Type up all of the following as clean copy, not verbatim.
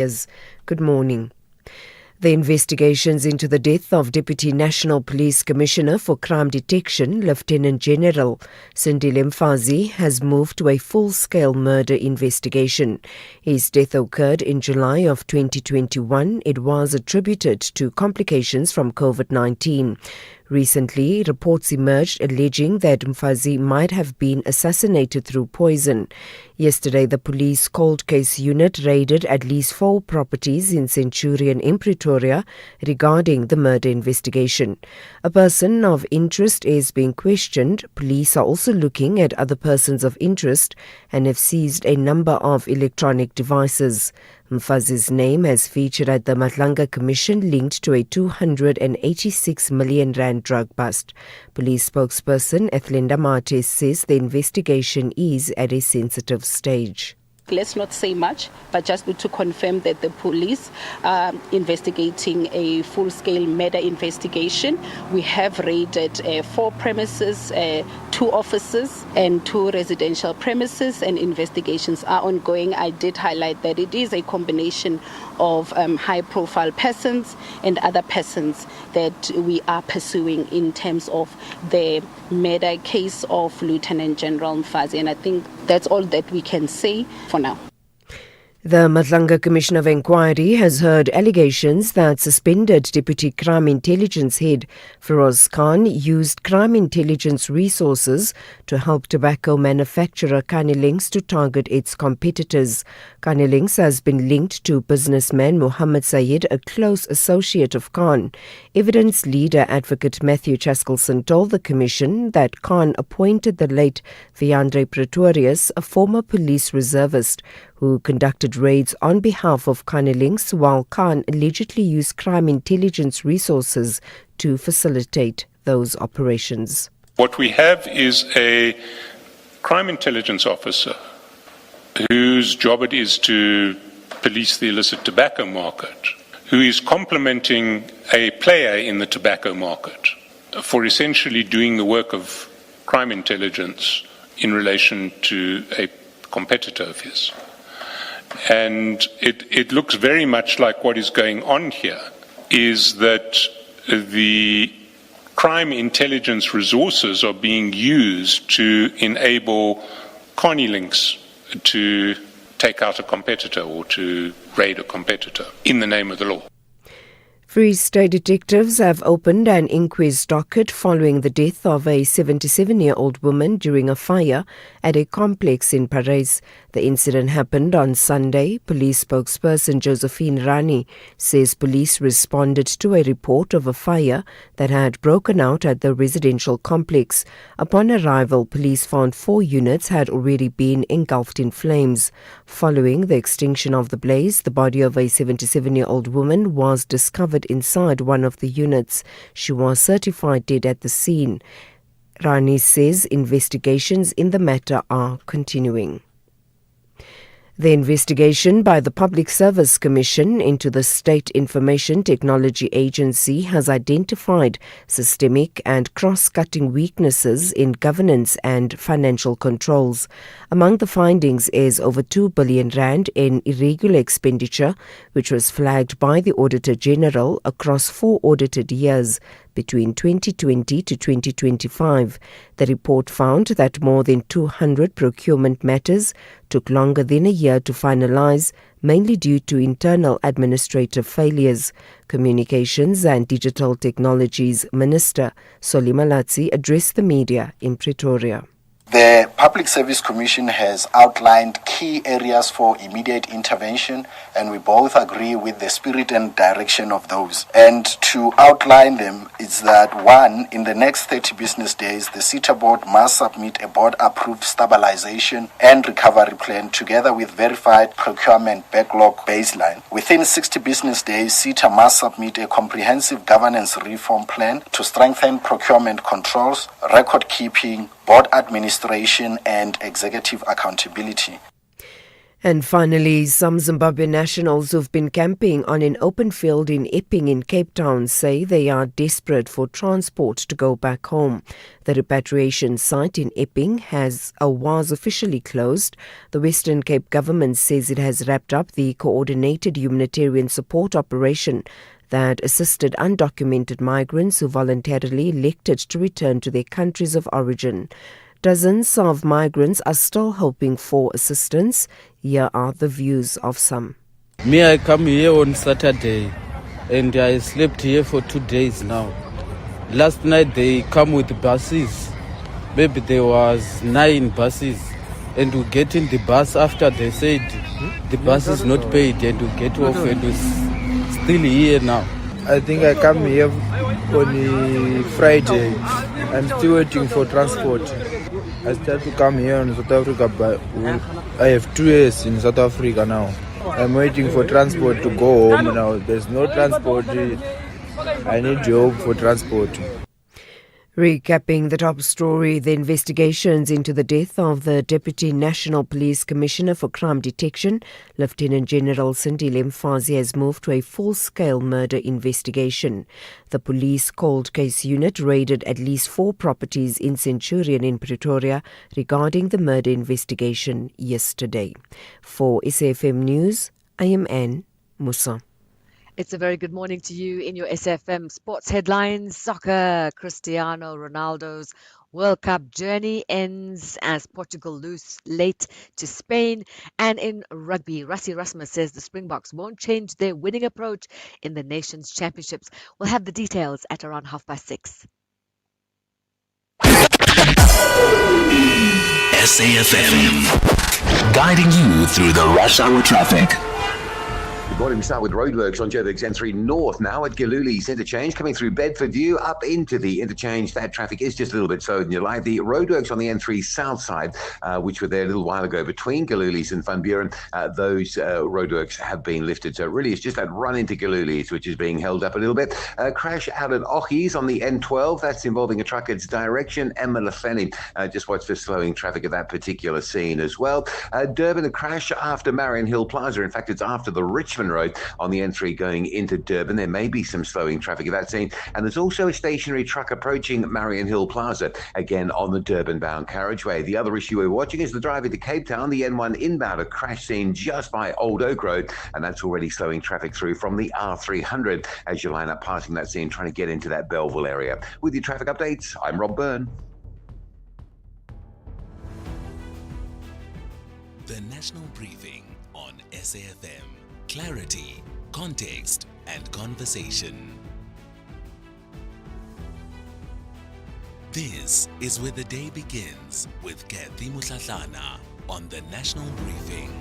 Good morning. The investigations into the death of Deputy National Police Commissioner for Crime Detection, Lieutenant General Sindile Mfazi, has moved to a full-scale murder investigation. His death occurred in July of 2021. It was attributed to complications from COVID-19. Recently, reports emerged alleging that Mfazi might have been assassinated through poison. Yesterday, the police cold case unit raided at least 4 properties in Centurion in Pretoria regarding the murder investigation. A person of interest is being questioned. Police are also looking at other persons of interest and have seized a number of electronic devices. Mfazi's name has featured at the Matlanga Commission linked to a 286 million rand drug bust. Police spokesperson Ethelinda Mate says the investigation is at a sensitive stage. Let's not say much, but just to confirm that the police are investigating a full-scale murder investigation. We have raided 4 premises, 2 offices and 2 residential premises, and investigations are ongoing. I did highlight that it is a combination of high-profile persons and other persons that we are pursuing in terms of the murder case of Lieutenant General Mfazi, and I think that's all that we can say for now. The Matlanga Commission of Inquiry has heard allegations that suspended Deputy Crime Intelligence Head Feroz Khan used crime intelligence resources to help tobacco manufacturer Carnelings to target its competitors. Carnelings has been linked to businessman Muhammad Sayed, a close associate of Khan. Evidence leader Advocate Matthew Chaskelson told the Commission that Khan appointed the late Viandre Pretorius, a former police reservist, who conducted raids on behalf of Carnelings, while Khan allegedly used crime intelligence resources to facilitate those operations. What we have is a crime intelligence officer whose job it is to police the illicit tobacco market, who is complementing a player in the tobacco market for essentially doing the work of crime intelligence in relation to a competitor of his. And it looks very much like what is going on here is that the crime intelligence resources are being used to enable Carnelings to take out a competitor or to raid a competitor in the name of the law. Free State detectives have opened an inquest docket following the death of a 77-year-old woman during a fire at a complex in Parys. The incident happened on Sunday. Police spokesperson Josephine Rani says police responded to a report of a fire that had broken out at the residential complex. Upon arrival, police found 4 units had already been engulfed in flames. Following the extinction of the blaze, the body of a 77-year-old woman was discovered inside one of the units. She was certified dead at the scene. Rani says investigations in the matter are continuing. The investigation by the Public Service Commission into the State Information Technology Agency has identified systemic and cross-cutting weaknesses in governance and financial controls. Among the findings is over 2 billion rand in irregular expenditure, which was flagged by the Auditor General across 4 audited years between 2020 to 2025. The report found that more than 200 procurement matters took longer than a year to finalize, mainly due to internal administrative failures. Communications and Digital Technologies Minister Solly Malatsi addressed the media in Pretoria. The Public Service Commission has outlined key areas for immediate intervention, and we both agree with the spirit and direction of those. And to outline them is that 1, in the next 30 business days, the SETA board must submit a board-approved stabilization and recovery plan together with verified procurement backlog baseline. Within 60 business days, SETA must submit a comprehensive governance reform plan to strengthen procurement controls, record keeping, board administration and executive accountability. And finally, some Zimbabwean nationals who've been camping on an open field in Epping in Cape Town say they are desperate for transport to go back home. The repatriation site in Epping was officially closed. The Western Cape government says it has wrapped up the coordinated humanitarian support operation that assisted undocumented migrants who voluntarily elected to return to their countries of origin. Dozens of migrants are still hoping for assistance. Here are the views of some. Me, I come here on Saturday and I slept here for 2 days now. Last night they come with buses. Maybe there was 9 buses and we get in the bus after they said the bus is not paid and we get off and we're still here now. I think I come here on Friday. I'm still waiting for transport. I started to come here in South Africa, but I have 2 years in South Africa now. I'm waiting for transport to go home now. There's no transport. I need help for transport. Recapping the top story, the investigations into the death of the Deputy National Police Commissioner for Crime Detection, Lieutenant General Sindile Mfazi, has moved to a full-scale murder investigation. The police cold case unit raided at least 4 properties in Centurion in Pretoria regarding the murder investigation yesterday. For SAFM News, I am Anne Musa. It's a very good morning to you in your SAFM sports headlines. Soccer, Cristiano Ronaldo's World Cup journey ends as Portugal lose late to Spain. And in rugby, Rassie Erasmus says the Springboks won't change their winning approach in the Nations Championships. We'll have the details at around 6:30. SAFM, guiding you through the rush hour traffic. Good morning. We start with roadworks on Joburg's N3 North now at Galuli's interchange, coming through Bedford View up into the interchange. That traffic is just a little bit slower than you like. The roadworks on the N3 South side, which were there a little while ago between Galuli's and Van Buren, those roadworks have been lifted. So really it's just that run into Galuli's which is being held up a little bit. Crash out at Ochie's on the N12. That's involving a truck its direction. Emma Lefeni. Just watch for slowing traffic at that particular scene as well. Durban, a crash after Marion Hill Plaza. In fact, it's after the Richmond Road on the N3 going into Durban. There may be some slowing traffic at that scene. And there's also a stationary truck approaching Marion Hill Plaza, again on the Durban-bound carriageway. The other issue we're watching is the drive into Cape Town, the N1 inbound, a crash scene just by Old Oak Road, and that's already slowing traffic through from the R300 as you line up passing that scene, trying to get into that Belleville area. With your traffic updates, I'm Rob Byrne. The National Briefing on SAFM. Clarity, context, and conversation. This is where the day begins with Kathy Mutlatlana on the National Briefing.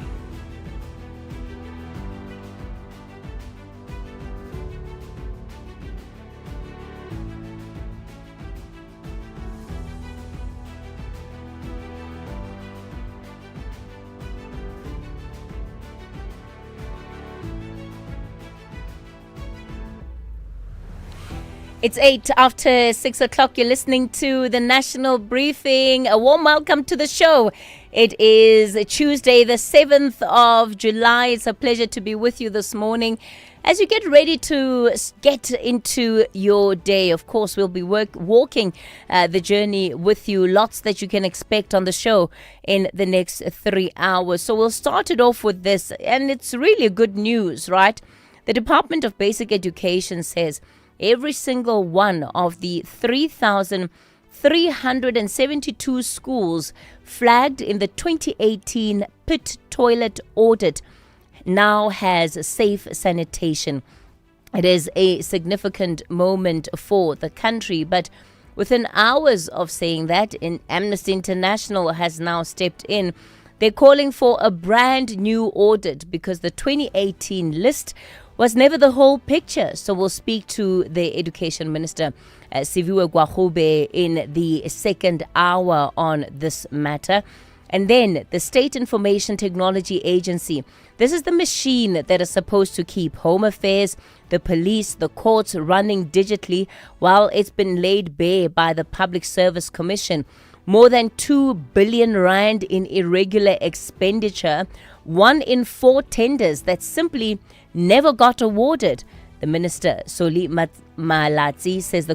It's 8 after 6 o'clock. You're listening to the National Briefing. A warm welcome to the show. It is Tuesday, the 7th of July. It's a pleasure to be with you this morning. As you get ready to get into your day, of course, we'll be walking the journey with you. Lots that you can expect on the show in the next 3 hours. So we'll start it off with this, and it's really good news, right? The Department of Basic Education says every single one of the 3,372 schools flagged in the 2018 pit toilet audit now has safe sanitation. It is a significant moment for the country, but within hours of saying that, Amnesty International has now stepped in. They're calling for a brand new audit because the 2018 list was never the whole picture. So we'll speak to the Education Minister, Siviwe Gwagube, in the second hour on this matter. And then the State Information Technology Agency. This is the machine that is supposed to keep Home Affairs, the police, the courts running digitally, while it's been laid bare by the Public Service Commission. more than 2 billion rand in irregular expenditure, 1 in 4 tenders that simply never got awarded. The minister, Soli Malatsi, says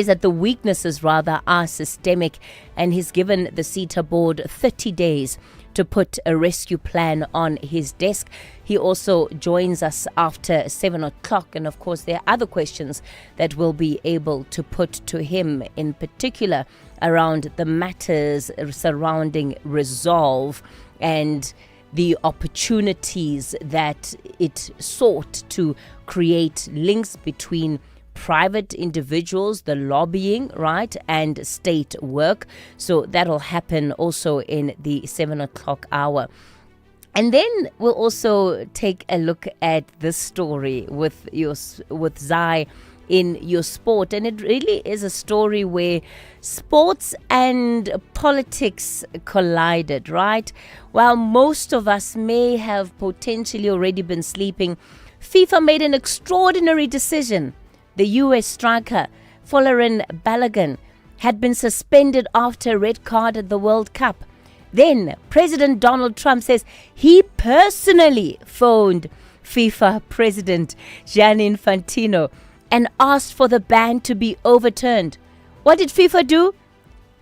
that the weaknesses rather are systemic, and he's given the SETA board 30 days to put a rescue plan on his desk. He also joins us after 7 o'clock, and of course there are other questions that we'll be able to put to him, in particular around the matters surrounding Resolve and the opportunities that it sought to create links between private individuals, the lobbying, right, and state work. So that'll happen also in the 7 o'clock hour. And then we'll also take a look at this story with Zai in your sport. And it really is a story where sports and politics collided, right? While most of us may have potentially already been sleeping, FIFA made an extraordinary decision. The US striker, Folarin Balogun, had been suspended after a red card at the World Cup. Then President Donald Trump says he personally phoned FIFA President Gianni Infantino and asked for the ban to be overturned. What did FIFA do?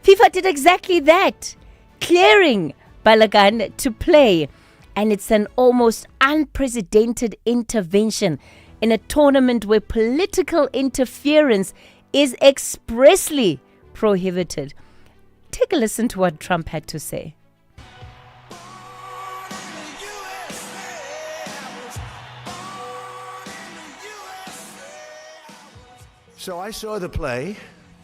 FIFA did exactly that, clearing Balogun to play. And it's an almost unprecedented intervention in a tournament where political interference is expressly prohibited. Take a listen to what Trump had to say. So I saw the play,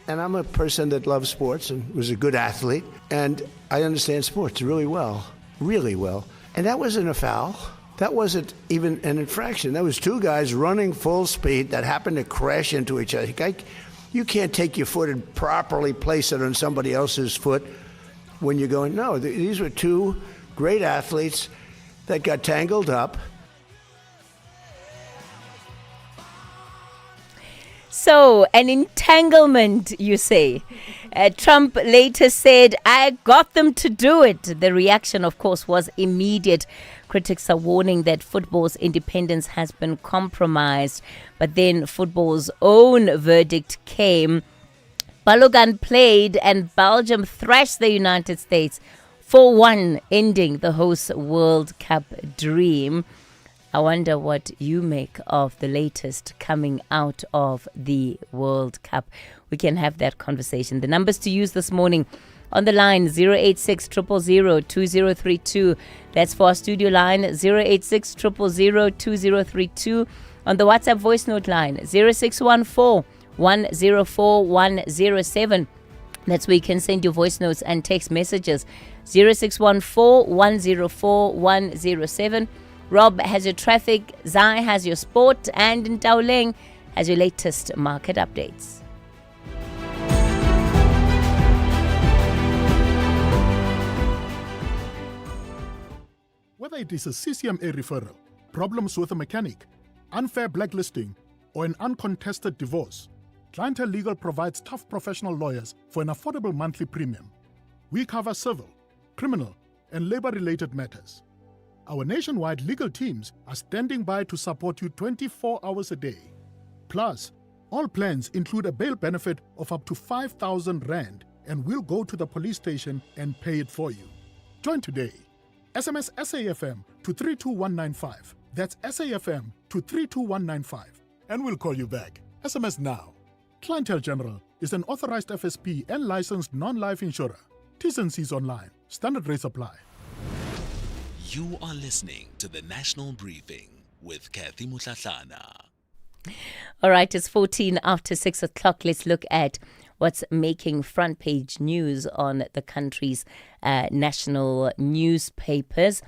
and I'm a person that loves sports and was a good athlete, and I understand sports really well. And that wasn't a foul. That wasn't even an infraction. That was 2 guys running full speed that happened to crash into each other. You can't take your foot and properly place it on somebody else's foot when you're going, no, these were 2 great athletes that got tangled up. So, an entanglement, you say. Trump later said, I got them to do it. The reaction, of course, was immediate. Critics are warning that football's independence has been compromised. But then football's own verdict came. Balogun played and Belgium thrashed the United States 4-1, ending the host's World Cup dream. I wonder what you make of the latest coming out of the World Cup. We can have that conversation. The numbers to use this morning on the line, 086 000 2032. That's for our studio line, 086 000 2032. On the WhatsApp voice note line, 0614 104 107. That's where you can send your voice notes and text messages, 0614 104 107. Rob has your traffic, Zai has your sport, and Ntauleng has your latest market updates. Whether it is a CCMA referral, problems with a mechanic, unfair blacklisting, or an uncontested divorce, Clientele Legal provides tough professional lawyers for an affordable monthly premium. We cover civil, criminal, and labor-related matters. Our nationwide legal teams are standing by to support you 24 hours a day. Plus, all plans include a bail benefit of up to 5,000 Rand, and we'll go to the police station and pay it for you. Join today. SMS SAFM to 32195. That's SAFM to 32195. And we'll call you back. SMS now. Clientele General is an authorized FSP and licensed non-life insurer. T's and C's online. Standard rates apply. You are listening to the National Briefing with Kathy Mutlatlana. All right, it's 14 after 6 o'clock. Let's look at what's making front page news on the country's national newspapers.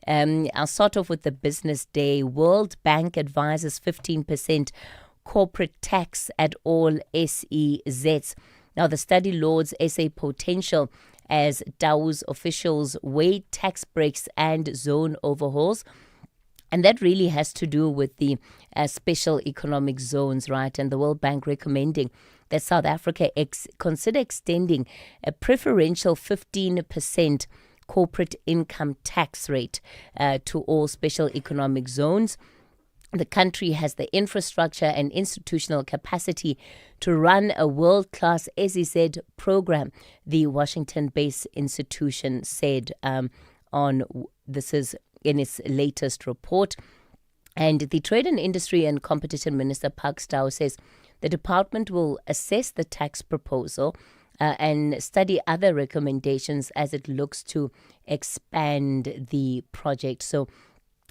I'll start off with the Business Day. World Bank advises 15% corporate tax at all SEZs. Now, the study lauds SA potential as Daw's officials weigh tax breaks and zone overhauls. And that really has to do with the special economic zones, right? And the World Bank recommending that South Africa consider extending a preferential 15% corporate income tax rate to all special economic zones. The country has the infrastructure and institutional capacity to run a world-class SEZ program, the Washington-based institution said this is in its latest report. And the Trade and Industry and Competition Minister, Park Stow, says the department will assess the tax proposal and study other recommendations as it looks to expand the project. So,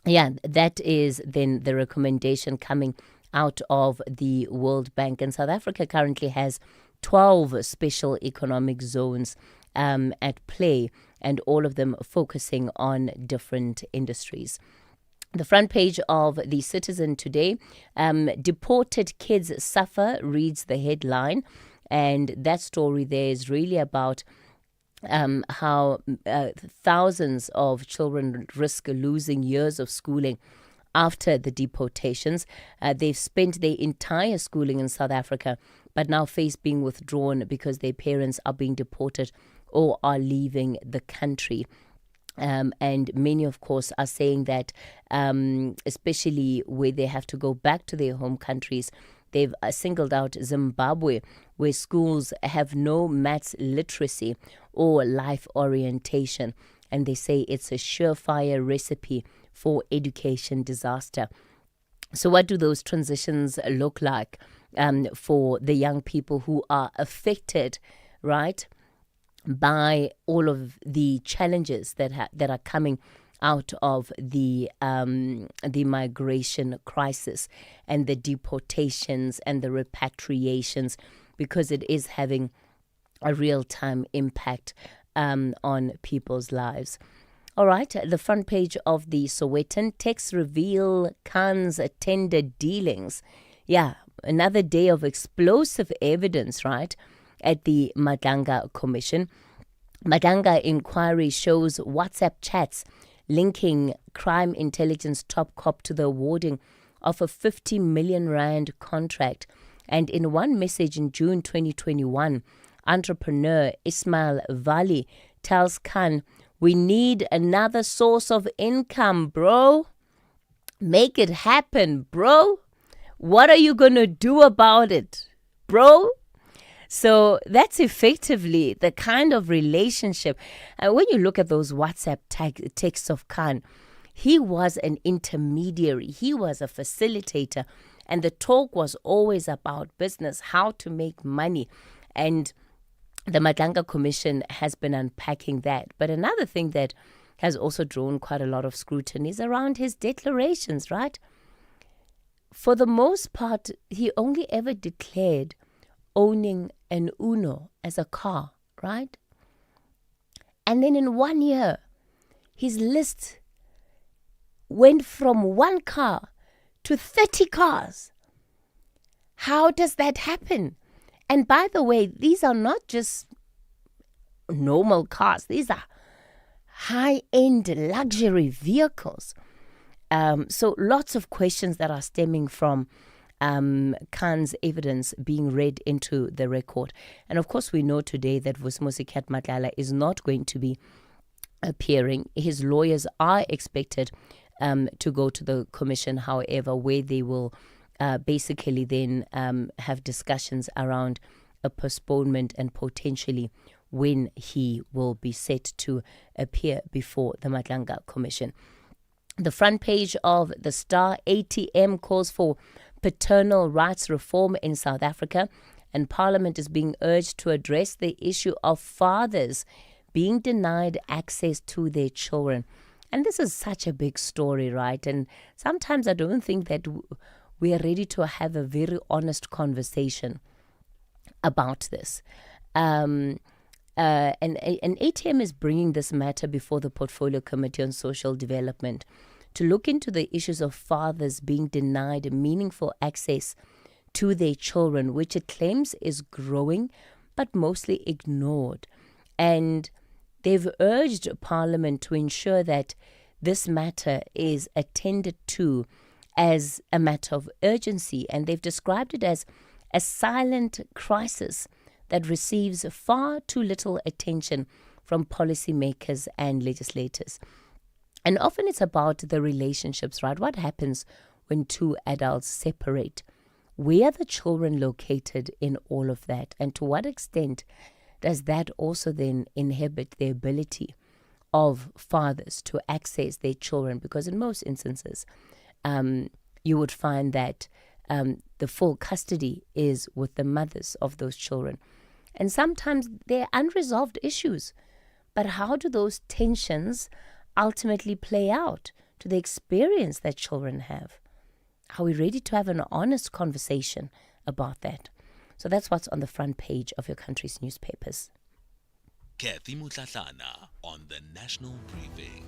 yeah, that is then the recommendation coming out of the World Bank. And South Africa currently has 12 special economic zones at play, and all of them focusing on different industries. The front page of The Citizen today, deported kids suffer, reads the headline. And that story there is really about how thousands of children risk losing years of schooling after the deportations. They've spent their entire schooling in South Africa, but now face being withdrawn because their parents are being deported or are leaving the country. And many, of course, are saying that, especially where they have to go back to their home countries, they've singled out Zimbabwe, where schools have no maths literacy or life orientation. And they say it's a surefire recipe for education disaster. So what do those transitions look like for the young people who are affected, right, by all of the challenges that are coming out of the migration crisis and the deportations and the repatriations, because it is having a real-time impact on people's lives. All right, the front page of the Sowetan, texts reveal Khan's tender dealings. Yeah, another day of explosive evidence, right, at the Madanga Commission. Madanga inquiry shows WhatsApp chats linking crime intelligence top cop to the awarding of a 50 million rand contract. And in one message in June 2021, entrepreneur Ismail Vali tells Khan, "We need another source of income, bro. Make it happen, bro. What are you going to do about it, bro?" So that's effectively the kind of relationship. When you look at those WhatsApp texts of Khan, he was an intermediary. He was a facilitator. And the talk was always about business, how to make money. And the Madanga Commission has been unpacking that. But another thing that has also drawn quite a lot of scrutiny is around his declarations, right? For the most part, he only ever declared owning an Uno as a car, right? And then in 1 year, his list went from one car to 30 cars. How does that happen? And by the way, these are not just normal cars. These are high-end luxury vehicles. So lots of questions that are stemming from Khan's evidence being read into the record. And of course, we know today that Vusimusikat Matlala is not going to be appearing. His lawyers are expected to go to the commission, however, where they will basically then have discussions around a postponement and potentially when he will be set to appear before the Madanga Commission. The front page of the Star, ATM calls for paternal rights reform in South Africa, and Parliament is being urged to address the issue of fathers being denied access to their children. And this is such a big story, right? And sometimes I don't think that we are ready to have a very honest conversation about this. And ATM is bringing this matter before the Portfolio Committee on Social Development to look into the issues of fathers being denied meaningful access to their children, which it claims is growing but mostly ignored. And they've urged Parliament to ensure that this matter is attended to as a matter of urgency, and they've described it as a silent crisis that receives far too little attention from policymakers and legislators. And often it's about the relationships, right? What happens when two adults separate? Where are the children located in all of that? And to what extent does that also then inhibit the ability of fathers to access their children? Because in most instances, you would find that the full custody is with the mothers of those children. And sometimes they're unresolved issues. But how do those tensions ultimately play out to the experience that children have? Are we ready to have an honest conversation about that? So that's what's on the front page of your country's newspapers. Kathy Mutlatlana on the National Briefing.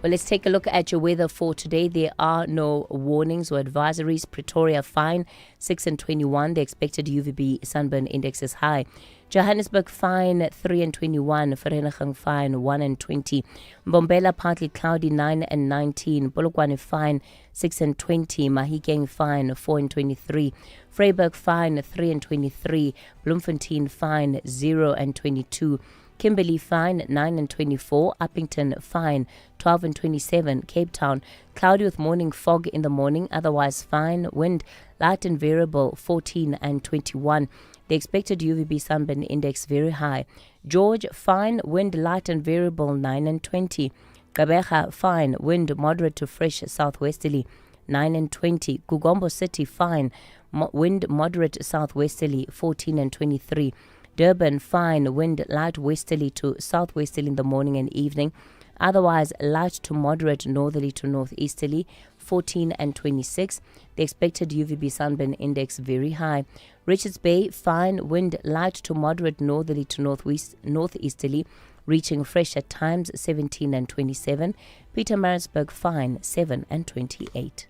Well, let's take a look at your weather for today. There are no warnings or advisories. Pretoria fine, 6 and 21. The expected UVB sunburn index is high. Johannesburg fine, 3 and 21. Vereeniging fine, 1 and 20. Mbombela partly cloudy, 9 and 19. Polokwane fine, 6 and 20. Mahikeng fine, 4 and 23. Vryburg fine, 3 and 23. Bloemfontein fine, 0 and 22. Kimberley fine, 9 and 24. Uppington fine, 12 and 27. Cape Town cloudy with morning fog in the morning, otherwise fine. Wind light and variable, 14 and 21. The expected UVB sunburn index very high. George fine, wind light and variable, 9 and 20. Gqeberha fine, wind moderate to fresh southwesterly, 9 and 20. Kugombo City fine, wind moderate southwesterly, 14 and 23. Durban fine, wind light westerly to southwesterly in the morning and evening, otherwise light to moderate northerly to northeasterly, 14 and 26. The expected UVB sunburn index very high. Richards Bay fine, wind light to moderate northerly to northeasterly, reaching fresh at times, 17 and 27. Pietermaritzburg fine, 7 and 28.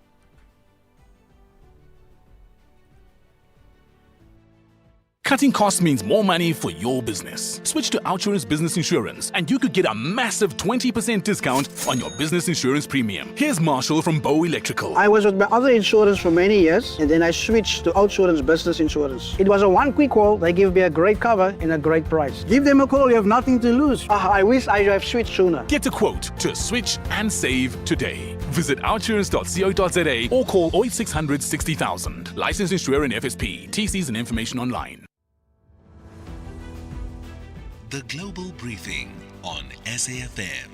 Cutting costs means more money for your business. Switch to OUTsurance Business Insurance and you could get a massive 20% discount on your business insurance premium. Here's Marshall from Bow Electrical. I was with my other insurance for many years and then I switched to OUTsurance Business Insurance. It was a one quick call. They give me a great cover and a great price. Give them a call. You have nothing to lose. I wish I have switched sooner. Get a quote to switch and save today. Visit outsurance.co.za or call 0800 60,000. Licensed insurer and FSP. TCs and information online. The Global Briefing on SAfm.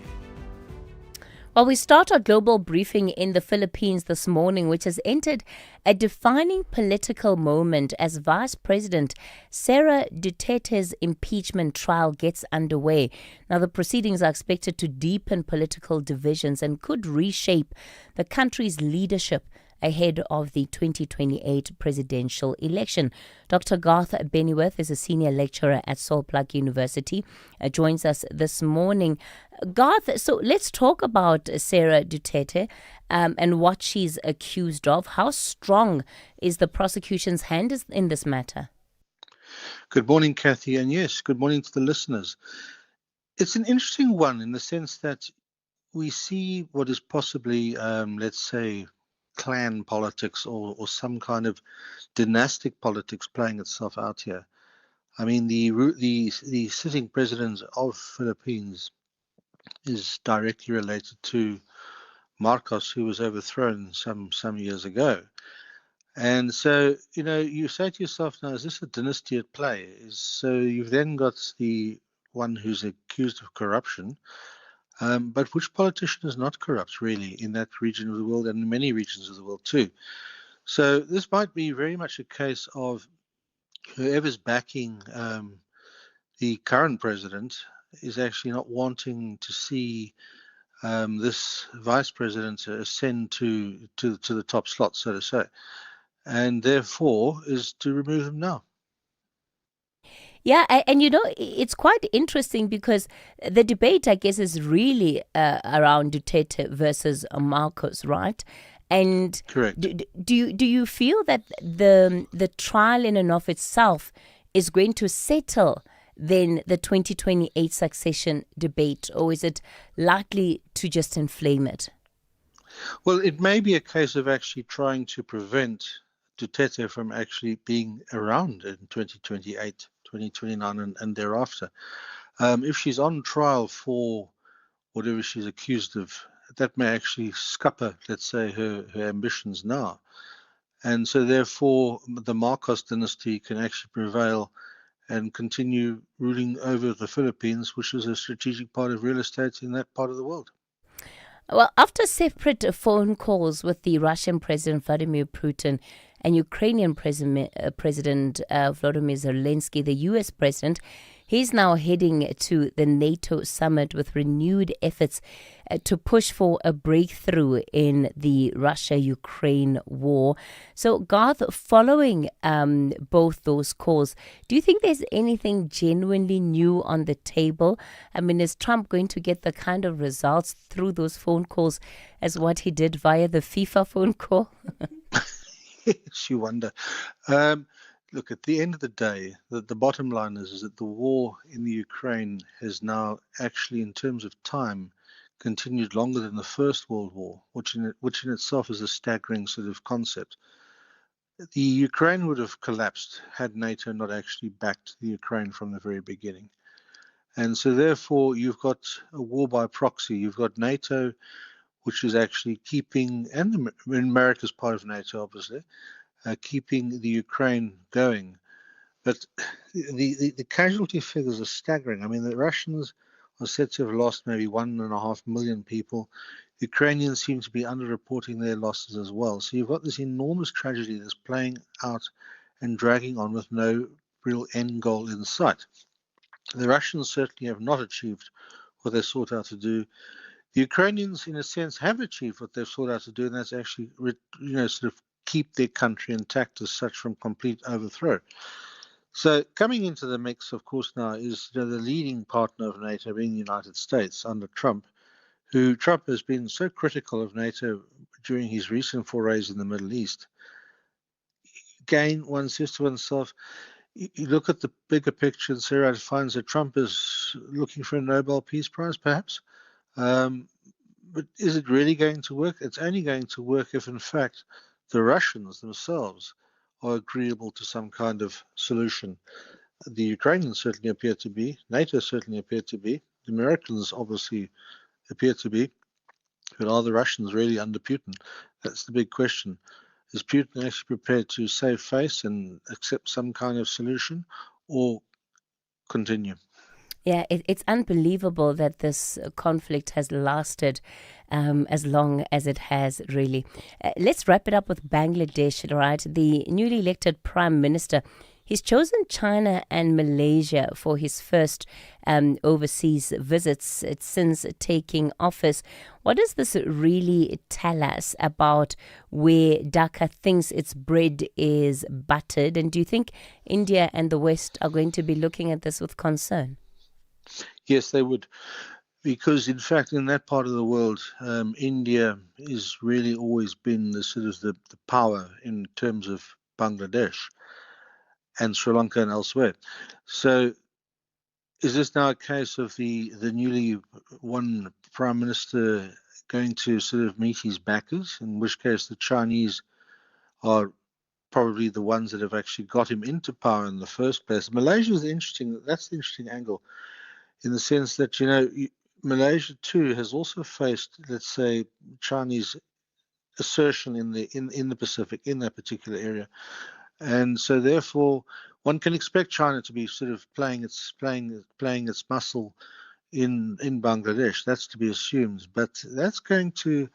Well, we start our global briefing in the Philippines this morning, which has entered a defining political moment as Vice President Sara Duterte's impeachment trial gets underway. Now, the proceedings are expected to deepen political divisions and could reshape the country's leadership ahead of the 2028 presidential election. Dr. Garth Bennyworth is a senior lecturer at Sol Plaatje University, joins us this morning. Garth, so let's talk about Sara Duterte and what she's accused of. How strong is the prosecution's hand in this matter? Good morning, Kathy, and yes, good morning to the listeners. It's an interesting one in the sense that we see what is possibly, let's say, clan politics or some kind of dynastic politics playing itself out here. I mean, the sitting president of Philippines is directly related to Marcos, who was overthrown some years ago. And so, you say to yourself, now, is this a dynasty at play? So you've then got the one who's accused of corruption. But which politician is not corrupt, really, in that region of the world and in many regions of the world, too? So this might be very much a case of whoever's backing the current president is actually not wanting to see this vice president ascend to the top slot, so to say, and therefore is to remove him now. Yeah, and it's quite interesting because the debate, I guess, is really around Duterte versus Marcos, right? And correct. Do you feel that the trial in and of itself is going to settle than the 2028 succession debate, or is it likely to just inflame it? Well, it may be a case of actually trying to prevent Duterte from actually being around in 2028, 2029, and thereafter. If she's on trial for whatever she's accused of, that may actually scupper, let's say, her ambitions now. And so therefore, the Marcos dynasty can actually prevail and continue ruling over the Philippines, which is a strategic part of real estate in that part of the world. Well, after separate phone calls with the Russian President Vladimir Putin and Ukrainian President Volodymyr Zelensky, the U.S. president, he's now heading to the NATO summit with renewed efforts to push for a breakthrough in the Russia-Ukraine war. So, Garth, following both those calls, do you think there's anything genuinely new on the table? I mean, is Trump going to get the kind of results through those phone calls as what he did via the FIFA phone call? Yes, you wonder. Look, at the end of the day, the bottom line is that the war in the Ukraine has now actually, in terms of time, continued longer than the First World War, which in itself is a staggering sort of concept. The Ukraine would have collapsed had NATO not actually backed the Ukraine from the very beginning. And so therefore, you've got a war by proxy. You've got NATO, which is actually keeping, and America's part of NATO, obviously, keeping the Ukraine going. But the casualty figures are staggering. I mean, the Russians are said to have lost maybe 1.5 million people. The Ukrainians seem to be underreporting their losses as well. So you've got this enormous tragedy that's playing out and dragging on with no real end goal in sight. The Russians certainly have not achieved what they sought out to do. The Ukrainians, in a sense, have achieved what they've sought out to do, and that's actually, sort of keep their country intact as such from complete overthrow. So coming into the mix, of course, now is the leading partner of NATO being the United States under Trump, who Trump has been so critical of NATO during his recent forays in the Middle East. Again, one says to oneself, you look at the bigger picture and Sarah finds that Trump is looking for a Nobel Peace Prize, perhaps. But is it really going to work? It's only going to work if, in fact, the Russians themselves are agreeable to some kind of solution. The Ukrainians certainly appear to be. NATO certainly appear to be. The Americans obviously appear to be. But are the Russians really under Putin? That's the big question. Is Putin actually prepared to save face and accept some kind of solution, or continue? Yeah, it's unbelievable that this conflict has lasted as long as it has, really. Let's wrap it up with Bangladesh, right? The newly elected Prime Minister, he's chosen China and Malaysia for his first overseas visits since taking office. What does this really tell us about where Dhaka thinks its bread is buttered? And do you think India and the West are going to be looking at this with concern? Yes, they would, because in fact, in that part of the world, India has really always been the sort of the power in terms of Bangladesh and Sri Lanka and elsewhere. So, is this now a case of the newly won prime minister going to sort of meet his backers? In which case, the Chinese are probably the ones that have actually got him into power in the first place. Malaysia is interesting. That's the interesting angle, in the sense that, Malaysia too has also faced, let's say, Chinese assertion in the Pacific, in that particular area. And so therefore one can expect China to be sort of playing its muscle in Bangladesh. That's to be assumed. But that's going to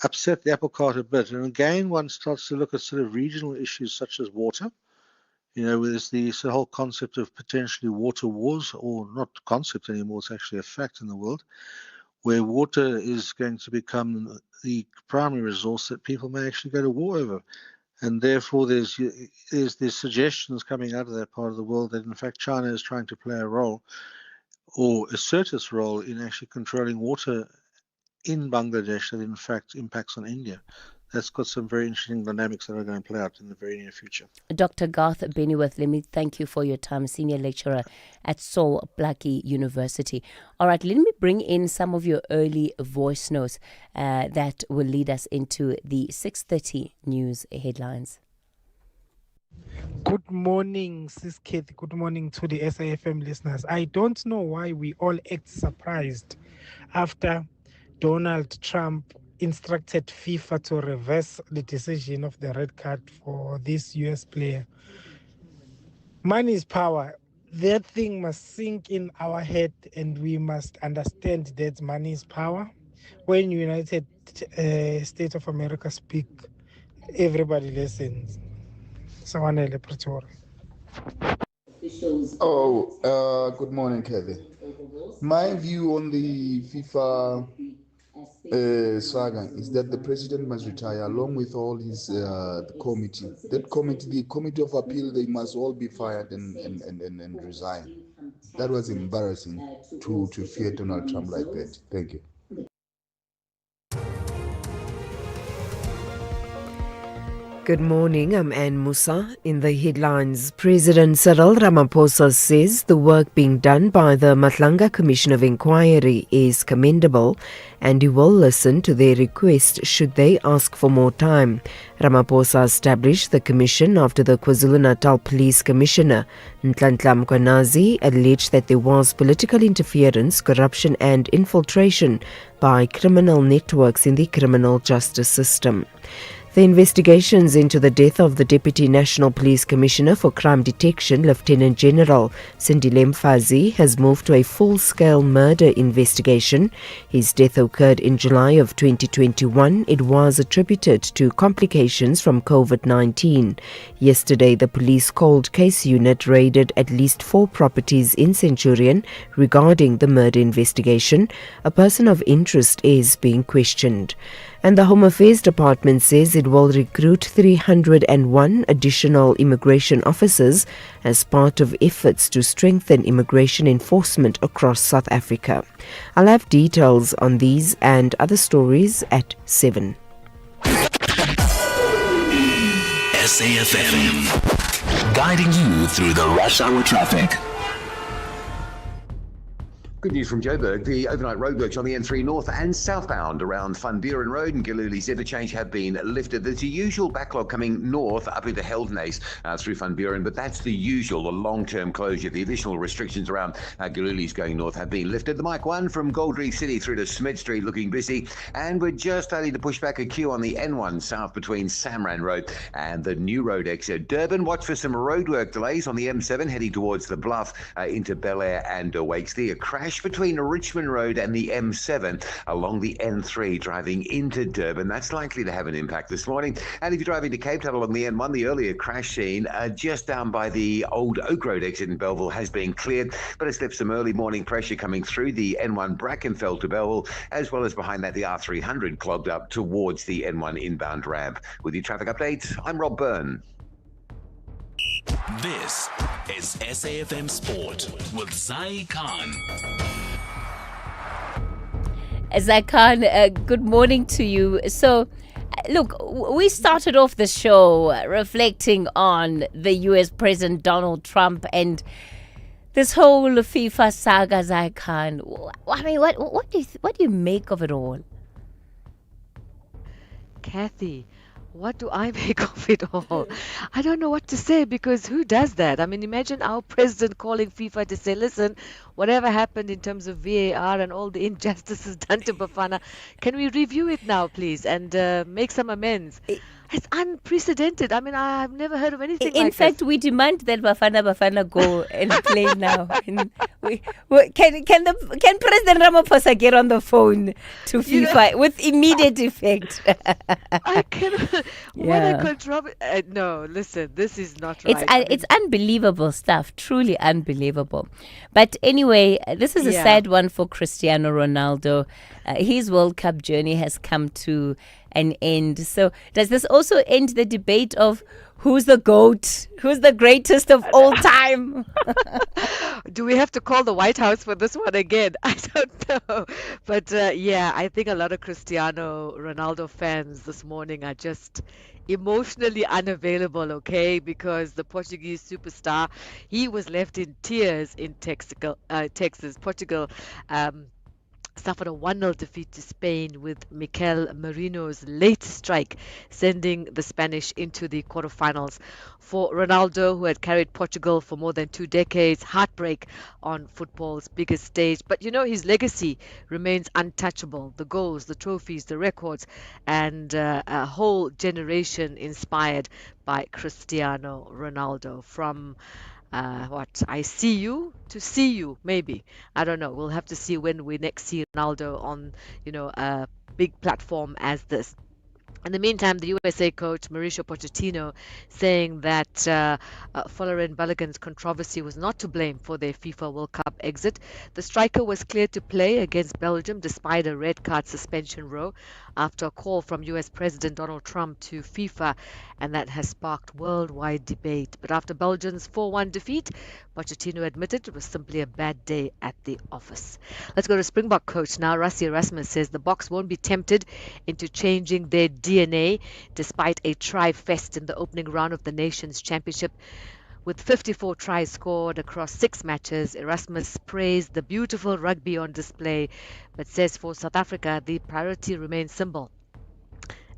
upset the apple cart a bit. And again, one starts to look at sort of regional issues such as water. There's the whole concept of potentially water wars, or not concept anymore, it's actually a fact in the world, where water is going to become the primary resource that people may actually go to war over. And therefore there's suggestions coming out of that part of the world that in fact China is trying to play a role, or assert its role in actually controlling water in Bangladesh that in fact impacts on India. that's got some very interesting dynamics that are going to play out in the very near future. Dr. Garth Bennyworth, let me thank you for your time, Senior Lecturer at Saul Blackie University. All right, let me bring in some of your early voice notes that will lead us into the 6:30 news headlines. Good morning, Sis Kathy. Good morning to the SAFM listeners. I don't know why we all act surprised after Donald Trump instructed FIFA to reverse the decision of the red card for this US player. Money is power. That thing must sink in our head, and we must understand that money is power. When United States of America speak, everybody listens. Sawanele Pretoria. Good morning, Kathy. My view on the FIFA saga is that the president must retire along with all his the committee. That committee, the committee of appeal, they must all be fired and resign. That was embarrassing to fear Donald Trump like that. Thank you. Good morning, I'm Anne Musa. In the headlines, President Cyril Ramaphosa says the work being done by the Matlanga Commission of Inquiry is commendable and he will listen to their request should they ask for more time. Ramaphosa established the commission after the KwaZulu-Natal Police Commissioner, Nhlanhla Mkhwanazi, alleged that there was political interference, corruption and infiltration by criminal networks in the criminal justice system. The investigations into the death of the Deputy National Police Commissioner for Crime Detection, Lieutenant General Sindile Mfazi, has moved to a full-scale murder investigation. His death occurred in July of 2021. It was attributed to complications from COVID-19. Yesterday, the police cold case unit raided at least 4 properties in Centurion regarding the murder investigation. A person of interest is being questioned. And the Home Affairs Department says it will recruit 301 additional immigration officers as part of efforts to strengthen immigration enforcement across South Africa. I'll have details on these and other stories at 7. SAFM, guiding you through the rush hour traffic. Good news from Joburg. The overnight roadworks on the N3 north and southbound around Van Buren Road and Gilooly's interchange have been lifted. There's a usual backlog coming north up into Heldenace through Van Buren, but that's the usual, the long-term closure. The additional restrictions around Gilooly's going north have been lifted. The Mike 1 from Gold Reef City through to Smith Street looking busy, and we're just starting to push back a queue on the N1 south between Samran Road and the new road exit. Durban, watch for some roadwork delays on the M7 heading towards the Bluff into Bel Air and Wakesty. A crash between Richmond Road and the M7 along the N3 driving into Durban. That's likely to have an impact this morning. And if you're driving to Cape Town along the N1, the earlier crash scene just down by the old Oak Road exit in Belleville has been cleared, but it's left some early morning pressure coming through the N1 Brackenfell to Belleville, as well as behind that the R300 clogged up towards the N1 inbound ramp. With your traffic update, I'm Rob Byrne. This is SAFM Sport with Zai Khan. Zai Khan, good morning to you. So, look, we started off the show reflecting on the US President Donald Trump and this whole FIFA saga, Zai Khan. I mean, what do you make of it all? Kathy, what do I make of it all? I don't know what to say, because who does that? I mean, imagine our president calling FIFA to say, listen, whatever happened in terms of VAR and all the injustices done to Bafana, can we review it now, please, and make some amends? It's unprecedented. I mean, I've never heard of anything like this. In fact, we demand that Bafana go and play now. And can President Ramaphosa get on the phone to FIFA with immediate effect? I cannot. What a controversy. No, listen, this is not right. It's unbelievable stuff, truly unbelievable. But anyway, this is a sad one for Cristiano Ronaldo. His World Cup journey has come to an end. So does this also end the debate of who's the GOAT? Who's the greatest of all time? Do we have to call the White House for this one again? I don't know. But yeah, I think a lot of Cristiano Ronaldo fans this morning are just emotionally unavailable, okay? Because the Portuguese superstar, he was left in tears in Texas. Portugal suffered a 1-0 defeat to Spain with Mikel Merino's late strike, sending the Spanish into the quarterfinals. For Ronaldo, who had carried Portugal for more than 2 decades, heartbreak on football's biggest stage. But you know, his legacy remains untouchable. The goals, the trophies, the records, and a whole generation inspired by Cristiano Ronaldo. From I see you to see you, maybe. I don't know. We'll have to see when we next see Ronaldo on, a big platform as this. In the meantime, the USA coach Mauricio Pochettino saying that following Balogun's controversy was not to blame for their FIFA World Cup exit. The striker was cleared to play against Belgium despite a red card suspension row after a call from US President Donald Trump to FIFA, and that has sparked worldwide debate. But after Belgium's 4-1 defeat, Pochettino admitted it was simply a bad day at the office. Let's go to Springbok coach now. Rassie Erasmus says the Boks won't be tempted into changing their DNA despite a try fest in the opening round of the Nations Championship. With 54 tries scored across 6 matches, Erasmus praised the beautiful rugby on display, but says for South Africa, the priority remains simple,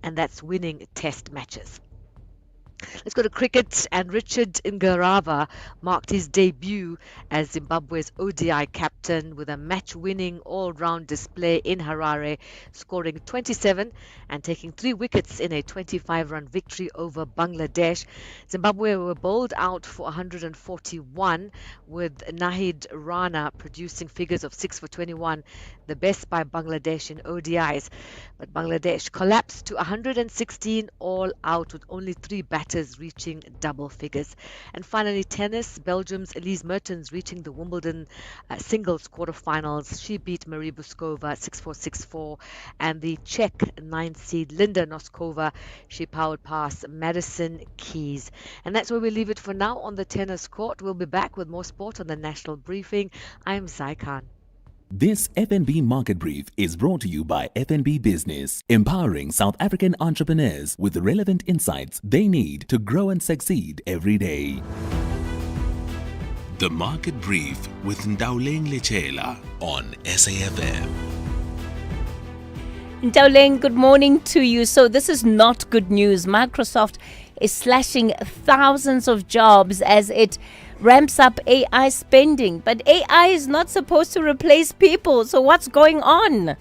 and that's winning test matches. Let's go to cricket, and Richard Ngarava marked his debut as Zimbabwe's ODI captain with a match-winning all-round display in Harare, scoring 27 and taking 3 wickets in a 25-run victory over Bangladesh. Zimbabwe were bowled out for 141, with Nahid Rana producing figures of 6 for 21, the best by Bangladesh in ODIs. But Bangladesh collapsed to 116 all out with only 3 batters reaching double figures. And finally, tennis. Belgium's Elise Mertens reaching the Wimbledon singles quarterfinals. She beat Marie Buskova 6-4, 6-4. And the Czech 9th seed Linda Noskova, she powered past Madison Keys. And that's where we leave it for now on the tennis court. We'll be back with more sport on the National Briefing. I'm Zai Khan. This FNB Market Brief is brought to you by FNB Business, empowering South African entrepreneurs with the relevant insights they need to grow and succeed every day. The Market Brief with Ndauleng Lechela on SAFM. Ndauleng, good morning to you. So this is not good news. Microsoft is slashing thousands of jobs as it ramps up AI spending. But AI is not supposed to replace people. So what's going on?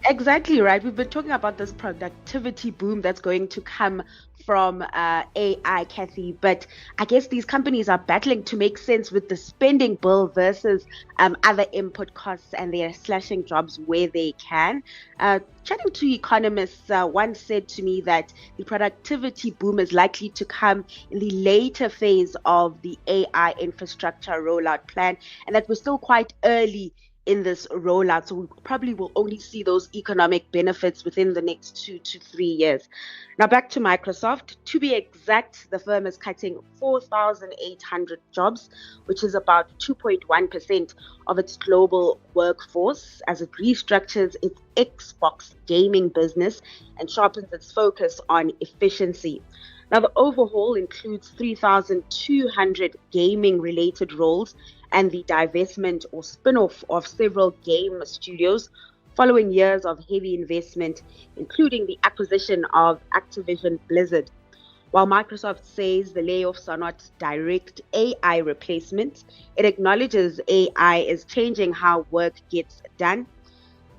Exactly right. We've been talking about this productivity boom that's going to come from AI, Kathy. But I guess these companies are battling to make sense with the spending bill versus other input costs, and they are slashing jobs where they can. Chatting to economists, one said to me that the productivity boom is likely to come in the later phase of the AI infrastructure rollout plan, and that we're still quite early in this rollout. So we probably will only see those economic benefits within the next 2 to 3 years. Now back to Microsoft. To be exact, the firm is cutting 4,800 jobs, which is about 2.1% of its global workforce, as it restructures its Xbox gaming business and sharpens its focus on efficiency. Now, the overhaul includes 3,200 gaming-related roles and the divestment or spin-off of several game studios following years of heavy investment, including the acquisition of Activision Blizzard. While Microsoft says the layoffs are not direct AI replacements, it acknowledges AI is changing how work gets done.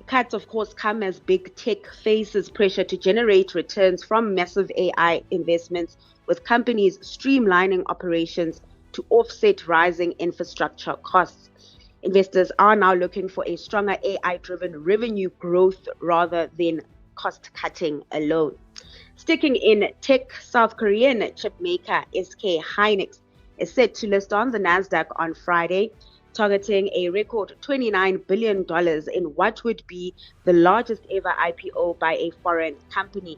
Cuts, of course, come as big tech faces pressure to generate returns from massive AI investments, with companies streamlining operations to offset rising infrastructure costs. Investors are now looking for a stronger AI-driven revenue growth rather than cost-cutting alone. Sticking in tech, South Korean chipmaker SK Hynix is set to list on the Nasdaq on Friday, targeting a record $29 billion in what would be the largest ever IPO by a foreign company.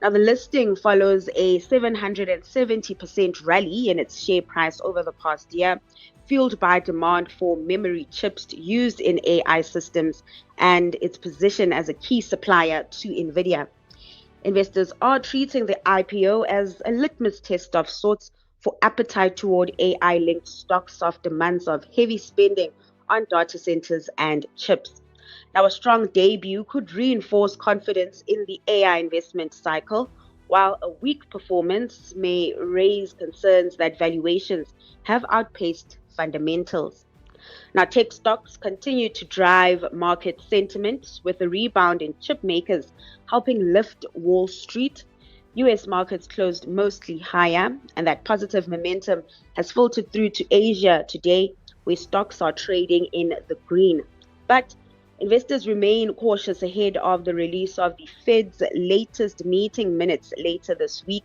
Now, the listing follows a 770% rally in its share price over the past year, fueled by demand for memory chips used in AI systems and its position as a key supplier to NVIDIA. Investors are treating the IPO as a litmus test of sorts for appetite toward AI-linked stocks after months of heavy spending on data centers and chips. Now, a strong debut could reinforce confidence in the AI investment cycle, while a weak performance may raise concerns that valuations have outpaced fundamentals. Now, tech stocks continue to drive market sentiment, with a rebound in chip makers helping lift Wall Street. US markets closed mostly higher, and that positive momentum has filtered through to Asia today, where stocks are trading in the green. But investors remain cautious ahead of the release of the Fed's latest meeting minutes later this week,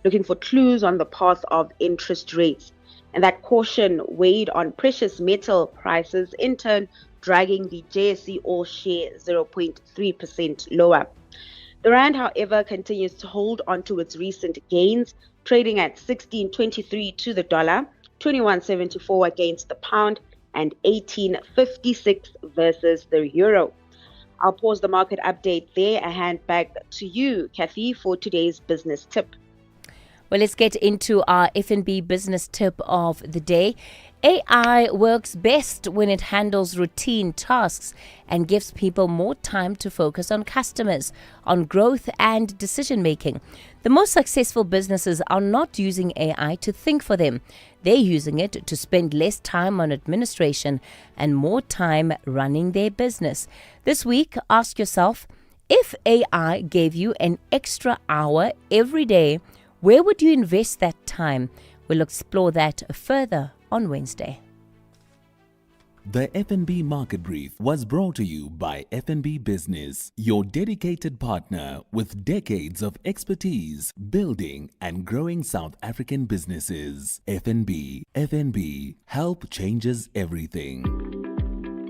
looking for clues on the path of interest rates. And that caution weighed on precious metal prices, in turn dragging the JSE All Share 0.3% lower. The rand, however, continues to hold on to its recent gains, trading at 16.23 to the dollar, 21.74 against the pound, and 18.56 versus the euro. I'll pause the market update there and hand back to you, Kathy, for today's business tip. Well, let's get into our F&B business tip of the day. AI works best when it handles routine tasks and gives people more time to focus on customers, on growth and decision making. The most successful businesses are not using AI to think for them. They're using it to spend less time on administration and more time running their business. This week, ask yourself, if AI gave you an extra hour every day, where would you invest that time? We'll explore that further on Wednesday. The F&B Market Brief was brought to you by F&B Business, your dedicated partner with decades of expertise building and growing South African businesses. F&B, help changes everything.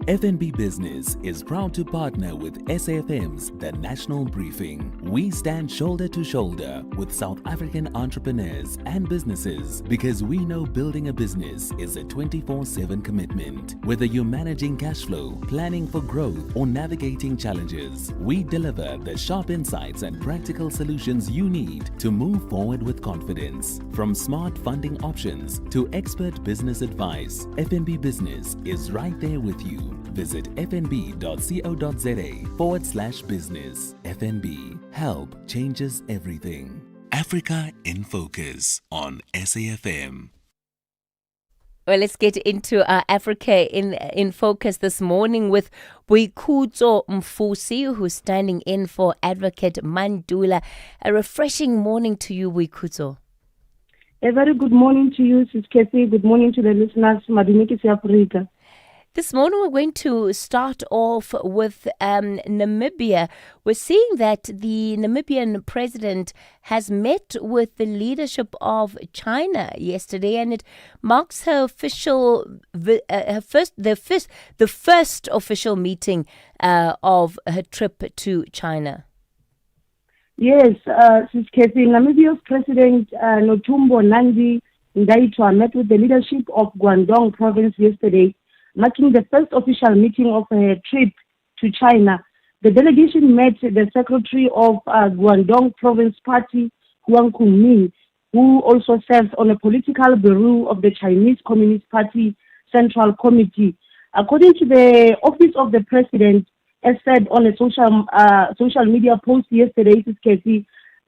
F&B Business is proud to partner with SAfm's The National Briefing. We stand shoulder to shoulder with South African entrepreneurs and businesses because we know building a business is a 24/7 commitment. Whether you're managing cash flow, planning for growth, or navigating challenges, we deliver the sharp insights and practical solutions you need to move forward with confidence. From smart funding options to expert business advice, F&B Business is right there with you. Visit fnb.co.za/business. FNB, help changes everything. Africa in Focus on SAfm. Well, let's get into Africa in Focus this morning with Boikhutso Mfusi, who's standing in for Advocate Mandula. A refreshing morning to you, Boikhutso. A very good morning to you, Sis Kathy. Good morning to the listeners. Madiniki Africa. This morning we're going to start off with Namibia. We're seeing that the Namibian president has met with the leadership of China yesterday, and it marks her official, the first official meeting of her trip to China. Yes, Sis Kathy, Namibia's President Notumbo Nandi Ndaitwa met with the leadership of Guangdong province yesterday, marking the first official meeting of her trip to China. The delegation met the secretary of Guangdong Province Party, Huang Kungming, who also serves on a political bureau of the Chinese Communist Party Central Committee. According to the Office of the President, as said on a social media post yesterday,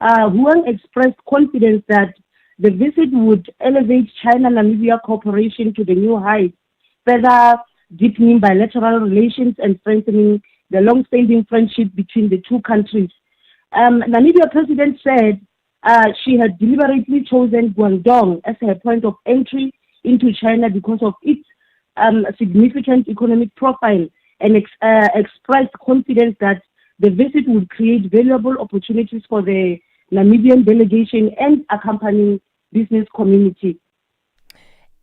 Huang expressed confidence that the visit would elevate China-Namibia cooperation to the new heights, further deepening bilateral relations and strengthening the long-standing friendship between the two countries. Namibia President said she had deliberately chosen Guangdong as her point of entry into China because of its significant economic profile, and expressed confidence that the visit would create valuable opportunities for the Namibian delegation and accompanying business community.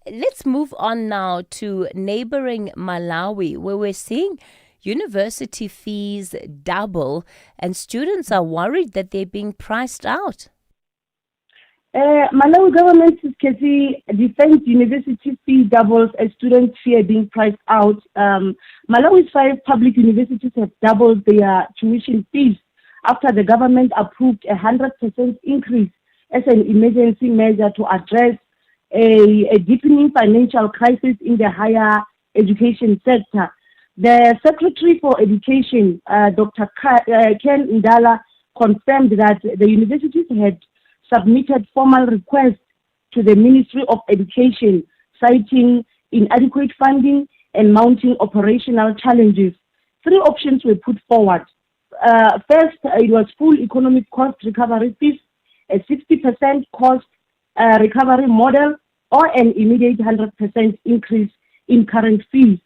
Let's move on now to neighboring Malawi, where we're seeing university fees double, and students are worried that they're being priced out. Malawi government defends university fee doubles as students fear being priced out. Malawi's 5 public universities have doubled their tuition fees after the government approved a 100% increase as an emergency measure to address a deepening financial crisis in the higher education sector. The Secretary for Education, Dr. Ken Ndala, confirmed that the universities had submitted formal requests to the Ministry of Education, citing inadequate funding and mounting operational challenges. 3 options were put forward. First, it was full economic cost recovery fees, a 60% cost recovery model, or an immediate 100% increase in current fees.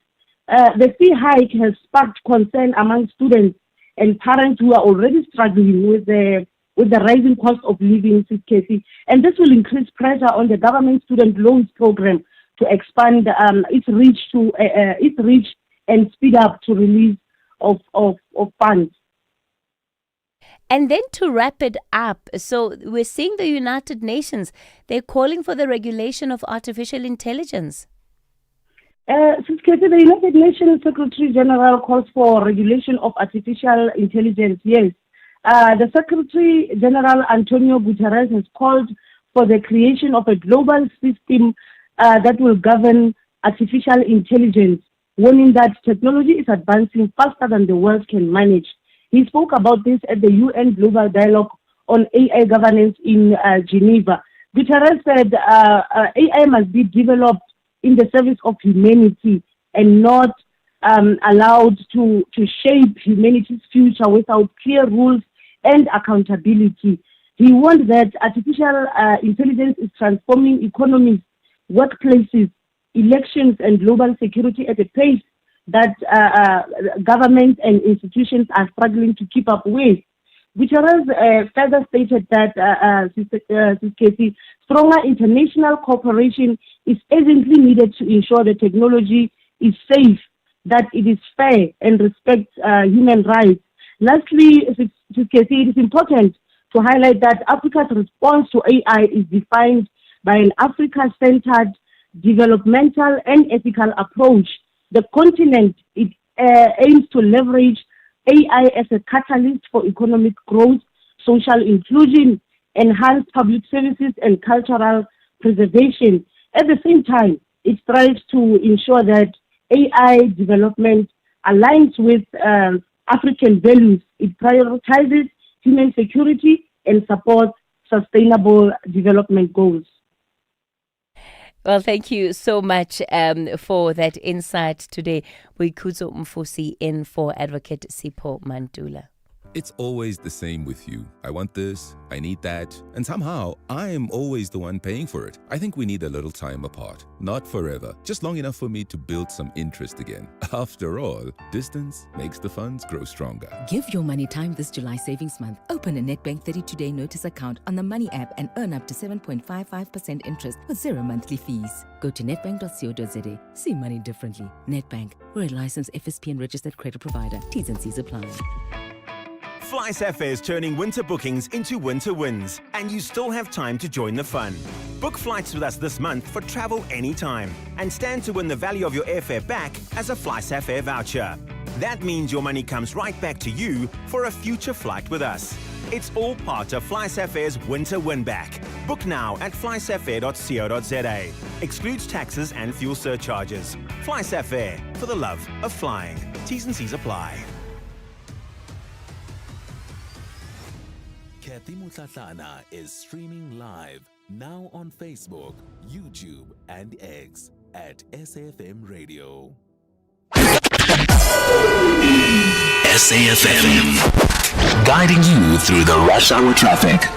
The fee hike has sparked concern among students and parents who are already struggling with the rising cost of living, and this will increase pressure on the government student loans program to expand its reach and speed up to release of funds. And then to wrap it up, so we're seeing the United Nations, they're calling for the regulation of artificial intelligence. The United Nations Secretary General calls for regulation of artificial intelligence, yes. The Secretary General Antonio Guterres has called for the creation of a global system that will govern artificial intelligence, warning that technology is advancing faster than the world can manage. He spoke about this at the UN Global Dialogue on AI governance in Geneva. Guterres said AI must be developed in the service of humanity and not allowed to shape humanity's future without clear rules and accountability. He warned that artificial intelligence is transforming economies, workplaces, elections, and global security at a pace that governments and institutions are struggling to keep up with. Guterres further stated that stronger international cooperation is urgently needed to ensure the technology is safe, that it is fair, and respects human rights. Lastly, it is important to highlight that Africa's response to AI is defined by an Africa-centered, developmental, and ethical approach. The continent aims to leverage AI as a catalyst for economic growth, social inclusion, enhanced public services, and cultural preservation. At the same time, it strives to ensure that AI development aligns with African values. It prioritizes human security and supports sustainable development goals. Well, thank you so much for that insight today. Boikuzo Mfosi in for Advocate Sipho Mandula. It's always the same with you. I want this, I need that, and somehow I am always the one paying for it. I think we need a little time apart. Not forever, just long enough for me to build some interest again. After all, distance makes the funds grow stronger. Give your money time this July savings month. Open a Nedbank 32-day notice account on the Money app and earn up to 7.55% interest with 0 monthly fees. Go to nedbank.co.za. See money differently. Nedbank, we're a licensed FSP and registered credit provider. T's and C's apply. SAFmRadio is turning winter bookings into winter wins, and you still have time to join the fun. Book flights with us this month for travel anytime, and stand to win the value of your airfare back as a SAFmRadio voucher. That means your money comes right back to you for a future flight with us. It's all part of SAFmRadio's winter win back. Book now at SAFmRadio.co.za. Excludes taxes and fuel surcharges. SAFmRadio, for the love of flying. T's and C's apply. Kathy Mutlatlana is streaming live now on Facebook, YouTube, and X at SAFM Radio. SAFM, guiding you through the rush hour traffic.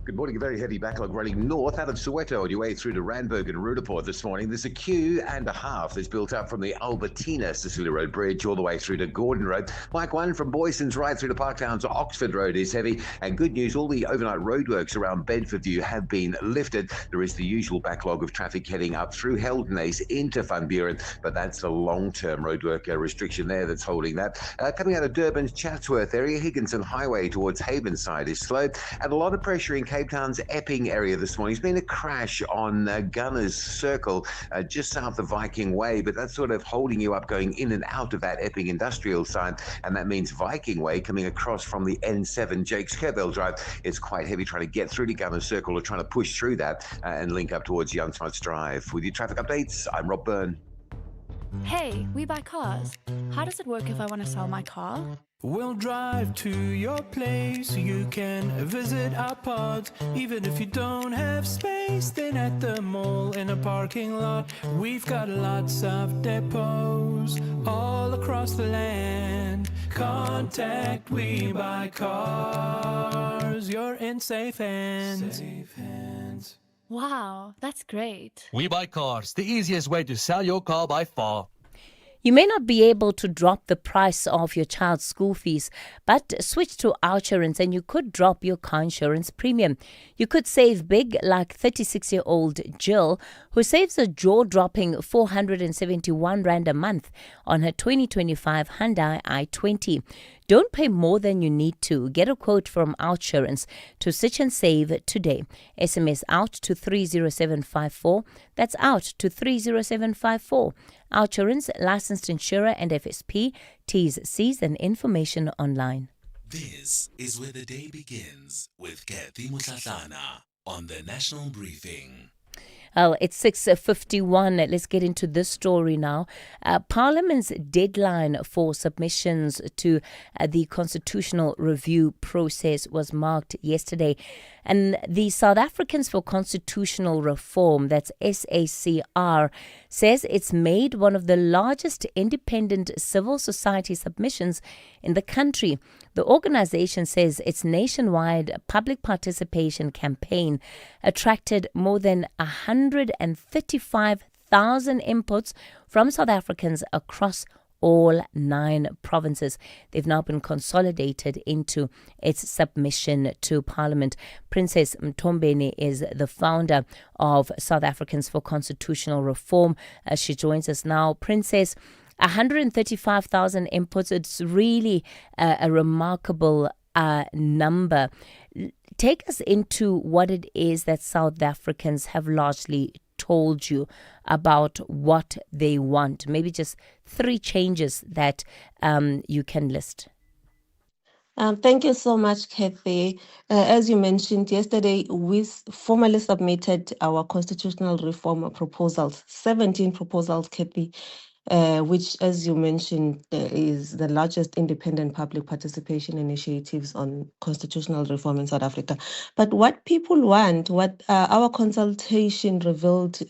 Good morning. A very heavy backlog running north out of Soweto on your way through to Randburg and Rudaport this morning. There's a queue and a half that's built up from the Albertina Cecilia Road Bridge all the way through to Gordon Road. Like one from Boyson's right through to Parktown to Oxford Road is heavy. And good news, all the overnight roadworks around Bedfordview have been lifted. There is the usual backlog of traffic heading up through Heldenace into Van Buren, but that's the long-term roadwork restriction there that's holding that. Coming out of Durban's Chatsworth area, Higginson Highway towards Havenside is slow. And a lot of pressure in Cape Town's Epping area this morning. There's been a crash on Gunners Circle just south of Viking Way, but that's sort of holding you up going in and out of that Epping industrial side, and that means Viking Way coming across from the N7 Jakes Kerbell Drive. It's quite heavy trying to get through to Gunners Circle or trying to push through that and link up towards Jan Smuts Drive. With your traffic updates, I'm Rob Byrne. Hey, we buy cars. How does it work if I want to sell my car? We'll drive to your place. You can visit our pods. Even if you don't have space, then at the mall in a parking lot, we've got lots of depots all across the land. Contact We Buy Cars. You're in safe hands. Safe hands. Wow, that's great. We Buy Cars, the easiest way to sell your car by far. You may not be able to drop the price of your child's school fees, but switch to OUTsurance and you could drop your car insurance premium. You could save big, like 36-year-old Jill, who saves a jaw-dropping 471 Rand a month on her 2025 Hyundai i20. Don't pay more than you need to. Get a quote from OUTsurance to switch and save today. SMS out to 30754. That's out to 30754. OUTsurance, licensed insurer and FSP. T's, C's and information online. This is where the day begins with Kathy Mutlatlana on the National Briefing. Well, it's 6:51. Let's get into this story now. Parliament's deadline for submissions to the constitutional review process was marked yesterday. And the South Africans for Constitutional Reform, that's SACR, says it's made one of the largest independent civil society submissions in the country. The organization says its nationwide public participation campaign attracted more than 135,000 inputs from South Africans across all 9 provinces. They've now been consolidated into its submission to Parliament. Princess Mtombeni is the founder of South Africans for Constitutional Reform. She joins us now. Princess, 135,000 inputs. It's really a remarkable number. Take us into what it is that South Africans have largely told you about what they want. Maybe just 3 changes that you can list. Thank you so much, Kathy. As you mentioned yesterday, we formally submitted our constitutional reform proposals, 17 proposals, Kathy, which, as you mentioned, is the largest independent public participation initiatives on constitutional reform in South Africa. But what people want, what our consultation revealed,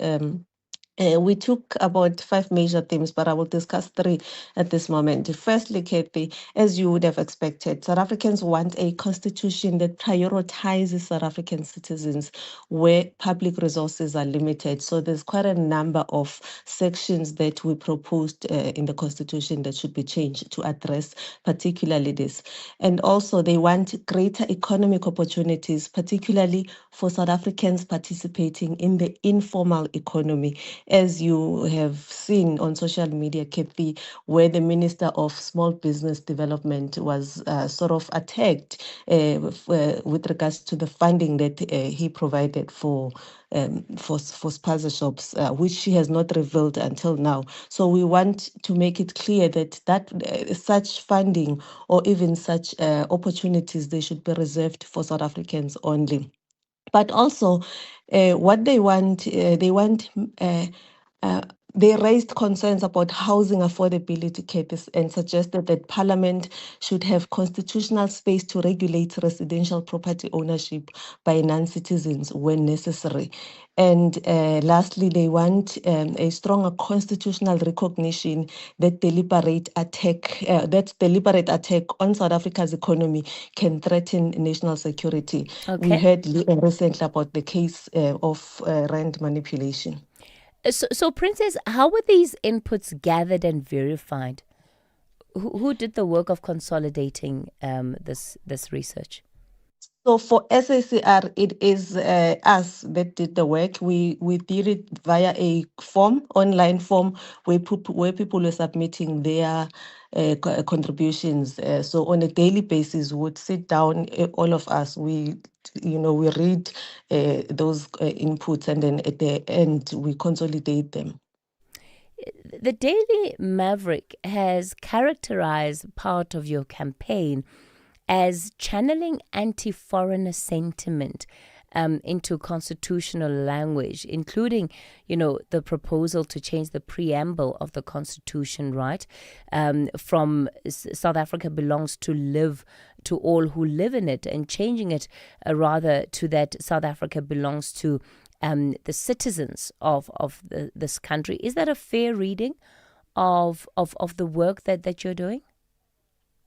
we took about 5 major themes, but I will discuss 3 at this moment. Firstly, Kathy, as you would have expected, South Africans want a constitution that prioritizes South African citizens where public resources are limited. So there's quite a number of sections that we proposed in the constitution that should be changed to address particularly this. And also they want greater economic opportunities, particularly for South Africans participating in the informal economy. As you have seen on social media, Kathy, where the Minister of Small Business Development was sort of attacked with regards to the funding that he provided for spaza shops, which she has not revealed until now. So we want to make it clear that such funding or even such opportunities, they should be reserved for South Africans only. But also, what they want they raised concerns about housing affordability, Kathy, and suggested that Parliament should have constitutional space to regulate residential property ownership by non-citizens when necessary. And lastly, they want a stronger constitutional recognition that deliberate attack on South Africa's economy can threaten national security. We Okay. heard recently about the case of rand manipulation. So, Princess, how were these inputs gathered and verified? Who did the work of consolidating this research? So for SACR, it is us that did the work. We did it via a online form, where people were submitting their contributions. So on a daily basis, we would sit down, all of us. We read those inputs, and then at the end we consolidate them. The Daily Maverick has characterized part of your campaign as channeling anti-foreigner sentiment into constitutional language, including, the proposal to change the preamble of the Constitution, right? From South Africa belongs to all who live in it, and changing it rather to that South Africa belongs to the citizens of this country. Is that a fair reading of the work that you're doing?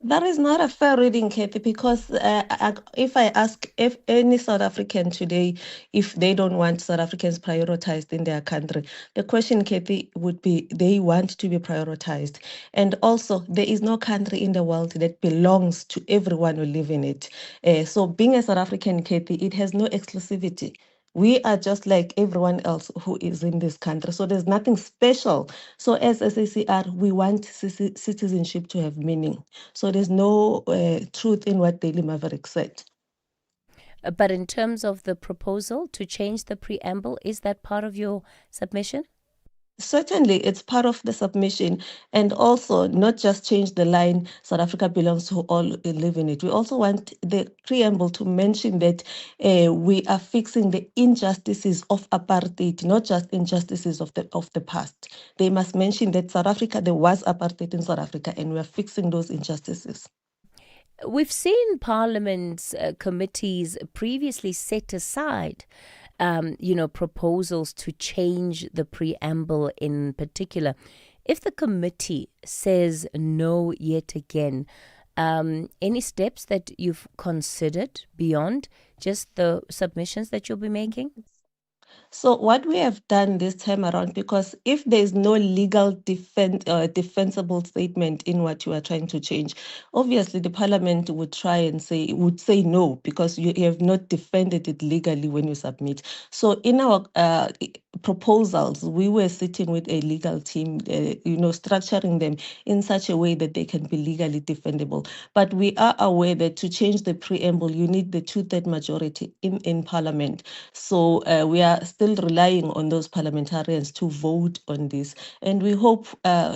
That is not a fair reading, Kathy, because if I ask if any South African today, if they don't want South Africans prioritized in their country, the question, Kathy, would be they want to be prioritized. And also, there is no country in the world that belongs to everyone who live in it. So being a South African, Kathy, it has no exclusivity. We are just like everyone else who is in this country. So there's nothing special. So as SACR, we want citizenship to have meaning. So there's no truth in what Daily Maverick said. But in terms of the proposal to change the preamble, is that part of your submission? Certainly, it's part of the submission, and also not just change the line, South Africa belongs to all who live in it. We also want the preamble to mention that we are fixing the injustices of apartheid, not just injustices of the past. They must mention that there was apartheid in South Africa, and we are fixing those injustices. We've seen Parliament's committees previously set aside proposals to change the preamble in particular. If the committee says no yet again, any steps that you've considered beyond just the submissions that you'll be making? So what we have done this time around, because if there is no legal defensible statement in what you are trying to change, obviously the Parliament would say no, because you have not defended it legally when you submit. So in our proposals, we were sitting with a legal team, structuring them in such a way that they can be legally defendable. But we are aware that to change the preamble, you need the 2/3 majority in Parliament. So we are still relying on those parliamentarians to vote on this. And we hope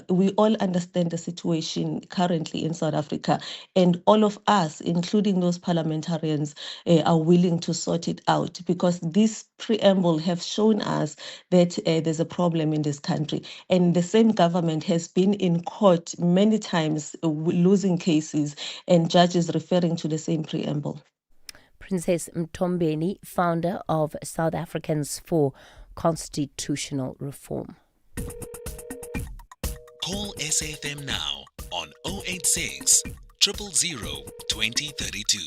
we all understand the situation currently in South Africa. And all of us, including those parliamentarians, are willing to sort it out, because this preamble have shown us that there's a problem in this country. And the same government has been in court many times, losing cases, and judges referring to the same preamble. Princess Mtombeni, founder of South Africans for Constitutional Reform. Call SAFM now on 086 000 2032.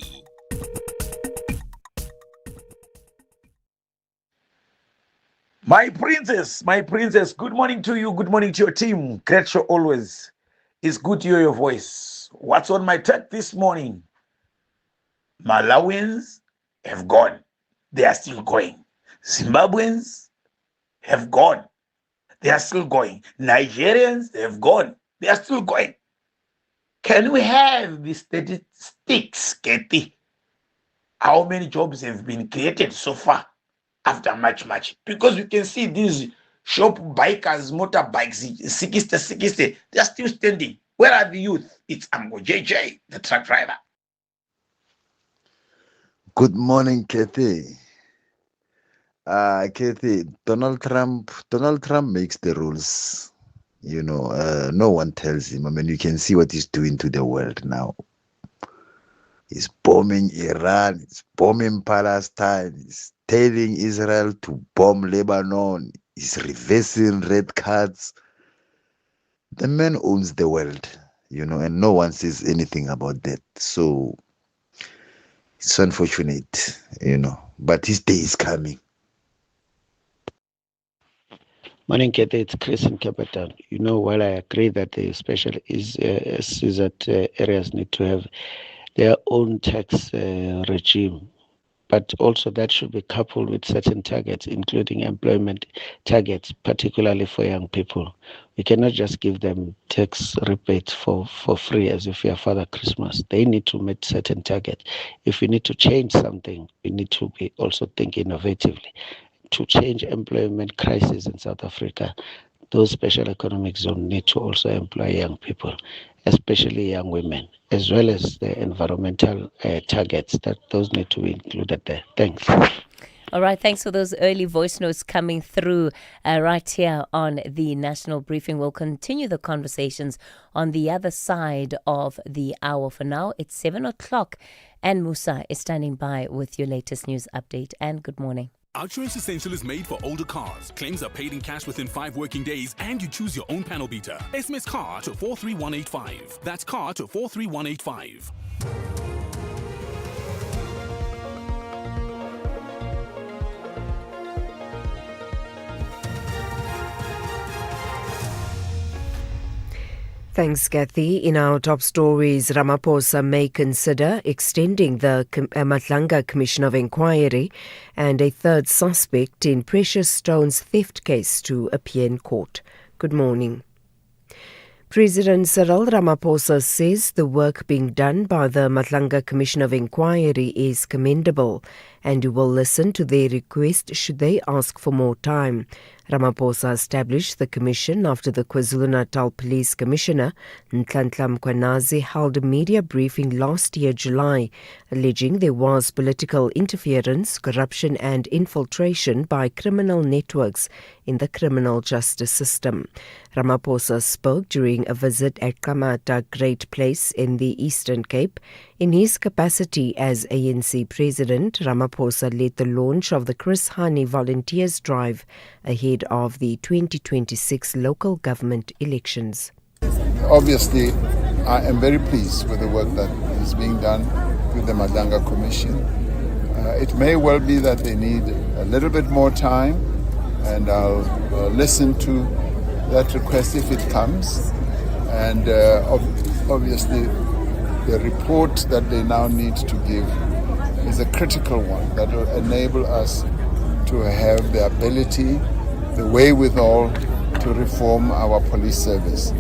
My princess, good morning to you. Good morning to your team. Great show always. It's good to hear your voice. What's on my text this morning? Malawians have gone. They are still going. Zimbabweans have gone. They are still going. Nigerians have gone. They are still going. Can we have the statistics, Kathy? How many jobs have been created so far after much? Because we can see these shop bikers, motorbikes, 60, they are still standing. Where are the youth? It's Amgo JJ, the truck driver. Good morning, Kathy. Kathy, Donald Trump makes the rules. No one tells him. I mean, you can see what he's doing to the world now. He's bombing Iran, he's bombing Palestine, he's telling Israel to bomb Lebanon, he's reversing red cards. The man owns the world, and no one says anything about that. So it's unfortunate, but his day is coming. Morning, Kathy. It's Chris in Capital. While I agree that the special areas need to have their own tax regime, but also that should be coupled with certain targets, including employment targets, particularly for young people. We cannot just give them tax rebates for free as if we are Father Christmas. They need to meet certain targets. If we need to change something, we need to be also think innovatively. To change employment crisis in South Africa, those special economic zones need to also employ young people, especially young women, as well as the environmental targets, that those need to be included there. Thanks. All right, thanks for those early voice notes coming through right here on the National Briefing. We'll continue the conversations on the other side of the hour. For now, it's 7 o'clock, and Musa is standing by with your latest news update. And good morning. Outsurance Essential is made for older cars. Claims are paid in cash within 5 working days, and you choose your own panel beater. SMS CAR to 43185. That's CAR to 43185. Thanks, Kathy. In our top stories, Ramaphosa may consider extending the Matlanga Commission of Inquiry and a third suspect in precious stones theft case to appear in court. Good morning. President Cyril Ramaphosa says the work being done by the Matlanga Commission of Inquiry is commendable and he will listen to their request should they ask for more time. Ramaphosa established the commission after the KwaZulu-Natal Police Commissioner, Nhlanhla Mkhwanazi, held a media briefing last year, July, alleging there was political interference, corruption and infiltration by criminal networks in the criminal justice system. Ramaphosa spoke during a visit at Kamata Great Place in the Eastern Cape. In his capacity as ANC President, Ramaphosa led the launch of the Chris Hani Volunteers Drive ahead of the 2026 local government elections. Obviously, I am very pleased with the work that is being done with the Matlanga Commission. It may well be that they need a little bit more time, and I'll listen to that request if it comes. And obviously, the report that they now need to give is a critical one that will enable us to have the ability, the wherewithal to reform our police service.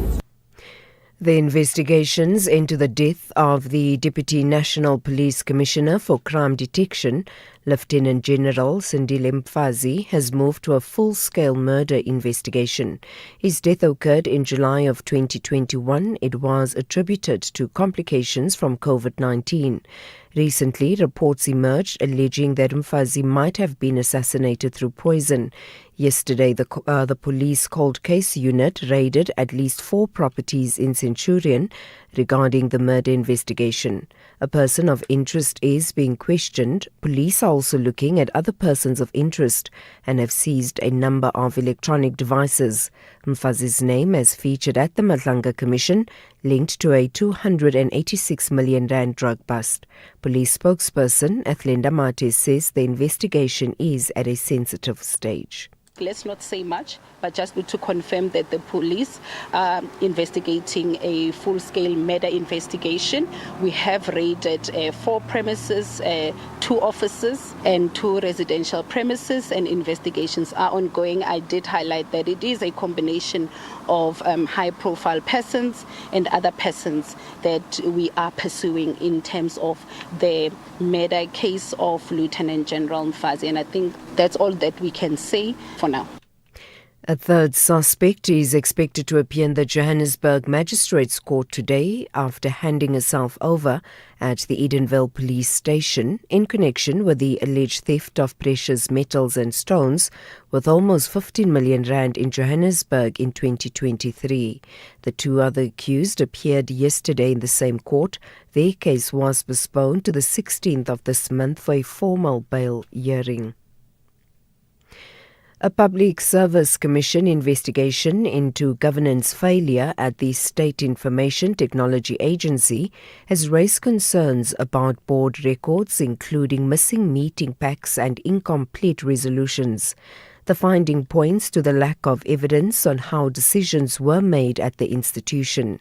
The investigations into the death of the Deputy National Police Commissioner for Crime Detection, Lieutenant General Sindile Mfazi, has moved to a full-scale murder investigation. His death occurred in July of 2021. It was attributed to complications from COVID-19. Recently, reports emerged alleging that Mfazi might have been assassinated through poison. Yesterday, the police cold case unit raided at least 4 properties in Centurion regarding the murder investigation. A person of interest is being questioned. Police are also looking at other persons of interest and have seized a number of electronic devices. Mfazi's name has featured at the Matlanga Commission, linked to a 286 million rand drug bust. Police spokesperson Athlenda Mate says the investigation is at a sensitive stage. Let's not say much, but just to confirm that the police are investigating a full-scale murder investigation. We have raided 4 premises, 2 offices and 2 residential premises, and investigations are ongoing. I did highlight that it is a combination of high-profile persons and other persons that we are pursuing in terms of the murder case of Lieutenant General Mfazi, and I think that's all that we can say for now. A third suspect is expected to appear in the Johannesburg Magistrates Court today after handing herself over at the Edenville Police Station in connection with the alleged theft of precious metals and stones worth almost 15 million rand in Johannesburg in 2023. The two other accused appeared yesterday in the same court. Their case was postponed to the 16th of this month for a formal bail hearing. A Public Service Commission investigation into governance failure at the State Information Technology Agency has raised concerns about board records, including missing meeting packs and incomplete resolutions. The finding points to the lack of evidence on how decisions were made at the institution.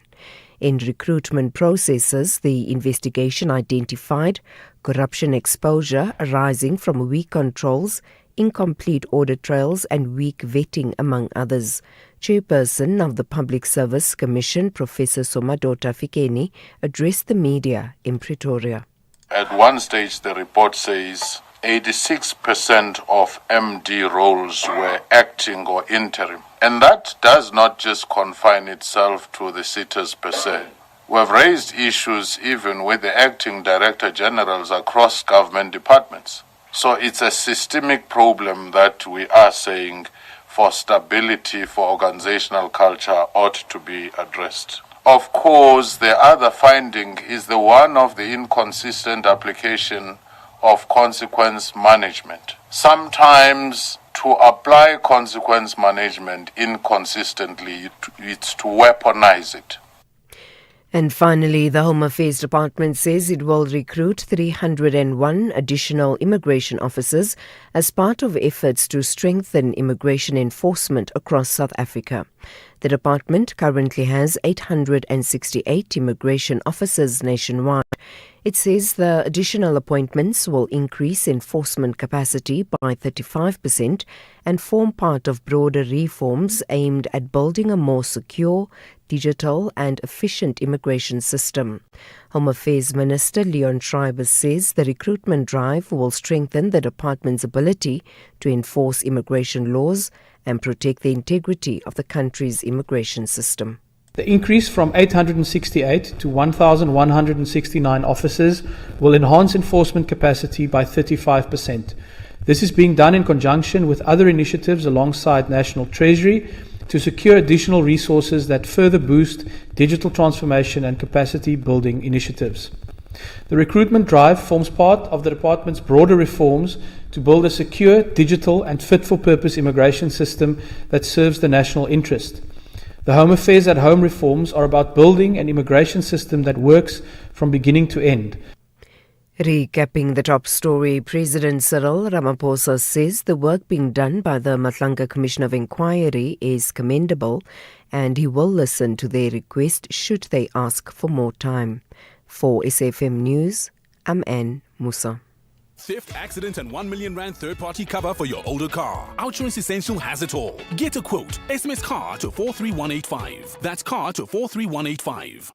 In recruitment processes, the investigation identified corruption exposure arising from weak controls, incomplete audit trails and weak vetting, among others. Chairperson of the Public Service Commission, Professor Somadota Fikeni, addressed the media in Pretoria. At one stage, the report says 86% of MD roles were acting or interim. And that does not just confine itself to the sitters per se. We have raised issues even with the acting director generals across government departments. So it's a systemic problem that we are saying for stability, for organizational culture ought to be addressed. Of course, the other finding is the one of the inconsistent application of consequence management. Sometimes to apply consequence management inconsistently, it's to weaponize it. And finally, the Home Affairs Department says it will recruit 301 additional immigration officers as part of efforts to strengthen immigration enforcement across South Africa. The department currently has 868 immigration officers nationwide. It says the additional appointments will increase enforcement capacity by 35% and form part of broader reforms aimed at building a more secure, digital and efficient immigration system. Home Affairs Minister Leon Schreiber says the recruitment drive will strengthen the department's ability to enforce immigration laws and protect the integrity of the country's immigration system. The increase from 868 to 1,169 officers will enhance enforcement capacity by 35%. This is being done in conjunction with other initiatives alongside National Treasury to secure additional resources that further boost digital transformation and capacity building initiatives. The recruitment drive forms part of the department's broader reforms to build a secure, digital and fit-for-purpose immigration system that serves the national interest. The Home Affairs at Home reforms are about building an immigration system that works from beginning to end. Recapping the top story, President Cyril Ramaphosa says the work being done by the Matlanga Commission of Inquiry is commendable and he will listen to their request should they ask for more time. For SAFM News, I'm Anne Musa. Theft, accident, and 1 million rand third-party cover for your older car. Outsurance Essential has it all. Get a quote. SMS CAR to 43185. That's CAR to 43185.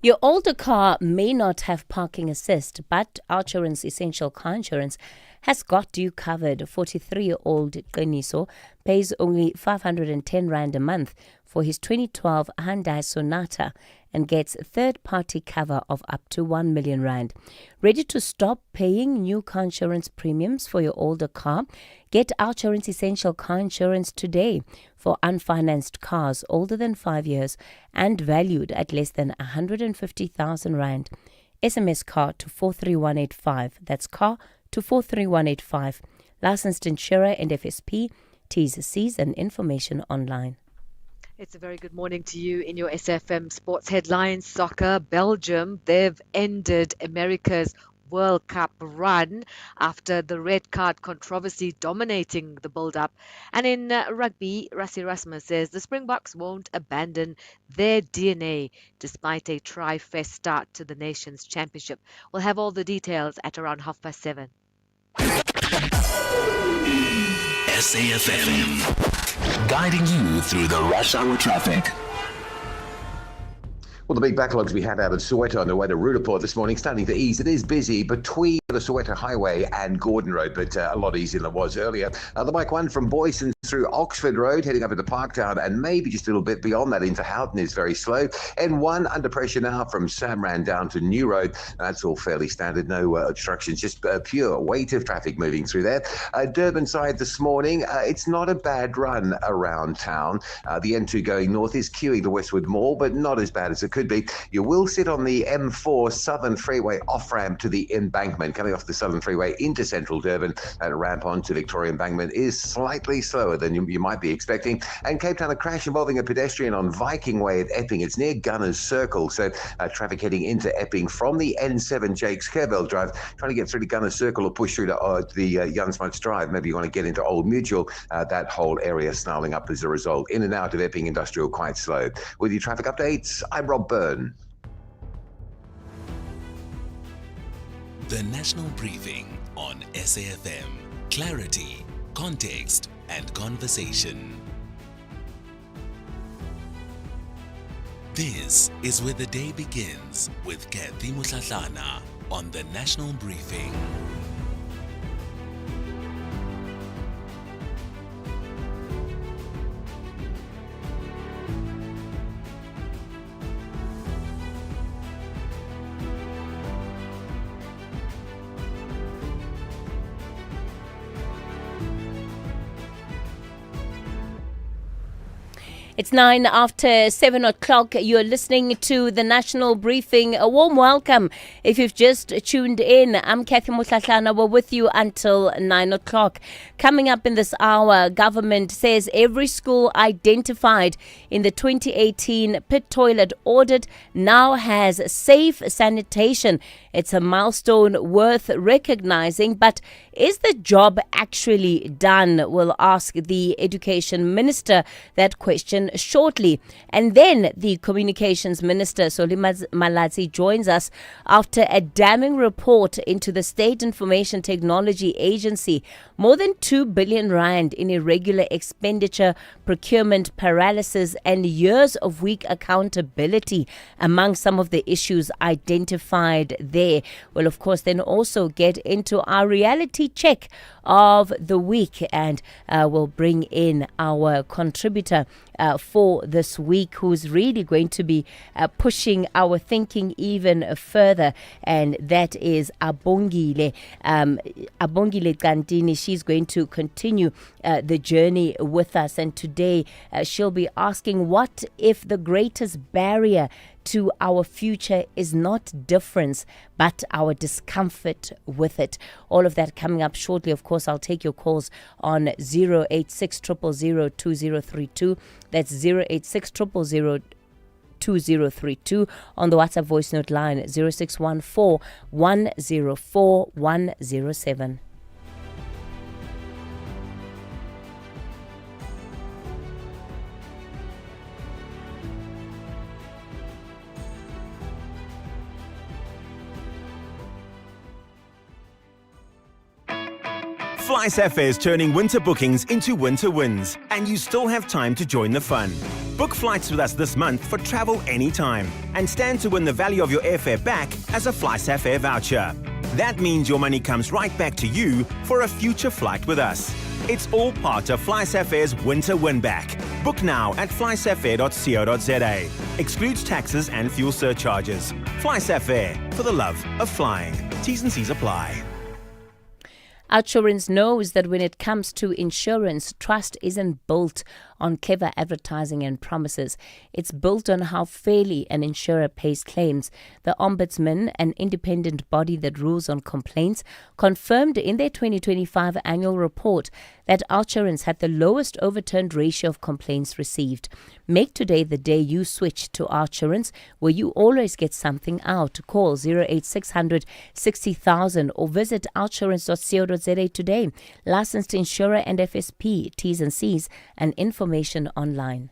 Your older car may not have parking assist, but Outsurance Essential Car Insurance has got you covered. 43-year-old Qeniso pays only 510 rand a month for his 2012 Hyundai Sonata and gets third-party cover of up to 1 million rand. Ready to stop paying new car insurance premiums for your older car? Get Outsurance Essential Car Insurance today for unfinanced cars older than 5 years and valued at less than 150,000 rand. SMS CAR to 43185. That's CAR to 43185. Licensed insurer and FSP. T's, C's and information online. It's a very good morning to you in your SAfm Sports Headlines. Soccer, Belgium, they've ended America's World Cup run after the red card controversy dominating the build-up. And in rugby, Rassie Rasmus says the Springboks won't abandon their DNA despite a tri-fest start to the Nations Championship. We'll have all the details at around 7:30. SAFM, guiding you through the rush hour traffic. Well, the big backlogs we had out of Soweto on the way to Roodepoort this morning starting to ease. It is busy between the Soweto Highway and Gordon Road, but a lot easier than it was earlier. The bike one from Boyson through Oxford Road, heading up into Parktown, and maybe just a little bit beyond that into Houghton is very slow. N1 under pressure now from Samran down to New Road. That's all fairly standard, no obstructions, just pure weight of traffic moving through there. Durban side this morning, it's not a bad run around town. The N2 going north is queuing the Westwood Mall, but not as bad as it could be. You will sit on the M4 Southern Freeway off-ramp to the embankment. Coming off the Southern Freeway into central Durban, that ramp onto Victoria Embankment is slightly slower than you might be expecting. And Cape Town, a crash involving a pedestrian on Viking Way at Epping. It's near Gunners Circle, so traffic heading into Epping from the N7 Jakes Kerbell Drive, trying to get through to Gunners Circle or push through to the Jansmuts Drive. Maybe you want to get into Old Mutual. That whole area snarling up as a result. In and out of Epping Industrial quite slow. With your traffic updates, I'm Rob Byrne. The National Briefing on SAFM. Clarity, context, and conversation. This is where the day begins with Kathy Mutlatlana on the National Briefing. It's 9 after 7 o'clock. You're listening to the National Briefing. A warm welcome if you've just tuned in. I'm Kathy Mutlatlana. We're with you until 9 o'clock. Coming up in this hour, government says every school identified in the 2018 pit toilet audit now has safe sanitation. It's a milestone worth recognizing, but is the job actually done? We'll ask the Education Minister that question shortly. And then the Communications Minister, Solima Malatsi, joins us after a damning report into the State Information Technology Agency. More than 2 billion rand in irregular expenditure, procurement paralysis, and years of weak accountability among some of the issues identified there. We'll, of course, then also get into our reality check of the week, and we'll bring in our contributor for this week, who's really going to be pushing our thinking even further, and that is Abongile Kantini. She's going to continue the journey with us, and today she'll be asking, what if the greatest barrier to our future is not difference, but our discomfort with it? All of that coming up shortly. Of course, I'll take your calls on 086 000 2032. That's 086 000 2032 on the WhatsApp voice note line 0614 104 107. SAFmRadio is turning winter bookings into winter wins, and you still have time to join the fun. Book flights with us this month for travel anytime, and stand to win the value of your airfare back as a SAFmRadio voucher. That means your money comes right back to you for a future flight with us. It's all part of SAFmRadio's winter win back. Book now at SAFmRadio.co.za. Excludes taxes and fuel surcharges. SAFmRadio, for the love of flying. T's and C's apply. Outsurance knows that when it comes to insurance, trust isn't built on clever advertising and promises. It's built on how fairly an insurer pays claims. The Ombudsman, an independent body that rules on complaints, confirmed in their 2025 annual report that Outsurance had the lowest overturned ratio of complaints received. Make today the day you switch to Outsurance, where you always get something out. Call 08600 60,000 or visit outsurance.co.za today. Licensed insurer and FSP, T's and C's, and information online.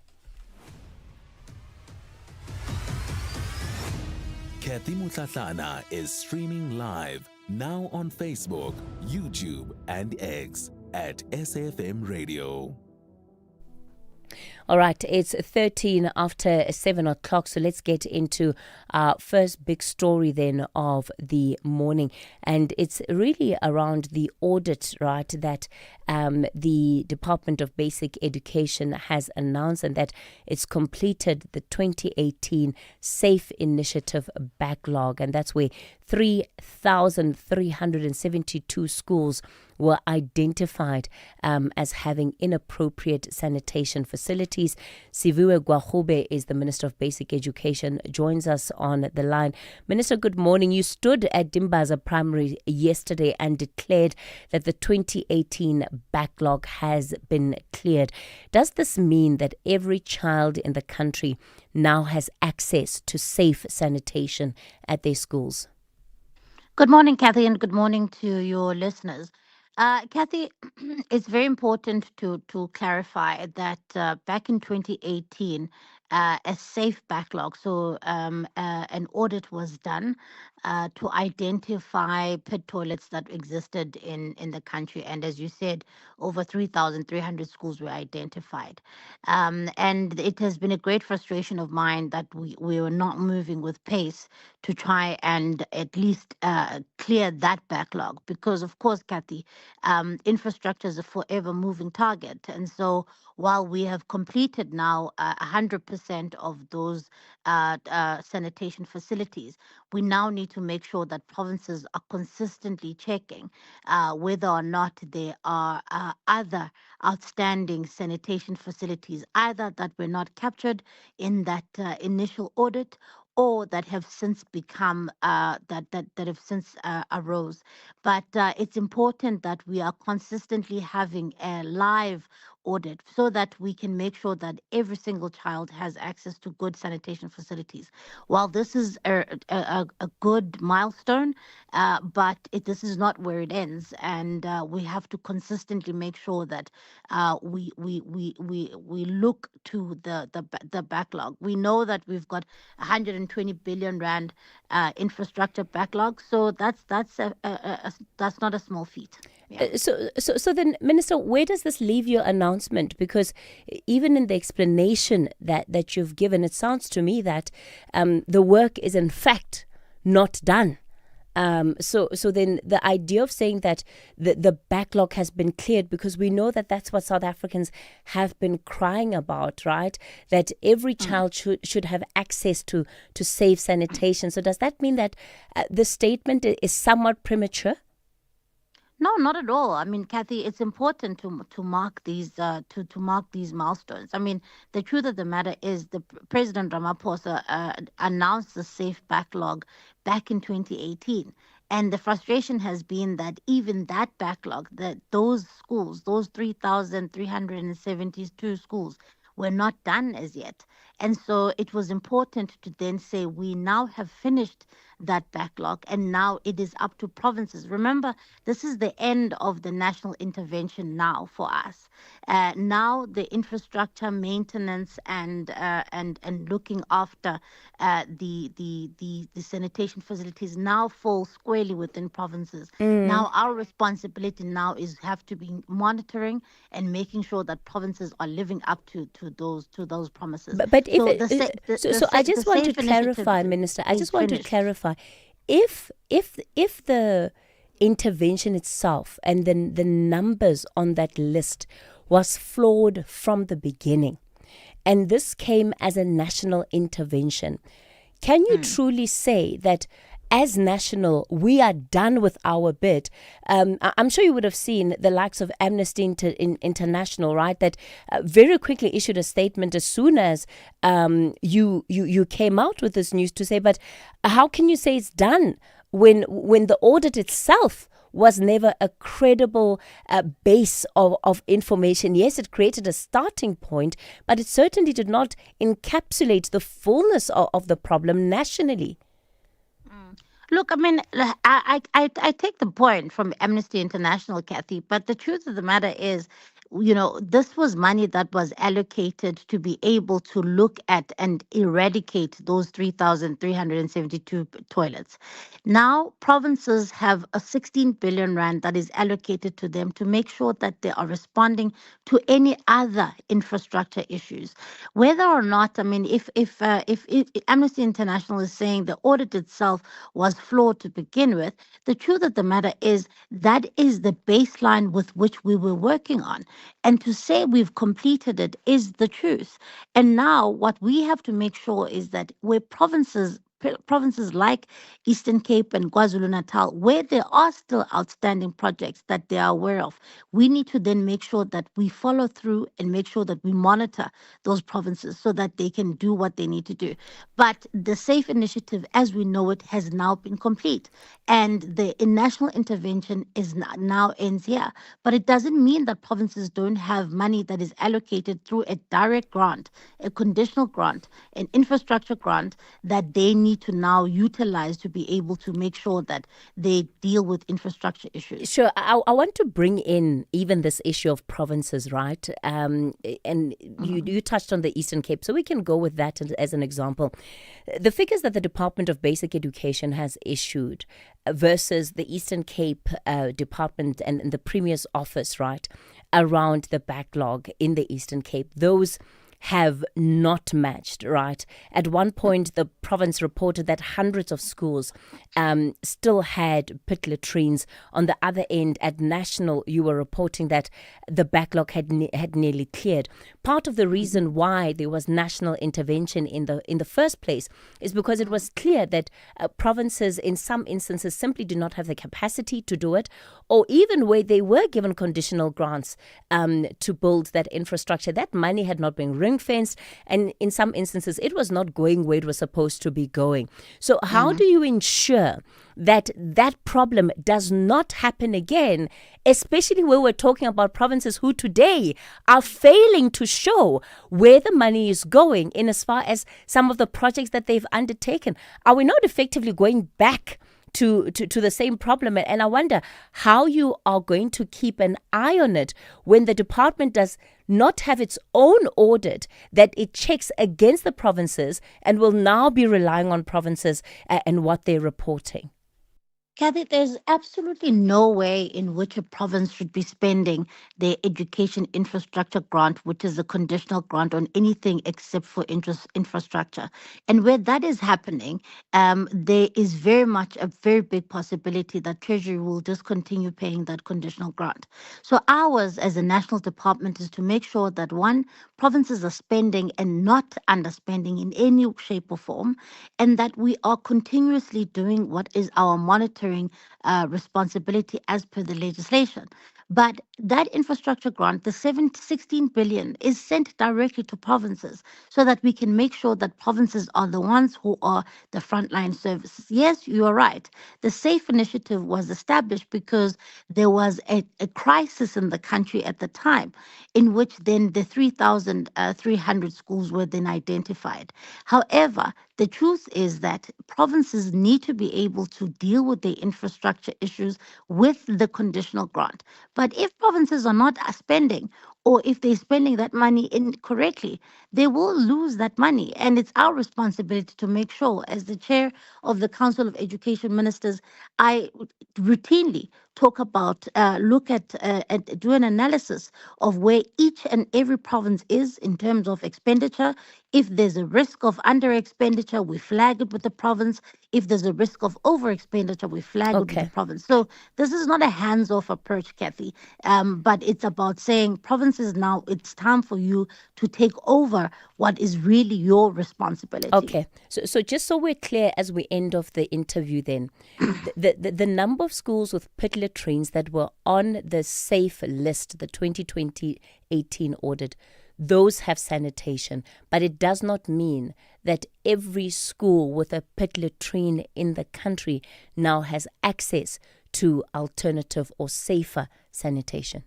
Kathy Mutlatlana is streaming live now on Facebook, YouTube, and X at SAfmRadio. All right, it's 13 after 7 o'clock, so let's get into our first big story then of the morning. And it's really around the audit, right, that the Department of Basic Education has announced, and that it's completed the 2018 SAFE Initiative backlog. And that's where 3,372 schools were identified as having inappropriate sanitation facilities. Siviwe Gwahube is the Minister of Basic Education, joins us on the line. Minister, good morning. You stood at Dimbaza Primary yesterday and declared that the 2018 backlog has been cleared. Does this mean that every child in the country now has access to safe sanitation at their schools? Good morning, Kathy, and good morning to your listeners. Kathy, it's very important to clarify that back in 2018, a safe backlog, so an audit was done to identify pit toilets that existed in the country. And as you said, over 3,300 schools were identified. And it has been a great frustration of mine that we were not moving with pace to try and at least clear that backlog. Because, of course, Kathy, infrastructure is a forever moving target. And so while we have completed now 100% of those sanitation facilities, we now need to make sure that provinces are consistently checking whether or not there are other outstanding sanitation facilities, either that were not captured in that initial audit or that have since become that have since arose. But it's important that we are consistently having a live audit so that we can make sure that every single child has access to good sanitation facilities. While this is a good milestone, but this is not where it ends, and we have to consistently make sure that we look to the backlog. We know that we've got 120 billion rand infrastructure backlog, so that's not a small feat. Yeah. So then, Minister, where does this leave your announcement? Because even in the explanation that you've given, it sounds to me that the work is in fact not done. So then the idea of saying that the backlog has been cleared, because we know that that's what South Africans have been crying about, right? That every child should have access to safe sanitation. So does that mean that the statement is somewhat premature? No, not at all. I mean, Kathy, it's important to mark these to mark these milestones. I mean, the truth of the matter is, the President Ramaphosa announced the safe backlog back in 2018, and the frustration has been that even that backlog, that those schools, those 3,372 schools, were not done as yet. And so it was important to then say we now have finished that backlog, and now it is up to provinces. Remember, this is the end of the national intervention now for us. Now the infrastructure maintenance and looking after the sanitation facilities now fall squarely within provinces. Now our responsibility now is have to be monitoring and making sure that provinces are living up to those promises. But if I just want to clarify, Minister. I just want to clarify, if the intervention itself and then the numbers on that list was flawed from the beginning, and this came as a national intervention, can you truly say that as national, we are done with our bit? I'm sure you would have seen the likes of Amnesty International, right? That very quickly issued a statement as soon as you came out with this news to say, but how can you say it's done when the audit itself was never a credible base of information? Yes, it created a starting point, but it certainly did not encapsulate the fullness of the problem nationally. Look, I mean, I take the point from Amnesty International, Kathy, but the truth of the matter is, this was money that was allocated to be able to look at and eradicate those 3,372 toilets. Now, provinces have a 16 billion rand that is allocated to them to make sure that they are responding to any other infrastructure issues. Whether or not, I mean, if Amnesty International is saying the audit itself was flawed to begin with, the truth of the matter is that is the baseline with which we were working on. And to say we've completed it is the truth. And now what we have to make sure is that where provinces like Eastern Cape and KwaZulu-Natal, where there are still outstanding projects that they are aware of, we need to then make sure that we follow through and make sure that we monitor those provinces so that they can do what they need to do. But the SAFE initiative, as we know it, has now been complete. And the national intervention is now ends here. But it doesn't mean that provinces don't have money that is allocated through a direct grant, a conditional grant, an infrastructure grant that they need to now utilize to be able to make sure that they deal with infrastructure issues. Sure. I want to bring in even this issue of provinces, right? And you touched on the Eastern Cape, so we can go with that as an example. The figures that the Department of Basic Education has issued versus the Eastern Cape Department and the Premier's office, right, around the backlog in the Eastern Cape, those have not matched, right? At one point, the province reported that hundreds of schools still had pit latrines. On the other end, at national, you were reporting that the backlog had nearly cleared. Part of the reason why there was national intervention in the first place is because it was clear that provinces, in some instances, simply do not have the capacity to do it, or even where they were given conditional grants to build that infrastructure, that money had not been ring-fenced, and in some instances, it was not going where it was supposed to be going. So how do you ensure that that problem does not happen again, especially where we're talking about provinces who today are failing to show where the money is going in as far as some of the projects that they've undertaken? Are we not effectively going back to the same problem? And I wonder how you are going to keep an eye on it when the department does not have its own audit that it checks against the provinces and will now be relying on provinces and what they're reporting. Kathy, there's absolutely no way in which a province should be spending their education infrastructure grant, which is a conditional grant on anything except for infrastructure. And where that is happening, there is very much a very big possibility that Treasury will just continue paying that conditional grant. So ours as a national department is to make sure that, one, provinces are spending and not underspending in any shape or form, and that we are continuously doing what is our monitoring responsibility as per the legislation. But that infrastructure grant, the 16 billion, is sent directly to provinces so that we can make sure that provinces are the ones who are the frontline services. Yes, you are right. The SAFE initiative was established because there was a crisis in the country at the time, in which then the 3,300 schools were then identified. However, the truth is that provinces need to be able to deal with their infrastructure issues with the conditional grant. But if provinces are not spending, or if they're spending that money incorrectly, they will lose that money. And it's our responsibility to make sure, as the chair of the Council of Education Ministers, I routinely talk about, look at and do an analysis of where each and every province is in terms of expenditure. If there's a risk of under expenditure, we flag it with the province. If there's a risk of over expenditure, we flag it with the province. So this is not a hands-off approach, Kathy, but it's about saying provinces now, it's time for you to take over what is really your responsibility. Okay, so just so we're clear as we end off the interview then, the number of schools with pit latrines that were on the SAFE list, the 2018 audit, those have sanitation, but it does not mean that every school with a pit latrine in the country now has access to alternative or safer sanitation.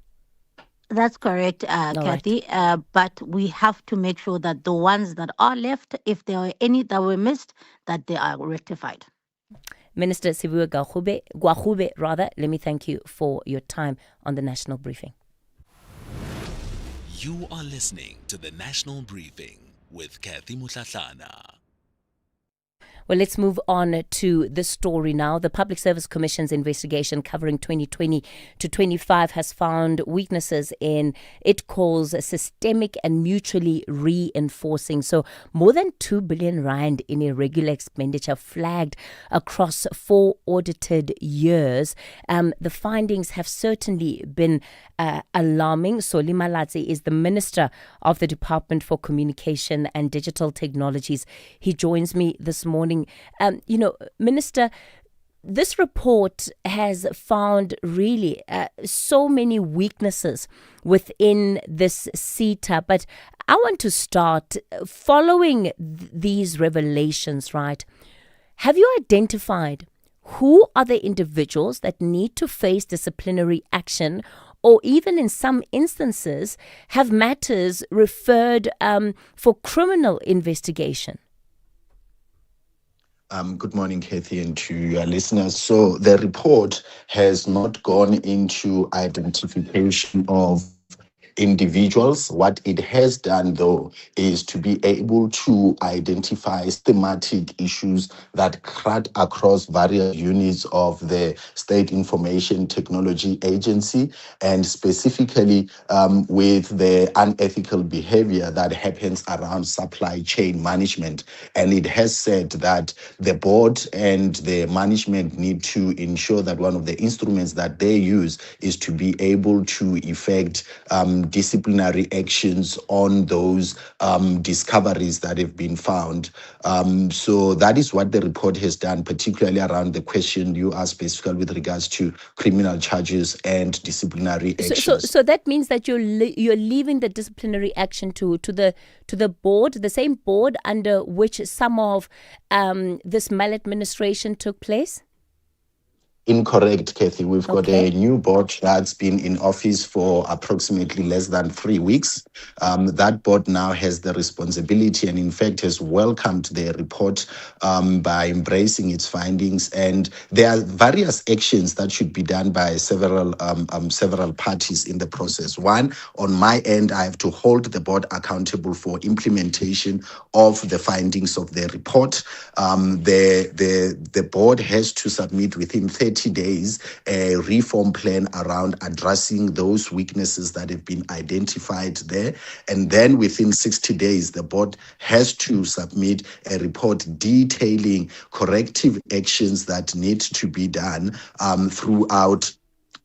That's correct, Kathy. Right. But we have to make sure that the ones that are left, if there are any that were missed, that they are rectified. Minister Sibuwe Gwahube, let me thank you for your time on the National Briefing. You are listening to the National Briefing with Kathy Mutlatlana. Well, let's move on to this story now. The Public Service Commission's investigation covering 2020 to 25 has found weaknesses in, it calls, systemic and mutually reinforcing. So more than 2 billion rand in irregular expenditure flagged across 4 audited years. The findings have certainly been alarming. Solima Ladze is the Minister of the Department for Communication and Digital Technologies. He joins me this morning. Minister, this report has found really so many weaknesses within this SETA, but I want to start following these revelations, right? Have you identified who are the individuals that need to face disciplinary action, or even in some instances have matters referred for criminal investigation? Good morning, Kathy, and to your listeners. So the report has not gone into identification of individuals. What it has done, though, is to be able to identify thematic issues that cut across various units of the State Information Technology Agency, and specifically with the unethical behavior that happens around supply chain management. And it has said that the board and the management need to ensure that one of the instruments that they use is to be able to effect disciplinary actions on those discoveries that have been found. So that is what the report has done, particularly around the question you asked specifically with regards to criminal charges and disciplinary actions. So that means that you're leaving the disciplinary action to the board, the same board under which some of this maladministration took place? Incorrect, Kathy. We've got a new board that's been in office for approximately less than 3 weeks. That board now has the responsibility and, in fact, has welcomed the report by embracing its findings. And there are various actions that should be done by several parties in the process. One, on my end, I have to hold the board accountable for implementation of the findings of the report. The board has to submit within 30 days a reform plan around addressing those weaknesses that have been identified there. And then within 60 days, the board has to submit a report detailing corrective actions that need to be done throughout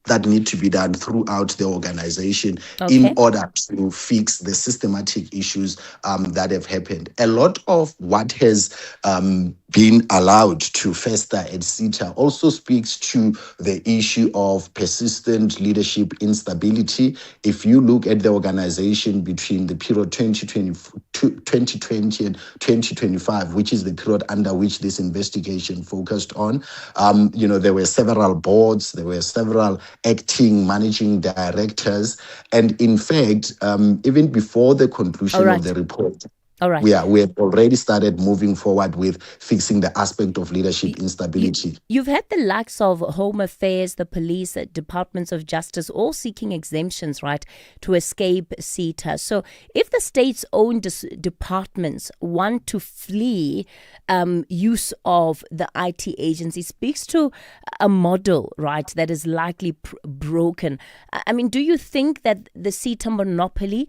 the organization in order to fix the systematic issues that have happened. A lot of what has been allowed to fester at SETA also speaks to the issue of persistent leadership instability. If you look at the organization between the period 2020 and 2025, which is the period under which this investigation focused on, there were several boards, there were several acting managing directors, and in fact, even before the conclusion of the report, we have already started moving forward with fixing the aspect of leadership instability. You've had the likes of Home Affairs, the police, departments of justice, all seeking exemptions, right, to escape SETA. So if the state's own departments want to flee use of the IT agency, speaks to a model, right, that is likely broken. I mean, do you think that the SETA monopoly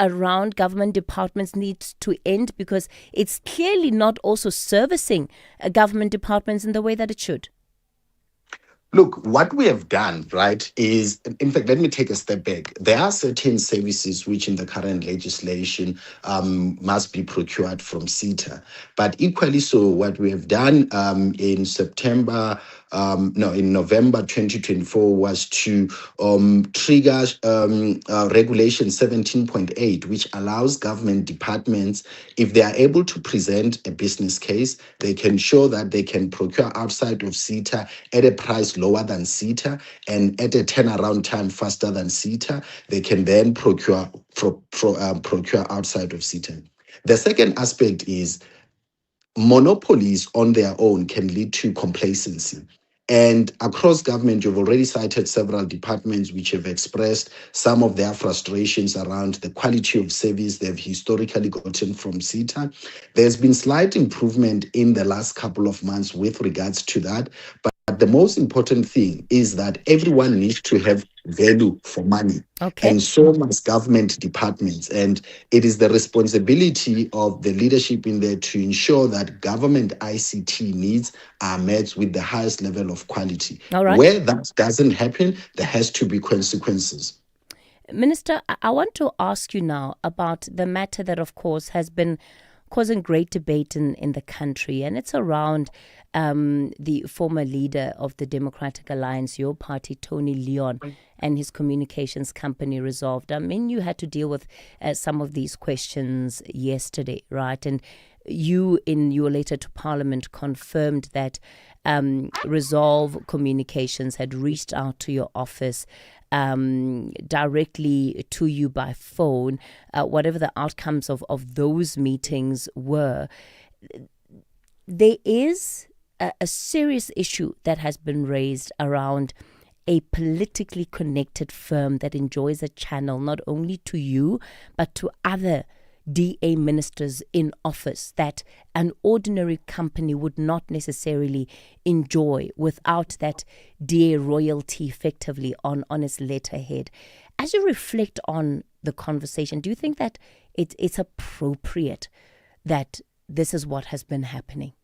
around government departments needs to end, because it's clearly not also servicing government departments in the way that it should? Look, what we have done, right, is, in fact, let me take a step back. There are certain services which in the current legislation must be procured from SETA. But equally so, what we have done in November 2024 was to trigger Regulation 17.8, which allows government departments, if they are able to present a business case, they can show that they can procure outside of SETA at a price lower than SETA and at a turnaround time faster than SETA. They can then procure outside of SETA. The second aspect is monopolies on their own can lead to complacency. And across government, you've already cited several departments which have expressed some of their frustrations around the quality of service they've historically gotten from SETA. There's been slight improvement in the last couple of months with regards to that. But the most important thing is that everyone needs to have value for money. Okay. And so must government departments. And it is the responsibility of the leadership in there to ensure that government ICT needs are met with the highest level of quality. All right. Where that doesn't happen, there has to be consequences. Minister, I want to ask you now about the matter that, of course, has been causing great debate in the country, and it's around the former leader of the Democratic Alliance, your party, Tony Leon, and his communications company, Resolved. I mean, you had to deal with some of these questions yesterday, right? And you, in your letter to Parliament, confirmed that Resolve Communications had reached out to your office directly to you by phone, whatever the outcomes of those meetings were. There is a serious issue that has been raised around a politically connected firm that enjoys a channel not only to you, but to other DA ministers in office that an ordinary company would not necessarily enjoy without that DA royalty effectively on its letterhead. As you reflect on the conversation, do you think that it's appropriate that this is what has been happening?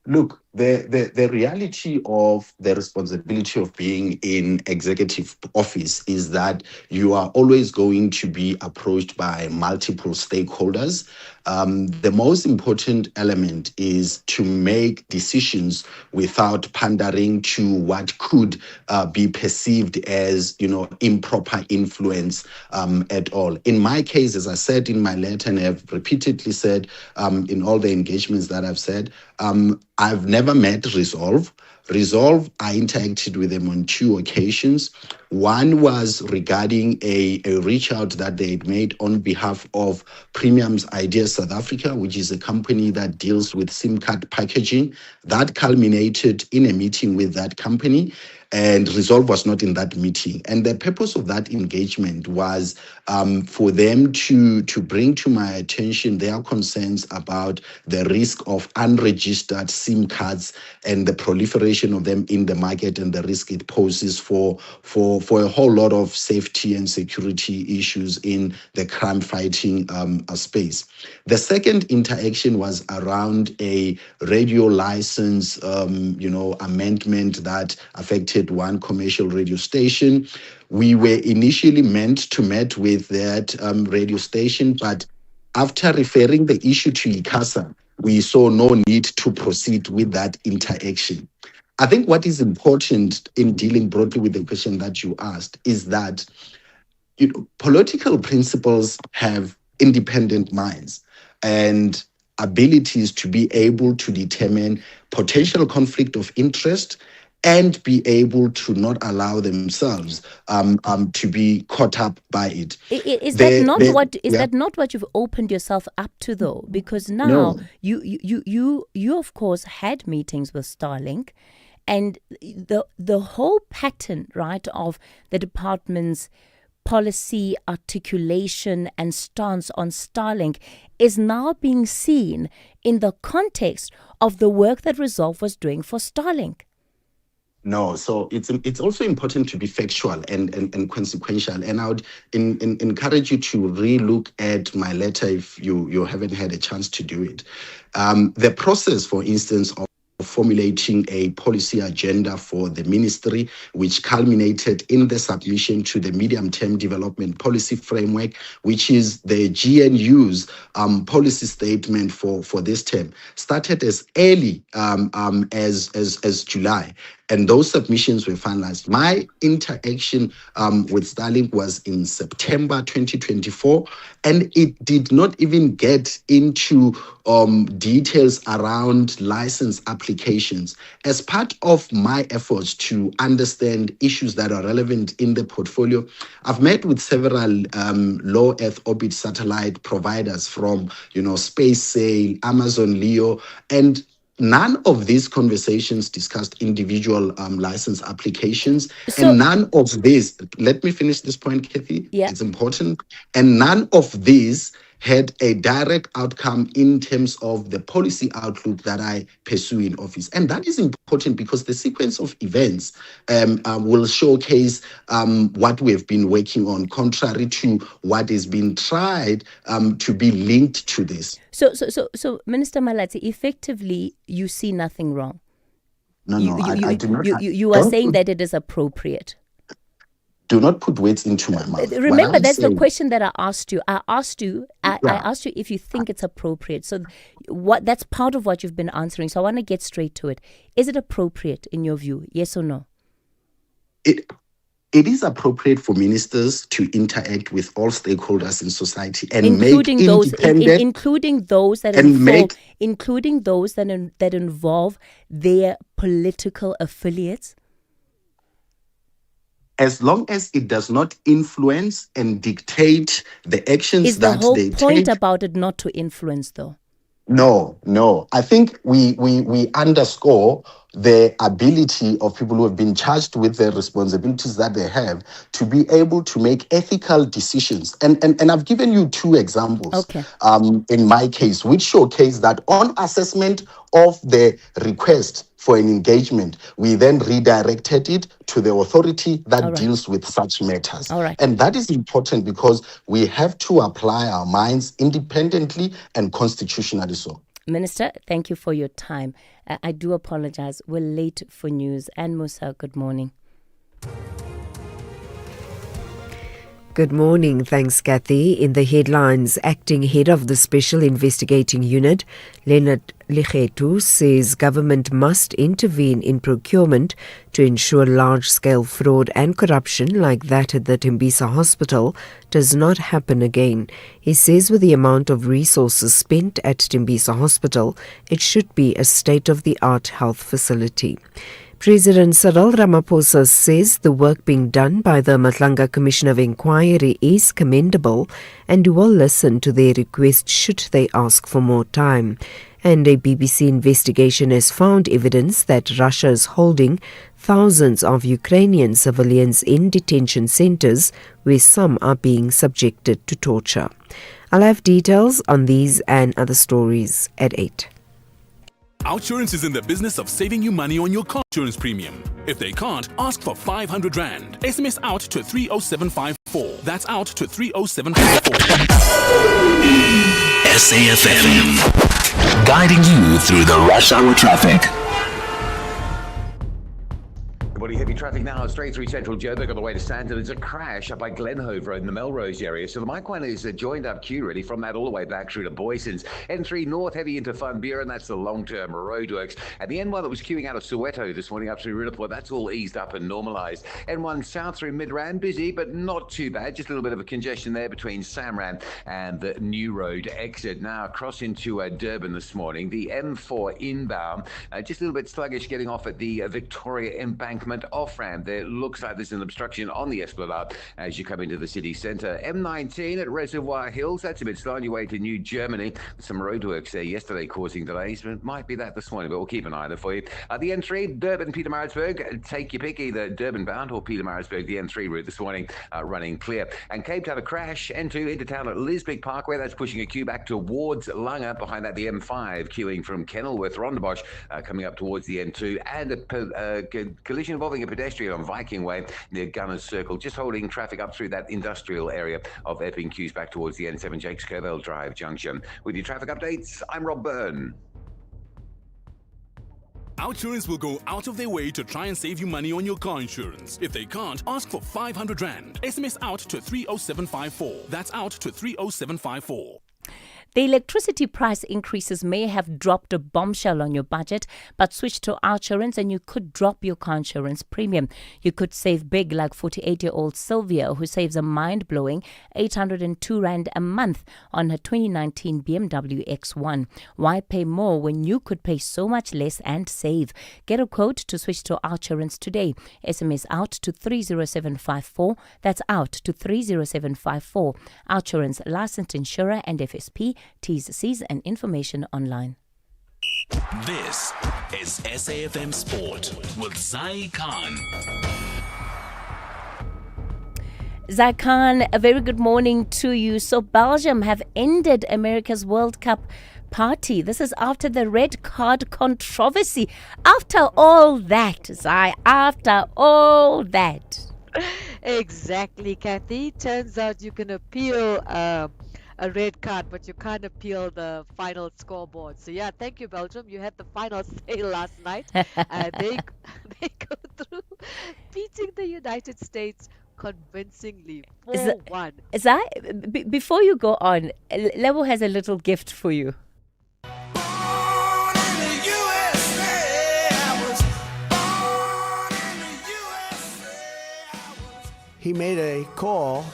Look, the reality of the responsibility of being in executive office is that you are always going to be approached by multiple stakeholders. The most important element is to make decisions without pandering to what could be perceived as, improper influence at all. In my case, as I said in my letter, and I've repeatedly said in all the engagements that I've said, I've never met Resolve. Resolve, I interacted with them on 2 occasions. One was regarding a reach out that they had made on behalf of Premium's Ideas South Africa, which is a company that deals with SIM card packaging. That culminated in a meeting with that company, and Resolve was not in that meeting. And the purpose of that engagement was for them to bring to my attention their concerns about the risk of unregistered SIM cards and the proliferation of them in the market and the risk it poses for a whole lot of safety and security issues in the crime fighting space. The second interaction was around a radio license, amendment that affected one commercial radio station. We were initially meant to meet with that radio station, but after referring the issue to ICASA, we saw no need to proceed with that interaction. I think what is important in dealing broadly with the question that you asked is that political principles have independent minds and abilities to be able to determine potential conflict of interest and be able to not allow themselves to be caught up by it. Is that not what you've opened yourself up to, though? Because now you of course had meetings with Starlink, and the whole pattern, right, of the department's policy articulation and stance on Starlink is now being seen in the context of the work that Resolve was doing for Starlink. No, so it's also important to be factual and consequential. And I would encourage you to re-look at my letter if you haven't had a chance to do it. The process, for instance, of formulating a policy agenda for the ministry, which culminated in the submission to the medium-term development policy framework, which is the GNU's policy statement for this term, started as early as July. And those submissions were finalized. My interaction with Starlink was in September 2024, and it did not even get into details around license applications. As part of my efforts to understand issues that are relevant in the portfolio, I've met with several low Earth orbit satellite providers from, SpaceSail, Amazon Leo, and none of these conversations discussed individual license applications, So, and none of these, let me finish this point, Kathy, yeah. it's important, and none of these had a direct outcome in terms of the policy outlook that I pursue in office. And that is important because the sequence of events will showcase what we have been working on, contrary to what is being tried to be linked to this. So, Minister Malati, effectively, you see nothing wrong. No, I do not. You are saying that it is appropriate. Do not put words into my mouth. Remember, that's the question that I asked you. I asked you if you think it's appropriate. So, that's part of what you've been answering. So, I want to get straight to it. Is it appropriate in your view? Yes or no? It is appropriate for ministers to interact with all stakeholders in society and including make those, independent, including those that involve their political affiliates. As long as it does not influence and dictate the actions is the that whole they point take. about it not to influence, though? No. I think we underscore the ability of people who have been charged with the responsibilities that they have to be able to make ethical decisions. And I've given you two examples in my case, which showcase that on assessment of the request for an engagement, we then redirected it to the authority that deals with such matters. And that is important because we have to apply our minds independently and constitutionally so. Minister, thank you for your time. I do apologize. We're late for news. And Musa, good morning. Good morning. Thanks, Kathy. In the headlines, acting head of the Special Investigating Unit, Leonard Legetu, says government must intervene in procurement to ensure large-scale fraud and corruption like that at the Tembisa Hospital does not happen again. He says with the amount of resources spent at Tembisa Hospital, it should be a state-of-the-art health facility. President Cyril Ramaphosa says the work being done by the Matlanga Commission of Inquiry is commendable and will listen to their request should they ask for more time. And a BBC investigation has found evidence that Russia is holding thousands of Ukrainian civilians in detention centers where some are being subjected to torture. I'll have details on these and other stories at 8. Outsurance is in the business of saving you money on your car insurance premium. If they can't, ask for 500 Rand. SMS out to 30754. That's out to 30754. SAfm, guiding you through the rush hour traffic. Body heavy traffic now straight through central Joburg on the way to Sandton. There's a crash up by Glenhove Road in the Melrose area. So the Mike one is a joined up queue really from that all the way back through to Boyson's. N3 North heavy into Van Buren, that's the long-term roadworks. And the N1 that was queuing out of Soweto this morning up through Ridderpoort, that's all eased up and normalised. N1 south through Midrand, busy but not too bad. Just a little bit of a congestion there between SAmRadio and the New Road exit. Now across into Durban this morning, the M4 inbound, just a little bit sluggish getting off at the Victoria Embankment off-ramp. There looks like there's an obstruction on the Esplanade as you come into the city centre. M19 at Reservoir Hills, that's a bit slow on your way to New Germany. Some roadworks there yesterday causing delays, but it might be that this morning, but we'll keep an eye on it for you. The N3, Durban, Pietermaritzburg, take your pick, either Durban bound or Pietermaritzburg, the N3 route this morning running clear. And Cape Town, a crash, N2 into town at Lisbeth Parkway, that's pushing a queue back towards Langa. Behind that, the M5 queuing from Kenilworth, Rondebosch, coming up towards the N2, and a collision involving a pedestrian on Viking Way near Gunners Circle, just holding traffic up through that industrial area of Epping queues back towards the N7 Jakes Kervell Drive junction. With your traffic updates, I'm Rob Byrne. Outsurance will go out of their way to try and save you money on your car insurance. If they can't, ask for 500 Rand. SMS out to 30754. That's out to 30754. The electricity price increases may have dropped a bombshell on your budget, but switch to Outsurance and you could drop your car insurance premium. You could save big, like 48-year-old Sylvia, who saves a mind-blowing 802 Rand a month on her 2019 BMW X1. Why pay more when you could pay so much less and save? Get a quote to switch to Outsurance today. SMS out to 30754. That's out to 30754. Outsurance, licensed insurer and FSP. T's, C's and information online. This is SAFM Sport with Zai Khan. Zai Khan, a very good morning to you. So Belgium have ended America's World Cup party. This is after the red card controversy. After all that, Zai, after all that. Exactly, Kathy. Turns out you can appeal a red card, but you can't appeal the final scoreboard. So yeah, thank you, Belgium. You had the final say last night. They go through beating the United States convincingly 4-1. Zai, before you go on, Lebo has a little gift for you. He made a call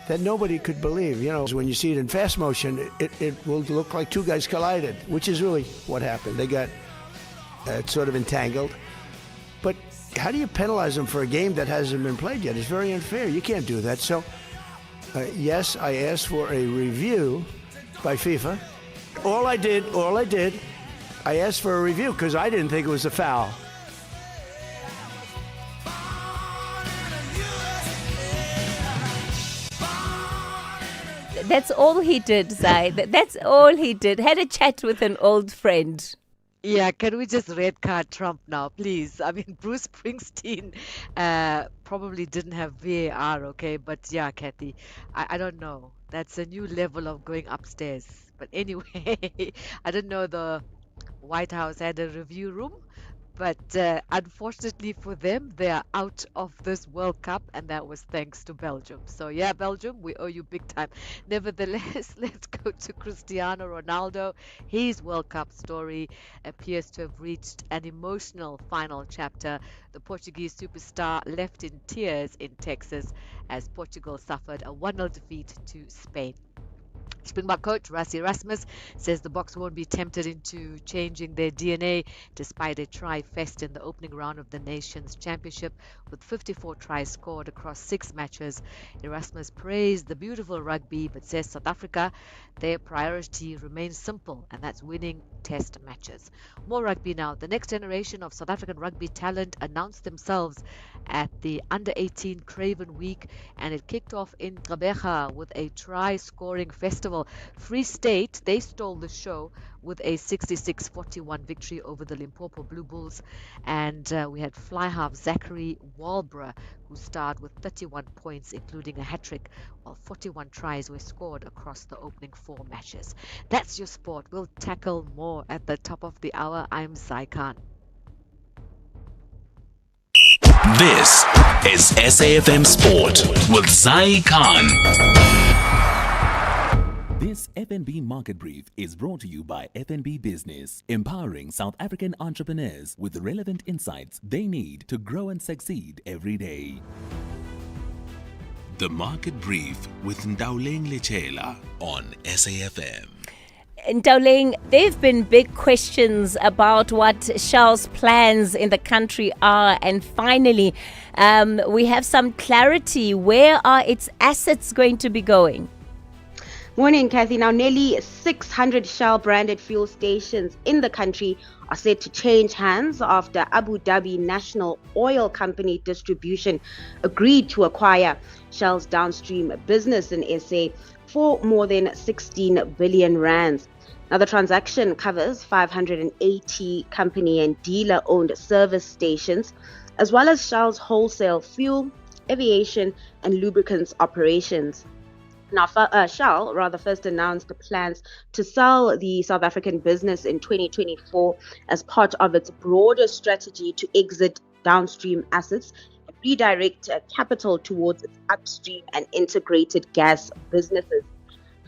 that nobody could believe. You know, when you see it in fast motion, it will look like two guys collided, which is really what happened. They got sort of entangled. But how do you penalize them for a game that hasn't been played yet? It's very unfair. You can't do that. So, yes, I asked for a review by FIFA. All I did, I asked for a review because I didn't think it was a foul. That's all he did, Zai. That's all he did. Had a chat with an old friend. Yeah, can we just red card Trump now, please? I mean, Bruce Springsteen probably didn't have VAR, okay? But yeah, Kathy, I don't know. That's a new level of going upstairs. But anyway, I didn't know the White House had a review room. But unfortunately for them, they are out of this World Cup, and that was thanks to Belgium. So yeah, Belgium, we owe you big time. Nevertheless, let's go to Cristiano Ronaldo. His World Cup story appears to have reached an emotional final chapter. The Portuguese superstar left in tears in Texas as Portugal suffered a 1-0 defeat to Spain. Springbok coach Rassie Erasmus says the Boks won't be tempted into changing their DNA despite a try fest in the opening round of the Nations Championship with 54 tries scored across 6 matches. Erasmus praised the beautiful rugby but says South Africa, their priority remains simple, and that's winning test matches. More rugby now. The next generation of South African rugby talent announced themselves at the Under-18 Craven Week, and it kicked off in Gqeberha with a try-scoring festival. Free State, they stole the show with a 66-41 victory over the Limpopo Blue Bulls, and we had fly half Zachary Walborough, who starred with 31 points, including a hat-trick, while 41 tries were scored across the opening 4 matches. That's your sport. We'll tackle more at the top of the hour. I'm Zai Khan. This is SAFM Sport with Zai Khan. This FNB Market Brief is brought to you by FNB Business, empowering South African entrepreneurs with the relevant insights they need to grow and succeed every day. The Market Brief with Ndauleng Lechela on SAFM. Ndauleng, there have been big questions about what Shell's plans in the country are, and finally we have some clarity. Where are its assets going to be going? Morning, Kathy. Now, nearly 600 Shell-branded fuel stations in the country are set to change hands after Abu Dhabi National Oil Company Distribution agreed to acquire Shell's downstream business in SA for more than 16 billion rands. Now, the transaction covers 580 company and dealer-owned service stations, as well as Shell's wholesale fuel, aviation, and lubricants operations. Now, Shell first announced the plans to sell the South African business in 2024 as part of its broader strategy to exit downstream assets and redirect capital towards its upstream and integrated gas businesses.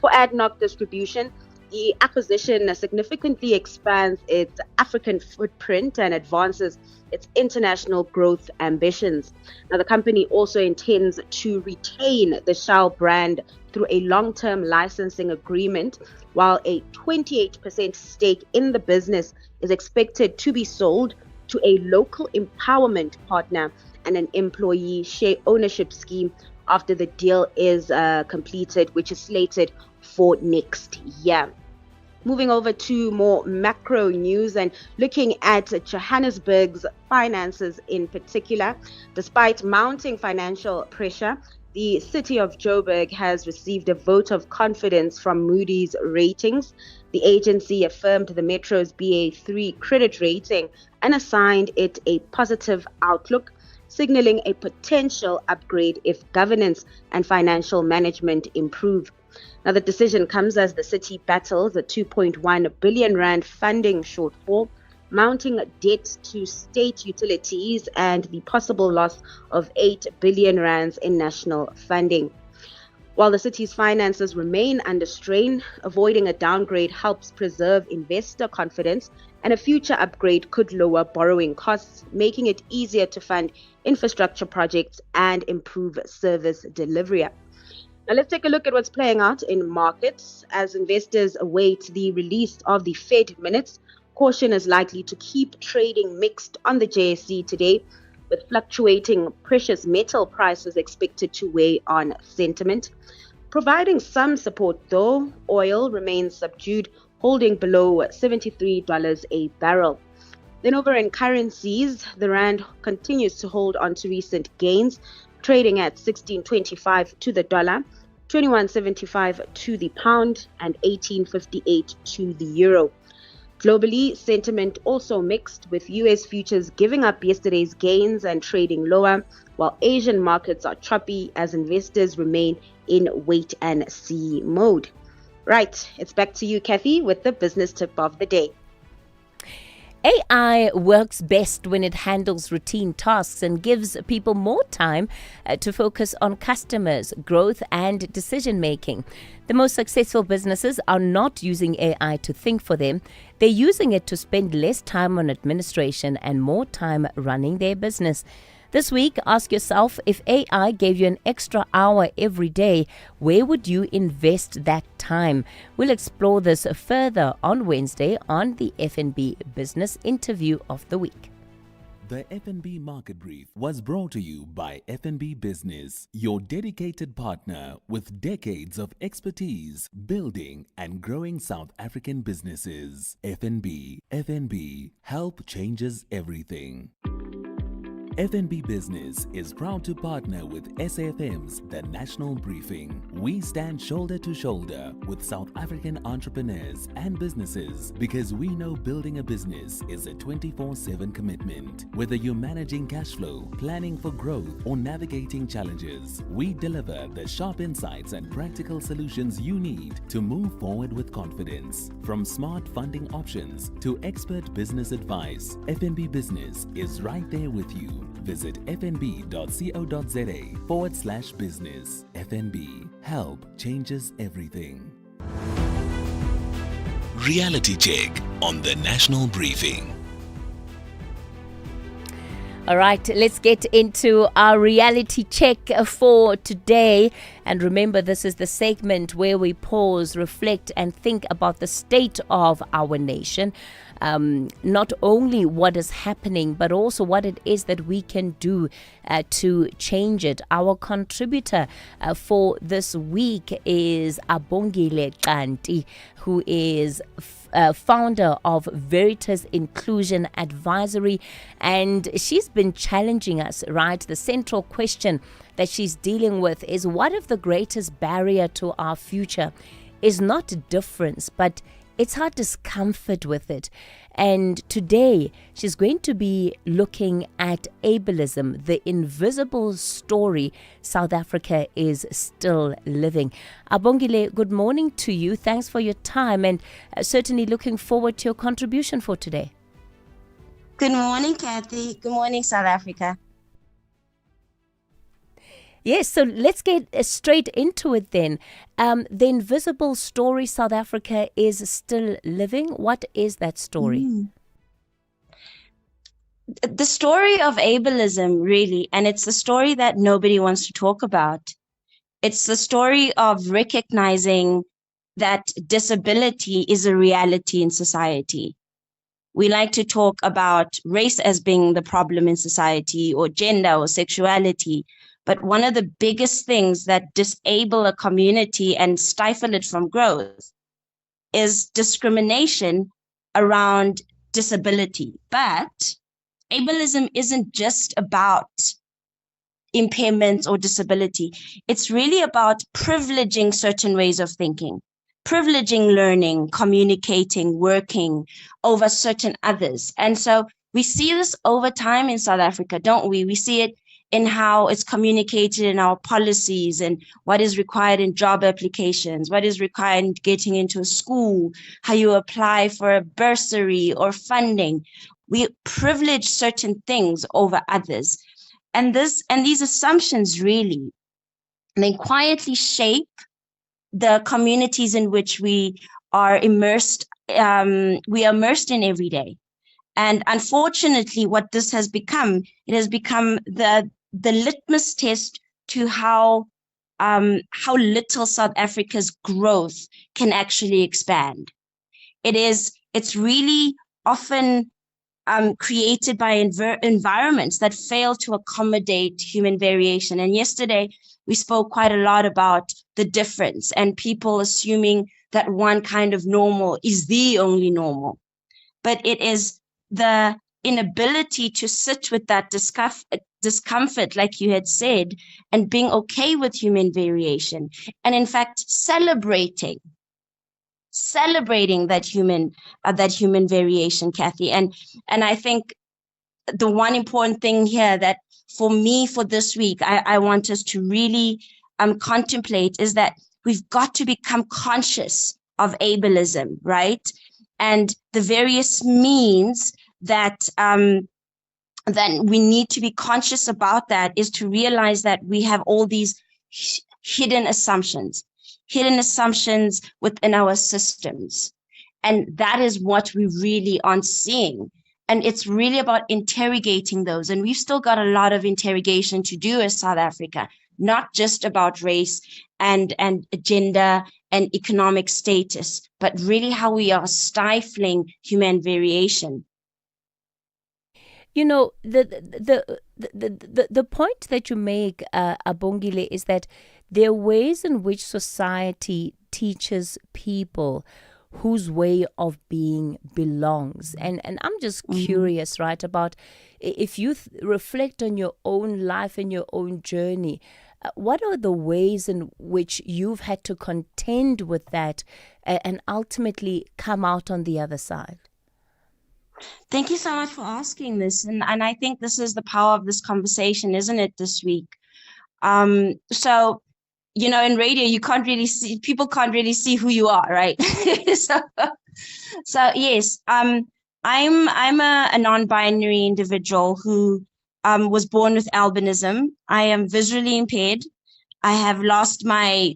For ADNOC Distribution, the acquisition significantly expands its African footprint and advances its international growth ambitions. Now, the company also intends to retain the Shell brand through a long-term licensing agreement, while a 28% stake in the business is expected to be sold to a local empowerment partner and an employee share ownership scheme after the deal is completed, which is slated for next year. Moving over to more macro news and looking at Johannesburg's finances in particular. Despite mounting financial pressure, the city of Joburg has received a vote of confidence from Moody's Ratings. The agency affirmed the metro's BA3 credit rating and assigned it a positive outlook, signaling a potential upgrade if governance and financial management improve. Now, the decision comes as the city battles a 2.1 billion rand funding shortfall, mounting debt to state utilities, and the possible loss of 8 billion rands in national funding. While the city's finances remain under strain, avoiding a downgrade helps preserve investor confidence, and a future upgrade could lower borrowing costs, making it easier to fund infrastructure projects and improve service delivery. Now let's take a look at what's playing out in markets. As investors await the release of the Fed minutes, caution is likely to keep trading mixed on the JSE today, with fluctuating precious metal prices expected to weigh on sentiment. Providing some support though, oil remains subdued, holding below $73 a barrel. Then over in currencies, the rand continues to hold on to recent gains, trading at 16.25 to the dollar, 21.75 to the pound, and 18.58 to the euro. Globally, sentiment also mixed, with US futures giving up yesterday's gains and trading lower, while Asian markets are choppy as investors remain in wait and see mode. Right, it's back to you, Kathy, with the business tip of the day. AI works best when it handles routine tasks and gives people more time to focus on customers, growth, and decision making. The most successful businesses are not using AI to think for them. They're using it to spend less time on administration and more time running their business. This week, ask yourself, if AI gave you an extra hour every day, where would you invest that time? We'll explore this further on Wednesday on the FNB Business Interview of the Week. The FNB Market Brief was brought to you by FNB Business, your dedicated partner with decades of expertise building and growing South African businesses. FNB, help changes everything. FNB Business is proud to partner with SAFM's The National Briefing. We stand shoulder to shoulder with South African entrepreneurs and businesses because we know building a business is a 24/7 commitment. Whether you're managing cash flow, planning for growth, or navigating challenges, we deliver the sharp insights and practical solutions you need to move forward with confidence. From smart funding options to expert business advice, FNB Business is right there with you. Visit fnb.co.za/business. FNB, help changes everything. Reality check on the National Briefing. All right, let's get into our reality check for today. And remember, this is the segment where we pause, reflect, and think about the state of our nation. Not only what is happening, but also what it is that we can do to change it. Our contributor for this week is Abongile Kanti, who is founder of Veritas Inclusion Advisory, and she's been challenging us, right? The central question that she's dealing with is, what if the greatest barrier to our future is not difference, but it's our discomfort with it? And today, she's going to be looking at ableism, the invisible story South Africa is still living. Abongile, good morning to you. Thanks for your time, and certainly looking forward to your contribution for today. Good morning, Kathy. Good morning, South Africa. Yes, so let's get straight into it then. The invisible story South Africa is still living. What is that story? The story of ableism, really, and it's the story that nobody wants to talk about. It's the story of recognizing that disability is a reality in society. We like to talk about race as being the problem in society, or gender or sexuality. But one of the biggest things that disable a community and stifle it from growth is discrimination around disability. But ableism isn't just about impairments or disability. It's really about privileging certain ways of thinking, privileging learning, communicating, working over certain others. And so we see this over time in South Africa, don't we? We see it in how it's communicated in our policies and what is required in job applications, what is required in getting into a school, how you apply for a bursary or funding. We privilege certain things over others. And these assumptions really, they quietly shape the communities in which we are immersed in every day. And unfortunately, what this has become, it has become the litmus test to how little South Africa's growth can actually expand. It's really often created by environments that fail to accommodate human variation. And yesterday, we spoke quite a lot about the difference and people assuming that one kind of normal is the only normal. But it is the inability to sit with that discomfort, like you had said, and being okay with human variation. And in fact, celebrating that human variation, Kathy. And I think the one important thing here that for me for this week, I want us to really contemplate is that we've got to become conscious of ableism, right? And the various means that then we need to be conscious about that is to realize that we have all these hidden assumptions within our systems. And that is what we really aren't seeing. And it's really about interrogating those. And we've still got a lot of interrogation to do as South Africa, not just about race and gender and economic status, but really how we are stifling human variation. You know, the point that you make, Abongile, is that there are ways in which society teaches people whose way of being belongs. And I'm just curious, right, about if you reflect on your own life and your own journey, what are the ways in which you've had to contend with that and ultimately come out on the other side? Thank you so much for asking this. And I think this is the power of this conversation, isn't it, this week? So, you know, in radio, people can't really see who you are, right? so yes, I'm a non-binary individual who was born with albinism. I am visually impaired. I have lost I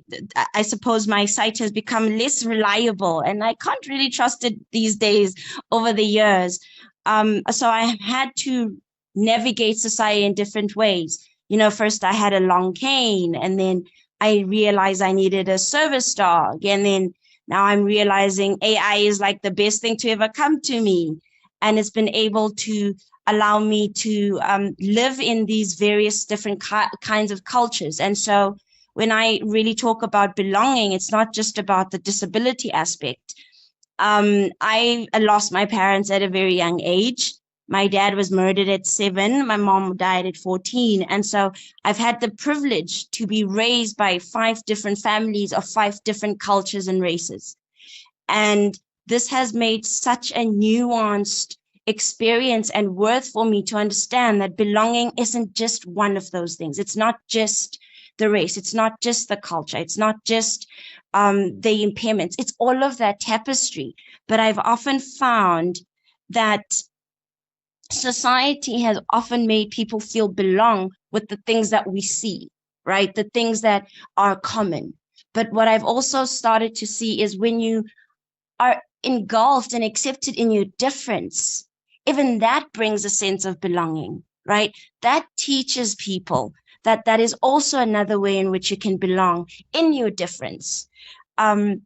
suppose my sight has become less reliable and I can't really trust it these days over the years. So I have had to navigate society in different ways. You know, first I had a long cane and then I realized I needed a service dog. And then now I'm realizing AI is like the best thing to ever come to me. And it's been able to allow me to live in these various different kinds of cultures. And so when I really talk about belonging, it's not just about the disability aspect. I lost my parents at a very young age. My dad was murdered at 7. My mom died at 14. And so I've had the privilege to be raised by 5 different families of 5 different cultures and races. And this has made such a nuanced experience and worth for me to understand that belonging isn't just one of those things. It's not just the race. It's not just the culture. It's not just the impairments. It's all of that tapestry. But I've often found that society has often made people feel belong with the things that we see, right? The things that are common. But what I've also started to see is when you are engulfed and accepted in your difference, even that brings a sense of belonging, right? That teaches people that is also another way in which you can belong in your difference. And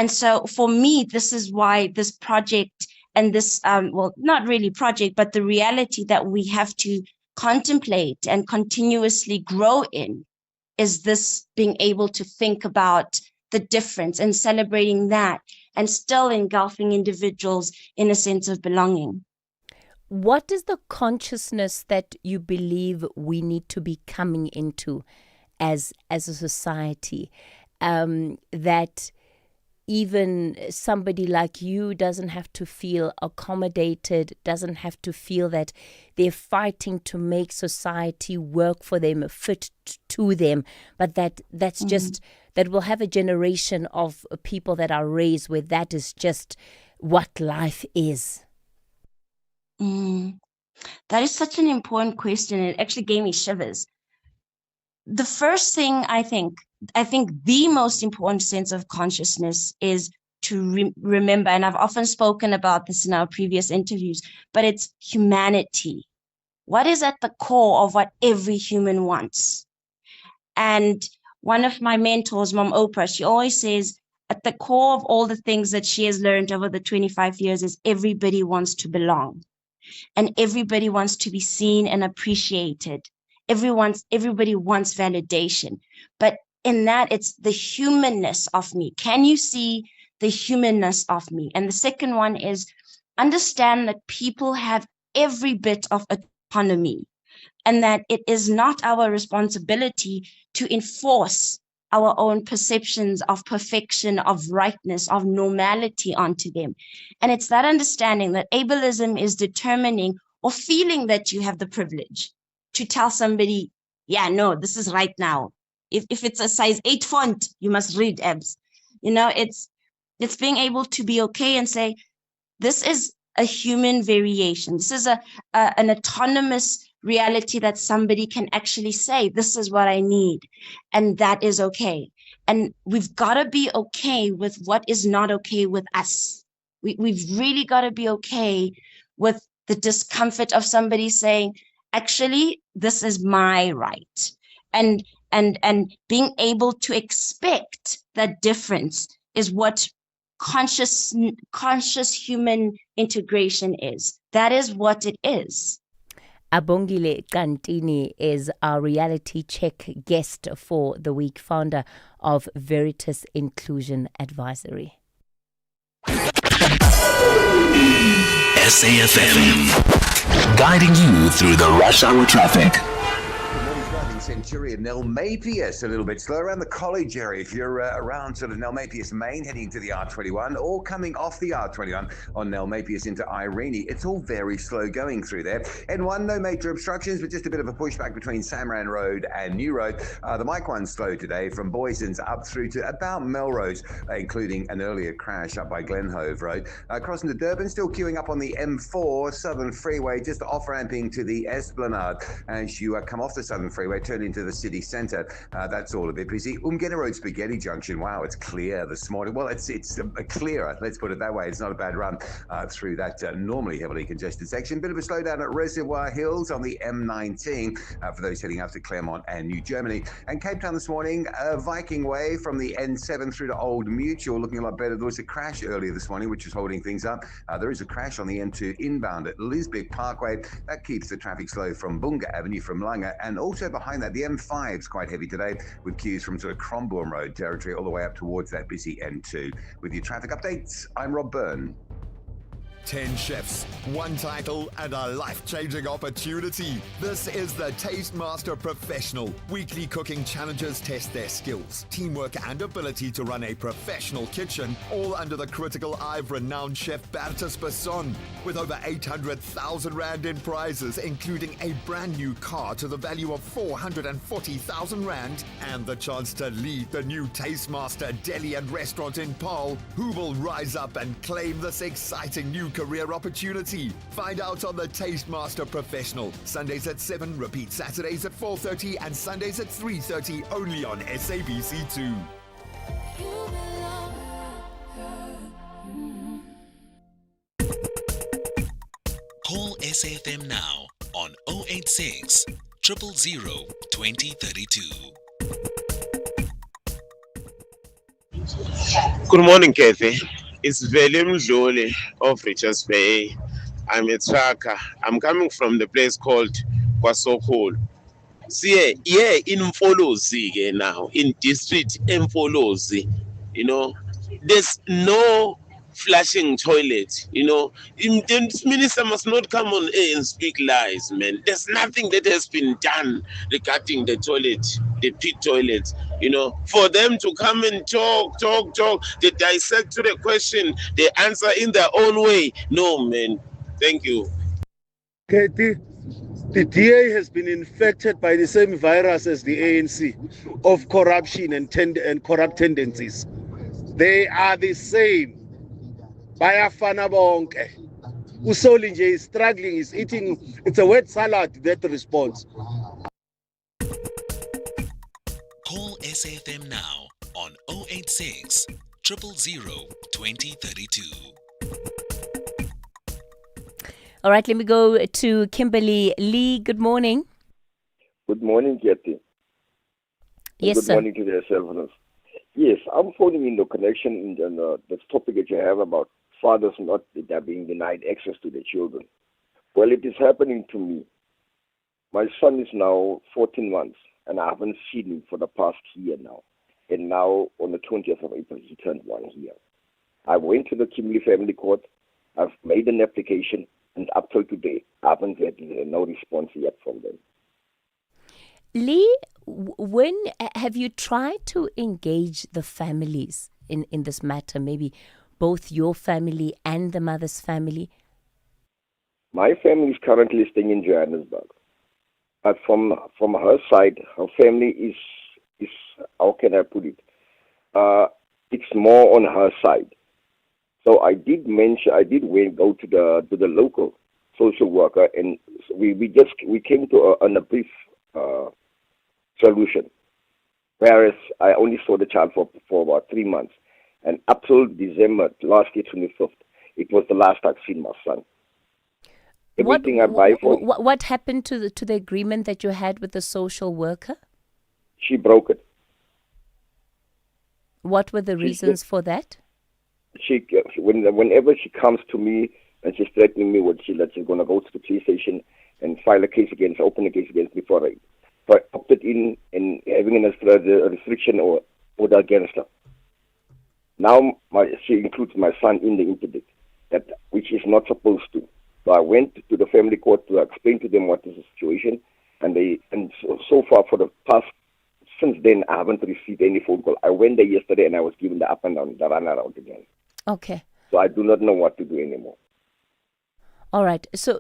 so for me, this is why this project and this, well, not really project, but the reality that we have to contemplate and continuously grow in is this being able to think about the difference and celebrating that and still engulfing individuals in a sense of belonging. What is the consciousness that you believe we need to be coming into as a society, that even somebody like you doesn't have to feel accommodated, doesn't have to feel that they're fighting to make society work for them, fit to them, but that's just, that we'll have a generation of people that are raised where that is just what life is? That is such an important question. It actually gave me shivers. The first thing I think the most important sense of consciousness is to remember, and I've often spoken about this in our previous interviews, but it's humanity. What is at the core of what every human wants? And one of my mentors, Mom Oprah, she always says, at the core of all the things that she has learned over the 25 years is everybody wants to belong. And everybody wants to be seen and appreciated. Everybody wants validation. But in that, it's the humanness of me. Can you see the humanness of me? And the second one is understand that people have every bit of autonomy, and that it is not our responsibility to enforce our own perceptions of perfection, of rightness, of normality onto them. And it's that understanding that ableism is determining or feeling that you have the privilege to tell somebody, yeah, no, this is right now. If it's a size 8 font, you must read abs. It's being able to be okay and say, this is a human variation. This is an autonomous reality that somebody can actually say, this is what I need, and that is okay. And we've got to be okay with what is not okay with us. We've really got to be okay with the discomfort of somebody saying, actually, this is my right. And being able to expect that difference is what conscious human integration is. That is what it is. Abongile Kantini is our reality check guest for the week, founder of Veritas Inclusion Advisory. SAfm, guiding you through the rush hour traffic. Centurion Nell Mapius a little bit slow around the college area if you're around sort of Nell Mapius Main heading to the R21 or coming off the R21 on Nell Mapius into Irene. It's all very slow going through there. N1, no major obstructions, but just a bit of a pushback between Samran Road and New Road. The Mike 1's slow today from Boyson's up through to about Melrose, including an earlier crash up by Glenhove Road. Crossing to Durban, still queuing up on the M4 Southern Freeway, just off-ramping to the Esplanade. As you come off the Southern Freeway, turn into the city centre. That's all a bit busy. Umgena Road Spaghetti Junction. Wow, it's clear this morning. Well, it's clearer. Let's put it that way. It's not a bad run through that normally heavily congested section. Bit of a slowdown at Reservoir Hills on the M19 for those heading up to Claremont and New Germany. And Cape Town this morning, Viking Way from the N7 through to Old Mutual, looking a lot better. There was a crash earlier this morning, which is holding things up. There is a crash on the N2 inbound at Lisbeth Parkway. That keeps the traffic slow from Bunga Avenue from Langa, and also behind that, the M5 is quite heavy today with queues from sort of Crombourne Road territory all the way up towards that busy N2. With your traffic updates, I'm Rob Byrne. 10 chefs, one title, and a life-changing opportunity. This is the Taste Master Professional. Weekly cooking challenges test their skills, teamwork, and ability to run a professional kitchen, all under the critical eye of renowned chef Bertus Besson. With over 800,000 Rand in prizes, including a brand new car to the value of 440,000 Rand, and the chance to lead the new Taste Master Deli and Restaurant in Paarl, who will rise up and claim this exciting new career opportunity. Find out on the Taste Master Professional. Sundays at 7, repeat Saturdays at 4:30 and Sundays at 3:30 only on SABC2. Call SAfm now on 086 000 2032. Good morning, Kathy. It's Veli Mdluli of Richards Bay. I'm a trucker. I'm coming from the place called Kwasokol. See, yeah, in Mfolozi now, in district Mfolozi, there's no flushing toilets. The minister must not come on air and speak lies, man. There's nothing that has been done regarding the pit toilets. For them to come and talk, they dissect to the question, they answer in their own way. No, man. Thank you. Katie, the DA has been infected by the same virus as the ANC of corruption and corrupt tendencies. They are the same. Bayafana bonke. Usoli nje is struggling, is eating, it's a wet salad that responds. Call SAFM now on 086 000 2032. All right, let me go to Kimberly. Lee, good morning. Good morning, Kathy. Yes, good sir. morning to the self-owners. Yes, I'm phoning in the connection and the topic that you have about fathers not being denied access to their children. Well, it is happening to me. My son is now 14 months, and I haven't seen him for the past year now. And now, on the 20th of April, he turned 1 year. I went to the Kimberley Family Court. I've made an application, and up till today, I haven't had no response yet from them. Lee, when have you tried to engage the families in this matter? Maybe both your family and the mother's family? My family is currently staying in Johannesburg. But from her side, her family is how can I put it? It's more on her side. So I did go to the local social worker, and we came to a brief solution. Whereas I only saw the child for about 3 months, and up till December last year, 25th, it was the last I'd seen my son. Everything I buy for him, what happened to the agreement that you had with the social worker? she broke it. What were the reasons for that? Whenever she comes to me and she's threatening me that she's going to go to the police station and file a case open a case against me for rape. So I opted in and having a restriction or order against her. Now she includes my son in the interdict, which is not supposed to. So I went to the family court to explain to them what is the situation, and so far for the past, since then I haven't received any phone call. I went there yesterday and I was given the up and down, the run around again. Okay. So I do not know what to do anymore. All right. So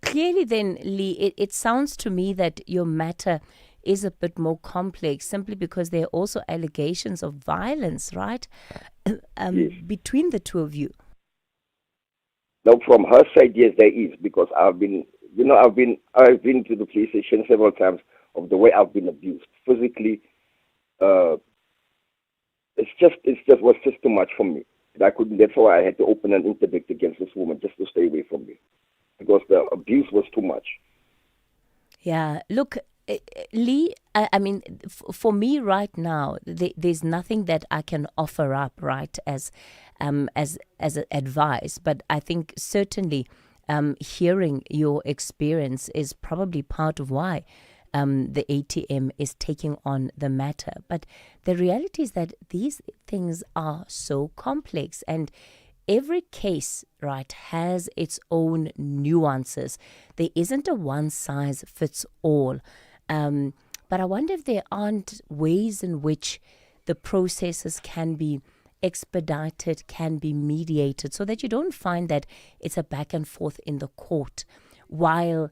clearly then, Lee, it sounds to me that your matter is a bit more complex simply because there are also allegations of violence, right? Yes. Between the two of you. Now, from her side, yes, there is, because I've been to the police station several times of the way I've been abused physically. It was just too much for me. I couldn't. That's why I had to open an interdict against this woman just to stay away from me, because the abuse was too much. Yeah. Look, Lee, I mean, for me right now, there's nothing that I can offer up, right, as advice. But I think certainly hearing your experience is probably part of why the ATM is taking on the matter. But the reality is that these things are so complex, and every case, right, has its own nuances. There isn't a one-size-fits-all. But I wonder if there aren't ways in which the processes can be expedited, can be mediated, so that you don't find that it's a back and forth in the court while,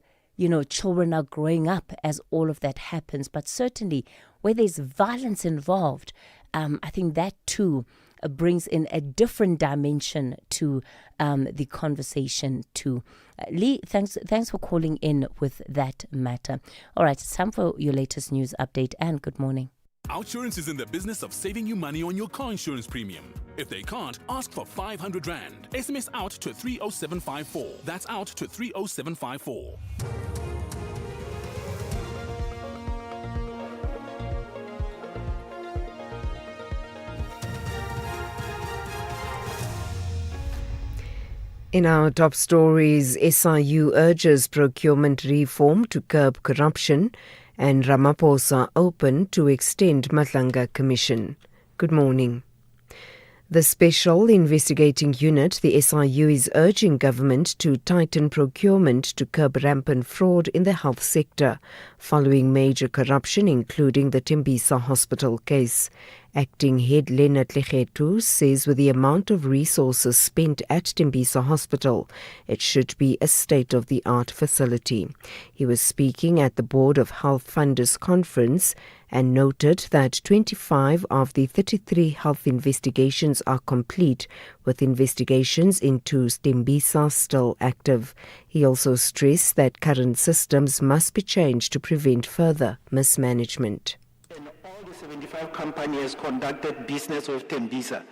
children are growing up as all of that happens. But certainly where there's violence involved, I think that too brings in a different dimension to the conversation too. Lee, thanks for calling in with that matter. All right, it's time for your latest news update, and good morning. Outsurance is in the business of saving you money on your car insurance premium. If they can't, ask for 500 Rand. SMS out to 30754. That's out to 30754. In our top stories, SIU urges procurement reform to curb corruption, and Ramaphosa open to extend Madlanga Commission. Good morning. The Special Investigating Unit, the SIU, is urging government to tighten procurement to curb rampant fraud in the health sector, following major corruption, including the Tembisa hospital case. Acting head Leonard Legetu says with the amount of resources spent at Tembisa Hospital, it should be a state-of-the-art facility. He was speaking at the Board of Health Funders Conference and noted that 25 of the 33 health investigations are complete, with investigations into Tembisa still active. He also stressed that current systems must be changed to prevent further mismanagement. 75 company has conducted business with Tembisa.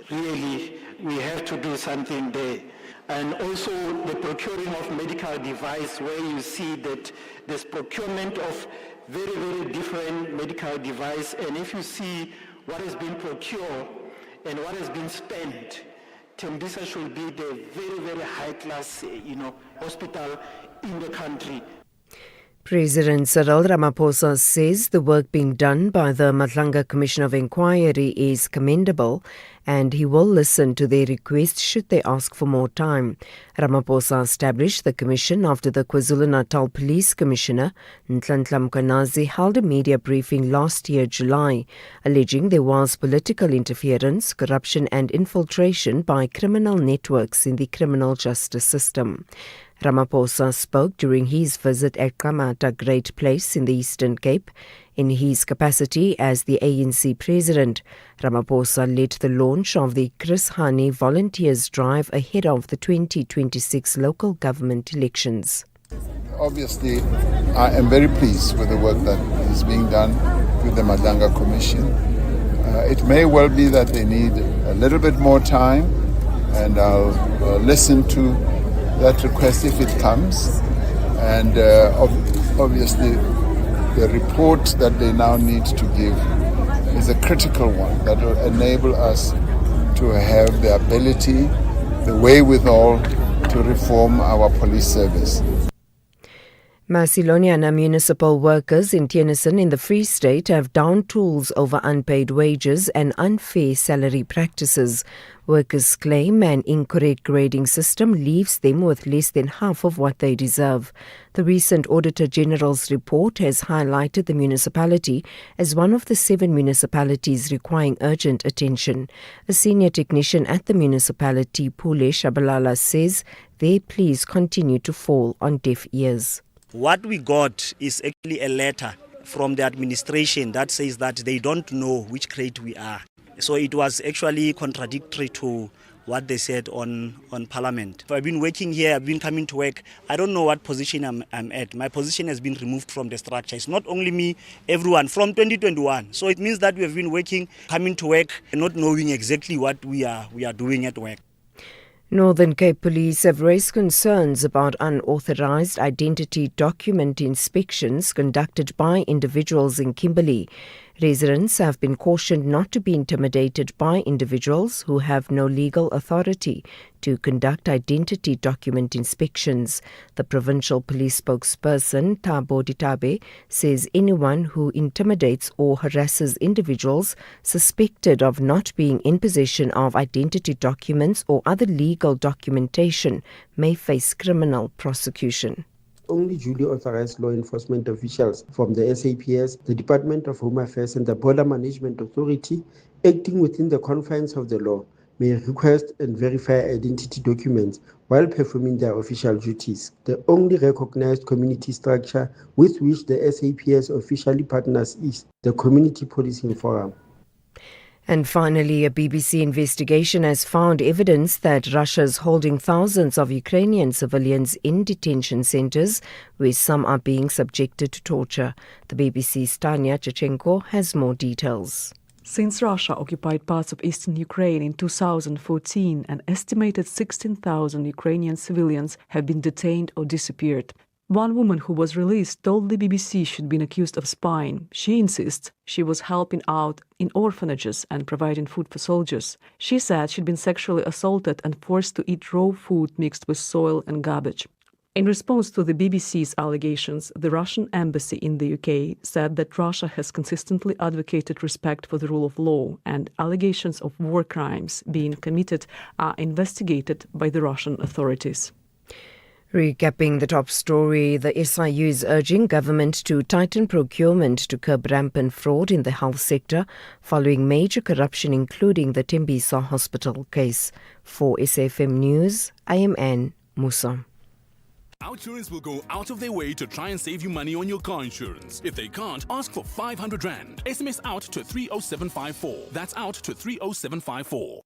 Really, we have to do something there. And also the procuring of medical device, where you see that there's procurement of very, very different medical device. And if you see what has been procured and what has been spent, Tembisa should be the very, very high class, hospital in the country. President Cyril Ramaphosa says the work being done by the Madlanga Commission of Inquiry is commendable and he will listen to their requests should they ask for more time. Ramaphosa established the commission after the KwaZulu-Natal Police Commissioner, Nhlanhla Mkhwanazi, held a media briefing last year, July, alleging there was political interference, corruption and infiltration by criminal networks in the criminal justice system. Ramaphosa spoke during his visit at Kamata Great Place in the Eastern Cape. In his capacity as the ANC president, Ramaphosa led the launch of the Chris Hani Volunteers Drive ahead of the 2026 local government elections. Obviously, I am very pleased with the work that is being done with the Madlanga Commission. It may well be that they need a little bit more time, and I'll listen to that request if it comes, and obviously the report that they now need to give is a critical one that will enable us to have the ability, the wherewithal to reform our police service. Macedonian municipal workers in Tennyson in the Free State have downed tools over unpaid wages and unfair salary practices. Workers claim an incorrect grading system leaves them with less than half of what they deserve. The recent Auditor General's report has highlighted the municipality as one of the 7 municipalities requiring urgent attention. A senior technician at the municipality, Pule Shabalala, says their pleas continue to fall on deaf ears. What we got is actually a letter from the administration that says that they don't know which grade we are. So it was actually contradictory to what they said on Parliament. So I've been working here, I've been coming to work. I don't know what position I'm at. My position has been removed from the structure. It's not only me, everyone from 2021. So it means that we have been working, coming to work, and not knowing exactly what we are doing at work. Northern Cape Police have raised concerns about unauthorized identity document inspections conducted by individuals in Kimberley. Residents have been cautioned not to be intimidated by individuals who have no legal authority to conduct identity document inspections. The provincial police spokesperson, Thabo Ditabe, says anyone who intimidates or harasses individuals suspected of not being in possession of identity documents or other legal documentation may face criminal prosecution. Only duly authorized law enforcement officials from the SAPS, the Department of Home Affairs and the Border Management Authority, acting within the confines of the law, may request and verify identity documents while performing their official duties. The only recognized community structure with which the SAPS officially partners is the Community Policing Forum. And finally, a BBC investigation has found evidence that Russia is holding thousands of Ukrainian civilians in detention centres, where some are being subjected to torture. The BBC's Tanya Chechenko has more details. Since Russia occupied parts of eastern Ukraine in 2014, an estimated 16,000 Ukrainian civilians have been detained or disappeared. One woman who was released told the BBC she'd been accused of spying. She insists she was helping out in orphanages and providing food for soldiers. She said she'd been sexually assaulted and forced to eat raw food mixed with soil and garbage. In response to the BBC's allegations, the Russian embassy in the UK said that Russia has consistently advocated respect for the rule of law, and allegations of war crimes being committed are investigated by the Russian authorities. Recapping the top story, the SIU is urging government to tighten procurement to curb rampant fraud in the health sector following major corruption, including the Tembisa hospital case. For SAfm News, I am Anne Musa. Outsurance will go out of their way to try and save you money on your car insurance. If they can't, ask for 500 Rand. SMS out to 30754. That's out to 30754.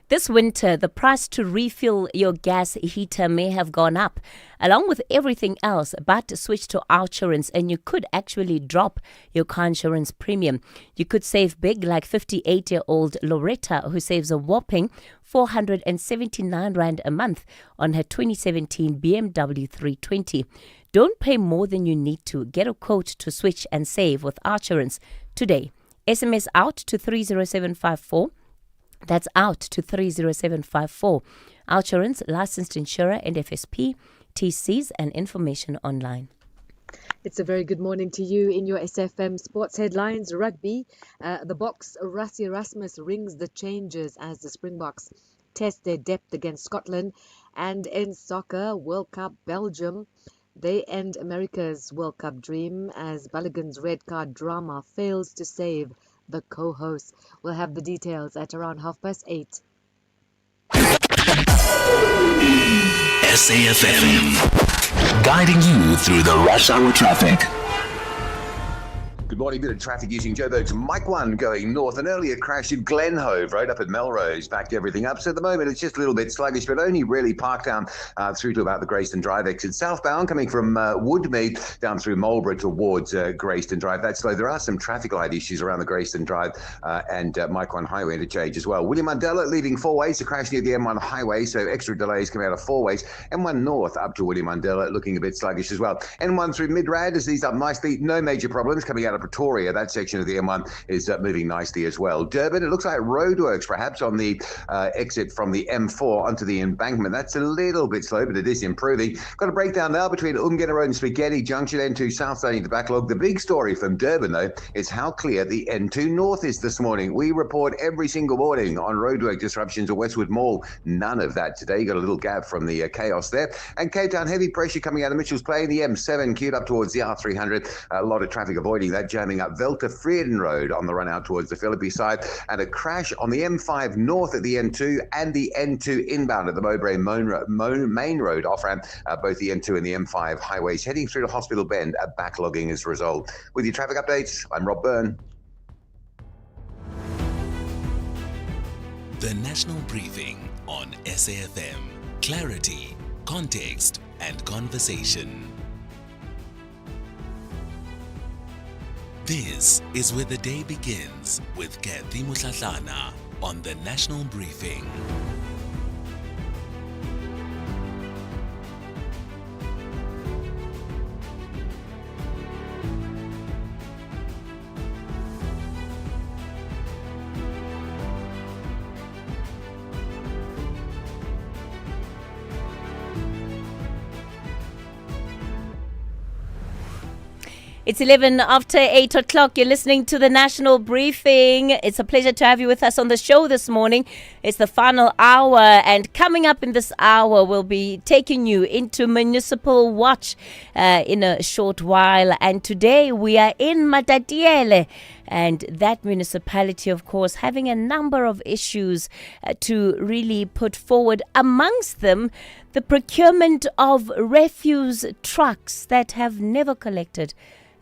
This winter, the price to refill your gas heater may have gone up, along with everything else, but switch to Outsurance and you could actually drop your car insurance premium. You could save big, like 58-year-old Loretta, who saves a whopping 479 Rand a month on her 2017 BMW 320. Don't pay more than you need to. Get a quote to switch and save with Outsurance today. SMS out to 30754. That's out to 30754. Outsurance, licensed insurer, and FSP, TCs and information online. It's a very good morning to you in your SFM Sports Headlines. Rugby, the Boks, Rassie Erasmus rings the changes as the Springboks test their depth against Scotland. And in soccer, World Cup, Belgium, they end America's World Cup dream as Balogun's red card drama fails to save the co-host. We'll have the details at around 8:30. SAfm, guiding you through the rush hour traffic. Good morning. Bit of traffic using Joburg's Mike 1 going north. An earlier crash in Glenhove, right up at Melrose, backed everything up. So at the moment, it's just a little bit sluggish, but only really parked down through to about the Grayston Drive exit. Southbound, coming from Woodmead down through Marlborough towards Grayston Drive. That's slow. There are some traffic light issues around the Grayston Drive and Mike 1 highway interchange as well. William Mandela leaving four ways. A crash near the M1 highway, so extra delays coming out of four ways. M1 north up to William Mandela looking a bit sluggish as well. N1 through Midrad as these up nicely. No major problems coming out of Pretoria. That section of the M1 is moving nicely as well. Durban, it looks like roadworks perhaps on the exit from the M4 onto the embankment. That's a little bit slow, but it is improving. Got a breakdown now between Umgena Road and Spaghetti Junction, N2 South starting to backlog. The big story from Durban, though, is how clear the N2 North is this morning. We report every single morning on roadwork disruptions at Westwood Mall. None of that today. You got a little gap from the chaos there. And Cape Town, heavy pressure coming out of Mitchell's Plain. The M7 queued up towards the R300. A lot of traffic avoiding that, jamming up Velta Freden Road on the run out towards the Philippi side, and a crash on the M5 north at the N2 and the N2 inbound at the Mowbray main road off-ramp, both the N2 and the M5 highways heading through to Hospital Bend, backlogging as a result. With your traffic updates, I'm Rob Byrne. The National Briefing on SAfm. Clarity, context, and conversation. This is where the day begins with Kathy Muhlahlana on the National Briefing. It's 11 after 8 o'clock. You're listening to the National Briefing. It's a pleasure to have you with us on the show this morning. It's the final hour, and coming up in this hour, we'll be taking you into Municipal Watch in a short while. And today we are in Matatiele, and that municipality, of course, having a number of issues to really put forward. Amongst them, the procurement of refuse trucks that have never collected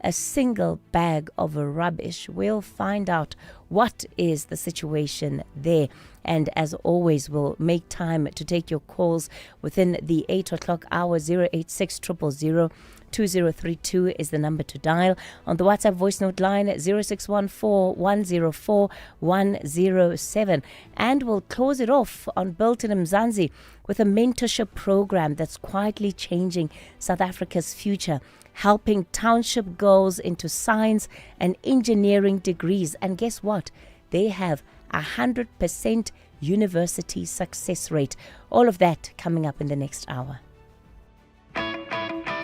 a single bag of rubbish. We'll find out what is the situation there. And as always, we'll make time to take your calls within the 8 o'clock hour. 086 000 2032 is the number to dial. On the WhatsApp voice note line, 0614 104 107. And we'll close it off on Built in Mzansi with a mentorship program that's quietly changing South Africa's future, helping township girls into science and engineering degrees. And guess what? They have 100% university success rate. All of that coming up in the next hour.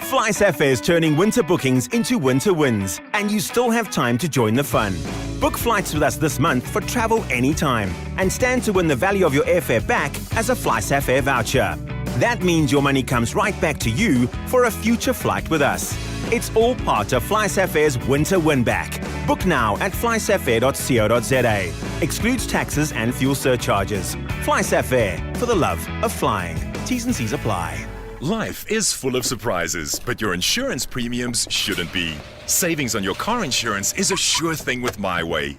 Fly SAFmRadio is turning winter bookings into winter wins, and you still have time to join the fun. Book flights with us this month for travel anytime and stand to win the value of your airfare back as a Fly SAFmRadio voucher. That means your money comes right back to you for a future flight with us. It's all part of Fly SAFmRadio's winter win back. Book now at flysafmradio.co.za. Excludes taxes and fuel surcharges. Fly SAFmRadio, for the love of flying. T's and C's apply. Life is full of surprises, but your insurance premiums shouldn't be. Savings on your car insurance is a sure thing with MyWay.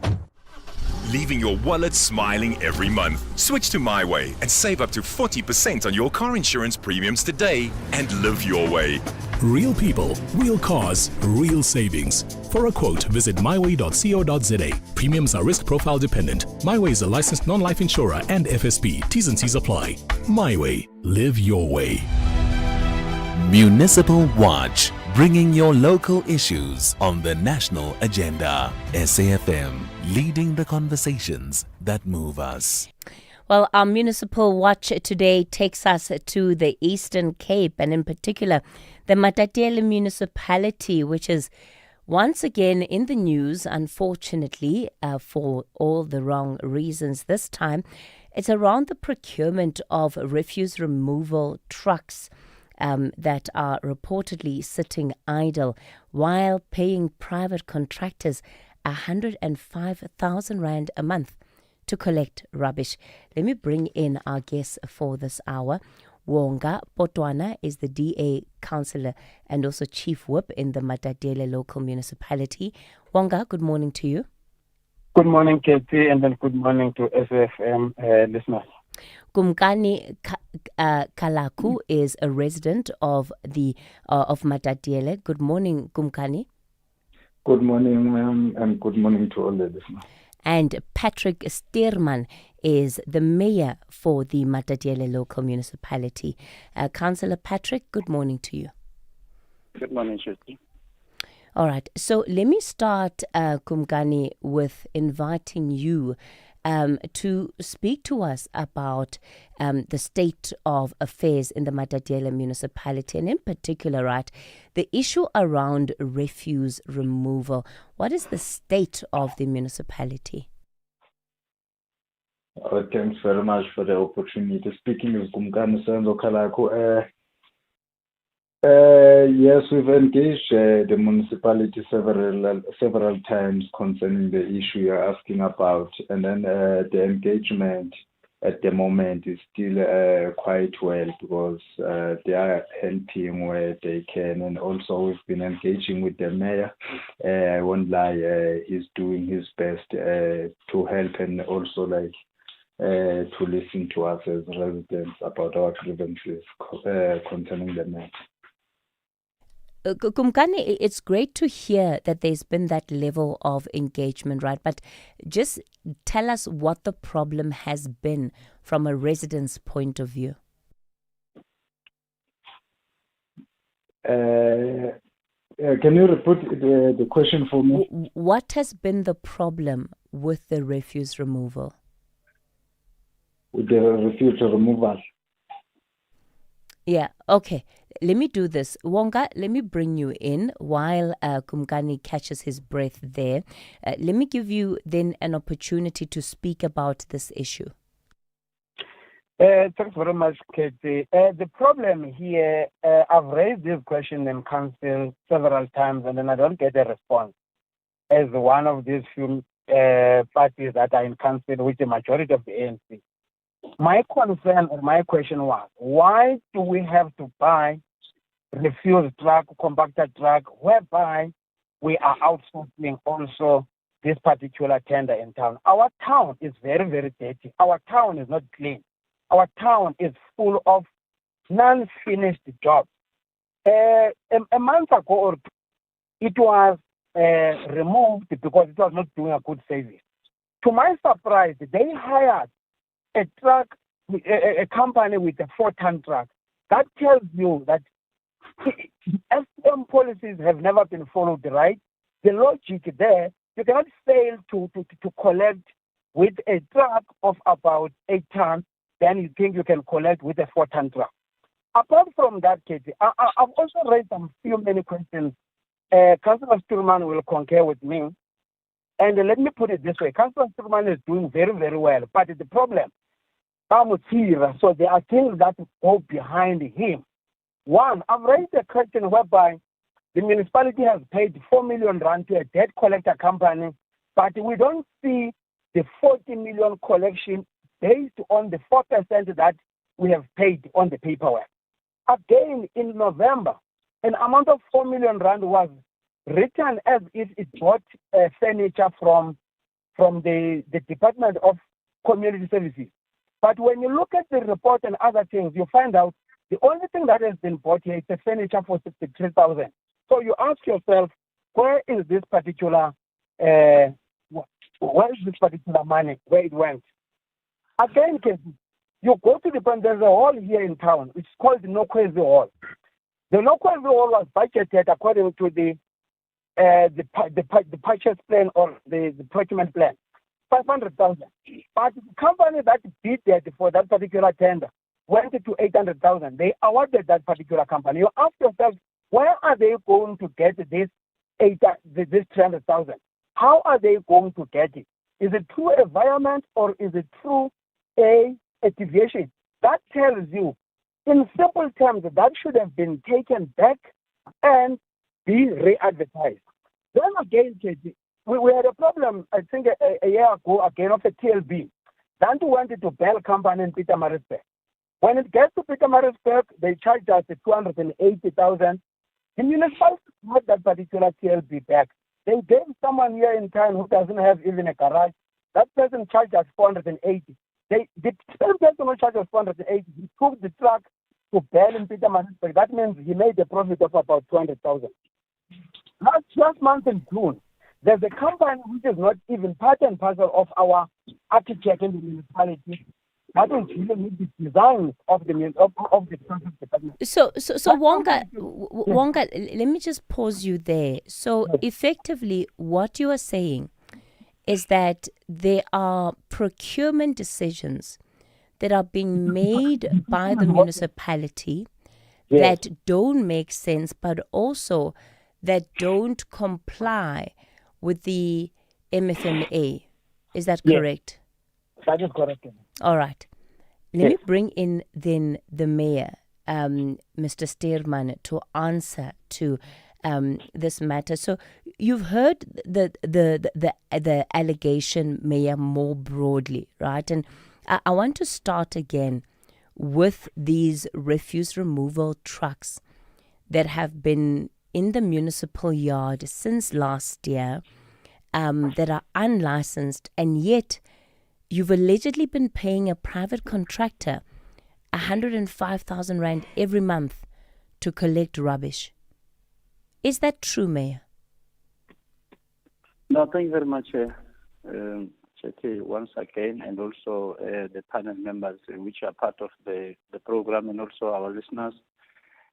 Leaving your wallet smiling every month. Switch to MyWay and save up to 40% on your car insurance premiums today and live your way. Real people, real cars, real savings. For a quote, visit myway.co.za. Premiums are risk profile dependent. MyWay is a licensed non-life insurer and FSP. T's and C's apply. MyWay. Live your way. Municipal Watch, bringing your local issues on the national agenda. SAFM, leading the conversations that move us. Well, our Municipal Watch today takes us to the Eastern Cape, and in particular, the Matatiele municipality, which is once again in the news, unfortunately, for all the wrong reasons this time. It's around the procurement of refuse removal trucks that are reportedly sitting idle while paying private contractors 105,000 Rand a month to collect rubbish. Let me bring in our guest for this hour. Wonga Potwana is the DA councillor and also chief whip in the Matatiele local municipality. Wonga, good morning to you. Good morning, Katie, and then good morning to SAFM listeners. Kumkani Kalaku is a resident of the of Matatiele. Good morning, Kumkani. Good morning, ma'am, and good morning to all the listeners. And Patrick Steerman is the mayor for the Matatiele local municipality. Councillor Patrick, good morning to you. Good morning, Shirley. All right, so let me start, Kumkani, with inviting you to speak to us about the state of affairs in the Matatiele municipality, and in particular, right, the issue around refuse removal. What is the state of the municipality? Thanks very much for the opportunity. Speaking of Kumkani Senzo Kalaku, yes, we've engaged the municipality several times concerning the issue you're asking about, and then the engagement at the moment is still quite well because they are helping where they can, and also we've been engaging with the mayor. I won't lie, he's doing his best to help and also to listen to us as residents about our grievances concerning the matter. Kumkani, it's great to hear that there's been that level of engagement, right? But just tell us what the problem has been from a resident's point of view. Can you repeat the question for me? What has been the problem with the refuse removal? With the refuse removal? Yeah, okay. Let me do this. Wonga, let me bring you in while Kumkani catches his breath there. Let me give you then an opportunity to speak about this issue. Thanks very much, Katie. The problem here, I've raised this question in council several times and then I don't get a response. As one of these few parties that are in council with the majority of the ANC. My concern or my question was, why do we have to buy refuse truck, compactor truck, whereby we are outsourcing also this particular tender in town? Our town is very, very dirty. Our town is not clean. Our town is full of non-finished jobs. A month ago or two, it was removed because it was not doing a good service. To my surprise, they hired a truck, a company with a 4-ton truck. That tells you that SAFM policies have never been followed, right? The logic there, you cannot fail to collect with a truck of about 8 tons, then you think you can collect with a 4-ton truck. Apart from that, Katie, I've also raised many questions. Councillor Sturman will concur with me. And let me put it this way. Councillor Sturman is doing very, very well. But the problem, so there are things that go behind him. One, I've raised a question whereby the municipality has paid 4 million rand to a debt collector company, but we don't see the 40 million collection based on the 4% that we have paid on the paperwork. Again, in November, an amount of 4 million rand was written as if it bought furniture from the Department of Community Services. But when you look at the report and other things, you find out the only thing that has been bought here is the furniture for 63,000. So you ask yourself, where is this particular money, where it went? Again, you go to there's a hall here in town, which is called the Nokwezi Hall. The Nokwezi Hall was budgeted according to the purchase plan or the procurement plan, 500,000. But the company that bid for that particular tender went to 800,000. They awarded that particular company. You ask yourself, where are they going to get this 300,000? How are they going to get it? Is it through environment or is it through a deviation? That tells you, in simple terms, that should have been taken back and be re-advertised. Then again, KG, we had a problem, I think, a year ago again of a TLB. Dantu wanted to bail company in Pietermaritzburg. When it gets to Pietermaritzburg, they charged us 280,000. The municipality got that particular TLB back. They gave someone here in town who doesn't have even a garage. That person charged us 480. The same person who charged us 480, he took the truck to bail in Pietermaritzburg. That means he made a profit of about 200,000. Last month in June, there's a company which is not even part and parcel of our architect in the municipality. That is dealing with the design of the traffic department. So Wonga, let me just pause you there. So effectively, what you are saying is that there are procurement decisions that are being made by the municipality that don't make sense, but also that don't comply with the MFMA. Is that correct? That is correct. All right. Let me bring in then the mayor, Mr. Steerman, to answer to this matter. So you've heard the allegation, Mayor, more broadly, right? And I want to start again with these refuse removal trucks that have been in the municipal yard since last year, that are unlicensed, and yet you've allegedly been paying a private contractor 105,000 rand every month to collect rubbish. Is that true, Mayor? No, thank you very much, Chetty, once again, and also the panel members which are part of the program, and also our listeners.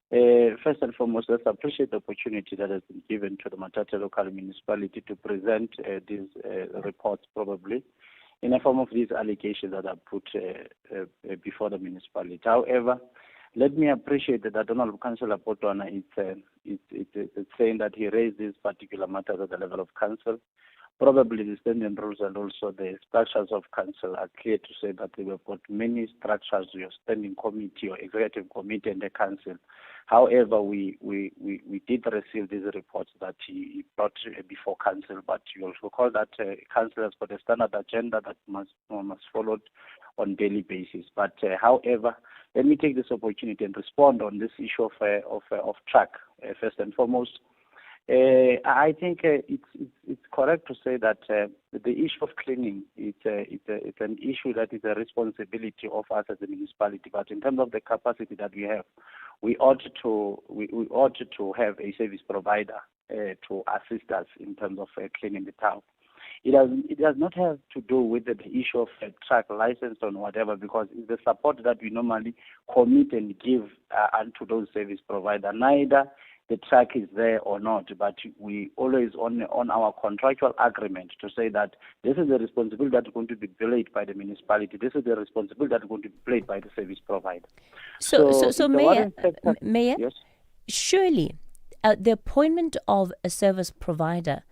First and foremost, let's appreciate the opportunity that has been given to the Matate local municipality to present these reports, probably in the form of these allegations that are put before the municipality. However, let me appreciate that Honorable Councillor Potwana is saying that he raised this particular matter at the level of council. Probably the standing rules and also the structures of council are clear to say that we've got many structures, your standing committee or executive committee and the council. However, we did receive these reports that he brought before council, but you also recall that council has got a standard agenda that must followed on daily basis. But however, let me take this opportunity and respond on this issue of track. First and foremost, I think it's correct to say that the issue of cleaning it's an issue that is a responsibility of us as a municipality. But in terms of the capacity that we have, we ought to have a service provider to assist us in terms of cleaning the town. It does not have to do with the issue of truck license or whatever, because it's the support that we normally commit and give unto those service providers. Neither the track is there or not, but we always on our contractual agreement to say that this is the responsibility that is going to be played by the municipality. This is the responsibility that is going to be played by the service provider. So Mayor, yes? Surely the appointment of a service provider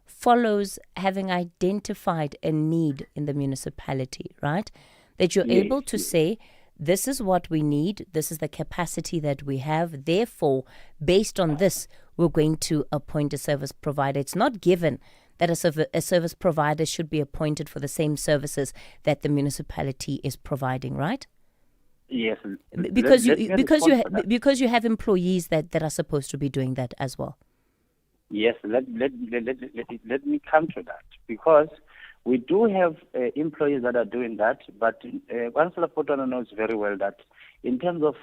follows having identified a need in the municipality, right? That you're able to say, this is what we need, this is the capacity that we have, therefore, based on this, we're going to appoint a service provider. It's not given that a service provider should be appointed for the same services that the municipality is providing, right? Yes. Because you have employees that are supposed to be doing that as well. Yes, let me come to that, because we do have employees that are doing that, but Councillor Potwana knows very well that in terms of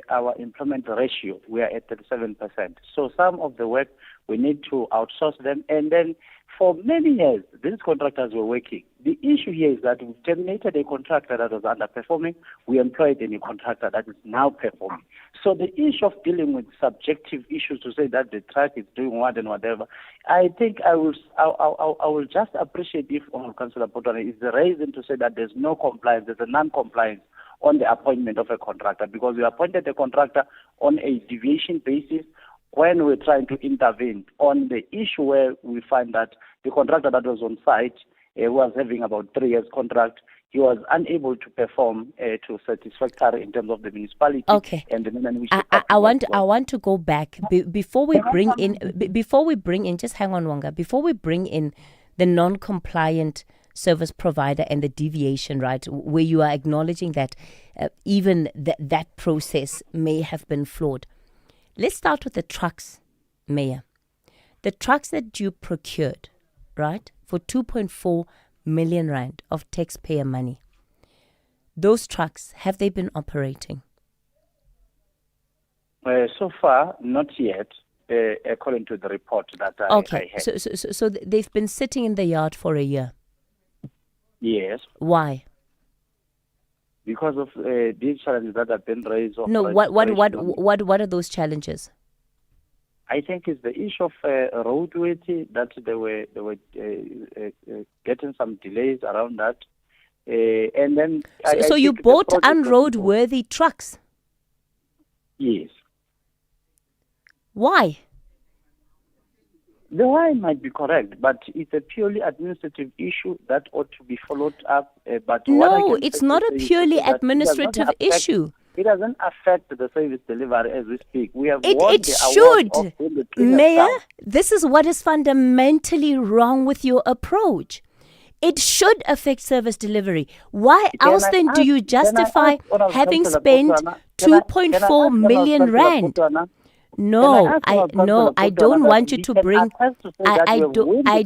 our employment ratio, we are at 37%. So some of the work, we need to outsource them, and then for many years, these contractors were working. The issue here is that we terminated a contractor that was underperforming. We employed a new contractor that is now performing. So the issue of dealing with subjective issues to say that the track is doing what and whatever, I think I will just appreciate if Councillor Potwana is the reason to say that there's no compliance, there's a non-compliance on the appointment of a contractor, because we appointed a contractor on a deviation basis when we're trying to intervene on the issue where we find that the contractor that was on site was having about 3 years contract. He was unable to perform to satisfactory in terms of the municipality. Okay. And the manner in which I want to go back before we bring in. Just hang on, Wanga. Before we bring in the non-compliant service provider and the deviation, right, where you are acknowledging that even that process may have been flawed. Let's start with the trucks, Mayor. The trucks that you procured, right, for 2.4 million rand of taxpayer money. Those trucks, have they been operating? So far, not yet, according to the report that I had. So they've been sitting in the yard for a year. Yes. Why? Because of these challenges that have been raised. No, what are those challenges? I think it's the issue of roadworthy, that they were getting some delays around that, and then. So you bought unroadworthy trucks? Yes. Why? The why might be correct, but it's a purely administrative issue that ought to be followed up. But no, it's not a purely administrative issue. It doesn't affect the service delivery as we speak. We have it should, Mayor. This is what is fundamentally wrong with your approach. It should affect service delivery. Why else then do you justify having spent 2.4 million rand? No, I don't want you to bring. I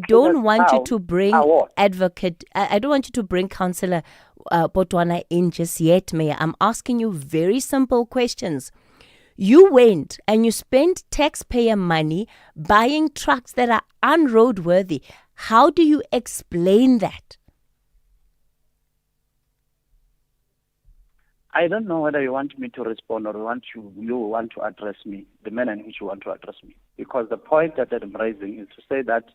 don't want you to bring advocate. I don't want you to bring Councillor Potwana in just yet, Mayor. I'm asking you very simple questions. You went and you spent taxpayer money buying trucks that are unroadworthy. How do you explain that? I don't know whether you want me to respond or you want to address me, the manner in which you want to address me. Because the point that I'm raising is to say that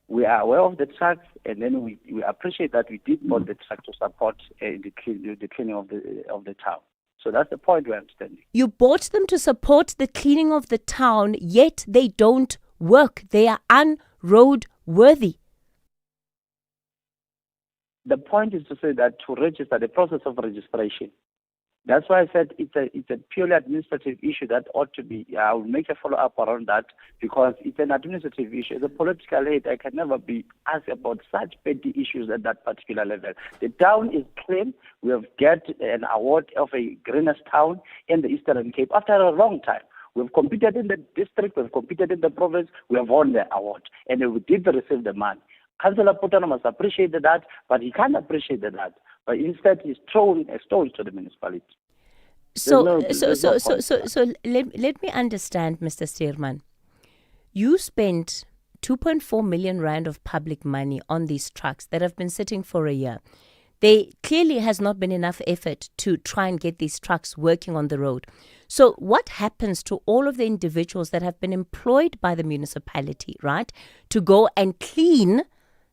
we are aware of the trucks, and then we appreciate that we did bought the truck to support the cleaning of the town. So that's the point we're understanding. You bought them to support the cleaning of the town, yet they don't work. They are unroadworthy. The point is to say that to register, the process of registration. That's why I said it's a purely administrative issue that ought to be. I will make a follow-up around that, because it's an administrative issue. As a political head, I can never be asked about such petty issues at that particular level. The town is clean. We have got an award of a greenest town in the Eastern Cape after a long time. We've competed in the district, we've competed in the province, we have won the award, and we did receive the money. Councillor Potwana must appreciate that, but he can't appreciate that. But instead, he's thrown a stone to the municipality. So let me understand, Mr. Stearman. You spent 2.4 million rand of public money on these trucks that have been sitting for a year. there clearly has not been enough effort to try and get these trucks working on the road. So what happens to all of the individuals that have been employed by the municipality, right, to go and clean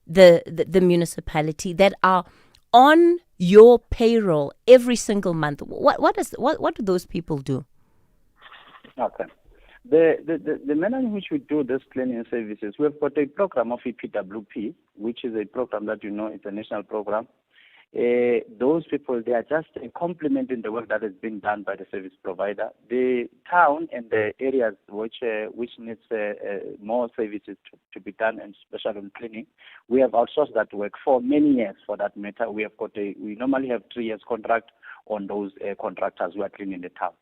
the municipality, that are on your payroll every single month? What do those people do? Okay. The manner in which we do this cleaning services, we have got a program of EPWP, which is a program that it's a national program. Those people, they are just complementing the work that is being done by the service provider. The town and the areas which needs more services to be done, and especially on cleaning, we have outsourced that work for many years. For that matter, we normally have 3 years contract on those contractors who are cleaning the town.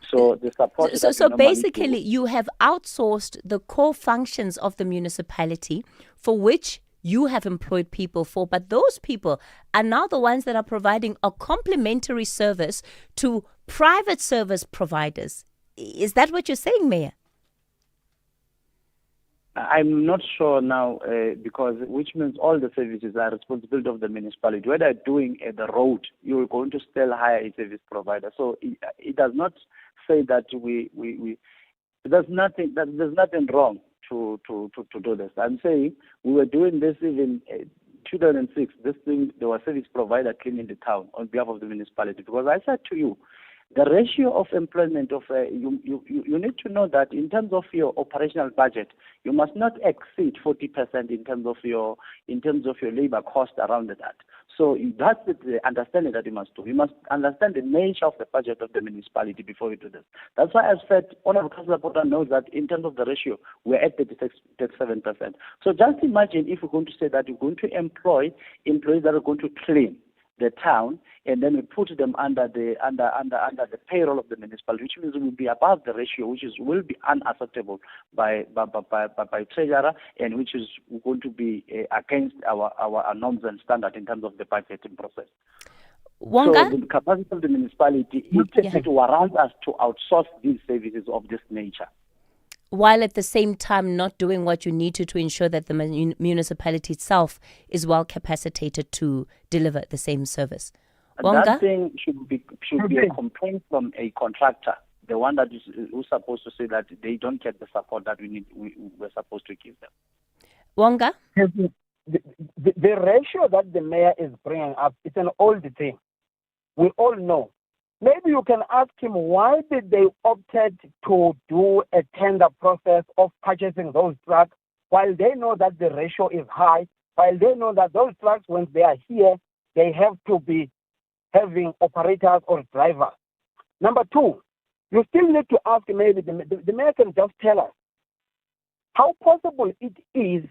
So the support. So basically, you have outsourced the core functions of the municipality, for which you have employed people for, but those people are now the ones that are providing a complementary service to private service providers. Is that what you're saying, Mayor? I'm not sure now, because which means all the services are responsibility of the municipality. Whether doing the road, you're going to still hire a service provider. So it does not say that there's nothing wrong to do this. I'm saying we were doing this even 2006. This thing, there was a service provider cleaning the town on behalf of the municipality. Because I said to you, the ratio of employment of you need to know that in terms of your operational budget, you must not exceed 40% in terms of your labor cost around that. So that's the understanding that you must do. You must understand the nature of the budget of the municipality before you do this. That's why I've said, Honorable Councillor Porter knows that in terms of the ratio, we're at 37%. So just imagine if we're going to say that we're going to employ employees that are going to clean the town, and then we put them under the payroll of the municipality, which means we will be above the ratio, which will be unacceptable by treasurer, and which is going to be against our norms and standard in terms of the budgeting process. Wonga? So the capacity of the municipality, it warrants us to outsource these services of this nature, while at the same time not doing what you need to ensure that the municipality itself is well capacitated to deliver the same service. Wonga? That thing should be a complaint from a contractor, the one that who's supposed to say that they don't get the support that we're supposed to give them. Wonga? The ratio that the mayor is bringing up, it's an old thing. We all know. Maybe you can ask him, why did they opted to do a tender process of purchasing those trucks while they know that the ratio is high, while they know that those trucks, when they are here, they have to be having operators or drivers. Number two, you still need to ask, maybe the mayor can just tell us how possible it is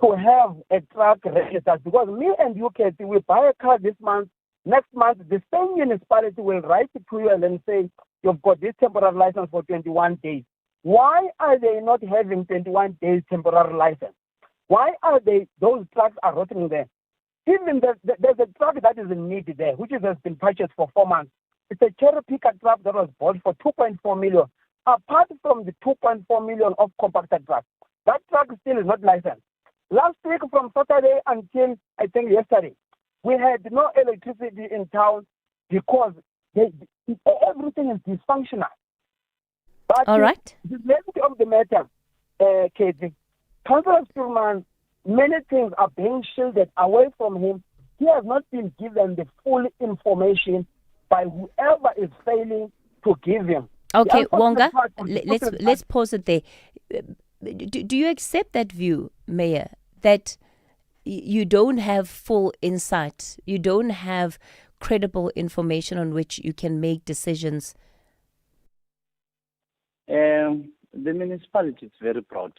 to have a truck registered. Because me and you, Katie, we buy a car this month. Next month, the same municipality will write to you and then say, you've got this temporary license for 21 days. Why are they not having 21 days temporary license? Why are those trucks are rotting there? Even there's a truck that is in need there, which has been purchased for 4 months. It's a cherry picker truck that was bought for 2.4 million. Apart from the 2.4 million of compacted trucks, that truck still is not licensed. Last week from Saturday until, I think, yesterday, we had no electricity in town because everything is dysfunctional. But all right. The reality of the matter, Katie, Councillor Spillman, many things are being shielded away from him. He has not been given the full information by whoever is failing to give him. Okay, Wonga, let's pause it there. Do you accept that view, Mayor, that you don't have full insight, you don't have credible information on which you can make decisions? The municipality is very proud.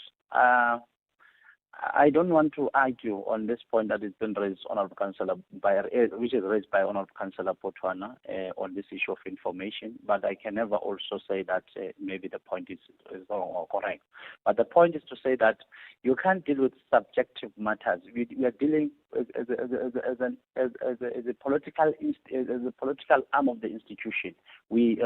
I don't want to argue on this point that has been raised, Honorable Councillor, which is raised by Honorable Councillor Potwana on this issue of information. But I can never also say that maybe the point is wrong or correct. But the point is to say that you can't deal with subjective matters. We are dealing a political arm of the institution, we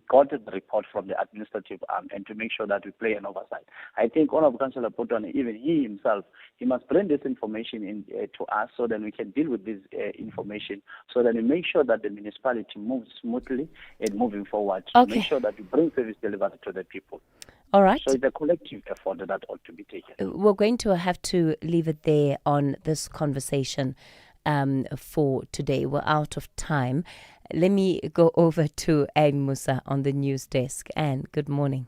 got the report from the administrative arm, and to make sure that we play an oversight. I think Honorable Councillor Potone, even he himself, he must bring this information in to us, so that we can deal with this information, so that we make sure that the municipality moves smoothly and moving forward. Okay. Make sure that we bring service delivery to the people. All right. So it's a collective effort that ought to be taken. We're going to have to leave it there on this conversation for today. We're out of time. Let me go over to Anne Musa on the news desk. Anne, good morning.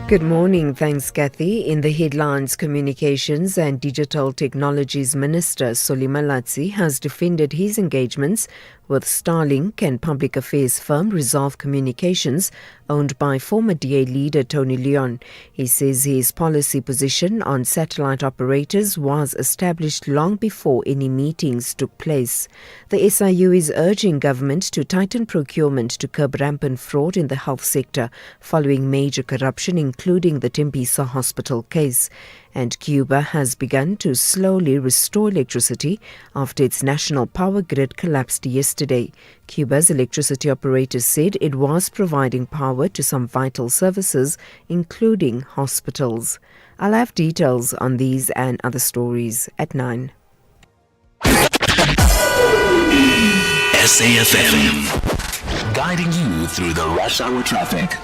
Good morning. Thanks, Kathy. In the headlines, Communications and Digital Technologies Minister Solly Malatsi has defended his engagements with Starlink and public affairs firm Resolve Communications, owned by former DA leader Tony Leon. He says his policy position on satellite operators was established long before any meetings took place. The SIU is urging government to tighten procurement to curb rampant fraud in the health sector following major corruption, including the Tembisa hospital case. And Cuba has begun to slowly restore electricity after its national power grid collapsed yesterday. Cuba's electricity operator said it was providing power to some vital services, including hospitals. I'll have details on these and other stories at 9. SAfm, guiding you through the rush hour traffic.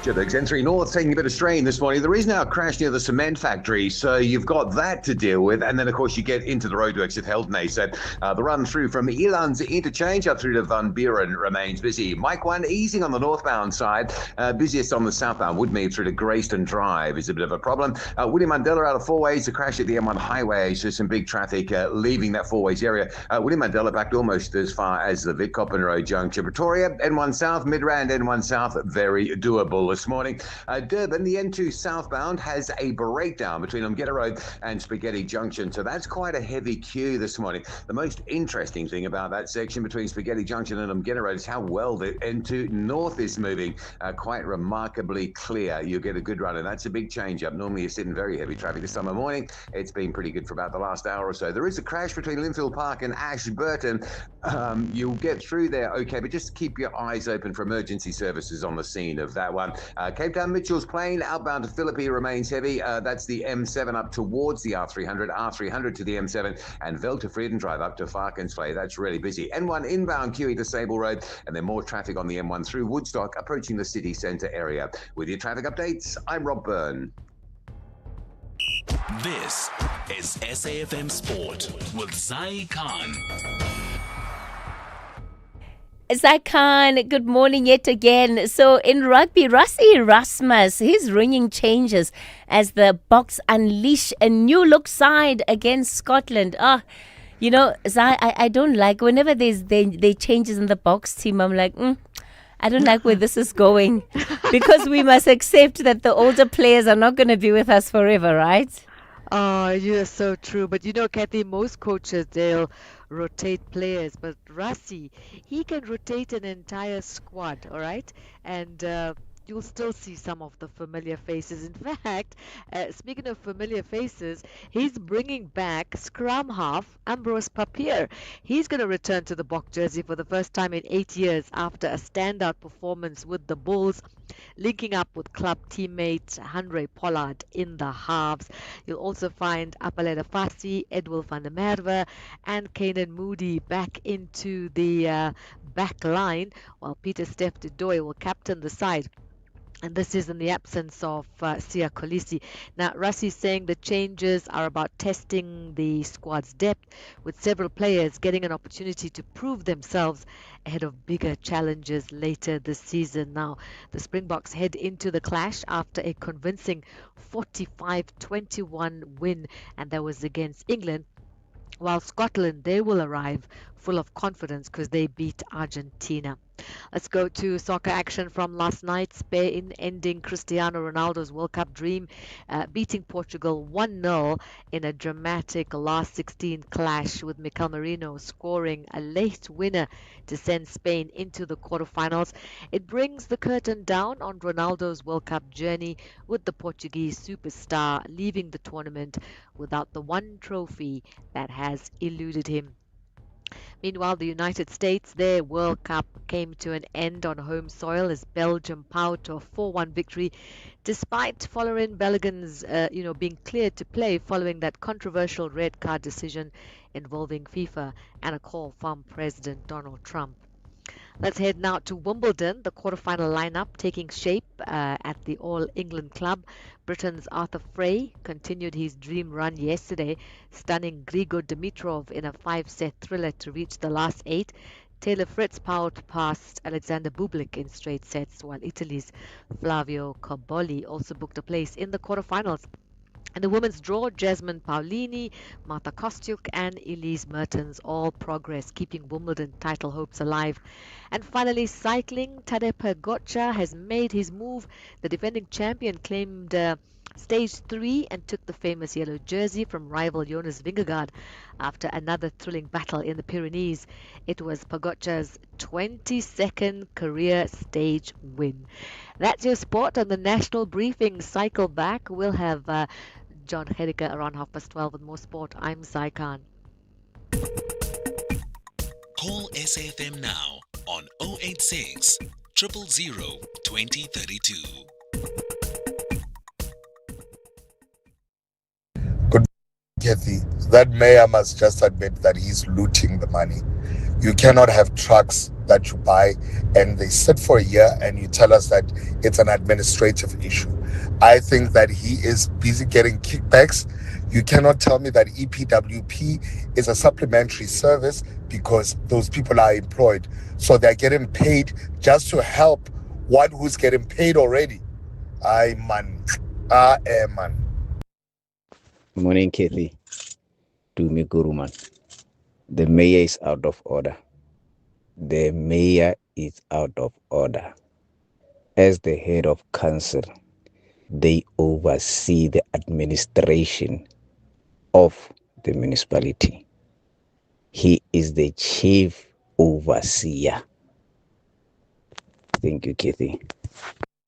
Joburg's N3 North taking a bit of strain this morning. There is now a crash near the cement factory, so you've got that to deal with. And then, of course, you get into the roadworks at Heldney. So the run through from Eland's interchange up through to Van Buren remains busy. Mike 1 easing on the northbound side. Busiest on the southbound Woodmead through to Greyston Drive is a bit of a problem. William Mandela out of four ways. A crash at the M1 highway. So some big traffic leaving that four ways area. William Mandela back almost as far as the Vic Coppin Road junction. Pretoria, N1 South, Midrand, N1 South, very doable this morning. Durban, the N2 southbound has a breakdown between Umgetta Road and Spaghetti Junction, so that's quite a heavy queue this morning. The most interesting thing about that section between Spaghetti Junction and Umgetta Road is how well the N2 North is moving. Quite remarkably clear. You get a good run, and that's a big change up. Normally you're sitting very heavy traffic this summer morning. It's been pretty good for about the last hour or so. There is a crash between Linfield Park and Ashburton. You'll get through there okay, but just keep your eyes open for emergency services on the scene of that one. Cape Town Mitchell's Plain outbound to Philippi remains heavy. That's the M7 up towards the R300, R300 to the M7, and Vel to Freedom Drive up to Farkensvlei. That's really busy. N1 inbound QE to Sable Road, and then more traffic on the M1 through Woodstock approaching the city centre area. With your traffic updates, I'm Rob Byrne. This is SAfm Sport with Zai Khan. Zai Khan, good morning yet again. So in rugby, Rassie Erasmus, his ringing changes as the Boks unleash a new look side against Scotland. You know, Zai, I don't like whenever there's changes in the Boks team. I'm like, I don't like where this is going, because we must accept that the older players are not going to be with us forever, right? Oh, you're so true. But you know, Kathy, most coaches, they'll rotate players. But Rassie, he can rotate an entire squad, all right? And you'll still see some of the familiar faces. In fact, speaking of familiar faces, he's bringing back scrum half Ambrose Papier. He's going to return to the Bok jersey for the first time in 8 years after a standout performance with the Bulls, linking up with club teammate Henry Pollard in the halves. You'll also find Apaleda Fassi, Edwil van der Merwe, and Kanan Moody back into the back line, while Peter Steph de Doy will captain the side. And this is in the absence of Sia Kolisi. Now, Rassi's saying the changes are about testing the squad's depth, with several players getting an opportunity to prove themselves ahead of bigger challenges later this season. Now, the Springboks head into the clash after a convincing 45-21 win, and that was against England, while Scotland, they will arrive full of confidence because they beat Argentina. Let's go to soccer action from last night. Spain ending Cristiano Ronaldo's World Cup dream, beating Portugal 1-0 in a dramatic last 16 clash, with Mikel Merino scoring a late winner to send Spain into the quarterfinals. It brings the curtain down on Ronaldo's World Cup journey, with the Portuguese superstar leaving the tournament without the one trophy that has eluded him. Meanwhile, the United States, their World Cup came to an end on home soil as Belgium powered to a 4-1 victory, despite Folarin Balogun's, being cleared to play following that controversial red card decision involving FIFA and a call from President Donald Trump. Let's head now to Wimbledon, the quarterfinal lineup taking shape at the All England Club. Britain's Arthur Fray continued his dream run yesterday, stunning Grigor Dimitrov in a 5-set thriller to reach the last 8. Taylor Fritz powered past Alexander Bublik in straight sets, while Italy's Flavio Cobolli also booked a place in the quarterfinals. In the women's draw, Jasmine Paolini, Marta Kostyuk and Elise Mertens all progress, keeping Wimbledon title hopes alive. And finally, cycling, Tadej Pogačar has made his move. The defending champion claimed stage 3 and took the famous yellow jersey from rival Jonas Vingegaard after another thrilling battle in the Pyrenees. It was Pogačar's 22nd career stage win. That's your sport on the national briefing. Cycle back. We'll have John Hediker around 12:30 with more sport. I'm Sai Khan. Call SAFM now on 086 000 2032. Good, Kathy. That mayor must just admit that he's looting the money. You cannot have trucks that you buy and they sit for a year and you tell us that it's an administrative issue. I think that he is busy getting kickbacks. You cannot tell me that EPWP is a supplementary service because those people are employed. So they're getting paid just to help one who's getting paid already. Man. Morning, Kathy. Tumi Guruman. The mayor is out of order. The mayor is out of order. As the head of council, they oversee the administration of the municipality. He is the chief overseer. Thank you, Kathy.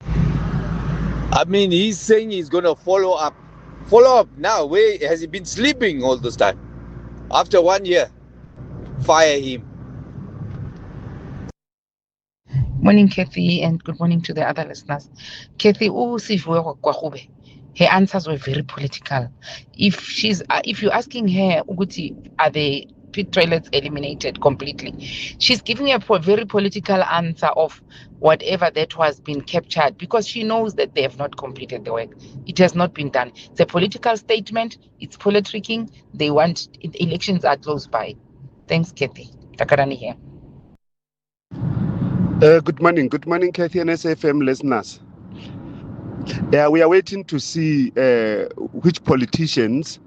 I mean, he's saying he's going to follow up. Follow up now. Where has he been sleeping all this time? After 1 year, fire him. Morning, Kathy, and good morning to the other listeners. Kathy, her answers were very political. If you're asking her, Uguti, are the pit toilets eliminated completely? She's giving a very political answer of whatever that was being captured because she knows that they have not completed the work. It has not been done. It's a political statement. It's politicking. They want elections are close by. Thanks, Kathy. Takarani here. Good morning, Kathy and SAFM listeners. Yeah, we are waiting to see which politicians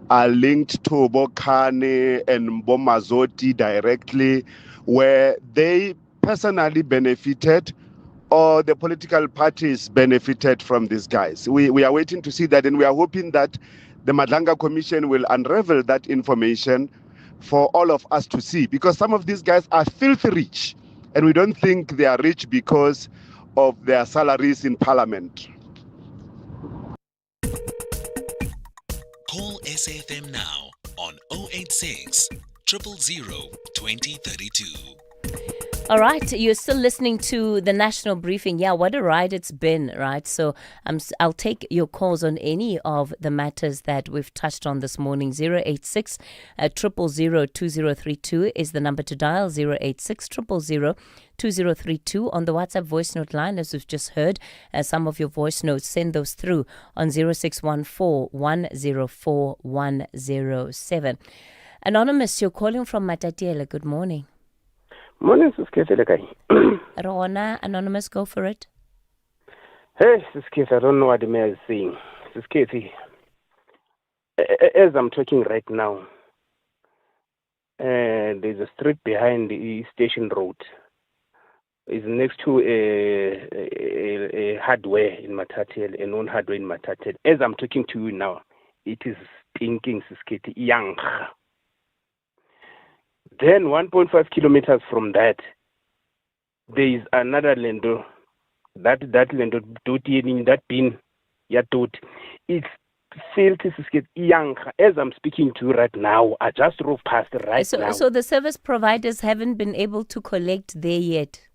are linked to Bokane and Bomazoti directly, where they personally benefited or the political parties benefited from these guys. We are waiting to see that, and we are hoping that the Madlanga Commission will unravel that information for all of us to see, because some of these guys are filthy rich, and we don't think they are rich because of their salaries in parliament. Call SAFM now on 086 000 2032. All right, you're still listening to the National Briefing. Yeah, what a ride it's been, right? So I'll take your calls on any of the matters that we've touched on this morning. 086 000 2032 is the number to dial. 086 000 2032 on the WhatsApp voice note line, as we've just heard. Some of your voice notes, send those through on 0614 104 107. Anonymous, you're calling from Matatiele. Good morning. Morning, Sis Kathy. Rona, Anonymous, go for it. Hey, Sis Kathy, I don't know what the mayor is saying. Sis Kathy, as I'm talking right now, there's a street behind the Station Road. It's next to a hardware in Matatiele, a known hardware in Matatiele. As I'm talking to you now, it is stinking Sisketi young. Then 1.5 kilometers from that, there is another lendo. That lendo in that bin, it's filthy Sisketi young. As I'm speaking to you right now, I just drove past now. So the service providers haven't been able to collect there yet.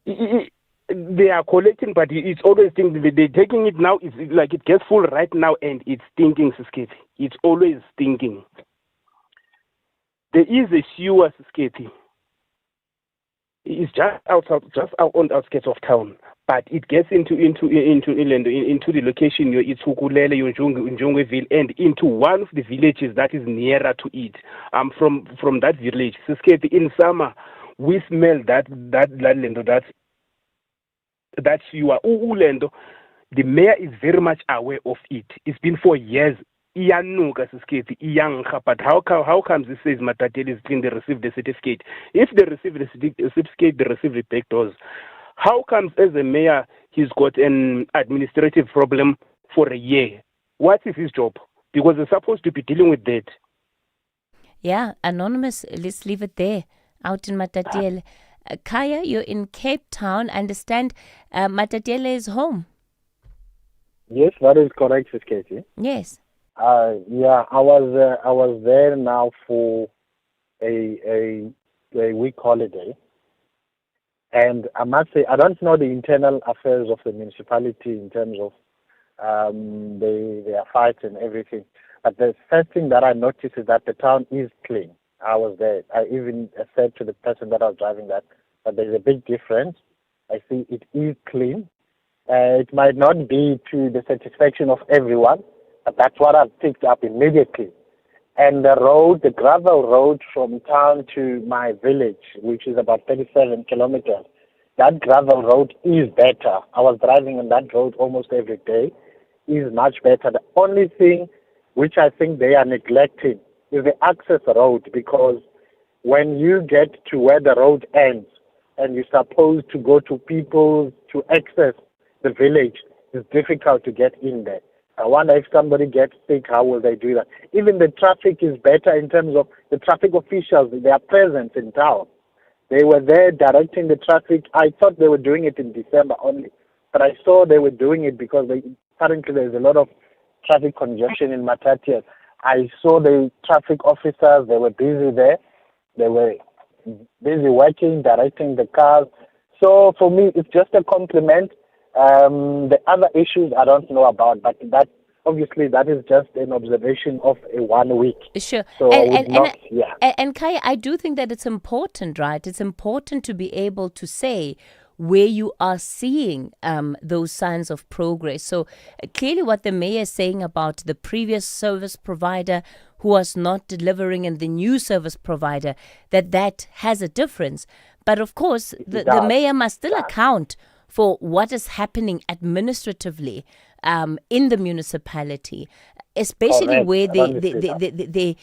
They are collecting, but it's always thinking they're taking it now. It's like it gets full right now, and it's stinking, Sisketi. It's always stinking. There is a sewer, Sisketi. It's just out on the outskirts of town, but it gets into the location. It's Hukulele, Njongweville, and into one of the villages that is nearer to it. I'm from that village, Sisketi. In summer, we smell that lendo, that sewer. Ulendo, the mayor is very much aware of it. It's been for years. But how comes it says Matatiele is clean, they received the certificate? If they receive the certificate, they receive the back doors. How comes as a mayor he's got an administrative problem for a year? What is his job? Because he's supposed to be dealing with that. Yeah, anonymous. Let's leave it there. Out in Matatiele. Kaya, you're in Cape Town. I understand Matatiele is home. Yes, that is correct, Sisketi. Yes. Yeah, I was there now for a week holiday, and I must say I don't know the internal affairs of the municipality in terms of their fights and everything. But the first thing that I noticed is that the town is clean. I was there. I even said to the person that I was driving that there's a big difference. I see it is clean. It might not be to the satisfaction of everyone, but that's what I've picked up immediately. And the gravel road from town to my village, which is about 37 kilometers, that gravel road is better. I was driving on that road almost every day. Is much better. The only thing which I think they are neglecting is the access road, because when you get to where the road ends and you're supposed to go to people to access the village, it's difficult to get in there. I wonder if somebody gets sick, how will they do that? Even the traffic is better in terms of the traffic officials, their presence in town. They were there directing the traffic. I thought they were doing it in December only, but I saw they were doing it because currently there's a lot of traffic congestion in Matatiele. I saw the traffic officers, they were busy there. They were busy working, directing the cars. So for me, it's just a compliment. The other issues I don't know about, but that obviously that is just an observation of a 1 week. Sure. So and Kaya, I do think that it's important, right? It's important to be able to say where you are seeing those signs of progress. So clearly what the mayor is saying about the previous service provider who was not delivering and the new service provider, that has a difference. But of course, the mayor must still account for what is happening administratively in the municipality, especially where the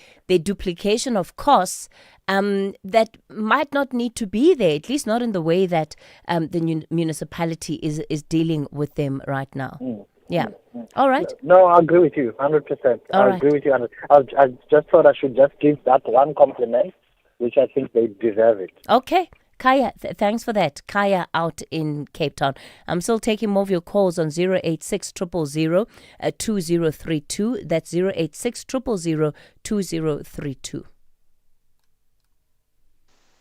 duplication of costs that might not need to be there, at least not in the way that the municipality is dealing with them right now. Yeah. All right. No, I agree with you 100%. I agree with you. I just thought I should just give that one compliment, which I think they deserve it. Okay. Kaya, thanks for that. Kaya out in Cape Town. I'm still taking more of your calls on 086 000 2032. That's 086 000 2032.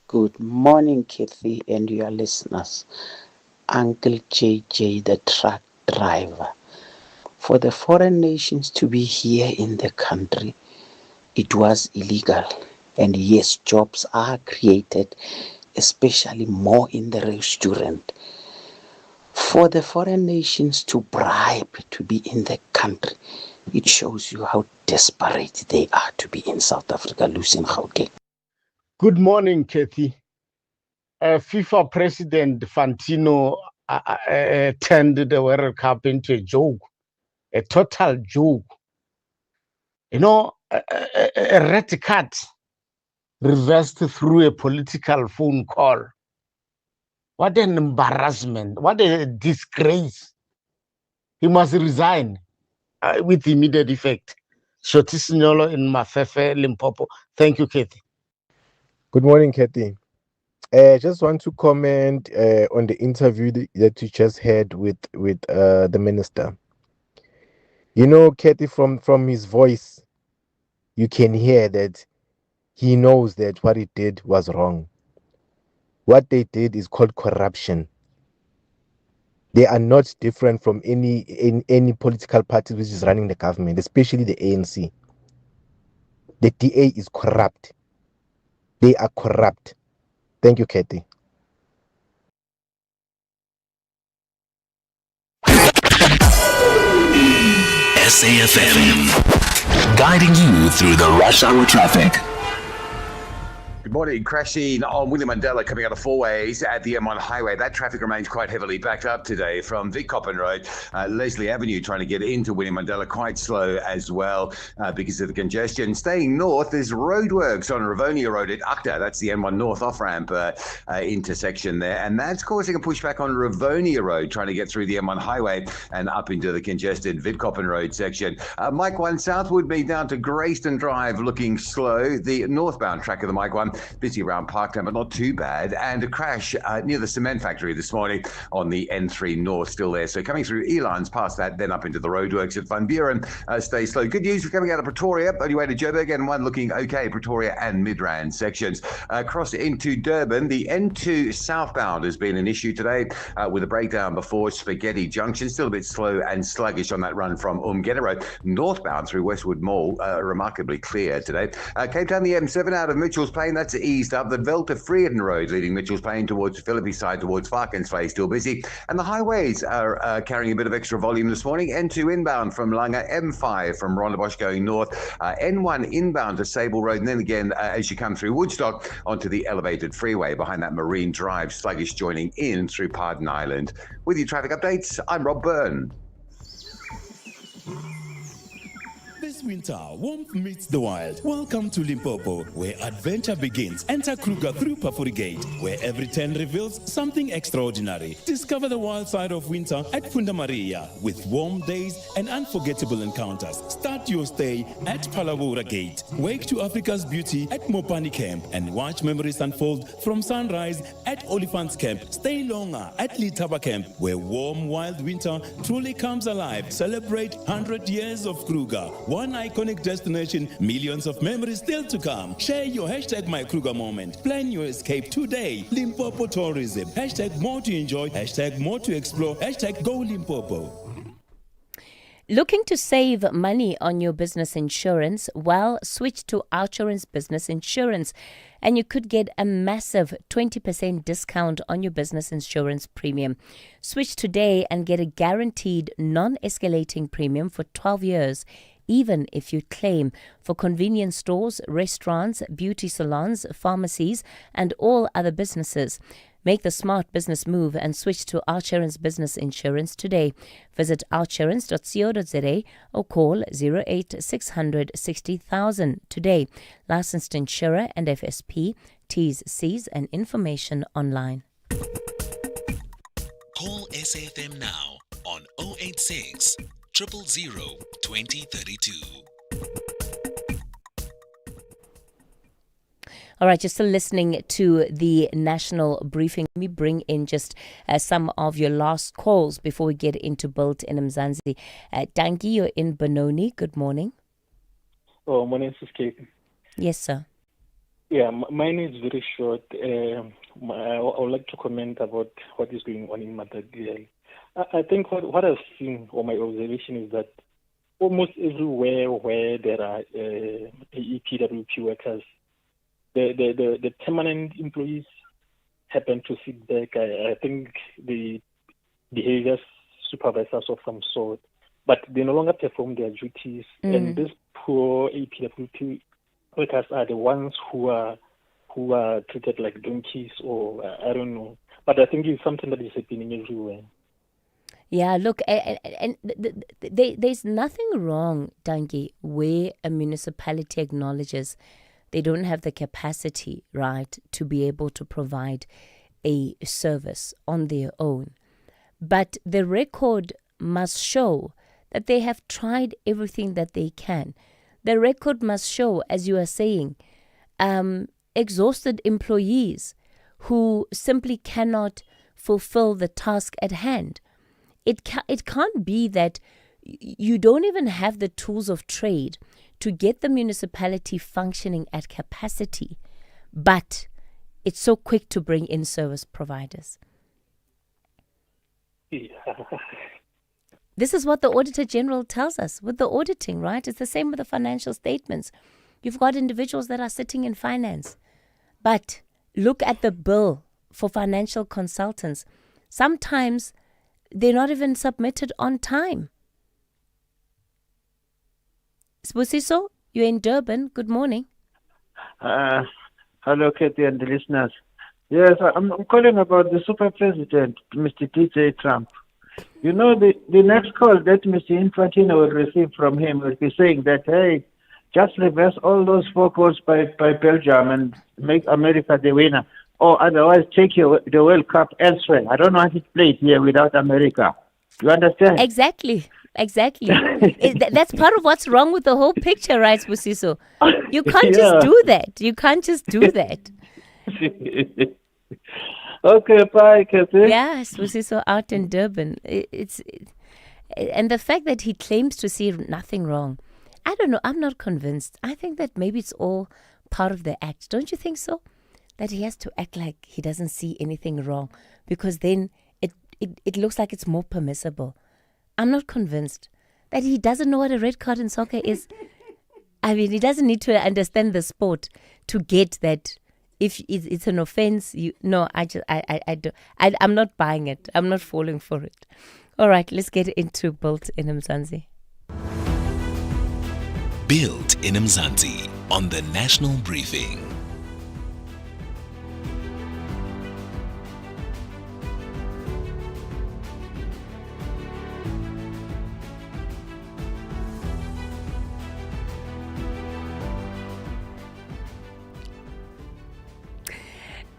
Good morning, Kathy and your listeners. Uncle JJ, the truck driver. For the foreign nations to be here in the country, it was illegal. And yes, jobs are created, especially more in the restaurant. For the foreign nations to bribe to be in the country, it shows you how desperate they are to be in South Africa, losing Gauteng. Good morning, Kathy. FIFA President Fantino turned the World Cup into a joke, a total joke. You know, a red card reversed through a political phone call. What an embarrassment. What a disgrace. He must resign with immediate effect. Shoti Signolo in Mafefe, Limpopo. Thank you, Kathy. Good morning, Kathy. Just want to comment on the interview that you just had with the minister. You know, Kathy, from his voice, you can hear that he knows that what he did was wrong. What they did is called corruption. They are not different from any political party which is running the government, especially the ANC. The DA is corrupt. They are corrupt. Thank you, Kathy. SAfm, guiding you through the rush hour traffic. Good morning. Crashing on William Mandela coming out of four ways at the M1 highway. That traffic remains quite heavily backed up today from Vickoppen Road, Leslie Avenue, trying to get into William Mandela, quite slow as well because of the congestion. Staying north, there's roadworks on Rivonia Road at Akta. That's the M1 North off-ramp intersection there. And that's causing a pushback on Rivonia Road, trying to get through the M1 highway and up into the congested Vidkoppen Road section. Mike 1 southward, be down to Grayston Drive, looking slow. The northbound track of the Mike 1, busy around Parktown, but not too bad. And a crash near the cement factory this morning on the N3 North, still there. So coming through Elans, past that, then up into the roadworks at Van Buren, stay slow. Good news, we're coming out of Pretoria, on your way to Joburg, N1 looking okay, Pretoria and Midrand sections. Across into Durban, the N2 southbound has been an issue today with a breakdown before Spaghetti Junction, still a bit slow and sluggish on that run from Umgena Road. Northbound through Westwood Mall, remarkably clear today. Cape Town, the M7 out of Mitchell's Plain, that's eased up. The Veldt to Vreden Road leading Mitchell's Plain towards Philippi side towards Varkensvlei still busy. And the highways are carrying a bit of extra volume this morning. N2 inbound from Langa, M5 from Rondebosch going north, N1 inbound to Sable Road, and then again as you come through Woodstock onto the elevated freeway behind that Marine Drive, sluggish joining in through Pardon Island. With your traffic updates, I'm Rob Byrne. This winter, warmth meets the wild. Welcome to Limpopo, where adventure begins. Enter Kruger through Pafuri Gate, where every turn reveals something extraordinary. Discover the wild side of winter at Funda Maria, with warm days and unforgettable encounters. Start your stay at Palabora Gate. Wake to Africa's beauty at Mopani Camp, and watch memories unfold from sunrise at Oliphant's Camp. Stay longer at Litaba Camp, where warm, wild winter truly comes alive. Celebrate 100 years of Kruger. One iconic destination, millions of memories still to come. Share your hashtag #MyKruger moment. Plan your escape today. Limpopo Tourism. Hashtag more to enjoy. Hashtag more to explore. Hashtag go Limpopo. Looking to save money on your business insurance? Well, switch to Outsurance Business Insurance, and you could get a massive 20% discount on your business insurance premium. Switch today and get a guaranteed non-escalating premium for 12 years. Even if you claim for convenience stores, restaurants, beauty salons, pharmacies, and all other businesses. Make the smart business move and switch to Outsurance Business Insurance today. Visit outsurance.co.za or call 0800 60,000 today. Licensed insurer and FSP. T's, C's and information online. Call SAfm now on 086 000 2032. All right, you're still listening to the national briefing. Let me bring in just some of your last calls before we get into Built in Mzansi. Dangi, you're in Benoni. Good morning. Oh, my name is Kate. Yes, sir. Yeah, mine is very short. I would like to comment about what is going on in Matagel. I think what I've seen, or my observation, is that almost everywhere where there are EPWP workers, the permanent employees happen to sit back. I think the behavior supervisors of some sort, but they no longer perform their duties. And these poor EPWP workers are the ones who are treated like donkeys, or I don't know. But I think it's something that is happening everywhere. Yeah, look, there's nothing wrong, Dangi, where a municipality acknowledges they don't have the capacity, right, to be able to provide a service on their own. But the record must show that they have tried everything that they can. The record must show, as you are saying, exhausted employees who simply cannot fulfill the task at hand. It can't be that you don't even have the tools of trade to get the municipality functioning at capacity, but it's so quick to bring in service providers. Yeah. This is what the Auditor General tells us with the auditing, right? It's the same with the financial statements. You've got individuals that are sitting in finance, but look at the bill for financial consultants. Sometimes they're not even submitted on time. Sbusiso, you're in Durban. Good morning. Hello, Kathy and the listeners. Yes, I'm calling about the super president, Mr. DJ Trump. You know, the next call that Mr. Infantino will receive from him will be saying that, hey, just reverse all those 4 goals by Belgium and make America the winner. Or otherwise take the World Cup elsewhere. I don't want it played here without America. You understand? Exactly. That's part of what's wrong with the whole picture, right, Busiso? You can't just do that. You can't just do that. Okay, bye, Kathy. Yes, Busiso out in Durban. And the fact that he claims to see nothing wrong, I don't know. I'm not convinced. I think that maybe it's all part of the act. Don't you think so? That he has to act like he doesn't see anything wrong, because then it looks like it's more permissible. I'm not convinced that he doesn't know what a red card in soccer is. I mean, he doesn't need to understand the sport to get that if it's an offense. I'm not buying it. I'm not falling for it. All right, let's get into Built in Mzansi. Built in Mzansi on the National Briefing.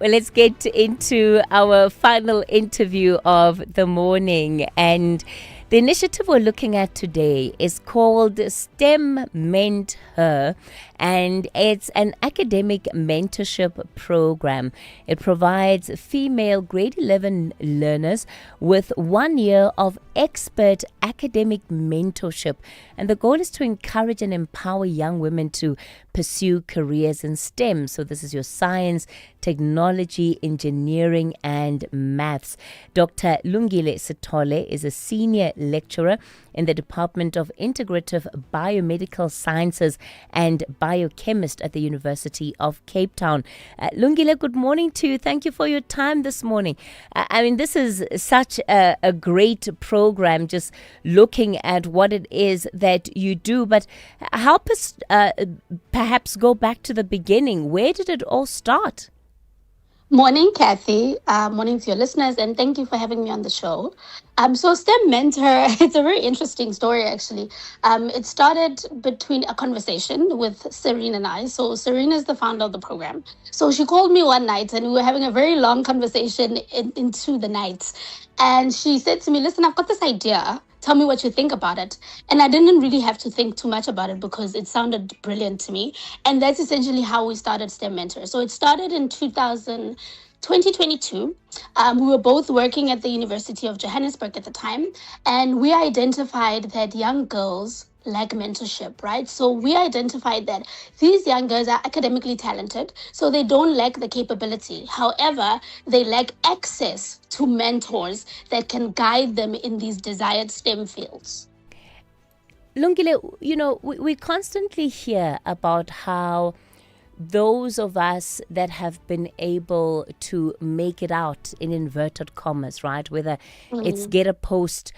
Well, let's get into our final interview of the morning. And the initiative we're looking at today is called STEM Mentor, and it's an academic mentorship program. It provides female grade 11 learners with 1 year of expert academic mentorship. And the goal is to encourage and empower young women to pursue careers in STEM. So this is your science, technology, engineering, and maths. Dr. Lungile Sithole is a senior lecturer in the Department of Integrative Biomedical Sciences and biochemist at the University of Cape Town. Lungile, good morning to you. Thank you for your time this morning. I mean, this is such a great program, just looking at what it is that you do, but help us perhaps go back to the beginning. Where did it all start? Morning, Kathy. Morning to your listeners, and thank you for having me on the show. So STEM Mentor, it's a very interesting story, actually. It started between a conversation with Serene and I. So Serene is the founder of the program. So she called me one night, and we were having a very long conversation into the night. And she said to me, listen, I've got this idea. Tell me what you think about it. And I didn't really have to think too much about it because it sounded brilliant to me. And that's essentially how we started STEM Mentor. So it started in 2022. We were both working at the University of Johannesburg at the time. And we identified that young girls lack mentorship, right? So we identified that these young girls are academically talented, so they don't lack the capability. However, they lack access to mentors that can guide them in these desired STEM fields. Lungile, you know, we constantly hear about how those of us that have been able to make it out, in inverted commas, right? Whether it's get a post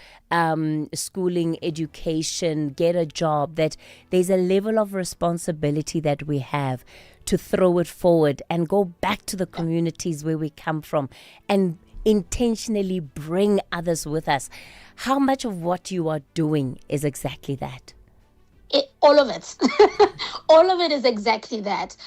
schooling education, get a job, that there's a level of responsibility that we have to throw it forward and go back to the communities where we come from and intentionally bring others with us. How much of what you are doing is exactly that? All of it. All of it is exactly that.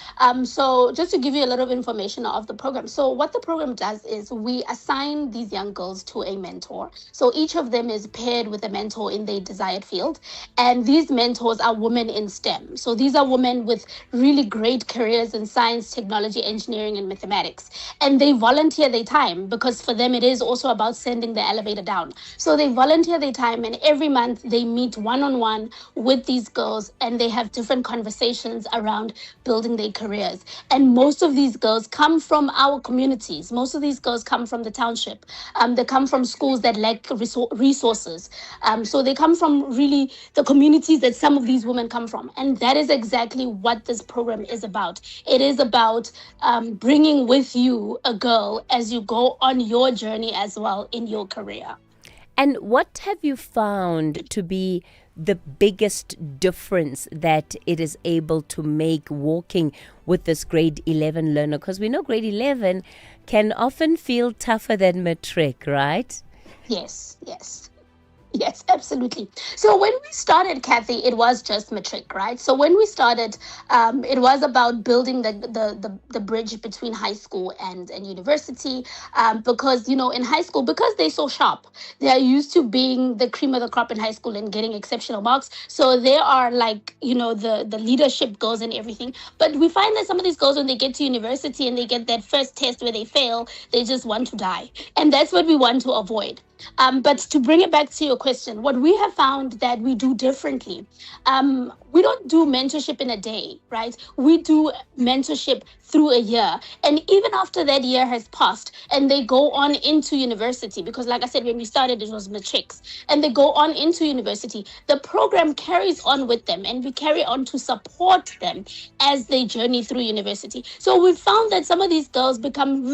So just to give you a little information of the program. So what the program does is we assign these young girls to a mentor. So each of them is paired with a mentor in their desired field. And these mentors are women in STEM. So these are women with really great careers in science, technology, engineering, and mathematics. And they volunteer their time because for them it is also about sending the elevator down. So they volunteer their time, and every month they meet one-on-one with these girls, and they have different conversations around building their careers. And most of these girls come from our communities. Most of these girls come from the township. They come from schools that lack resources. So they come from really the communities that some of these women come from. And that is exactly what this program is about. It is about bringing with you a girl as you go on your journey as well in your career. And what have you found to be the biggest difference that it is able to make working with this grade 11 learner? Because we know grade 11 can often feel tougher than matric, right? Yes. Yes, absolutely. So when we started, Kathy, it was just matric, right? So when we started, it was about building the bridge between high school and university, because, you know, in high school, because they're so sharp, they are used to being the cream of the crop in high school and getting exceptional marks. So they are like, you know, the leadership girls and everything. But we find that some of these girls, when they get to university and they get that first test where they fail, they just want to die. And that's what we want to avoid. But to bring it back to your question, what we have found that we do differently, we don't do mentorship in a day, right? We do mentorship through a year. And even after that year has passed and they go on into university, because like I said, when we started, it was matrics, and they go on into university, the program carries on with them, and we carry on to support them as they journey through university. So we found that some of these girls become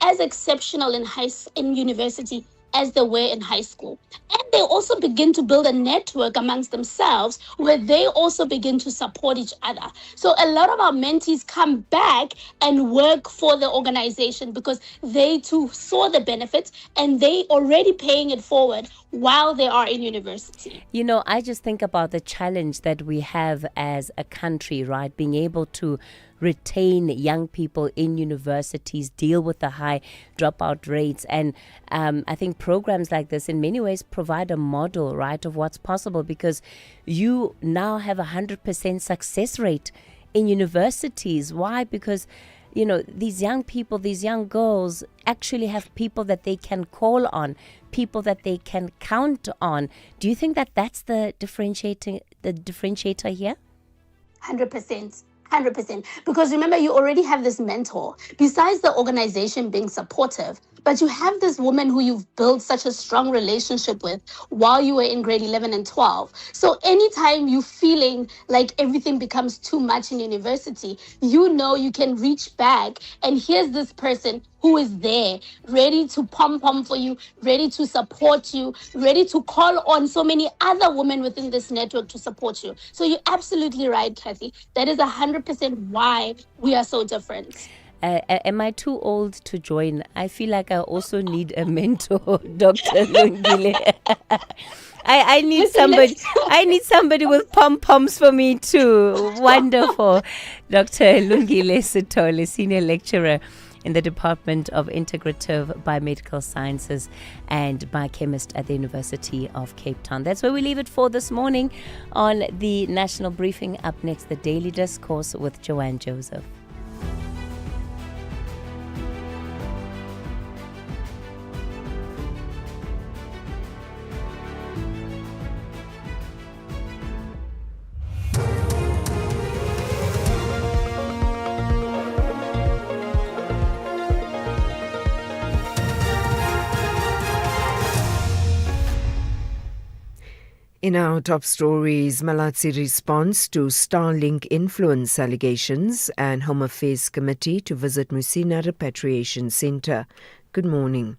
as exceptional in university as they were in high school. And they also begin to build a network amongst themselves where they also begin to support each other. So a lot of our mentees come back and work for the organization because they too saw the benefits and they already paying it forward while they are in university. You know, I just think about the challenge that we have as a country, right? Being able to retain young people in universities, deal with the high dropout rates. And I think programs like this in many ways provide a model, right, of what's possible, because you now have 100% success rate in universities. Why? Because, you know, these young people, these young girls actually have people that they can call on, people that they can count on. Do you think that that's the differentiator here? 100%. 100%. Because remember, you already have this mentor. Besides the organization being supportive, but you have this woman who you've built such a strong relationship with while you were in grade 11 and 12. So anytime you're feeling like everything becomes too much in university, you know you can reach back and here's this person who is there, ready to pom-pom for you, ready to support you, ready to call on so many other women within this network to support you. So you're absolutely right, Kathy. That is 100% why we are so different. Am I too old to join? I feel like I also need a mentor, Dr. Lungile. I need somebody. I need somebody with pom poms for me too. Wonderful, Dr. Lungile Sitole, senior lecturer in the Department of Integrative Biomedical Sciences and biochemist at the University of Cape Town. That's where we leave it for this morning on the National Briefing. Up next, the Daily Discourse with Joanne Joseph. In our top stories, Malatsi response to Starlink influence allegations and Home Affairs Committee to visit Musina Repatriation Centre. Good morning.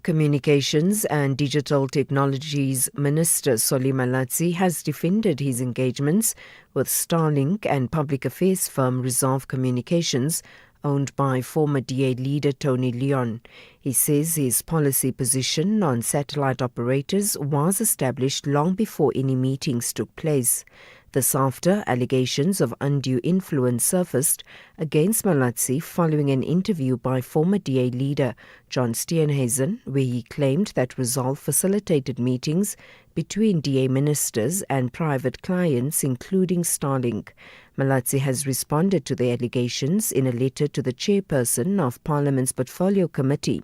Communications and Digital Technologies Minister Solly Malatsi has defended his engagements with Starlink and public affairs firm Resolve Communications owned by former DA leader Tony Leon. He says his policy position on satellite operators was established long before any meetings took place. This after allegations of undue influence surfaced against Malatsi following an interview by former DA leader John Steenhuisen, where he claimed that Resolve facilitated meetings between DA ministers and private clients, including Starlink. Malatsi has responded to the allegations in a letter to the chairperson of Parliament's Portfolio Committee,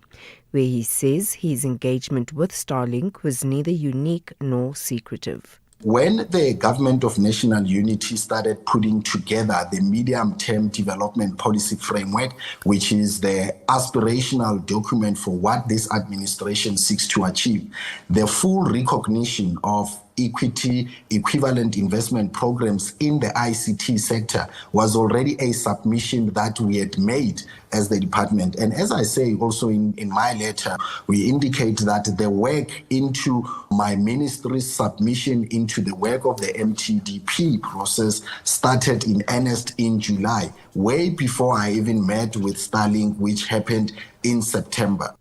where he says his engagement with Starlink was neither unique nor secretive. When the Government of National Unity started putting together the medium-term development policy framework, which is the aspirational document for what this administration seeks to achieve, the full recognition of equity equivalent investment programs in the ICT sector was already a submission that we had made as the department. And as I say also in my letter, we indicate that the work into my ministry's submission into the work of the MTDP process started in earnest in July, way before I even met with Starlink, which happened in September.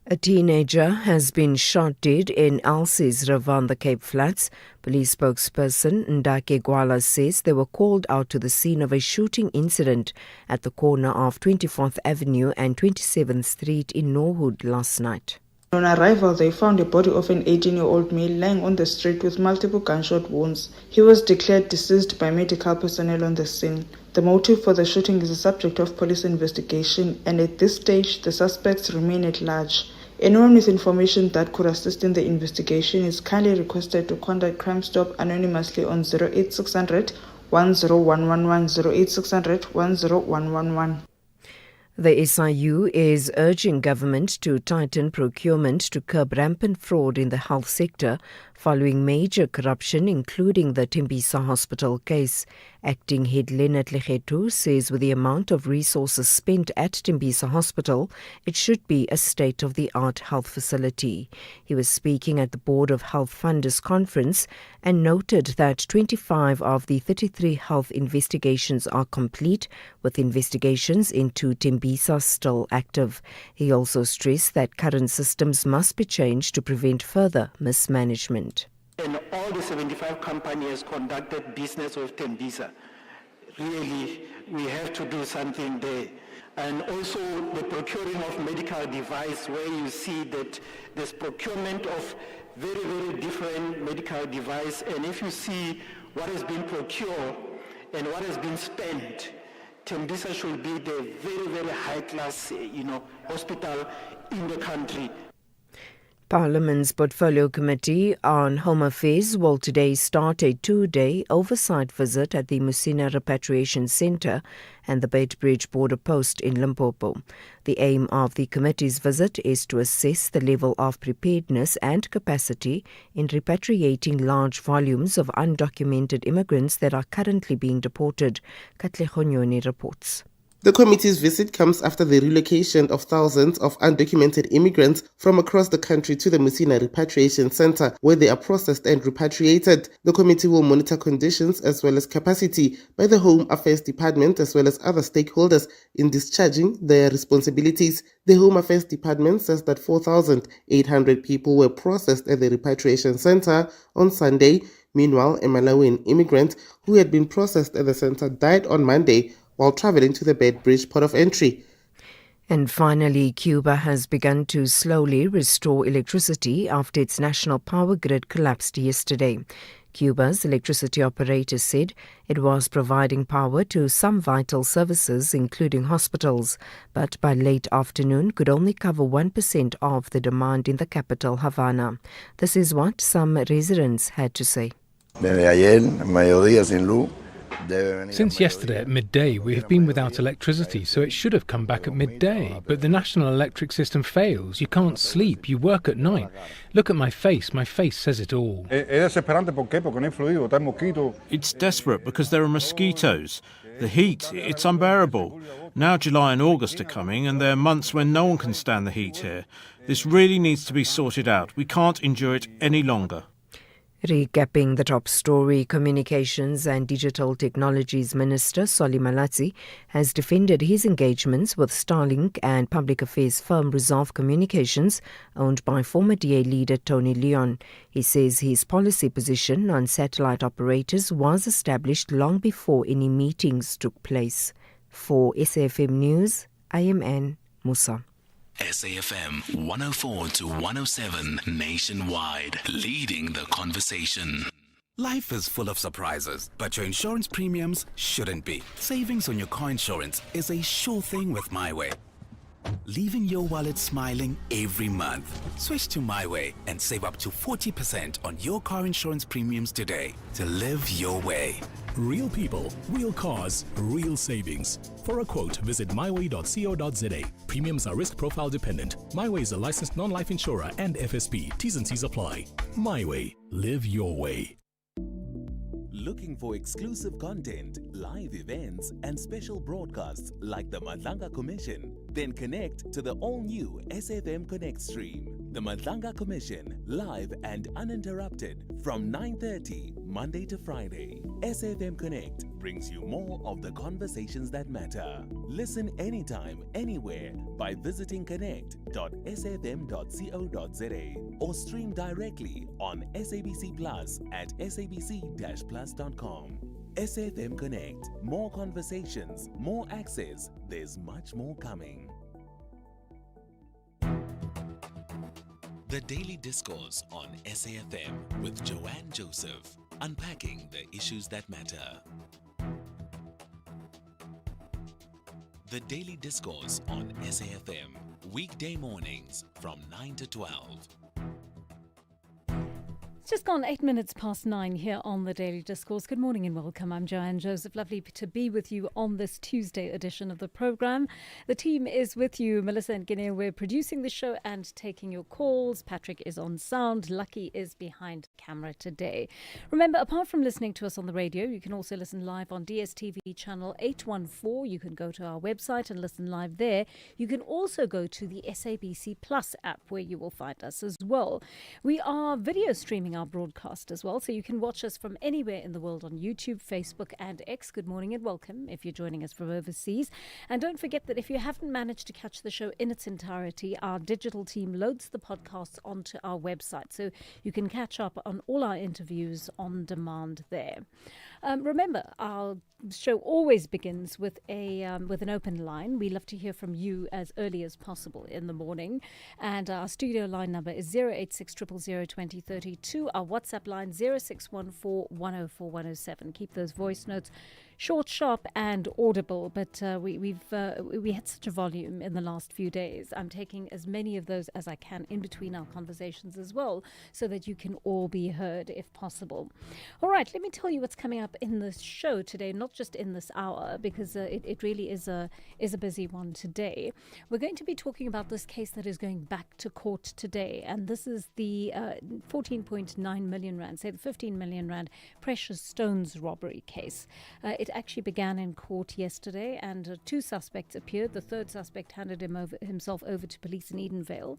A teenager has been shot dead in Elsie's River on the Cape Flats. Police spokesperson Ndake Gwala says they were called out to the scene of a shooting incident at the corner of 24th Avenue and 27th Street in Norwood last night. On arrival, they found a body of an 18-year-old male lying on the street with multiple gunshot wounds. He was declared deceased by medical personnel on the scene. The motive for the shooting is a subject of police investigation, and at this stage, the suspects remain at large. Anyone with information that could assist in the investigation is kindly requested to contact Crime Stop anonymously on 08600 10111 08600 10111. The SIU is urging government to tighten procurement to curb rampant fraud in the health sector following major corruption, including the Tembisa Hospital case. Acting head Leonard Legetu says with the amount of resources spent at Tembisa Hospital, it should be a state-of-the-art health facility. He was speaking at the Board of Health Funders Conference and noted that 25 of the 33 health investigations are complete, with investigations into Tembisa still active. He also stressed that current systems must be changed to prevent further mismanagement. And all the 75 companies conducted business with Tembisa. Really, we have to do something there. And also the procuring of medical device, where you see that there's procurement of very, very different medical device. And if you see what has been procured and what has been spent, Tembisa should be the very, very high-class, hospital in the country. Parliament's Portfolio Committee on Home Affairs will today start a 2-day oversight visit at the Musina Repatriation Centre and the Beitbridge border post in Limpopo. The aim of the committee's visit is to assess the level of preparedness and capacity in repatriating large volumes of undocumented immigrants that are currently being deported. Katle Khonyoni reports. The committee's visit comes after the relocation of thousands of undocumented immigrants from across the country to the Musina Repatriation Centre, where they are processed and repatriated. The committee will monitor conditions as well as capacity by the Home Affairs Department as well as other stakeholders in discharging their responsibilities. The Home Affairs Department says that 4,800 people were processed at the Repatriation Centre on Sunday. Meanwhile, a Malawian immigrant who had been processed at the centre died on Monday while travelling to the Beitbridge port of entry. And finally, Cuba has begun to slowly restore electricity after its national power grid collapsed yesterday. Cuba's electricity operator said it was providing power to some vital services, including hospitals, but by late afternoon could only cover 1% of the demand in the capital, Havana. This is what some residents had to say. Since yesterday at midday, we have been without electricity, so it should have come back at midday. But the national electric system fails. You can't sleep. You work at night. Look at my face. My face says it all. It's desperate because there are mosquitoes. The heat, it's unbearable. Now July and August are coming, and there are months when no one can stand the heat here. This really needs to be sorted out. We can't endure it any longer. Recapping the top story, Communications and Digital Technologies Minister Solly Malatsi has defended his engagements with Starlink and public affairs firm Resolve Communications, owned by former DA leader Tony Leon. He says his policy position on satellite operators was established long before any meetings took place. For SAfm News, I am Ann Musa. SAfm 104 to 107 nationwide, leading the conversation. Life is full of surprises, but your insurance premiums shouldn't be. Savings on your car insurance is a sure thing with MyWay, leaving your wallet smiling every month. Switch to MyWay and save up to 40% on your car insurance premiums today to live your way. Real people, real cars, real savings. For a quote, visit myway.co.za. Premiums are risk profile dependent. MyWay is a licensed non-life insurer and FSP. T's and C's apply. MyWay. Live your way. Looking for exclusive content, live events, and special broadcasts like the Madlanga Commission? Then connect to the all-new SAfm Connect stream. The Madlanga Commission, live and uninterrupted from 9:30 Monday to Friday. SAfm Connect brings you more of the conversations that matter. Listen anytime, anywhere by visiting connect.safm.co.za or stream directly on SABC Plus at sabc-plus.com. SAfm Connect. More conversations, more access. There's much more coming. The Daily Discourse on SAfm with Joanne Joseph, unpacking the issues that matter. The Daily Discourse on SAfm, weekday mornings from 9 to 12. It's just gone 8 minutes past 9 here on the Daily Discourse. Good morning and welcome. I'm Joanne Joseph. Lovely to be with you on this Tuesday edition of the program. The team is with you. Melissa and Guinea, we're producing the show and taking your calls. Patrick is on sound. Lucky is behind camera today. Remember, apart from listening to us on the radio, you can also listen live on DSTV channel 814. You can go to our website and listen live there. You can also go to the SABC Plus app where you will find us as well. We are video streaming our broadcast as well, so you can watch us from anywhere in the world on YouTube, Facebook and X. Good morning and welcome if you're joining us from overseas. And don't forget that if you haven't managed to catch the show in its entirety, our digital team loads the podcasts onto our website, so you can catch up on all our interviews on demand there. Remember, our show always begins with an open line. We love to hear from you as early as possible in the morning, and our studio line number is 086 000 2032. Our WhatsApp line 0614 104 107. Keep those voice notes short, sharp and audible, but we had such a volume in the last few days. I'm taking as many of those as I can in between our conversations as well, so that you can all be heard if possible. All right, let me tell you what's coming up in the show today, not just in this hour, because it really is a busy one today. We're going to be talking about this case that is going back to court today, and this is the 14.9 million rand, say the 15 million rand precious stones robbery case. It actually began in court yesterday, and two suspects appeared. The third suspect handed himself over to police in Edenvale.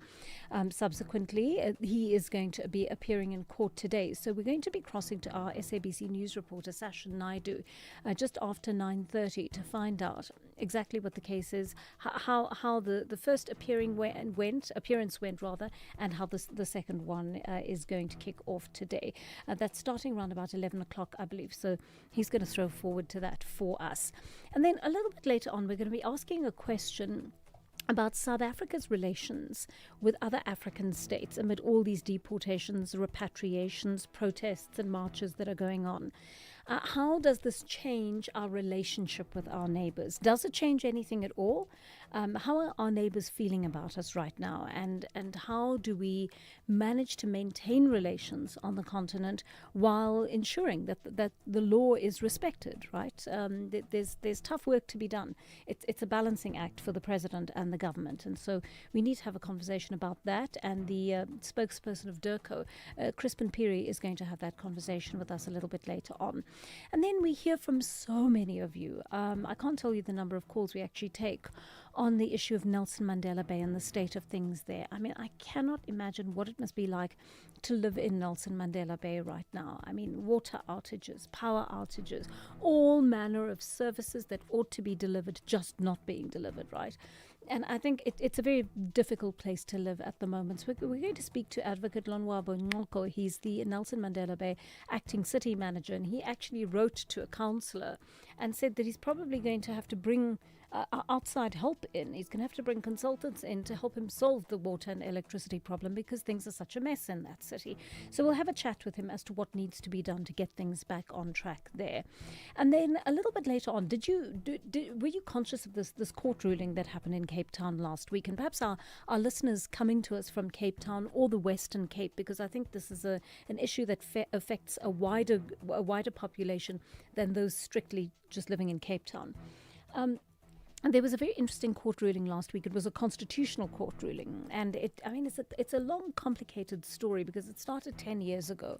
Subsequently, he is going to be appearing in court today. So we're going to be crossing to our SABC News reporter, Sasha Naidu, just after 9:30 to find out exactly what the case is, how the first appearance went, and how the second one is going to kick off today. That's starting around about 11 o'clock, I believe. So he's going to throw forward to that for us. And then a little bit later on, we're going to be asking a question about South Africa's relations with other African states amid all these deportations, repatriations, protests and marches that are going on. How does this change our relationship with our neighbors? Does it change anything at all? How are our neighbors feeling about us right now? And how do we manage to maintain relations on the continent while ensuring that the law is respected, right? There's tough work to be done. It's a balancing act for the president and the government. And so we need to have a conversation about that. And the spokesperson of DIRCO, Crispin Piri, is going to have that conversation with us a little bit later on. And then we hear from so many of you. I can't tell you the number of calls we actually take on the issue of Nelson Mandela Bay and the state of things there. I mean, I cannot imagine what it must be like to live in Nelson Mandela Bay right now. I mean, water outages, power outages, all manner of services that ought to be delivered just not being delivered, right? And I think it's a very difficult place to live at the moment. So we're going to speak to Advocate Lonwabo Ncoko. He's the Nelson Mandela Bay acting city manager, and he actually wrote to a councillor and said that he's probably going to have to bring outside help in. He's going to have to bring consultants in to help him solve the water and electricity problem because things are such a mess in that city. So we'll have a chat with him as to what needs to be done to get things back on track there. And then a little bit later on, were you conscious of this court ruling that happened in Cape Town last week? And perhaps our listeners coming to us from Cape Town or the Western Cape, because I think this is an issue that affects a wider population than those strictly just living in Cape Town. And there was a very interesting court ruling last week. It was a constitutional court ruling, and it's a long, complicated story because it started 10 years ago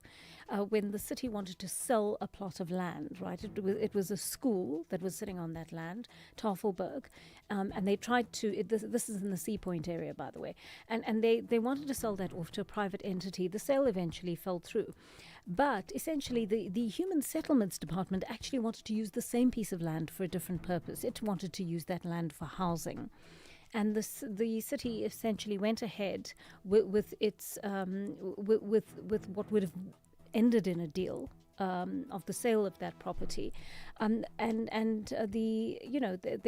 when the city wanted to sell a plot of land. Right, it was a school that was sitting on that land, Tafelberg, and they tried to. This is in the Sea Point area, by the way, and they wanted to sell that off to a private entity. The sale eventually fell through. But essentially, the Human Settlements Department actually wanted to use the same piece of land for a different purpose. It wanted to use that land for housing. And the city essentially went ahead with its with what would have ended in a deal of the sale of that property, they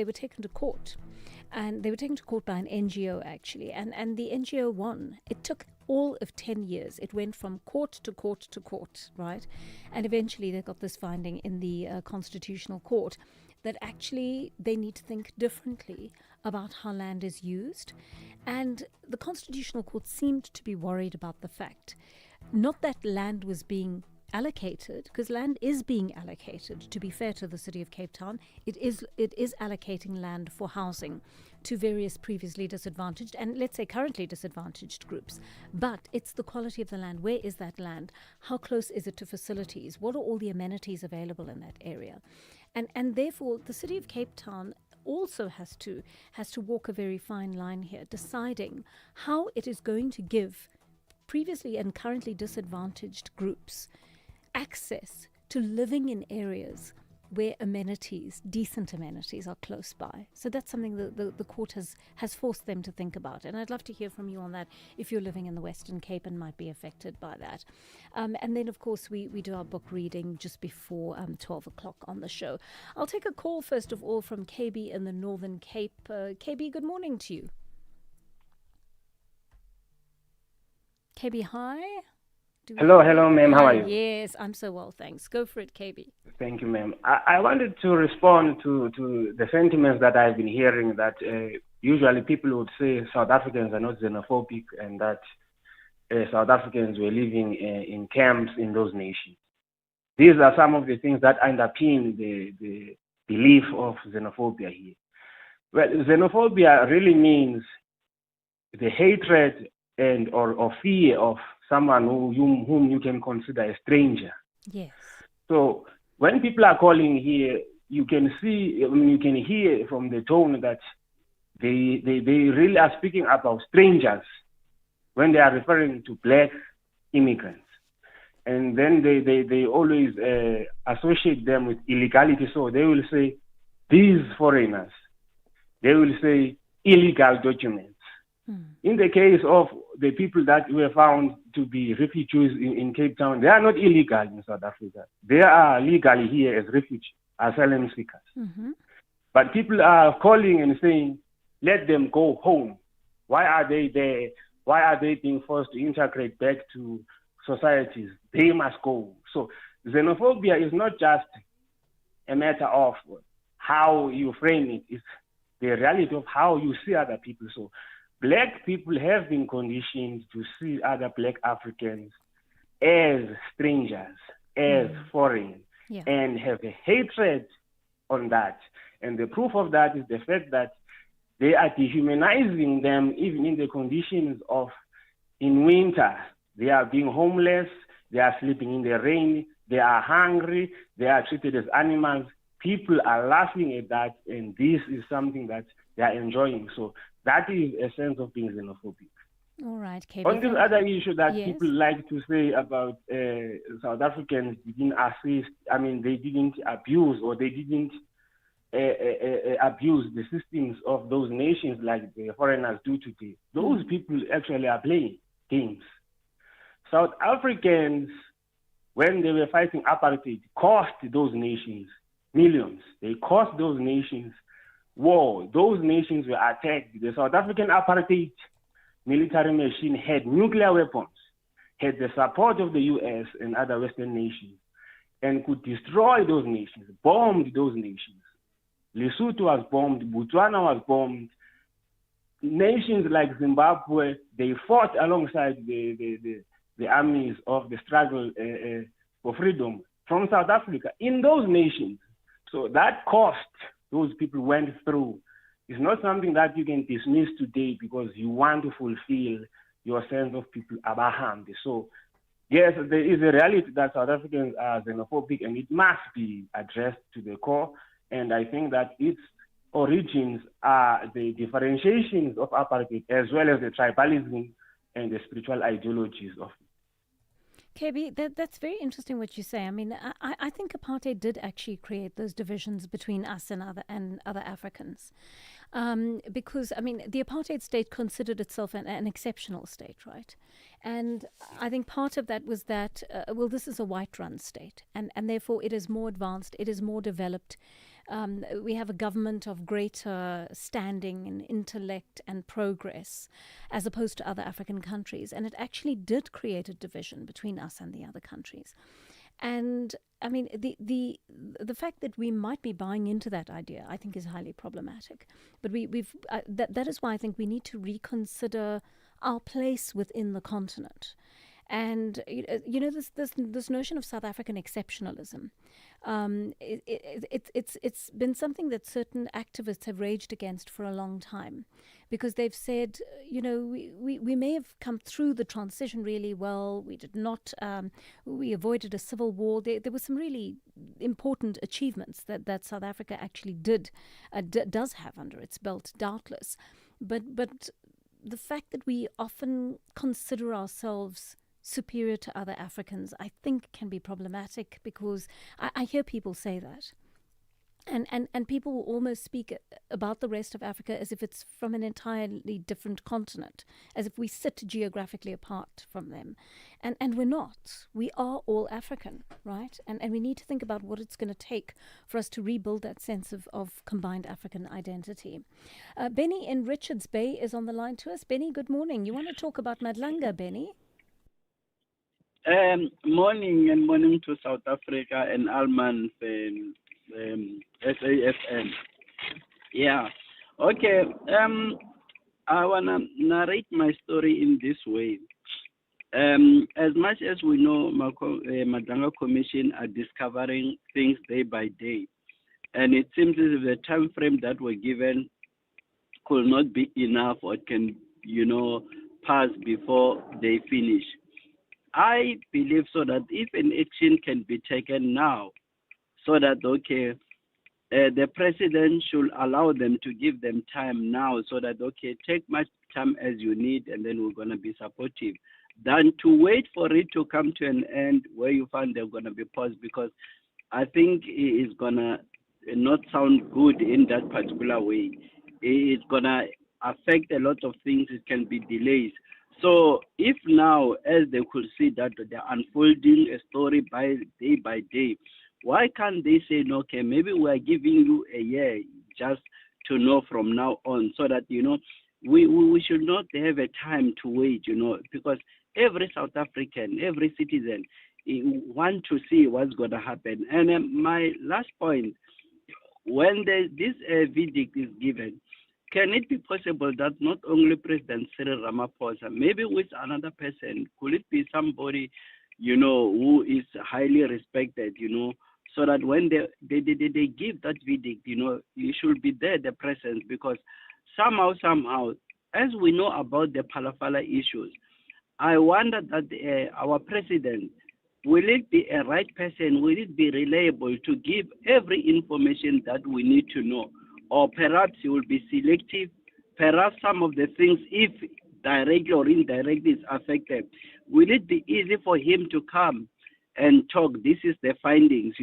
were taken to court, and they were taken to court by an NGO actually, and the NGO won. It took all of 10 years. It went from court to court to court, right? And eventually they got this finding in the Constitutional Court that actually they need to think differently about how land is used. And the Constitutional Court seemed to be worried about the fact, not that land was being allocated, because land is being allocated, to be fair to the city of Cape Town. It is allocating land for housing to various previously disadvantaged and, let's say, currently disadvantaged groups. But it's the quality of the land. Where is that land? How close is it to facilities? What are all the amenities available in that area? And therefore, the city of Cape Town also has to walk a very fine line here, deciding how it is going to give previously and currently disadvantaged groups access to living in areas where decent amenities are close by. So that's something that the court has forced them to think about. And I'd love to hear from you on that if you're living in the Western Cape and might be affected by that. And then, of course, we do our book reading just before 12 o'clock on the show. I'll take a call, first of all, from KB in the Northern Cape. KB, good morning to you. KB, hi. Hello, ma'am. How are you? Yes, I'm so well, thanks. Go for it, KB. Thank you, ma'am. I wanted to respond to the sentiments that I've been hearing that usually people would say South Africans are not xenophobic and that South Africans were living in camps in those nations. These are some of the things that underpin the belief of xenophobia here. Well, xenophobia really means the hatred and or fear of someone whom you can consider a stranger. Yes. So when people are calling here, you can hear from the tone that they really are speaking about strangers when they are referring to black immigrants. And then they always associate them with illegality. So they will say, these foreigners. They will say, illegal documents. In the case of the people that were found to be refugees in Cape Town, they are not illegal in South Africa. They are legally here as refugees, asylum seekers. Mm-hmm. But people are calling and saying, let them go home. Why are they there? Why are they being forced to integrate back to societies? They must go. So xenophobia is not just a matter of how you frame it. It's the reality of how you see other people. So black people have been conditioned to see other black Africans as strangers, as foreign, and have a hatred on that. And the proof of that is the fact that they are dehumanizing them even in the conditions of in winter. They are being homeless, they are sleeping in the rain, they are hungry, they are treated as animals. people are laughing at that, and this is something that they are enjoying. So that is a sense of being xenophobic. All right, KB. On this other issue that Yes. people like to say about South Africans didn't assist, they didn't abuse, or they didn't abuse the systems of those nations like the foreigners do today. Those people actually are playing games. South Africans, when they were fighting apartheid, cost those nations millions. They cost those nations war. Those nations were attacked. The South African apartheid military machine had nuclear weapons, had the support of the US and other Western nations, and could destroy those nations, bombed those nations. Lesotho was bombed, Botswana was bombed. Nations like Zimbabwe, they fought alongside the armies of the struggle for freedom from South Africa in those nations. So that cost those people went through is not something that you can dismiss today because you want to fulfill your sense of people abahambe. So yes, there is a reality that South Africans are xenophobic, and it must be addressed to the core. And I think that its origins are the differentiations of apartheid as well as the tribalism and the spiritual ideologies of it. KB, that's very interesting what you say. I think apartheid did actually create those divisions between us and other Africans. Because, the apartheid state considered itself an exceptional state, right? And I think part of that was that, this is a white-run state, and therefore it is more advanced, it is more developed. We have a government of greater standing and intellect and progress as opposed to other African countries. And it actually did create a division between us and the other countries. And the fact that we might be buying into that idea, I think, is highly problematic. But that is why I think we need to reconsider our place within the continent. And this notion of South African exceptionalism, it's been something that certain activists have raged against for a long time, because they've said, we may have come through the transition really well. We did not. We avoided a civil war. There were some really important achievements that South Africa actually does have under its belt, doubtless. But the fact that we often consider ourselves superior to other Africans, I think, can be problematic, because I hear people say that. And people will almost speak about the rest of Africa as if it's from an entirely different continent, as if we sit geographically apart from them. And we're not. We are all African, right? And we need to think about what it's going to take for us to rebuild that sense of combined African identity. Benny in Richards Bay is on the line to us. Benny, good morning. You want to talk about Madlanga, Benny? Morning to South Africa and Alman and SAfm. Yeah. Okay. I wanna narrate my story in this way. As much as we know, Madlanga Commission are discovering things day by day, and it seems as if the time frame that were given could not be enough, or can pass before they finish. I believe so that if an action can be taken now, so that, the president should allow them to give them time now, so that, take much time as you need, and then we're going to be supportive, than to wait for it to come to an end where you find they're going to be paused, because I think it is going to not sound good in that particular way. It's going to affect a lot of things. It can be delays. So if now, as they could see that they're unfolding a story day by day, why can't they say, no, okay, maybe we're giving you a year just to know from now on, so that, we should not have a time to wait, because every South African, every citizen want to see what's going to happen. And my last point, when this verdict is given, can it be possible that not only President Cyril Ramaphosa, maybe with another person, could it be somebody, who is highly respected, so that when they give that verdict, you should be there, the presence, because somehow, as we know about the Palafala issues, I wonder that our president Will it be a right person? Will it be reliable to give every information that we need to know? Or perhaps he will be selective. Perhaps some of the things, if directly or indirectly is affected, will it be easy for him to come and talk? This is the findings,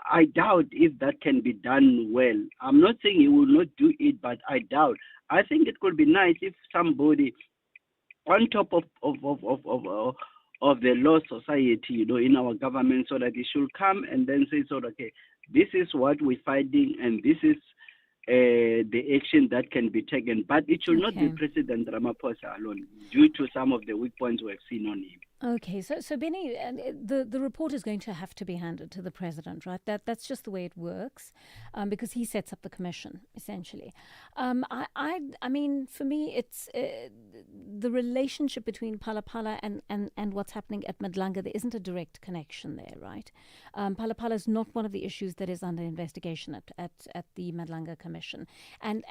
I doubt if that can be done well. I'm not saying he will not do it, but I doubt. I think it could be nice if somebody on top of the law society, in our government, so that he should come and then say, okay, this is what we're finding, and this is the action that can be taken. But it should not be President Ramaphosa alone, due to some of the weak points we have seen on him. Okay, so Benny, the report is going to have to be handed to the president, right? That's just the way it works, because he sets up the commission essentially. I mean, for me, it's the relationship between Phala and what's happening at Madlanga. There isn't a direct connection there, right? Phala is not one of the issues that is under investigation at the Madlanga Commission, and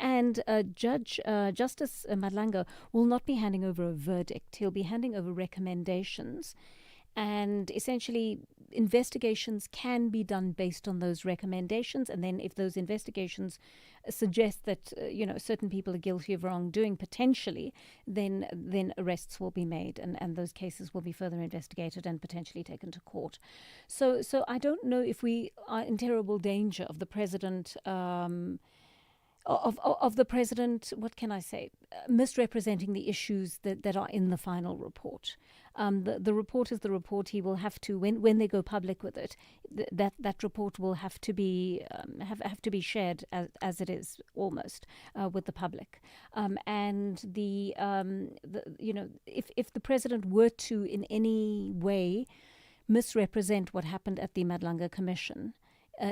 Justice Madlanga will not be handing over a verdict. He'll be handing over recommendations. And essentially, investigations can be done based on those recommendations. And then if those investigations suggest that, certain people are guilty of wrongdoing, potentially, then arrests will be made and those cases will be further investigated and potentially taken to court. So I don't know if we are in terrible danger of the president... Of the president, what can I say, misrepresenting the issues that are in the final report. The report is the report. He will have to, when they go public with it, that report will have to be have to be shared as it is almost with the public. And if the president were to in any way misrepresent what happened at the Madlanga Commission,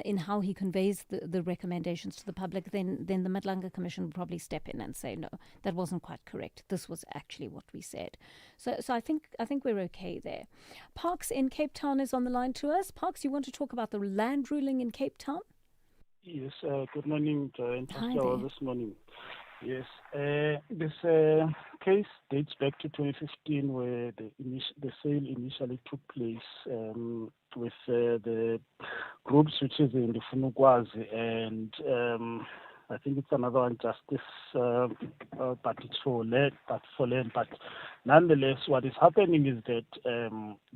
in how he conveys the recommendations to the public, then the Madlanga Commission will probably step in and say, no, that wasn't quite correct. This was actually what we said. So I think we're okay there. Parks in Cape Town is on the line to us. Parks, you want to talk about the land ruling in Cape Town? Yes, good morning, Joanne. Hi there. This morning. Yes, this case dates back to 2015, where the sale initially took place with the groups, which is in the Funukwazi, and I think it's another one, Justice, but it's for land. But nonetheless, what is happening is that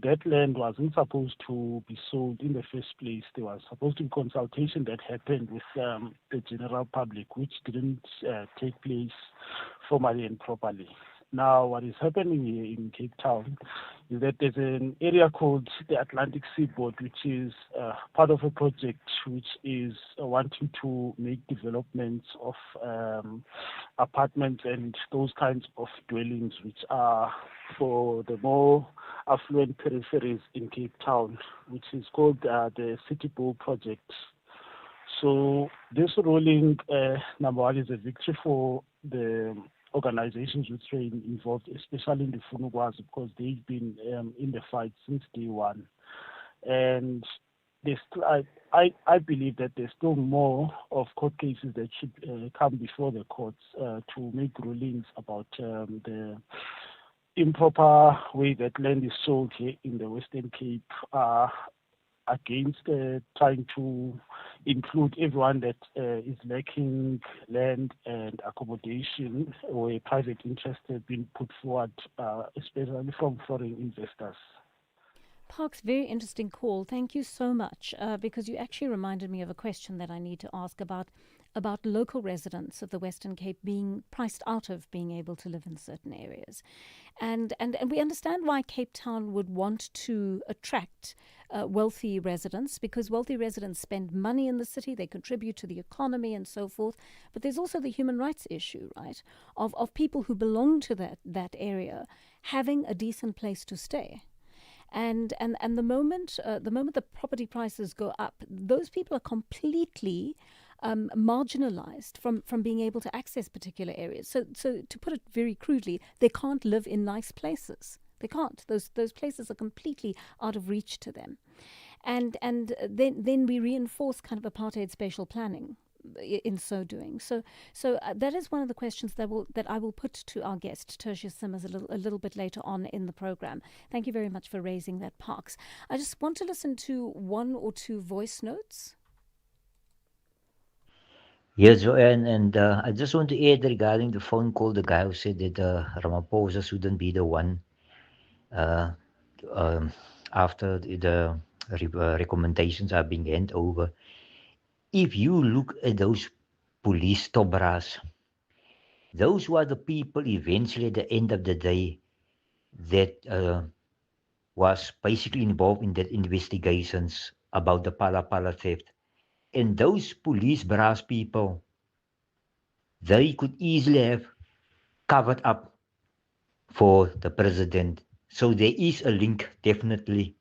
that land wasn't supposed to be sold in the first place. There was supposed to be consultation that happened with the general public, which didn't take place formally and properly. Now, what is happening here in Cape Town is that there's an area called the Atlantic Seaboard, which is part of a project which is wanting to make developments of apartments and those kinds of dwellings, which are for the more affluent peripheries in Cape Town, which is called the City Bowl project. So this ruling, number one, is a victory for the organizations which are involved, especially in the Funukwazi, because they've been in the fight since day one. And I believe that there's still more of court cases that should come before the courts to make rulings about the improper way that land is sold here in the Western Cape, against trying to include everyone that is lacking land and accommodation, where private interests have been put forward, especially from foreign investors. Parks, very interesting call. Thank you so much, because you actually reminded me of a question that I need to ask about local residents of the Western Cape being priced out of being able to live in certain areas. And we understand why Cape Town would want to attract wealthy residents, because wealthy residents spend money in the city, they contribute to the economy and so forth. But there's also the human rights issue, right, of people who belong to that area having a decent place to stay. And the moment the property prices go up, those people are completely marginalized from being able to access particular areas. So to put it very crudely, they can't live in nice places. They can't. Those places are completely out of reach to them. And then we reinforce kind of apartheid spatial planning in so doing. So that is one of the questions that I will put to our guest, Tertius Simmers, a little bit later on in the program. Thank you very much for raising that, Parks. I just want to listen to one or two voice notes. Yes, Joanne, and I just want to add regarding the phone call, the guy who said that Ramaphosa shouldn't be the one uh, um, after the recommendations are being handed over. If you look at those police tobras, those were the people eventually at the end of the day that was basically involved in the investigations about the Pala theft. And those police brass people, they could easily have covered up for the president. So there is a link, definitely.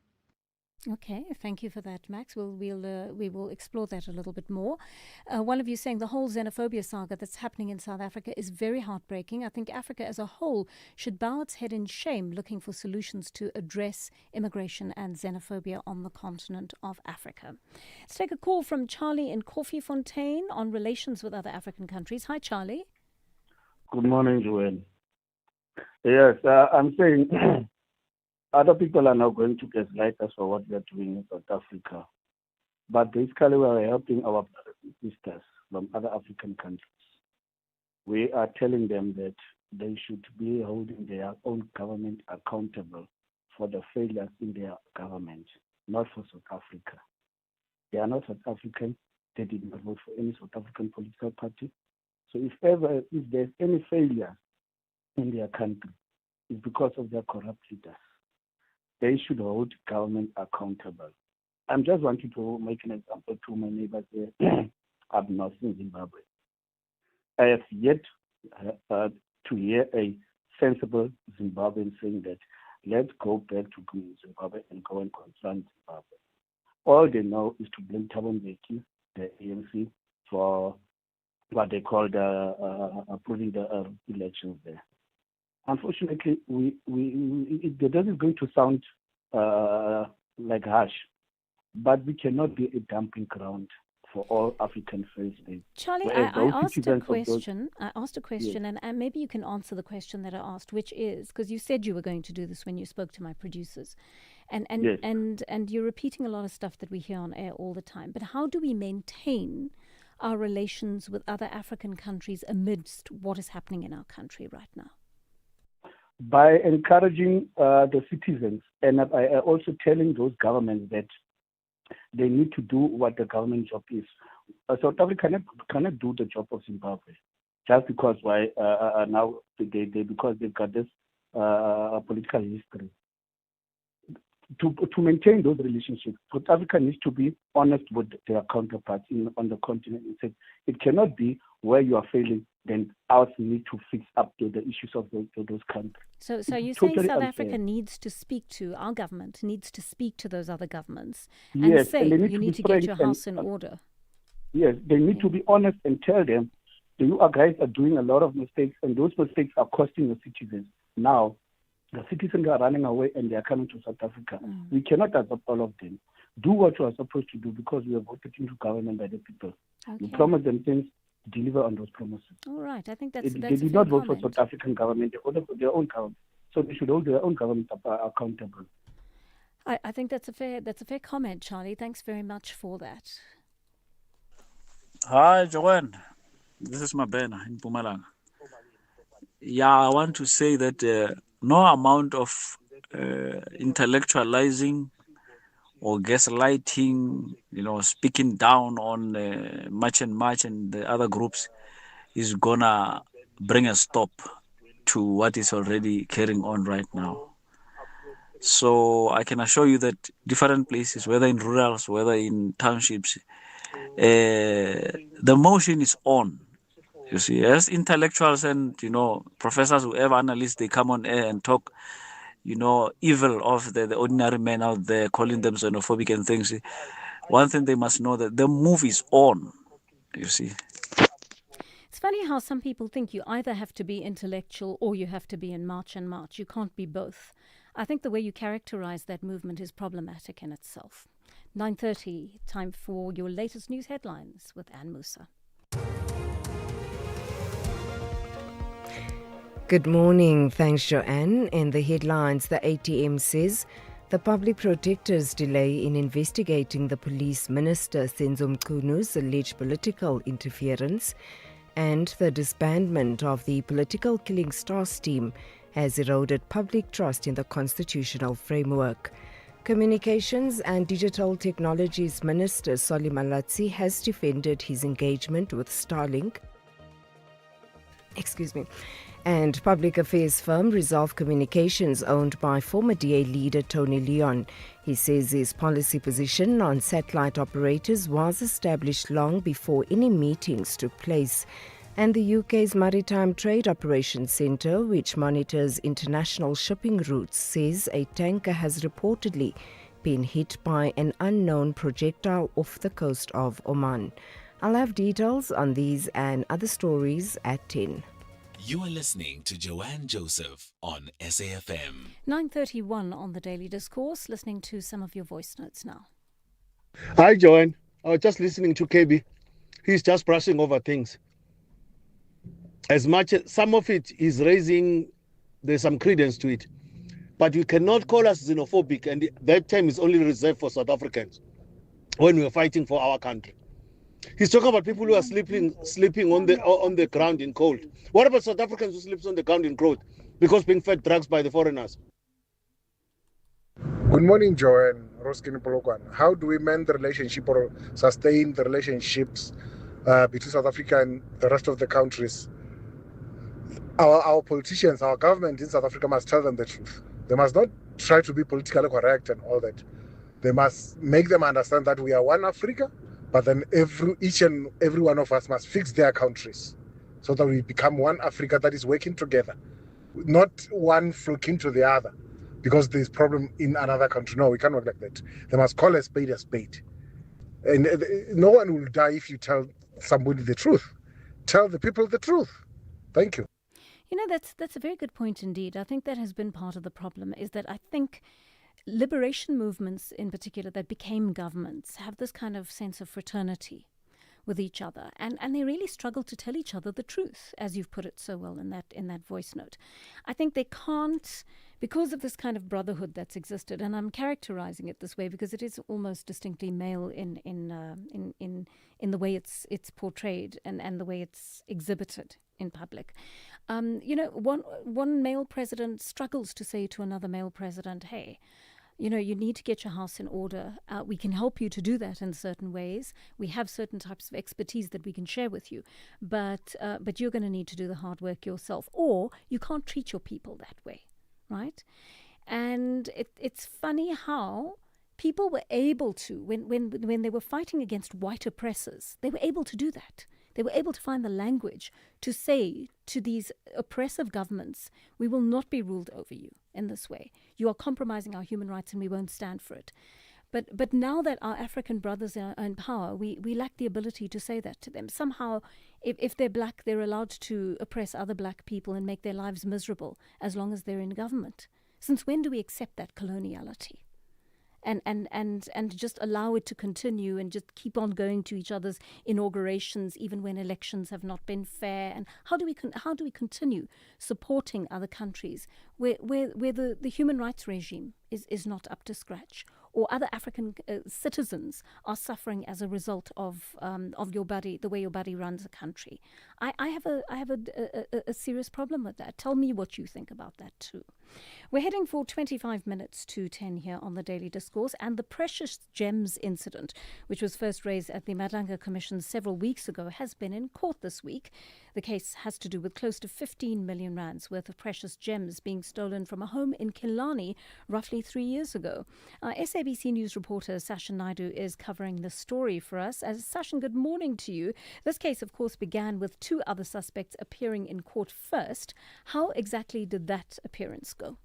Okay, thank you for that, Max. We will explore that a little bit more. One of you saying the whole xenophobia saga that's happening in South Africa is very heartbreaking. I think Africa as a whole should bow its head in shame looking for solutions to address immigration and xenophobia on the continent of Africa. Let's take a call from Charlie in Koffiefontein on relations with other African countries. Hi, Charlie. Good morning, Joanne. Yes, I'm saying other people are now going to gaslight us for what we are doing in South Africa. But basically, we are helping our brothers and sisters from other African countries. We are telling them that they should be holding their own government accountable for the failures in their government, not for South Africa. They are not South African. They did not vote for any South African political party. So if there's any failure in their country, it's because of their corrupt leaders. They should hold government accountable. I'm just wanting to make an example to my neighbors here up north in Zimbabwe. I have yet to hear a sensible Zimbabwean saying that let's go back to Zimbabwe and go and confront Zimbabwe. All they know is to blame Thabo Mbeki, the ANC, for what they called approving the elections there. Unfortunately, that is going to sound like harsh, but we cannot be a dumping ground for all African failed states. Charlie, I asked a question. Yes. and maybe you can answer the question that I asked, which is, because you said you were going to do this when you spoke to my producers, and yes. and you're repeating a lot of stuff that we hear on air all the time. But how do we maintain our relations with other African countries amidst what is happening in our country right now? By encouraging the citizens and by also telling those governments that they need to do what the government job is. South Africa cannot do the job of Zimbabwe just because now because they've got this political history. To maintain those relationships, South Africa needs to be honest with their counterparts on the continent and say it cannot be where you are failing, then ours need to fix up to the issues of those countries. So you're saying South Africa needs to speak to, our government needs to speak to those other governments and say you need to get your house in order. Yes, they need to be honest and tell them you guys are doing a lot of mistakes and those mistakes are costing the citizens. Now, the citizens are running away and they are coming to South Africa. We cannot adopt all of them. Do what you are supposed to do because we are voted into government by the people. Okay. You promise them things, deliver on those promises. All right, I think that's They did not vote for South African government. They voted for their own government. So they should hold their own government accountable. I think that's a fair comment, Charlie. Thanks very much for that. Hi, Joanne. This is Mabena in Mpumalanga. Yeah, I want to say that no amount of intellectualizing or gaslighting, speaking down on March and the other groups is gonna bring a stop to what is already carrying on right now. So I can assure you that different places, whether in rurals, whether in townships, the motion is on. You see, as intellectuals and professors, whoever analysts, they come on air and talk, evil of the ordinary men out there, calling them xenophobic and things. One thing they must know that the move is on. You see. It's funny how some people think you either have to be intellectual or you have to be in march and march. You can't be both. I think the way you characterize that movement is problematic in itself. 9:30, time for your latest news headlines with Anne Musa. Good morning. Thanks, Joanne. In the headlines, the ATM says the public protector's delay in investigating the police minister Senzo Mkunu's alleged political interference and the disbandment of the political killing stars team has eroded public trust in the constitutional framework. Communications and Digital Technologies Minister Solly Malatsi has defended his engagement with Starlink. And public affairs firm Resolve Communications, owned by former DA leader Tony Leon. He says his policy position on satellite operators was established long before any meetings took place. And the UK's Maritime Trade Operations Centre, which monitors international shipping routes, says a tanker has reportedly been hit by an unknown projectile off the coast of Oman. I'll have details on these and other stories at 10. You are listening to Joanne Joseph on SAfm. 9:31 on the Daily Discourse, listening to some of your voice notes now. Hi, Joanne. I was just listening to KB. He's just brushing over things. As much as some of it is raising, there's some credence to it. But you cannot call us xenophobic, and that term is only reserved for South Africans when we're fighting for our country. He's talking about people who are sleeping on the ground in cold. What about South Africans who sleep on the ground in cold because being fed drugs by the foreigners? Good morning, Joanne. Roskin Polokwan. How do we mend the relationship or sustain the relationships between South Africa and the rest of the countries? Our politicians, our government in South Africa must tell them the truth. They must not try to be politically correct and all that. They must make them understand that we are one Africa, but then each and every one of us must fix their countries so that we become one Africa that is working together, not one flocking to the other because there's problem in another country. No, we can't work like that. They must call a spade a spade. And no one will die if you tell somebody the truth. Tell the people the truth. Thank you. You know, that's a very good point indeed. I think that has been part of the problem, is that I think liberation movements in particular that became governments have this kind of sense of fraternity with each other, and they really struggle to tell each other the truth, as you've put it so well in that voice note. I think they can't, because of this kind of brotherhood that's existed, and I'm characterizing it this way because it is almost distinctly male in the way it's portrayed and the way it's exhibited in public. One male president struggles to say to another male president, hey, you need to get your house in order. We can help you to do that in certain ways. We have certain types of expertise that we can share with you, but you're going to need to do the hard work yourself, or you can't treat your people that way, right? And it's funny how people were able to, when they were fighting against white oppressors, they were able to do that. They were able to find the language to say to these oppressive governments, we will not be ruled over you in this way. You are compromising our human rights and we won't stand for it. But now that our African brothers are in power, we lack the ability to say that to them. Somehow, if they're black, they're allowed to oppress other black people and make their lives miserable as long as they're in government. Since when do we accept that coloniality? And just allow it to continue and just keep on going to each other's inaugurations even when elections have not been fair? And how do we continue supporting other countries where the human rights regime is not up to scratch, or other African citizens are suffering as a result of the way your body runs a country? I have a serious problem with that. Tell me what you think about that too. We're heading for 25 minutes to 10 here on the Daily Discourse, and the Precious Gems incident, which was first raised at the Madanga Commission several weeks ago, has been in court this week. The case has to do with close to 15 million rands worth of precious gems being stolen from a home in Killarney roughly 3 years ago. SABC News reporter Sashin Naidu is covering the story for us. Sashin, good morning to you. This case, of course, began with two other suspects appearing in court first. How exactly did that appearance go?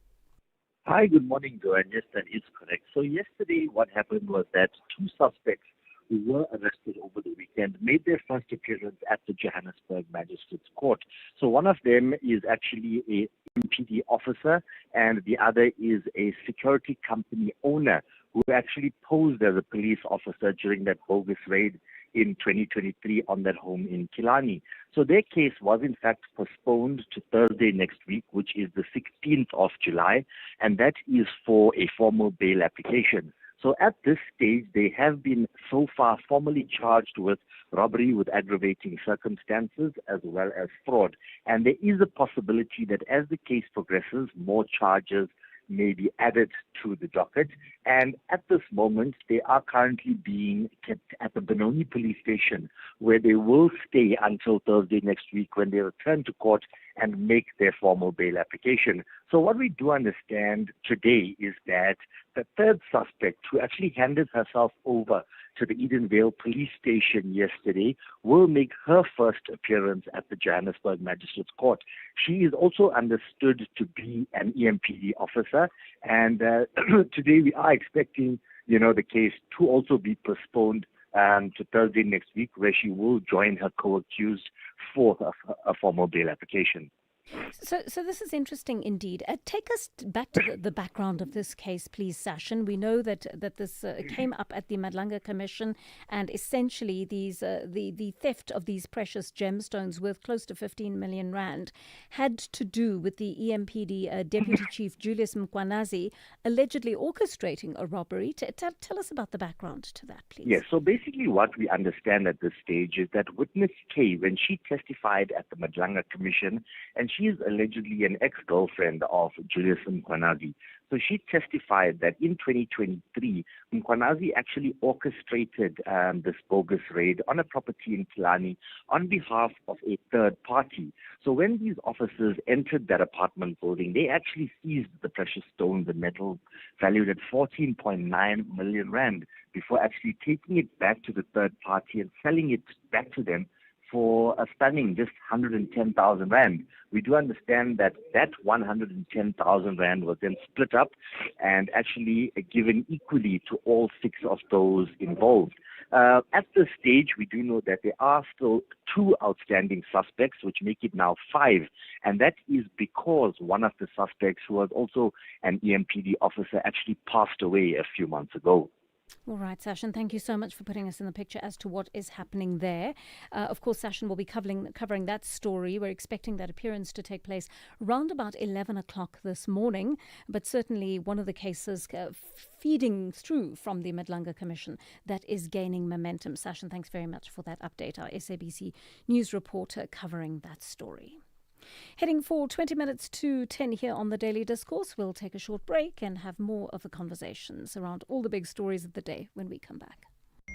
Hi, good morning, Joanne. Yes, that is correct. So yesterday what happened was that two suspects who were arrested over the weekend made their first appearance at the Johannesburg Magistrates Court. So one of them is actually a MPD officer and the other is a security company owner who actually posed as a police officer during that bogus raid in 2023 on that home in Killarney. So their case was in fact postponed to Thursday next week, which is the 16th of July, and that is for a formal bail application. So at this stage, they have been so far formally charged with robbery with aggravating circumstances as well as fraud. And there is a possibility that as the case progresses, more charges may be added to the docket. And at this moment, they are currently being kept at the Benoni police station, where they will stay until Thursday next week when they return to court and make their formal bail application. So what we do understand today is that the third suspect, who actually handed herself over to the Edenvale police station yesterday, will make her first appearance at the Johannesburg Magistrates Court. She is also understood to be an EMPD officer, and today we are expecting, the case to also be postponed to Thursday next week, where she will join her co-accused for a formal bail application. So this is interesting indeed. Take us back to the background of this case, please, Sashin. We know that this came up at the Madlanga Commission, and essentially the theft of these precious gemstones worth close to 15 million rand had to do with the EMPD Deputy Chief Julius Mkwanazi allegedly orchestrating a robbery. Tell us about the background to that, please. Yes, so basically what we understand at this stage is that witness K, when she testified at the Madlanga Commission, and she is allegedly an ex-girlfriend of Julius Mkwanazi. So she testified that in 2023, Mkwanazi actually orchestrated this bogus raid on a property in Killarney on behalf of a third party. So when these officers entered that apartment building, they actually seized the precious stones and metals valued at 14.9 million rand before actually taking it back to the third party and selling it back to them for a stunning just 110,000 rand. We do understand that 110,000 rand was then split up and actually given equally to all 6 of those involved. At this stage, we do know that there are still 2 outstanding suspects, which make it now 5. And that is because one of the suspects, who was also an EMPD officer, actually passed away a few months ago. All right, Sashin, thank you so much for putting us in the picture as to what is happening there. Of course, Sashin will be covering that story. We're expecting that appearance to take place round about 11 o'clock this morning, but certainly one of the cases feeding through from the Madlanga Commission that is gaining momentum. Sashin, thanks very much for that update. Our SABC News reporter covering that story. Heading for 20 minutes to 10 here on the Daily Discourse. We'll take a short break and have more of the conversations around all the big stories of the day when we come back.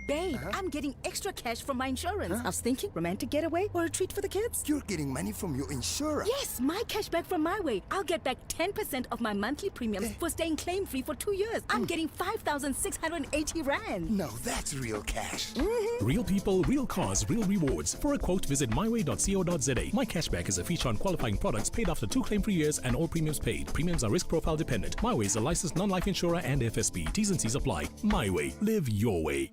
Babe, I'm getting extra cash from my insurance. I was thinking romantic getaway or a treat for the kids. You're getting money from your insurer? Yes, my cash back from my way. I'll get back 10% of my monthly premiums for staying claim-free for 2 years. I'm getting 5,680 rand. Now that's real cash. Real people, real cars, real rewards. For a quote, visit myway.co.za. My Cashback is a feature on qualifying products paid after 2 claim-free years and all premiums paid. Premiums are risk profile dependent. My Way is a licensed non-life insurer and FSP. T's and C's apply. My Way. Live your way.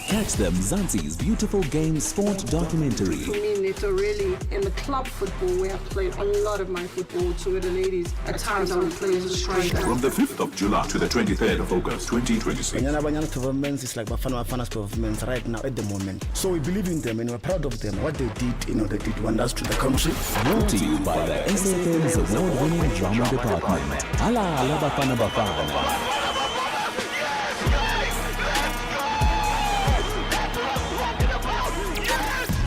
Catch them Mzansi's beautiful game sport documentary. For me, Neto, really, in the club football where I played a lot of my football to with the ladies, at times I would play as a striker. From the 5th of July to the 23rd of August 2026. Banyana governments is like Bafana's government right now at the moment. So we believe in them and we're proud of them. What they did, they did wonders to the country. Brought to you by the SAfm's award-winning drama department. Ala Bafana.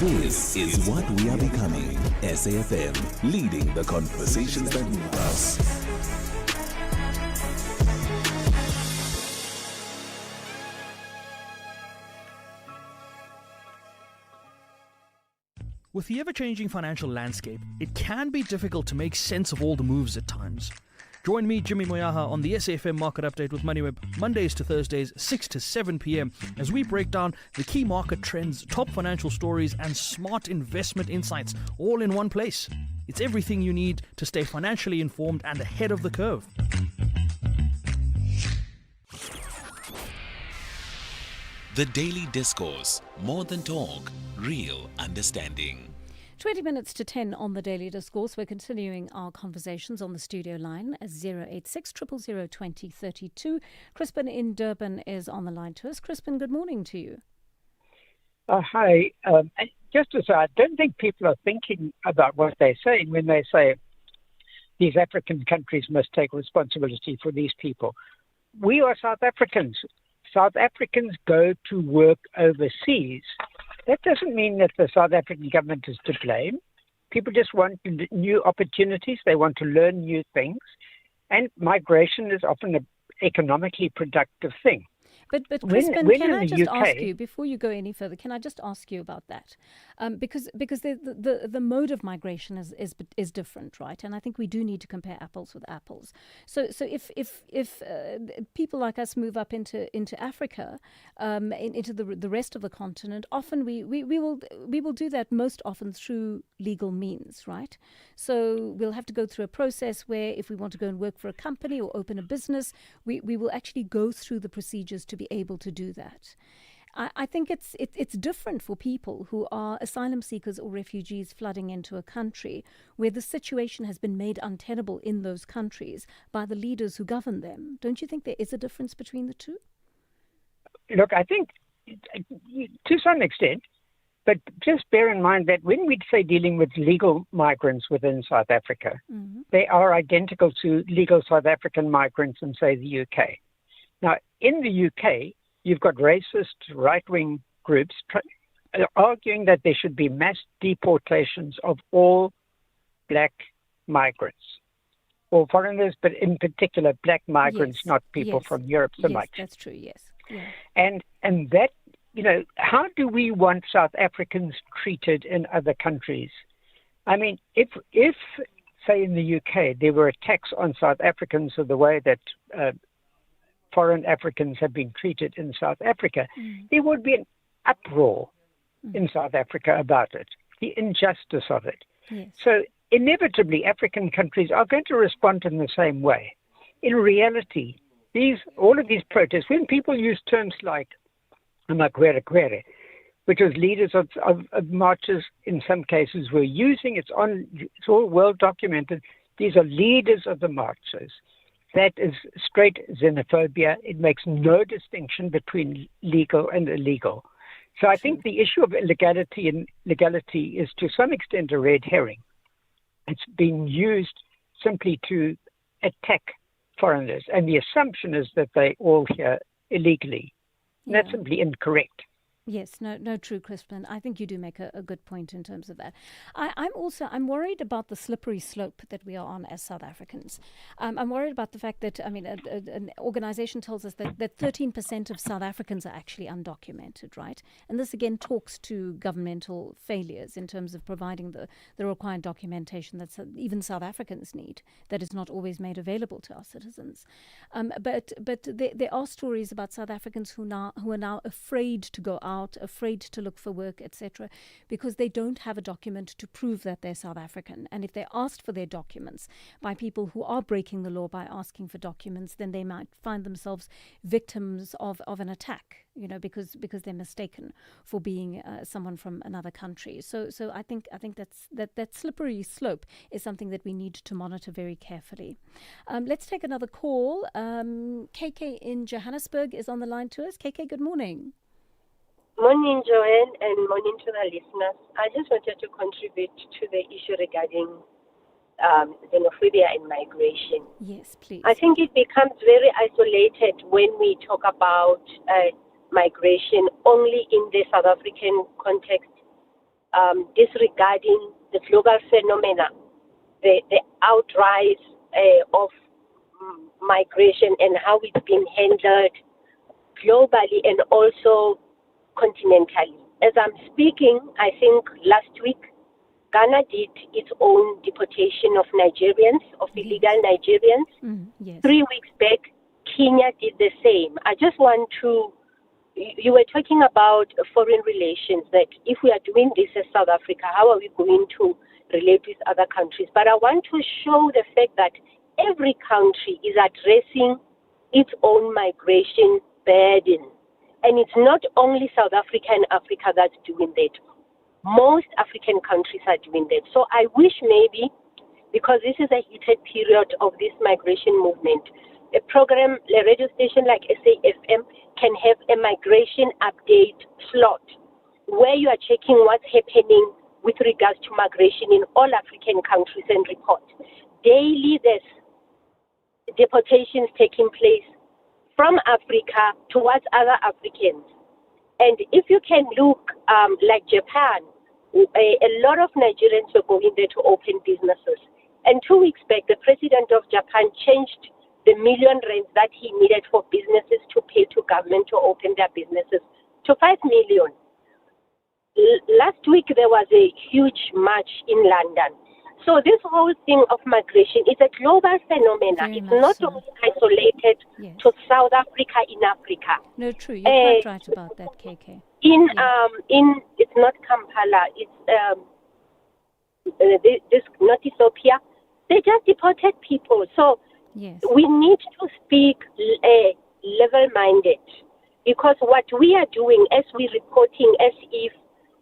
This is what we are becoming. SAfm, leading the conversations that move us. With the ever-changing financial landscape, it can be difficult to make sense of all the moves at times. Join me, Jimmy Moyaha, on the SAfm Market Update with MoneyWeb, Mondays to Thursdays, 6 to 7 p.m, as we break down the key market trends, top financial stories, and smart investment insights, all in one place. It's everything you need to stay financially informed and ahead of the curve. The Daily Discourse. More than talk, real understanding. 20 minutes to 10 on the Daily Discourse. We're continuing our conversations on the studio line at 086 000 2032. Crispin in Durban is on the line to us. Crispin, good morning to you. Hi. Just to say, I don't think people are thinking about what they're saying when they say these African countries must take responsibility for these people. We are South Africans. South Africans go to work overseas. That doesn't mean that the South African government is to blame. People just want new opportunities. They want to learn new things. And migration is often an economically productive thing. But Crispin, can I just ask UK, you, before you go any further, can I just ask you about that? Because the mode of migration is different, right? And I think we do need to compare apples with apples. So if people like us move up into Africa, into the rest of the continent, often we will do that most often through legal means, right? So we'll have to go through a process where if we want to go and work for a company or open a business, we will actually go through the procedures to be able to do that. I think it's different for people who are asylum seekers or refugees flooding into a country where the situation has been made untenable in those countries by the leaders who govern them. Don't you think there is a difference between the two? Look, I think to some extent, but just bear in mind that when we say dealing with legal migrants within South Africa, they are identical to legal South African migrants in, say, the UK. Now, in the UK, you've got racist right-wing groups arguing that there should be mass deportations of all black migrants, or foreigners, but in particular black migrants, Yes, not people yes, from Europe so yes, much. That's true, yes. Yeah. And that, how do we want South Africans treated in other countries? I mean, if say in the UK, there were attacks on South Africans of the way that foreign Africans have been treated in South Africa, there would be an uproar in South Africa about it, the injustice of it. Yes. So inevitably, African countries are going to respond in the same way. In reality, all of these protests, when people use terms like Makwere, which was leaders of marches in some cases were using, it's all well documented, these are leaders of the marches. That is straight xenophobia. It makes no distinction between legal and illegal. So I think the issue of illegality and legality is to some extent a red herring. It's being used simply to attack foreigners. And the assumption is that they all here illegally. And that's simply incorrect. Yes, no, true, Crispin. I think you do make a good point in terms of that. I'm worried about the slippery slope that we are on as South Africans. I'm worried about the fact that, an organization tells us that 13% of South Africans are actually undocumented, right? And this again talks to governmental failures in terms of providing the required documentation that even South Africans need, that is not always made available to our citizens. But there are stories about South Africans who are now afraid to go out, afraid to look for work, etc., because they don't have a document to prove that they're South African. And if they're asked for their documents by people who are breaking the law by asking for documents, then they might find themselves victims of an attack, because they're mistaken for being someone from another country. So I think that slippery slope is something that we need to monitor very carefully. Let's take another call. KK in Johannesburg is on the line to us. KK, good morning. Morning, Joanne, and morning to the listeners. I just wanted to contribute to the issue regarding xenophobia and migration. Yes, please. I think it becomes very isolated when we talk about migration only in the South African context, disregarding the global phenomena, the outrise of migration and how it's been handled globally and also continentally. As I'm speaking, I think last week, Ghana did its own deportation of Nigerians, of illegal Nigerians. Yes. 3 weeks back, Kenya did the same. I just want to, you were talking about foreign relations, that if we are doing this as South Africa, how are we going to relate with other countries? But I want to show the fact that every country is addressing its own migration burden. And it's not only South Africa and Africa that's doing that. Most African countries are doing that. So I wish maybe, because this is a heated period of this migration movement, a program, a radio station like SAfM can have a migration update slot where you are checking what's happening with regards to migration in all African countries and report. Daily there's deportations taking place from Africa towards other Africans. And if you can look like Japan, a lot of Nigerians were going there to open businesses. And 2 weeks back, the president of Japan changed the million rand that he needed for businesses to pay to government to open their businesses to 5 million. Last week, there was a huge march in London. So this whole thing of migration is a global phenomenon. It's not only isolated to South Africa in Africa. No, true. You're quite right about that, KK. In it's not Kampala. It's this not Ethiopia. They just deported people. So we need to speak level-minded, because what we are doing as we're reporting as if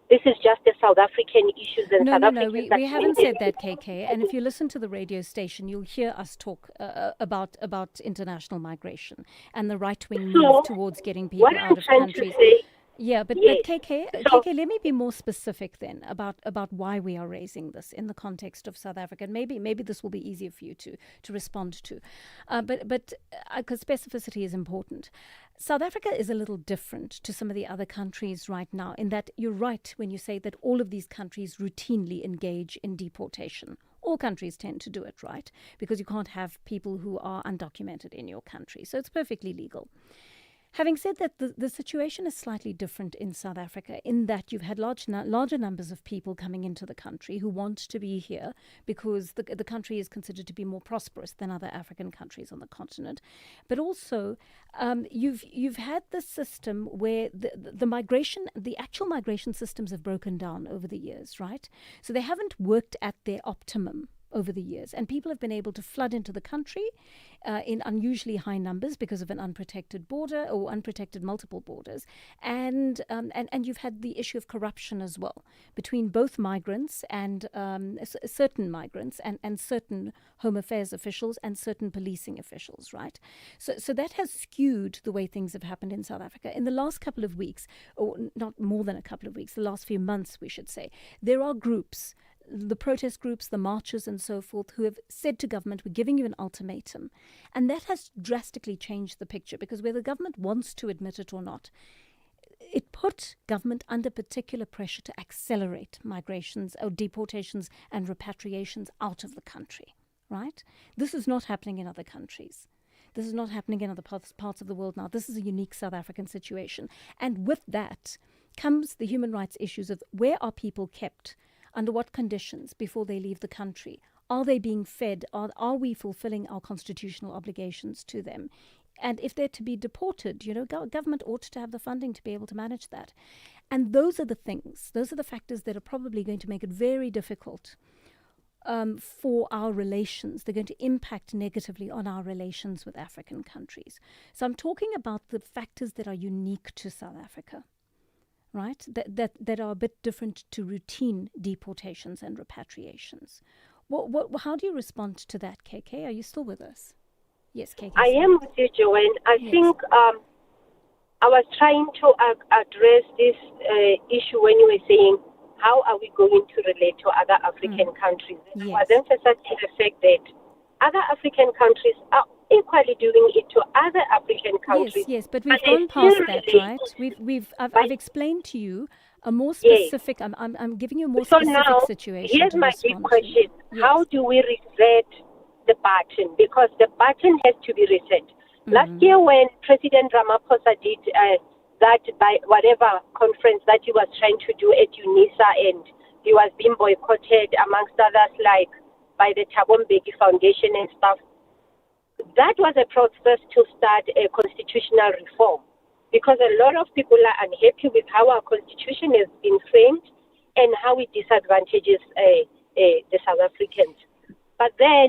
this is just the South African issues and South Africans. No, we haven't said that, KK. And if you listen to the radio station, you'll hear us talk about international migration and the right-wing move towards getting people out of countries. Yeah, but KK, let me be more specific then about why we are raising this in the context of South Africa. And maybe this will be easier for you to respond to. But because specificity is important. South Africa is a little different to some of the other countries right now in that you're right when you say that all of these countries routinely engage in deportation. All countries tend to do it, right? Because you can't have people who are undocumented in your country. So it's perfectly legal. Having said that, the situation is slightly different in South Africa in that you've had larger numbers of people coming into the country who want to be here because the country is considered to be more prosperous than other African countries on the continent. But also, you've had this system where the actual migration systems have broken down over the years, right? So they haven't worked at their optimum over the years, and people have been able to flood into the country in unusually high numbers because of an unprotected border or unprotected multiple borders, and you've had the issue of corruption as well between both migrants and certain migrants and certain Home Affairs officials and certain policing officials, right? So that has skewed the way things have happened in South Africa. In the last couple of weeks, or not more than a couple of weeks, the last few months, we should say, there are groups, the protest groups, the marchers and so forth, who have said to government, we're giving you an ultimatum. And that has drastically changed the picture, because whether government wants to admit it or not, it put government under particular pressure to accelerate migrations or deportations and repatriations out of the country, right? This is not happening in other countries. This is not happening in other parts of the world now. This is a unique South African situation. And with that comes the human rights issues of where are people kept, under what conditions before they leave the country? Are they being fed? Are we fulfilling our constitutional obligations to them? And if they're to be deported, government ought to have the funding to be able to manage that. And those are the factors that are probably going to make it very difficult for our relations. They're going to impact negatively on our relations with African countries. So I'm talking about the factors that are unique to South Africa, right? That are a bit different to routine deportations and repatriations. How do you respond to that, KK? Are you still with us? Yes, KK. I am with you, Joanne. I think I was trying to address this issue when you were saying, how are we going to relate to other African countries? I was emphasizing the fact that other African countries are equally doing it to other African countries. Yes, but we've gone past that, right? I've explained to you a more specific. I'm giving you a more specific situation. Here's my big question: how do we reset the button? Because the button has to be reset. Last year, when President Ramaphosa did that by whatever conference that he was trying to do at UNISA, and he was being boycotted amongst others, like by the Thabo Mbeki Foundation and stuff. That was a process to start a constitutional reform, because a lot of people are unhappy with how our constitution has been framed and how it disadvantages the South Africans. But then,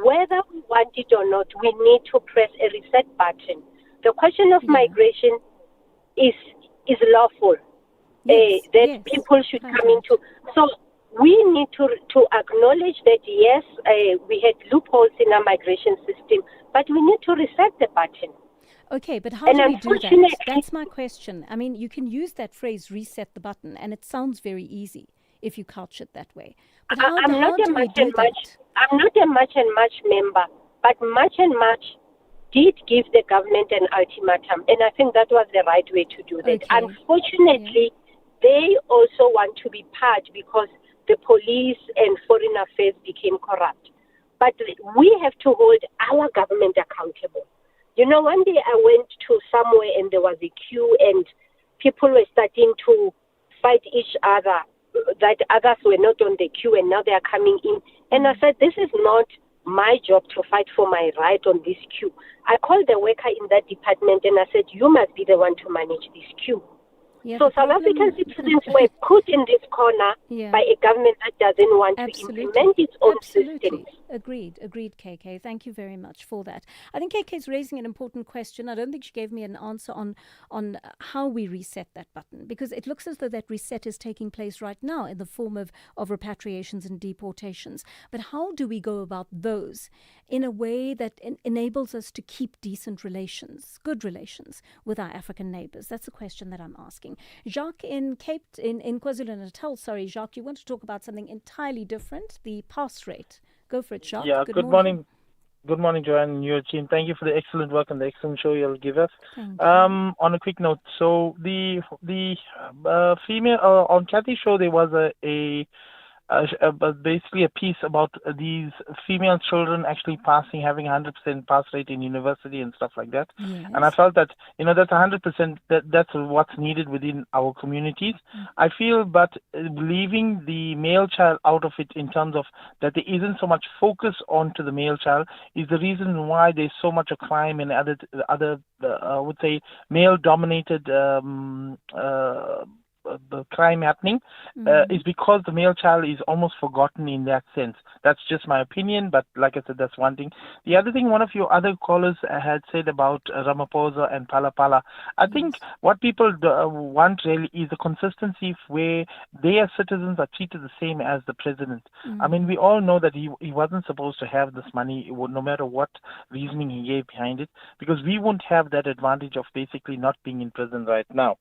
whether we want it or not, we need to press a reset button. The question of migration is lawful, that people should come into. So we need to acknowledge that, yes, we had loopholes in our migration system, but we need to reset the button. Okay, but how And do we do that? unfortunately- That's my question. I mean, you can use that phrase, reset the button, and it sounds very easy if you couch it that way. But how I'm not a do we much do and that? much. I'm not a much and much member, but much and much did give the government an ultimatum, and I think that was the right way to do that. Okay. Unfortunately, they also want to be part because the police and foreign affairs became corrupt. But we have to hold our government accountable. You know, one day I went to somewhere and there was a queue and people were starting to fight each other, that others were not on the queue and now they are coming in. And I said, this is not my job to fight for my right on this queue. I called the worker in that department and I said, you must be the one to manage this queue. Yeah, so the South problem- African citizens were put in this corner Yeah. by a government that doesn't want to implement its own systems. Agreed, KK. Thank you very much for that. I think KK is raising an important question. I don't think she gave me an answer on how we reset that button, because it looks as though that reset is taking place right now in the form of repatriations and deportations. But how do we go about those in a way that enables us to keep decent relations, good relations with our African neighbors? That's the question that I'm asking. Jacques in KwaZulu-Natal, sorry, Jacques, you want to talk about something entirely different, the pass rate. Go for it, Jacques. Yeah, good morning. Good morning, Joanne and your team. Thank you for the excellent work and the excellent show you'll give us. On a quick note, so the female on Kathy's show, there was basically a piece about these female children actually having 100% pass rate in university and stuff like that. Yes. And I felt that, that's 100%, that's what's needed within our communities. I feel, but leaving the male child out of it in terms of that there isn't so much focus onto the male child is the reason why there's so much of crime and other I would say male-dominated the crime happening is because the male child is almost forgotten in that sense. That's just my opinion, but like I said, that's one thing. The other thing, one of your other callers had said about Ramaphosa and Palapala. I think what people want really is a consistency where their citizens are treated the same as the president. I mean, we all know that he wasn't supposed to have this money, no matter what reasoning he gave behind it, because we won't have that advantage of basically not being in prison right now.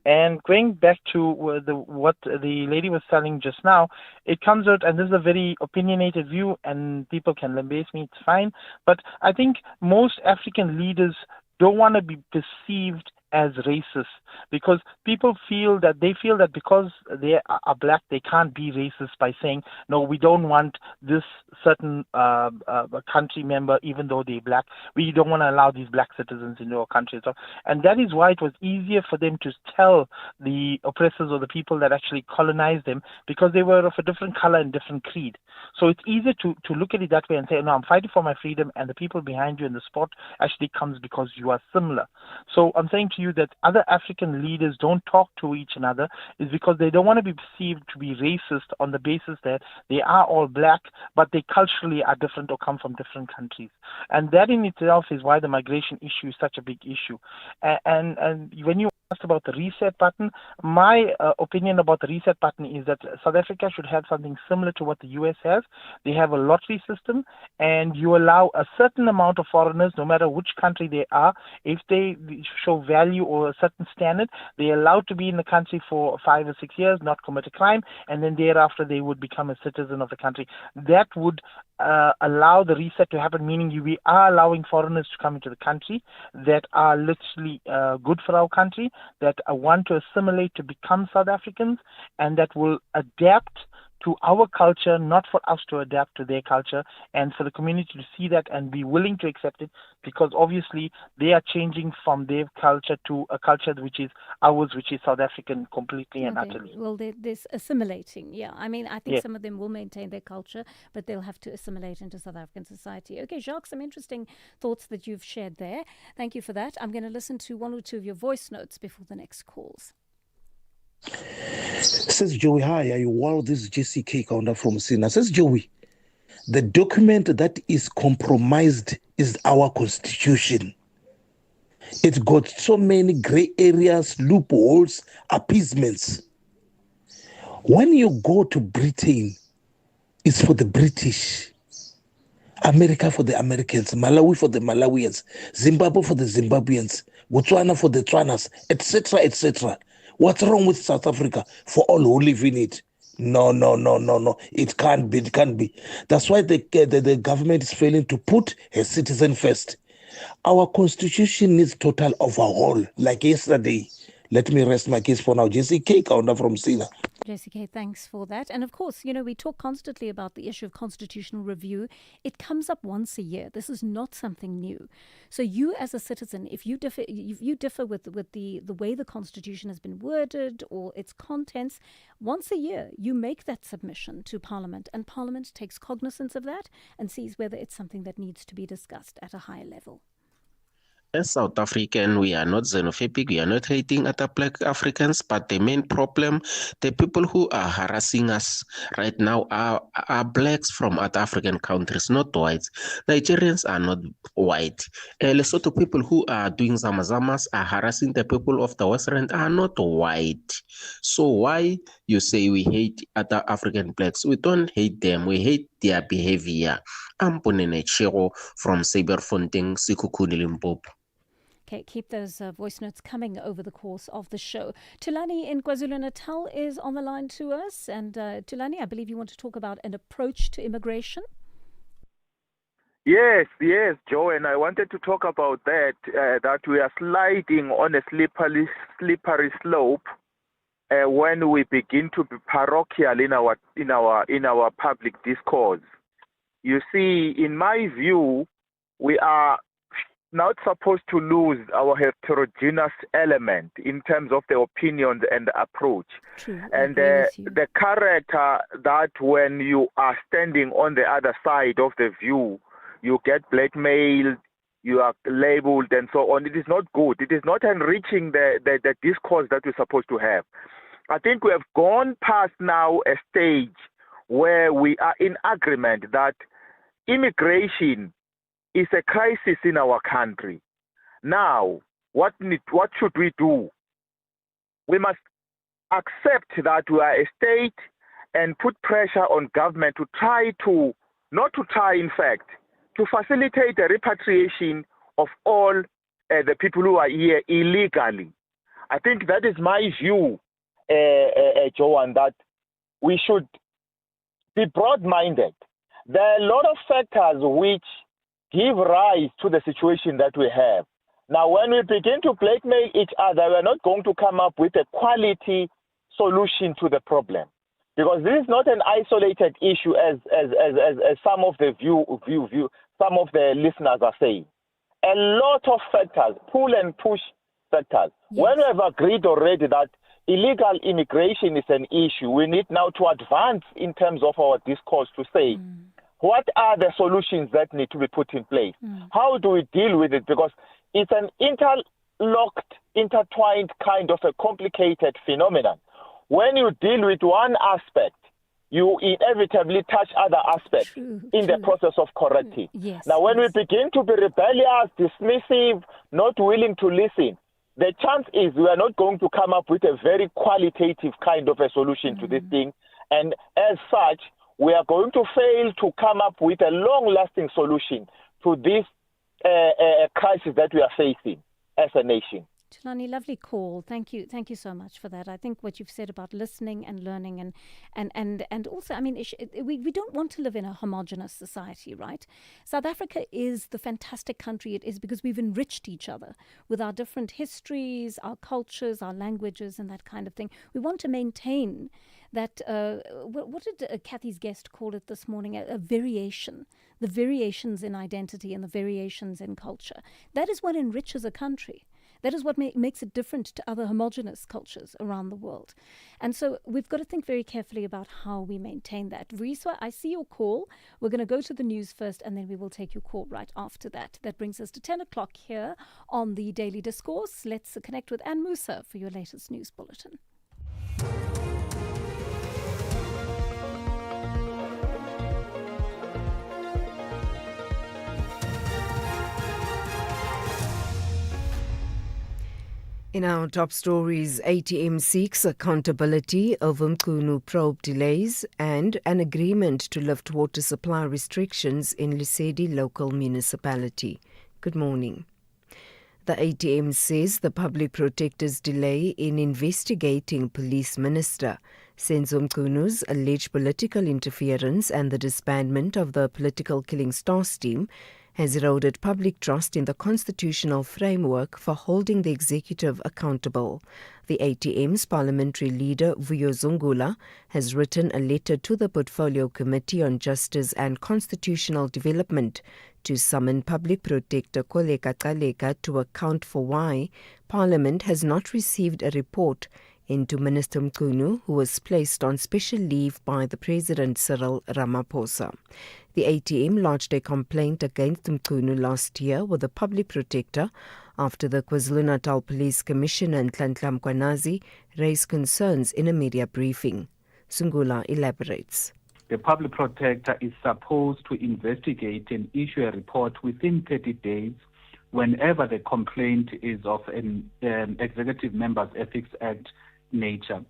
And going back to what the lady was telling just now, it comes out, and this is a very opinionated view, and people can lambaste me, it's fine, but I think most African leaders don't want to be perceived as racist, because people feel that because they are black, they can't be racist by saying, no, we don't want this certain country member, even though they're black. We don't want to allow these black citizens into our country. And that is why it was easier for them to tell the oppressors or the people that actually colonized them, because they were of a different color and different creed. So it's easier to look at it that way and say, no, I'm fighting for my freedom, and the people behind you in the sport actually comes because you are similar. So I'm saying to you that other African leaders don't talk to each another is because they don't want to be perceived to be racist on the basis that they are all black, but they culturally are different or come from different countries. And that in itself is why the migration issue is such a big issue. And when you asked about the reset button, my opinion about the reset button is that South Africa should have something similar to what the US has. They have a lottery system, and you allow a certain amount of foreigners, no matter which country they are, if they show value or a certain standard, they're allowed to be in the country for 5 or 6 years, not commit a crime, and then thereafter they would become a citizen of the country. That would allow the reset to happen, meaning we are allowing foreigners to come into the country that are literally good for our country, that want to assimilate to become South Africans, and that will adapt to our culture, not for us to adapt to their culture, and for the community to see that and be willing to accept it, because obviously they are changing from their culture to a culture which is ours, which is South African completely and utterly. Well, there's assimilating, yeah. I mean, I think Yeah. some of them will maintain their culture, but they'll have to assimilate into South African society. Okay, Jacques, some interesting thoughts that you've shared there. Thank you for that. I'm going to listen to one or two of your voice notes before the next calls. Says Joey, hi, are you well? This is JCK Kaunda from Sina. Says Joey, the document that is compromised is our constitution. It's got so many gray areas, loopholes, appeasements. When you go to Britain, it's for the British. America for the Americans, Malawi for the Malawians, Zimbabwe for the Zimbabweans, Botswana for the Tswanas, etc., etc. What's wrong with South Africa for all who live in it? No, no, no, no, no. It can't be. It can't be. That's why the government is failing to put a citizen first. Our constitution needs total overhaul. Like yesterday. Let me rest my case for now. Jesse K. Counter from Sina. Jessica, thanks for that. And of course, we talk constantly about the issue of constitutional review. It comes up once a year. This is not something new. So you as a citizen, if you differ with the way the constitution has been worded or its contents, once a year you make that submission to Parliament, and Parliament takes cognizance of that and sees whether it's something that needs to be discussed at a higher level. As South African, we are not xenophobic, we are not hating other black Africans, but the main problem, the people who are harassing us right now are blacks from other African countries, not whites. Nigerians are not white. Lesotho people who are doing zamazamas are harassing the people of the Western are not white. So why you say we hate other African blacks? We don't hate them, we hate their behavior. I'm Ponene Chero from Saberfontein, Sekhukhune, Limpopo. Okay, keep those voice notes coming over the course of the show. Tulani in KwaZulu-Natal is on the line to us. And Tulani, I believe you want to talk about an approach to immigration. Yes, Joe, and I wanted to talk about that, that we are sliding on a slippery slope when we begin to be parochial in our public discourse. You see, in my view, we are not supposed to lose our heterogeneous element in terms of the opinions and the approach. True. And the character that when you are standing on the other side of the view, you get blackmailed, you are labeled and so on. It is not good. It is not enriching the discourse that we're supposed to have. I think we have gone past now a stage where we are in agreement that immigration is a crisis in our country. Now, what should we do? We must accept that we are a state and put pressure on government to facilitate the repatriation of all the people who are here illegally. I think that is my view, Joanne, that we should be broad-minded. There are a lot of factors which give rise to the situation that we have. Now, when we begin to blackmail each other, we're not going to come up with a quality solution to the problem. Because this is not an isolated issue as some of the some of the listeners are saying. A lot of factors, pull and push factors. Yes. When we have agreed already that illegal immigration is an issue, we need now to advance in terms of our discourse to say, what are the solutions that need to be put in place? How do we deal with it? Because it's an intertwined kind of a complicated phenomenon. When you deal with one aspect, you inevitably touch other aspects in the process of correcting. Now, when we begin to be rebellious, dismissive, not willing to listen, the chance is we are not going to come up with a very qualitative kind of a solution to this thing. And as such, we are going to fail to come up with a long-lasting solution to this crisis that we are facing as a nation. Tulani, lovely call. Thank you so much for that. I think what you've said about listening and learning and also, I mean, we don't want to live in a homogenous society, right? South Africa is the fantastic country it is because we've enriched each other with our different histories, our cultures, our languages, and that kind of thing. We want to maintain that, what did Kathy's guest call it this morning? A variation, the variations in identity and the variations in culture. That is what enriches a country. That is what makes it different to other homogenous cultures around the world. And so we've got to think very carefully about how we maintain that. Riswa, I see your call. We're going to go to the news first, and then we will take your call right after that. That brings us to 10 o'clock here on the Daily Discourse. Let's connect with Anne Musa for your latest news bulletin. In our top stories, ATM seeks accountability over Mkunu probe delays and an agreement to lift water supply restrictions in Lesedi local municipality. Good morning. The ATM says the Public Protector's delay in investigating Police Minister Senzo Mkunu's alleged political interference and the disbandment of the Political Killing Stars team has eroded public trust in the constitutional framework for holding the executive accountable. The ATM's parliamentary leader, Vuyo Zungula, has written a letter to the Portfolio Committee on Justice and Constitutional Development to summon Public Protector Koleka Kaleka to account for why Parliament has not received a report into Minister Mkunu, who was placed on special leave by the President Cyril Ramaphosa. The ATM lodged a complaint against Mkunu last year with the Public Protector after the KwaZulu-Natal Police Commissioner Nhlanhla Mkhwanazi raised concerns in a media briefing. Sungula elaborates. The Public Protector is supposed to investigate and issue a report within 30 days whenever the complaint is of an Executive Members Ethics Act nature.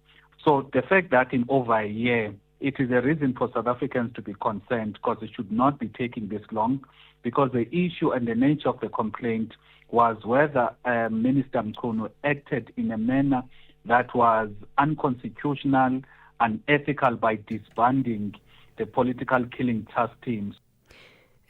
So the fact that in over a year, it is a reason for South Africans to be concerned, because it should not be taking this long, because the issue and the nature of the complaint was whether Minister Mkunu acted in a manner that was unconstitutional, unethical by disbanding the political killing task teams.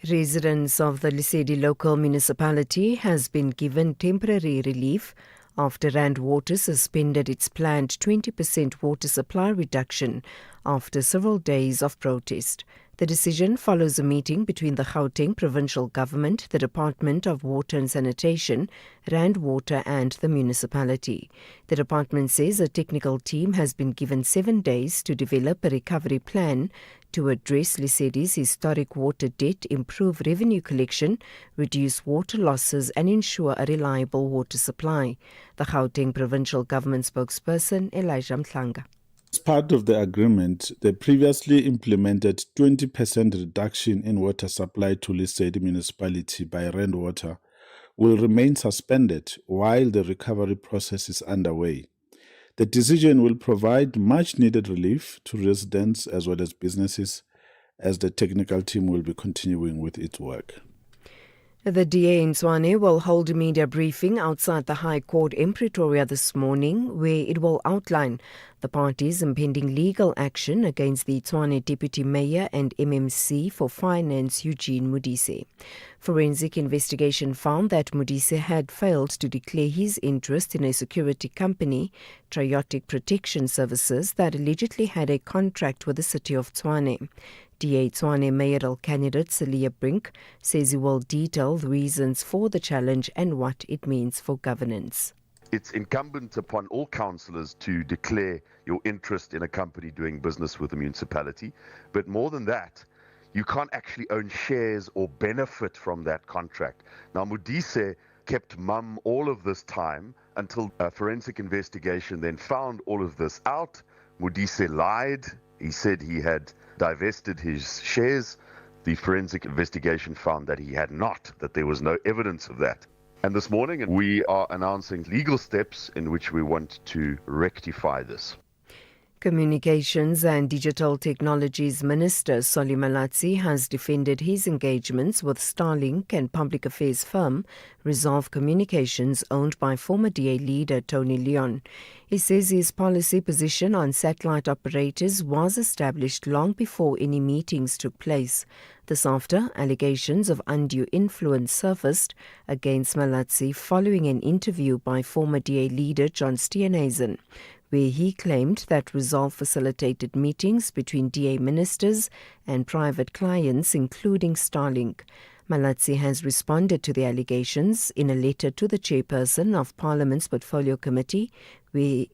Residents of the Lesedi local municipality has been given temporary relief after Rand Water suspended its planned 20% water supply reduction after several days of protest. The decision follows a meeting between the Gauteng Provincial Government, the Department of Water and Sanitation, Rand Water and the municipality. The department says a technical team has been given 7 days to develop a recovery plan to address Lesedi's historic water debt, improve revenue collection, reduce water losses and ensure a reliable water supply. The Gauteng Provincial Government spokesperson Elijah Mhlanga. As part of the agreement, the previously implemented 20% reduction in water supply to Lesedi municipality by Rand Water will remain suspended while the recovery process is underway. The decision will provide much-needed relief to residents as well as businesses, as the technical team will be continuing with its work. The DA in Tshwane will hold a media briefing outside the High Court in Pretoria this morning, where it will outline the party's impending legal action against the Tshwane Deputy Mayor and MMC for Finance Eugene Modise. Forensic investigation found that Modise had failed to declare his interest in a security company, Triotic Protection Services, that allegedly had a contract with the city of Tshwane. DA Tshwane mayoral candidate Celia Brink says he will detail the reasons for the challenge and what it means for governance. It's incumbent upon all councillors to declare your interest in a company doing business with the municipality. But more than that, you can't actually own shares or benefit from that contract. Now, Modise kept mum all of this time until a forensic investigation then found all of this out. Modise lied. He said he had divested his shares. The forensic investigation found that he had not, that there was no evidence of that. And this morning we are announcing legal steps in which we want to rectify this. Communications and Digital Technologies Minister Solly Malatsi has defended his engagements with Starlink and public affairs firm Resolve Communications, owned by former DA leader Tony Leon. He says his policy position on satellite operators was established long before any meetings took place. This after allegations of undue influence surfaced against Malatsi following an interview by former DA leader John Steenhuisen, where he claimed that Resolve facilitated meetings between DA ministers and private clients, including Starlink. Malatsi has responded to the allegations in a letter to the chairperson of Parliament's Portfolio Committee, where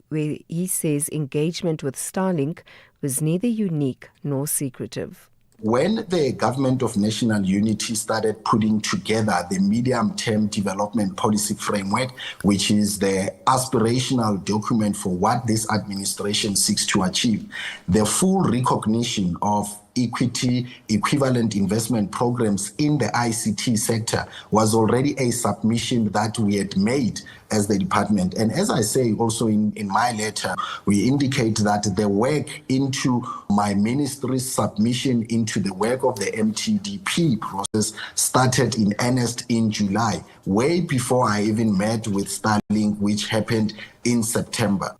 he says engagement with Starlink was neither unique nor secretive. When the Government of National Unity started putting together the medium-term development policy framework, which is the aspirational document for what this administration seeks to achieve, the full recognition of equity equivalent investment programs in the ICT sector was already a submission that we had made as the department. And as I say also in my letter, we indicate that the work into my ministry's submission into the work of the MTDP process started in earnest in July, way before I even met with Starlink, which happened in September.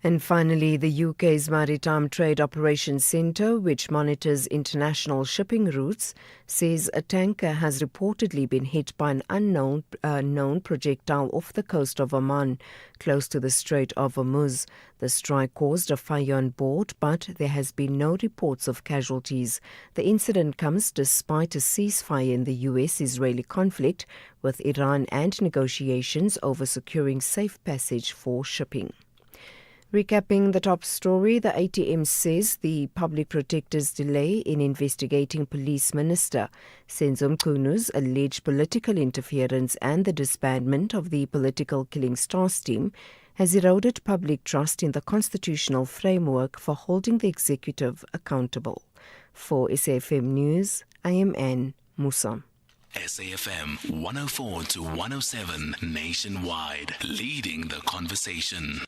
And finally, the UK's Maritime Trade Operations Centre, which monitors international shipping routes, says a tanker has reportedly been hit by an unknown projectile off the coast of Oman, close to the Strait of Hormuz. The strike caused a fire on board, but there has been no reports of casualties. The incident comes despite a ceasefire in the US-Israeli conflict, with Iran and negotiations over securing safe passage for shipping. Recapping the top story, the ATM says the Public Protector's delay in investigating Police Minister Senzo Mkunu's alleged political interference and the disbandment of the Political Killing Stars team has eroded public trust in the constitutional framework for holding the executive accountable. For SAFM News, I am Anne Musa. SAFM 104 to 107 nationwide, leading the conversation.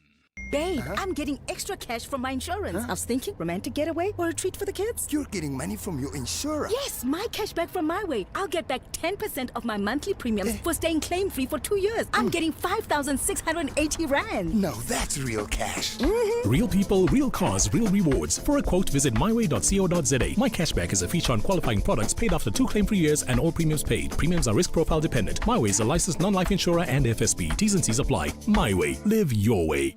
Babe, I'm getting extra cash from my insurance. I was thinking romantic getaway or a treat for the kids. You're getting money from your insurer? Yes, my cash back from my way. I'll get back 10% of my monthly premiums for staying claim-free for 2 years. I'm getting 5,680 Rand. Now that's real cash. Real people, real cars, real rewards. For a quote, visit myway.co.za. My cashback is a feature on qualifying products paid after 2 claim-free years and all premiums paid. Premiums are risk profile dependent. MyWay is a licensed non-life insurer and FSP. T's and C's apply. MyWay. Live your way.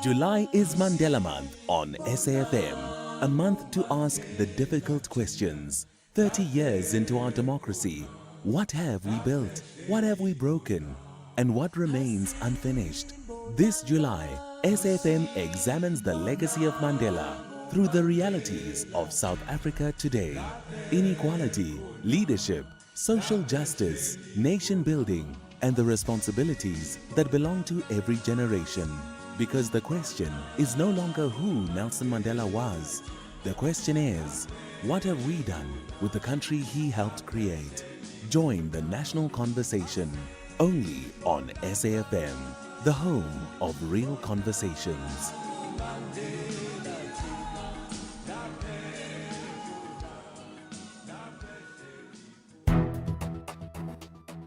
July is Mandela Month on SAFM, a month to ask the difficult questions. 30 years into our democracy, what have we built? What have we broken? And what remains unfinished? This July, SAFM examines the legacy of Mandela through the realities of South Africa today. Inequality, leadership, social justice, nation building, and the responsibilities that belong to every generation. Because the question is no longer who Nelson Mandela was. The question is, what have we done with the country he helped create? Join the national conversation only on SAFM, the home of real conversations.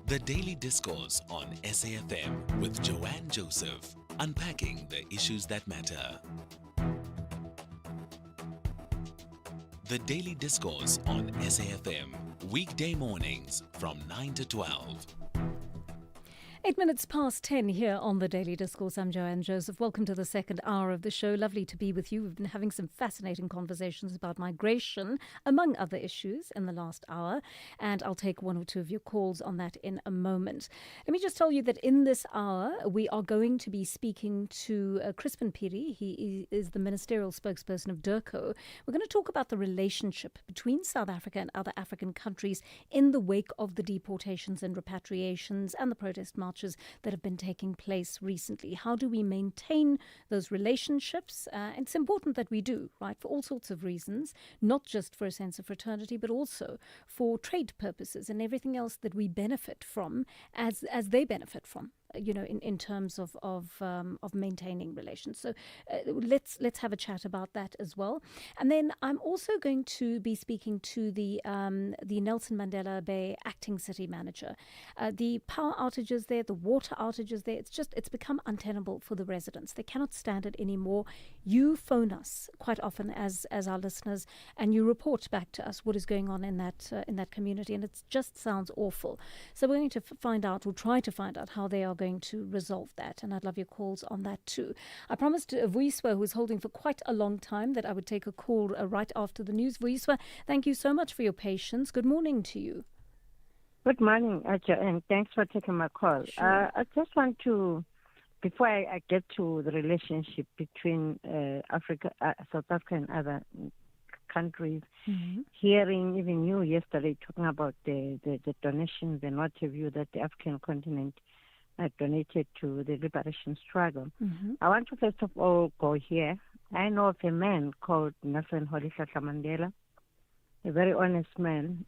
The Daily Discourse on SAFM with Joanne Joseph, unpacking the issues that matter. The Daily Discourse on SAFM, weekday mornings from 9 to 12. 8 minutes past 10 here on the Daily Discourse. I'm Joanne Joseph. Welcome to the second hour of the show. Lovely to be with you. We've been having some fascinating conversations about migration, among other issues, in the last hour. And I'll take one or two of your calls on that in a moment. Let me just tell you that in this hour, we are going to be speaking to Crispin Piri. He is the ministerial spokesperson of DIRCO. We're going to talk about the relationship between South Africa and other African countries in the wake of the deportations and repatriations and the protest marches that have been taking place recently. How do we maintain those relationships? It's important that we do, right, for all sorts of reasons, not just for a sense of fraternity, but also for trade purposes and everything else that we benefit from as they benefit from, you know, in terms of maintaining relations. So let's have a chat about that as well. And then I'm also going to be speaking to the Nelson Mandela Bay acting city manager. The power outages there, the water outages there, it's become untenable for the residents. They cannot stand it anymore. You phone us quite often as our listeners, and you report back to us what is going on in that community, and it just sounds awful. So we're going to find out, or try to find out, how they are going to resolve that, and I'd love your calls on that too. I promised Vuyiswa, who's holding for quite a long time, that I would take a call right after the news. Vuyiswa, thank you so much for your patience. Good morning to you. Good morning, Aja, and thanks for taking my call. Sure. I just want to, before I get to the relationship between South Africa and other countries, hearing even you yesterday talking about the donations and what have you that the African continent donated to the liberation struggle. I want to first of all go here I know of a man called Nelson Rolihlahla Mandela, a very honest man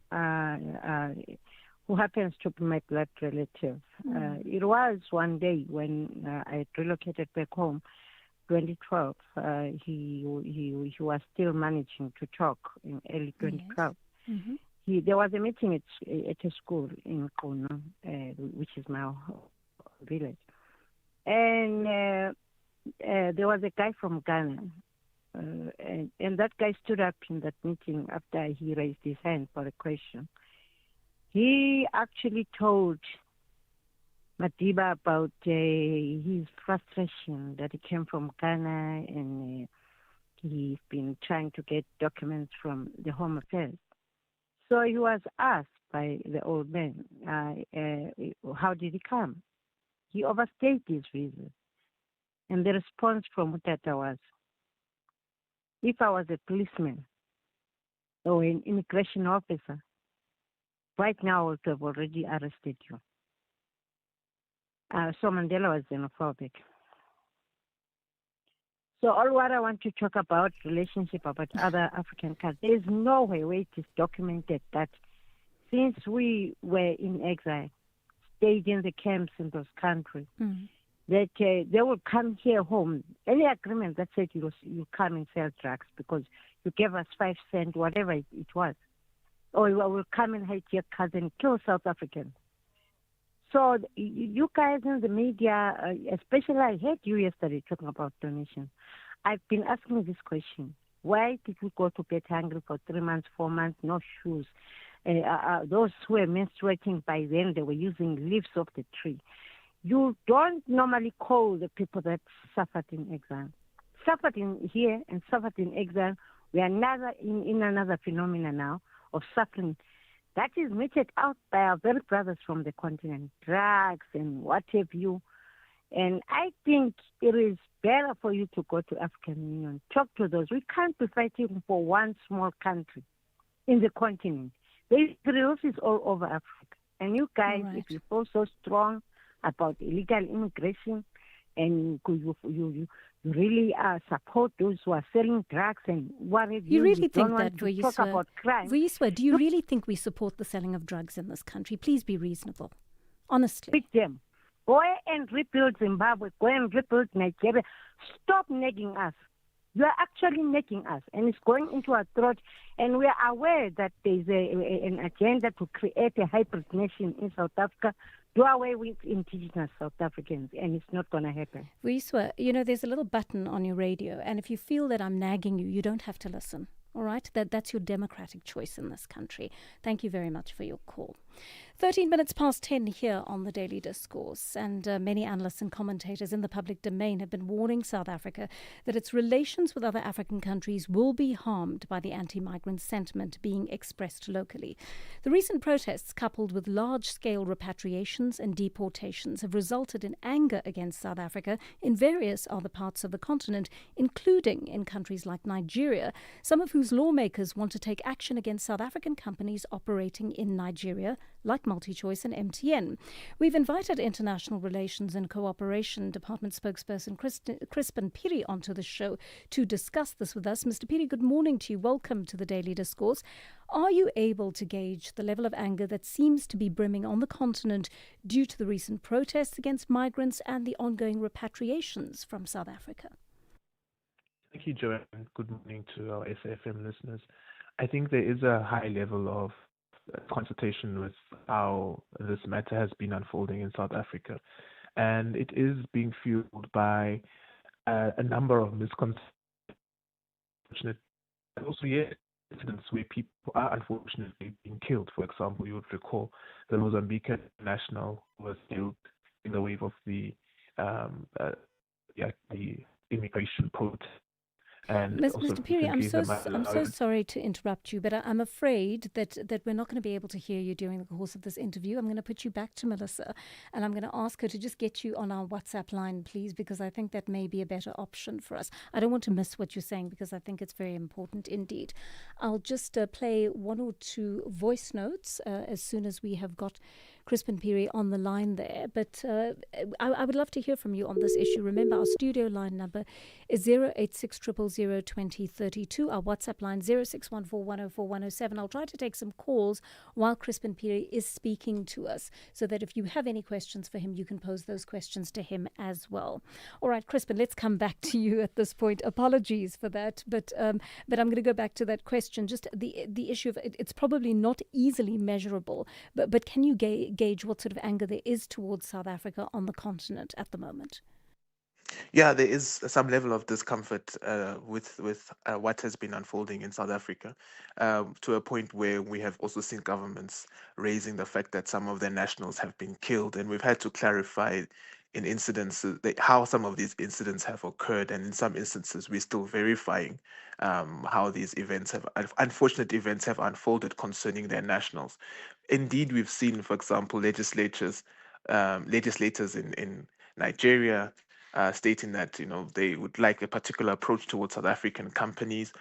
who happens to be my blood relative. It was one day when I relocated back home, 2012. He was still managing to talk in early 2012. Mm-hmm. There was a meeting at a school in Kono, which is my village, and there was a guy from Ghana, and that guy stood up in that meeting after he raised his hand for a question. He actually told Madiba about his frustration that he came from Ghana and he's been trying to get documents from the Home Affairs. So he was asked by the old man, how did he come? He overstayed his visa. And the response from Mutata was, if I was a policeman or an immigration officer, right now I would have already arrested you. So Mandela was xenophobic. So all what I want to talk about, relationship about other African countries, there is no way where it is documented that since we were in exile, stayed in the camps in those countries, that they will come here home. Any agreement that said you come and sell drugs because you gave us 5 cents, whatever it was, or you will come and hate your cousin, kill South Africans. So you guys in the media, especially I heard you yesterday talking about donations. I've been asking this question. Why did we go to bed hungry for 3 months, 4 months, no shoes? Those who were menstruating by then, they were using leaves of the tree. You don't normally call the people that suffered in exile. Suffered in here and suffered in exile. We are in another phenomena now of suffering. That is meted out by our very brothers from the continent, drugs and what have you. And I think it is better for you to go to African Union, talk to those. We can't be fighting for one small country in the continent. There is resources all over Africa. And you guys, if you feel so strong about illegal immigration and you really support those who are selling drugs and what have you. You really don't think want that, to talk about crime. Vuyiswa, do you really think we support the selling of drugs in this country? Please be reasonable. Honestly. Pick them. Go and rebuild Zimbabwe. Go and rebuild Nigeria. Stop nagging us. You are actually nagging us, and it's going into our throat. And we are aware that there is an agenda to create a hybrid nation in South Africa, do away with indigenous South Africans, and it's not going to happen. Vuyiswa, there's a little button on your radio, and if you feel that I'm nagging you, you don't have to listen. All right? That's your democratic choice in this country. Thank you very much for your call. 13 minutes past 10 here on the Daily Discourse, and many analysts and commentators in the public domain have been warning South Africa that its relations with other African countries will be harmed by the anti-migrant sentiment being expressed locally. The recent protests, coupled with large-scale repatriations and deportations, have resulted in anger against South Africa in various other parts of the continent, including in countries like Nigeria, some of whose lawmakers want to take action against South African companies operating in Nigeria, like MultiChoice and MTN. We've invited International Relations and Cooperation Department spokesperson Crispin Piri onto the show to discuss this with us. Mr. Piri, good morning to you. Welcome to the Daily Discourse. Are you able to gauge the level of anger that seems to be brimming on the continent due to the recent protests against migrants and the ongoing repatriations from South Africa? Thank you, Joanne. Good morning to our SAfm listeners. I think there is a high level of consultation with how this matter has been unfolding in South Africa. And it is being fueled by a number of misconceptions. Also, incidents where people are unfortunately being killed. For example, you would recall the Mozambican national was killed in the wave of the immigration protest. And Mr. Piri, I'm so sorry to interrupt you, but I'm afraid that we're not going to be able to hear you during the course of this interview. I'm going to put you back to Melissa, and I'm going to ask her to just get you on our WhatsApp line, please, because I think that may be a better option for us. I don't want to miss what you're saying because I think it's very important indeed. I'll just play one or two voice notes as soon as we have got Crispin Piri on the line there. But I would love to hear from you on this issue. Remember, our studio line number is 086 000 2032. Our WhatsApp line 0614104107. I'll try to take some calls while Crispin Piri is speaking to us, so that if you have any questions for him, you can pose those questions to him as well. All right, Crispin, let's come back to you at this point. Apologies for that, but I'm going to go back to that question. Just the issue of it's probably not easily measurable, but can you gauge what sort of anger there is towards South Africa on the continent at the moment? Yeah, there is some level of discomfort with what has been unfolding in South Africa, to a point where we have also seen governments raising the fact that some of their nationals have been killed, and we've had to clarify in incidents how some of these incidents have occurred, and in some instances we're still verifying how these unfortunate events have unfolded concerning their nationals. Indeed, we've seen, for example, legislators in Nigeria stating that they would like a particular approach towards South African companies.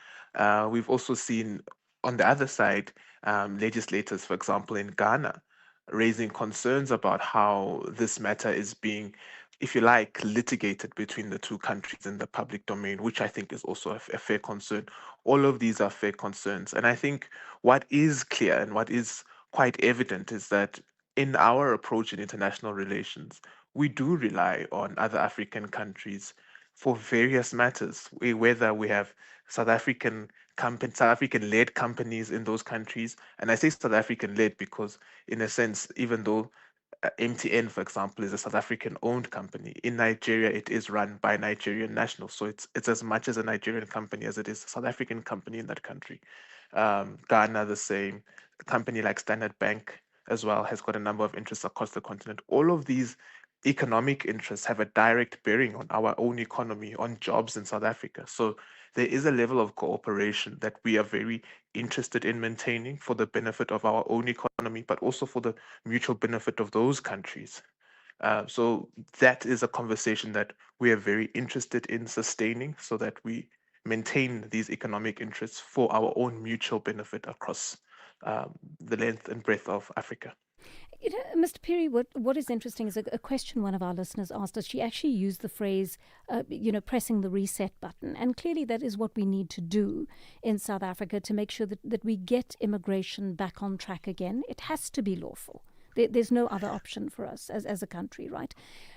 We've also seen on the other side legislators, for example, in Ghana, raising concerns about how this matter is being, if you like, litigated between the two countries in the public domain, which I think is also a fair concern. All of these are fair concerns. And I think what is clear and what is quite evident is that in our approach in international relations, we do rely on other African countries for various matters, whether we have South African-led companies in those countries. And I say South African-led because, in a sense, even though MTN, for example, is a South African-owned company, in Nigeria it is run by Nigerian nationals. So it's as much as a Nigerian company as it is a South African company in that country. Ghana, the same. A company like Standard Bank as well has got a number of interests across the continent. All of these economic interests have a direct bearing on our own economy, on jobs in South Africa. So there is a level of cooperation that we are very interested in maintaining for the benefit of our own economy, but also for the mutual benefit of those countries. So that is a conversation that we are very interested in sustaining, so that we maintain these economic interests for our own mutual benefit across the length and breadth of Africa. Mr. Piri, what is interesting is a question one of our listeners asked us. She actually used the phrase, pressing the reset button. And clearly that is what we need to do in South Africa to make sure that we get immigration back on track again. It has to be lawful. There's no other option for us as a country, right?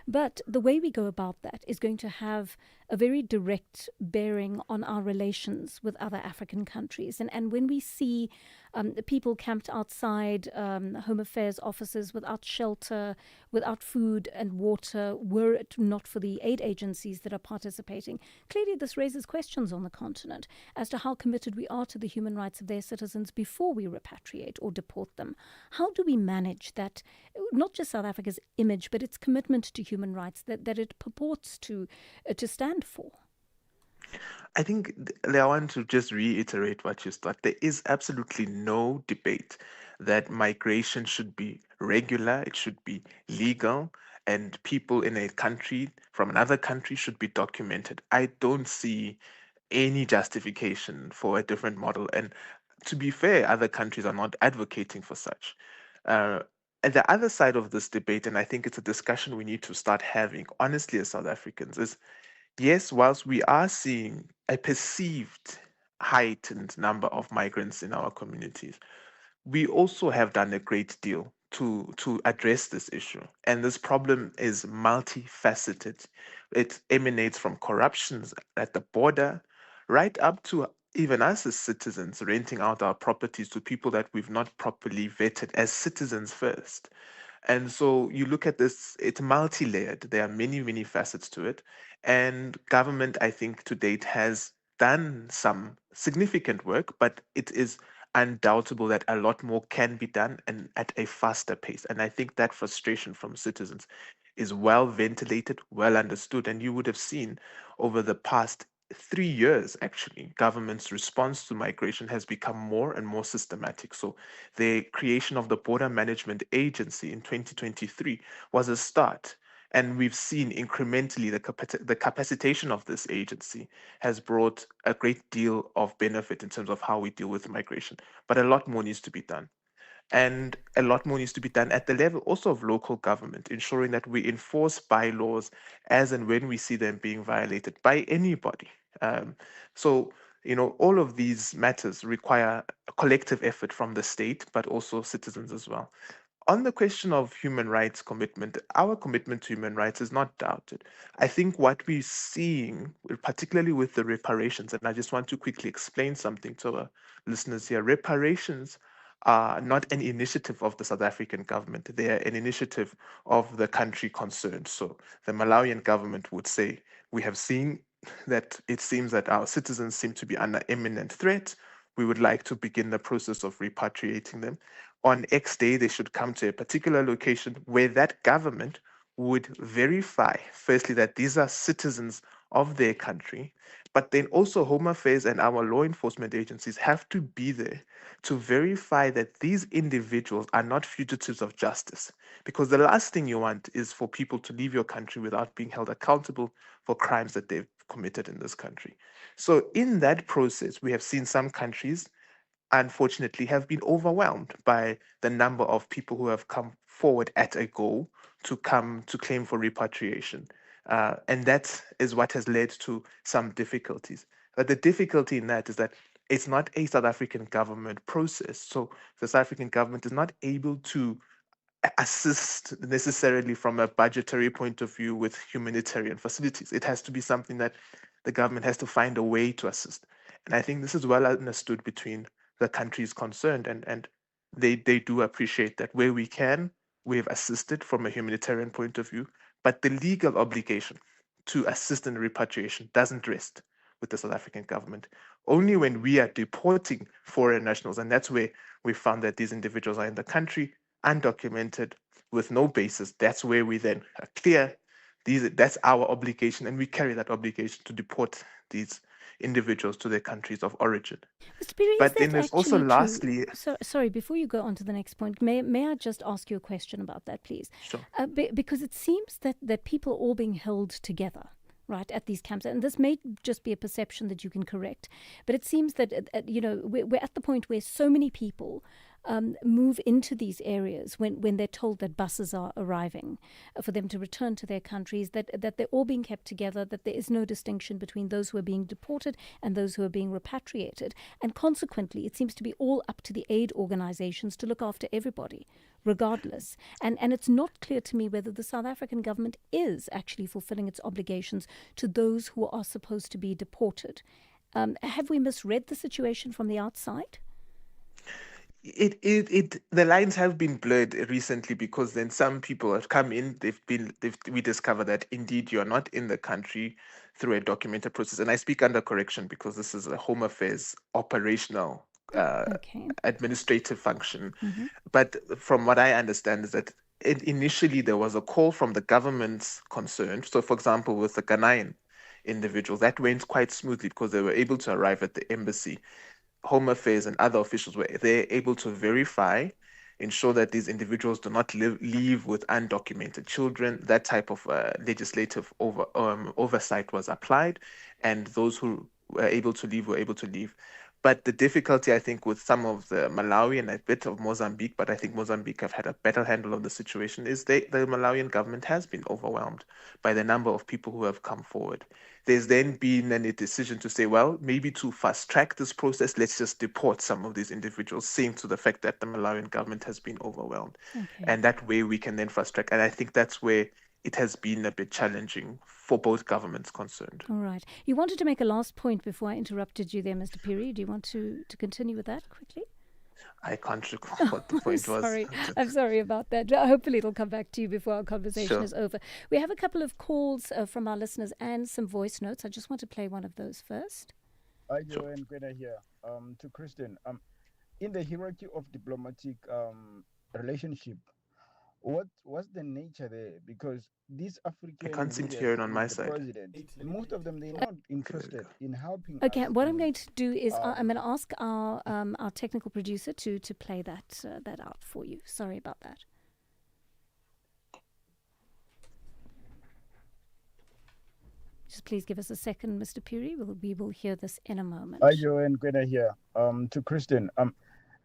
But the way we go about that is going to have a very direct bearing on our relations with other African countries. And when we see people camped outside Home Affairs offices without shelter, without food and water, were it not for the aid agencies that are participating, clearly this raises questions on the continent as to how committed we are to the human rights of their citizens before we repatriate or deport them. How do we manage that, not just South Africa's image, but its commitment to human rights that it purports to stand for? I think I want to just reiterate what you started. There is absolutely no debate that migration should be regular, it should be legal, and people in a country from another country should be documented. I don't see any justification for a different model. And to be fair, other countries are not advocating for such. And the other side of this debate, and I think it's a discussion we need to start having, honestly, as South Africans, is yes, whilst we are seeing a perceived heightened number of migrants in our communities, we also have done a great deal to address this issue. And this problem is multifaceted. It emanates from corruptions at the border, right up to even us as citizens renting out our properties to people that we've not properly vetted as citizens first. And so you look at this, it's multi-layered. There are many, many facets to it. And government, I think, to date has done some significant work, but it is undoubtable that a lot more can be done and at a faster pace. And I think that frustration from citizens is well ventilated, well understood. And you would have seen over the past 3 years, actually, government's response to migration has become more and more systematic. So the creation of the Border Management Agency in 2023 was a start. And we've seen incrementally the capacitation of this agency has brought a great deal of benefit in terms of how we deal with migration. But a lot more needs to be done. And a lot more needs to be done at the level also of local government, ensuring that we enforce bylaws as and when we see them being violated by anybody. So, all of these matters require a collective effort from the state, but also citizens as well. On the question of human rights commitment, our commitment to human rights is not doubted. I think what we're seeing, particularly with the reparations, and I just want to quickly explain something to our listeners here. Reparations are not an initiative of the South African government. They are an initiative of the country concerned. So the Malawian government would say, we have seen that it seems that our citizens seem to be under imminent threat. We would like to begin the process of repatriating them. On X day, they should come to a particular location where that government would verify, firstly, that these are citizens of their country, but then also Home Affairs and our law enforcement agencies have to be there to verify that these individuals are not fugitives of justice. Because the last thing you want is for people to leave your country without being held accountable for crimes that they've committed in this country. So in that process, we have seen some countries unfortunately have been overwhelmed by the number of people who have come forward at a go to come to claim for repatriation. And that is what has led to some difficulties. But the difficulty in that is that it's not a South African government process. So the South African government is not able to assist necessarily from a budgetary point of view with humanitarian facilities. It has to be something that the government has to find a way to assist. And I think this is well understood between the countries concerned, and they do appreciate that where we can, we have assisted from a humanitarian point of view, but the legal obligation to assist in repatriation doesn't rest with the South African government. Only when we are deporting foreign nationals, and that's where we found that these individuals are in the country undocumented with no basis, that's where we then are clear. That's our obligation, and we carry that obligation to deport these individuals to their countries of origin. Mr. Piri, But is then that there's also actually lastly, true? Sorry, before you go on to the next point, may I just ask you a question about that, please? Sure. Because it seems that people are all being held together, right, at these camps. And this may just be a perception that you can correct. But it seems that, we're at the point where so many people move into these areas when they're told that buses are arriving for them to return to their countries, that they're all being kept together, that there is no distinction between those who are being deported and those who are being repatriated. And consequently, it seems to be all up to the aid organizations to look after everybody, regardless. And it's not clear to me whether the South African government is actually fulfilling its obligations to those who are supposed to be deported. Have we misread the situation from the outside? The lines have been blurred recently, because then some people have come in, we discover that indeed you're not in the country through a documented process. And I speak under correction because this is a Home Affairs operational administrative function. Mm-hmm. But from what I understand is that initially there was a call from the governments concerned. So for example, with the Ghanaian individuals, that went quite smoothly because they were able to arrive at the embassy. Home Affairs and other officials were they're able to verify, ensure that these individuals do not leave with undocumented children. That type of legislative oversight was applied, and those who were able to leave were able to leave. But the difficulty, I think, with some of the Malawi and a bit of Mozambique, but I think Mozambique have had a better handle of the situation, is the Malawian government has been overwhelmed by the number of people who have come forward. There's then been a decision to say, well, maybe to fast track this process, let's just deport some of these individuals, seeing to the fact that the Malawian government has been overwhelmed. Okay. And that way we can then fast track. And I think that's where it has been a bit challenging for both governments concerned. All right. You wanted to make a last point before I interrupted you there, Mr. Piri. Do you want to continue with that quickly? I can't recall what the point was. I'm sorry about that. Hopefully it'll come back to you before our conversation is over. We have a couple of calls from our listeners and some voice notes. I just want to play one of those first. Hi, Joe and Gwena here. To Kristen, in the hierarchy of diplomatic relationship, what's the nature there? Because these African I can't seem to hear it on my side. Most of them, they're not interested in helping. Okay, what I'm going to do is I'm going to ask our technical producer to play that out for you. Sorry about that. Just please give us a second, Mr. Piri. We will hear this in a moment. Hi, Joe and Gwena here. To Kristen,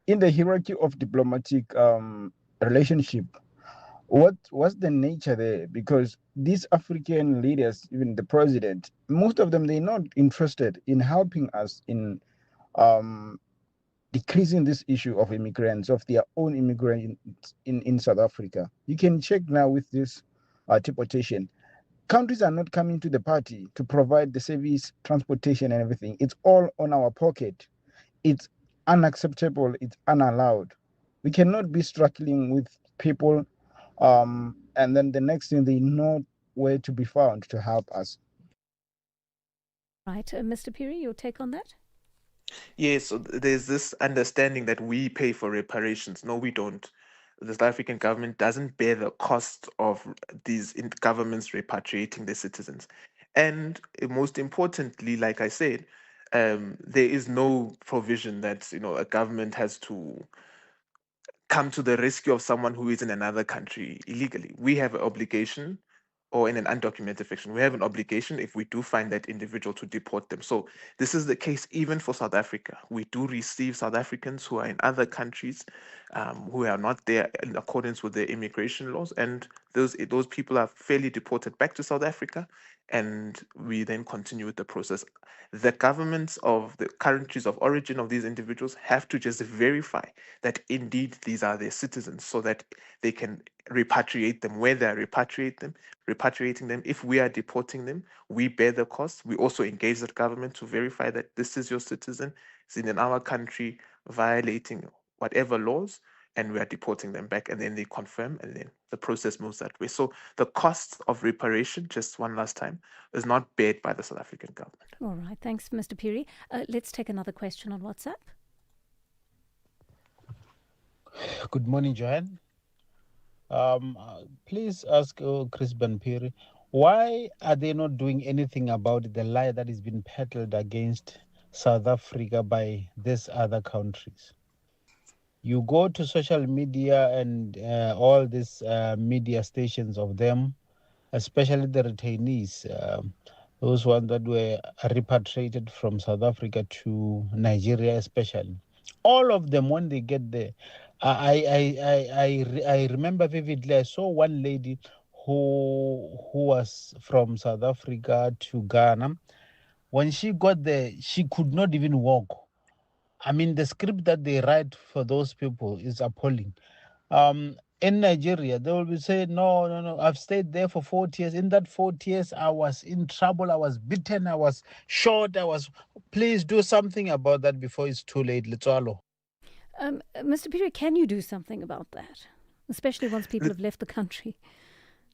in the hierarchy of diplomatic relationship, what's the nature there? Because these African leaders, even the president, most of them, they're not interested in helping us in um, decreasing this issue of immigrants, of their own immigrants in South Africa. You can check now with this deportation. Countries are not coming to the party to provide the service, transportation, and everything. It's all on our pocket. It's unacceptable. It's unallowed. We cannot be struggling with people, and then the next thing they know where to be found to help us. Right. Mr. Piri, your take on that? Yes, so there's this understanding that we pay for reparations. No, we don't. The South African government doesn't bear the cost of these governments repatriating their citizens. And most importantly, like I said, there is no provision that a government has to come to the rescue of someone who is in another country illegally. We have an obligation, or in an undocumented fiction, we have an obligation if we do find that individual to deport them. So this is the case even for South Africa. We do receive South Africans who are in other countries, who are not there in accordance with their immigration laws, and those people are fairly deported back to South Africa, and we then continue with the process. The governments of the countries of origin of these individuals have to just verify that indeed these are their citizens, so that they can repatriate them where they are repatriating them. If we are deporting them, we bear the cost. We also engage the government to verify that this is your citizen, is in our country violating whatever laws, and we are deporting them back, and then they confirm, and then the process moves that way. So the cost of reparation, just one last time, is not bared by the South African government. All right. Thanks, Mr. Piri. Let's take another question on WhatsApp. Good morning, Joanne. Please ask Chris Benpiri, why are they not doing anything about the lie that is being peddled against South Africa by these other countries? You go to social media and all these media stations of them, especially the retainees, those ones that were repatriated from South Africa to Nigeria especially. All of them, when they get there, I remember vividly, I saw one lady who was from South Africa to Ghana. When she got there, she could not even walk. I mean, the script that they write for those people is appalling. In Nigeria, they will be saying, no, I've stayed there for 40 years. In that 40 years, I was in trouble. I was beaten. I was shot. Please do something about that before it's too late. Letswalo. Mr. Piri, can you do something about that? Especially once people have left the country.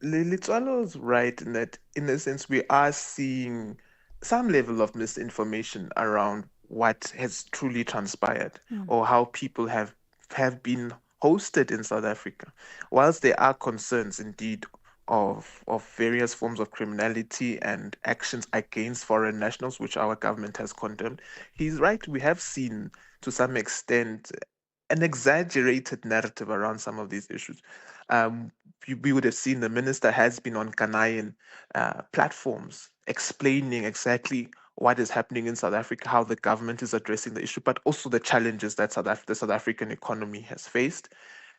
Litswalo is right in that, in a sense, we are seeing some level of misinformation around what has truly transpired, or how people have been hosted in South Africa. Whilst there are concerns indeed of various forms of criminality and actions against foreign nationals, which our government has condemned, he's right. We have seen to some extent an exaggerated narrative around some of these issues. We would have seen the minister has been on Ghanaian platforms explaining exactly what is happening in South Africa, how the government is addressing the issue, but also the challenges that the South African economy has faced.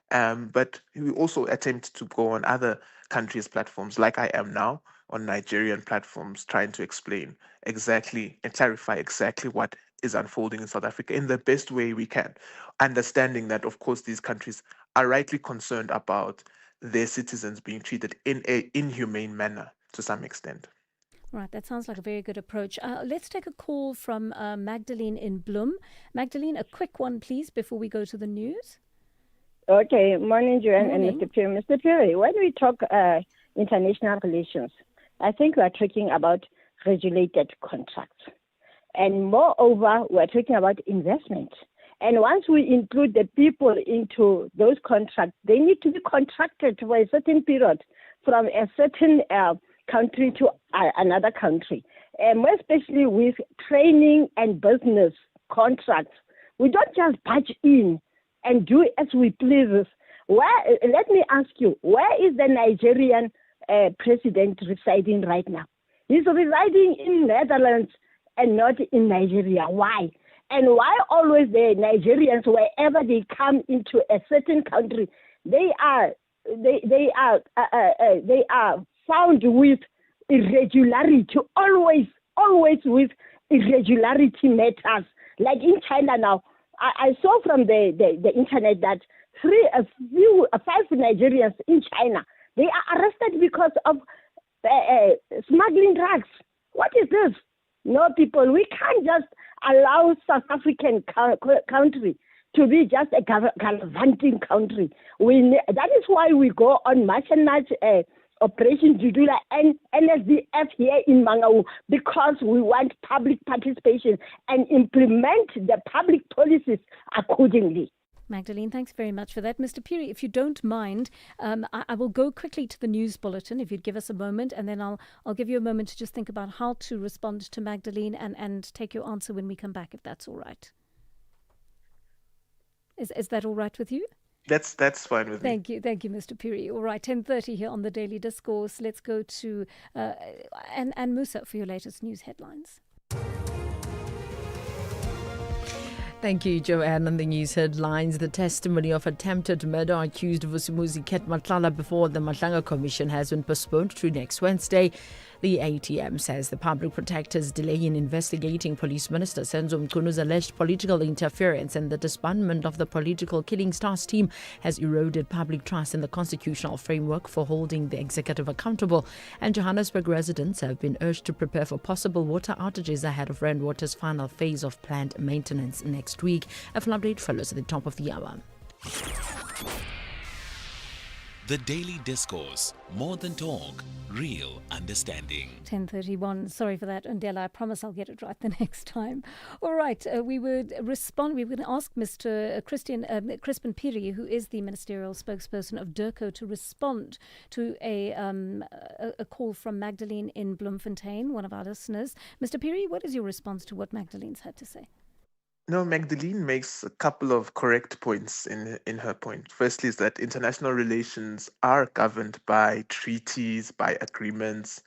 But we also attempt to go on other countries' platforms, like I am now on Nigerian platforms, trying to explain exactly and clarify exactly what is unfolding in South Africa in the best way we can, understanding that, of course, these countries are rightly concerned about their citizens being treated in an inhumane manner to some extent. Right, that sounds like a very good approach. Let's take a call from Magdalene in Bloem. Magdalene, a quick one, please, before we go to the news. Okay, morning, Joanne and Mr. Piri. Mr. Piri, when we talk international relations, I think we are talking about regulated contracts. And moreover, we're talking about investment. And once we include the people into those contracts, they need to be contracted for a certain period from a certain country to another country. And more especially with training and business contracts, we don't just barge in and do as we please. Let me ask you, where is the Nigerian president residing right now? He's residing in Netherlands and not in Nigeria. Why? And why always the Nigerians, wherever they come into a certain country, they are found with irregularity, always with irregularity matters. Like in China now, I saw from the internet that 5 Nigerians in China, they are arrested because of smuggling drugs. What is this? No, people, we can't just allow South African country to be just a gallivanting country. That is why we go on March and March Operation Judula and NSDF here in Mangaung, because we want public participation and implement the public policies accordingly. Magdalene, thanks very much for that. Mr. Piri, if you don't mind, I will go quickly to the news bulletin, if you'd give us a moment, and then I'll give you a moment to just think about how to respond to Magdalene and take your answer when we come back, if that's all right. Is that all right with you? That's fine with me. Thank you, Mr. Piri. All right, 10:30 here on the Daily Discourse. Let's go to and Musa for your latest news headlines. Thank you, Joanne. On the news headlines, the testimony of attempted murder accused Vusumuzi Ket Matlala before the Matlanga Commission has been postponed to next Wednesday. The ATM says the public protector's delay in investigating Police Minister Senzo Mchunu's alleged political interference and the disbandment of the political killings task team has eroded public trust in the constitutional framework for holding the executive accountable. And Johannesburg residents have been urged to prepare for possible water outages ahead of Randwater's final phase of planned maintenance next week. A full update follows at the top of the hour. The Daily Discourse, more than talk, real understanding. 10:31. Sorry for that, Ndela. I promise I'll get it right the next time. All right. We would ask Mr. Crispin Piri, who is the ministerial spokesperson of DIRCO, to respond to a call from Magdalene in Bloemfontein, one of our listeners. Mr. Piri, what is your response to what Magdalene's had to say? No, Magdalene makes a couple of correct points in her point. Firstly is that international relations are governed by treaties, by agreements,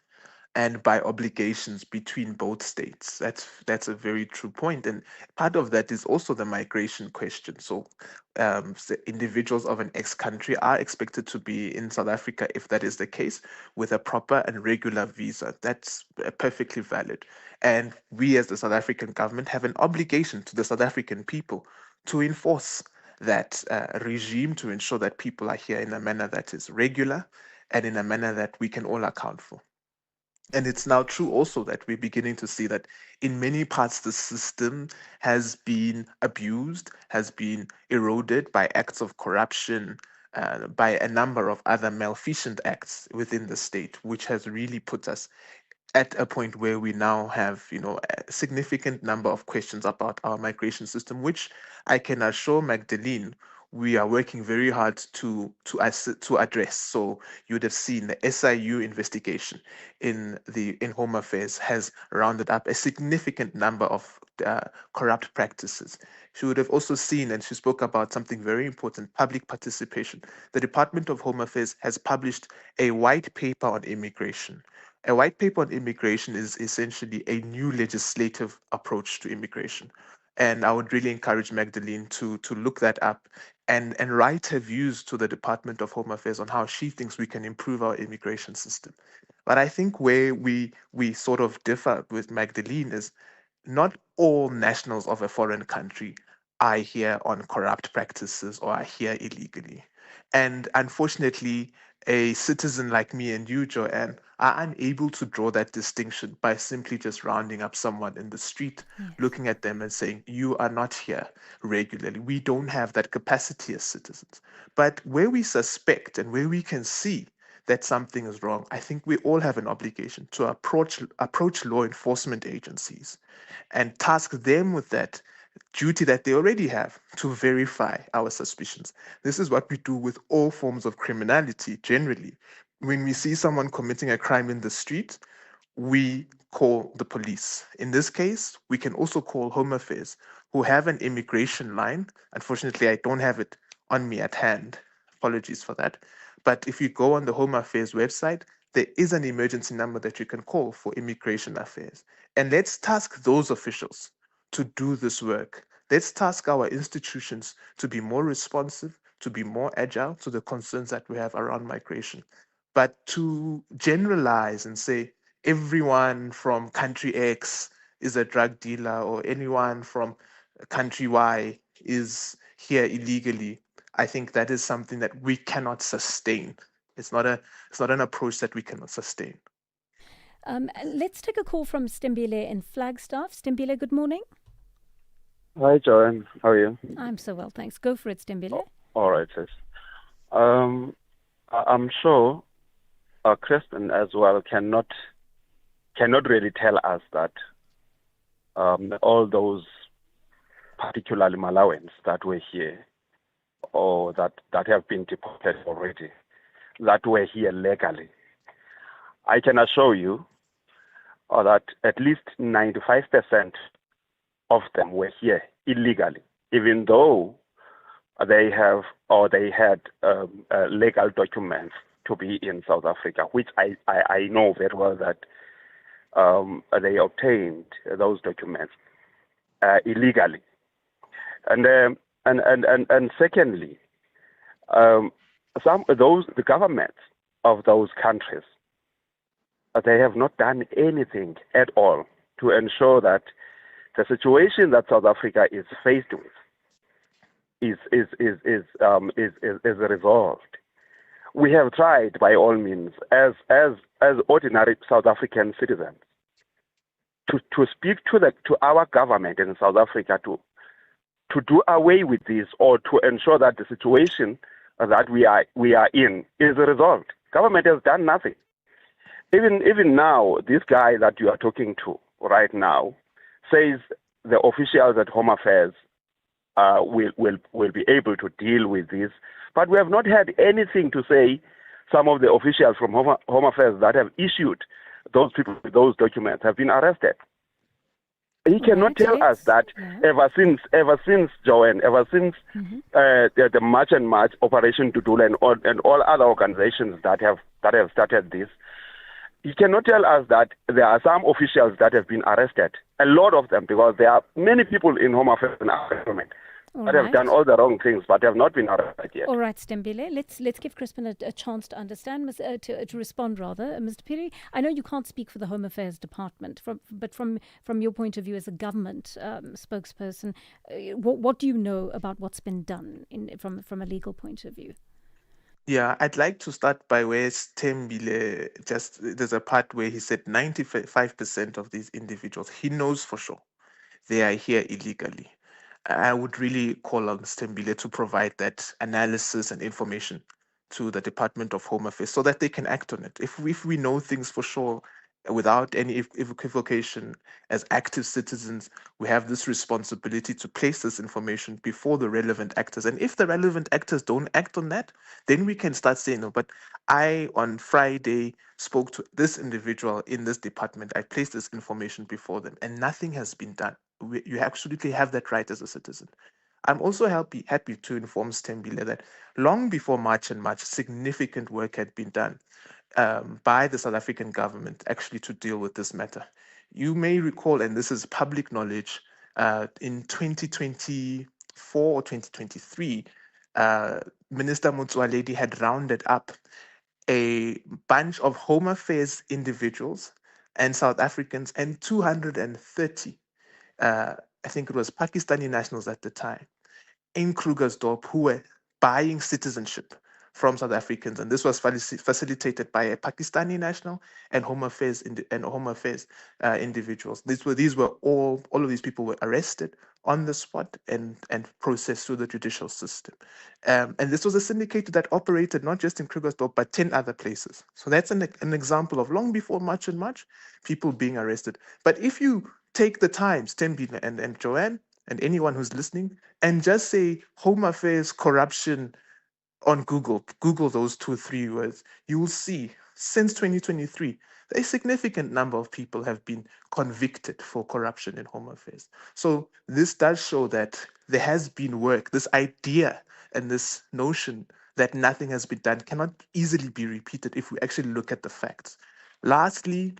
and by obligations between both states. That's a very true point. And part of that is also the migration question. So the individuals of an ex-country are expected to be in South Africa, if that is the case, with a proper and regular visa. That's perfectly valid. And we as the South African government have an obligation to the South African people to enforce that regime, to ensure that people are here in a manner that is regular and in a manner that we can all account for. And it's now true also that we're beginning to see that in many parts the system has been abused, has been eroded by acts of corruption, by a number of other malfeasant acts within the state, which has really put us at a point where we now have, a significant number of questions about our migration system, which I can assure Magdalene we are working very hard to address. So you would have seen the SIU investigation in Home Affairs has rounded up a significant number of corrupt practices. She would have also seen, and she spoke about something very important, public participation. The Department of Home Affairs has published a white paper on immigration. A white paper on immigration is essentially a new legislative approach to immigration. And I would really encourage Magdalene to look that up and write her views to the Department of Home Affairs on how she thinks we can improve our immigration system. But I think where we sort of differ with Magdalene is not all nationals of a foreign country are here on corrupt practices or are here illegally. And unfortunately, a citizen like me and you, Joanne, are unable to draw that distinction by simply just rounding up someone in the street, looking at them and saying, you are not here regularly. We don't have that capacity as citizens. But where we suspect and where we can see that something is wrong, I think we all have an obligation to approach law enforcement agencies and task them with that duty that they already have to verify our suspicions. This is what we do with all forms of criminality generally. When we see someone committing a crime in the street, we call the police. In this case, we can also call Home Affairs, who have an immigration line. Unfortunately, I don't have it on me at hand. Apologies for that. But if you go on the Home Affairs website, there is an emergency number that you can call for immigration affairs. And let's task those officials to do this work. Let's task our institutions to be more responsive, to be more agile to the concerns that we have around migration. But to generalize and say everyone from country X is a drug dealer or anyone from country Y is here illegally, I think that is something that we cannot sustain. It's not an approach that we cannot sustain. Let's take a call from Stembile in Flagstaff. Stembile, good morning. Hi, Joanne. How are you? I'm so well, thanks. Go for it, Stembile. All right, sis. I'm sure Kristen as well cannot really tell us that all those, particularly Malawans that were here or that have been deported already, that were here legally. I can assure you that at least 95% of them were here illegally, even though they had legal documents to be in South Africa, which I know very well that they obtained those documents illegally. And secondly, the governments of those countries, they have not done anything at all to ensure that the situation that South Africa is faced with is resolved. We have tried by all means, as ordinary South African citizens, to speak to our government in South Africa to do away with this, or to ensure that the situation that we are in is resolved. Government has done nothing. Even now, this guy that you are talking to right now says the officials at Home Affairs will be able to deal with this, but we have not had anything to say. Some of the officials from Home Affairs that have issued those people with those documents have been arrested. He cannot tell us that ever since Joanne, the March and March Operation Dudula and all other organizations that have started this, he cannot tell us that there are some officials that have been arrested. A lot of them, because there are many people in Home Affairs and our government that have done all the wrong things but have not been arrested yet. All right, Stembile, let's give Crispin a chance to understand, to respond rather. Mr. Piri, I know you can't speak for the Home Affairs Department, but from your point of view as a government spokesperson, what do you know about what's been done from a legal point of view? Yeah, I'd like to start by where Stembile there's a part where he said 95% of these individuals, he knows for sure they are here illegally. I would really call on Stembile to provide that analysis and information to the Department of Home Affairs so that they can act on it. If we know things for sure without any equivocation, as active citizens, we have this responsibility to place this information before the relevant actors. And if the relevant actors don't act on that, then we can start saying, no, but I, on Friday, spoke to this individual in this department. I placed this information before them, and nothing has been done. You absolutely have that right as a citizen. I'm also happy to inform Stembile that long before March and March, significant work had been done by the South African government actually to deal with this matter. You may recall, and this is public knowledge, in 2024 or 2023, Minister Motsoaledi had rounded up a bunch of Home Affairs individuals and South Africans and 230, I think it was Pakistani nationals at the time, in Krugersdorp who were buying citizenship from South Africans, and this was facilitated by a Pakistani national and Home Affairs individuals. All of these people were arrested on the spot and processed through the judicial system. And this was a syndicate that operated not just in Krugersdorp but 10 other places. So that's an example of long before March and March, people being arrested. But if you take the time, Stembile and Joanne, and anyone who's listening, and just say Home Affairs corruption on Google those 2-3 words, you will see since 2023, a significant number of people have been convicted for corruption in Home Affairs. So this does show that there has been work. This idea and this notion that nothing has been done cannot easily be repeated if we actually look at the facts. Lastly,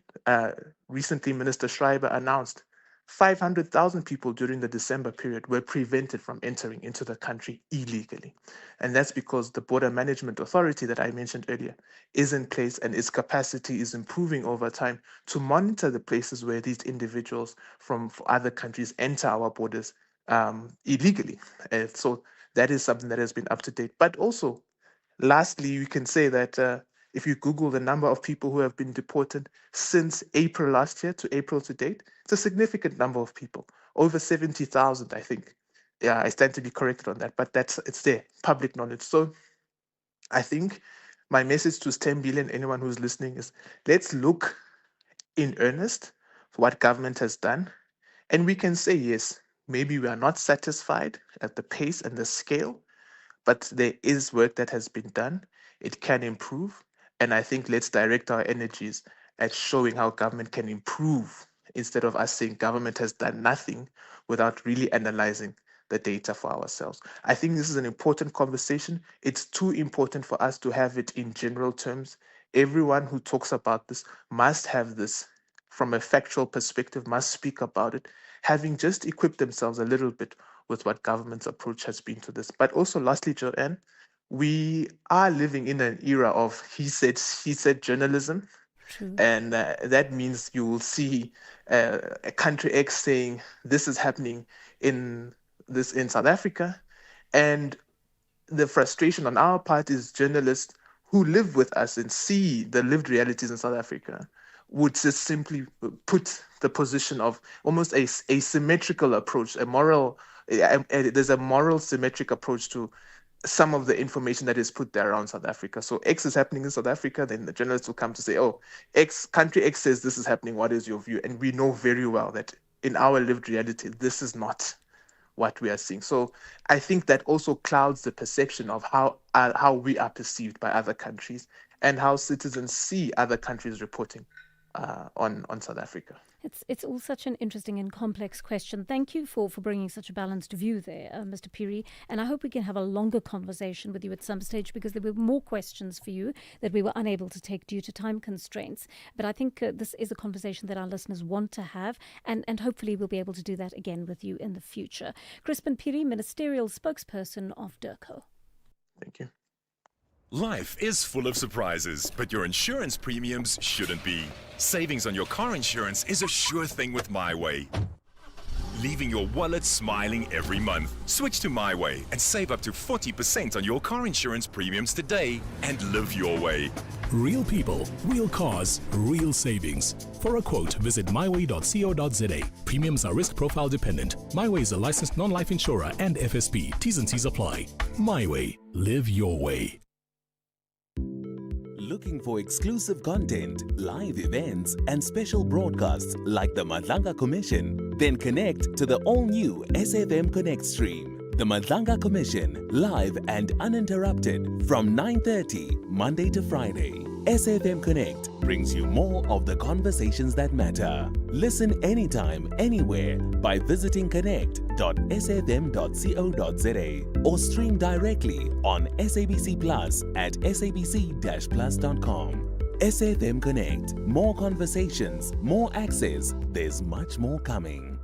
recently Minister Schreiber announced 500,000 people during the December period were prevented from entering into the country illegally. And that's because the Border Management Authority that I mentioned earlier is in place, and its capacity is improving over time to monitor the places where these individuals from other countries enter our borders illegally. So that is something that has been up to date. But also, lastly, you can say that if you Google the number of people who have been deported since April last year to April to date, it's a significant number of people, over 70,000, I think. Yeah, I stand to be corrected on that, but it's there, public knowledge. So I think my message to 10 billion, anyone who's listening, is let's look in earnest for what government has done. And we can say, yes, maybe we are not satisfied at the pace and the scale, but there is work that has been done. It can improve. And I think let's direct our energies at showing how government can improve instead of us saying government has done nothing without really analyzing the data for ourselves. I think this is an important conversation. It's too important for us to have it in general terms. Everyone who talks about this must have this from a factual perspective, must speak about it, having just equipped themselves a little bit with what government's approach has been to this. But also, lastly, Joanne, we are living in an era of he said journalism. True. And that means you will see a country X saying this is happening in South Africa, and the frustration on our part is journalists who live with us and see the lived realities in South Africa would just simply put the position of almost a symmetrical approach, there's a moral symmetric approach to some of the information that is put there around South Africa. So X is happening in South Africa, then the journalists will come to say, oh, country X says this is happening, what is your view? And we know very well that in our lived reality, this is not what we are seeing. So I think that also clouds the perception of how we are perceived by other countries and how citizens see other countries reporting on South Africa. It's all such an interesting and complex question. Thank you for bringing such a balanced view there, Mr. Phiri. And I hope we can have a longer conversation with you at some stage, because there were more questions for you that we were unable to take due to time constraints. But I think this is a conversation that our listeners want to have, and hopefully we'll be able to do that again with you in the future. Crispin Phiri, Ministerial Spokesperson of DIRCO. Thank you. Life is full of surprises, but your insurance premiums shouldn't be. Savings on your car insurance is a sure thing with MyWay, leaving your wallet smiling every month. Switch to MyWay and save up to 40% on your car insurance premiums today and live your way. Real people, real cars, real savings. For a quote, visit myway.co.za. Premiums are risk profile dependent. MyWay is a licensed non-life insurer and FSP. T's and C's apply. MyWay. Live your way. Looking for exclusive content, live events, and special broadcasts like the Madlanga Commission? Then connect to the all-new SAfm Connect stream. The Madlanga Commission, live and uninterrupted from 9:30 Monday to Friday. SAfm Connect brings you more of the conversations that matter. Listen anytime, anywhere by visiting connect.safm.co.za or stream directly on SABC Plus at sabc-plus.com. SAfm Connect. More conversations, more access. There's much more coming.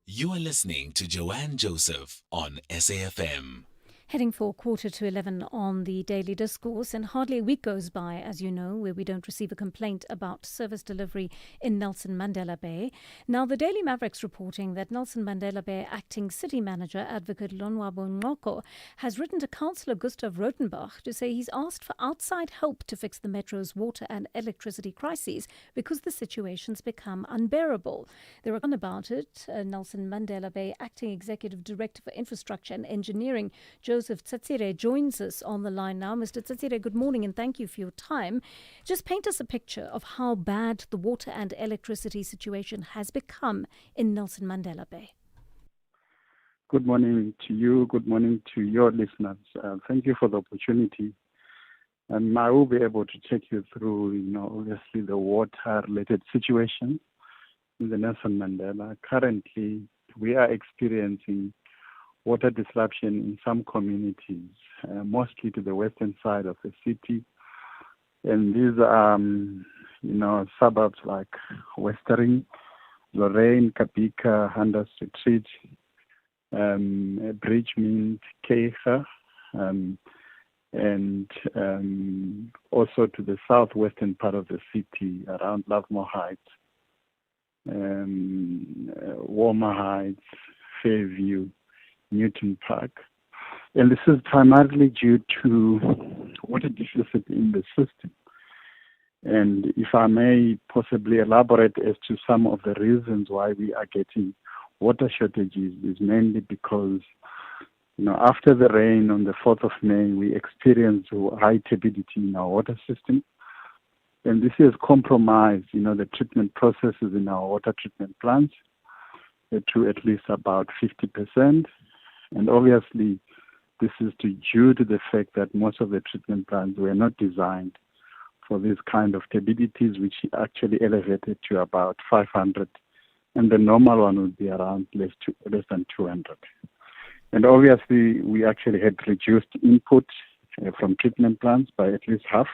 You are listening to Joanne Joseph on SAfm. Heading for 11:15 on the Daily Discourse, and hardly a week goes by, as you know, where we don't receive a complaint about service delivery in Nelson Mandela Bay. Now, the Daily Maverick's reporting that Nelson Mandela Bay Acting City Manager Advocate Lonwabo Nqoko has written to Councillor Gustav Rotenbach to say he's asked for outside help to fix the metro's water and electricity crises because the situation's become unbearable. They're on about it. Nelson Mandela Bay Acting Executive Director for Infrastructure and Engineering, Joseph Tsatsire, joins us on the line now. Mr. Tsatsire, good morning and thank you for your time. Just paint us a picture of how bad the water and electricity situation has become in Nelson Mandela Bay. Good morning to you. Good morning to your listeners. Thank you for the opportunity. And I will be able to take you through, obviously the water-related situation in the Nelson Mandela. Currently, we are experiencing water disruption in some communities, mostly to the western side of the city. And these are, suburbs like Westering, Lorraine, Kapika, Handers Retreat, Bridgmint, Keicha, and also to the southwestern part of the city around Lovemore Heights, Warmer Heights, Fairview, Newton Park. And this is primarily due to water deficit in the system. And if I may possibly elaborate as to some of the reasons why we are getting water shortages, is mainly because, after the rain on the 4th of May, we experienced high turbidity in our water system. And this has compromised, the treatment processes in our water treatment plants to at least about 50%. And obviously, this is due to the fact that most of the treatment plants were not designed for this kind of turbidities, which actually elevated to about 500, and the normal one would be around less than 200. And obviously, we actually had reduced input from treatment plants by at least half,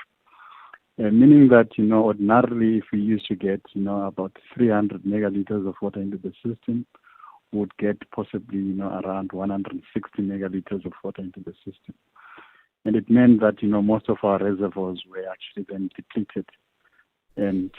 meaning that, ordinarily, if we used to get, about 300 megaliters of water into the system, would get possibly, around 160 megaliters of water into the system. And it meant that, most of our reservoirs were actually then depleted. And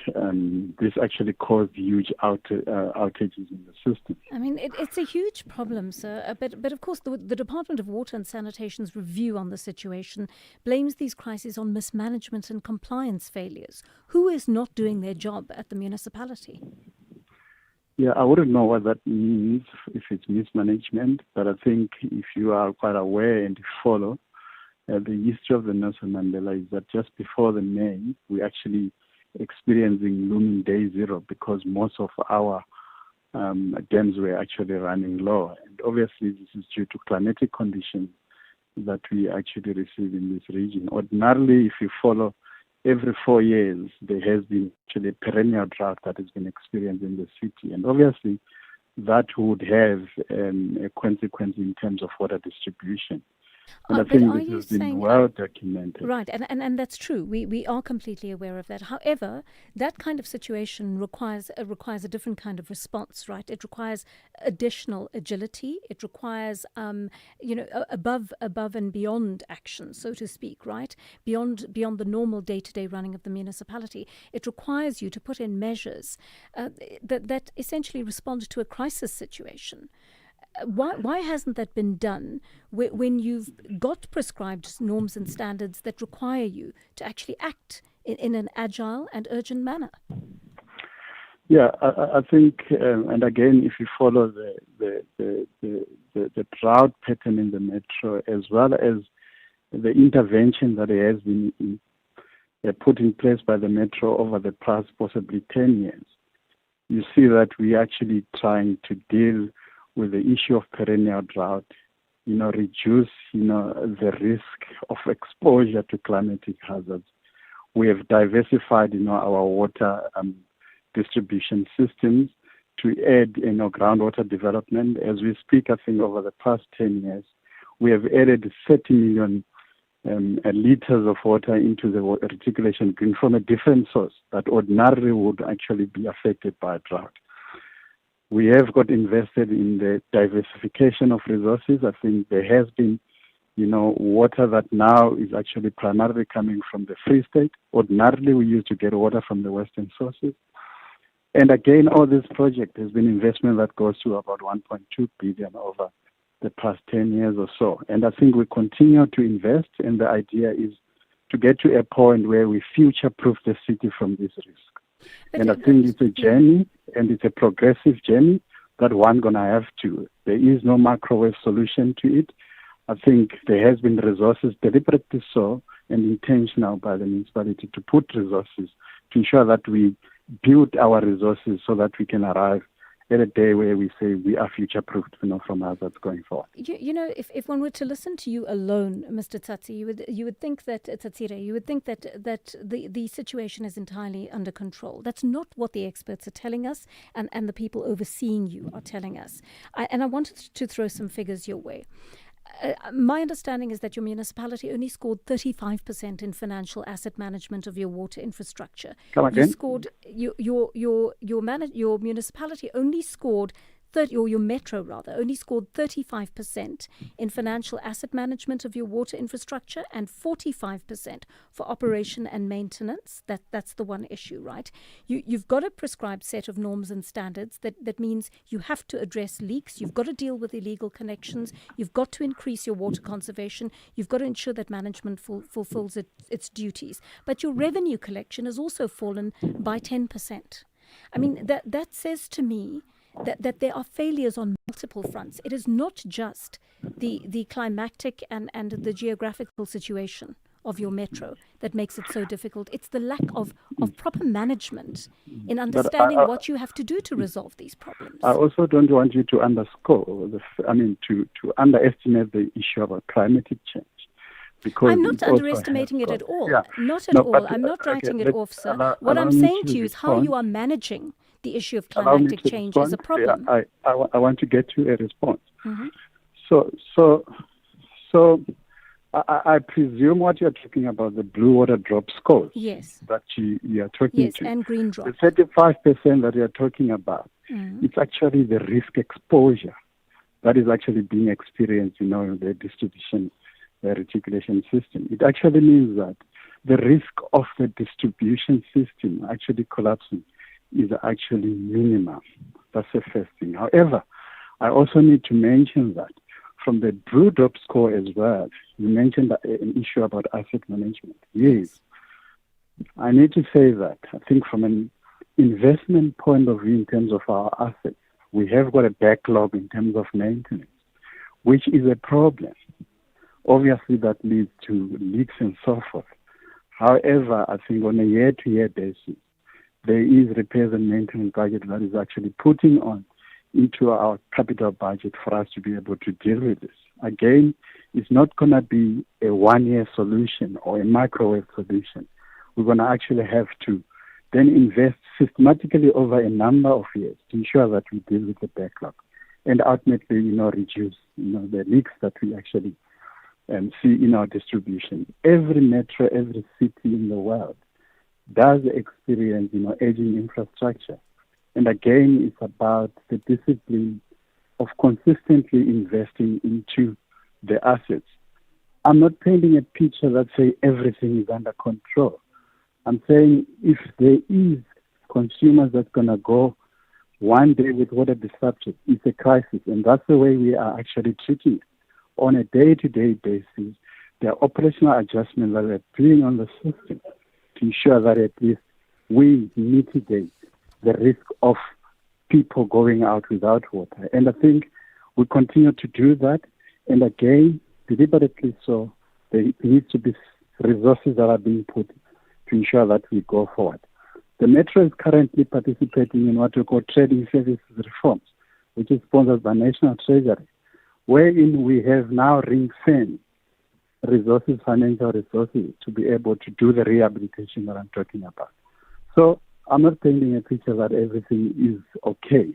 this actually caused huge outages in the system. I mean, it's a huge problem, sir. But of course, the Department of Water and Sanitation's review on the situation blames these crises on mismanagement and compliance failures. Who is not doing their job at the municipality? Yeah, I wouldn't know what that means if it's mismanagement, but I think if you are quite aware and follow the history of the Nelson Mandela, is that just before the May, we actually experiencing looming day zero because most of our dams were actually running low. And obviously, this is due to climatic conditions that we actually receive in this region. Ordinarily, if you follow, every 4 years, there has been actually a perennial drought that has been experienced in the city. And obviously, that would have a consequence in terms of water distribution. And I think this has been well documented. Right, and that's true. We are completely aware of that. However, that kind of situation requires a different kind of response, right? It requires additional agility. It requires, above and beyond action, so to speak, right? Beyond the normal day-to-day running of the municipality. It requires you to put in measures that essentially respond to a crisis situation. Why hasn't that been done when you've got prescribed norms and standards that require you to actually act in an agile and urgent manner? Yeah, I think, and again, if you follow the drought pattern in the metro, as well as the intervention that has been put in place by the metro over the past possibly 10 years, you see that we're actually trying to deal with the issue of perennial drought, reduce, the risk of exposure to climatic hazards. We have diversified, our water distribution systems to add, groundwater development. As we speak, I think over the past 10 years, we have added 30 million liters of water into the reticulation green from a different source that ordinarily would actually be affected by drought. We have got invested in the diversification of resources. I think there has been, water that now is actually primarily coming from the Free State. Ordinarily, we used to get water from the Western sources. And again, all this project has been investment that goes to about 1.2 billion over the past 10 years or so. And I think we continue to invest, and the idea is to get to a point where we future-proof the city from this risk. And I think it's a journey, and it's a progressive journey that one going to have to. There is no microwave solution to it. I think there has been resources, deliberately so, and intentional by the municipality to put resources to ensure that we build our resources so that we can arrive at a day where we say we are future-proofed, from hazards going forward. If one were to listen to you alone, Mr. Tsatsi, you would think that Tsatsire, you would think that the situation is entirely under control. That's not what the experts are telling us, and the people overseeing you are telling us. And I wanted to throw some figures your way. My understanding is that your municipality only scored 35% in financial asset management of your water infrastructure. Come again? You scored your municipality only scored or your metro rather, only scored 35% in financial asset management of your water infrastructure and 45% for operation and maintenance. That's the one issue, right? You've got a prescribed set of norms and standards that means you have to address leaks, you've got to deal with illegal connections, you've got to increase your water conservation, you've got to ensure that management fulfills its duties. But your revenue collection has also fallen by 10%. I mean, that says to me that there are failures on multiple fronts. It is not just the climatic and the geographical situation of your metro that makes it so difficult. It's the lack of proper management in understanding what you have to do to resolve these problems. I also don't want you to underscore, to underestimate the issue about climatic change. Because I'm not underestimating it at all. Yeah. Not at all. I'm not writing it off, sir. What I'm saying to you is how you are managing the issue of climatic change is a problem. Yeah, I want to get to a response. Mm-hmm. So I presume what you're talking about, the blue water drop scores. Yes. That you are talking to. Yes, and green drop. The 35% that you're talking about, it's actually the risk exposure that is actually being experienced, in the distribution reticulation system. It actually means that the risk of the distribution system actually collapsing is actually minimal. That's the first thing. However, I also need to mention that from the blue drop score as well, you mentioned an issue about asset management. Yes. I need to say that I think from an investment point of view in terms of our assets, we have got a backlog in terms of maintenance, which is a problem. Obviously, that leads to leaks and so forth. However, I think on a year-to-year basis, there is repairs and maintenance budget that is actually putting on into our capital budget for us to be able to deal with this. Again, it's not going to be a one-year solution or a microwave solution. We're going to actually have to then invest systematically over a number of years to ensure that we deal with the backlog and ultimately, reduce, the leaks that we actually see in our distribution. Every metro, every city in the world does experience, aging infrastructure. And again, it's about the discipline of consistently investing into the assets. I'm not painting a picture that says everything is under control. I'm saying if there is consumers that's going to go one day with water disruption, it's a crisis. And that's the way we are actually treating it. On a day-to-day basis, there are operational adjustments that we're doing on the system to ensure that at least we mitigate the risk of people going out without water. And I think we continue to do that. And again, deliberately so, there needs to be resources that are being put to ensure that we go forward. The Metro is currently participating in what we call trading services reforms, which is sponsored by National Treasury, wherein we have now ring-fenced resources, financial resources, to be able to do the rehabilitation that I'm talking about. So I'm not painting a picture that everything is okay,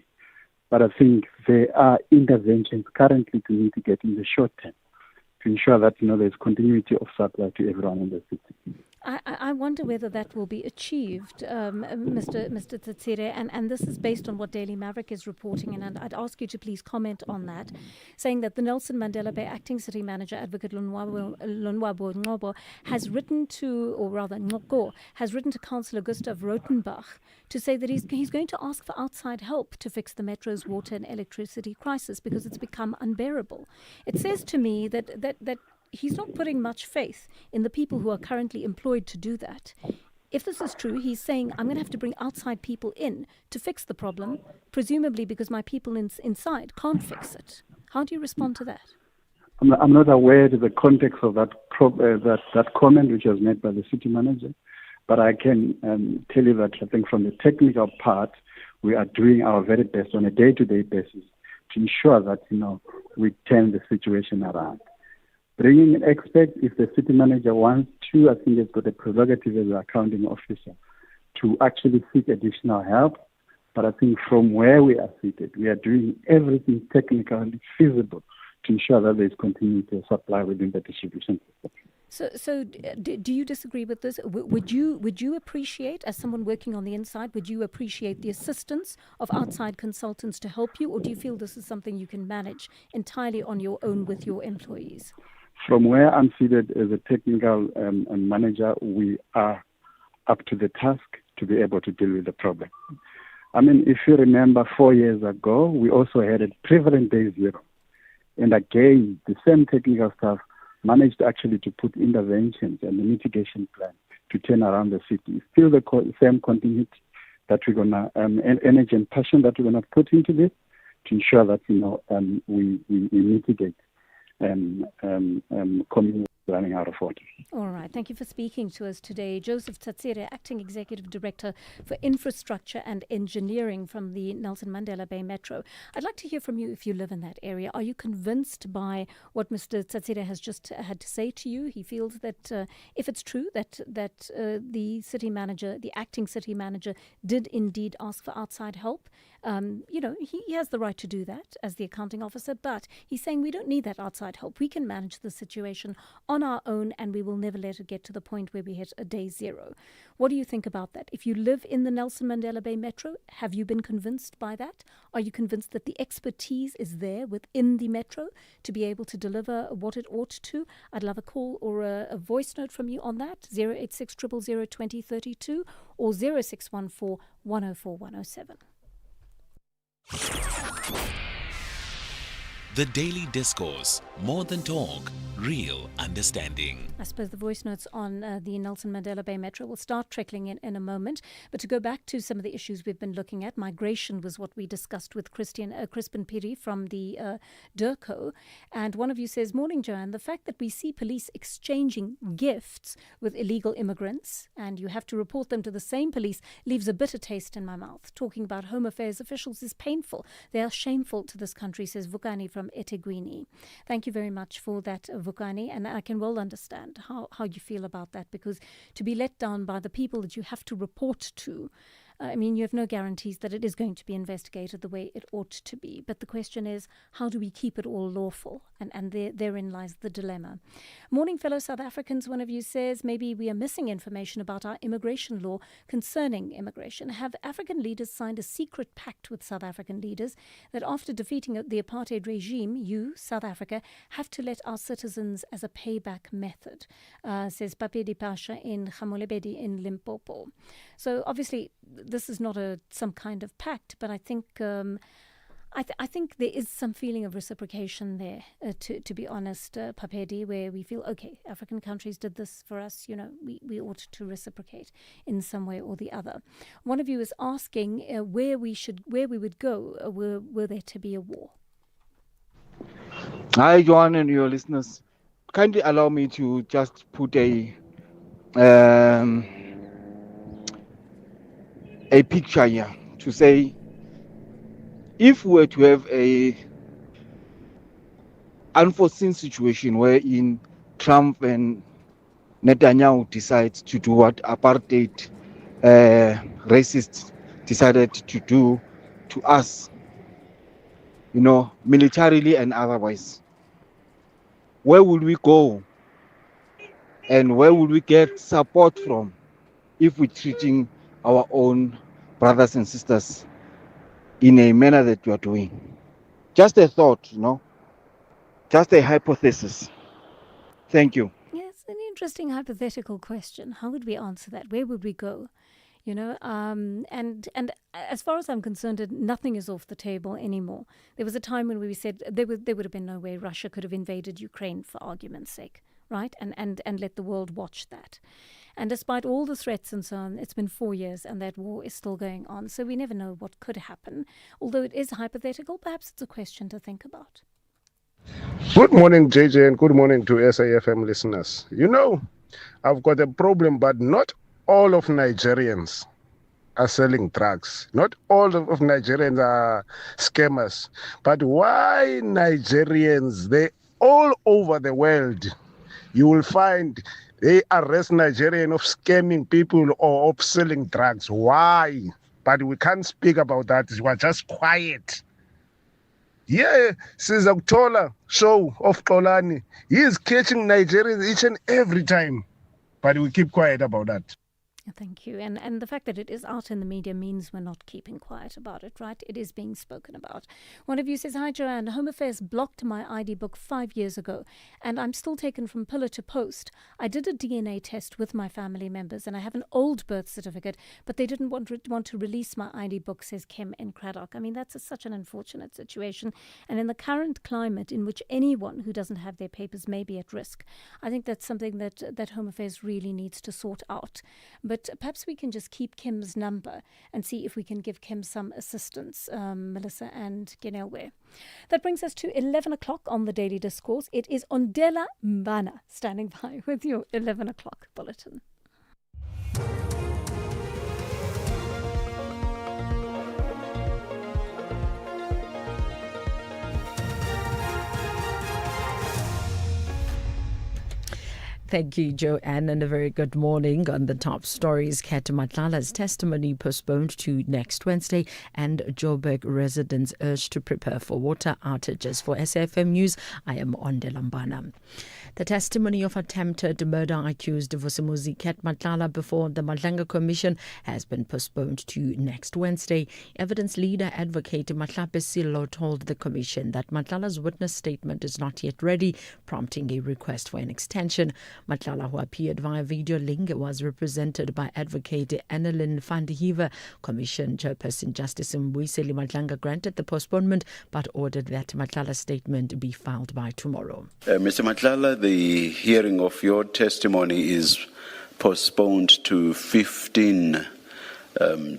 but I think there are interventions currently to mitigate in the short term to ensure that there's continuity of supply to everyone in the city. I wonder whether that will be achieved, Mr. Tsitsire, and this is based on what Daily Maverick is reporting, and I'd ask you to please comment on that, saying that the Nelson Mandela Bay Acting City Manager, Advocate Lonwabo Ngobo, has written to Councillor Gustav Rotenbach to say that he's going to ask for outside help to fix the Metro's water and electricity crisis because it's become unbearable. It says to me that he's not putting much faith in the people who are currently employed to do that. If this is true, he's saying, I'm going to have to bring outside people in to fix the problem, presumably because my people inside can't fix it. How do you respond to that? I'm not aware of the context of that comment which was made by the city manager, but I can tell you that I think from the technical part, we are doing our very best on a day-to-day basis to ensure that, we turn the situation around. Bringing an expert, if the city manager wants to, I think he's got a prerogative as an accounting officer to actually seek additional help. But I think from where we are seated, we are doing everything technically feasible to ensure that there's continuity of supply within the distribution system. So, do you disagree with this? Would you appreciate, as someone working on the inside, would you appreciate the assistance of outside consultants to help you, or do you feel this is something you can manage entirely on your own with your employees? From where I'm seated as a technical manager, we are up to the task to be able to deal with the problem. I mean, if you remember 4 years ago, we also had a prevalent day zero. And again, the same technical staff managed actually to put interventions and the mitigation plan to turn around the city. Still the same continuity that we're going to, energy and passion that we're going to put into this to ensure that, we mitigate communities running out of water. All right. Thank you for speaking to us today. Joseph Tsatsire, Acting Executive Director for Infrastructure and Engineering from the Nelson Mandela Bay Metro. I'd like to hear from you if you live in that area. Are you convinced by what Mr. Tsatsire has just had to say to you? He feels that if it's true that the city manager, the acting city manager, did indeed ask for outside help, he has the right to do that as the accounting officer, but he's saying we don't need that outside help. We can manage the situation on our own, and we will never let it get to the point where we hit a day zero. What do you think about that? If you live in the Nelson Mandela Bay Metro, have you been convinced by that? Are you convinced that the expertise is there within the Metro to be able to deliver what it ought to? I'd love a call or a voice note from you on that, 086 000 2032 or 0614 104 107. The Daily Discourse, more than talk, real understanding. I suppose the voice notes on the Nelson Mandela Bay Metro will start trickling in a moment. But to go back to some of the issues we've been looking at, migration was what we discussed with Crispin Piri from the DIRCO. And one of you says, "Morning, Joanne, the fact that we see police exchanging gifts with illegal immigrants and you have to report them to the same police leaves a bitter taste in my mouth. Talking about Home Affairs officials is painful. They are shameful to this country," says Vukani from eThekwini. Thank you very much for that, Vukani, and I can well understand how you feel about that, because to be let down by the people that you have to report to, you have no guarantees that it is going to be investigated the way it ought to be. But the question is, how do we keep it all lawful? And therein lies the dilemma. Morning, fellow South Africans, one of you says, maybe we are missing information about our immigration law concerning immigration. Have African leaders signed a secret pact with South African leaders that after defeating the apartheid regime, you, South Africa, have to let our citizens as a payback method, says Papedi Pasha in Gamolebedi in Limpopo. So obviously, this is not some kind of pact, but I think I think there is some feeling of reciprocation there, to be honest, Papedi, where we feel, okay, African countries did this for us, we ought to reciprocate in some way or the other. One of you is asking where we would go were there to be a war. Hi, Joanne and your listeners. Kindly allow me to just put a picture here to say, if we were to have a unforeseen situation wherein Trump and Netanyahu decides to do what apartheid racists decided to do to us, militarily and otherwise, where would we go? And where would we get support from if we're treating our own brothers and sisters in a manner that you are doing? Just a thought, just a hypothesis. Thank you. Yes, an interesting hypothetical question. How would we answer that? Where would we go? And as far as I'm concerned, nothing is off the table anymore. There was a time when we said there would have been no way Russia could have invaded Ukraine, for argument's sake, right? And let the world watch that. And despite all the threats and so on, it's been 4 years and that war is still going on. So we never know what could happen. Although it is hypothetical, perhaps it's a question to think about. Good morning, JJ, and good morning to SAFM listeners. I've got a problem, but not all of Nigerians are selling drugs. Not all of Nigerians are scammers. But why Nigerians, they all over the world, you will find they arrest Nigerians of scamming people or of selling drugs. Why? But we can't speak about that. We are just quiet. Yeah, Sizaktola show of Kolani. He is catching Nigerians each and every time. But we keep quiet about that. Thank you. And the fact that it is out in the media means we're not keeping quiet about it, right? It is being spoken about. One of you says, "Hi, Joanne. Home Affairs blocked my ID book 5 years ago, and I'm still taken from pillar to post. I did a DNA test with my family members, and I have an old birth certificate, but they didn't want to release my ID book," says Kim in Craddock. I mean, that's such an unfortunate situation. And in the current climate in which anyone who doesn't have their papers may be at risk, I think that's something that Home Affairs really needs to sort out. But perhaps we can just keep Kim's number and see if we can give Kim some assistance, Melissa and Genewe. That brings us to 11 o'clock on the Daily Discourse. It is Ondela Mbana standing by with your 11 o'clock bulletin. Thank you, Joanne, and a very good morning. On the top stories, Ket Matlala's testimony postponed to next Wednesday, and Joburg residents urged to prepare for water outages. For SAfm News, I am Ondela Mbana. The testimony of attempted murder accused Vusimuzi Ket Matlala before the Madlanga Commission has been postponed to next Wednesday. Evidence leader advocate Matlape Silo told the Commission that Matlala's witness statement is not yet ready, prompting a request for an extension. Matlala, who appeared via video link, was represented by advocate Annelyn van der Heever. Commission Chairperson Justice Mbuyiseli Madlanga granted the postponement but ordered that Matlala's statement be filed by tomorrow. Mr. Matlala, the hearing of your testimony is postponed to 15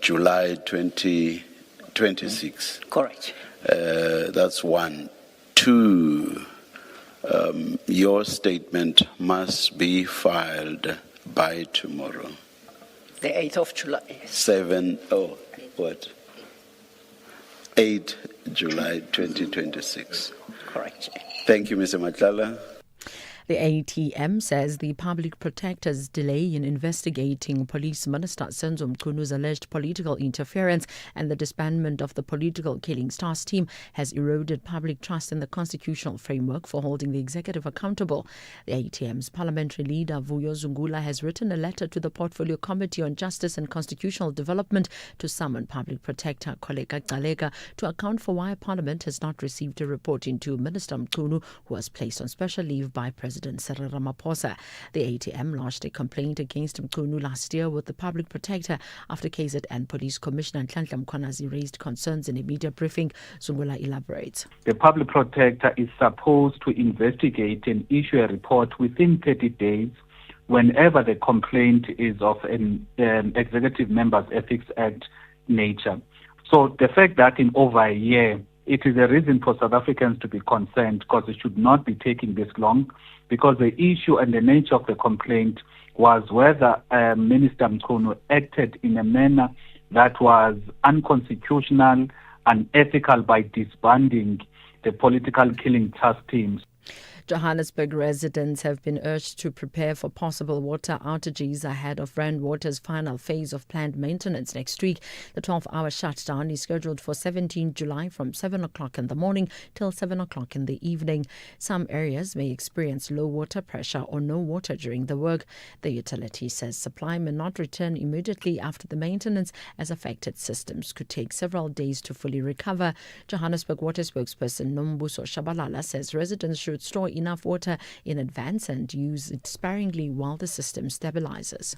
July 2026. Correct. That's one. Two, your statement must be filed by tomorrow. The 8th of July. 8 July 2026. Correct. Thank you, Mr. Matlala. The ATM says the public protector's delay in investigating Police Minister Senzo Mkunu's alleged political interference and the disbandment of the political killings task team has eroded public trust in the constitutional framework for holding the executive accountable. The ATM's parliamentary leader Vuyo Zungula has written a letter to the Portfolio Committee on Justice and Constitutional Development to summon public protector Koleka Gcaleka to account for why Parliament has not received a report into Minister Mkunu, who was placed on special leave by President Cyril Ramaphosa. The ATM lodged a complaint against Mkunu last year with the public protector after KZN Police Commissioner Nhlanhla Mkhwanazi raised concerns in a media briefing. Zungula elaborates. The public protector is supposed to investigate and issue a report within 30 days whenever the complaint is of an Executive Members Ethics Act nature. So the fact that in over a year, it is a reason for South Africans to be concerned, because it should not be taking this long, because the issue and the nature of the complaint was whether Minister Mkunu acted in a manner that was unconstitutional, unethical by disbanding the political killing task teams. Johannesburg residents have been urged to prepare for possible water outages ahead of Rand Water's final phase of planned maintenance next week. The 12-hour shutdown is scheduled for 17 July from 7 o'clock in the morning till 7 o'clock in the evening. Some areas may experience low water pressure or no water during the work. The utility says supply may not return immediately after the maintenance, as affected systems could take several days to fully recover. Johannesburg Water spokesperson Nombuso Shabalala says residents should store enough water in advance and use it sparingly while the system stabilizes.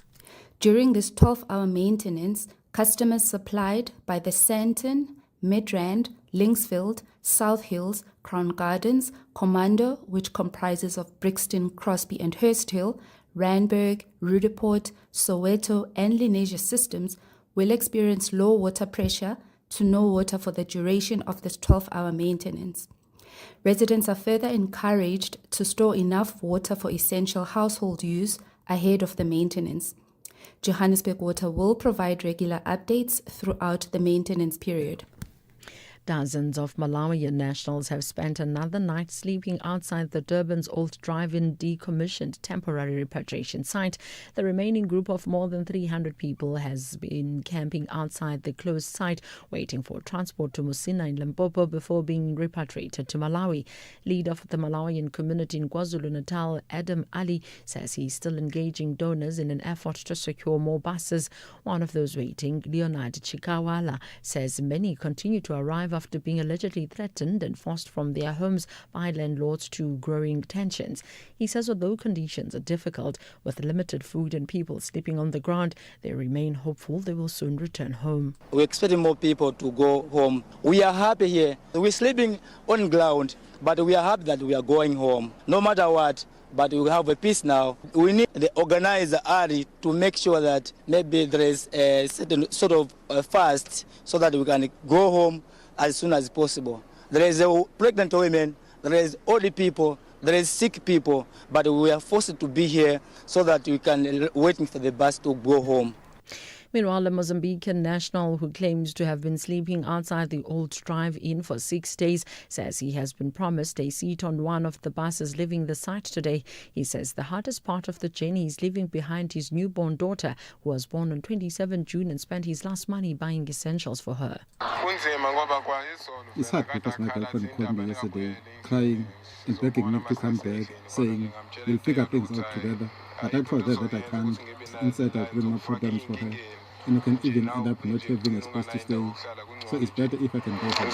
During this 12-hour maintenance, customers supplied by the Sandton, Midrand, Linksfield, South Hills, Crown Gardens, Commando, which comprises of Brixton, Crosby and Hurst Hill, Randburg, Rudeport, Soweto and Lenasia systems will experience low water pressure to no water for the duration of this 12-hour maintenance. Residents are further encouraged to store enough water for essential household use ahead of the maintenance. Johannesburg Water will provide regular updates throughout the maintenance period. Dozens of Malawian nationals have spent another night sleeping outside the Durban's old drive-in decommissioned temporary repatriation site. The remaining group of more than 300 people has been camping outside the closed site, waiting for transport to Musina in Limpopo before being repatriated to Malawi. Leader of the Malawian community in KwaZulu-Natal, Adam Ali, says he's still engaging donors in an effort to secure more buses. One of those waiting, Leonard Chikawala, says many continue to arrive after being allegedly threatened and forced from their homes by landlords to growing tensions. He says although conditions are difficult, with limited food and people sleeping on the ground, they remain hopeful they will soon return home. We're expecting more people to go home. We are happy here. We're sleeping on ground, but we are happy that we are going home. No matter what, but we have a peace now. We need the organizer Ali to make sure that maybe there is a certain sort of fast so that we can go home as soon as possible. There is pregnant women, there is old people, there is sick people, but we are forced to be here so that we can waiting for the bus to go home. Meanwhile, a Mozambican national who claims to have been sleeping outside the old drive-in for 6 days says he has been promised a seat on one of the buses leaving the site today. He says the hardest part of the journey is leaving behind his newborn daughter, who was born on 27 June and spent his last money buying essentials for her. It's hard because my girlfriend called me yesterday crying and begging me to come back, saying we'll figure things out together. But I told her that I can't. Instead, I'll bring more problems for her. And I can even end up not having a space to stay. So it's better if I can go home.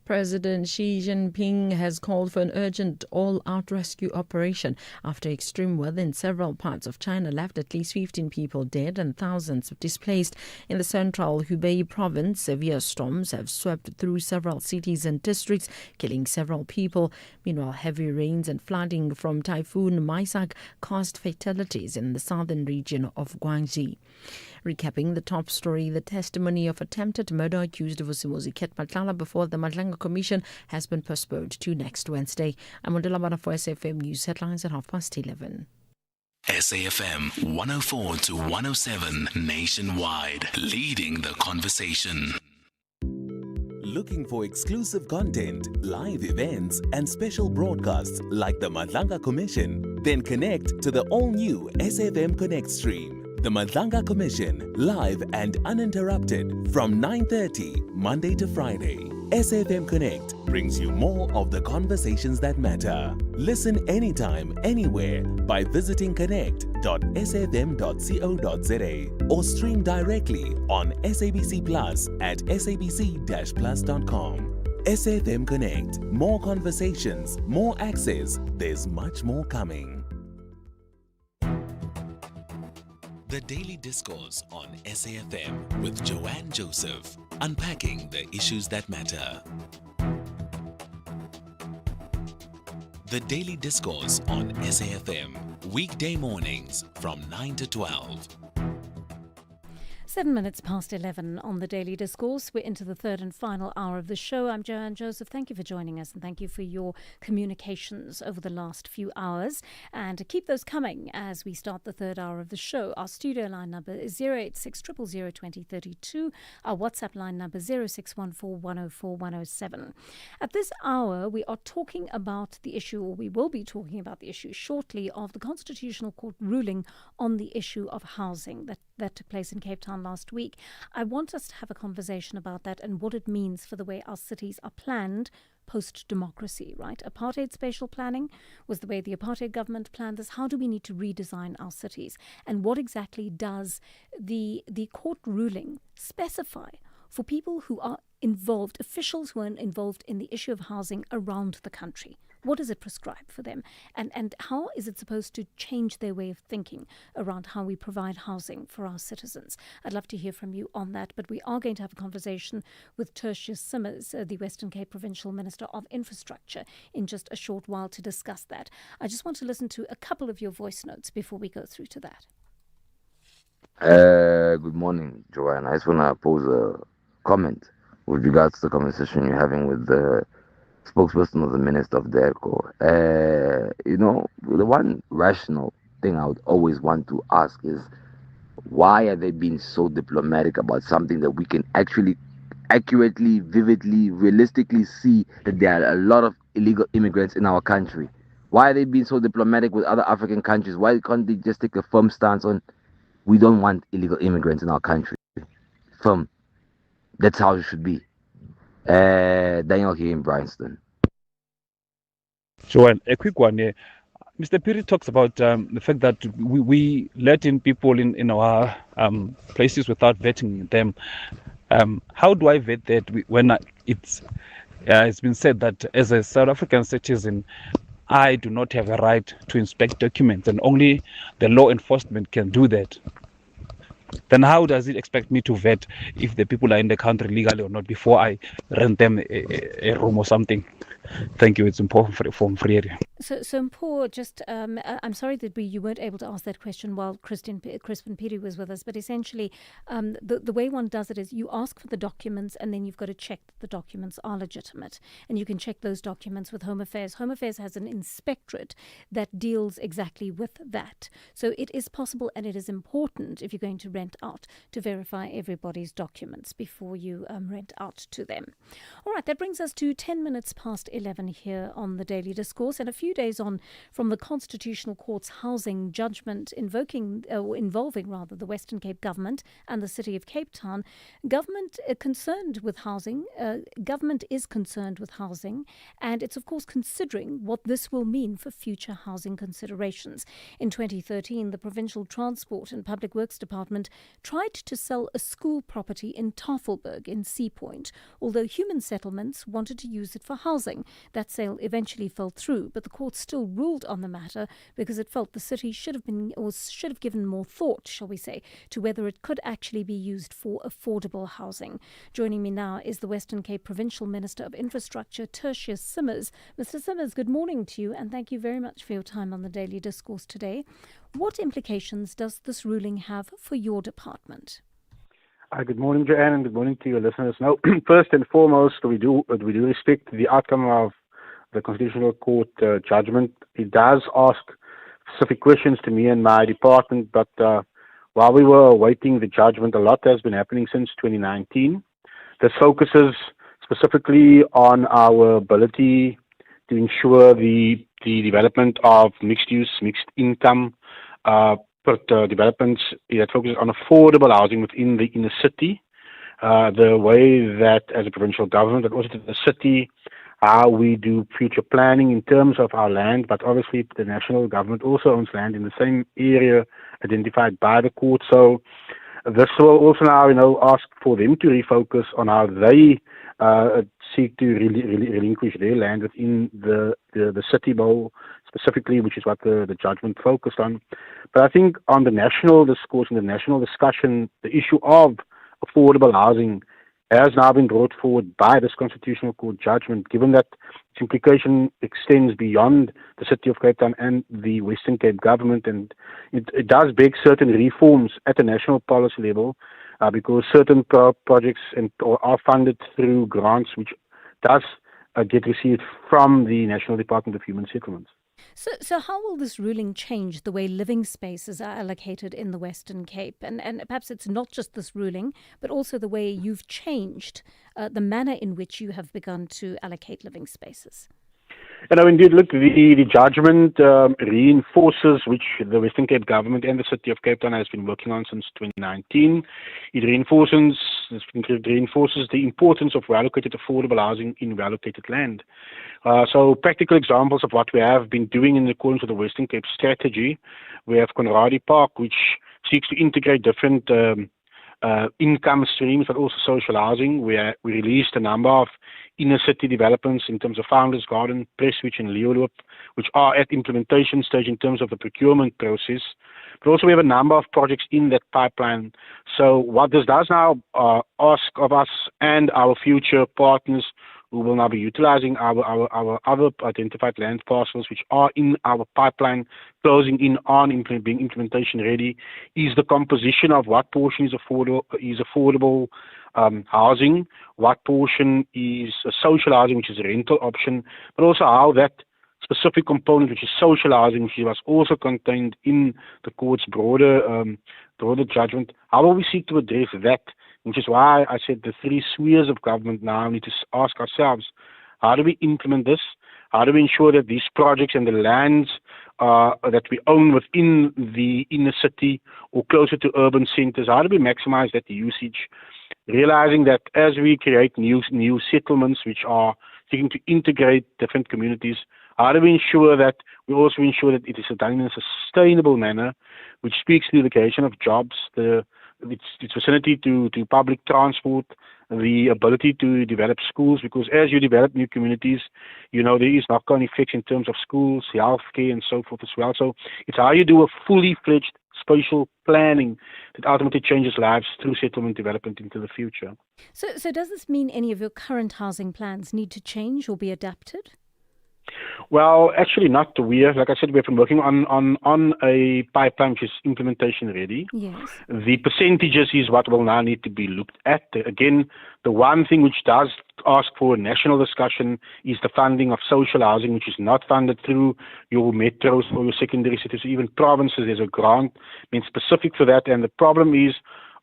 President Xi Jinping has called for an urgent all-out rescue operation after extreme weather in several parts of China left at least 15 people dead and thousands displaced. In the central Hubei province, severe storms have swept through several cities and districts, killing several people. Meanwhile, heavy rains and flooding from Typhoon Maisak caused fatalities in the southern region of Guangxi. Recapping the top story, the testimony of attempted murder accused Vusimuzi Ketmatlala before the Madlanga Commission has been postponed to next Wednesday. I'm Mondela Bana for SAFM News Headlines at 11:30. SAFM 104 to 107 nationwide, leading the conversation. Looking for exclusive content, live events, and special broadcasts like the Madlanga Commission? Then connect to the all-new SAFM Connect stream. The Madlanga Commission, live and uninterrupted from 9:30 Monday to Friday. SAFM Connect brings you more of the conversations that matter. Listen anytime, anywhere by visiting connect.safm.co.za or stream directly on SABC Plus at sabc-plus.com. SAFM Connect, more conversations, more access. There's much more coming. The Daily Discourse on SAFM with Joanne Joseph, unpacking the issues that matter. The Daily Discourse on SAFM, weekday mornings from 9 to 12. 7 minutes past 11 on the Daily Discourse. We're into the third and final hour of the show. I'm Joanne Joseph. Thank you for joining us and thank you for your communications over the last few hours. And keep those coming as we start the third hour of the show. Our studio line number is 086 000 2032. Our WhatsApp line number 0614 104 107. At this hour, we are talking about the issue, or we will be talking about the issue shortly, of the Constitutional Court ruling on the issue of housing that took place in Cape Town last week. I want us to have a conversation about that and what it means for the way our cities are planned post-democracy, right? Apartheid spatial planning was the way the apartheid government planned this. How do we need to redesign our cities? And what exactly does the court ruling specify for people who are involved, officials who are involved in the issue of housing around the country? What does it prescribe for them? And how is it supposed to change their way of thinking around how we provide housing for our citizens? I'd love to hear from you on that, but we are going to have a conversation with Tertius Simmers, the Western Cape Provincial Minister of Infrastructure, in just a short while to discuss that. I just want to listen to a couple of your voice notes before we go through to that. Good morning, Joanne. I just want to pose a comment with regards to the conversation you're having with the spokesperson of the Minister of DERCO. The one rational thing I would always want to ask is, why are they being so diplomatic about something that we can actually accurately, vividly, realistically see that there are a lot of illegal immigrants in our country? Why are they being so diplomatic with other African countries? Why can't they just take a firm stance on we don't want illegal immigrants in our country? Firm. That's how it should be. Daniel here in Bryanston. Joanne, a quick one here. Mr. Piri talks about the fact that we let in people in our places without vetting them. How do I vet that when it's been said that as a South African citizen, I do not have a right to inspect documents and only the law enforcement can do that? Then how does it expect me to vet if the people are in the country legally or not before I rent them a room or something? Thank you. It's important for free area. So Mpho, just I'm sorry that you weren't able to ask that question while Crispin Piri was with us, but essentially the way one does it is you ask for the documents and then you've got to check that the documents are legitimate, and you can check those documents with Home Affairs. Home Affairs has an inspectorate that deals exactly with that. So it is possible and it is important, if you're going to rent out, to verify everybody's documents before you rent out to them. All right, that brings us to 10 minutes past 11 here on the Daily Discourse, and a few days on from the Constitutional Court's housing judgment involving the Western Cape government and the city of Cape Town. Government is concerned with housing, and it's of course considering what this will mean for future housing considerations. In 2013, the Provincial Transport and Public Works Department tried to sell a school property in Tafelberg in Sea Point, although Human Settlements wanted to use it for housing. That sale eventually fell through, but the court still ruled on the matter because it felt the city should have given more thought, shall we say, to whether it could actually be used for affordable housing. Joining me now is the Western Cape Provincial Minister of Infrastructure, Tertius Simmers. Mr. Simmers, good morning to you, and thank you very much for your time on the Daily Discourse today. What implications does this ruling have for your department? Good morning, Joanne, and good morning to your listeners. Now, first and foremost, we do respect the outcome of the Constitutional Court judgment. It does ask specific questions to me and my department, but while we were awaiting the judgment, a lot has been happening since 2019. This focuses specifically on our ability to ensure the development of mixed-use, mixed-income developments that focuses on affordable housing within the inner city. The way that as a provincial government, but also to the city, how we do future planning in terms of our land, but obviously the national government also owns land in the same area identified by the court. So this will also now, ask for them to refocus on how they seek to relinquish their land within the city bowl specifically, which is what the judgment focused on. But I think on the national discourse and the national discussion, the issue of affordable housing has now been brought forward by this Constitutional Court judgment, given that its implication extends beyond the city of Cape Town and the Western Cape government, and it does beg certain reforms at the national policy level, because certain projects are funded through grants, which does get received from the National Department of Human Settlements. So how will this ruling change the way living spaces are allocated in the Western Cape? And perhaps it's not just this ruling, but also the way you've changed the manner in which you have begun to allocate living spaces. Indeed, look, the judgment reinforces, which the Western Cape government and the city of Cape Town has been working on since 2019. It reinforces the importance of well-located affordable housing in well-located land. So practical examples of what we have been doing in accordance with the Western Cape strategy, we have Conradie Park, which seeks to integrate different income streams, but also social housing. We released a number of inner city developments in terms of Founders Garden, Prestwich and Leeuloop, which are at implementation stage in terms of the procurement process. But also we have a number of projects in that pipeline. So what this does now ask of us and our future partners, who will now be utilizing our other identified land parcels which are in our pipeline, closing in on being implementation ready, is the composition of what portion is affordable housing, what portion is social housing, which is a rental option, but also how that specific component, which is social housing, which was also contained in the court's broader judgment, how will we seek to address that which is why I said the three spheres of government now need to ask ourselves, how do we implement this? How do we ensure that these projects and the lands that we own within the inner city or closer to urban centers, how do we maximize that usage? Realizing that as we create new settlements which are seeking to integrate different communities, how do we ensure that we also ensure that it is done in a sustainable manner, which speaks to the creation of jobs, its vicinity to public transport, the ability to develop schools, because as you develop new communities, there is knock-on effects in terms of schools, healthcare, and so forth as well. So it's how you do a fully fledged spatial planning that ultimately changes lives through settlement development into the future. So does this mean any of your current housing plans need to change or be adapted? Well, actually not. Like I said, we've been working on a pipeline which is implementation ready. Yes. The percentages is what will now need to be looked at. Again, the one thing which does ask for a national discussion is the funding of social housing, which is not funded through your metros or your secondary cities, even provinces. There's a grant meant specific for that. And the problem is,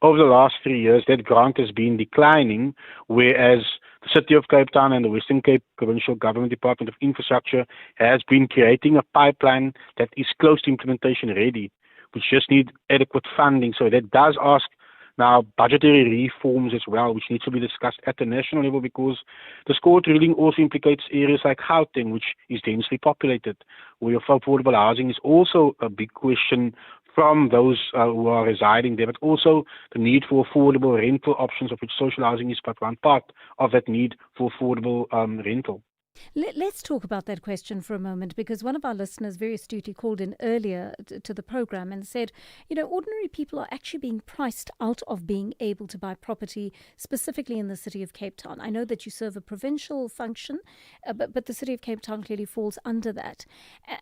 over the last 3 years, that grant has been declining, whereas the City of Cape Town and the Western Cape Provincial Government Department of Infrastructure has been creating a pipeline that is close to implementation ready, which just need adequate funding. So that does ask now budgetary reforms as well, which needs to be discussed at the national level, because the court ruling also implicates areas like Gauteng, which is densely populated, where affordable housing is also a big question from those who are residing there, but also the need for affordable rental options, of which social housing is but one part of that need for affordable rental. Let's talk about that question for a moment, because one of our listeners very astutely called in earlier to the program and said, ordinary people are actually being priced out of being able to buy property, specifically in the city of Cape Town. I know that you serve a provincial function, but the city of Cape Town clearly falls under that.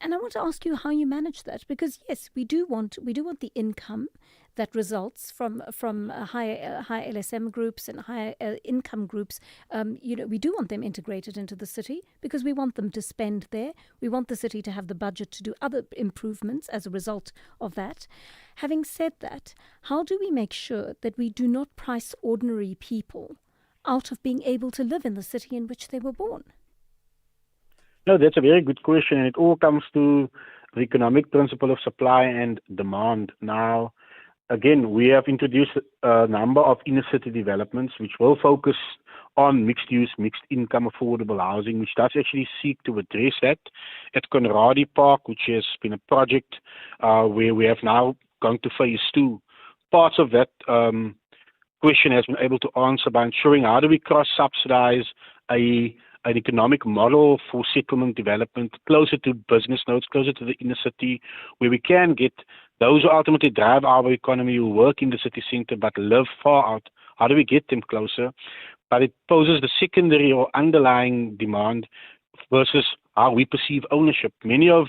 And I want to ask you how you manage that, because yes, we do want the income that results from high LSM groups and higher income groups. We do want them integrated into the city because we want them to spend there. We want the city to have the budget to do other improvements as a result of that. Having said that, how do we make sure that we do not price ordinary people out of being able to live in the city in which they were born? No, that's a very good question. And it all comes to the economic principle of supply and demand. Now, again, we have introduced a number of inner city developments which will focus on mixed use, mixed income, affordable housing, which does actually seek to address that. At Conradie Park, which has been a project where we have now gone to phase 2, parts of that question has been able to answer by ensuring how do we cross-subsidize an economic model for settlement development closer to business nodes, closer to the inner city, where we can get those who ultimately drive our economy, who work in the city center but live far out. How do we get them closer? But it poses the secondary or underlying demand versus how we perceive ownership. Many of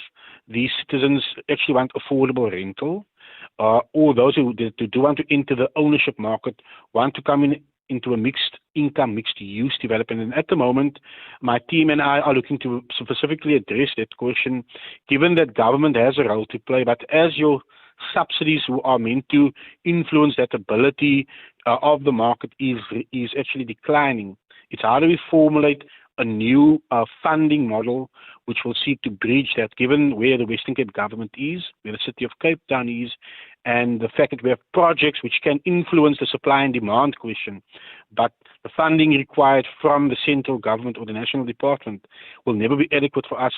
these citizens actually want affordable rental, or those who do want to enter the ownership market want to come into a mixed income, mixed use development. And at the moment, my team and I are looking to specifically address that question, given that government has a role to play, but as your subsidies who are meant to influence that ability of the market is actually declining. It's how do we formulate a new funding model which will seek to bridge that, given where the Western Cape government is, where the City of Cape Town is, and the fact that we have projects which can influence the supply and demand question. But the funding required from the central government or the national department will never be adequate for us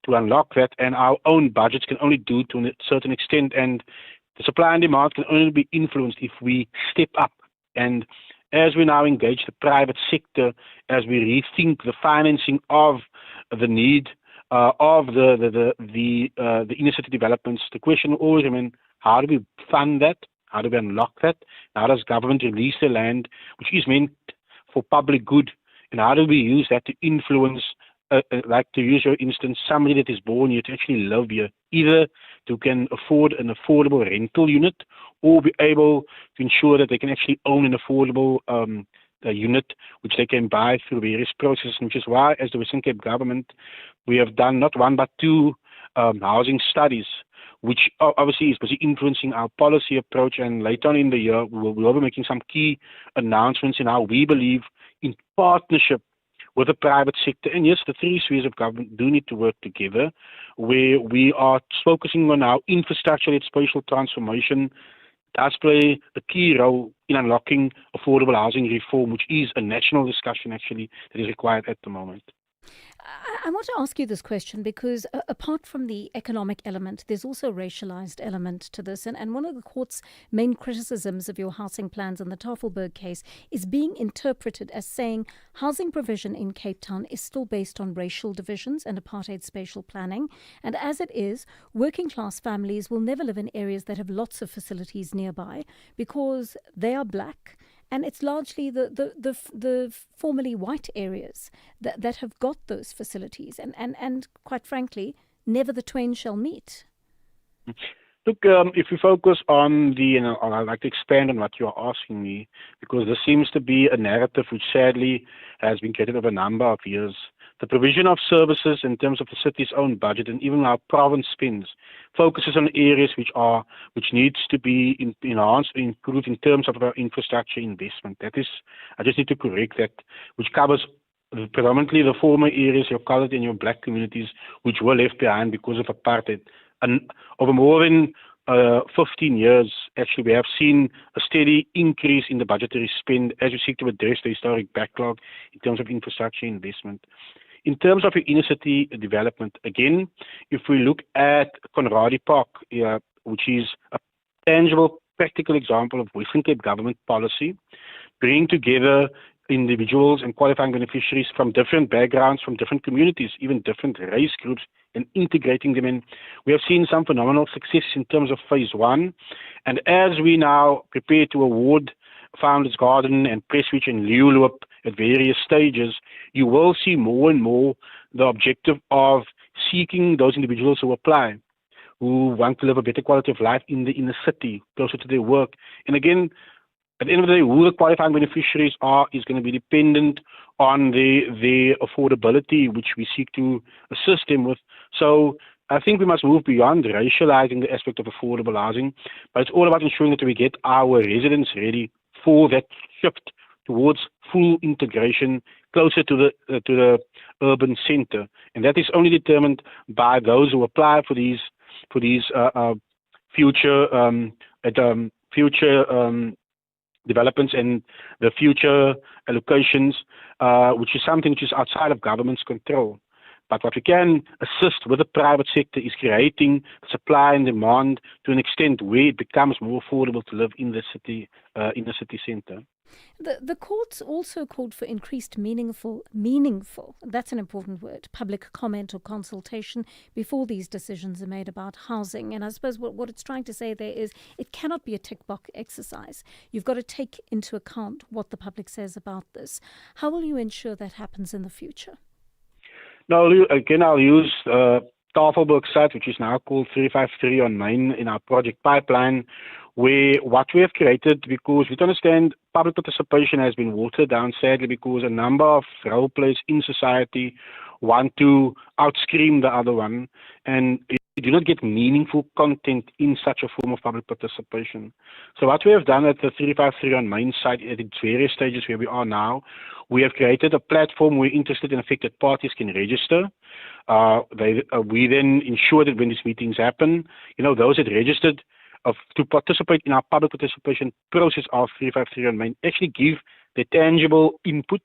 to unlock that, and our own budgets can only do to a certain extent, and the supply and demand can only be influenced if we step up. And as we now engage the private sector, as we rethink the financing of the need of the inner city developments, the question will always remain, how do we fund that? How do we unlock that? How does government release the land, which is meant for public good? And how do we use that to influence, like to use your instance, somebody that is born here to actually live here, either to can afford an affordable rental unit or be able to ensure that they can actually own an affordable unit which they can buy through various processes, which is why, as the Western Cape government, we have done not one but two housing studies which obviously is busy influencing our policy approach. And later on in the year, we'll be making some key announcements in how we believe in partnership with the private sector. And yes, the three spheres of government do need to work together, where we are focusing on how infrastructure-led spatial transformation does play a key role in unlocking affordable housing reform, which is a national discussion actually that is required at the moment. I want to ask you this question because apart from the economic element, there's also a racialized element to this. And one of the court's main criticisms of your housing plans in the Tafelberg case is being interpreted as saying housing provision in Cape Town is still based on racial divisions and apartheid spatial planning. And as it is, working class families will never live in areas that have lots of facilities nearby because they are black. And it's largely the formerly white areas that have got those facilities. And quite frankly, never the twain shall meet. Look, if we focus on I'd like to expand on what you're asking me, because there seems to be a narrative which sadly has been created over a number of years. The provision of services in terms of the city's own budget and even our province spends focuses on areas which needs to be enhanced, improved in terms of our infrastructure investment. That is, I just need to correct that, which covers predominantly the former areas, your colored and your black communities, which were left behind because of apartheid. And over more than 15 years, actually, we have seen a steady increase in the budgetary spend as we seek to address the historic backlog in terms of infrastructure investment. In terms of your inner city development, again, if we look at Conradie Park, which is a tangible, practical example of Western Cape government policy, bringing together individuals and qualifying beneficiaries from different backgrounds, from different communities, even different race groups, and integrating them in. We have seen some phenomenal success in terms of phase one. And as we now prepare to award Founders Garden and Prestwich and Leeuwloop at various stages, you will see more and more the objective of seeking those individuals who apply, who want to live a better quality of life in the city, closer to their work. And again, at the end of the day, who the qualifying beneficiaries are is going to be dependent on the affordability, which we seek to assist them with. So I think we must move beyond racializing the aspect of affordable housing, but it's all about ensuring that we get our residents ready for that shift towards full integration closer to the urban center. And that is only determined by those who apply for these future developments and the future allocations, which is something which is outside of government's control. But what we can assist with the private sector is creating supply and demand to an extent where it becomes more affordable to live in the city center. The courts also called for increased meaningful, that's an important word, public comment or consultation before these decisions are made about housing. And I suppose what it's trying to say there is it cannot be a tick box exercise. You've got to take into account what the public says about this. How will you ensure that happens in the future? Now, again, I'll use Tafelberg site, which is now called 353 on 9 in our project pipeline, where what we have created, because we understand public participation has been watered down, sadly, because a number of role players in society want to outscream the other one, and you do not get meaningful content in such a form of public participation. So what we have done at the 353 on Main site at its various stages where we are now, we have created a platform where interested and affected parties can register. We then ensure that when these meetings happen, those that registered to participate in our public participation process of 353 on Main actually give the tangible input.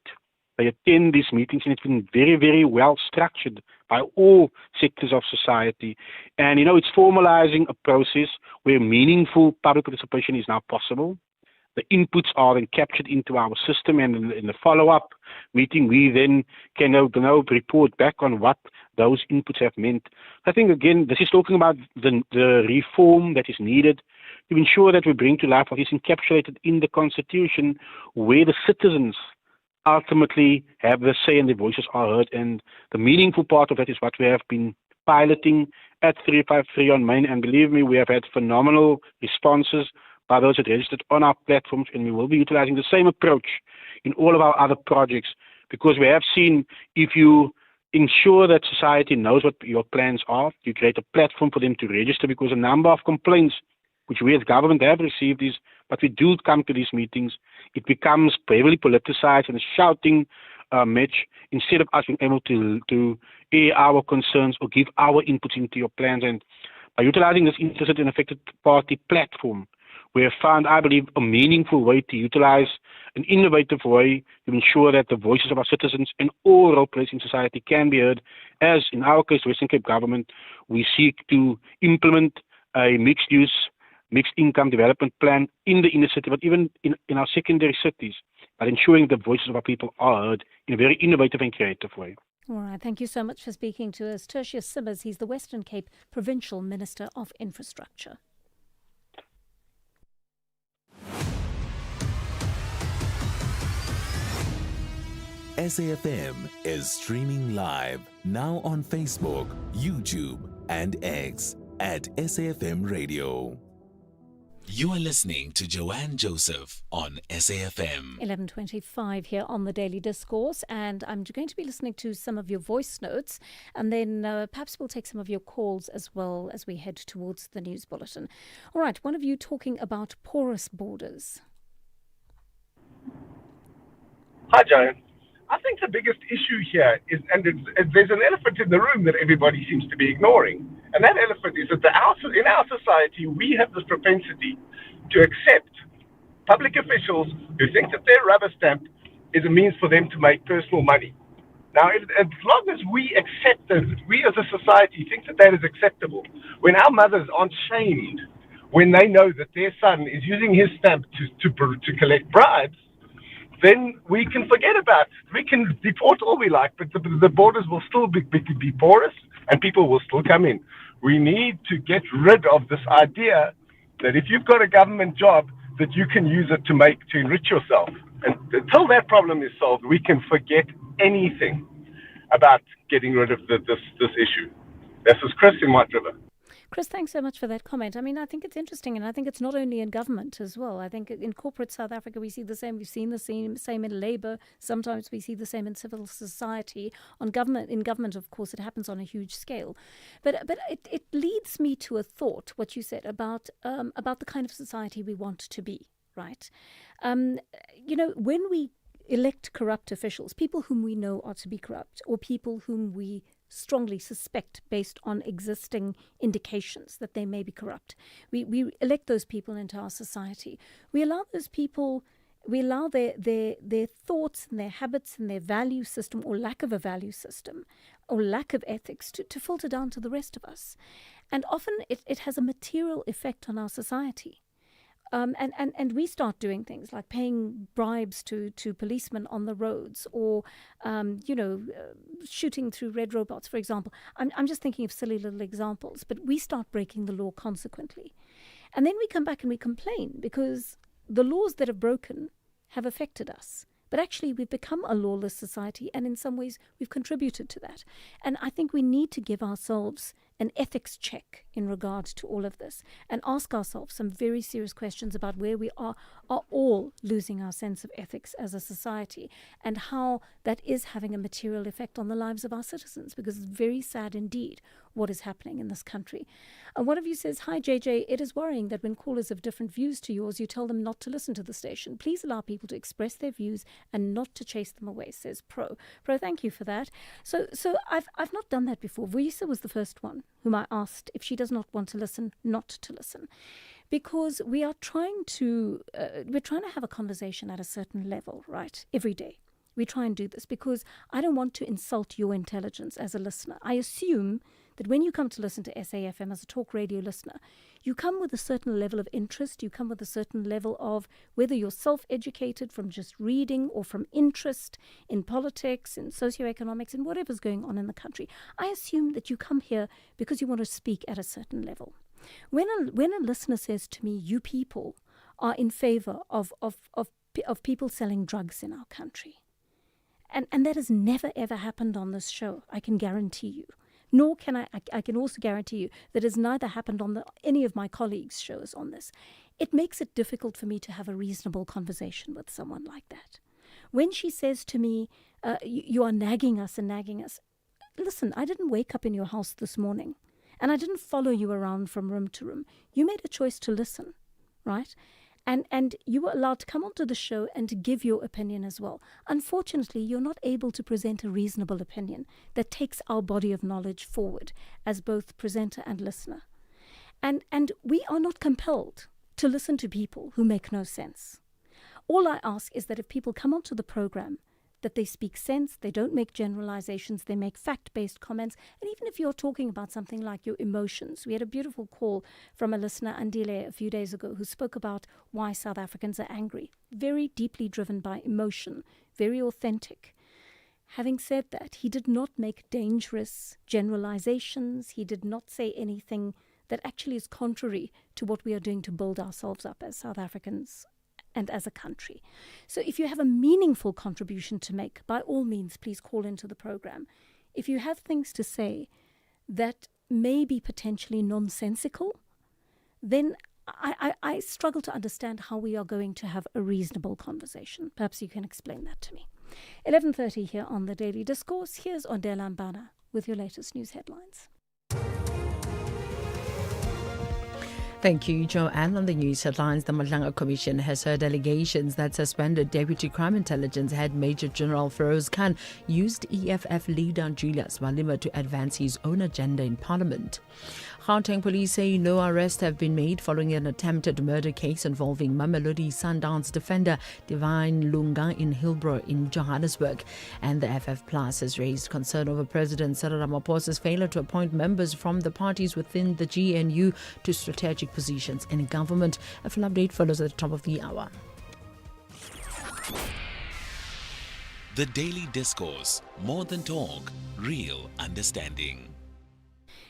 They attend these meetings, and it's been very, very well structured by all sectors of society. And, it's formalizing a process where meaningful public participation is now possible. The inputs are then captured into our system, and in the follow-up meeting, we then can now report back on what those inputs have meant. I think, again, this is talking about the reform that is needed to ensure that we bring to life what is encapsulated in the Constitution, where the citizens ultimately have the say and their voices are heard. And the meaningful part of that is what we have been piloting at 353 on Main. And believe me, we have had phenomenal responses by those that registered on our platforms, and we will be utilizing the same approach in all of our other projects, because we have seen if you ensure that society knows what your plans are. You create a platform for them to register, because a number of complaints which we as government have received is, but we do come to these meetings, it becomes heavily politicized and a shouting match instead of us being able to air our concerns or give our inputs into your plans. And by utilizing this interested and affected party platform, we have found, I believe, a meaningful way to utilize an innovative way to ensure that the voices of our citizens and all role players in society can be heard. As in our case, Western Cape government, we seek to implement a mixed-use, mixed-income development plan in the inner city, but even in our secondary cities, but ensuring the voices of our people are heard in a very innovative and creative way. All right, thank you so much for speaking to us. Tertius Simmers, he's the Western Cape Provincial Minister of Infrastructure. SAFM is streaming live now on Facebook, YouTube, and X at SAFM Radio. You are listening to Joanne Joseph on SAFM. 11:25 here on the Daily Discourse, and I'm going to be listening to some of your voice notes, and then perhaps we'll take some of your calls as well as we head towards the news bulletin. All right, one of you talking about porous borders. Hi, Joanne. I think the biggest issue here is, and there's an elephant in the room that everybody seems to be ignoring, and that elephant is that in our society, we have this propensity to accept public officials who think that their rubber stamp is a means for them to make personal money. Now, as long as we accept that, we as a society think that that is acceptable, when our mothers aren't shamed when they know that their son is using his stamp to collect bribes, then we can forget about it. We can deport all we like, but the borders will still be porous and people will still come in. We need to get rid of this idea that if you've got a government job, that you can use it to enrich yourself. And until that problem is solved, we can forget anything about getting rid of this issue. This is Chris in White River. Chris, thanks so much for that comment. I mean, I think it's interesting, and I think it's not only in government as well. I think in corporate South Africa, we see the same. We've seen the same in labour. Sometimes we see the same in civil society. In government, of course, it happens on a huge scale. But it leads me to a thought, what you said about the kind of society we want to be, right? When we elect corrupt officials, people whom we know are to be corrupt, or people whom we strongly suspect based on existing indications that they may be corrupt. We elect those people into our society. We allow those people, we allow their thoughts and their habits and their value system, or lack of a value system, or lack of ethics to filter down to the rest of us. And often it has a material effect on our society. And we start doing things like paying bribes to policemen on the roads, or shooting through red robots, for example. I'm just thinking of silly little examples, but we start breaking the law consequently. And then we come back and we complain because the laws that have broken have affected us. But actually, we've become a lawless society, and in some ways, we've contributed to that. And I think we need to give ourselves an ethics check in regard to all of this and ask ourselves some very serious questions about where we are all losing our sense of ethics as a society, and how that is having a material effect on the lives of our citizens, because it's very sad indeed what is happening in this country. And one of you says, "Hi JJ, it is worrying that when callers have different views to yours, you tell them not to listen to the station. Please allow people to express their views and not to chase them away," says Pro, thank you for that. So I've not done that before. Vuyisa was the first one whom I asked, if she does not want to listen, not to listen. Because we are trying to have a conversation at a certain level, right? Every day. We try and do this because I don't want to insult your intelligence as a listener. I assume that when you come to listen to SAFM as a talk radio listener, you come with a certain level of interest, you come with a certain level of whether you're self-educated from just reading or from interest in politics, in socioeconomics, and whatever's going on in the country. I assume that you come here because you want to speak at a certain level. When a listener says to me, "You people are in favor of people selling drugs in our country," and that has never ever happened on this show, I can guarantee you. Nor can I can also guarantee you that it has neither happened on any of my colleagues' shows on this. It makes it difficult for me to have a reasonable conversation with someone like that. When she says to me, "You are nagging us and nagging us," listen, I didn't wake up in your house this morning and I didn't follow you around from room to room. You made a choice to listen, right? And you were allowed to come onto the show and to give your opinion as well. Unfortunately, you're not able to present a reasonable opinion that takes our body of knowledge forward as both presenter and listener. And we are not compelled to listen to people who make no sense. All I ask is that if people come onto the program, that they speak sense, they don't make generalizations, they make fact-based comments. And even if you're talking about something like your emotions, we had a beautiful call from a listener, Andile, a few days ago, who spoke about why South Africans are angry. Very deeply driven by emotion, very authentic. Having said that, he did not make dangerous generalizations. He did not say anything that actually is contrary to what we are doing to build ourselves up as South Africans and as a country. So if you have a meaningful contribution to make, by all means, please call into the program. If you have things to say that may be potentially nonsensical, then I struggle to understand how we are going to have a reasonable conversation. Perhaps you can explain that to me. 11:30 here on The Daily Discourse. Here's Ondela Mbana with your latest news headlines. Thank you, Joanne. On the news headlines, the Matlanga Commission has heard allegations that suspended Deputy Crime Intelligence Head Major General Feroz Khan used EFF leader Julius Malema to advance his own agenda in Parliament. Gauteng police say no arrests have been made following an attempted murder case involving Mamelodi Sundowns defender Divine Lunga in Hillbrow in Johannesburg. And the FF Plus has raised concern over President Cyril Ramaphosa's failure to appoint members from the parties within the GNU to strategic positions in government. A full update follows at the top of the hour. The Daily Discourse. More than talk, real understanding.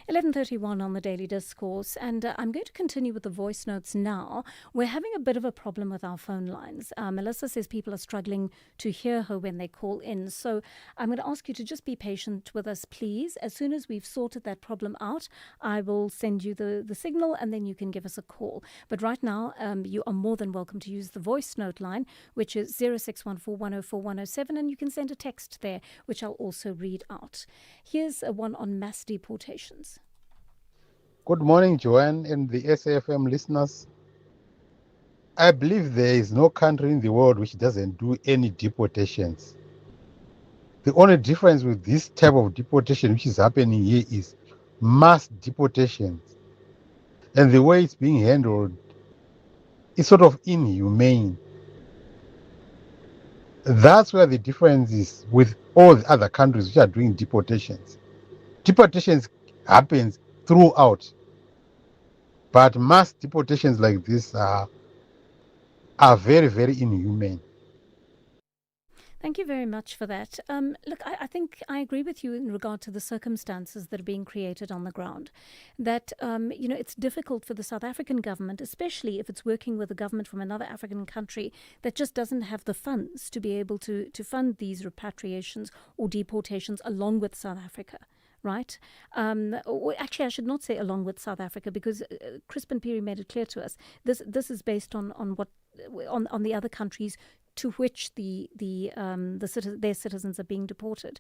11:31 on the Daily Discourse, and I'm going to continue with the voice notes now. We're having a bit of a problem with our phone lines. Melissa says people are struggling to hear her when they call in, so I'm going to ask you to just be patient with us, please. As soon as we've sorted that problem out, I will send you the signal, and then you can give us a call. But right now, you are more than welcome to use the voice note line, which is 0614104107, and you can send a text there, which I'll also read out. Here's one on mass deportations. Good morning, Joanne and the SAFM listeners. I believe there is no country in the world which doesn't do any deportations. The only difference with this type of deportation which is happening here is mass deportations. And the way it's being handled is sort of inhumane. That's where the difference is with all the other countries which are doing deportations. Deportations happens throughout. But mass deportations like this are very, very inhumane. Thank you very much for that. Look, I think I agree with you in regard to the circumstances that are being created on the ground. That, it's difficult for the South African government, especially if it's working with a government from another African country that just doesn't have the funds to be able to fund these repatriations or deportations along with South Africa. Right? Actually, I should not say along with South Africa, because Crispin Piri made it clear to us this is based on the other countries to which their citizens are being deported.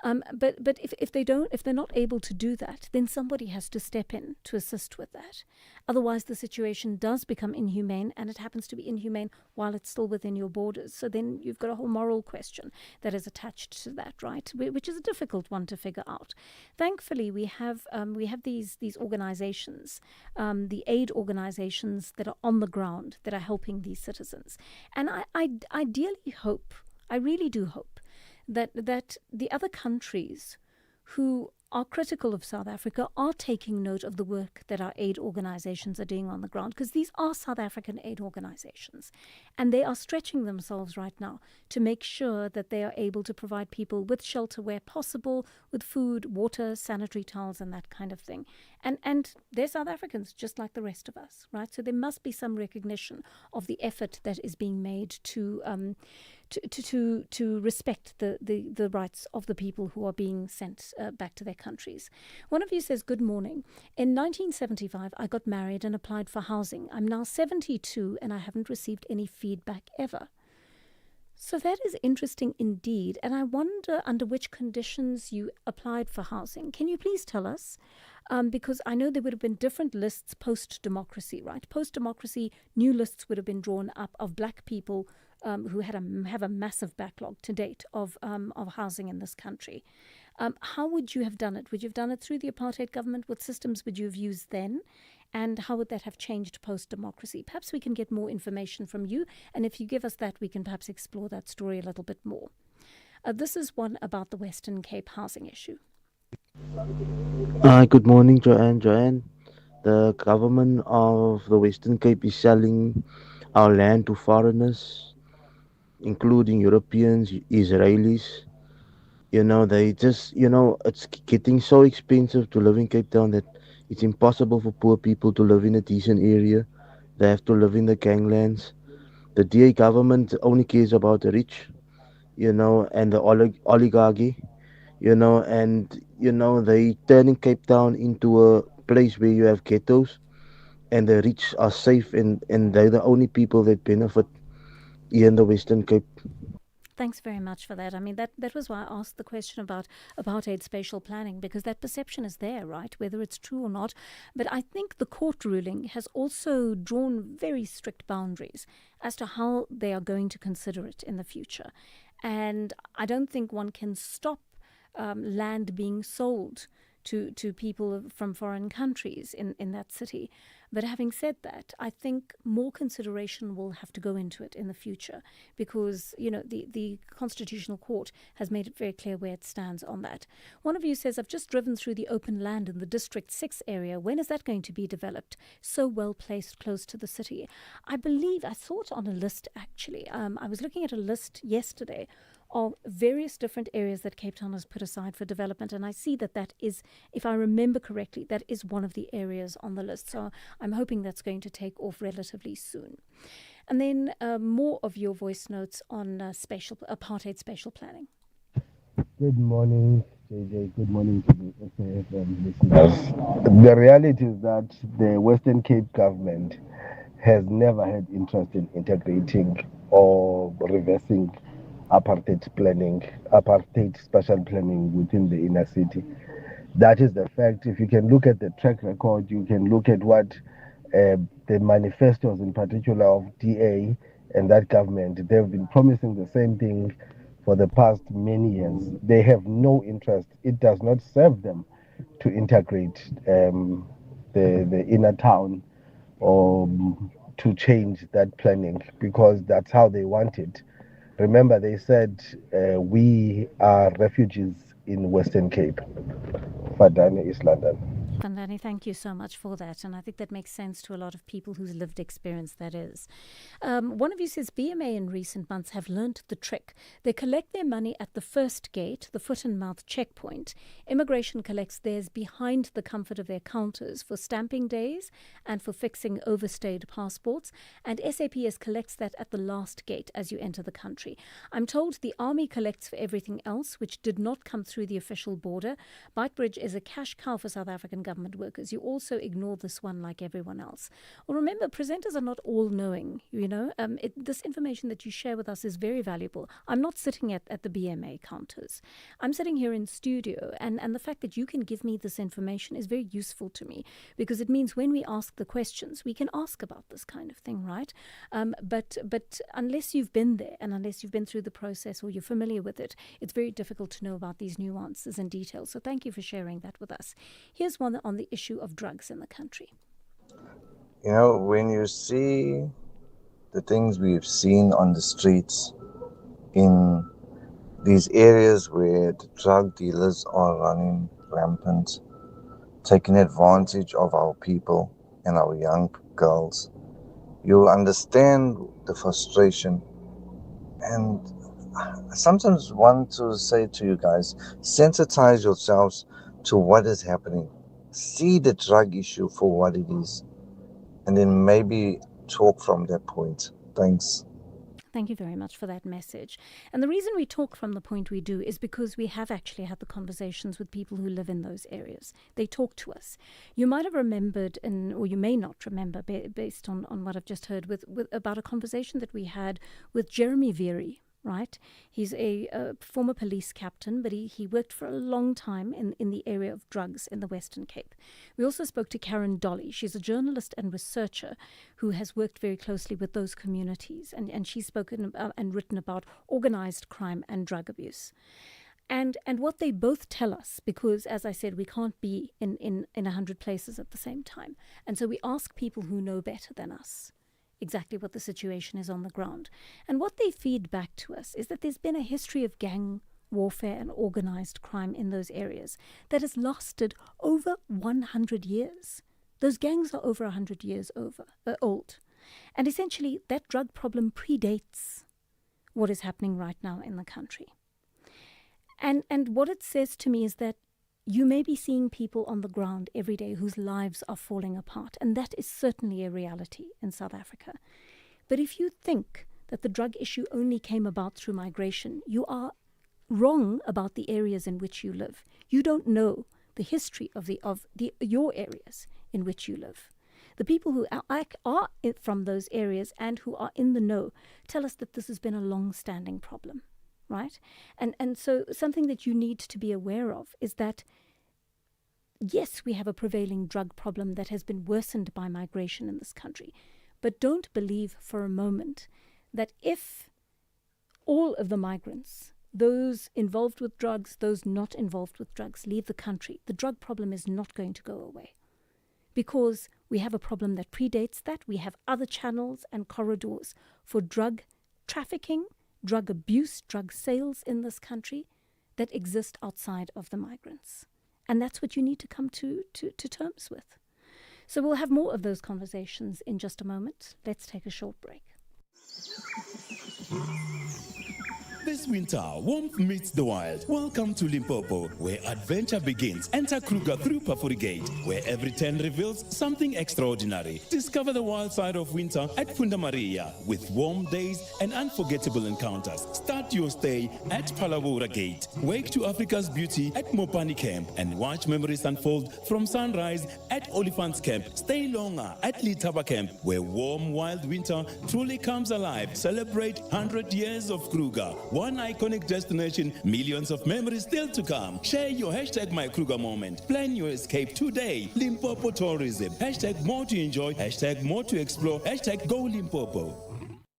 But if they're not able to do that, then somebody has to step in to assist with that. Otherwise, the situation does become inhumane, and it happens to be inhumane while it's still within your borders. So then you've got a whole moral question that is attached to that, right? Which is a difficult one to figure out. Thankfully, we have these organizations, the aid organizations that are on the ground that are helping these citizens, and I ideally hope, I really do hope, that the other countries who are critical of South Africa are taking note of the work that our aid organizations are doing on the ground, because these are South African aid organizations, and they are stretching themselves right now to make sure that they are able to provide people with shelter where possible, with food, water, sanitary towels, and that kind of thing. And they're South Africans just like the rest of us, right? So there must be some recognition of the effort that is being made to respect the rights of the people who are being sent back to their countries. One of you says, good morning. In 1975, I got married and applied for housing. I'm now 72 and I haven't received any feedback ever. So that is interesting indeed. And I wonder under which conditions you applied for housing. Can you please tell us? Because I know there would have been different lists post-democracy, right? Post-democracy, new lists would have been drawn up of black people who have a massive backlog to date of housing in this country. How would you have done it? Would you have done it through the apartheid government? What systems would you have used then? And how would that have changed post-democracy? Perhaps we can get more information from you. And if you give us that, we can perhaps explore that story a little bit more. This is one about the Western Cape housing issue. Good morning, Joanne. Joanne, the government of the Western Cape is selling our land to foreigners, including Europeans, Israelis. They just, it's getting so expensive to live in Cape Town that it's impossible for poor people to live in a decent area. They have to live in the ganglands. The DA government only cares about the rich, and the oligarchy, they turning Cape Town into a place where you have ghettos and the rich are safe and they're the only people that benefit here in the Western Cape. Thanks very much for that. I mean, that was why I asked the question about apartheid spatial planning, because that perception is there, right, whether it's true or not. But I think the court ruling has also drawn very strict boundaries as to how they are going to consider it in the future. And I don't think one can stop land being sold to people from foreign countries in that city. But having said that, I think more consideration will have to go into it in the future because, the Constitutional Court has made it very clear where it stands on that. One of you says, I've just driven through the open land in the District 6 area. When is that going to be developed? So well placed close to the city. I believe I saw it on a list, actually. I was looking at a list yesterday of various different areas that Cape Town has put aside for development. And I see that is, if I remember correctly, that is one of the areas on the list. So I'm hoping that's going to take off relatively soon. And then more of your voice notes on apartheid spatial planning. Good morning, JJ. Good morning to the SAFM listeners. The reality is that the Western Cape government has never had interest in integrating or reversing apartheid spatial planning within the inner city. That is the fact. If you can look at the track record, you can look at what the manifestos in particular of DA and that government, they've been promising the same thing for the past many years. They have no interest. It does not serve them to integrate the inner town or to change that planning because that's how they want it. Remember, they said we are refugees in Western Cape. Fadane, East London. Vandani, thank you so much for that. And I think that makes sense to a lot of people whose lived experience that is. One of you says BMA in recent months have learnt the trick. They collect their money at the first gate, the foot and mouth checkpoint. Immigration collects theirs behind the comfort of their counters for stamping days and for fixing overstayed passports. And SAPS collects that at the last gate as you enter the country. I'm told the army collects for everything else, which did not come through the official border. Beitbridge is a cash cow for South African government workers. You also ignore this one like everyone else. Well, remember, presenters are not all knowing, this information that you share with us is very valuable. I'm not sitting at the BMA counters. I'm sitting here in studio, and the fact that you can give me this information is very useful to me because it means when we ask the questions, we can ask about this kind of thing, right? But unless you've been there and unless you've been through the process or you're familiar with it, it's very difficult to know about these nuances and details. So thank you for sharing that with us. Here's one on the issue of drugs in the country. When you see the things we've seen on the streets in these areas where the drug dealers are running rampant, taking advantage of our people and our young girls, you'll understand the frustration. And I sometimes want to say to you guys, sensitize yourselves to what is happening. See the drug issue for what it is, and then maybe talk from that point. Thanks. Thank you very much for that message. And the reason we talk from the point we do is because we have actually had the conversations with people who live in those areas. They talk to us. You might have remembered, or you may not remember, based on what I've just heard, with about a conversation that we had with Jeremy Veery, right? He's a former police captain, but he worked for a long time in the area of drugs in the Western Cape. We also spoke to Karen Dolly. She's a journalist and researcher who has worked very closely with those communities, and she's spoken about and written about organized crime and drug abuse. And what they both tell us, because as I said, we can't be in 100 places at the same time. And so we ask people who know better than us exactly what the situation is on the ground. And what they feed back to us is that there's been a history of gang warfare and organized crime in those areas that has lasted over 100 years. Those gangs are over 100 years old. And essentially, that drug problem predates what is happening right now in the country. And what it says to me is that you may be seeing people on the ground every day whose lives are falling apart, and that is certainly a reality in South Africa. But if you think that the drug issue only came about through migration, you are wrong about the areas in which you live. You don't know the history of your areas in which you live. The people who are from those areas and who are in the know tell us that this has been a long-standing problem. Right? And so something that you need to be aware of is that, yes, we have a prevailing drug problem that has been worsened by migration in this country. But don't believe for a moment that if all of the migrants, those involved with drugs, those not involved with drugs, leave the country, the drug problem is not going to go away. Because we have a problem that predates that. We have other channels and corridors for drug trafficking, drug abuse, drug sales in this country that exist outside of the migrants. And that's what you need to come to terms with. So we'll have more of those conversations in just a moment. Let's take a short break. This winter, warmth meets the wild. Welcome to Limpopo, where adventure begins. Enter Kruger through Pafuri Gate, where every turn reveals something extraordinary. Discover the wild side of winter at Funda Maria, with warm days and unforgettable encounters. Start your stay at Palabora Gate. Wake to Africa's beauty at Mopani Camp and watch memories unfold from sunrise at Oliphant's Camp. Stay longer at Litaba Camp, where warm, wild winter truly comes alive. Celebrate 100 years of Kruger. One iconic destination, millions of memories still to come. Share your hashtag #MyKruger moment. Plan your escape today. Limpopo Tourism. Hashtag more to enjoy. Hashtag more to explore. Hashtag go Limpopo.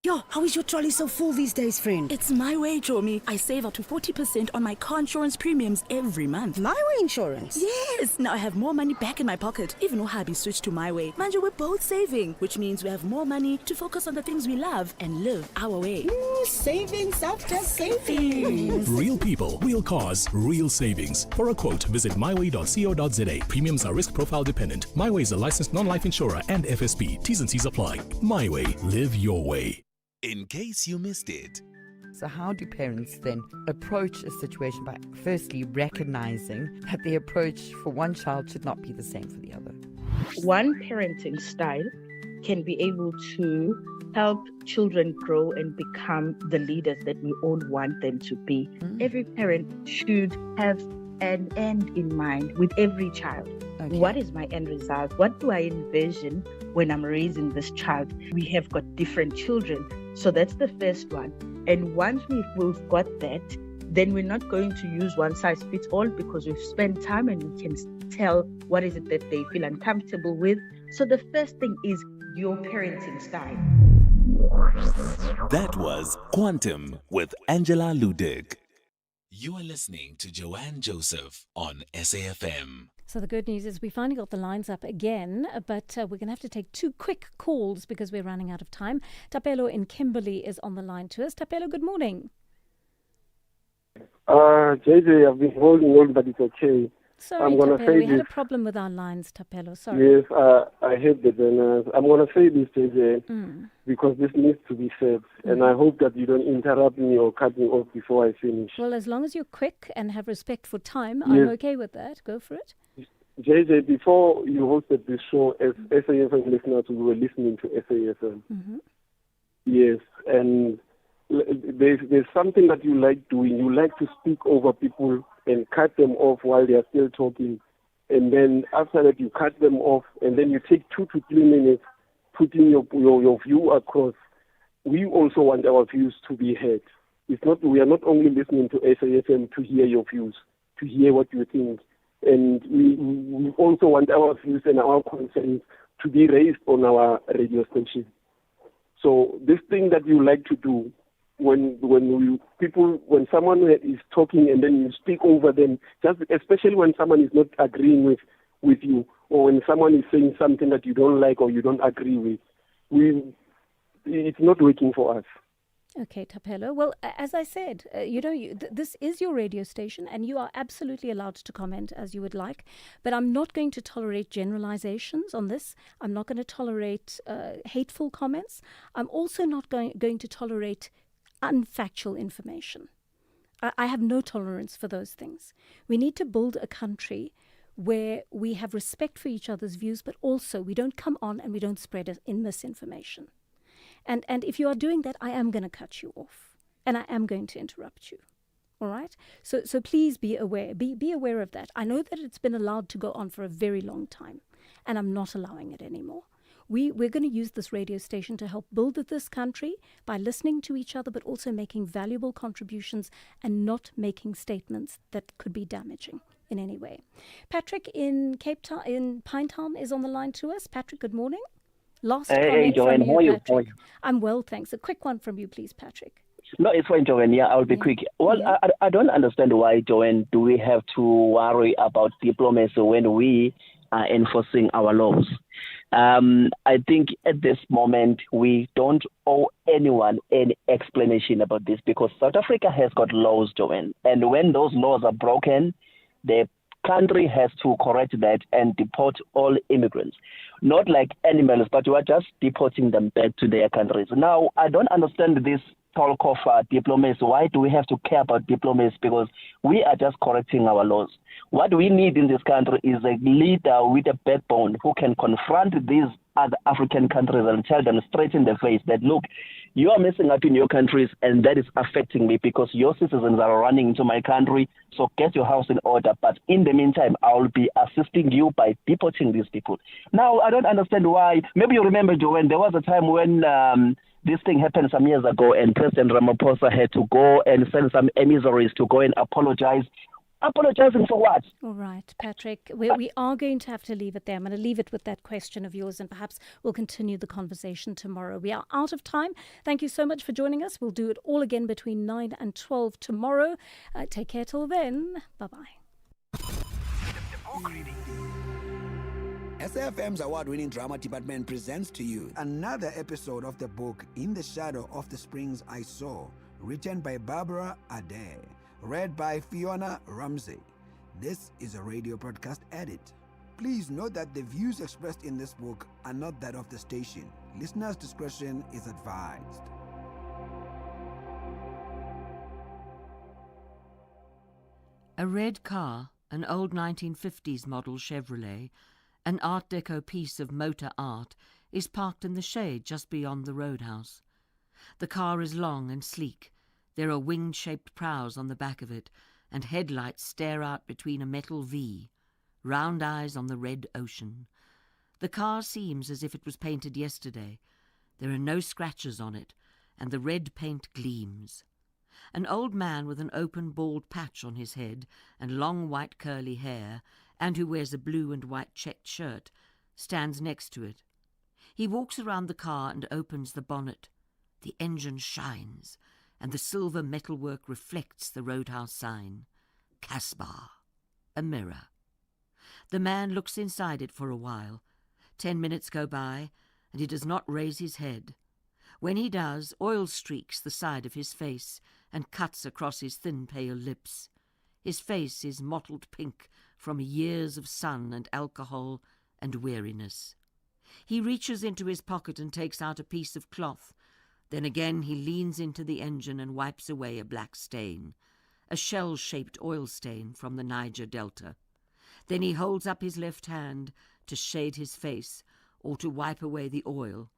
Yo, how is your trolley so full these days, friend? It's my way, Jomi. I save up to 40% on my car insurance premiums every month. My way insurance? Yes! Now I have more money back in my pocket, even though hubby switched to my way. Manja, we're both saving, which means we have more money to focus on the things we love and live our way. Savings after savings. Real people, real cars, real savings. For a quote, visit myway.co.za. Premiums are risk profile dependent. MyWay is a licensed non-life insurer and FSP. T's and C's apply. MyWay. Live your way. In case you missed it. So how do parents then approach a situation by firstly recognizing that the approach for one child should not be the same for the other? One parenting style can be able to help children grow and become the leaders that we all want them to be. Every parent should have an end in mind with every child. Okay. What is my end result? What do I envision when I'm raising this child? We have got different children. So that's the first one. And once we've got that, then we're not going to use one size fits all because we've spent time and we can tell what is it that they feel uncomfortable with. So the first thing is your parenting style. That was Quantum with Angela Ludig. You are listening to Joanne Joseph on SAFM. So the good news is we finally got the lines up again, but we're going to have to take two quick calls because we're running out of time. Tapelo in Kimberley is on the line to us. Tapelo, good morning. JJ, I've been holding on, but it's okay. Sorry, I'm gonna Tapelo, say we had a this. problem with our lines, Tapelo. Sorry. Yes, I hate the I'm going to say this, JJ, because this needs to be said. And I hope that you don't interrupt me or cut me off before I finish. Well, as long as you're quick and have respect for time, Yes. I'm okay with that. Go for it. JJ, before you hosted this show, as SAFM listeners, we were listening to SAFM. Yes, and there's something that you like doing. You like to speak over people and cut them off while they are still talking. And then after that, you cut them off, and then you take 2 to 3 minutes putting your view across. We also want our views to be heard. We are not only listening to SAFM to hear your views, to hear what you think, and we also want our views and our concerns to be raised on our radio station. So this thing that you like to do, when someone is talking and then you speak over them, just especially when someone is not agreeing with you, or when someone is saying something that you don't like or you don't agree with, it's not working for us. Okay, Tapelo. Well, as I said, this is your radio station and you are absolutely allowed to comment as you would like. But I'm not going to tolerate generalizations on this. I'm not going to tolerate hateful comments. I'm also not going to tolerate unfactual information. I have no tolerance for those things. We need to build a country where we have respect for each other's views, but also we don't come on and we don't spread in misinformation. And if you are doing that, I am going to cut you off and I am going to interrupt you. All right? So please be aware. Be aware of that. I know that it's been allowed to go on for a very long time and I'm not allowing it anymore. We're going to use this radio station to help build this country by listening to each other, but also making valuable contributions and not making statements that could be damaging in any way. Patrick in Cape Town, in Pinetown, is on the line to us. Patrick, good morning. Last comment Joanne, from you, how are Patrick. I'm well, thanks. A quick one from you, please, Patrick. No, it's fine, Joanne. Yeah, I'll be quick. Well, I don't understand why, Joanne, do we have to worry about diplomacy when we are enforcing our laws? I think at this moment we don't owe anyone any explanation about this because South Africa has got laws, Joanne. And when those laws are broken, the country has to correct that and deport all immigrants. Not like animals, but we are just deporting them back to their countries. Now, I don't understand this talk of diplomacy. Why do we have to care about diplomacy? Because we are just correcting our laws. What we need in this country is a leader with a backbone who can confront these other African countries and tell them straight in the face that, look, you are messing up in your countries and that is affecting me because your citizens are running into my country, so get your house in order. But in the meantime, I will be assisting you by deporting these people. Now, I don't understand why. Maybe you remember, Joanne, there was a time when this thing happened some years ago and President Ramaphosa had to go and send some emissaries to go and apologize. Apologizing for what? All right, Patrick, we are going to have to leave it there. I'm going to leave it with that question of yours and perhaps we'll continue the conversation tomorrow. We are out of time. Thank you so much for joining us. We'll do it all again between 9 and 12 tomorrow. Take care till then. Bye-bye. SAFM's award-winning drama department presents to you another episode of the book In the Shadow of the Springs I Saw, written by Barbara Adair. Read by Fiona Ramsey. This is a radio broadcast edit. Please note that the views expressed in this book are not that of the station. Listeners' discretion is advised. A red car, an old 1950s model Chevrolet, an Art Deco piece of motor art, is parked in the shade just beyond the roadhouse. The car is long and sleek. There are wing-shaped prows on the back of it, and headlights stare out between a metal V, round eyes on the red ocean. The car seems as if it was painted yesterday. There are no scratches on it, and the red paint gleams. An old man with an open bald patch on his head and long white curly hair, and who wears a blue and white checked shirt, stands next to it. He walks around the car and opens the bonnet. The engine shines, and the silver metalwork reflects the roadhouse sign. Casbah, a mirror. The man looks inside it for a while. 10 minutes go by, and he does not raise his head. When he does, oil streaks the side of his face and cuts across his thin, pale lips. His face is mottled pink from years of sun and alcohol and weariness. He reaches into his pocket and takes out a piece of cloth. Then again he leans into the engine and wipes away a black stain, a shell-shaped oil stain from the Niger Delta. Then he holds up his left hand to shade his face or to wipe away the oil.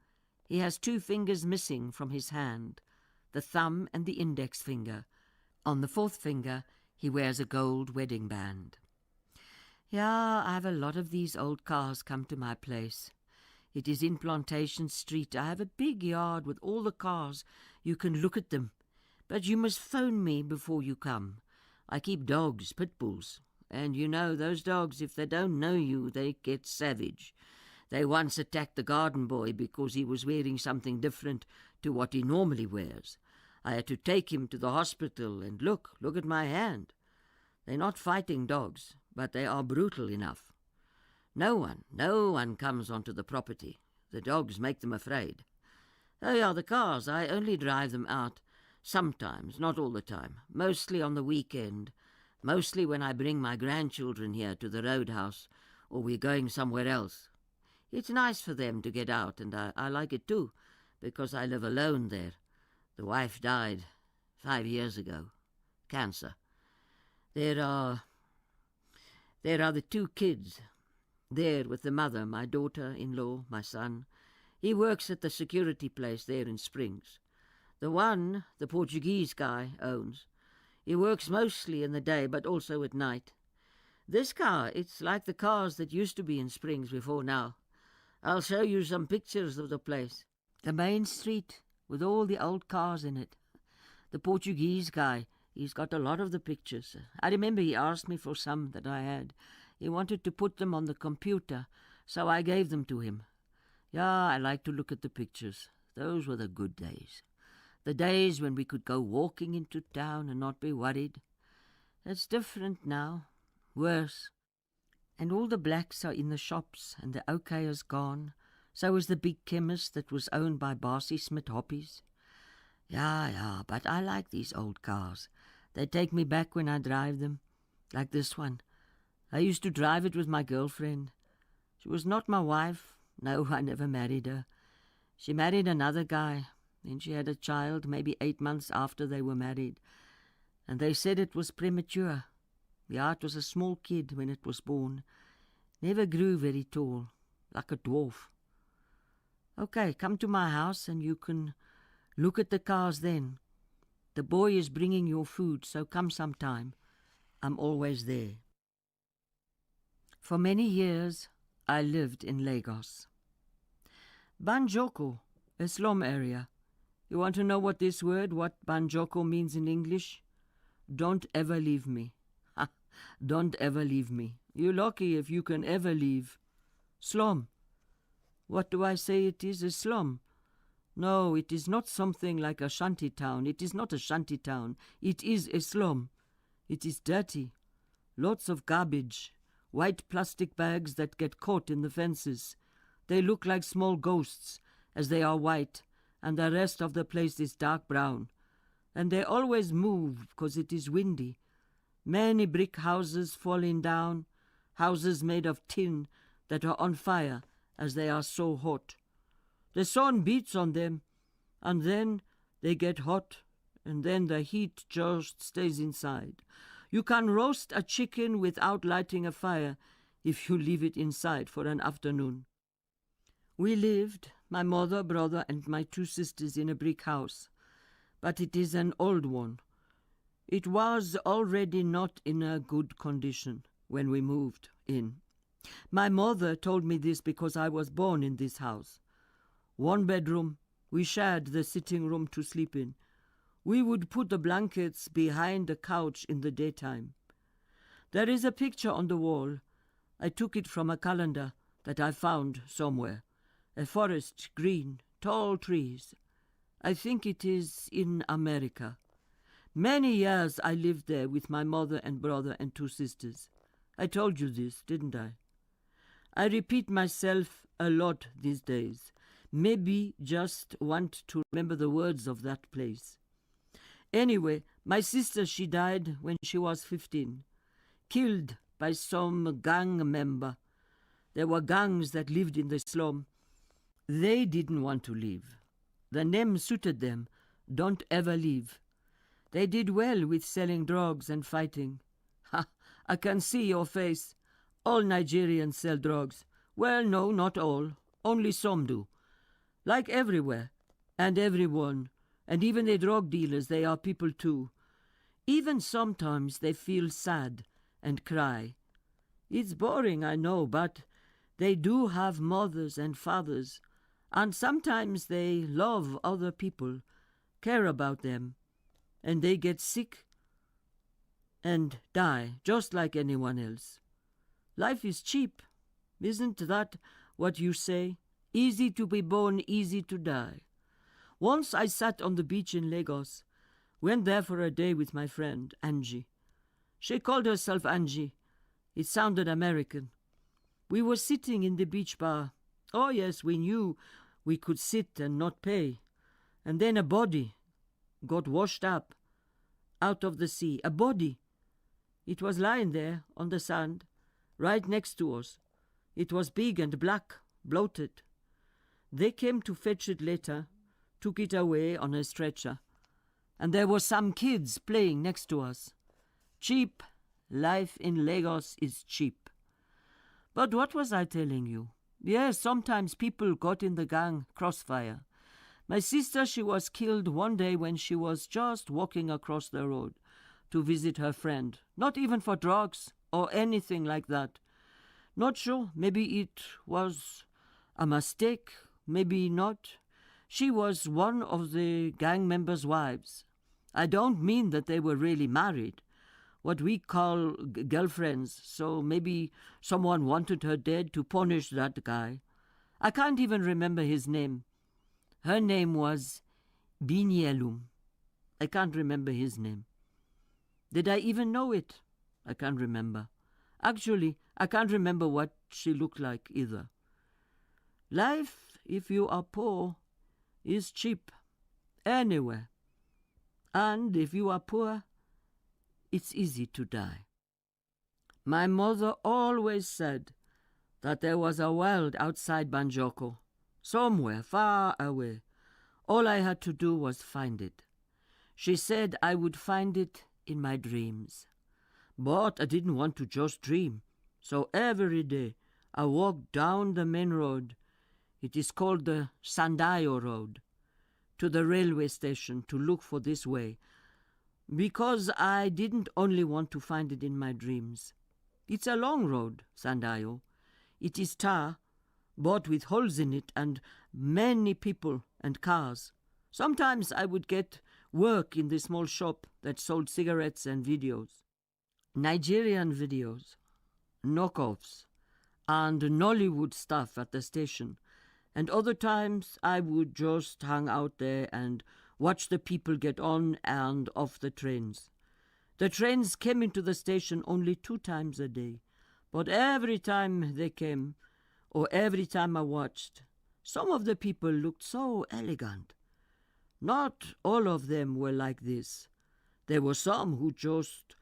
He has 2 fingers missing from his hand, the thumb and the index finger. On the 4th finger he wears a gold wedding band. Yeah, I have a lot of these old cars come to my place. It is in Plantation Street. I have a big yard with all the cars. You can look at them. But you must phone me before you come. I keep dogs, pit bulls. And you know, those dogs, if they don't know you, they get savage. They once attacked the garden boy because he was wearing something different to what he normally wears. I had to take him to the hospital and look at my hand. They're not fighting dogs, but they are brutal enough. No one comes onto the property. The dogs make them afraid. They are the cars. I only drive them out sometimes, not all the time, mostly on the weekend, mostly when I bring my grandchildren here to the roadhouse or we're going somewhere else. It's nice for them to get out, and I like it too, because I live alone there. The wife died 5 years ago. Cancer. There are the 2 kids. There with the mother, my daughter-in-law, my son. He works at the security place there in Springs. The one, the Portuguese guy, owns. He works mostly in the day, but also at night. This car, it's like the cars that used to be in Springs before now. I'll show you some pictures of the place. The main street with all the old cars in it. The Portuguese guy, he's got a lot of the pictures. I remember he asked me for some that I had. He wanted to put them on the computer, so I gave them to him. Yeah, I like to look at the pictures. Those were the good days. The days when we could go walking into town and not be worried. It's different now. Worse. And all the blacks are in the shops, and the OK is gone. So is the big chemist that was owned by Barcy Smith Hoppies. Yeah, but I like these old cars. They take me back when I drive them, like this one. I used to drive it with my girlfriend. She was not my wife. No, I never married her. She married another guy. Then she had a child, maybe 8 months after they were married. And they said it was premature. Yeah, it was a small kid when it was born. Never grew very tall, like a dwarf. Okay, come to my house and you can look at the cars then. The boy is bringing your food, so come sometime. I'm always there. For many years, I lived in Lagos. Banjoko, a slum area. You want to know what Banjoko means in English? Don't ever leave me. Ha, don't ever leave me. You're lucky if you can ever leave. Slum. What do I say it is? A slum. No, it is not something like a shanty town. It is not a shanty town. It is a slum. It is dirty. Lots of garbage. White plastic bags that get caught in the fences. They look like small ghosts, as they are white, and the rest of the place is dark brown. And they always move because it is windy. Many brick houses falling down, houses made of tin that are on fire as they are so hot. The sun beats on them, and then they get hot, and then the heat just stays inside. You can roast a chicken without lighting a fire if you leave it inside for an afternoon. We lived, my mother, brother, and my 2 sisters, in a brick house, but it is an old one. It was already not in a good condition when we moved in. My mother told me this because I was born in this house. 1 bedroom, we shared the sitting room to sleep in. We would put the blankets behind the couch in the daytime. There is a picture on the wall. I took it from a calendar that I found somewhere. A forest, green, tall trees. I think it is in America. Many years I lived there with my mother and brother and 2 sisters. I told you this, didn't I? I repeat myself a lot these days. Maybe just want to remember the words of that place. Anyway, my sister, she died when she was 15. Killed by some gang member. There were gangs that lived in the slum. They didn't want to leave. The name suited them. Don't ever leave. They did well with selling drugs and fighting. Ha! I can see your face. All Nigerians sell drugs. Well, no, not all. Only some do. Like everywhere. And everyone. And even the drug dealers, they are people too. Even sometimes they feel sad and cry. It's boring, I know, but they do have mothers and fathers. And sometimes they love other people, care about them. and they get sick and die just like anyone else. Life is cheap. Isn't that what you say? Easy to be born, easy to die. Once I sat on the beach in Lagos, went there for a day with my friend, Angie. She called herself Angie. It sounded American. We were sitting in the beach bar. Oh yes, we knew we could sit and not pay. And then a body got washed up out of the sea. A body. It was lying there on the sand, right next to us. It was big and black, bloated. They came to fetch it later, took it away on a stretcher. And there were some kids playing next to us. Cheap. Life in Lagos is cheap. But what was I telling you? Yes, sometimes people got in the gang crossfire. My sister, she was killed one day when she was just walking across the road to visit her friend. Not even for drugs or anything like that. Not sure. Maybe it was a mistake. Maybe not. She was one of the gang members' wives. I don't mean that they were really married. What we call girlfriends. So maybe someone wanted her dead to punish that guy. I can't even remember his name. Her name was Binielum. I can't remember his name. Did I even know it? I can't remember. Actually, I can't remember what she looked like either. Life, if you are poor, is cheap. Anywhere. And if you are poor, it's easy to die. My mother always said that there was a world outside Banjoko, somewhere far away. All I had to do was find it. She said I would find it in my dreams. But I didn't want to just dream. So every day I walked down the main road. It is called the Sandayo Road, to the railway station to look for this way, because I didn't only want to find it in my dreams. It's a long road, Sandayo. It is tar, but with holes in it and many people and cars. Sometimes I would get work in the small shop that sold cigarettes and videos. Nigerian videos, knockoffs, and Nollywood stuff at the station. And other times I would just hang out there and watch the people get on and off the trains. The trains came into the station only 2 times a day, but every time they came, or every time I watched, some of the people looked so elegant. Not all of them were like this. There were some who just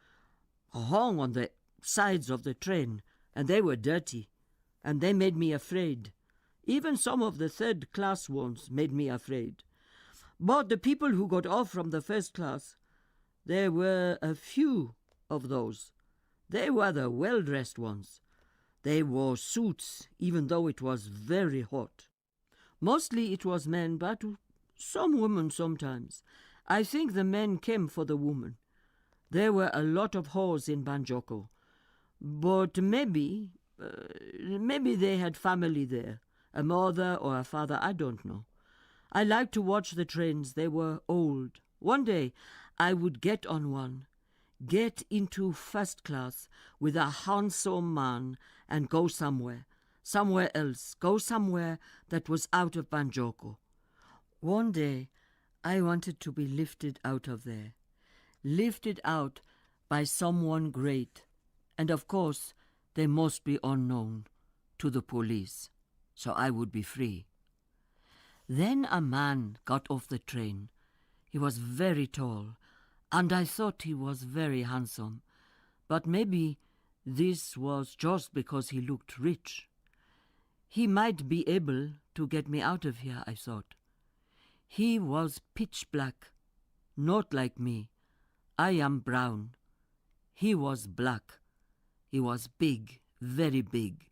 hung on the sides of the train, and they were dirty, and they made me afraid. Even some of the third-class ones made me afraid. But the people who got off from the first class, there were a few of those. They were the well-dressed ones. They wore suits, even though it was very hot. Mostly it was men, but some women sometimes. I think the men came for the women. There were a lot of whores in Banjoko. But maybe they had family there. A mother or a father, I don't know. I liked to watch the trains. They were old. One day, I would get on one, get into first class with a handsome man and go somewhere else, go somewhere that was out of Banjoko. One day, I wanted to be lifted out of there, lifted out by someone great. And of course, they must be unknown to the police, so I would be free. Then a man got off the train. He was very tall, and I thought he was very handsome. But maybe this was just because he looked rich. He might be able to get me out of here, I thought. He was pitch black, not like me. I am brown. He was black. He was big, very big.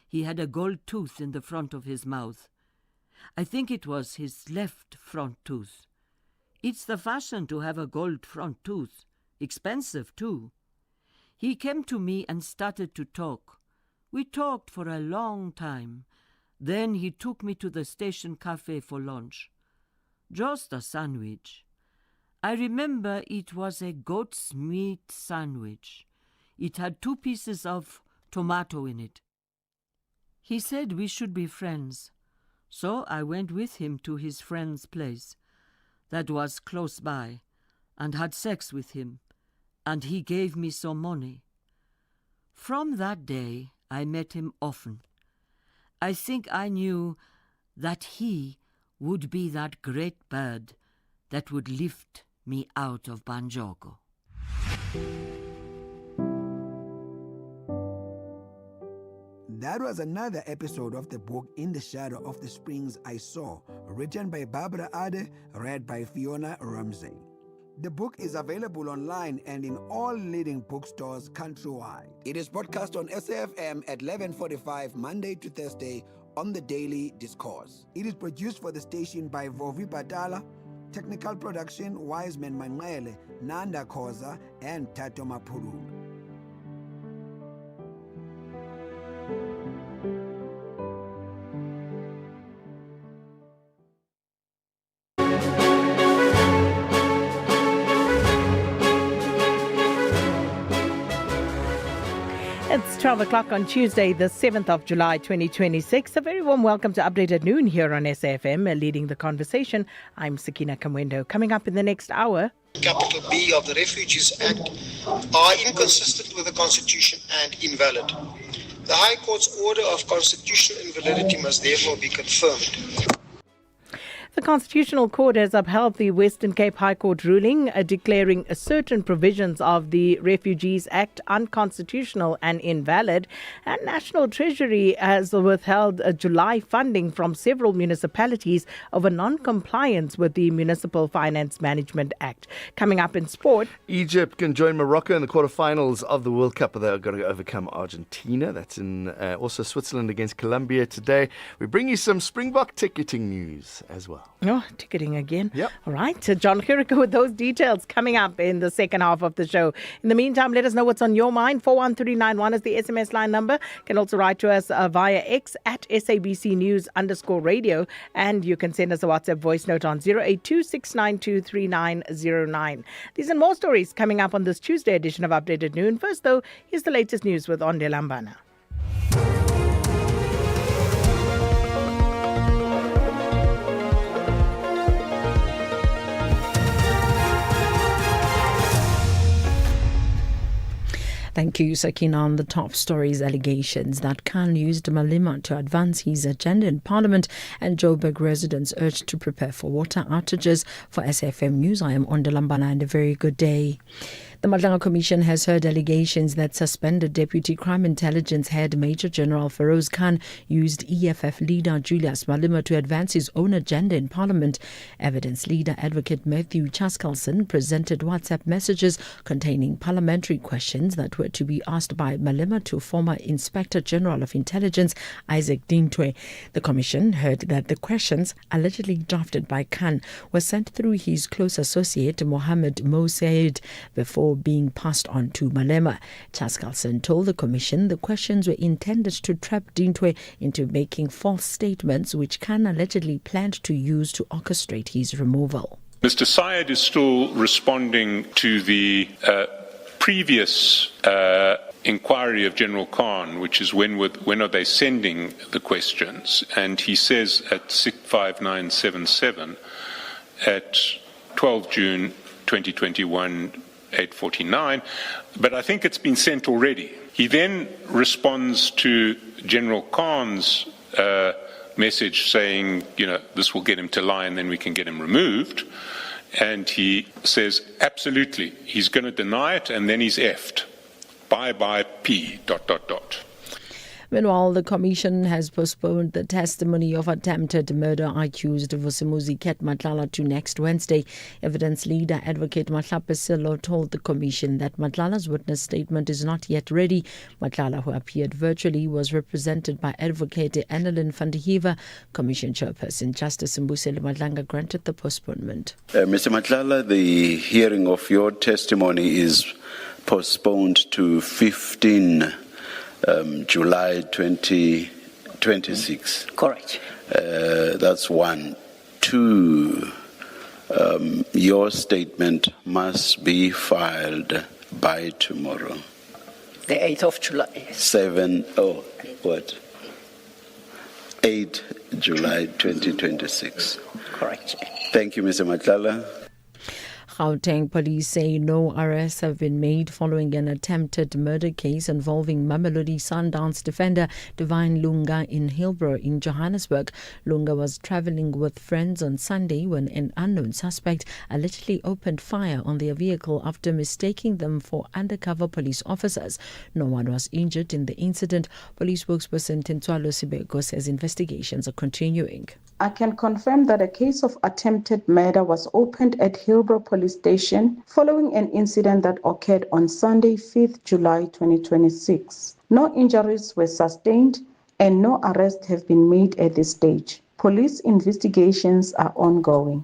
He had a gold tooth in the front of his mouth. I think it was his left front tooth. It's the fashion to have a gold front tooth. Expensive, too. He came to me and started to talk. We talked for a long time. Then he took me to the station cafe for lunch. Just a sandwich. I remember it was a goat's meat sandwich. It had 2 pieces of tomato in it. He said we should be friends, so I went with him to his friend's place that was close by and had sex with him, and he gave me some money. From that day, I met him often. I think I knew that he would be that great bird that would lift me out of Banjoko. That was another episode of the book In the Shadow of the Springs I Saw, written by Barbara Ade, read by Fiona Ramsey. The book is available online and in all leading bookstores countrywide. It is broadcast on SAFM at 11:45 Monday to Thursday on the Daily Discourse. It is produced for the station by Vovi Batala, technical production Wiseman Manwele, Nanda Koza, and Tato Mapuru. It's 12 o'clock on Tuesday, the 7th of July, 2026. A very warm welcome to Update at Noon here on SAFM. Leading the conversation, I'm Sakina Kamwendo. Coming up in the next hour... Capital B of the Refugees Act are inconsistent with the Constitution and invalid. The High Court's order of constitutional invalidity must therefore be confirmed. The Constitutional Court has upheld the Western Cape High Court ruling declaring certain provisions of the Refugees Act unconstitutional and invalid. And National Treasury has withheld July funding from several municipalities over non-compliance with the Municipal Finance Management Act. Coming up in sport... Egypt can join Morocco in the quarterfinals of the World Cup, but they're going to overcome Argentina. That's in also Switzerland against Colombia today. We bring you some Springbok ticketing news as well. Oh, ticketing again. Yep. All right. So John Jericho with those details coming up in the second half of the show. In the meantime, let us know what's on your mind. 41391 is the SMS line number. You can also write to us via X at SABC News_radio. And you can send us a WhatsApp voice note on 0826923909. These and more stories coming up on this Tuesday edition of Updated Noon. First, though, here's the latest news with Onde Lambana. Thank you, Sakina. On the top stories, allegations that Khan used Malema to advance his agenda in Parliament, and Joburg residents urged to prepare for water outages. For SAFM News, I am Onde Lambana, and a very good day. The Madlanga Commission has heard allegations that suspended Deputy Crime Intelligence Head Major General Feroz Khan used EFF leader Julius Malema to advance his own agenda in Parliament. Evidence leader Advocate Matthew Chaskalson presented WhatsApp messages containing parliamentary questions that were to be asked by Malema to former Inspector General of Intelligence Isaac Dintwe. The Commission heard that the questions, allegedly drafted by Khan, were sent through his close associate Mohammed Mosaid before being passed on to Malema. Chaskalson told the Commission the questions were intended to trap Dintwe into making false statements which Khan allegedly planned to use to orchestrate his removal. Mr. Syed is still responding to the previous inquiry of General Khan, which is when are they sending the questions, and he says at 65977 at 12 June 2021 8:49, but I think it's been sent already. He then responds to General Khan's message saying, this will get him to lie and then we can get him removed. And he says, absolutely, he's going to deny it, and then he's effed. Bye P ... Meanwhile, the Commission has postponed the testimony of attempted murder accused Vusimuzi Ket Matlala to next Wednesday. Evidence leader Advocate Matlape Selo told the Commission that Matlala's witness statement is not yet ready. Matlala, who appeared virtually, was represented by Advocate Annalyn van der Heever. Commission Chairperson Justice Mbusele Madlanga granted the postponement. Mr. Matlala, the hearing of your testimony is postponed to 15 July 2026. Correct. That's one. Two, your statement must be filed by tomorrow. The 8th of July. 8 July 2026. Correct. Thank you, Mr. Matlala. Gauteng police say no arrests have been made following an attempted murder case involving Mamelodi Sundowns defender Divine Lunga in Hillbrow in Johannesburg. Lunga was travelling with friends on Sunday when an unknown suspect allegedly opened fire on their vehicle after mistaking them for undercover police officers. No one was injured in the incident. Police spokesperson Tintwalo Sibeko says investigations are continuing. I can confirm that a case of attempted murder was opened at Hillbrow Police Station following an incident that occurred on Sunday, 5th July 2026. No injuries were sustained and no arrests have been made at this stage. Police investigations are ongoing.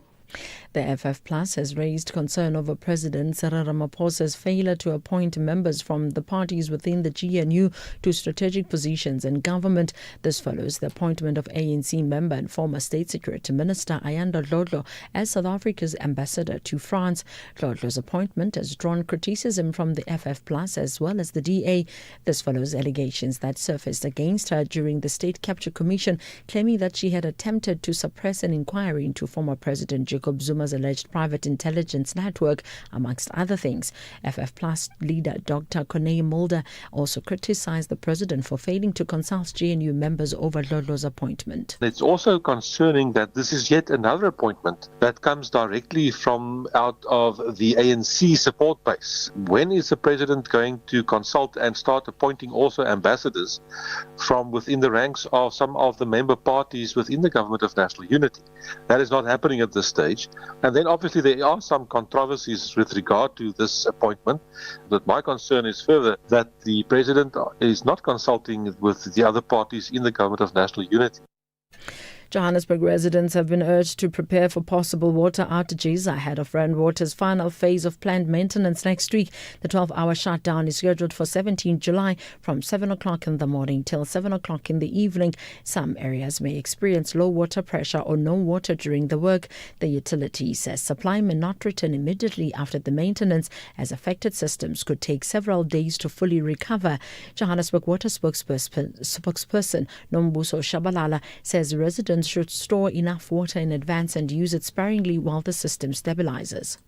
The FF Plus has raised concern over President Cyril Ramaphosa's failure to appoint members from the parties within the GNU to strategic positions in government. This follows the appointment of ANC member and former State Security Minister Ayanda Dlodlo as South Africa's ambassador to France. Dlodlo's appointment has drawn criticism from the FF Plus as well as the DA. This follows allegations that surfaced against her during the State Capture Commission, claiming that she had attempted to suppress an inquiry into former President Jacob Zuma's alleged private intelligence network, amongst other things. FF Plus leader Dr. Corneille Mulder also criticized the president for failing to consult GNU members over Dlodlo's appointment. It's also concerning that this is yet another appointment that comes directly from out of the ANC support base. When is the president going to consult and start appointing also ambassadors from within the ranks of some of the member parties within the Government of National Unity? That is not happening at this stage. And then obviously there are some controversies with regard to this appointment. But my concern is further that the president is not consulting with the other parties in the Government of National Unity. Johannesburg residents have been urged to prepare for possible water outages ahead of Randwater's final phase of planned maintenance next week. The 12-hour shutdown is scheduled for 17 July from 7 o'clock in the morning till 7 o'clock in the evening. Some areas may experience low water pressure or no water during the work. The utility says supply may not return immediately after the maintenance, as affected systems could take several days to fully recover. Johannesburg Water spokesperson Nombuso Shabalala says residents should store enough water in advance and use it sparingly while the system stabilizes.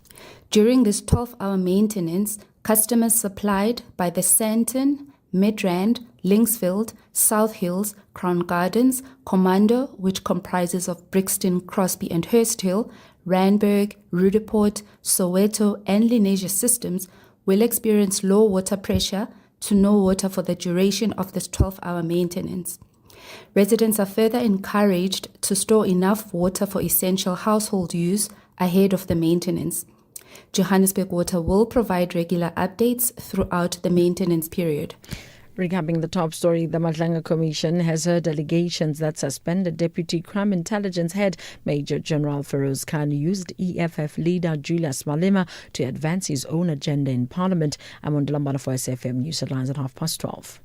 During this 12-hour maintenance, customers supplied by the Sandton, Midrand, Linksfield, South Hills, Crown Gardens, Commando, which comprises of Brixton, Crosby and Hurst Hill, Randburg, Rudeport, Soweto and Lenasia systems will experience low water pressure to no water for the duration of this 12-hour maintenance. Residents are further encouraged to store enough water for essential household use ahead of the maintenance. Johannesburg Water will provide regular updates throughout the maintenance period. Recapping the top story, the Madlanga Commission has heard allegations that suspended Deputy Crime Intelligence Head Major General Feroz Khan used EFF leader Julius Malema to advance his own agenda in Parliament. I'm on Lambana for SAfm News Headlines at 12:30.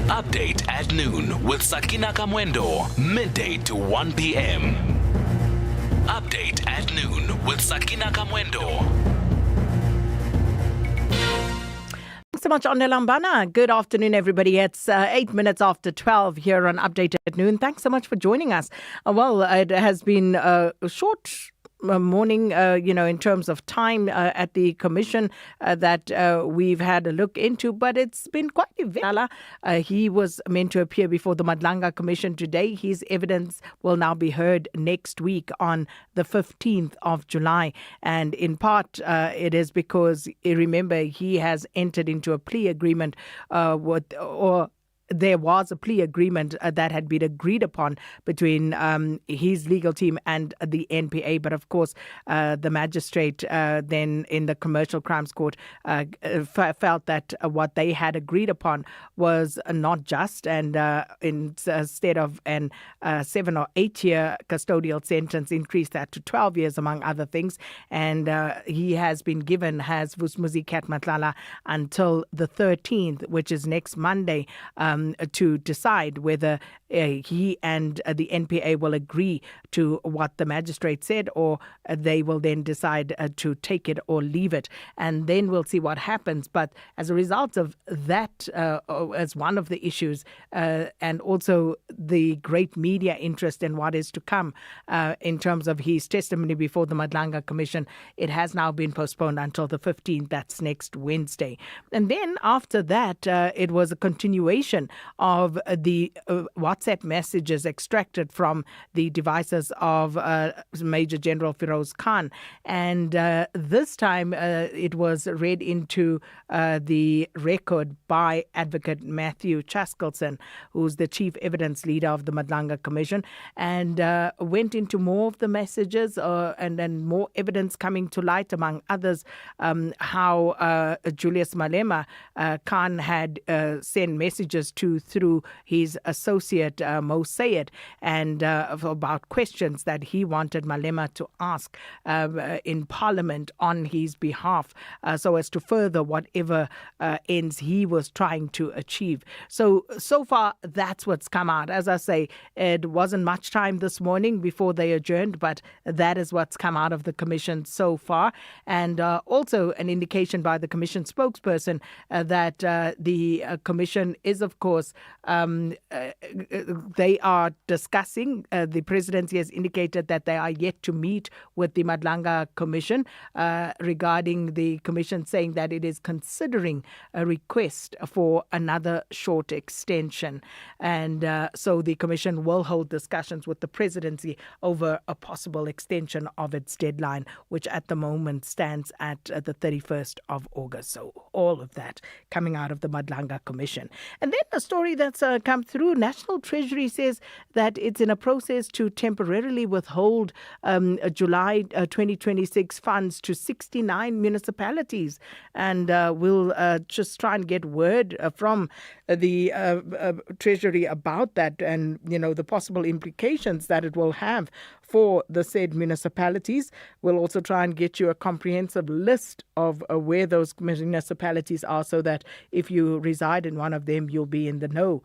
Update at noon with Sakina Kamwendo, midday to 1 p.m. Update at noon with Sakina Kamwendo. Thanks so much, Lambana. Good afternoon, everybody. It's 8 minutes after 12 here on Update at Noon. Thanks so much for joining us. Well, it has been a short morning, in terms of time at the commission that we've had a look into, but it's been quite eventful. He was meant to appear before the Madlanga Commission today. His evidence will now be heard next week on the 15th of July. And in part, it is because, remember, he has entered into a plea agreement there was a plea agreement that had been agreed upon between his legal team and the NPA. But of course, the magistrate then in the Commercial Crimes Court felt that what they had agreed upon was not just, and instead of an 7 or 8 year custodial sentence, increased that to 12 years, among other things. And he has been given, has Vusmuzi Katmatlala, until the 13th, which is next Monday, to decide whether he and the NPA will agree to what the magistrate said, or they will then decide to take it or leave it. And then we'll see what happens. But as a result of that, as one of the issues, and also the great media interest in what is to come in terms of his testimony before the Madlanga Commission, it has now been postponed until the 15th. That's next Wednesday. And then after that, it was a continuation of the WhatsApp messages extracted from the devices of Major General Firoz Khan. And this time it was read into the record by Advocate Matthew Chaskelson, who's the chief evidence leader of the Madlanga Commission, and went into more of the messages and then more evidence coming to light, among others, how Julius Malema Khan had sent messages through his associate Mo Sayed, and about questions that he wanted Malema to ask in Parliament on his behalf, so as to further whatever ends he was trying to achieve. So far, that's what's come out. As I say, it wasn't much time this morning before they adjourned, but that is what's come out of the Commission so far. And also an indication by the Commission spokesperson that the Commission is, of course, they are discussing, the presidency has indicated that they are yet to meet with the Madlanga Commission regarding the Commission saying that it is considering a request for another short extension. And so the Commission will hold discussions with the presidency over a possible extension of its deadline, which at the moment stands at the 31st of August. So all of that coming out of the Madlanga Commission. And then a story that's come through, National Treasury says that it's in a process to temporarily withhold July 2026 funds to 69 municipalities. And we'll just try and get word from the Treasury about that, and, you know, the possible implications that it will have for the said municipalities. We'll also try and get you a comprehensive list of where those municipalities are, so that if you reside in one of them, you'll be in the know.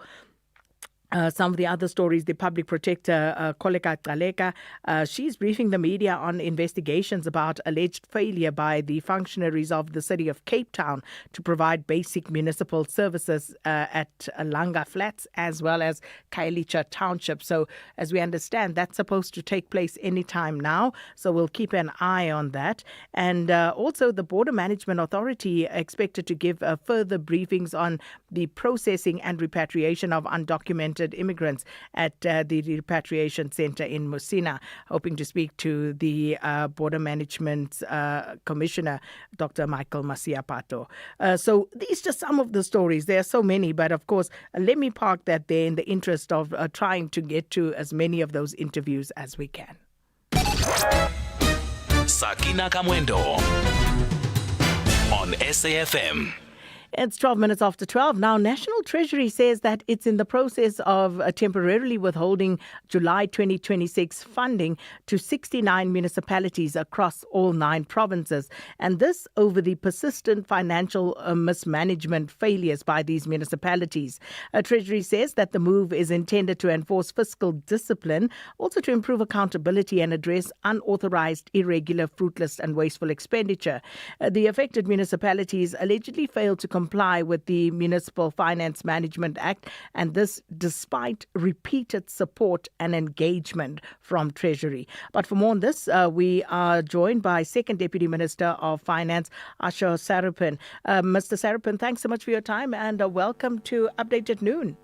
Some of the other stories, the public protector, Koleka Qaleka, she's briefing the media on investigations about alleged failure by the functionaries of the city of Cape Town to provide basic municipal services at Langa Flats as well as Khayelitsha Township. So as we understand, that's supposed to take place anytime now. So we'll keep an eye on that. And also the Border Management Authority expected to give further briefings on the processing and repatriation of undocumented immigrants at the repatriation center in Musina, hoping to speak to the Border Management Commissioner, Dr. Michael Masiapato. So these are just some of the stories. There are so many, but of course, let me park that there in the interest of trying to get to as many of those interviews as we can. Sakina Kamwendo on SAFM. It's 12 minutes after 12. Now, National Treasury says that it's in the process of temporarily withholding July 2026 funding to 69 municipalities across all 9 provinces. And this over the persistent financial mismanagement failures by these municipalities. Treasury says that the move is intended to enforce fiscal discipline, also to improve accountability and address unauthorized, irregular, fruitless and wasteful expenditure. The affected municipalities allegedly failed to comply with the Municipal Finance Management Act, and this despite repeated support and engagement from Treasury. But for more on this, we are joined by Second Deputy Minister of Finance, Asho Sarapin. Mr. Sarapin, thanks so much for your time and welcome to Update at Noon.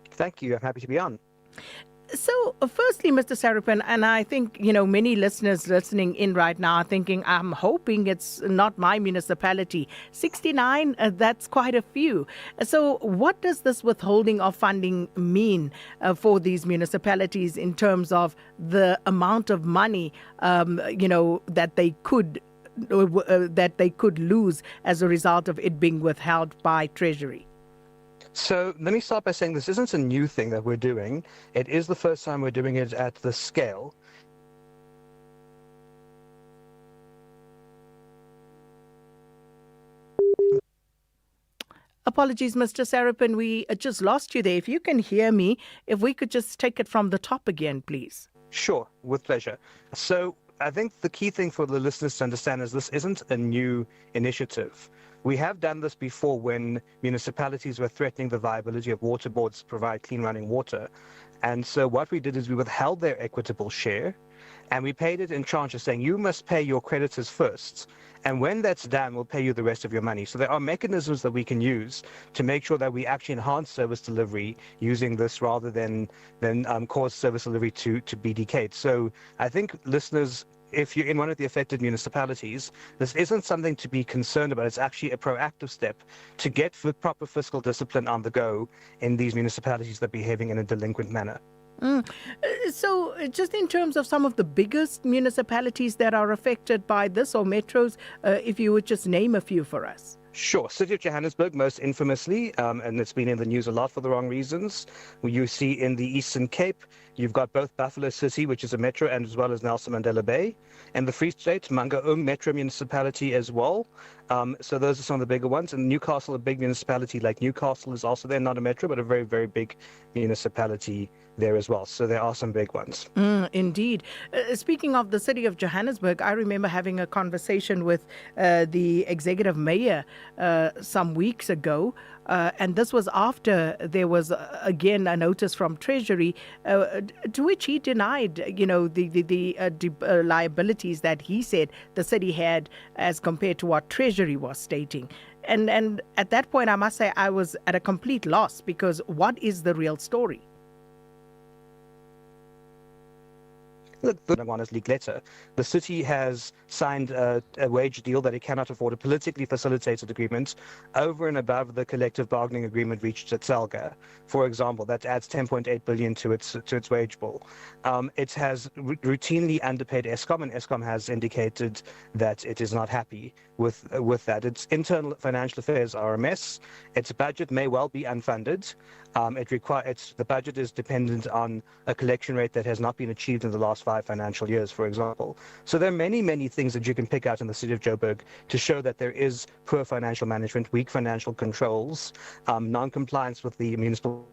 Thank you. I'm happy to be on. So, firstly, Mr. Sarapin, and I think, you know, many listeners listening in right now are thinking, I'm hoping it's not my municipality. 69, that's quite a few. So what does this withholding of funding mean for these municipalities in terms of the amount of money, that they could lose as a result of it being withheld by Treasury? So let me start by saying this isn't a new thing that we're doing. It is the first time we're doing it at this scale. Apologies, Mr. Sarapin, we just lost you there. If you can hear me, if we could just take it from the top again, please. Sure, with pleasure. So I think the key thing for the listeners to understand is this isn't a new initiative. We have done this before when municipalities were threatening the viability of water boards to provide clean running water. And so what we did is we withheld their equitable share and we paid it in tranches, saying you must pay your creditors first. And when that's done, we'll pay you the rest of your money. So there are mechanisms that we can use to make sure that we actually enhance service delivery using this rather than cause service delivery to be decayed. So I think listeners, if you're in one of the affected municipalities, this isn't something to be concerned about. It's actually a proactive step to get proper fiscal discipline on the go in these municipalities that are behaving in a delinquent manner. So just in terms of some of the biggest municipalities that are affected by this, or metros, if you would just name a few for us. Sure. City of Johannesburg, most infamously, and it's been in the news a lot for the wrong reasons. You see in the Eastern Cape, you've got both Buffalo City, which is a metro, and as well as Nelson Mandela Bay. And the Free State, Mangaung Metro Municipality as well. So those are some of the bigger ones. And Newcastle, a big municipality like Newcastle, is also there, not a metro, but a very, very big municipality there as well. So there are some big ones. Indeed. Speaking of the city of Johannesburg, I remember having a conversation with the executive mayor some weeks ago. And this was after there was, again, a notice from Treasury to which he denied, the liabilities that he said the city had as compared to what Treasury was stating. And at that point, I must say I was at a complete loss, because what is the real story? Look, the honest leak letter. The city has signed a wage deal that it cannot afford, a politically facilitated agreement over and above the collective bargaining agreement reached at Selga. For example, that adds 10.8 billion to its wage bill. It has routinely underpaid Eskom, and Eskom has indicated that it is not happy with that. Its internal financial affairs are a mess. Its budget may well be unfunded. The budget is dependent on a collection rate that has not been achieved in the last 5 financial years, for example. So there are many, many things that you can pick out in the city of Joburg to show that there is poor financial management, weak financial controls, non-compliance with the municipal.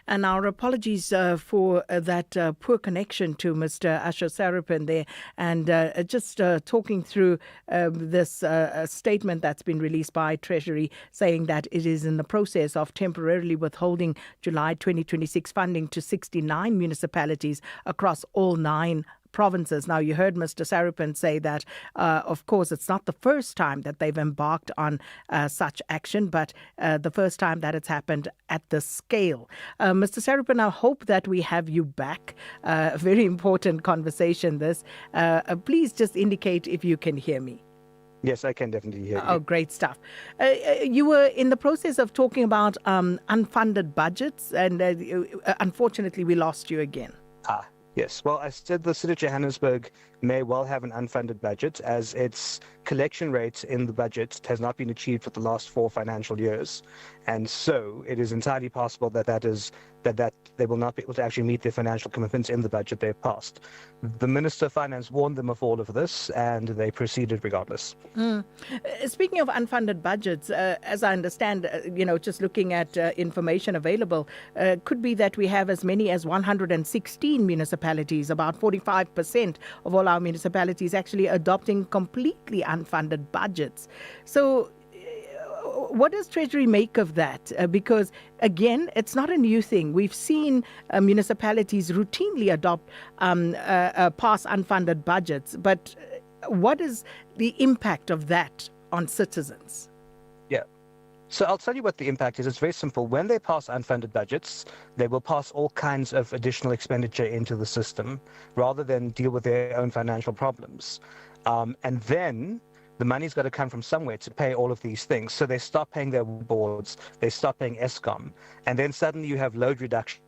And our apologies for that poor connection to Mr. Asher Sarapin there. And just talking through this statement that's been released by Treasury, saying that it is in the process of temporarily withholding July 2026 funding to 69 municipalities across all 9 provinces. Now, you heard Mr. Sarapin say that, of course, it's not the first time that they've embarked on such action, but the first time that it's happened at this scale. Mr. Sarapin, I hope that we have you back. A very important conversation, this. Please just indicate if you can hear me. Yes, I can definitely hear you. Oh, great stuff. You were in the process of talking about unfunded budgets, and unfortunately, we lost you again. Yes, well, I said the city of Johannesburg may well have an unfunded budget, as its collection rate in the budget has not been achieved for the last 4 financial years. And so it is entirely possible that they will not be able to actually meet their financial commitments in the budget they've passed. The Minister of Finance warned them of all of this, and they proceeded regardless. Speaking of unfunded budgets, as I understand, just looking at information available, could be that we have as many as 116 municipalities, about 45% of all our municipalities actually adopting completely unfunded budgets. So what does Treasury make of that? Because, again, it's not a new thing. We've seen municipalities routinely adopt pass unfunded budgets. But what is the impact of that on citizens? Yeah. So I'll tell you what the impact is. It's very simple. When they pass unfunded budgets, they will pass all kinds of additional expenditure into the system rather than deal with their own financial problems. And then the money's got to come from somewhere to pay all of these things. So they stop paying their boards, they stop paying Eskom, and then suddenly you have load reduction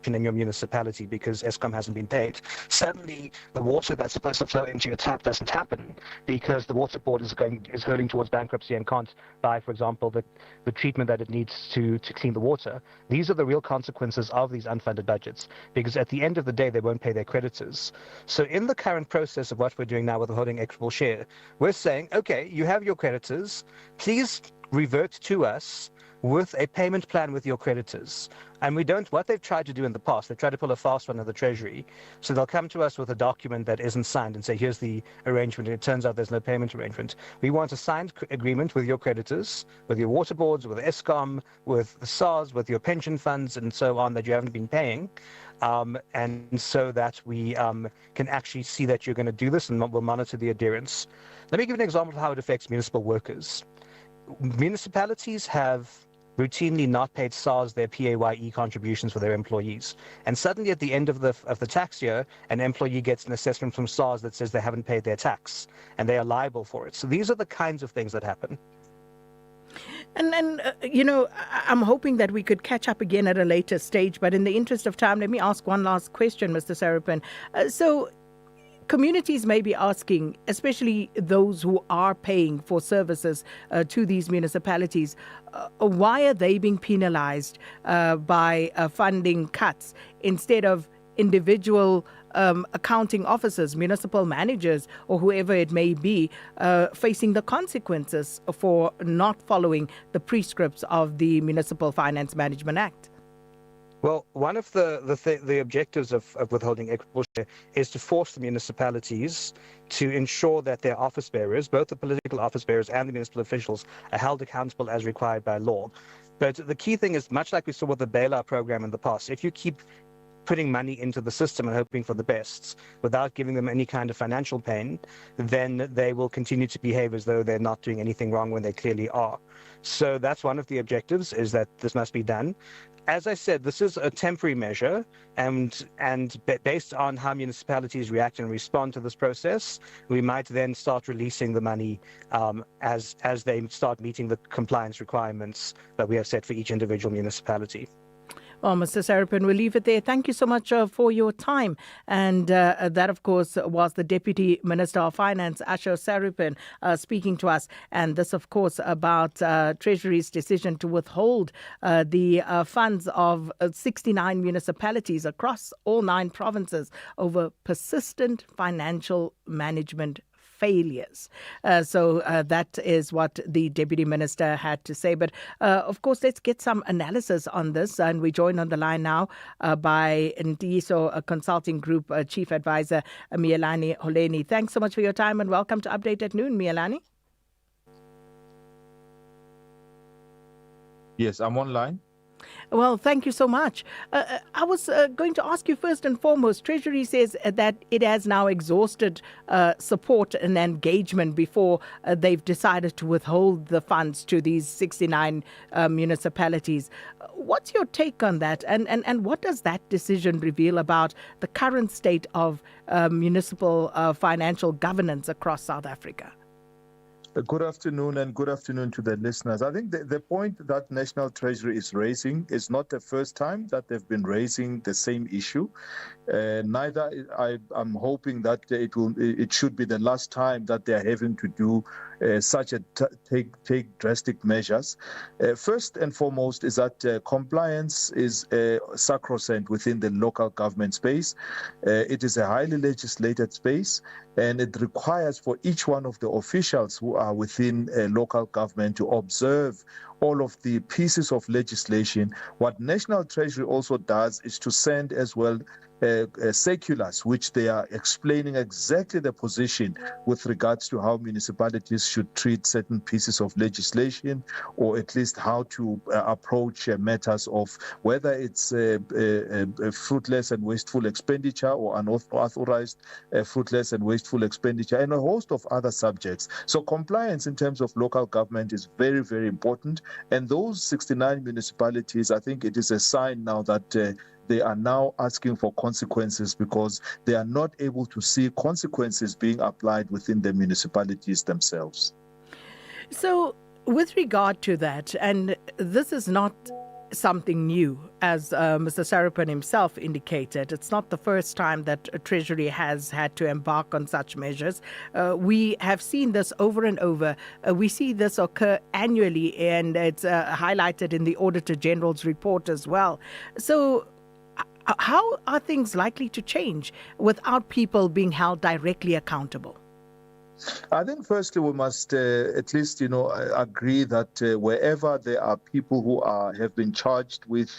in your municipality because Eskom hasn't been paid. Suddenly, the water that's supposed to flow into your tap doesn't happen because the water board is hurling towards bankruptcy and can't buy, for example, the treatment that it needs to clean the water. These are the real consequences of these unfunded budgets, because at the end of the day, they won't pay their creditors. So in the current process of what we're doing now with withholding equitable share, we're saying, okay, you have your creditors, please revert to us with a payment plan with your creditors. And what they've tried to do in the past, they've tried to pull a fast one of the Treasury. So they'll come to us with a document that isn't signed and say, here's the arrangement. And it turns out there's no payment arrangement. We want a signed agreement with your creditors, with your water boards, with Eskom, with the SARS, with your pension funds, and so on that you haven't been paying. And so that we can actually see that you're going to do this, and we'll monitor the adherence. Let me give an example of how it affects municipal workers. Municipalities have routinely not paid SARS their PAYE contributions for their employees. And suddenly at the end of the tax year, an employee gets an assessment from SARS that says they haven't paid their tax and they are liable for it. So these are the kinds of things that happen. And I'm hoping that we could catch up again at a later stage. But in the interest of time, let me ask one last question, Mr. Sarapin. So communities may be asking, especially those who are paying for services to these municipalities, why are they being penalized by funding cuts instead of individual accounting officers, municipal managers, or whoever it may be, facing the consequences for not following the prescripts of the Municipal Finance Management Act? Well, one of the objectives of withholding equitable share is to force the municipalities to ensure that their office bearers, both the political office bearers and the municipal officials, are held accountable as required by law. But the key thing is, much like we saw with the bailout program in the past, if you keep putting money into the system and hoping for the best without giving them any kind of financial pain, then they will continue to behave as though they're not doing anything wrong when they clearly are. So that's one of the objectives, is that this must be done. As I said, this is a temporary measure, and based on how municipalities react and respond to this process, we might then start releasing the money as they start meeting the compliance requirements that we have set for each individual municipality. Well, Mr. Sarapin, we'll leave it there. Thank you so much for your time. And that, of course, was the Deputy Minister of Finance, Asho Sarapin, speaking to us. And this, of course, about Treasury's decision to withhold the funds of 69 municipalities across all 9 provinces over persistent financial management failures. So that is what the Deputy Minister had to say. But of course, let's get some analysis on this. And we join on the line now by Ndiso, a consulting group chief advisor, Mielani Holeni. Thanks so much for your time and welcome to Update at Noon, Mielani. Yes, I'm online. Well, thank you so much. I was going to ask you first and foremost, Treasury says that it has now exhausted support and engagement before they've decided to withhold the funds to these 69 municipalities. What's your take on that? And what does that decision reveal about the current state of municipal financial governance across South Africa? Good afternoon, and good afternoon to the listeners. I think the point that National Treasury is raising is not the first time that they've been raising the same issue. I'm hoping that it should be the last time that they're having to do take drastic measures. First and foremost is that compliance is sacrosanct within the local government space. It is a highly legislated space, and it requires for each one of the officials who are within local government to observe all of the pieces of legislation. What National Treasury also does is to send as well circulars, which they are explaining exactly the position with regards to how municipalities should treat certain pieces of legislation, or at least how to approach matters of whether it's fruitless and wasteful expenditure or unauthorized fruitless and wasteful expenditure, and a host of other subjects. So compliance in terms of local government is very, very important. And those 69 municipalities, I think it is a sign now that they are now asking for consequences because they are not able to see consequences being applied within the municipalities themselves. So with regard to that, and this is not something new, as Mr. Sarapin himself indicated. It's not the first time that Treasury has had to embark on such measures. We have seen this over and over. We see this occur annually, and it's highlighted in the Auditor General's report as well. So how are things likely to change without people being held directly accountable? I think firstly we must at least, agree that wherever there are people who have been charged with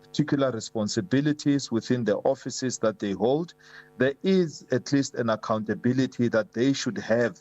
particular responsibilities within the offices that they hold, there is at least an accountability that they should have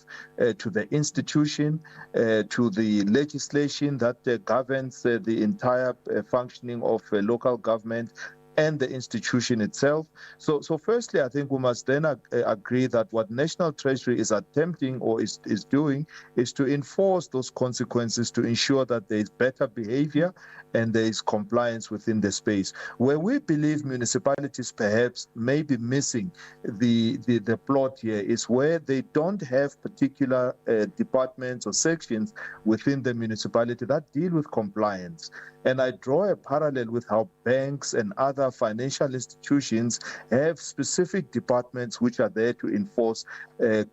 to the institution, to the legislation that governs the entire functioning of local government and the institution itself. So firstly, I think we must then agree that what National Treasury is attempting or is doing is to enforce those consequences to ensure that there is better behavior and there is compliance within the space. Where we believe municipalities perhaps may be missing the plot here is where they don't have particular departments or sections within the municipality that deal with compliance. And I draw a parallel with how banks and other financial institutions have specific departments which are there to enforce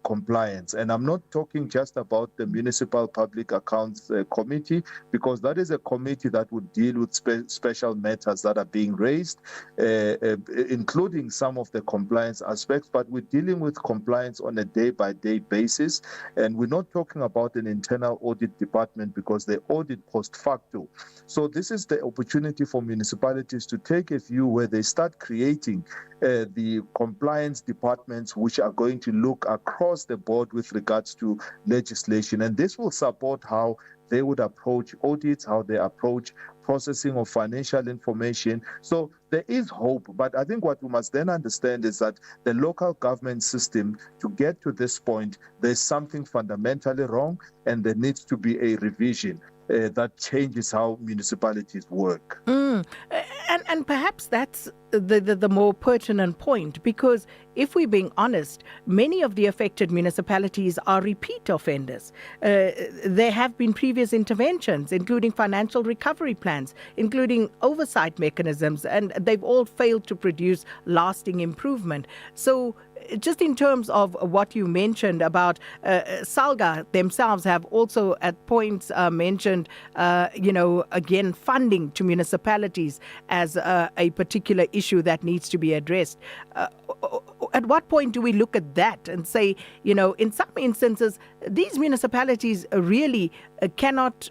compliance. And I'm not talking just about the Municipal Public Accounts Committee, because that is a committee that would deal with special matters that are being raised, including some of the compliance aspects, but we're dealing with compliance on a day-by-day basis. And we're not talking about an internal audit department because they audit post facto. So this is the opportunity for municipalities to take a view where they start creating the compliance departments which are going to look across the board with regards to legislation. And this will support how they would approach audits, how they approach processing of financial information. So there is hope, but I think what we must then understand is that the local government system, to get to this point, there's something fundamentally wrong, and there needs to be a revision that changes how municipalities work. And perhaps that's the more pertinent point, because if we're being honest, many of the affected municipalities are repeat offenders. There have been previous interventions, including financial recovery plans, including oversight mechanisms, and they've all failed to produce lasting improvement. So just in terms of what you mentioned about Salga themselves have also at points mentioned, again, funding to municipalities as a particular issue that needs to be addressed. At what point do we look at that and say, in some instances, these municipalities really cannot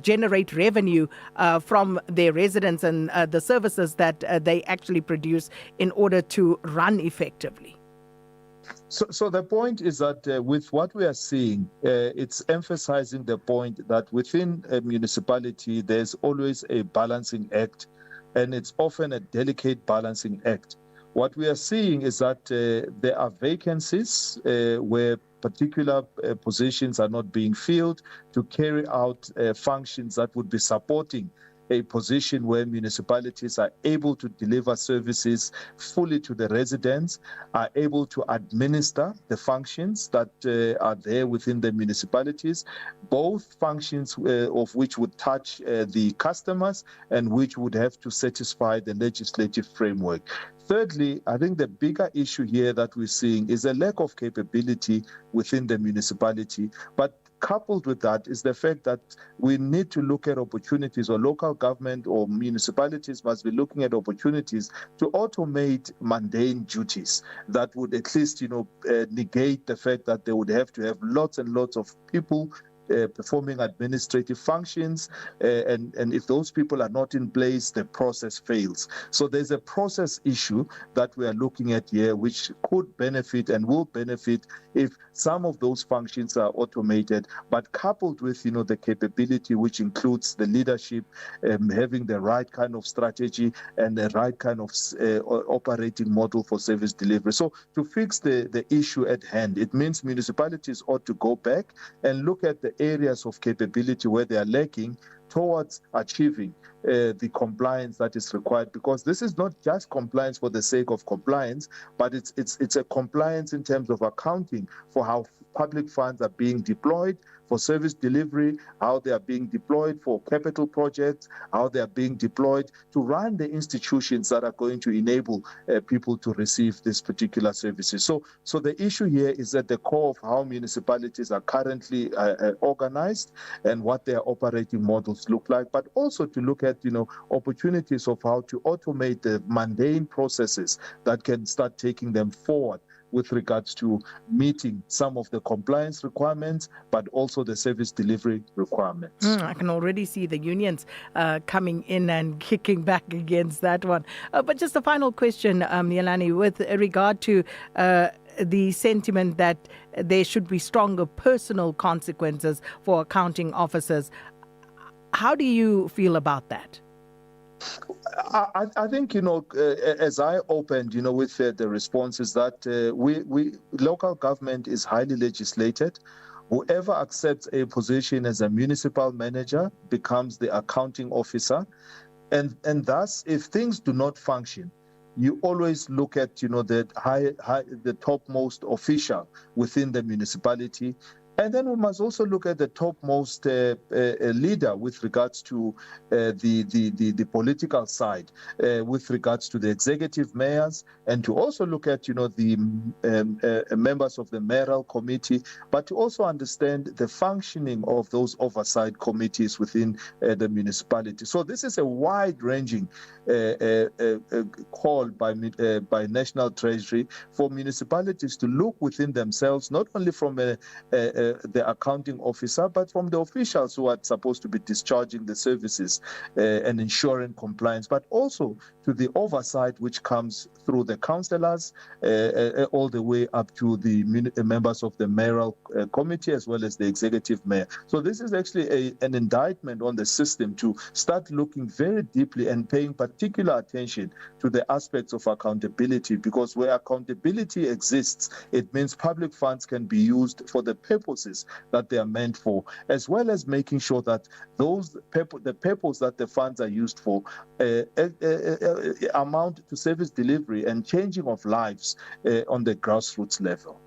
generate revenue from their residents and the services that they actually produce in order to run effectively? So the point is that with what we are seeing, it's emphasizing the point that within a municipality, there's always a balancing act, and it's often a delicate balancing act. What we are seeing is that there are vacancies where particular positions are not being filled to carry out functions that would be supporting a position where municipalities are able to deliver services fully to the residents, are able to administer the functions that are there within the municipalities, both functions of which would touch the customers and which would have to satisfy the legislative framework. Thirdly, I think the bigger issue here that we're seeing is a lack of capability within the municipality. But coupled with that is the fact that we need to look at opportunities, or local government or municipalities must be looking at opportunities to automate mundane duties that would at least, negate the fact that they would have to have lots and lots of people performing administrative functions, and if those people are not in place, the process fails. So there's a process issue that we are looking at here, which could benefit and will benefit if some of those functions are automated, but coupled with the capability, which includes the leadership, having the right kind of strategy and the right kind of operating model for service delivery. So to fix the issue at hand, it means municipalities ought to go back and look at the areas of capability where they are lacking towards achieving the compliance that is required, because this is not just compliance for the sake of compliance, but it's a compliance in terms of accounting for how public funds are being deployed, for service delivery, how they are being deployed for capital projects, how they are being deployed to run the institutions that are going to enable people to receive these particular services. So the issue here is at the core of how municipalities are currently organized and what their operating models look like, but also to look at, opportunities of how to automate the mundane processes that can start taking them forward with regards to meeting some of the compliance requirements, but also the service delivery requirements. I can already see the unions coming in and kicking back against that one. But just a final question, Yelani, with regard to the sentiment that there should be stronger personal consequences for accounting officers. How do you feel about that? I think, as I opened, with the responses that we local government is highly legislated. Whoever accepts a position as a municipal manager becomes the accounting officer. And thus, if things do not function, you always look at, the topmost official within the municipality. And then we must also look at the topmost leader with regards to the political side, with regards to the executive mayors, and to also look at, the members of the mayoral committee, but to also understand the functioning of those oversight committees within the municipality. So this is a wide-ranging call by National Treasury for municipalities to look within themselves, not only from the accounting officer, but from the officials who are supposed to be discharging the services and ensuring compliance, but also to the oversight which comes through the councillors all the way up to the members of the mayoral committee as well as the executive mayor. So this is actually an indictment on the system to start looking very deeply and paying particular attention to the aspects of accountability, because where accountability exists, it means public funds can be used for the purposes that they are meant for, as well as making sure that the purpose that the funds are used for amount to service delivery and changing of lives on the grassroots level.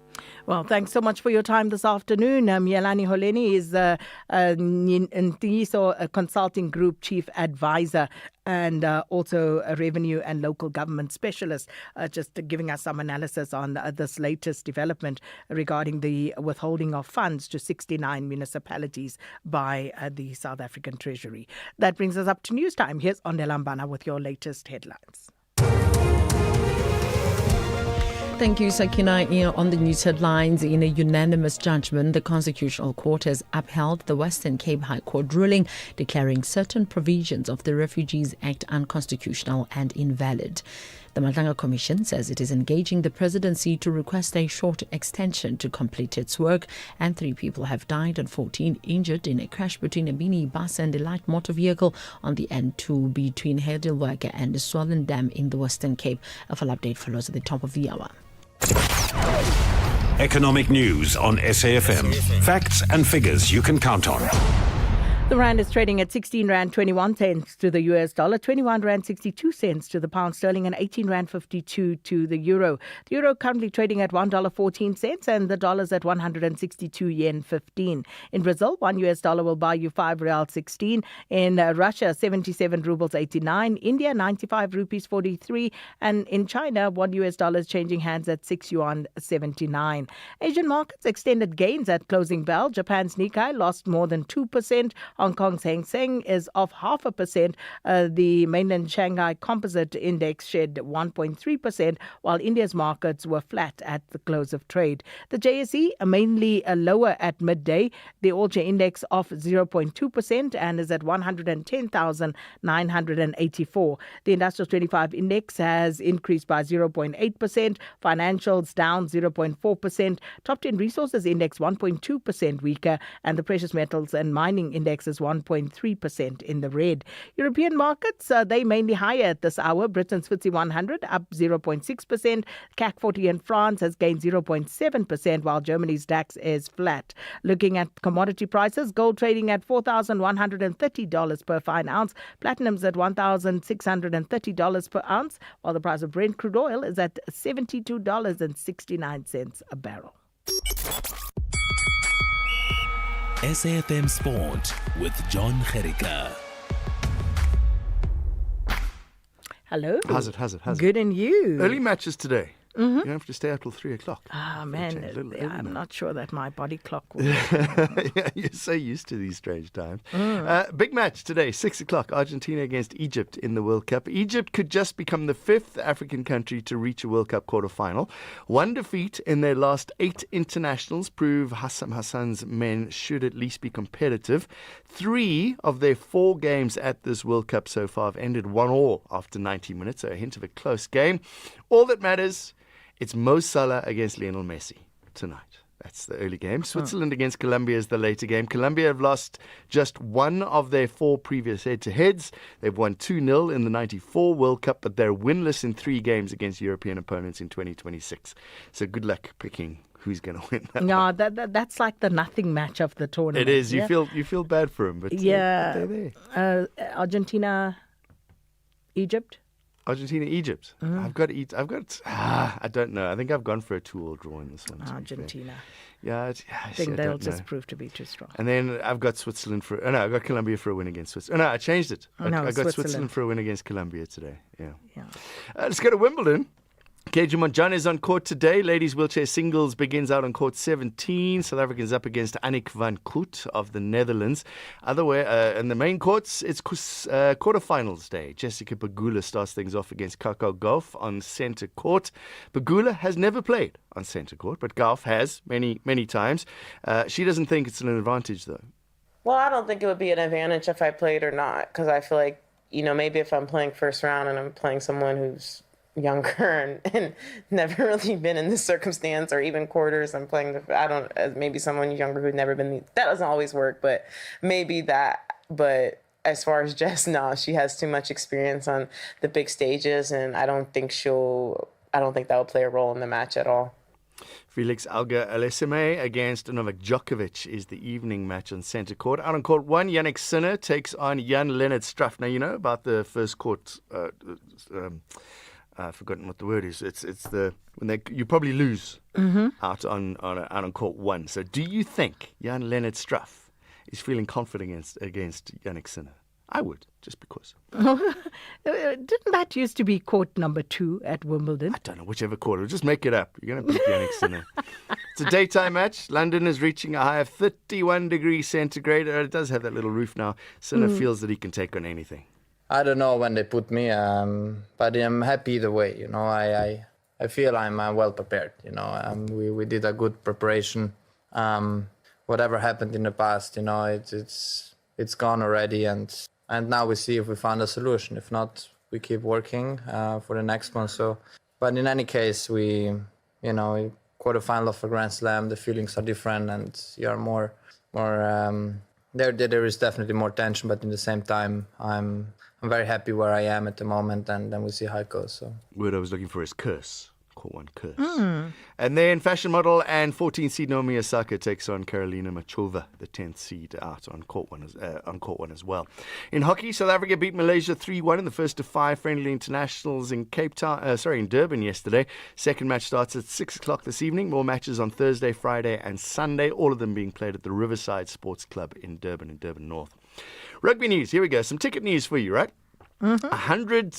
Well, thanks so much for your time this afternoon. Yelani Holeni is a Consulting Group Chief Advisor and also a Revenue and Local Government Specialist, just giving us some analysis on this latest development regarding the withholding of funds to 69 municipalities by the South African Treasury. That brings us up to news time. Here's Ondela Mbana with your latest headlines. Thank you, Sakina. On the news headlines, in a unanimous judgment, the Constitutional Court has upheld the Western Cape High Court ruling declaring certain provisions of the Refugees Act unconstitutional and invalid. The Matlanga Commission says it is engaging the presidency to request a short extension to complete its work, and 3 people have died and 14 injured in a crash between a mini bus and a light motor vehicle on the N2 between Heidelberg and Swellendam in the Western Cape. A full update follows at the top of the hour. Economic news on SAFM. Facts and figures you can count on. The rand is trading at 16 rand 21 cents to the US dollar, 21 rand 62 cents to the pound sterling, and 18 rand 52 to the euro. The euro currently trading at $1.14 and the dollar's at 162 yen 15. In Brazil, 1 US dollar will buy you 5 real 16. In Russia, 77 rubles 89. India, 95 rupees 43. And in China, 1 US dollar is changing hands at 6 yuan 79. Asian markets extended gains at closing bell. Japan's Nikkei lost more than 2%. Hong Kong's Hang Seng is off 0.5%. The mainland Shanghai Composite Index shed 1.3%, while India's markets were flat at the close of trade. The JSE mainly lower at midday. The All-Share Index off 0.2% and is at 110,984. The Industrial 25 Index has increased by 0.8%. Financials down 0.4%. Top 10 Resources Index 1.2% weaker, and the Precious Metals and Mining Index is 1.3% in the red. European markets, they mainly higher at this hour. Britain's FTSE 100 up 0.6%. CAC 40 in France has gained 0.7%, while Germany's DAX is flat. Looking at commodity prices, gold trading at $4,130 per fine ounce. Platinum's at $1,630 per ounce, while the price of Brent crude oil is at $72.69 a barrel. SAfM Sport with John Gerika. Hello. How's it? Good, and you? Early matches today. Mm-hmm. You don't have to stay up till 3 o'clock. Ah, man, I'm not sure that my body clock will. Yeah, you're so used to these strange times. Big match today, 6 o'clock, Argentina against Egypt in the World Cup. Egypt could just become the 5th African country to reach a World Cup quarter-final. One defeat in their last 8 internationals prove Hassam Hassan's men should at least be competitive. 3 of their 4 games at this World Cup so far have ended 1-1 after 90 minutes, so a hint of a close game. All that matters, it's Mo Salah against Lionel Messi tonight. That's the early game. Switzerland against Colombia is the later game. Colombia have lost just 1 of their 4 previous head-to-heads. They've won 2-0 in the 94 World Cup, but they're winless in 3 games against European opponents in 2026. So good luck picking who's going to win that. No, that's like the nothing match of the tournament. It is. Yeah? You feel bad for them, but yeah, but they're there. Argentina, Egypt. Argentina, Egypt. I've got. I don't know. I think I've gone for a 2-2 draw in this one. Argentina. Yeah, I think they'll just prove to be too strong. And then I've got Switzerland for. Oh no, I've got Colombia for a win against Switzerland. Oh no, I changed it. I got Switzerland for a win against Colombia today. Yeah. Let's go to Wimbledon. KG Monjan is on court today. Ladies wheelchair singles begins out on court 17. South Africans up against Annick van Koot of the Netherlands. Other way, in the main courts, it's quarterfinals day. Jessica Pegula starts things off against Kakao Gauff on centre court. Pegula has never played on centre court, but Gauff has many, many times. She doesn't think it's an advantage, though. Well, I don't think it would be an advantage if I played or not, because I feel like, maybe if I'm playing first round and I'm playing someone who's younger and never really been in this circumstance or even quarters. I'm playing maybe someone younger who'd never been. That doesn't always work, but maybe that. But as far as Jess, no, she has too much experience on the big stages, and I don't think that will play a role in the match at all. Felix Auger-Aliassime against Novak Djokovic is the evening match on centre court. Out on court 1, Yannick Sinner takes on Jan-Lennard Struff. Now, you know about the first court. I've forgotten what the word is. It's when you probably lose out on court 1. So, do you think Jan-Lennard Struff is feeling confident against Yannick Sinner? I would, just because. Didn't that used to be court number 2 at Wimbledon? I don't know, whichever court. We'll just make it up. You're going to pick Yannick Sinner. It's a daytime match. London is reaching a high of 31 degrees centigrade. It does have that little roof now. Sinner feels that he can take on anything. I don't know when they put me, but I'm happy either way. I feel I'm well prepared. We did a good preparation. Whatever happened in the past, it's gone already, and now we see if we found a solution. If not, we keep working for the next one. So, but in any case, we quarterfinal of a Grand Slam. The feelings are different, and you're more. There is definitely more tension, but in the same time, I'm very happy where I am at the moment, and then we'll see how it goes. So, word I was looking for is curse. Court 1 curse. And then fashion model and 14th seed Naomi Osaka takes on Karolina Machova, the 10th seed, out on court 1 as well. In hockey, South Africa beat Malaysia 3-1 in the first of 5 friendly internationals in in Durban yesterday. Second match starts at 6 o'clock this evening. More matches on Thursday, Friday and Sunday, all of them being played at the Riverside Sports Club in Durban North. Rugby news, here we go. Some ticket news for you, right? 100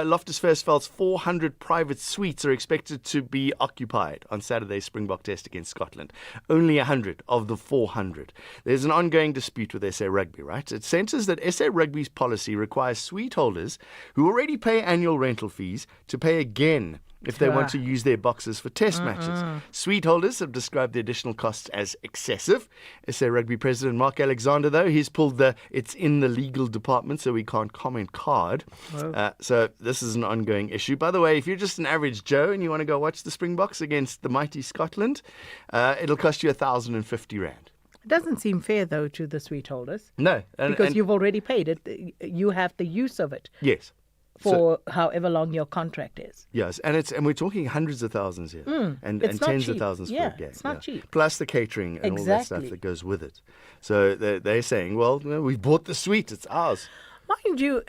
Loftus Versfeld's 400 private suites are expected to be occupied on Saturday's Springbok Test against Scotland. Only 100 of the 400. There's an ongoing dispute with SA Rugby, right? It centres that SA Rugby's policy requires suite holders who already pay annual rental fees to pay again if they want to use their boxes for test matches. Suite holders have described the additional costs as excessive. SA Rugby President Mark Alexander, though, he's pulled the "it's in the legal department, so we can't comment" card. So this is an ongoing issue. By the way, if you're just an average Joe and you want to go watch the Springboks against the mighty Scotland, it'll cost you 1,050 rand. It doesn't seem fair, though, to the suite holders. No. Because you've already paid it. You have the use of it. Yes. For however long your contract is. Yes, and we're talking hundreds of thousands here, and tens of thousands for a game. It's not cheap. Plus the catering and all that stuff that goes with it. So they're saying, well, we've bought the suite, it's ours. Mind you,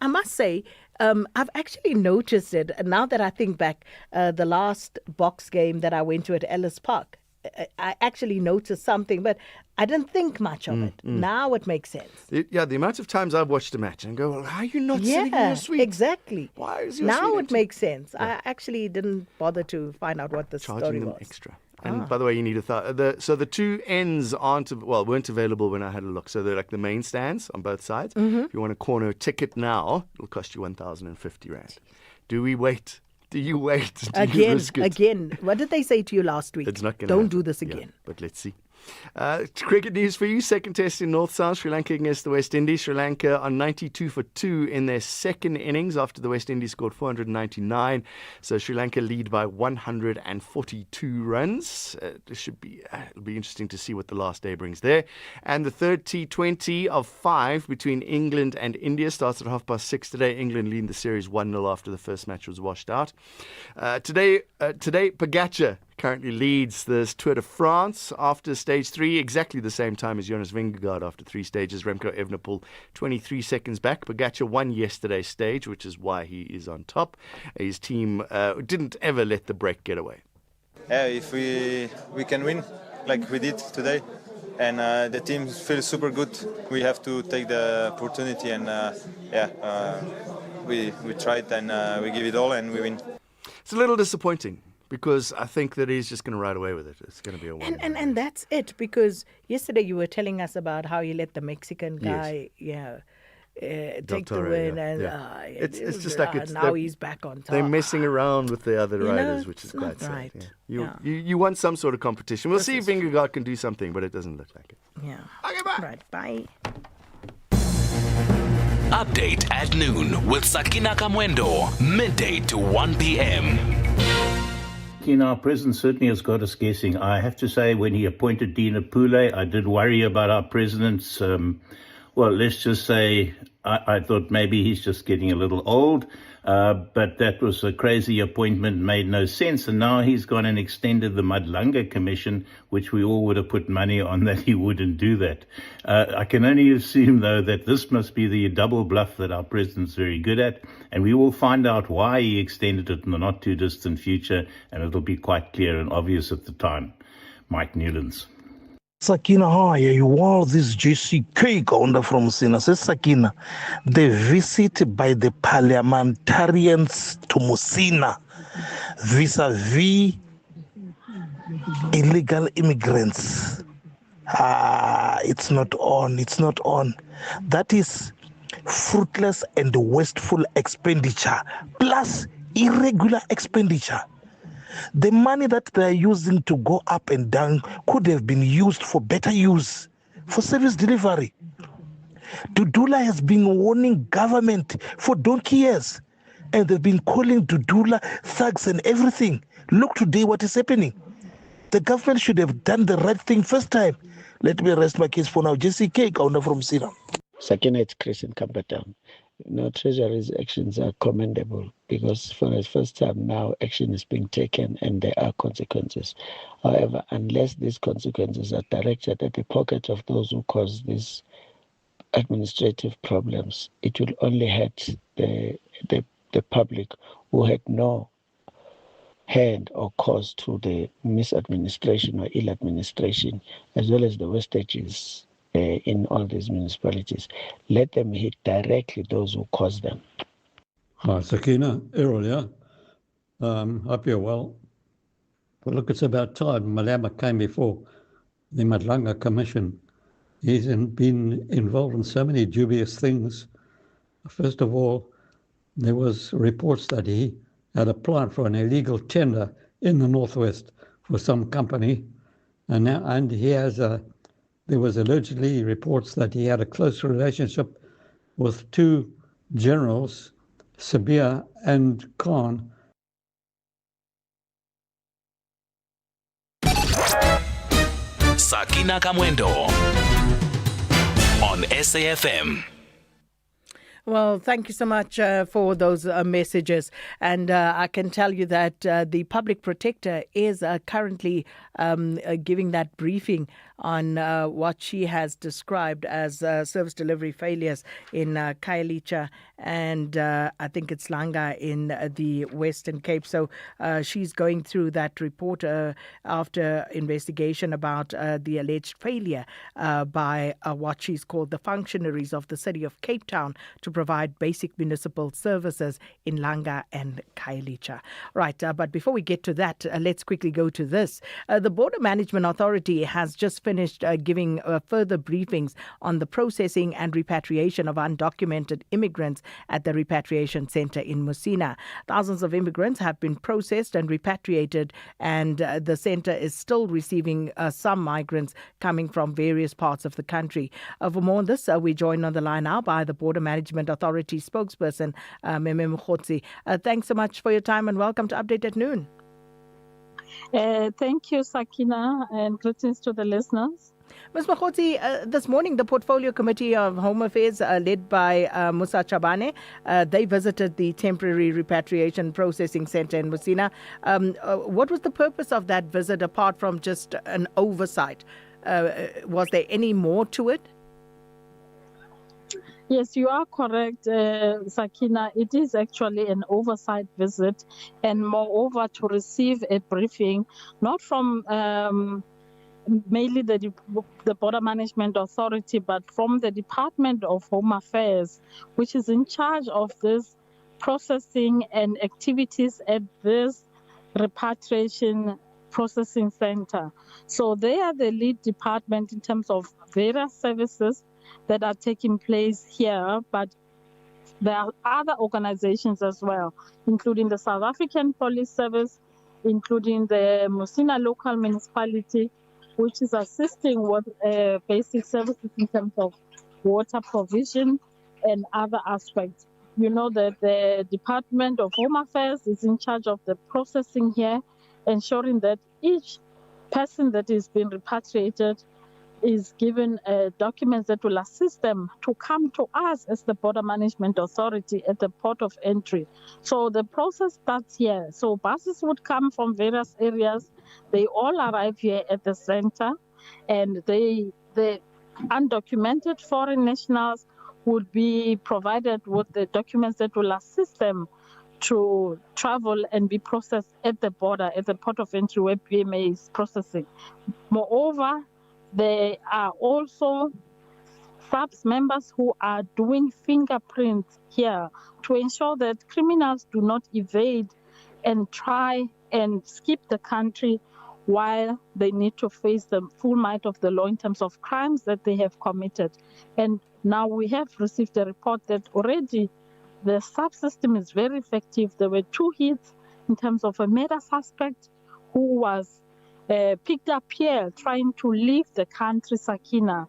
I must say, I've actually noticed it now that I think back. The last box game that I went to at Ellis Park, I actually noticed something, but I didn't think much of it. Now it makes sense. The amount of times I've watched a match and go, well, how are you not sitting in your suite? Exactly. Why is your now suite it empty? makes sense. I actually didn't bother to find out what the Charging story them was. extra. And by the way, you need so the two ends weren't available when I had a look. So they're like the main stands on both sides. If you want a corner ticket now, it'll cost you 1,050 rand. Do we wait? Do you wait? Do you risk it? Again. What did they say to you last week? It's not going to Don't do this again. Yeah, but let's see. Cricket news for you. Second test in North-South. Sri Lanka against the West Indies. Sri Lanka on 92 for 2 in their second innings after the West Indies scored 499. So Sri Lanka lead by 142 runs. It'll be interesting to see what the last day brings there. And the third T20 of 5 between England and India starts at 6:30 today. England lead the series 1-0 after the first match was washed out. Today, Pogacar currently leads this Tour de France after stage 3, exactly the same time as Jonas Vingegaard after 3 stages. Remco Evenepoel 23 seconds back. Pogacar won yesterday's stage, which is why he is on top. His team didn't ever let the break get away. If we can win like we did today, and the team feels super good, we have to take the opportunity, and we tried and we give it all and we win. It's a little disappointing, because I think that he's just going to ride away with it. It's going to be a one. And that's it, because yesterday you were telling us about how you let the Mexican guy, take the win, and it's just like now he's back on top. They're messing around with the other riders, which is quite sad. Yeah. You want some sort of competition. We'll see if Vingegaard can do something, but it doesn't look like it. Yeah. Okay, bye. Right, bye. Update at noon with Sakina Kamwendo, midday to 1 p.m. Our president certainly has got us guessing. I have to say, when he appointed Dina Pule, I did worry about our president's, let's just say, I thought maybe he's just getting a little old, but that was a crazy appointment, made no sense. And now he's gone and extended the Madlanga Commission, which we all would have put money on that he wouldn't do that. I can only assume, though, that this must be the double bluff that our president's very good at, and we will find out why he extended it in the not too distant future, and it'll be quite clear and obvious at the time. Mike Newlands. Sakina, how are you? Wow, this JCK Kaunda from Sina says, Sakina, the visit by the parliamentarians to Musina vis-a-vis illegal immigrants. It's not on. That is fruitless and wasteful expenditure, plus irregular expenditure. The money that they are using to go up and down could have been used for better use, for service delivery. Dudula has been warning government for donkey years, and they've been calling Dudula thugs and everything. Look today what is happening. The government should have done the right thing first time. Let me rest my case for now. JCK, Kaunda from Sina. Sakina, it's Chris in Campertown. Treasury's actions are commendable, because for the first time now action is being taken and there are consequences. However, unless these consequences are directed at the pocket of those who cause these administrative problems, it will only hurt the public who had no hand or cause to the misadministration or ill administration, as well as the wastages in all these municipalities. Let them hit directly those who cause them. Hi, Sakina, Errol, yeah. Hope you're well. Well, look, it's about time Malema came before the Madlanga Commission. He's been involved in so many dubious things. First of all, there was reports that he had applied for an illegal tender in the Northwest for some company, and he has there was allegedly reports that he had a close relationship with 2 generals, Sabia and Khan. Sakina Kamwendo on SAFM. Well, thank you so much for those messages. And I can tell you that the public protector is currently giving that briefing on what she has described as service delivery failures in Khayelitsha and I think it's Langa in the Western Cape. So she's going through that report after investigation about the alleged failure by what she's called the functionaries of the city of Cape Town to provide basic municipal services in Langa and Khayelitsha. Right, but before we get to that, let's quickly go to this. The Border Management Authority has just finished giving further briefings on the processing and repatriation of undocumented immigrants at the repatriation center in Musina. Thousands of immigrants have been processed and repatriated, and the center is still receiving some migrants coming from various parts of the country. For more on this, we join on the line now by the Border Management Authority spokesperson, Meme Mkhotsi. Thanks so much for your time and welcome to Update at Noon. Thank you, Sakina, and greetings to the listeners. Ms. Mkhotsi, this morning the Portfolio Committee of Home Affairs, led by Musa Chabane, they visited the temporary repatriation processing center in Musina. What was the purpose of that visit apart from just an oversight? Was there any more to it? Yes, you are correct, Sakina. It is actually an oversight visit, and moreover to receive a briefing, not from mainly the Border Management Authority, but from the Department of Home Affairs, which is in charge of this processing and activities at this repatriation processing center. So they are the lead department in terms of various services that are taking place here, but there are other organizations as well, including the South African Police Service, including the Musina local municipality, which is assisting with basic services in terms of water provision and other aspects. You know that the Department of Home Affairs is in charge of the processing here, ensuring that each person that is being repatriated is given documents that will assist them to come to us as the Border Management Authority at the port of entry. So the process starts here. So buses would come from various areas. They all arrive here at the center, and the undocumented foreign nationals would be provided with the documents that will assist them to travel and be processed at the border, at the port of entry where BMA is processing. Moreover, there are also SAPS members who are doing fingerprints here to ensure that criminals do not evade and try and skip the country while they need to face the full might of the law in terms of crimes that they have committed. And now we have received a report that already the SAP system is very effective. There were 2 hits in terms of a murder suspect who was picked up here trying to leave the country, Sakina,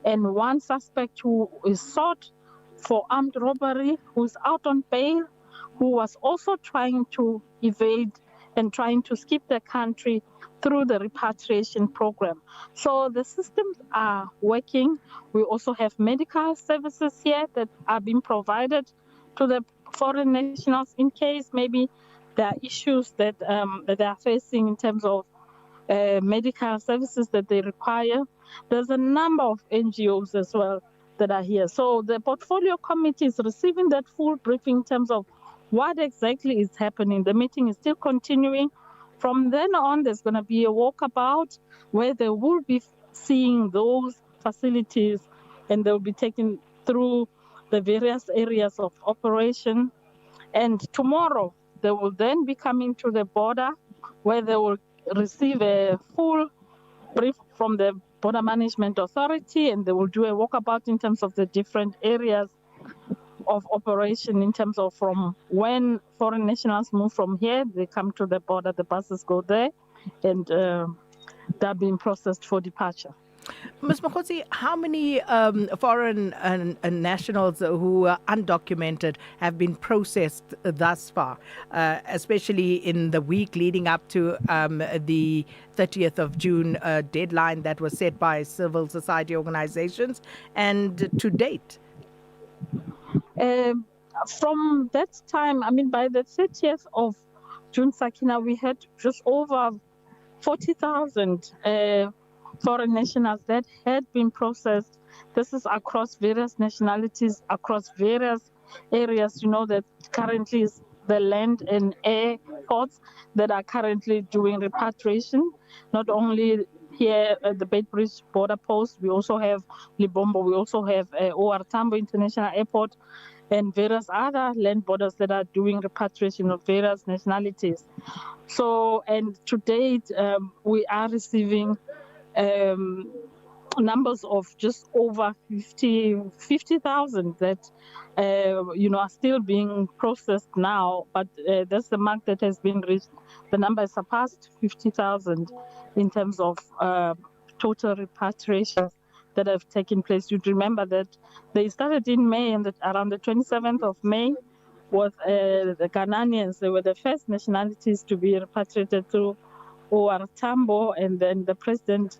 and 1 suspect who is sought for armed robbery, who's out on bail, who was also trying to evade and trying to skip the country through the repatriation program. So the systems are working. We also have medical services here that are being provided to the foreign nationals in case maybe there are issues that they are facing in terms of medical services that they require. There's a number of NGOs as well that are here. So the portfolio committee is receiving that full briefing in terms of what exactly is happening. The meeting is still continuing. From then on, there's going to be a walkabout where they will be seeing those facilities and they'll be taken through the various areas of operation. And tomorrow, they will then be coming to the border where they will receive a full brief from the Border Management Authority, and they will do a walkabout in terms of the different areas of operation in terms of from when foreign nationals move from here, they come to the border, the buses go there, and they're being processed for departure. Ms. Mkhotsi, how many foreign nationals who are undocumented have been processed thus far, especially in the week leading up to the 30th of June deadline that was set by civil society organizations and to date? From that time, I mean, by the 30th of June, Sakina, we had just over 40,000 foreign nationals that had been processed. This is across various nationalities, across various areas, that currently is the land and air ports that are currently doing repatriation, not only here at the Beitbridge border post, we also have Libombo, we also have OR Tambo International Airport, and various other land borders that are doing repatriation of various nationalities. So, and to date, we are receiving numbers of just over 50,000 that, are still being processed now, but that's the mark that has been reached. The number has surpassed 50,000 in terms of total repatriations that have taken place. You'd remember that they started in May, and around the 27th of May was the Ghanaians. They were the first nationalities to be repatriated through OR Tambo, and then the president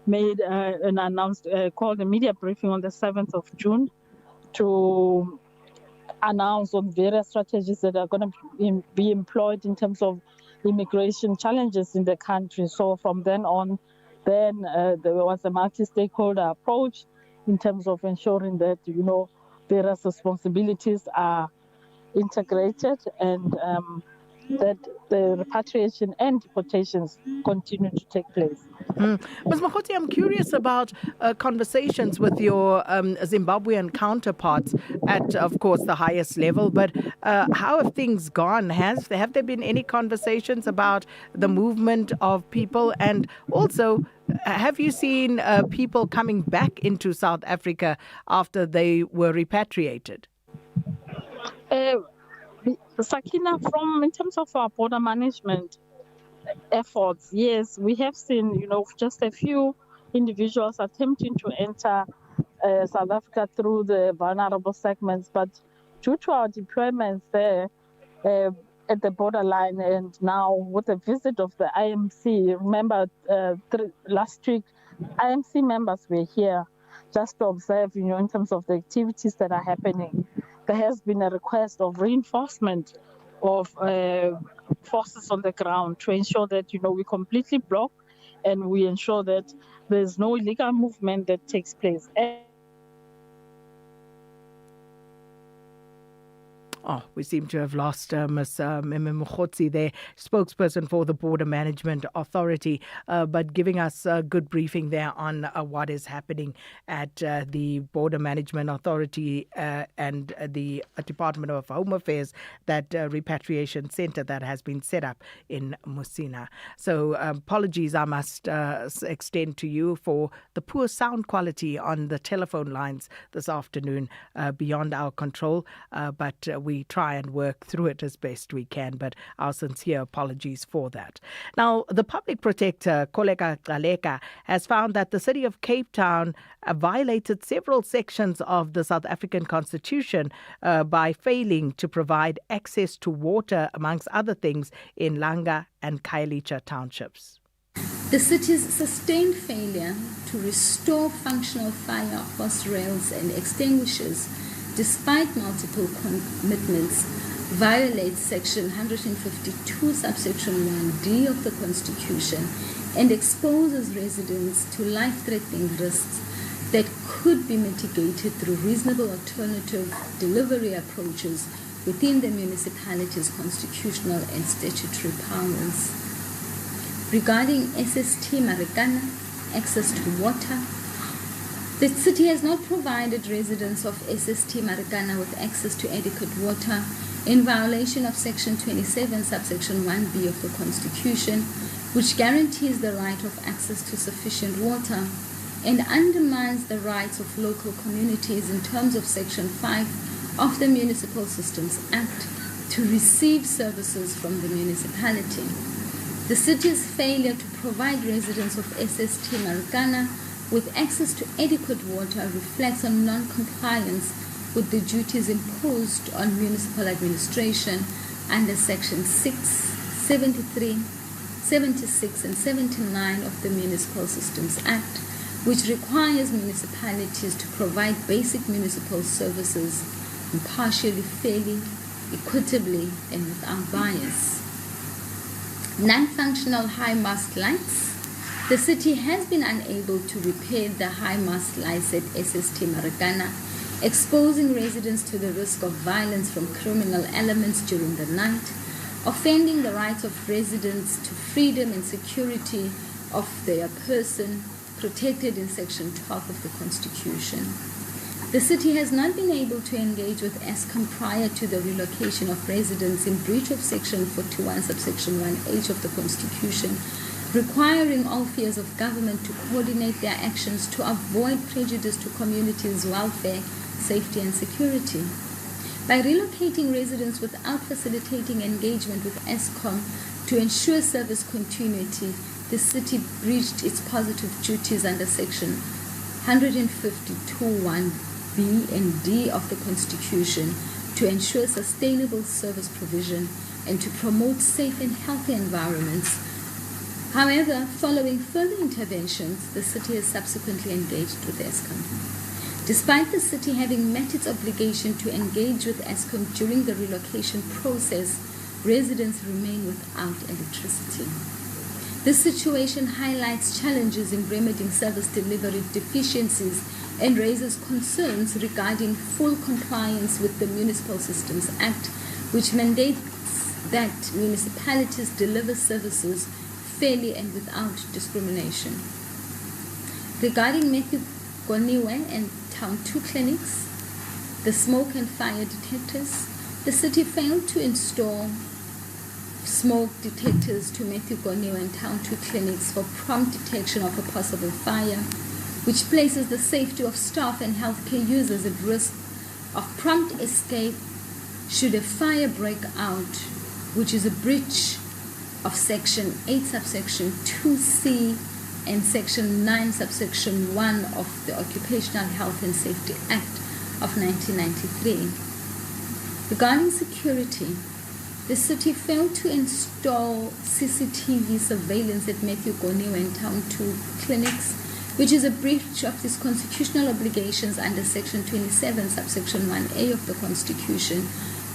made an announced called a media briefing on the 7th of June to announce on various strategies that are going to be employed in terms of immigration challenges in the country. So from then on, there was a multi-stakeholder approach in terms of ensuring that, various responsibilities are integrated and that the repatriation and deportations continue to take place. Ms. Makoti, I'm curious about conversations with your Zimbabwean counterparts at, of course, the highest level, but how have things gone? Have there been any conversations about the movement of people? And also, have you seen people coming back into South Africa after they were repatriated? Sakina, in terms of our border management efforts, yes, we have seen, just a few individuals attempting to enter South Africa through the vulnerable segments, but due to our deployments there at the borderline, and now with the visit of the IMC, remember last week, IMC members were here just to observe, in terms of the activities that are happening. There has been a request of reinforcement of forces on the ground to ensure that, we completely block and we ensure that there's no illegal movement that takes place. We seem to have lost Ms. Mkhotsi there, spokesperson for the Border Management Authority, but giving us a good briefing there on what is happening at the Border Management Authority and the Department of Home Affairs, that repatriation center that has been set up in Musina. So apologies I must extend to you for the poor sound quality on the telephone lines this afternoon, beyond our control, but we try and work through it as best we can, but our sincere apologies for that. Now, the public protector, Koleka Gcaleka, has found that the city of Cape Town violated several sections of the South African Constitution by failing to provide access to water, amongst other things, in Langa and Khayelitsha townships. The city's sustained failure to restore functional fire hose rails and extinguishers, despite multiple commitments, violates Section 152, subsection 1D of the Constitution and exposes residents to life-threatening risks that could be mitigated through reasonable alternative delivery approaches within the municipality's constitutional and statutory powers. Regarding SST Marikana, access to water, the city has not provided residents of SST Marikana with access to adequate water in violation of Section 27, subsection 1B of the Constitution, which guarantees the right of access to sufficient water and undermines the rights of local communities in terms of Section 5 of the Municipal Systems Act to receive services from the municipality. The city's failure to provide residents of SST Marikana with access to adequate water reflects on non-compliance with the duties imposed on municipal administration under Section 6, 73, 76 and 79 of the Municipal Systems Act, which requires municipalities to provide basic municipal services impartially, fairly, equitably, and without bias. Non-functional high mast lights. The city has been unable to repair the high mast lights at SST Marikana, exposing residents to the risk of violence from criminal elements during the night, offending the rights of residents to freedom and security of their person, protected in Section 12 of the Constitution. The city has not been able to engage with Eskom prior to the relocation of residents in breach of Section 41, subsection 1H of the Constitution, requiring all spheres of government to coordinate their actions to avoid prejudice to communities' welfare, safety, and security. By relocating residents without facilitating engagement with Eskom to ensure service continuity, the city breached its positive duties under Section 152(1)(b) and D of the Constitution to ensure sustainable service provision and to promote safe and healthy environments. However, following further interventions, the city has subsequently engaged with Eskom. Despite the city having met its obligation to engage with Eskom during the relocation process, residents remain without electricity. This situation highlights challenges in remedying service delivery deficiencies and raises concerns regarding full compliance with the Municipal Systems Act, which mandates that municipalities deliver services fairly and without discrimination. Regarding Matthew Goniwe and Town 2 clinics, the smoke and fire detectors, the city failed to install smoke detectors to Matthew Goniwe and Town 2 clinics for prompt detection of a possible fire, which places the safety of staff and healthcare users at risk of prompt escape should a fire break out, which is a breach of Section 8, subsection 2C and Section 9, subsection 1 of the Occupational Health and Safety Act of 1993. Regarding security, the city failed to install CCTV surveillance at Matthew Goniwe and Town 2 clinics, which is a breach of its constitutional obligations under Section 27, subsection 1A of the Constitution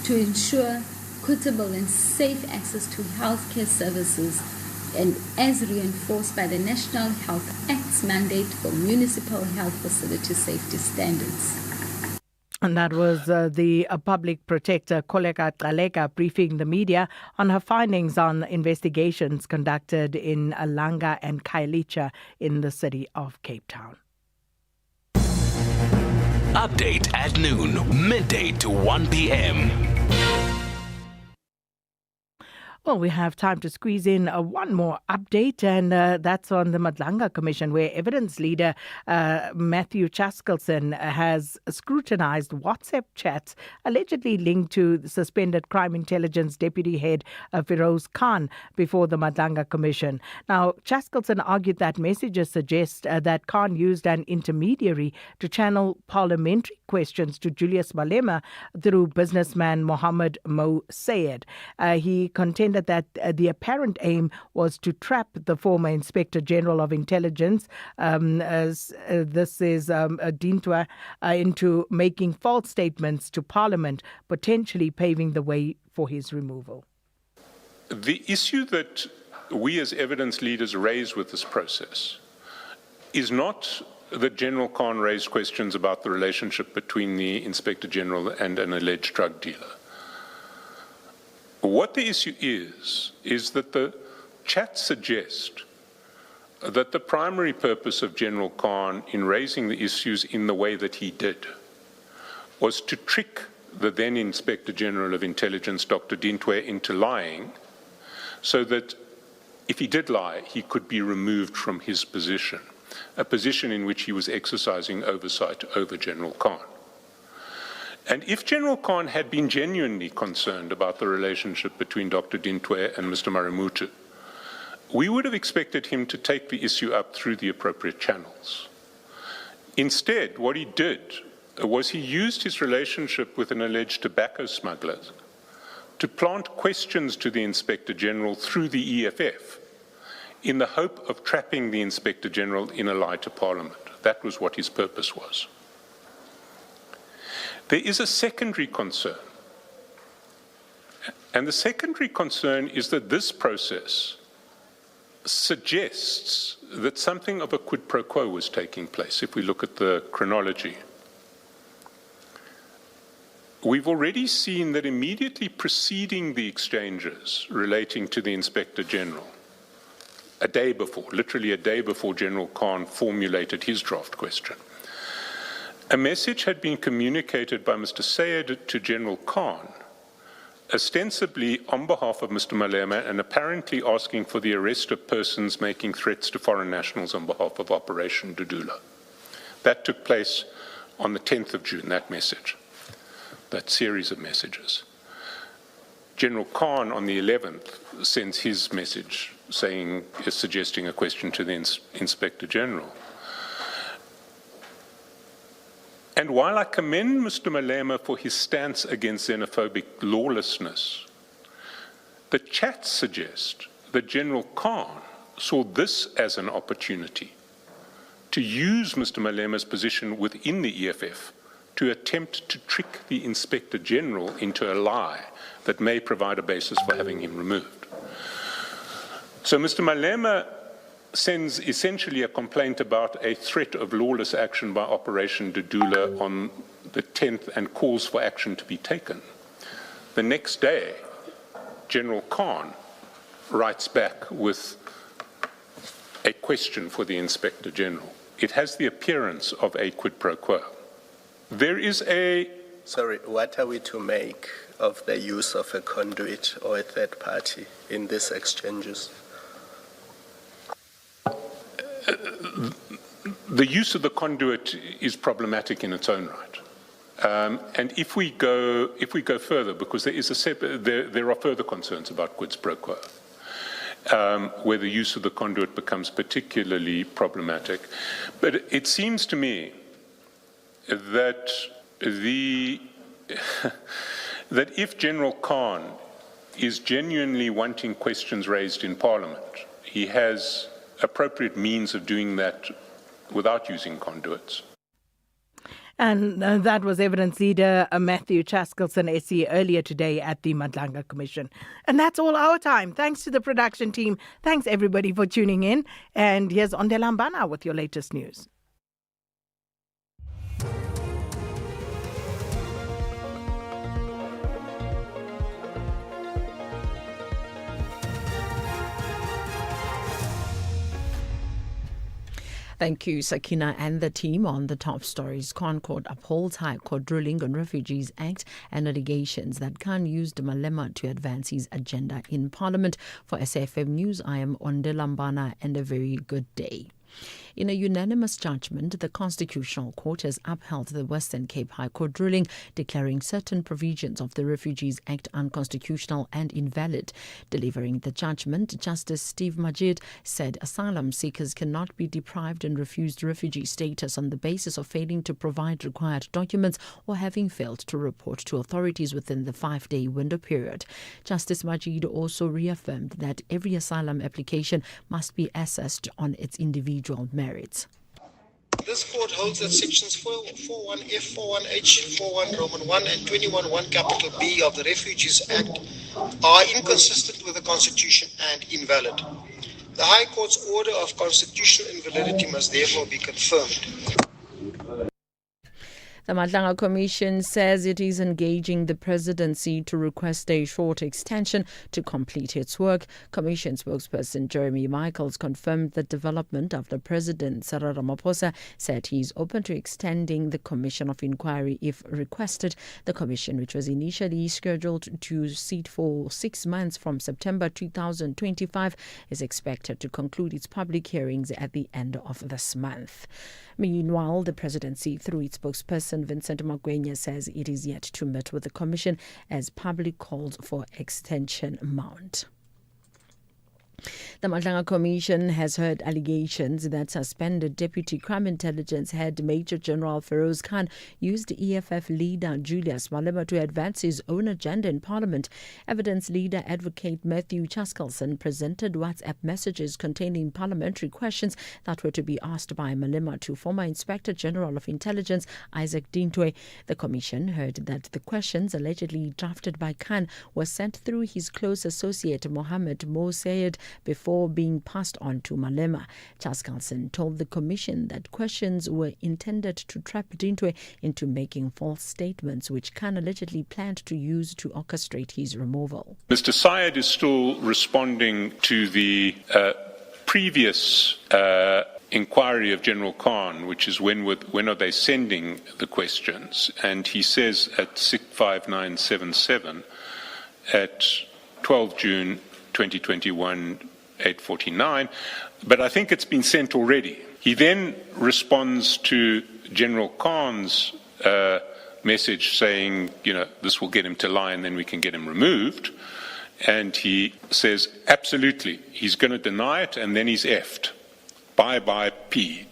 to ensure equitable and safe access to healthcare services, and as reinforced by the National Health Act's mandate for municipal health facility safety standards. And that was the public protector, Koleka Qaleka, briefing the media on her findings on investigations conducted in Langa and Khayelitsha in the city of Cape Town. Update at noon, midday to 1 p.m. Well, we have time to squeeze in one more update, and that's on the Madlanga Commission, where evidence leader Matthew Chaskelson has scrutinized WhatsApp chats allegedly linked to the suspended Crime Intelligence Deputy Head Feroz Khan before the Madlanga Commission. Now, Chaskelson argued that messages suggest that Khan used an intermediary to channel parliamentary questions to Julius Malema through businessman Mohammed Mo Sayed. He contended that the apparent aim was to trap the former Inspector General of Intelligence, this is Dintwa, into making false statements to Parliament, potentially paving the way for his removal. The issue that we as evidence leaders raise with this process is not that General Khan raised questions about the relationship between the Inspector General and an alleged drug dealer. What the issue is that the chats suggest that the primary purpose of General Khan in raising the issues in the way that he did was to trick the then Inspector General of Intelligence, Dr. Dintwe, into lying, so that if he did lie, he could be removed from his position, a position in which he was exercising oversight over General Khan. And if General Khan had been genuinely concerned about the relationship between Dr. Dintwe and Mr. Marumutu, we would have expected him to take the issue up through the appropriate channels. Instead, what he did was he used his relationship with an alleged tobacco smuggler to plant questions to the Inspector General through the EFF in the hope of trapping the Inspector General in a lie to Parliament. That was what his purpose was. There is a secondary concern. And the secondary concern is that this process suggests that something of a quid pro quo was taking place, if we look at the chronology. We've already seen that immediately preceding the exchanges relating to the Inspector General, a day before, literally a day before General Khan formulated his draft question, a message had been communicated by Mr. Sayed to General Khan, ostensibly on behalf of Mr. Malema and apparently asking for the arrest of persons making threats to foreign nationals on behalf of Operation Dudula. That took place on the 10th of June, that message, that series of messages. General Khan on the 11th sends his message suggesting a question to the Inspector General. And while I commend Mr. Malema for his stance against xenophobic lawlessness, the chats suggest that General Khan saw this as an opportunity to use Mr. Malema's position within the EFF to attempt to trick the Inspector General into a lie that may provide a basis for having him removed. So Mr. Malema sends essentially a complaint about a threat of lawless action by Operation Dudula on the 10th and calls for action to be taken. The next day, General Khan writes back with a question for the Inspector General. It has the appearance of a quid pro quo. There is a... Sorry, what are we to make of the use of a conduit or a third party in these exchanges? The use of the conduit is problematic in its own right. And if we go further, because there are further concerns about quid pro quo, where the use of the conduit becomes particularly problematic. But it seems to me that that if General Khan is genuinely wanting questions raised in Parliament, he has appropriate means of doing that without using conduits. And that was Evidence Leader Matthew Chaskelson, SC, earlier today at the Madlanga Commission. And that's all our time. Thanks to the production team. Thanks, everybody, for tuning in. And here's Ondela Mbana with your latest news. Thank you, Sakina and the team on the top stories. Concord upholds High Court ruling on Refugees Act and allegations that Khan used Malema to advance his agenda in Parliament. For SAFM News, I am Ondela Mbana, and a very good day. In a unanimous judgment, the Constitutional Court has upheld the Western Cape High Court ruling declaring certain provisions of the Refugees Act unconstitutional and invalid. Delivering the judgment, Justice Steve Majid said asylum seekers cannot be deprived and refused refugee status on the basis of failing to provide required documents or having failed to report to authorities within the 5-day window period. Justice Majid also reaffirmed that every asylum application must be assessed on its individual merits. This court holds that sections 41F, 41H, 41 Roman 1 and 21(1) capital B of the Refugees Act are inconsistent with the Constitution and invalid. The High Court's order of constitutional invalidity must therefore be confirmed. The Madlanga Commission says it is engaging the presidency to request a short extension to complete its work. Commission spokesperson Jeremy Michaels confirmed the development after President Cyril Ramaphosa said he is open to extending the Commission of Inquiry if requested. The commission, which was initially scheduled to sit for 6 months from September 2025, is expected to conclude its public hearings at the end of this month. Meanwhile, the presidency, through its spokesperson Vincent Magwenya, says it is yet to meet with the commission as public calls for extension mount. The Madlanga Commission has heard allegations that suspended Deputy Crime Intelligence Head Major General Feroz Khan used EFF leader Julius Malema to advance his own agenda in Parliament. Evidence leader Advocate Matthew Chaskalson presented WhatsApp messages containing parliamentary questions that were to be asked by Malema to former Inspector General of Intelligence Isaac Dintwe. The Commission heard that the questions allegedly drafted by Khan were sent through his close associate Mohammed Mo Sayed before being passed on to Malema. Chaskalson told the Commission that questions were intended to trap Dintwe into making false statements, which Khan allegedly planned to use to orchestrate his removal. Mr. Syed is still responding to the previous inquiry of General Khan, which is when are they sending the questions, and he says at 65977 at 12 June 2021, 8:49, but I think it's been sent already. He then responds to General Khan's message saying, this will get him to lie and then we can get him removed. And he says, absolutely, he's going to deny it and then he's effed. Bye-bye P...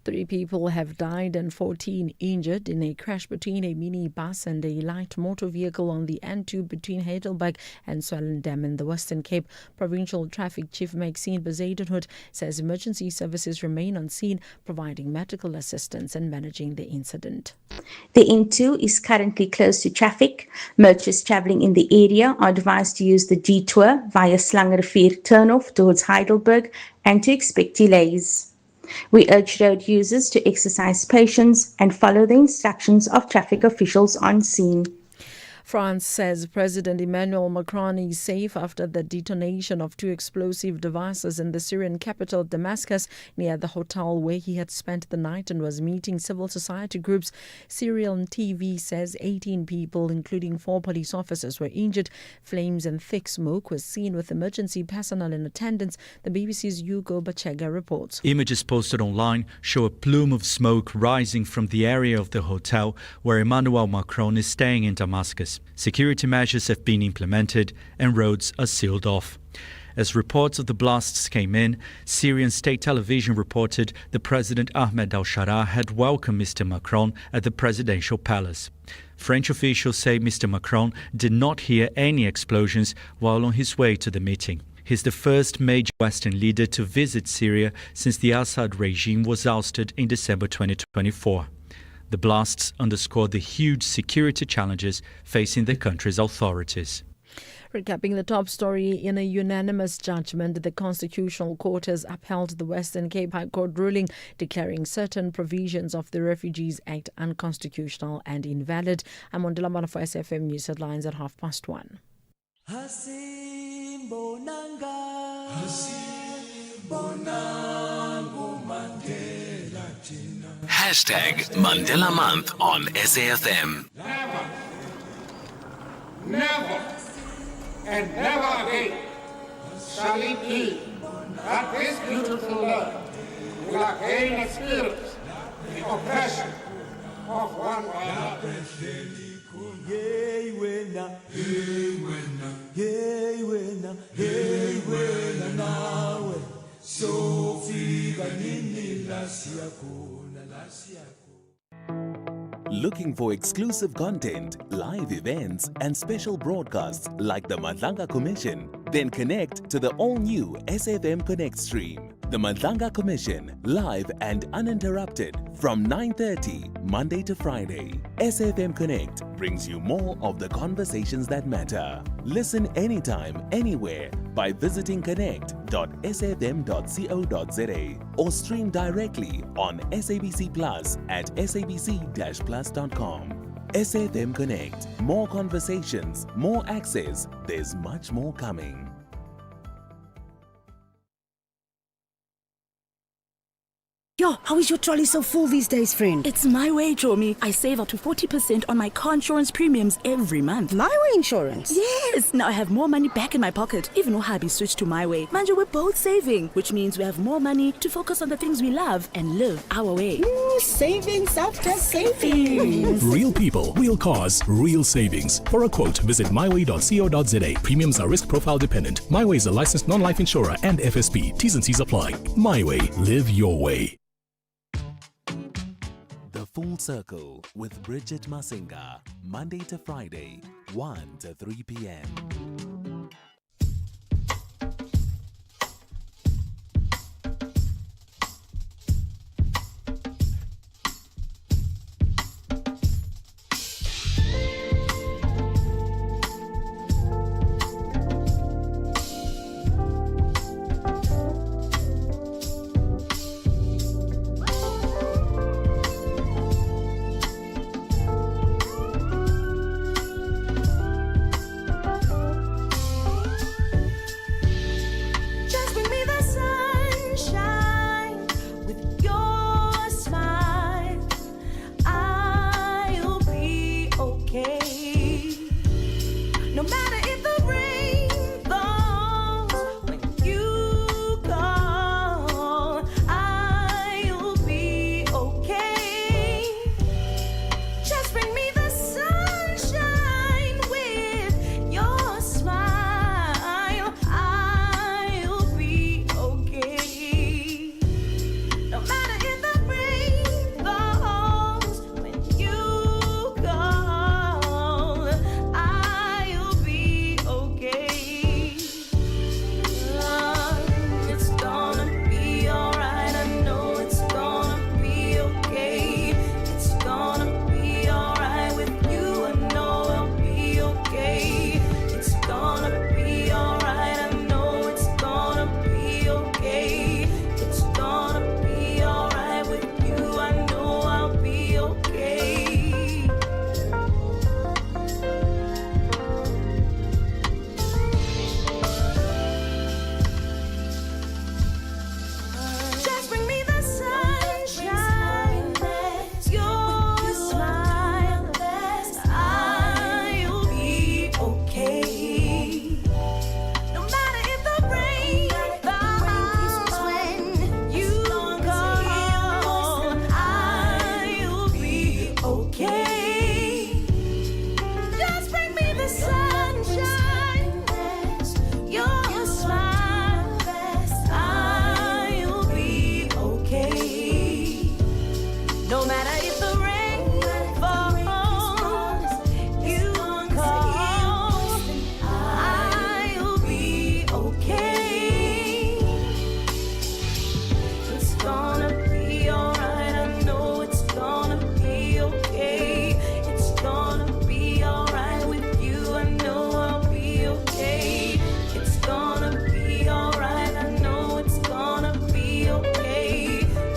3 people have died and 14 injured in a crash between a minibus and a light motor vehicle on the N2 between Heidelberg and Swellendam in the Western Cape. Provincial Traffic Chief Maxine Bezuidenhout says emergency services remain on scene, providing medical assistance and managing the incident. The N2 is currently closed to traffic. Motorists travelling in the area are advised to use the detour via Slangenrivier turnoff towards Heidelberg and to expect delays. We urge road users to exercise patience and follow the instructions of traffic officials on scene. France says President Emmanuel Macron is safe after the detonation of 2 explosive devices in the Syrian capital Damascus near the hotel where he had spent the night and was meeting civil society groups. Syrian TV says 18 people, including 4 police officers, were injured. Flames and thick smoke was seen with emergency personnel in attendance, the BBC's Hugo Bachega reports. Images posted online show a plume of smoke rising from the area of the hotel where Emmanuel Macron is staying in Damascus. Security measures have been implemented and roads are sealed off. As reports of the blasts came in, Syrian state television reported the President Ahmed al-Shara had welcomed Mr. Macron at the presidential palace. French officials say Mr. Macron did not hear any explosions while on his way to the meeting. He's the first major Western leader to visit Syria since the Assad regime was ousted in December 2024. The blasts underscore the huge security challenges facing the country's authorities. Recapping the top story, in a unanimous judgment, the Constitutional Court has upheld the Western Cape High Court ruling declaring certain provisions of the Refugees Act unconstitutional and invalid. I'm on Delambana for SAfm News Headlines at 1:30. Hashtag Mandela Month on SAfm. Never and never again shall it be that this beautiful land will again experience the oppression of one another. Looking for exclusive content, live events, and special broadcasts like the Madlanga Commission? Then connect to the all-new SAfm Connect stream. The Madlanga Commission, live and uninterrupted from 9:30 Monday to Friday. SAfm Connect brings you more of the conversations that matter. Listen anytime, anywhere by visiting connect.safm.co.za or stream directly on SABC Plus at sabc-plus.com. SAfm Connect. More conversations, more access. There's much more coming. Yo, how is your trolley so full these days, friend? It's my way, Jomi. I save up to 40% on my car insurance premiums every month. My way insurance? Yes. Now I have more money back in my pocket, even though hubby switched to my way. Manja, we're both saving, which means we have more money to focus on the things we love and live our way. Savings after savings. Real people, real cars, real savings. For a quote, visit myway.co.za. Premiums are risk profile dependent. MyWay is a licensed non-life insurer and FSP. T's and C's apply. MyWay. Live your way. The Full Circle with Bridget Masinga, Monday to Friday, 1 to 3 p.m.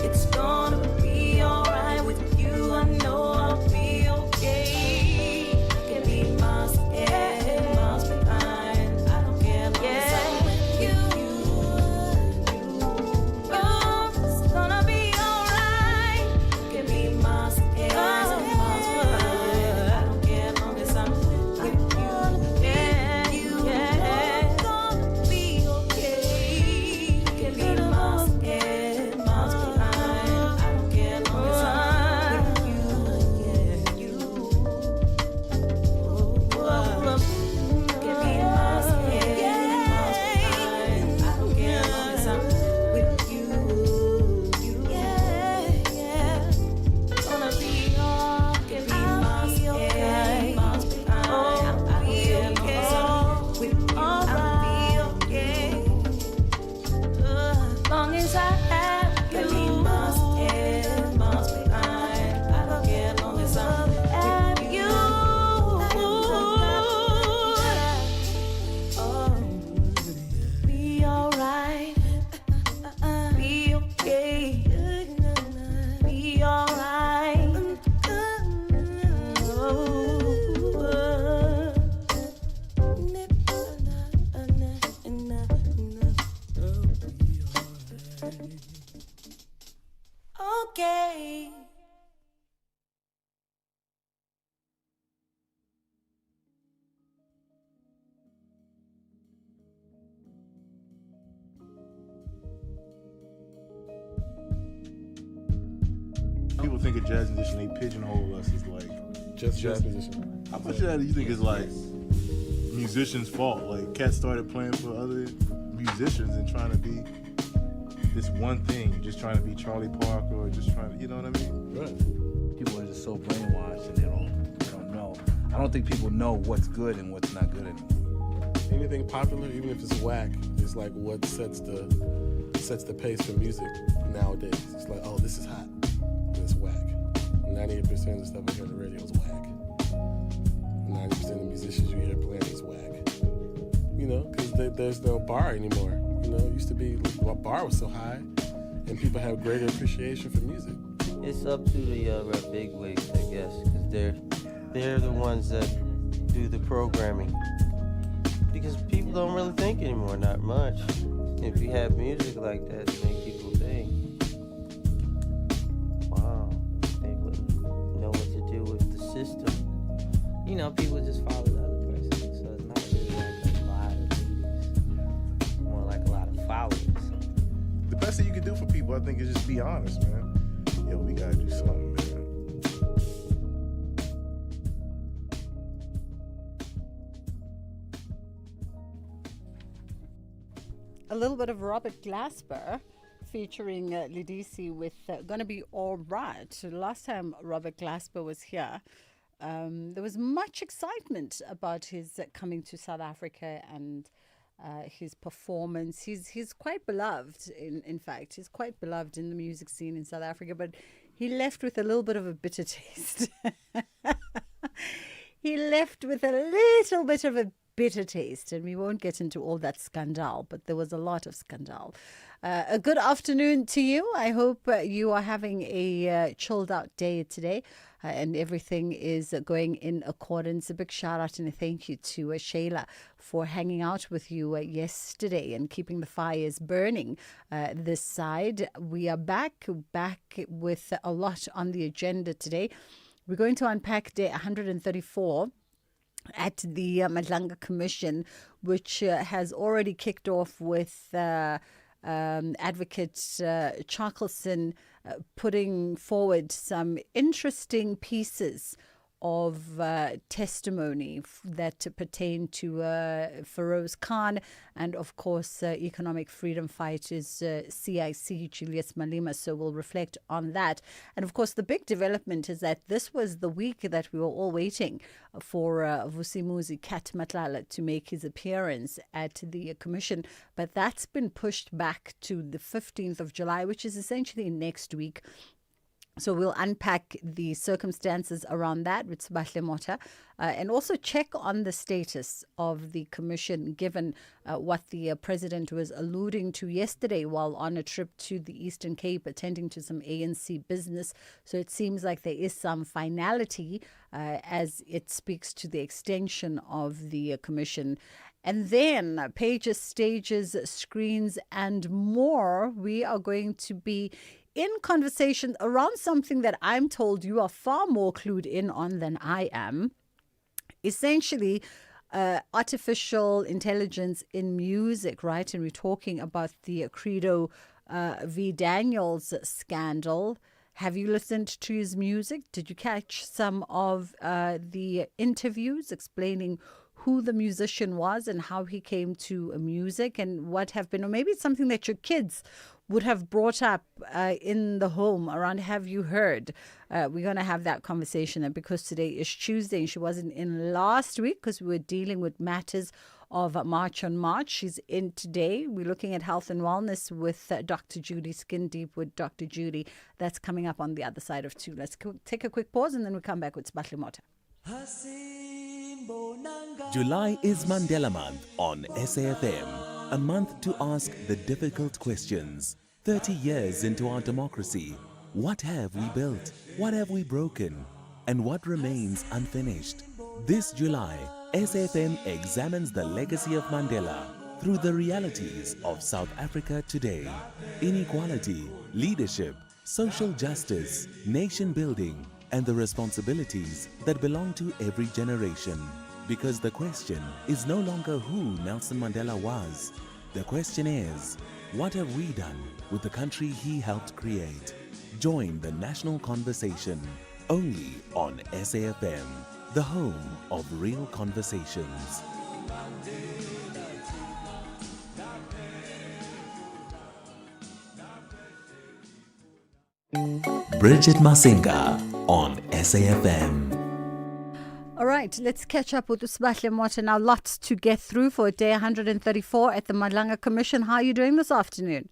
It's gonna be alright with you. okay. People think a jazz musician, they pigeonhole us as like just jazz musician. How much of that do you think is like musicians' fault? Like cats started playing for other musicians and trying to be this one thing, just trying to be Charlie Parker or just trying to, you know what I mean? Right. People are just so brainwashed and they don't know. I don't think people know what's good and what's not good anymore. Anything popular, even if it's whack, is like what sets the pace for music nowadays. It's like, oh, this is hot, and it's whack. 98% of the stuff I hear on the radio is whack. 90% of the musicians you hear playing is whack. You know, because there's no bar anymore. You know, it used to be, the bar was so high, and people have greater appreciation for music. It's up to the big wigs, I guess, because they're the ones that do the programming. Because people don't really think anymore, not much. If you have music like that, it make people think. Wow, they wouldn't know what to do with the system. You know, people just follow the other person, so it's not really like a lot of leaders. It's more like a lot of followers. The best thing you can do for people, I think, is just be honest, man. Yo, we gotta do something, man. A little bit of Robert Glasper featuring Lidisi with Gonna Be All Right. Last time Robert Glasper was here, there was much excitement about his coming to South Africa and his performance. He's quite beloved, in fact. He's quite beloved in the music scene in South Africa, but he left with a little bit of a bitter taste. He left with a little bit of a bitter taste, and we won't get into all that scandal, but there was a lot of scandal. A good afternoon to you. I hope you are having a chilled out day today and everything is going in accordance. A big shout out and a thank you to Shayla for hanging out with you yesterday and keeping the fires burning this side. We are back with a lot on the agenda today. We're going to unpack day 134 at the Madlanga Commission, which has already kicked off with Advocate Charkelson putting forward some interesting pieces of testimony that pertain to Feroz Khan and, of course, economic freedom fighters CIC, Julius Malema. So we'll reflect on that. And, of course, the big development is that this was the week that we were all waiting for Vusimuzi Kat Matlala to make his appearance at the commission. But that's been pushed back to the 15th of July, which is essentially next week. So we'll unpack the circumstances around that with Sibahle Mota and also check on the status of the commission, given what the president was alluding to yesterday while on a trip to the Eastern Cape, attending to some ANC business. So it seems like there is some finality as it speaks to the extension of the commission. And then pages, stages, screens, and more. We are going to be in conversation around something that I'm told you are far more clued in on than I am. Essentially, artificial intelligence in music, right? And we're talking about the Credo v. Daniels scandal. Have you listened to his music? Did you catch some of the interviews explaining who the musician was and how he came to music and what have been, or maybe it's something that your kids would have brought up in the home around, have you heard? We're going to have that conversation. And because today is Tuesday and she wasn't in last week because we were dealing with matters of March on March, she's in today. We're looking at health and wellness with Dr. Judy, Skin Deep with Dr. Judy. That's coming up on the other side of 2. Let's take a quick pause and then we'll come back with Sibahle Mota. July is Mandela Month on SAfm, a month to ask the difficult questions. 30 years into our democracy, what have we built? What have we broken? And what remains unfinished? This July, SAfm examines the legacy of Mandela through the realities of South Africa today. Inequality, leadership, social justice, nation building, and the responsibilities that belong to every generation. Because the question is no longer who Nelson Mandela was. The question is, what have we done with the country he helped create? Join the national conversation only on SAfM, the home of real conversations. Bridget Masinga on SAfM. All right, let's catch up with Usbahle Mota now. Lots to get through for day 134 at the Madlanga Commission. How are you doing this afternoon?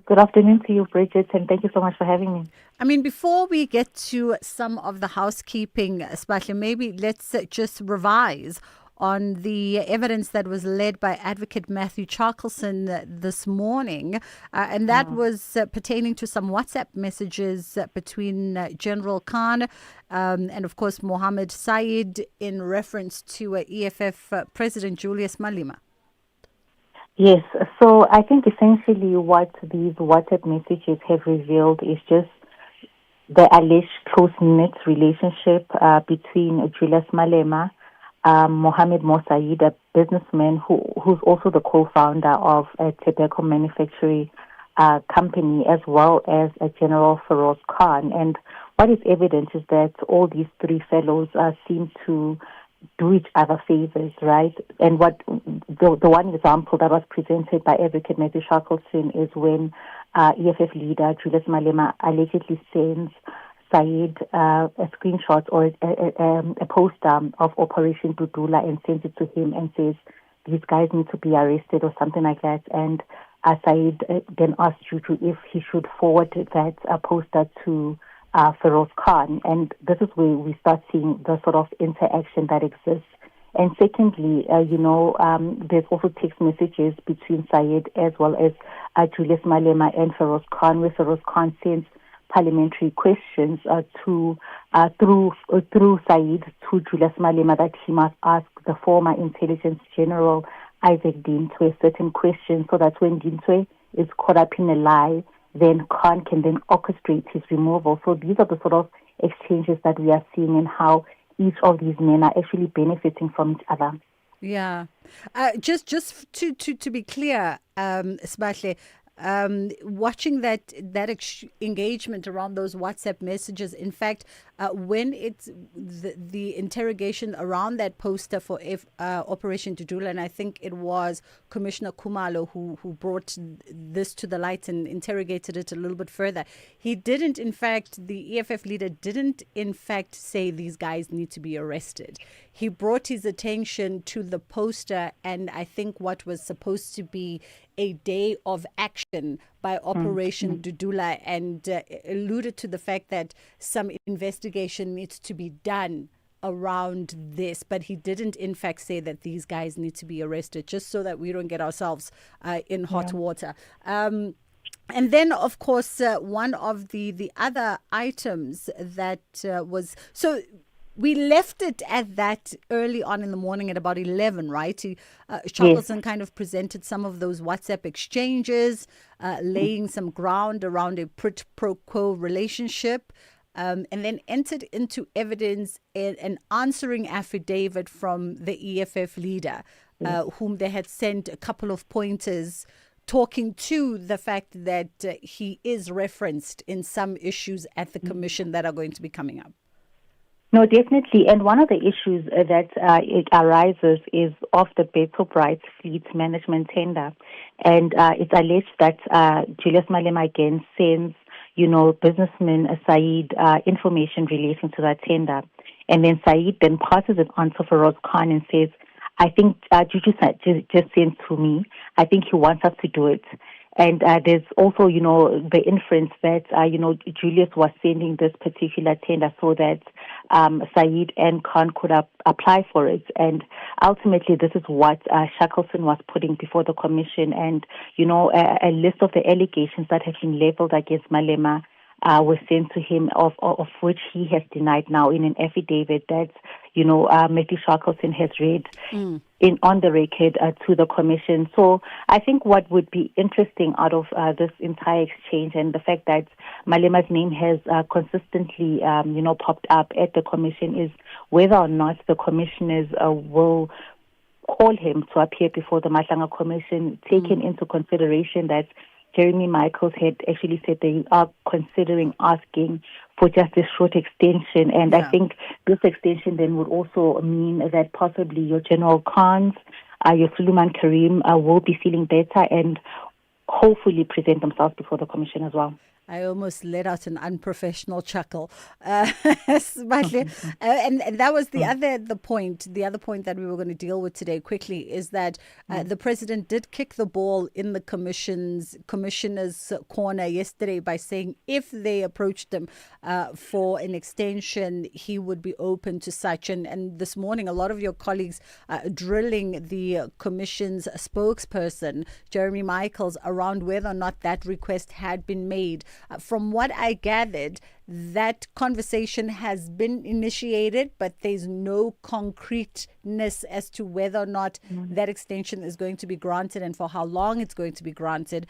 Good afternoon to you, Bridget, and thank you so much for having me. I mean, before we get to some of the housekeeping, Usbahle, maybe let's just revise on the evidence that was led by Advocate Matthew Charkelson this morning, and that was pertaining to some WhatsApp messages between General Khan and, of course, Mohammed Said in reference to EFF President Julius Malema. Yes, so I think essentially what these WhatsApp messages have revealed is just the alleged close-knit relationship between Julius Malema, Mohammed Mosaid, a businessman who's also the co-founder of a tobacco manufacturing company, as well as General Feroz Khan. And what is evident is that all these three fellows seem to do each other favors, right? And what the one example that was presented by Advocate Matthew Shackleton is when EFF leader Julius Malema allegedly sends Said a screenshot or a poster of Operation Dudula and sends it to him and says, these guys need to be arrested or something like that. And Said then asked Juju if he should forward that poster to Feroz Khan. And this is where we start seeing the sort of interaction that exists. And secondly, there's also text messages between Said as well as Julius Malema and Feroz Khan, where Feroz Khan sends parliamentary questions through Said to Julius Malema that he must ask the former intelligence general Isaac Dintwe certain questions so that when Dintwe is caught up in a lie, then Khan can then orchestrate his removal. So these are the sort of exchanges that we are seeing and how each of these men are actually benefiting from each other. Yeah. Just to be clear, Sbahle, watching that engagement around those WhatsApp messages, in fact, when it's the interrogation around that poster for Operation Dudula, and I think it was Commissioner Kumalo who brought this to the light and interrogated it a little bit further. He didn't, in fact, the EFF leader didn't, in fact, say these guys need to be arrested. He brought his attention to the poster and I think what was supposed to be a day of action by Operation Dudula and alluded to the fact that some investigation needs to be done around this, but he didn't in fact say that these guys need to be arrested, just so that we don't get ourselves in hot water. And then, of course, one of the other items that was... So we left it at that early on in the morning at about 11, right? Shackleton kind of presented some of those WhatsApp exchanges, laying some ground around a quid pro quo relationship, and then entered into evidence an answering affidavit from the EFF leader, whom they had sent a couple of pointers talking to the fact that he is referenced in some issues at the commission that are going to be coming up. No, definitely. And one of the issues that it arises is of the Beto-Bright fleet management tender. And it's alleged that Julius Malema again sends, businessman Said information relating to that tender. And then Said then passes it on to Feroz Khan and says, I think Juju just sent to me. I think he wants us to do it. And there's also, the inference that, Julius was sending this particular tender so that Said and Khan could apply for it. And ultimately, this is what Shackleton was putting before the commission. And, a list of the allegations that have been labeled against Malema was sent to him, of which he has denied now in an affidavit that, Matthew Shackleton has read on the record to the commission. So I think what would be interesting out of this entire exchange, and the fact that Malema's name has consistently, popped up at the commission, is whether or not the commissioners will call him to appear before the Matlanga Commission, taking into consideration that Jeremy Michaels had actually said they are considering asking for just a short extension. And I think this extension then would also mean that possibly your General Khans, your Suleiman Karim will be feeling better and hopefully present themselves before the commission as well. I almost let out an unprofessional chuckle. Slightly. And that was the other point that we were going to deal with today quickly, is that the president did kick the ball in the commissioner's corner yesterday by saying if they approached him for an extension, he would be open to such. And this morning, a lot of your colleagues drilling the commission's spokesperson, Jeremy Michaels, around whether or not that request had been made. From what I gathered, that conversation has been initiated, but there's no concreteness as to whether or not that extension is going to be granted and for how long it's going to be granted.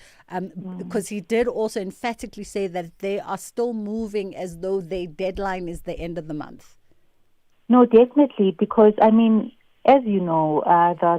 Because he did also emphatically say that they are still moving as though their deadline is the end of the month. No, definitely, because, as you know,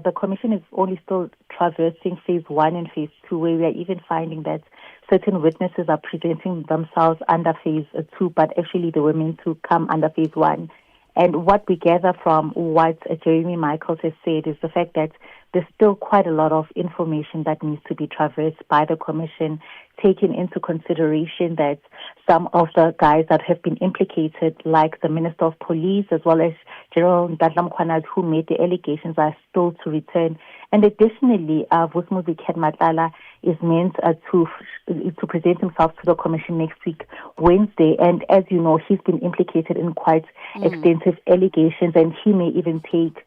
the commission is only still traversing phase 1 and phase 2, where we are even finding that certain witnesses are presenting themselves under phase 2, but actually they were meant to come under phase 1. And what we gather from what Jeremy Michaels has said is the fact that there's still quite a lot of information that needs to be traversed by the commission, taking into consideration that some of the guys that have been implicated, like the Minister of Police as well as General Ndandla Mkhwanazi, who made the allegations, are still to return. And additionally, Vusumuzi Khedmatala is meant to present himself to the commission next week, Wednesday. And as you know, he's been implicated in quite extensive allegations, and he may even take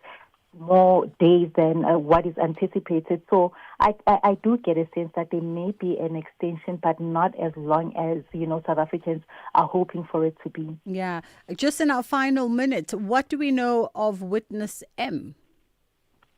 more days than what is anticipated. So I do get a sense that there may be an extension, but not as long as, South Africans are hoping for it to be. Yeah. Just in our final minute, what do we know of Witness M?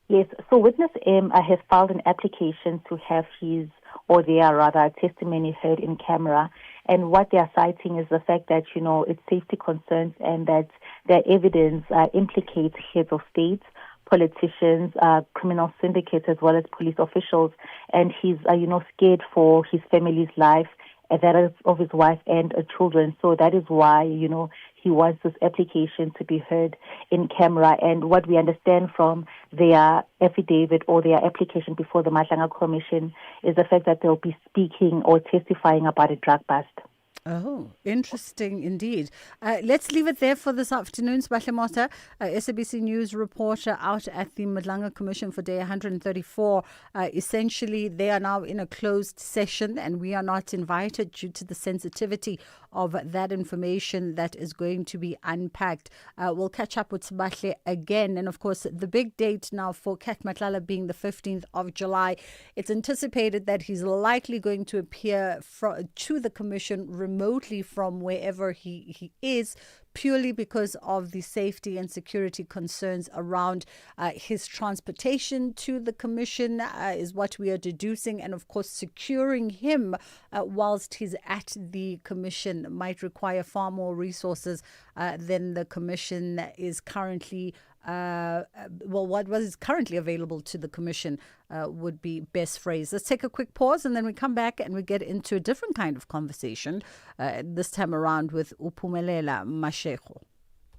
Yes, so Witness M has filed an application to have his, or their rather, testimony heard in camera. And what they are citing is the fact that, it's safety concerns and that their evidence implicates heads of state, politicians, criminal syndicates, as well as police officials. And he's, scared for his family's life, that is of his wife and children. So that is why, he wants this application to be heard in camera. And what we understand from their affidavit or their application before the Matlanga Commission is the fact that they'll be speaking or testifying about a drug bust. Oh, interesting indeed. Let's leave it there for this afternoon. Sbahle Mota, SABC News reporter out at the Matlanga Commission for day 134. Essentially, they are now in a closed session and we are not invited due to the sensitivity of that information that is going to be unpacked. We'll catch up with Sbahle again. And of course, the big date now for Khedmatala being the 15th of July. It's anticipated that he's likely going to appear to the commission remotely from wherever he is, purely because of the safety and security concerns around his transportation to the commission is what we are deducing. And of course, securing him whilst he's at the commission might require far more resources than the commission is currently what was currently available to the commission would be best phrased. Let's take a quick pause and then we come back and we get into a different kind of conversation, this time around with Uphumelela Mashego.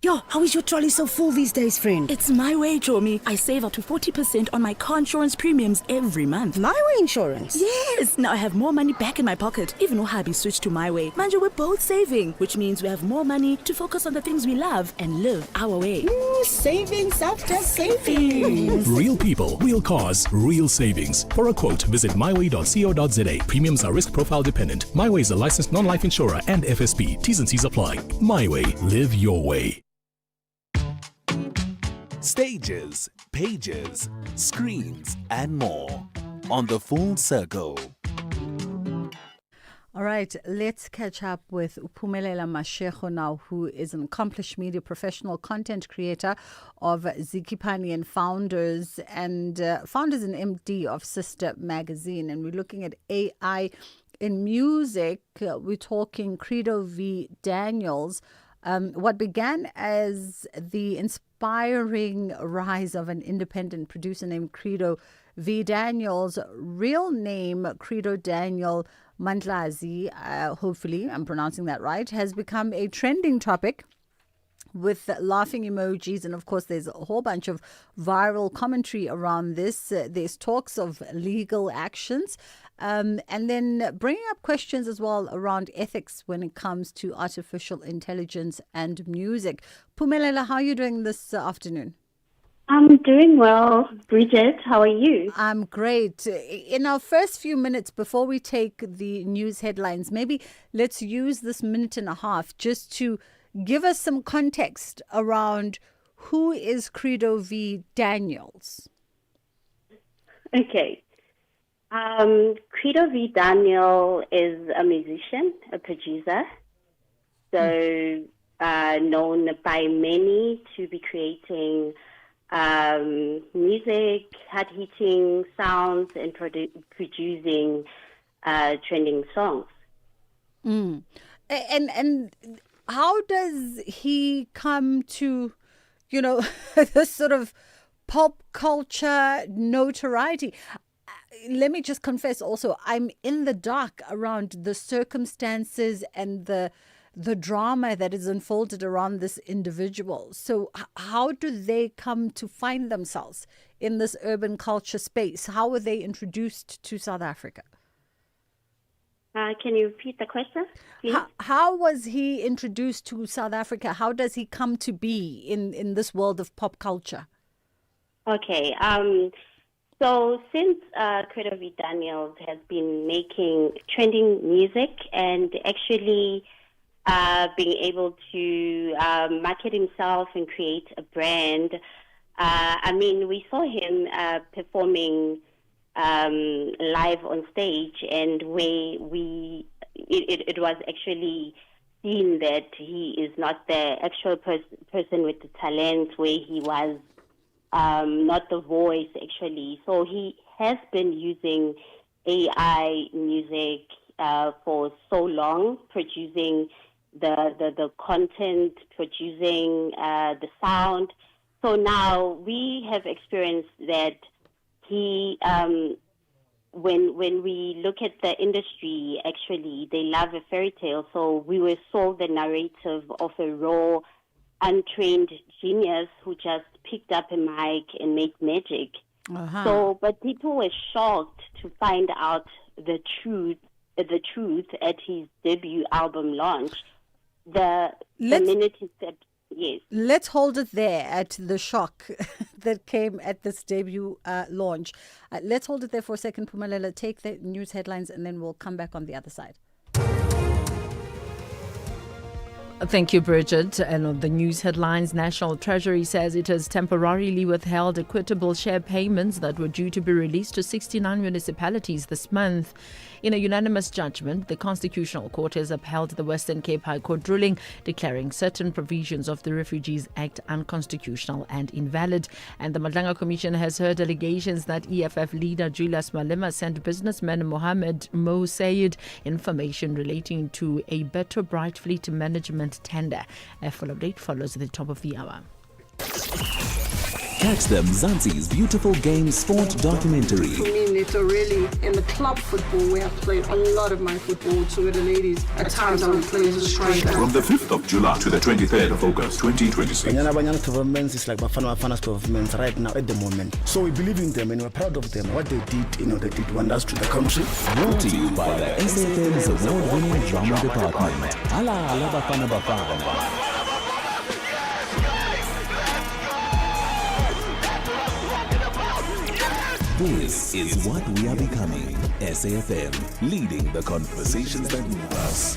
Yo, how is your trolley so full these days, friend? It's my way, Jomi. I save up to 40% on my car insurance premiums every month. My way insurance? Yes! Now I have more money back in my pocket, even though hubby switched to my way. Manje, we're both saving, which means we have more money to focus on the things we love and live our way. Savings after savings. Real people, real cars, real savings. For a quote, visit myway.co.za. Premiums are risk profile dependent. MyWay is a licensed non-life insurer and FSP. T's and C's apply. MyWay. Live your way. Stages, pages, screens, and more on The Full Circle. All right, let's catch up with Uphumelela Mashego now, who is an accomplished media professional, content creator of Zikipani and founders and MD of Sister Magazine. And we're looking at AI in music. We're talking Credo v. Daniels. What began as the inspiring rise of an independent producer named Credo v. Daniels, real name Credo Daniel Mandlazi, hopefully I'm pronouncing that right, has become a trending topic with laughing emojis. And of course, there's a whole bunch of viral commentary around this. There's talks of legal actions. And then bringing up questions as well around ethics when it comes to artificial intelligence and music. Pumelela, how are you doing this afternoon? I'm doing well. Bridget, how are you? I'm great. In our first few minutes before we take the news headlines, maybe let's use this minute and a half just to give us some context around who is Credo v. Daniels. Okay. Credo v. Daniel is a musician, a producer, so known by many to be creating music, hard-hitting sounds, and producing trending songs. And how does he come to, this sort of pop culture notoriety? Let me just confess also, I'm in the dark around the circumstances and the drama that is unfolded around this individual. So how do they come to find themselves in this urban culture space? How were they introduced to South Africa? Can you repeat the question, please? How was he introduced to South Africa? How does he come to be in this world of pop culture? Okay. So since Credo v. Daniels has been making trending music and actually being able to market himself and create a brand, we saw him performing live on stage, and where it was actually seen that he is not the actual person with the talent, where he was not the voice actually. So he has been using AI music for so long, producing the content, producing the sound. So now we have experienced that he, when we look at the industry, actually they love a fairy tale. So we were sold the narrative of a raw, untrained genius who just picked up a mic and made magic. So, but people were shocked to find out the truth at his debut album launch. The minute he stepped, yes. Let's hold it there at the shock that came at this debut launch. Let's hold it there for a second, Pumelela. Take the news headlines and then we'll come back on the other side. Thank you, Bridget. And on the news headlines, National Treasury says it has temporarily withheld equitable share payments that were due to be released to 69 municipalities this month. In a unanimous judgment, the Constitutional Court has upheld the Western Cape High Court ruling, declaring certain provisions of the Refugees Act unconstitutional and invalid. And the Madlanga Commission has heard allegations that EFF leader Julius Malema sent businessman Mohammed Mo Sayed information relating to a Better Bright Fleet management tender. A full update follows at the top of the hour. Catch them Mzansi's beautiful game sport documentary. For me, literally, in the club football where I've played a lot of my football, so with the ladies, at times I would play as a striker. From the 5th of July to the 23rd of August 2026. Banyana governments is like Bafana governments right now at the moment. So we believe in them and we're proud of them. What they did, they did wonders to the country. Brought to you by the SAfm's award-winning drama department. Ala Bafana. This is what we are becoming. SAfm, leading the conversations that move us.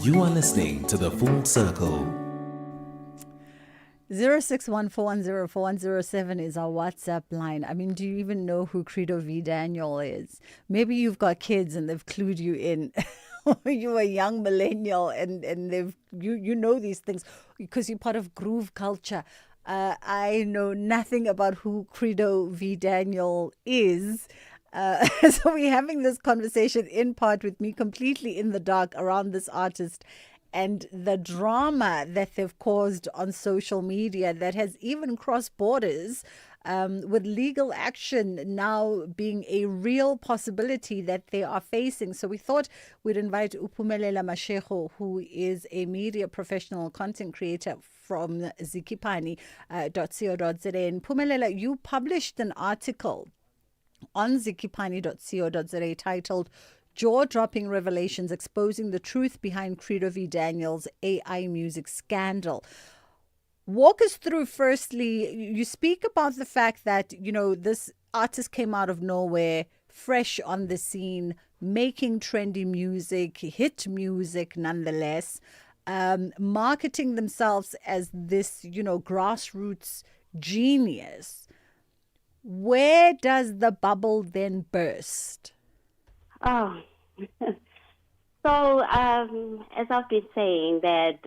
You are listening to The Full Circle. 0614104107 is our WhatsApp line. I mean, do you even know who Credo V. Daniel is? Maybe you've got kids and they've clued you in. You're a young millennial and you know these things because you're part of groove culture. I know nothing about who Credo V. Daniel is. So we're having this conversation in part with me completely in the dark around this artist and the drama that they've caused on social media that has even crossed borders, with legal action now being a real possibility that they are facing. So we thought we'd invite Uphumelela Mashego, who is a media professional content creator from zikipani.co.za. And Phumelela, you published an article on zikipani.co.za titled Jaw-Dropping Revelations Exposing the Truth Behind Credo V. Daniel's AI Music Scandal. Walk us through, firstly, you speak about the fact that, this artist came out of nowhere, fresh on the scene, making trendy music, hit music nonetheless, marketing themselves as this, grassroots genius. Where does the bubble then burst? Oh, so as I've been saying, that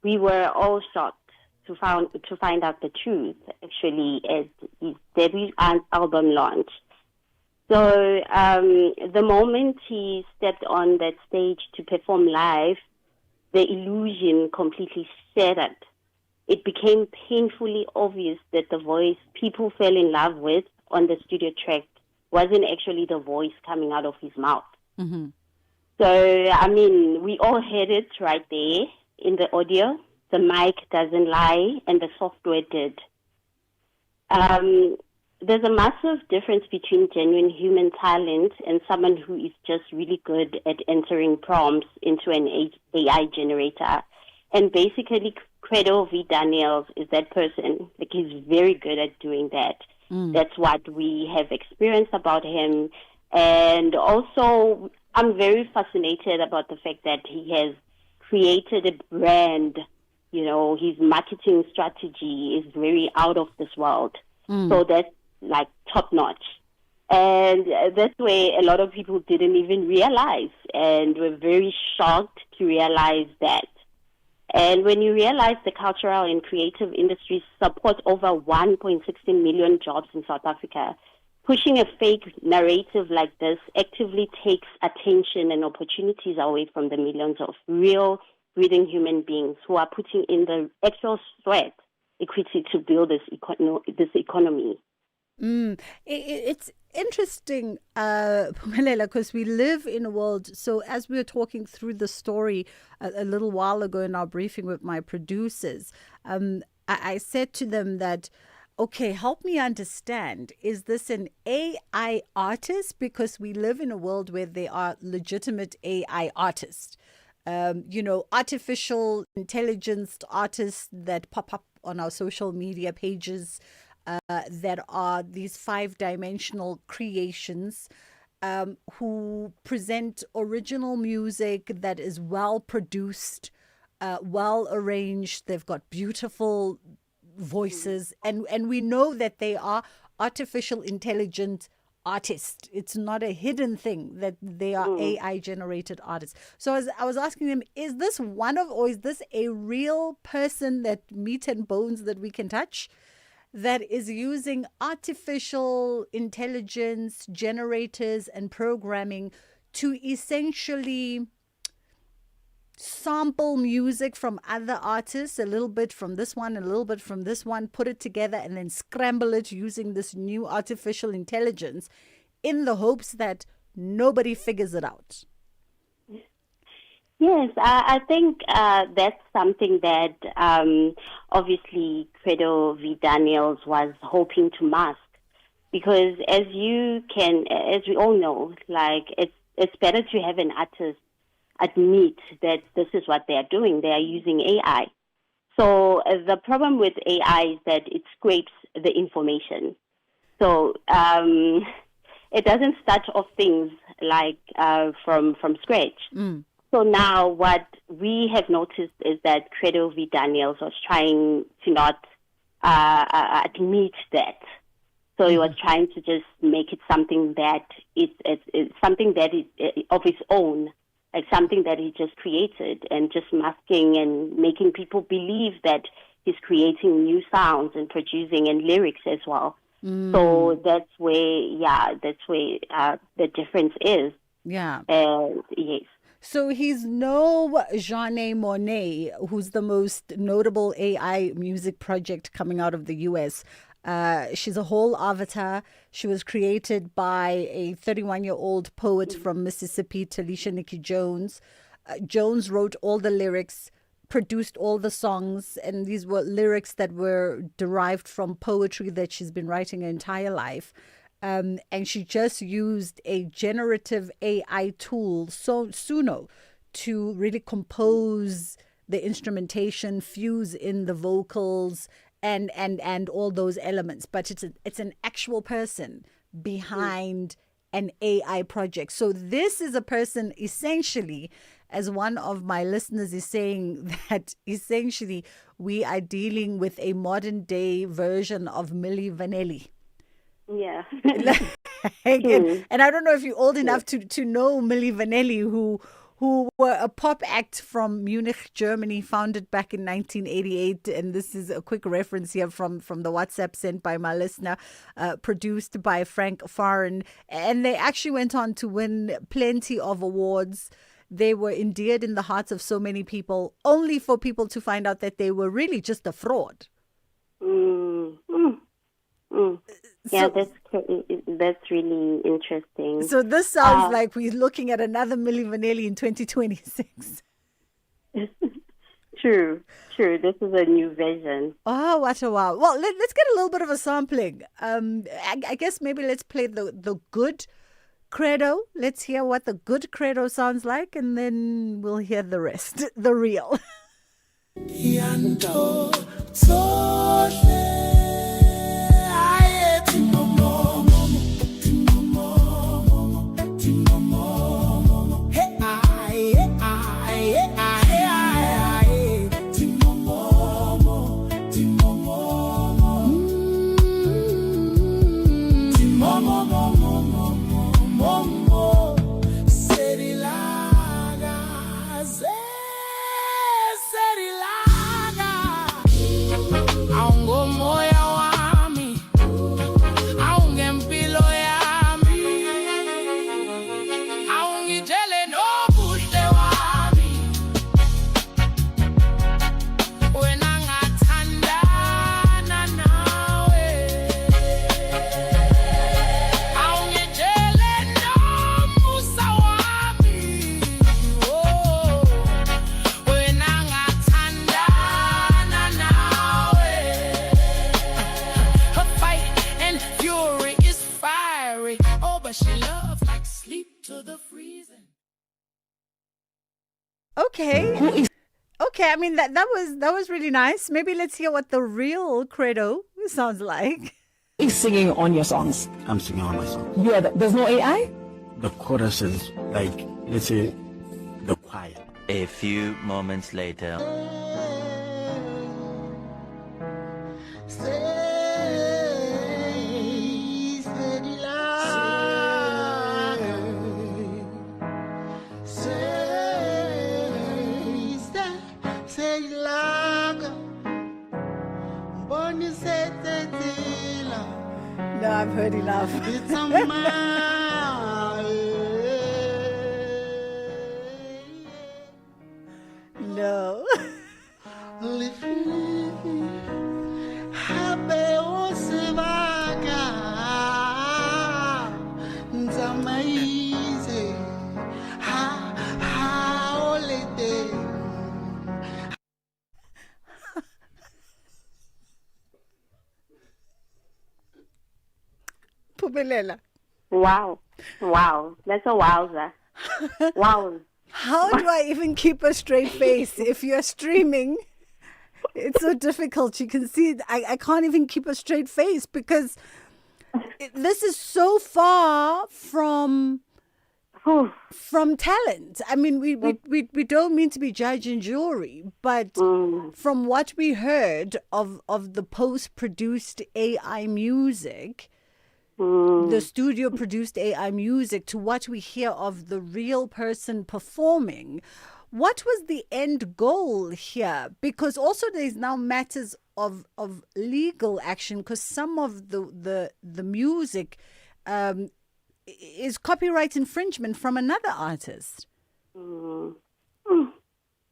we were all shocked to find out the truth. Actually, at his debut album launch. So the moment he stepped on that stage to perform live, the illusion completely shattered. It became painfully obvious that the voice people fell in love with on the studio track wasn't actually the voice coming out of his mouth. Mm-hmm. So, I mean, we all heard it right there in the audio. The mic doesn't lie, and the software did. There's a massive difference between genuine human talent and someone who is just really good at entering prompts into an AI generator. And basically, Credo V. Daniels is that person. Like, he's very good at doing that. That's what we have experienced about him. And also, I'm very fascinated about the fact that he has created a brand. His marketing strategy is very out of this world. So that's like top notch. And that's where a lot of people didn't even realize and were very shocked to realize that. And when you realize the cultural and creative industries support over 1.16 million jobs in South Africa, pushing a fake narrative like this actively takes attention and opportunities away from the millions of real, breathing human beings who are putting in the actual sweat equity to build this economy. It's interesting, Phumelela, because we live in a world. So as we were talking through the story a little while ago in our briefing with my producers, I said to them that, okay, help me understand, is this an AI artist? Because we live in a world where there are legitimate AI artists. Artificial intelligence artists that pop up on our social media pages, that are these 5-dimensional creations, who present original music that is well produced, well arranged. They've got beautiful voices, and we know that they are artificial intelligent artists. It's not a hidden thing that they are AI generated artists. So as I was asking them, is this or is this a real person, that meat and bones that we can touch, that is using artificial intelligence generators and programming to essentially sample music from other artists, a little bit from this one, a little bit from this one, put it together and then scramble it using this new artificial intelligence in the hopes that nobody figures it out? Yes, I think that's something that obviously Credo V. Daniels was hoping to mask, because as we all know, like it's better to have an artist admit that this is what they are doing. They are using AI. So the problem with AI is that it scrapes the information. So it doesn't start off things like from scratch. So now what we have noticed is that Credo V. Daniels was trying to not admit that. So he was trying to just make it something that it's something that is of his own, like something that he just created, and just masking and making people believe that he's creating new sounds and producing and lyrics as well. So that's where the difference is. Yeah. Yes. So he's no Jeanne Monet, who's the most notable AI music project coming out of the US. She's a whole avatar. She was created by a 31-year-old poet from Mississippi, Talisha Nikki Jones. Jones wrote all the lyrics, produced all the songs, and these were lyrics that were derived from poetry that she's been writing her entire life. And she just used a generative AI tool, Suno, to really compose the instrumentation, fuse in the vocals, and all those elements. But it's an actual person behind an AI project. So this is a person, essentially, as one of my listeners is saying, that essentially we are dealing with a modern day version of Milli Vanilli. Yeah. And I don't know if you're old enough to know Milli Vanilli, who were a pop act from Munich, Germany, founded back in 1988. And this is a quick reference here from the WhatsApp sent by my listener, produced by Frank Farin. And they actually went on to win plenty of awards. They were endeared in the hearts of so many people, only for people to find out that they were really just a fraud. Yeah, that's really interesting. So this sounds like we're looking at another Milli Vanilli in 2026. True. This is a new version. Oh, what a wow. Well, let's get a little bit of a sampling. I guess maybe let's play the good Credo. Let's hear what the good Credo sounds like, and then we'll hear the rest, the real. Okay, I mean that was really nice. Maybe let's hear what the real Credo sounds like. He's singing on your songs. I'm singing on my song. Yeah, there's no AI? The chorus is like, let's say, the choir. A few moments later. No, I've heard enough. No. Wow. That's a wowza. Wow. How do I even keep a straight face if you're streaming? It's so difficult. You can see I can't even keep a straight face because this is so far from from talent. I mean, we don't mean to be judge and jury, but from what we heard of the post-produced AI music, the studio-produced AI music, to what we hear of the real person performing, what was the end goal here? Because also there's now matters of legal action, because some of the music is copyright infringement from another artist.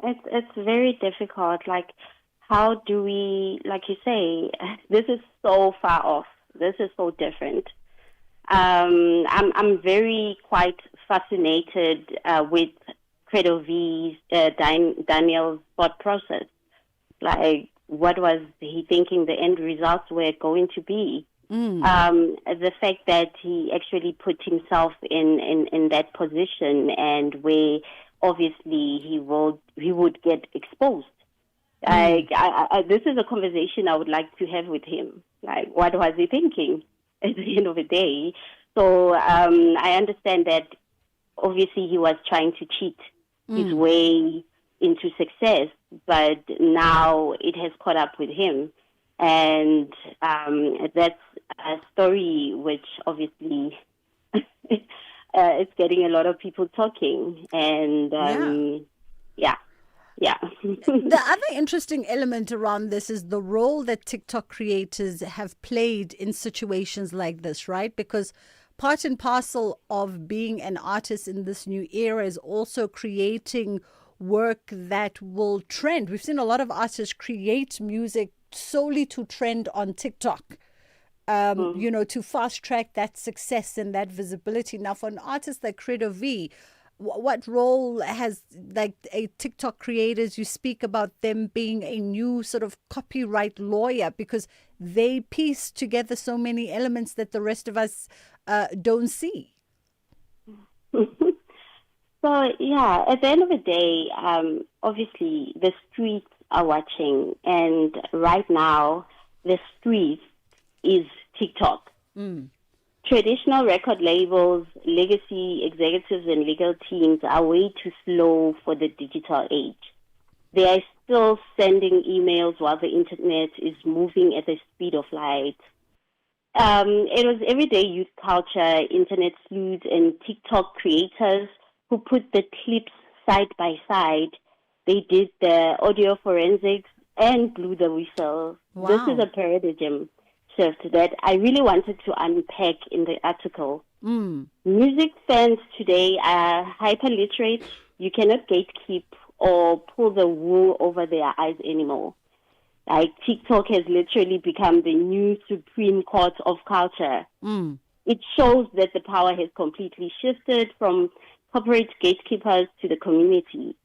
It's very difficult. Like, how do we, like you say, this is so far off. This is so different. I'm very quite fascinated with Credo V's Daniel's thought process. Like, what was he thinking the end results were going to be? The fact that he actually put himself in that position, and where obviously he would get exposed. Like, this is a conversation I would like to have with him. Like, what was he thinking at the end of the day? So I understand that obviously he was trying to cheat his way into success, but now it has caught up with him. And that's a story which obviously it's getting a lot of people talking. And yeah. The other interesting element around this is the role that TikTok creators have played in situations like this, right? Because part and parcel of being an artist in this new era is also creating work that will trend. We've seen a lot of artists create music solely to trend on TikTok, to fast track that success and that visibility. Now, for an artist like Credo V, what role has, like, a TikTok creators, you speak about them being a new sort of copyright lawyer, because they piece together so many elements that the rest of us don't see. So, yeah, at the end of the day, obviously the streets are watching, and right now the streets is TikTok. Traditional record labels, legacy executives, and legal teams are way too slow for the digital age. They are still sending emails while the internet is moving at the speed of light. It was everyday youth culture, internet sleuths, and TikTok creators who put the clips side by side. They did the audio forensics and blew the whistle. Wow. This is a paradigm shift that I really wanted to unpack in the article. Music fans today are hyper-literate. You cannot gatekeep or pull the wool over their eyes anymore. Like, TikTok has literally become the new Supreme Court of culture. It shows that the power has completely shifted from corporate gatekeepers to the community.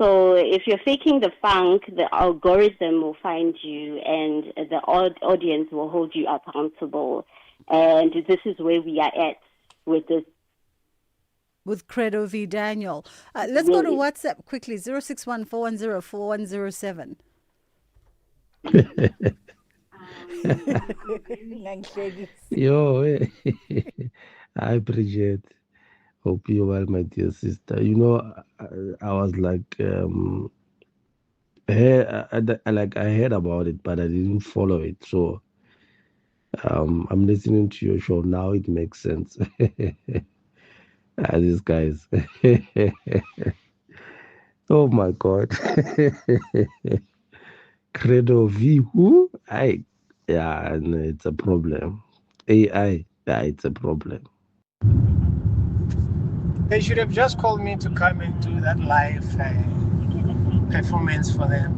So if you're faking the funk, the algorithm will find you, and the audience will hold you accountable. And this is where we are at with this. With Credo V. Daniel. Let's go to WhatsApp quickly, 061-410-4107. Yo, I appreciate. Hope you well, my dear sister. You know, I was like, I heard about it, but I didn't follow it. So I'm listening to your show now. It makes sense. These guys. Oh my God. Credo V, who? Yeah, no, it's a problem. AI, yeah, it's a problem. They should have just called me to come and do that live performance for them.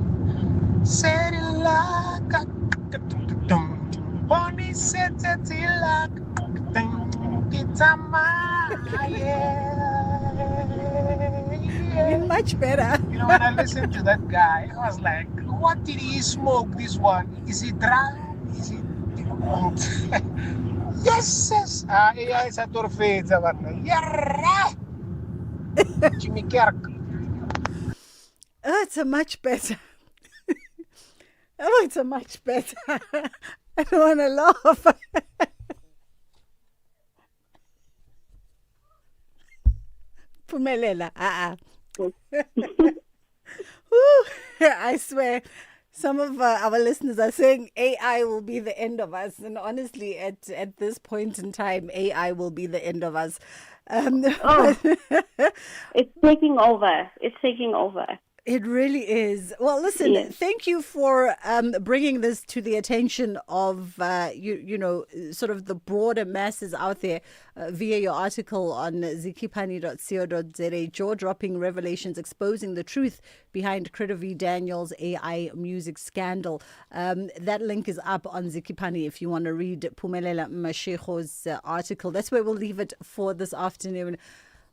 Much better. You know, when I listened to that guy, I was like, what did he smoke, this one? Is he drunk? Is he... Yes! AI is a torfeza, yeah! Jimmy Kerk. Oh, it's a much better. Oh, it's a much better. I don't want to laugh. Pumelela. Whew, I swear, some of our listeners are saying AI will be the end of us. And honestly, at this point in time, AI will be the end of us. It's taking over. It's taking over. It really is. Well, listen, thank you for bringing this to the attention of, you know, sort of the broader masses out there via your article on zikipani.co.za, jaw-dropping revelations exposing the truth behind Critter V. Daniels' AI music scandal. That link is up on Zikipani if you want to read Pumelela Mashekho's article. That's where we'll leave it for this afternoon.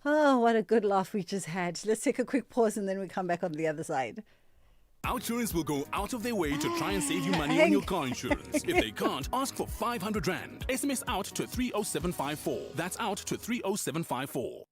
Oh, what a good laugh we just had. Let's take a quick pause and then we come back on the other side. OUTsurance will go out of their way to try and save you money on your car insurance. If they can't, ask for 500 Rand. SMS out to 30754. That's out to 30754.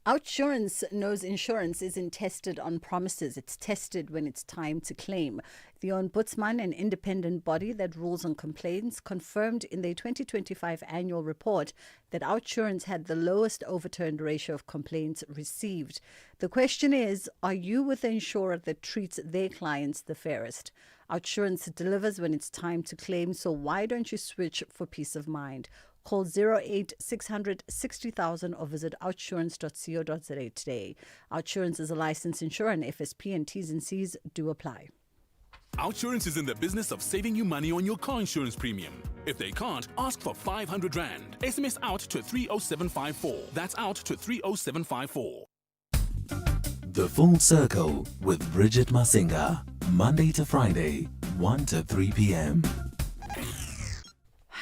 OUTsurance knows insurance isn't tested on promises. It's tested when it's time to claim. The Ombudsman, an independent body that rules on complaints, confirmed in their 2025 annual report that OUTsurance had the lowest overturned ratio of complaints received. The question is, are you with the insurer that treats their clients the fairest? OUTsurance delivers when it's time to claim, so why don't you switch for peace of mind? Call 08-600 60,000 or visit outsurance.co.za today. OUTsurance is a licensed insurer and FSP and T's and C's do apply. OUTsurance is in the business of saving you money on your car insurance premium. If they can't, ask for 500 Rand. SMS out to 30754. That's out to 30754. The Full Circle with Bridget Masinga. Monday to Friday, 1 to 3 p.m.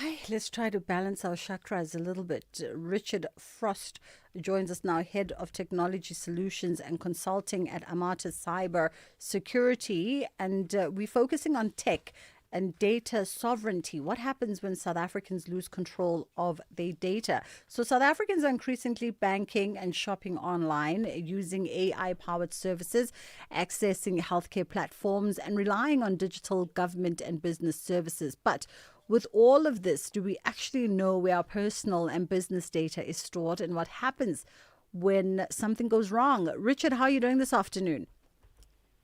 Hi, let's try to balance our chakras a little bit. Richard Frost joins us now, Head of Technology Solutions and Consulting at Amata Cyber Security. And we're focusing on tech and data sovereignty. What happens when South Africans lose control of their data? So South Africans are increasingly banking and shopping online, using AI-powered services, accessing healthcare platforms, and relying on digital government and business services. But with all of this, do we actually know where our personal and business data is stored and what happens when something goes wrong? Richard, how are you doing this afternoon?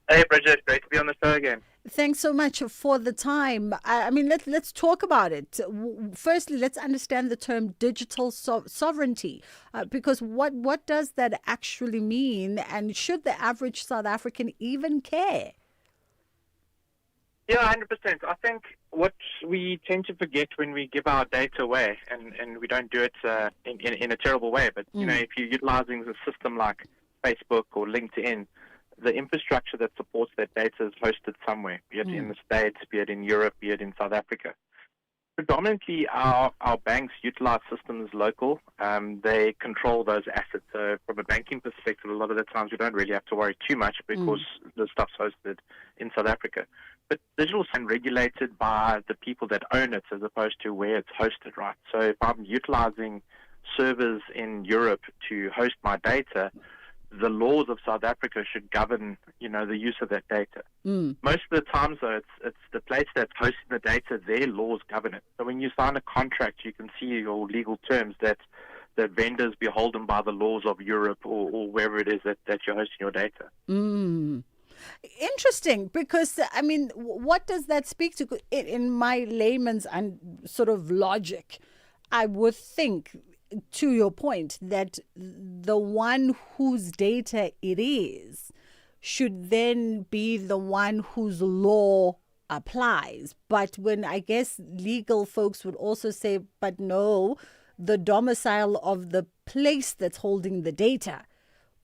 Hey, Bridget. Great to be on the show again. Thanks so much for the time. I mean, let's talk about it. Firstly, let's understand the term digital sovereignty, because what does that actually mean? And should the average South African even care? Yeah, 100%. I think what we tend to forget when we give our data away, and we don't do it in a terrible way, but you know, if you're utilizing a system like Facebook or LinkedIn, the infrastructure that supports that data is hosted somewhere, be it in the States, be it in Europe, be it in South Africa. Predominantly, our banks utilize systems local. They control those assets. So from a banking perspective, a lot of the times we don't really have to worry too much because the stuff's hosted in South Africa. But digital is regulated by the people that own it as opposed to where it's hosted, right? So if I'm utilizing servers in Europe to host my data, the laws of South Africa should govern, you know, the use of that data. Most of the times, though, it's the place that's hosting the data, their laws govern it. So when you sign a contract, you can see your legal terms that the vendor's beholden by the laws of Europe or wherever it is that you're hosting your data. Interesting, because, I mean, what does that speak to? In my layman's and sort of logic, I would think, to your point, that the one whose data it is should then be the one whose law applies. But when I guess legal folks would also say, but no, the domicile of the place that's holding the data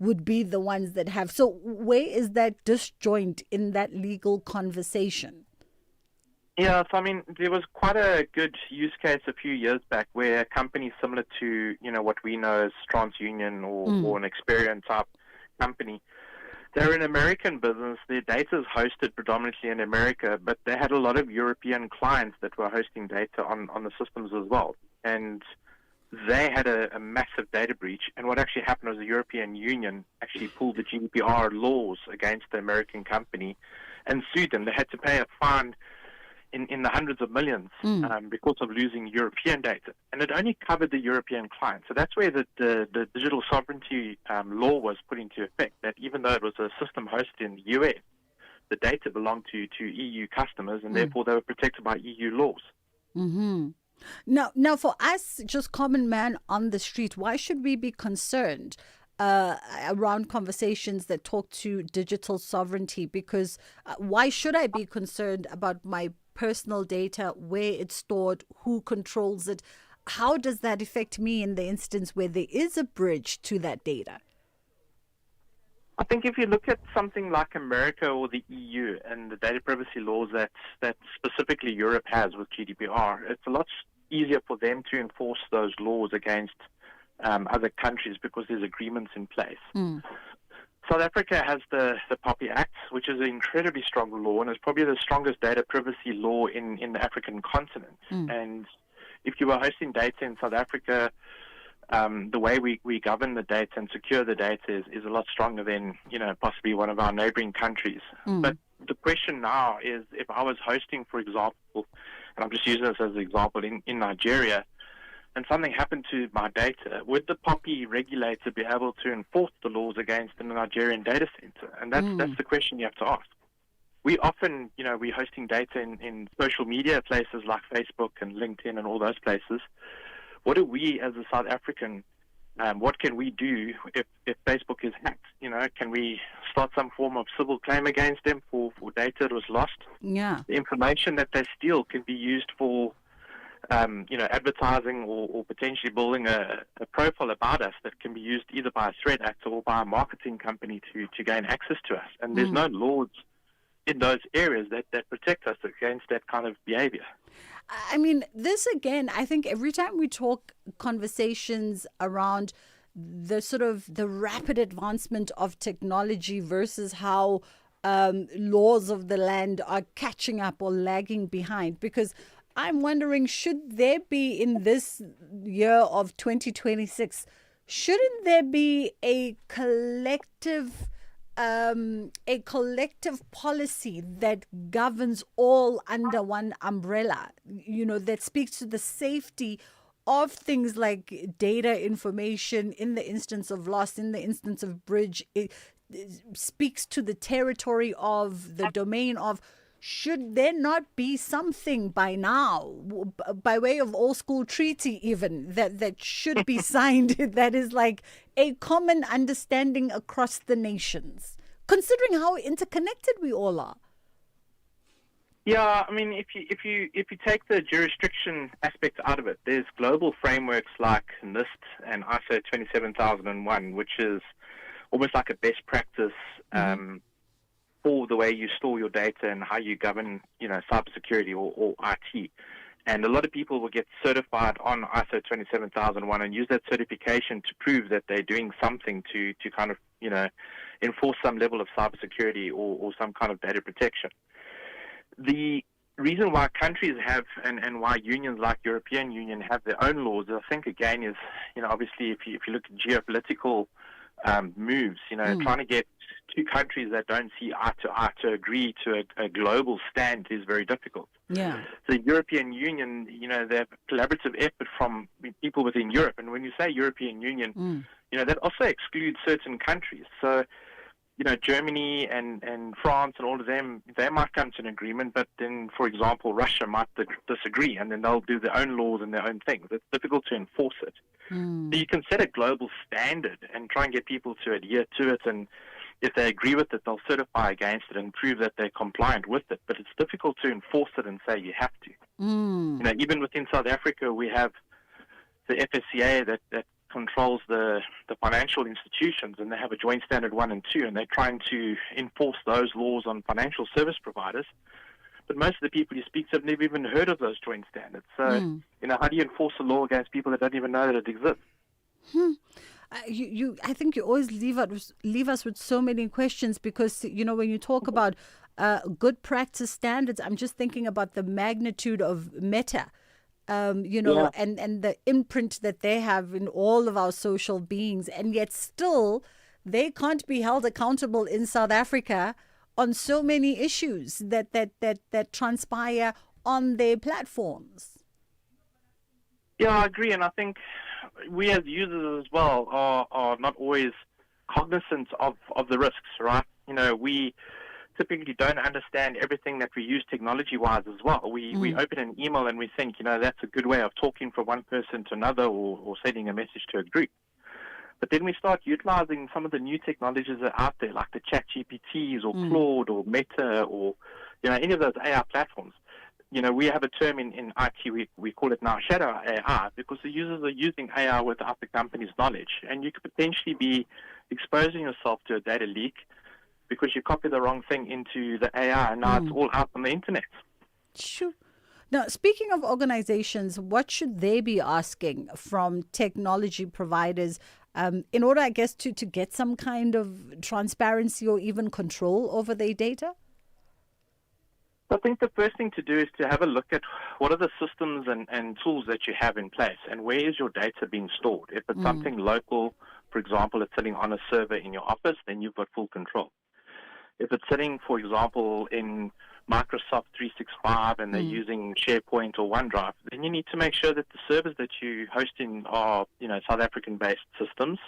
would be the ones that have. So where is that disjoint in that legal conversation? Yeah, so I mean, there was quite a good use case a few years back where a company similar to, you know, what we know as TransUnion or an Experian type company, they're an American business. Their data is hosted predominantly in America, but they had a lot of European clients that were hosting data on the systems as well. And they had a massive data breach. And what actually happened was the European Union actually pulled the GDPR laws against the American company and sued them. They had to pay a fine in the hundreds of millions because of losing European data. And it only covered the European clients. So that's where the digital sovereignty law was put into effect, that even though it was a system hosted in the US, the data belonged to EU customers, and therefore they were protected by EU laws. Mm-hmm. Now, for us, just common man on the street, why should we be concerned around conversations that talk to digital sovereignty? Because why should I be concerned about my personal data, where it's stored, who controls it? How does that affect me in the instance where there is a bridge to that data? I think if you look at something like America or the EU and the data privacy laws that specifically Europe has with GDPR, it's a lot easier for them to enforce those laws against other countries because there's agreements in place. South Africa has the POPI Act, which is an incredibly strong law and is probably the strongest data privacy law in the African continent. And if you were hosting data in South Africa, the way we govern the data and secure the data is a lot stronger than, possibly one of our neighboring countries. But the question now is, if I was hosting, for example, and I'm just using this as an example, in Nigeria, and something happened to my data, would the POPI regulator be able to enforce the laws against the Nigerian data center? And that's the question you have to ask. We often, we're hosting data in social media places like Facebook and LinkedIn and all those places. What do we as a South African, what can we do if Facebook is hacked? Can we start some form of civil claim against them for data that was lost? Yeah. The information that they steal can be used for, advertising or potentially building a profile about us that can be used either by a threat actor or by a marketing company to gain access to us. And there's no laws in those areas that protect us against that kind of behavior. I mean, this again, I think every time we talk conversations around the sort of the rapid advancement of technology versus how laws of the land are catching up or lagging behind, because I'm wondering, should there be in this year of 2026, shouldn't there be a collective policy that governs all under one umbrella, that speaks to the safety of things like data information in the instance of loss, in the instance of bridge? It speaks to the territory of the domain of. Should there not be something by now, by way of old school treaty even, that should be signed that is like a common understanding across the nations, considering how interconnected we all are? Yeah, I mean, if you take the jurisdiction aspect out of it, there's global frameworks like NIST and ISO 27001, which is almost like a best practice for the way you store your data and how you govern, cybersecurity or IT. And a lot of people will get certified on ISO 27001 and use that certification to prove that they're doing something to kind of, enforce some level of cybersecurity or some kind of data protection. The reason why countries have and why unions like European Union have their own laws, I think, again, is, obviously if you look at geopolitical moves, trying to get two countries that don't see eye to agree to a global stand is very difficult. Yeah. The European Union, they have collaborative effort from people within Europe. And when you say European Union, that also excludes certain countries. So, Germany and France and all of them, they might come to an agreement, but then, for example, Russia might disagree, and then they'll do their own laws and their own things. It's difficult to enforce it. So you can set a global standard and try and get people to adhere to it, and if they agree with it, they'll certify against it and prove that they're compliant with it. But it's difficult to enforce it and say you have to. Even within South Africa, we have the FSCA that controls the financial institutions, and they have a joint standard 1 and 2, and they're trying to enforce those laws on financial service providers. But most of the people you speak to have never even heard of those joint standards. So, how do you enforce a law against people that don't even know that it exists? I think you always leave us with so many questions, because when you talk about good practice standards, I'm just thinking about the magnitude of Meta, and the imprint that they have in all of our social beings, and yet still they can't be held accountable in South Africa on so many issues that transpire on their platforms. Yeah, I agree, and I think we as users as well are not always cognizant of the risks, right? We typically don't understand everything that we use technology-wise as well. We open an email and we think, that's a good way of talking from one person to another or sending a message to a group. But then we start utilizing some of the new technologies that are out there, like the chat GPTs or Claude or Meta or, any of those AI platforms. We have a term in IT, we call it now shadow AI, because the users are using AI without the company's knowledge. And you could potentially be exposing yourself to a data leak because you copy the wrong thing into the AI, and now it's all out on the internet. Sure. Now, speaking of organizations, what should they be asking from technology providers in order, I guess, to get some kind of transparency or even control over their data? I think the first thing to do is to have a look at what are the systems and tools that you have in place, and where is your data being stored. If it's something local, for example, it's sitting on a server in your office, then you've got full control. If it's sitting, for example, in Microsoft 365 and they're using SharePoint or OneDrive, then you need to make sure that the servers that you're hosting are, South African-based systems.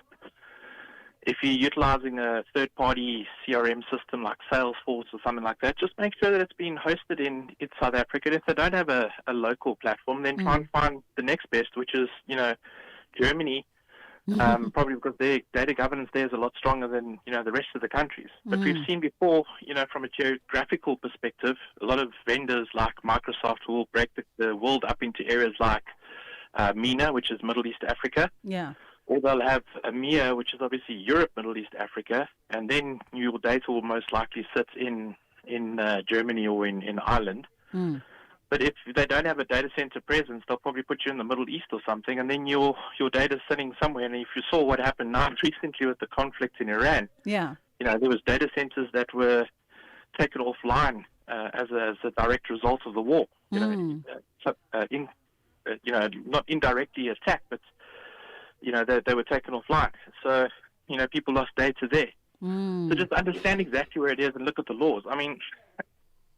If you're utilizing a third-party CRM system like Salesforce or something like that, just make sure that it's being hosted in South Africa. If they don't have a local platform, then try and find the next best, which is, Germany, probably because their data governance there is a lot stronger than, the rest of the countries. But we've seen before, from a geographical perspective, a lot of vendors like Microsoft will break the world up into areas like MENA, which is Middle East Africa. Yeah. Or they'll have EMEA, which is obviously Europe, Middle East, Africa, and then your data will most likely sit in Germany or in Ireland. But if they don't have a data center presence, they'll probably put you in the Middle East or something, and then your data's sitting somewhere. And if you saw what happened now recently with the conflict in Iran, there was data centers that were taken offline as a direct result of the war. Not indirectly attacked, but they were taken offline. So, people lost data there. So just understand exactly where it is and look at the laws. I mean,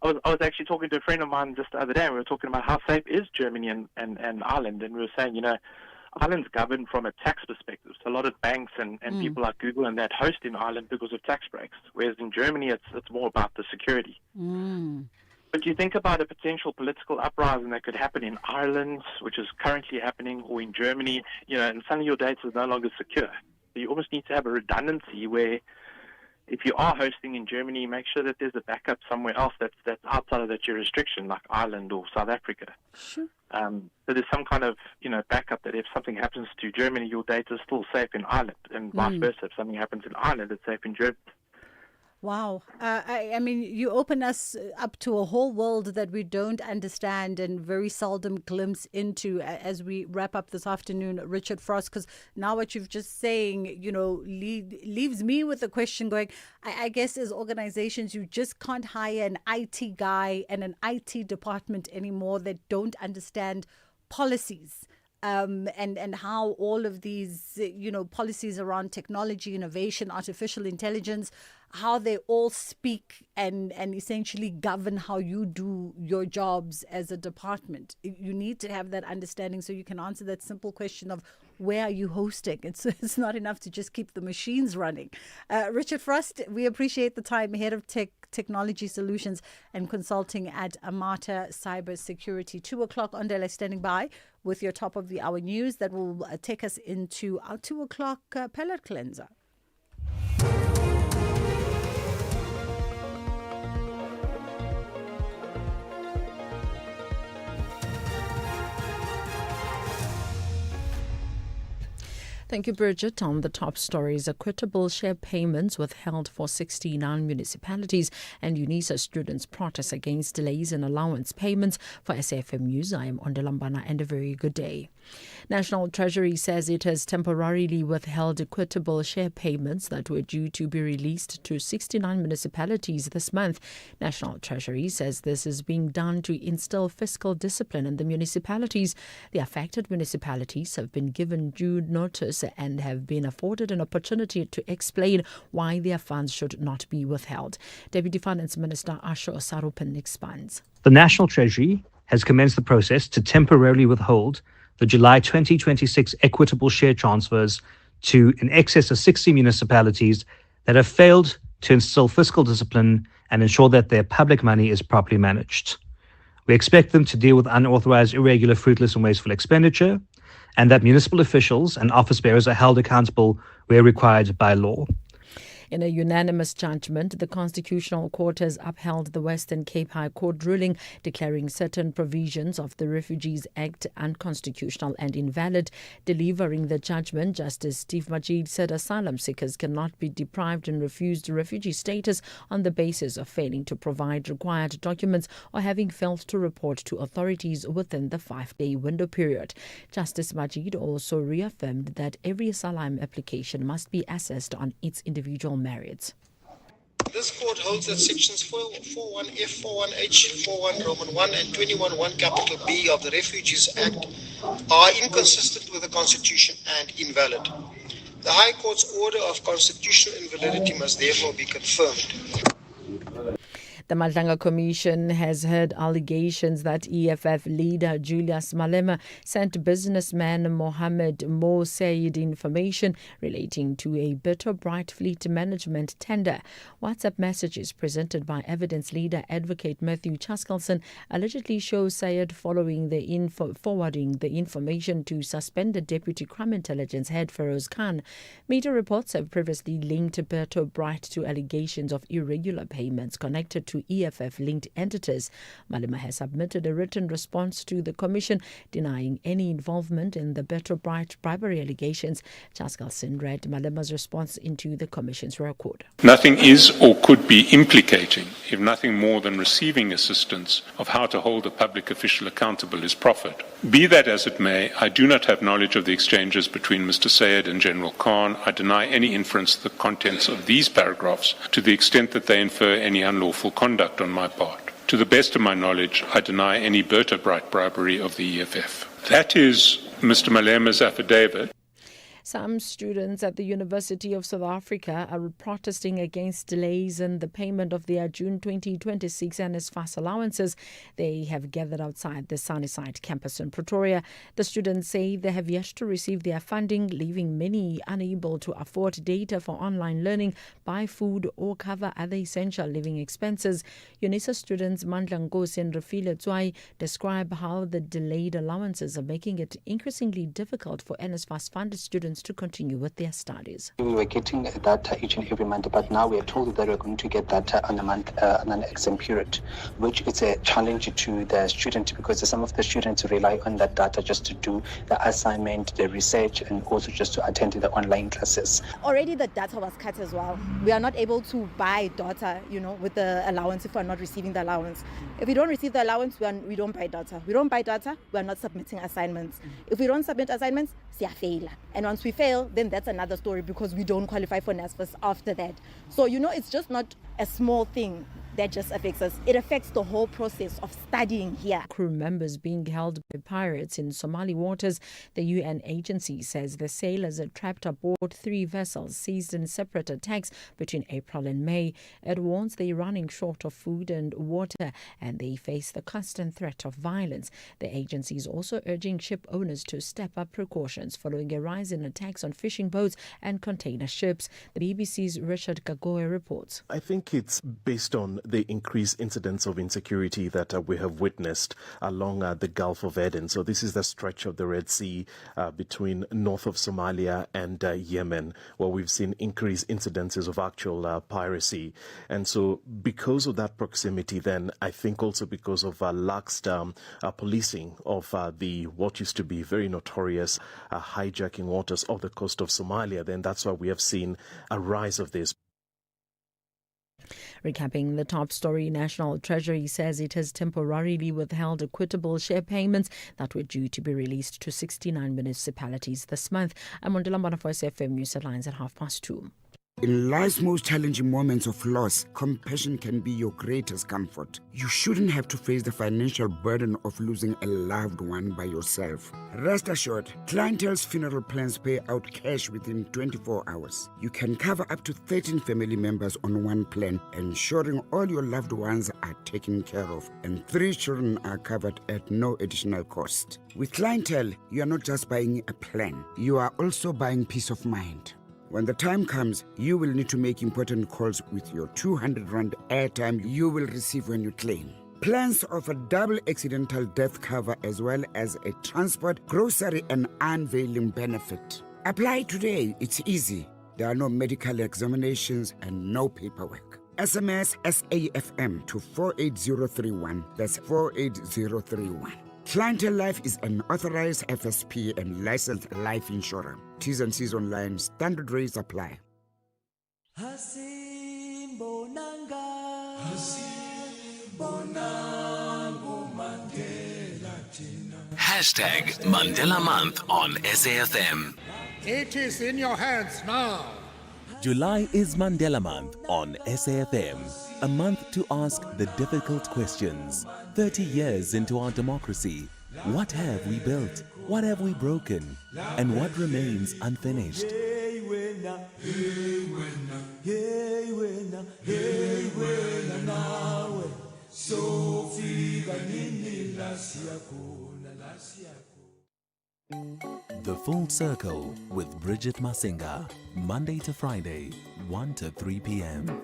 I was actually talking to a friend of mine just the other day, and we were talking about how safe is Germany and Ireland, and we were saying, Ireland's governed from a tax perspective. So a lot of banks and people like Google and that host in Ireland because of tax breaks, whereas in Germany it's more about the security. But you think about a potential political uprising that could happen in Ireland, which is currently happening, or in Germany, and suddenly your data is no longer secure. So you almost need to have a redundancy where if you are hosting in Germany, make sure that there's a backup somewhere else that's outside of that jurisdiction, like Ireland or South Africa. Sure. So there's some kind of, backup that if something happens to Germany, your data is still safe in Ireland, and vice versa. If something happens in Ireland, it's safe in Germany. Wow. I mean, you open us up to a whole world that we don't understand and very seldom glimpse into as we wrap up this afternoon, Richard Frost, because now what you've just saying, leaves me with a question going, I guess as organizations, you just can't hire an IT guy and an IT department anymore that don't understand policies. And how all of these, policies around technology, innovation, artificial intelligence, how they all speak and essentially govern how you do your jobs as a department. You need to have that understanding so you can answer that simple question of where are you hosting? It's not enough to just keep the machines running. Richard Frost, we appreciate the time, head of technology solutions and consulting at Amata Cybersecurity. 2:00 on Dela standing by with your top of the hour news that will take us into our 2:00 palate cleanser. Thank you, Bridget. On the top stories, equitable share payments withheld for 69 municipalities, and UNISA students protest against delays in allowance payments. For SAFM News, I am Ondelambana, and a very good day. National Treasury says it has temporarily withheld equitable share payments that were due to be released to 69 municipalities this month. National Treasury says this is being done to instill fiscal discipline in the municipalities. The affected municipalities have been given due notice and have been afforded an opportunity to explain why their funds should not be withheld. Deputy Finance Minister Asho Sarupan expands. The National Treasury has commenced the process to temporarily withhold the July 2026 equitable share transfers to in excess of 60 municipalities that have failed to instill fiscal discipline and ensure that their public money is properly managed. We expect them to deal with unauthorized, irregular, fruitless, and wasteful expenditure, and that municipal officials and office bearers are held accountable where required by law. In a unanimous judgment, the Constitutional Court has upheld the Western Cape High Court ruling declaring certain provisions of the Refugees Act unconstitutional and invalid. Delivering the judgment, Justice Steve Majid said asylum seekers cannot be deprived and refused refugee status on the basis of failing to provide required documents or having failed to report to authorities within the 5-day window period. Justice Majid also reaffirmed that every asylum application must be assessed on its individual merits. This court holds that sections 41F, 41H, 41 Roman 1 and 21(1) capital B of the Refugees Act are inconsistent with the Constitution and invalid. The High Court's order of constitutional invalidity must therefore be confirmed. The Madlanga Commission has heard allegations that EFF leader Julius Malema sent businessman Mohammed Mo Said information relating to a Bitter Bright Fleet Management tender. WhatsApp messages presented by evidence leader advocate Matthew Chaskelson allegedly show Sayed forwarding the information to suspended Deputy Crime Intelligence Head Feroz Khan. Media reports have previously linked Bitter Bright to allegations of irregular payments connected to EFF-linked entities. Malema has submitted a written response to the Commission denying any involvement in the Better Bright bribery allegations. Chaskelson read Malema's response into the Commission's record. Nothing is or could be implicating, if nothing more than receiving assistance, of how to hold a public official accountable is proffered. Be that as it may, I do not have knowledge of the exchanges between Mr. Sayed and General Khan. I deny any inference of the contents of these paragraphs to the extent that they infer any unlawful conduct on my part. To the best of my knowledge, I deny any Berta Bright bribery of the EFF. That is Mr. Malema's affidavit. Some students at the University of South Africa are protesting against delays in the payment of their June 2026 NSFAS allowances. They have gathered outside the Sunnyside campus in Pretoria. The students say they have yet to receive their funding, leaving many unable to afford data for online learning, buy food or cover other essential living expenses. UNISA students Mandla Nkosi and Refile Tswai describe how the delayed allowances are making it increasingly difficult for NSFAS funded students to continue with their studies. We were getting data each and every month, but now we are told that we're going to get data on a month, on an exam period, which is a challenge to the student because some of the students rely on that data just to do the assignment, the research, and also just to attend the online classes. Already the data was cut as well. We are not able to buy data, with the allowance if we're not receiving the allowance. If we don't receive the allowance, we don't buy data. We don't buy data, we are not submitting assignments. If we don't submit assignments, fail. And once we fail, then that's another story because we don't qualify for NSFAS after that. So, it's just not a small thing that just affects us. It affects the whole process of studying here. Crew members being held by pirates in Somali waters. The UN agency says the sailors are trapped aboard 3 vessels seized in separate attacks between April and May. It warns they're running short of food and water and they face the constant threat of violence. The agency is also urging ship owners to step up precautions following a rise in attacks on fishing boats and container ships. The BBC's Richard Kagoe reports. I think it's based on the increased incidents of insecurity that we have witnessed along the Gulf of Aden. So this is the stretch of the Red Sea between north of Somalia and Yemen, where we've seen increased incidences of actual piracy. And so because of that proximity, then I think also because of lax policing of the what used to be very notorious hijacking waters off the coast of Somalia, then that's why we have seen a rise of this. Recapping the top story, National Treasury says it has temporarily withheld equitable share payments that were due to be released to 69 municipalities this month. I'm on Delambana for SAfm News Headlines at 2:30. In life's most challenging moments of loss, compassion can be your greatest comfort. You shouldn't have to face the financial burden of losing a loved one by yourself. Rest assured, Clientele's funeral plans pay out cash within 24 hours. You can cover up to 13 family members on one plan, ensuring all your loved ones are taken care of, and 3 children are covered at no additional cost. With Clientele, you are not just buying a plan, you are also buying peace of mind. When the time comes, you will need to make important calls with your 200 Rand airtime you will receive when you claim. Plans offer double accidental death cover as well as a transport, grocery and unveiling benefit. Apply today, it's easy. There are no medical examinations and no paperwork. SMS SAFM to 48031. That's 48031. Clientele Life is an authorized FSP and licensed life insurer. T's and C's online. Standard rates apply. Hashtag Mandela Month on SAFM. It is in your hands now. July is Mandela Month on SAFM. A month to ask the difficult questions. 30 years into our democracy, what have we built? What have we broken? And what remains unfinished? The Full Circle with Bridget Masinga, Monday to Friday, 1 to 3 p.m.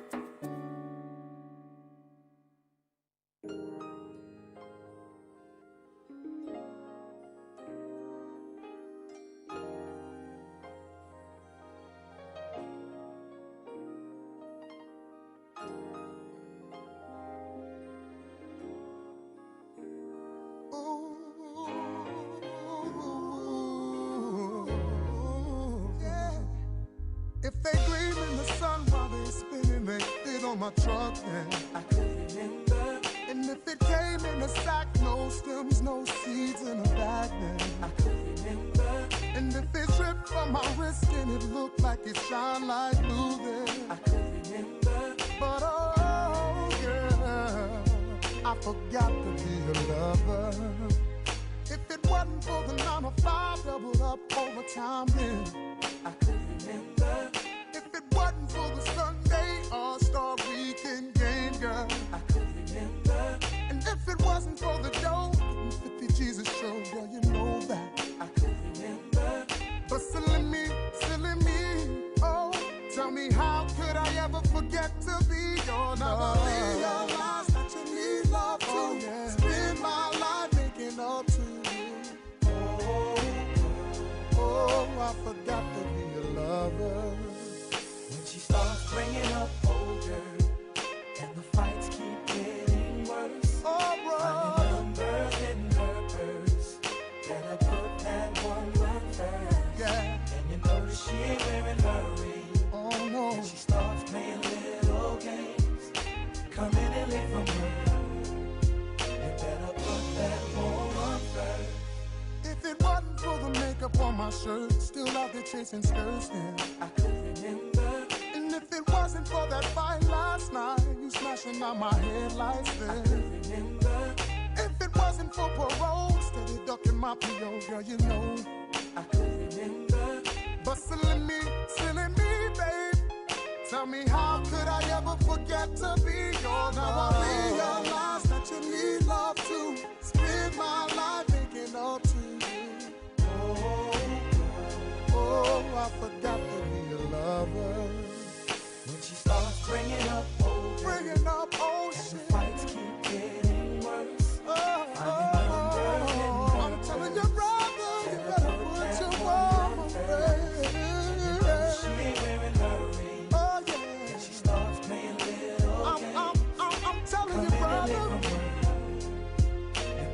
If they gleam in the sun while they're spinning, they fit on my truck, then I could remember. And if it came in a sack, no stems, no seeds in a bag, then I could remember. And if it dripped from my wrist and it looked like it shined like blue, then I could remember. But oh, girl, I forgot to be a lover. If it wasn't for the 9 to 5 doubled up overtime, then I could remember. If it wasn't for the Sunday All-Star Weekend game, girl, I could remember. And if it wasn't for the dough, 50 Jesus show, girl, you know that I could remember. But silly me, oh, tell me how could I ever forget to be your love? Never realize that you need love too. Oh, yeah. Spend my life making up to you. Oh, I forgot to be a lover. When she starts bringing up older and the fights keep getting worse. Oh, bro. Finding numbers in her purse. Better put that one first. Yeah. And you notice she ain't wearing her ring. Oh, no. And she starts playing little games. Coming in late from work. You better put that one first. If it wasn't for the makeup on my shirt, still out there chasing skirts, then I could remember. And if it wasn't for that fight last night, you smashing out my headlights, then I could remember. If it wasn't for parole, steady ducking my PO, girl, you know I could remember. But silly me, babe, tell me how could I ever forget to be your love? Now I realize that you need love too. Spend my life making up to you. Oh, I forgot to be a lover. When she starts bringing up old shit, and the fights keep getting worse. I'm telling your brother, you better put your woman first. She ain't wearing her ring. Oh yeah. And she starts playing little games. I'm telling you, brother, you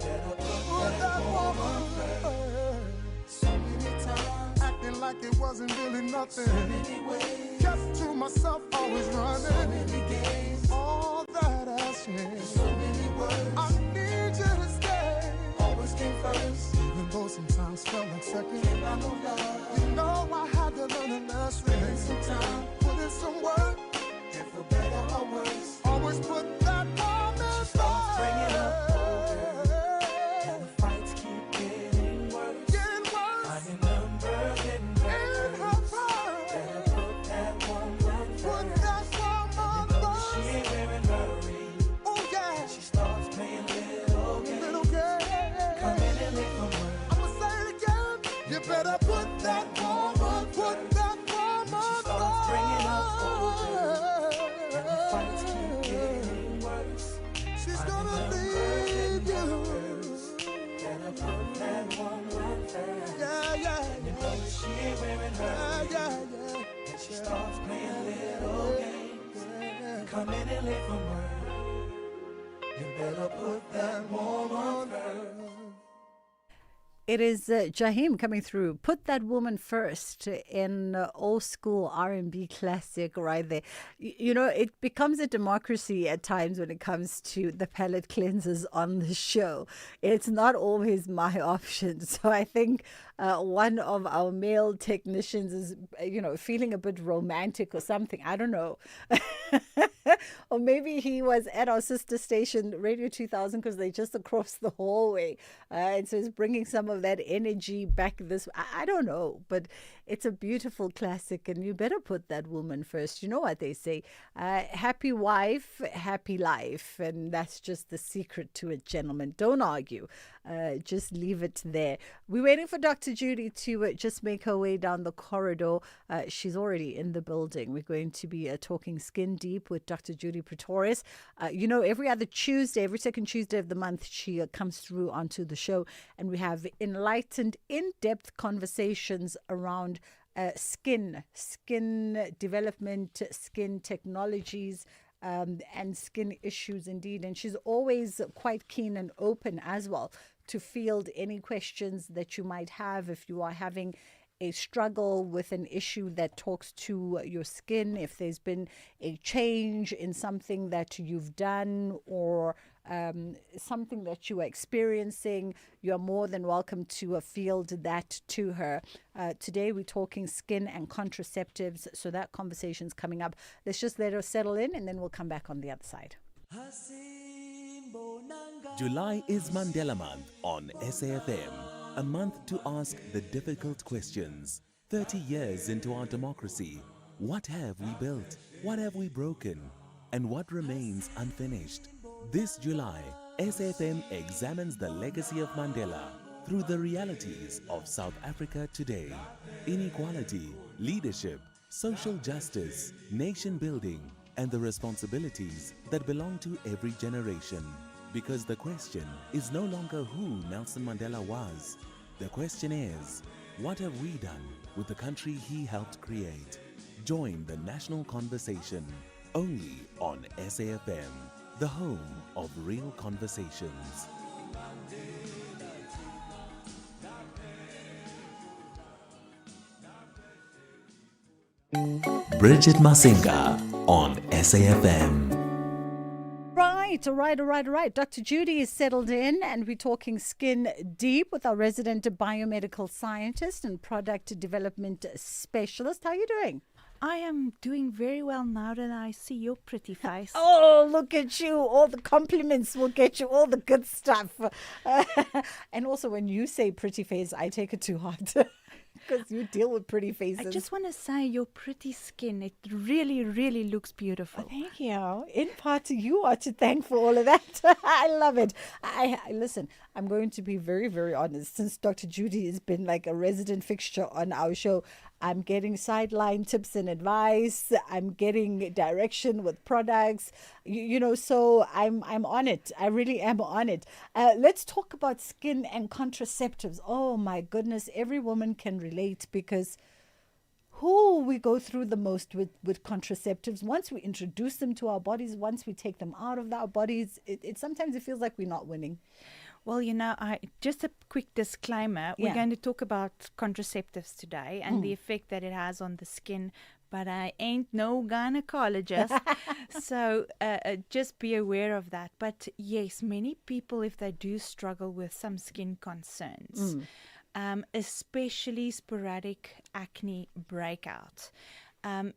better put that woman first. So many times, acting like it wasn't really nothing. So many ways, kept to myself, always running. So many games, all that ass changed. So many words, I need you to stay. Always came first, even though sometimes felt like second. You know I had to learn a lesson. Some time, put in some click a word. You better put that woman first. It is Jaheim coming through. Put that woman first in old school R&B classic right there. You know, it becomes a democracy at times when it comes to the palate cleansers on the show. It's not always my option. So I think one of our male technicians is, feeling a bit romantic or something. I don't know. Or maybe he was at our sister station, Radio 2000, because they're just across the hallway. And so he's bringing some of that energy back this. I don't know, but it's a beautiful classic, and you better put that woman first. You know what they say, happy wife, happy life. And that's just the secret to it, gentlemen. Don't argue. Just leave it there. We're waiting for Dr. Judy to just make her way down the corridor. She's already in the building. We're going to be talking Skin Deep with Dr. Judy Pretorius. Every other Tuesday, every second Tuesday of the month, she comes through onto the show, and we have enlightened, in-depth conversations around skin development, skin technologies, and skin issues indeed. And she's always quite keen and open as well to field any questions that you might have if you are having a struggle with an issue that talks to your skin, if there's been a change in something that you've done or something that you are experiencing, you're more than welcome to field that to her. Today we're talking skin and contraceptives, so that conversation's coming up. Let's just let her settle in, and then we'll come back on the other side. July is Mandela Month on SAfm. A month to ask the difficult questions. 30 years into our democracy, what have we built? What have we broken? And what remains unfinished? This July, SAfm examines the legacy of Mandela through the realities of South Africa today. Inequality, leadership, social justice, nation building, and the responsibilities that belong to every generation. Because the question is no longer who Nelson Mandela was. The question is, what have we done with the country he helped create? Join the national conversation only on SAfm, the home of real conversations. Bridget Masinga on SAfm. All right. Dr. Judy is settled in, and we're talking Skin Deep with our resident biomedical scientist and product development specialist. How are you doing? I am doing very well now that I see your pretty face. Oh, look at you. All the compliments will get you all the good stuff. And also, when you say pretty face, I take it too hard. Because you deal with pretty faces. I just want to say your pretty skin, it really, really looks beautiful. Oh, thank you. In part, you are to thank for all of that. I love it. Listen, I'm going to be very, very honest. Since Dr. Judy has been like a resident fixture on our show, I'm getting sideline tips and advice. I'm getting direction with products, so I'm on it. I really am on it. Let's talk about skin and contraceptives. Oh my goodness, every woman can relate, because who we go through the most with contraceptives. Once we introduce them to our bodies, once we take them out of our bodies, it sometimes it feels like we're not winning. Well, just a quick disclaimer. Yeah. We're going to talk about contraceptives today and the effect that it has on the skin, but I ain't no gynecologist. So just be aware of that. But yes, many people, if they do struggle with some skin concerns, especially sporadic acne breakout,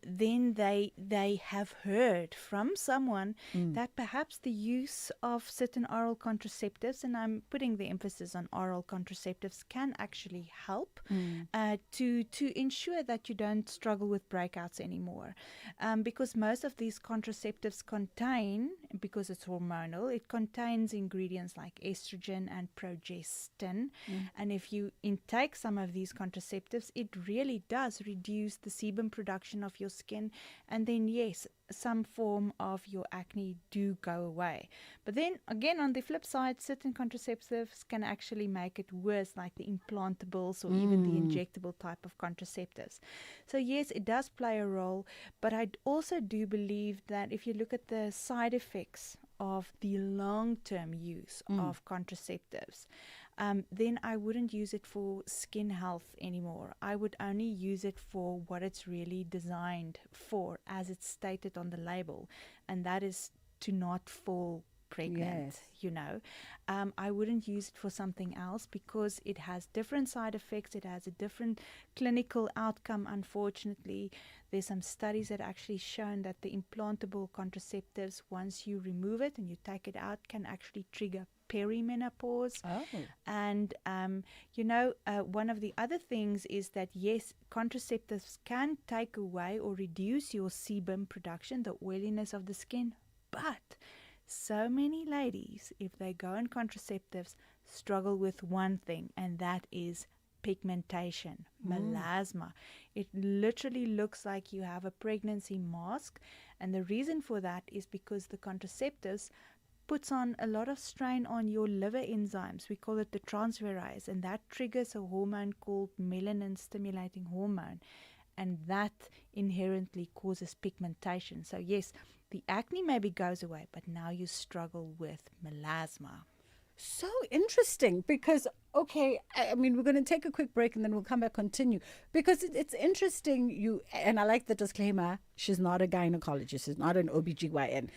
then they have heard from someone that perhaps the use of certain oral contraceptives, and I'm putting the emphasis on oral contraceptives, can actually help to ensure that you don't struggle with breakouts anymore. Because most of these contraceptives contain, because it's hormonal, it contains ingredients like estrogen and progestin. And if you intake some of these contraceptives, it really does reduce the sebum production protection of your skin, and then yes, some form of your acne do go away. But then again, on the flip side, certain contraceptives can actually make it worse, like the implantables or even the injectable type of contraceptives. So yes, it does play a role, but I also do believe that if you look at the side effects of the long-term use of contraceptives, then I wouldn't use it for skin health anymore. I would only use it for what it's really designed for, as it's stated on the label, and that is to not fall pregnant. I wouldn't use it for something else because it has different side effects. It has a different clinical outcome. Unfortunately, there's some studies that actually shown that the implantable contraceptives, once you remove it and you take it out, can actually trigger perimenopause. And one of the other things is that yes, contraceptives can take away or reduce your sebum production, the oiliness of the skin, but so many ladies, if they go on contraceptives, struggle with one thing, and that is pigmentation, melasma. It literally looks like you have a pregnancy mask, and the reason for that is because the contraceptives puts on a lot of strain on your liver enzymes. We call it the transferase, and that triggers a hormone called melanin stimulating hormone, and that inherently causes pigmentation. So yes, the acne maybe goes away, but now you struggle with melasma. So interesting, because, okay, I mean, we're going to take a quick break and then we'll come back, continue. Because it's interesting, and I like the disclaimer, she's not a gynecologist, she's not an OBGYN.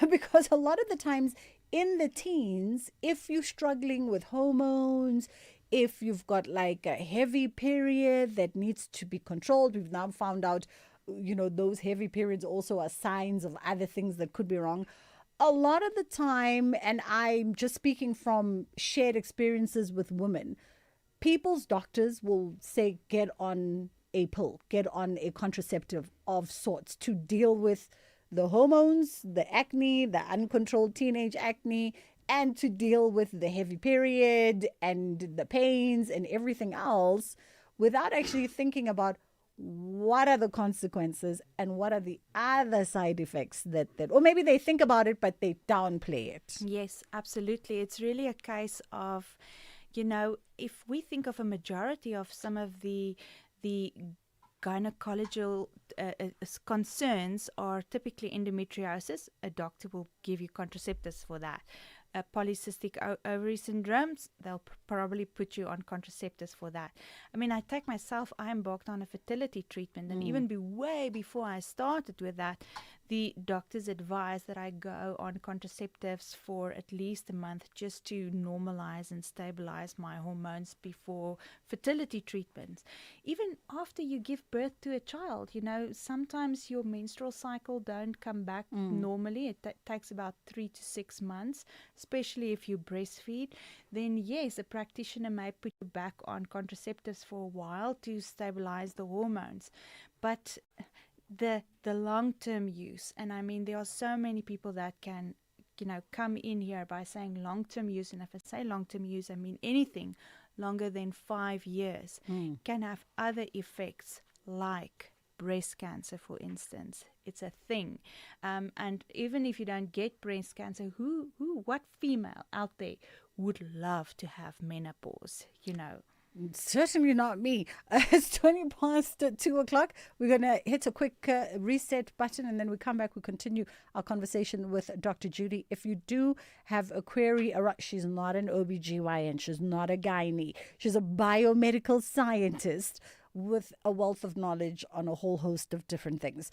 Because a lot of the times in the teens, if you're struggling with hormones, if you've got like a heavy period that needs to be controlled, we've now found out, those heavy periods also are signs of other things that could be wrong. A lot of the time, and I'm just speaking from shared experiences with women, people's doctors will say, get on a pill, get on a contraceptive of sorts to deal with the hormones, the acne, the uncontrolled teenage acne, and to deal with the heavy period and the pains and everything else, without actually thinking about what are the consequences and what are the other side effects that or maybe they think about it but they downplay it. Yes, absolutely. It's really a case of, if we think of a majority of some of the gynecological concerns are typically endometriosis, a doctor will give you contraceptives for that. Polycystic ovary syndromes, they'll probably put you on contraceptives for that. I mean, I embarked on a fertility treatment, and even way before I started with that, the doctors advised that I go on contraceptives for at least a month just to normalize and stabilize my hormones before fertility treatments. Even after you give birth to a child, sometimes your menstrual cycle don't come back normally. It takes about 3 to 6 months, especially if you breastfeed. Then yes, a practitioner may put you back on contraceptives for a while to stabilize the hormones. But the long-term use, and I mean, there are so many people that can come in here by saying long-term use, and if I say long-term use, I mean anything longer than 5 years can have other effects, like breast cancer, for instance. It's a thing, and even if you don't get breast cancer, what female out there would love to have menopause? Certainly not me. It's 20 past 2 o'clock. We're going to hit a quick reset button, and then we come back. We continue our conversation with Dr. Judy. If you do have a query, she's not an OBGYN. She's not a gynae. She's a biomedical scientist with a wealth of knowledge on a whole host of different things.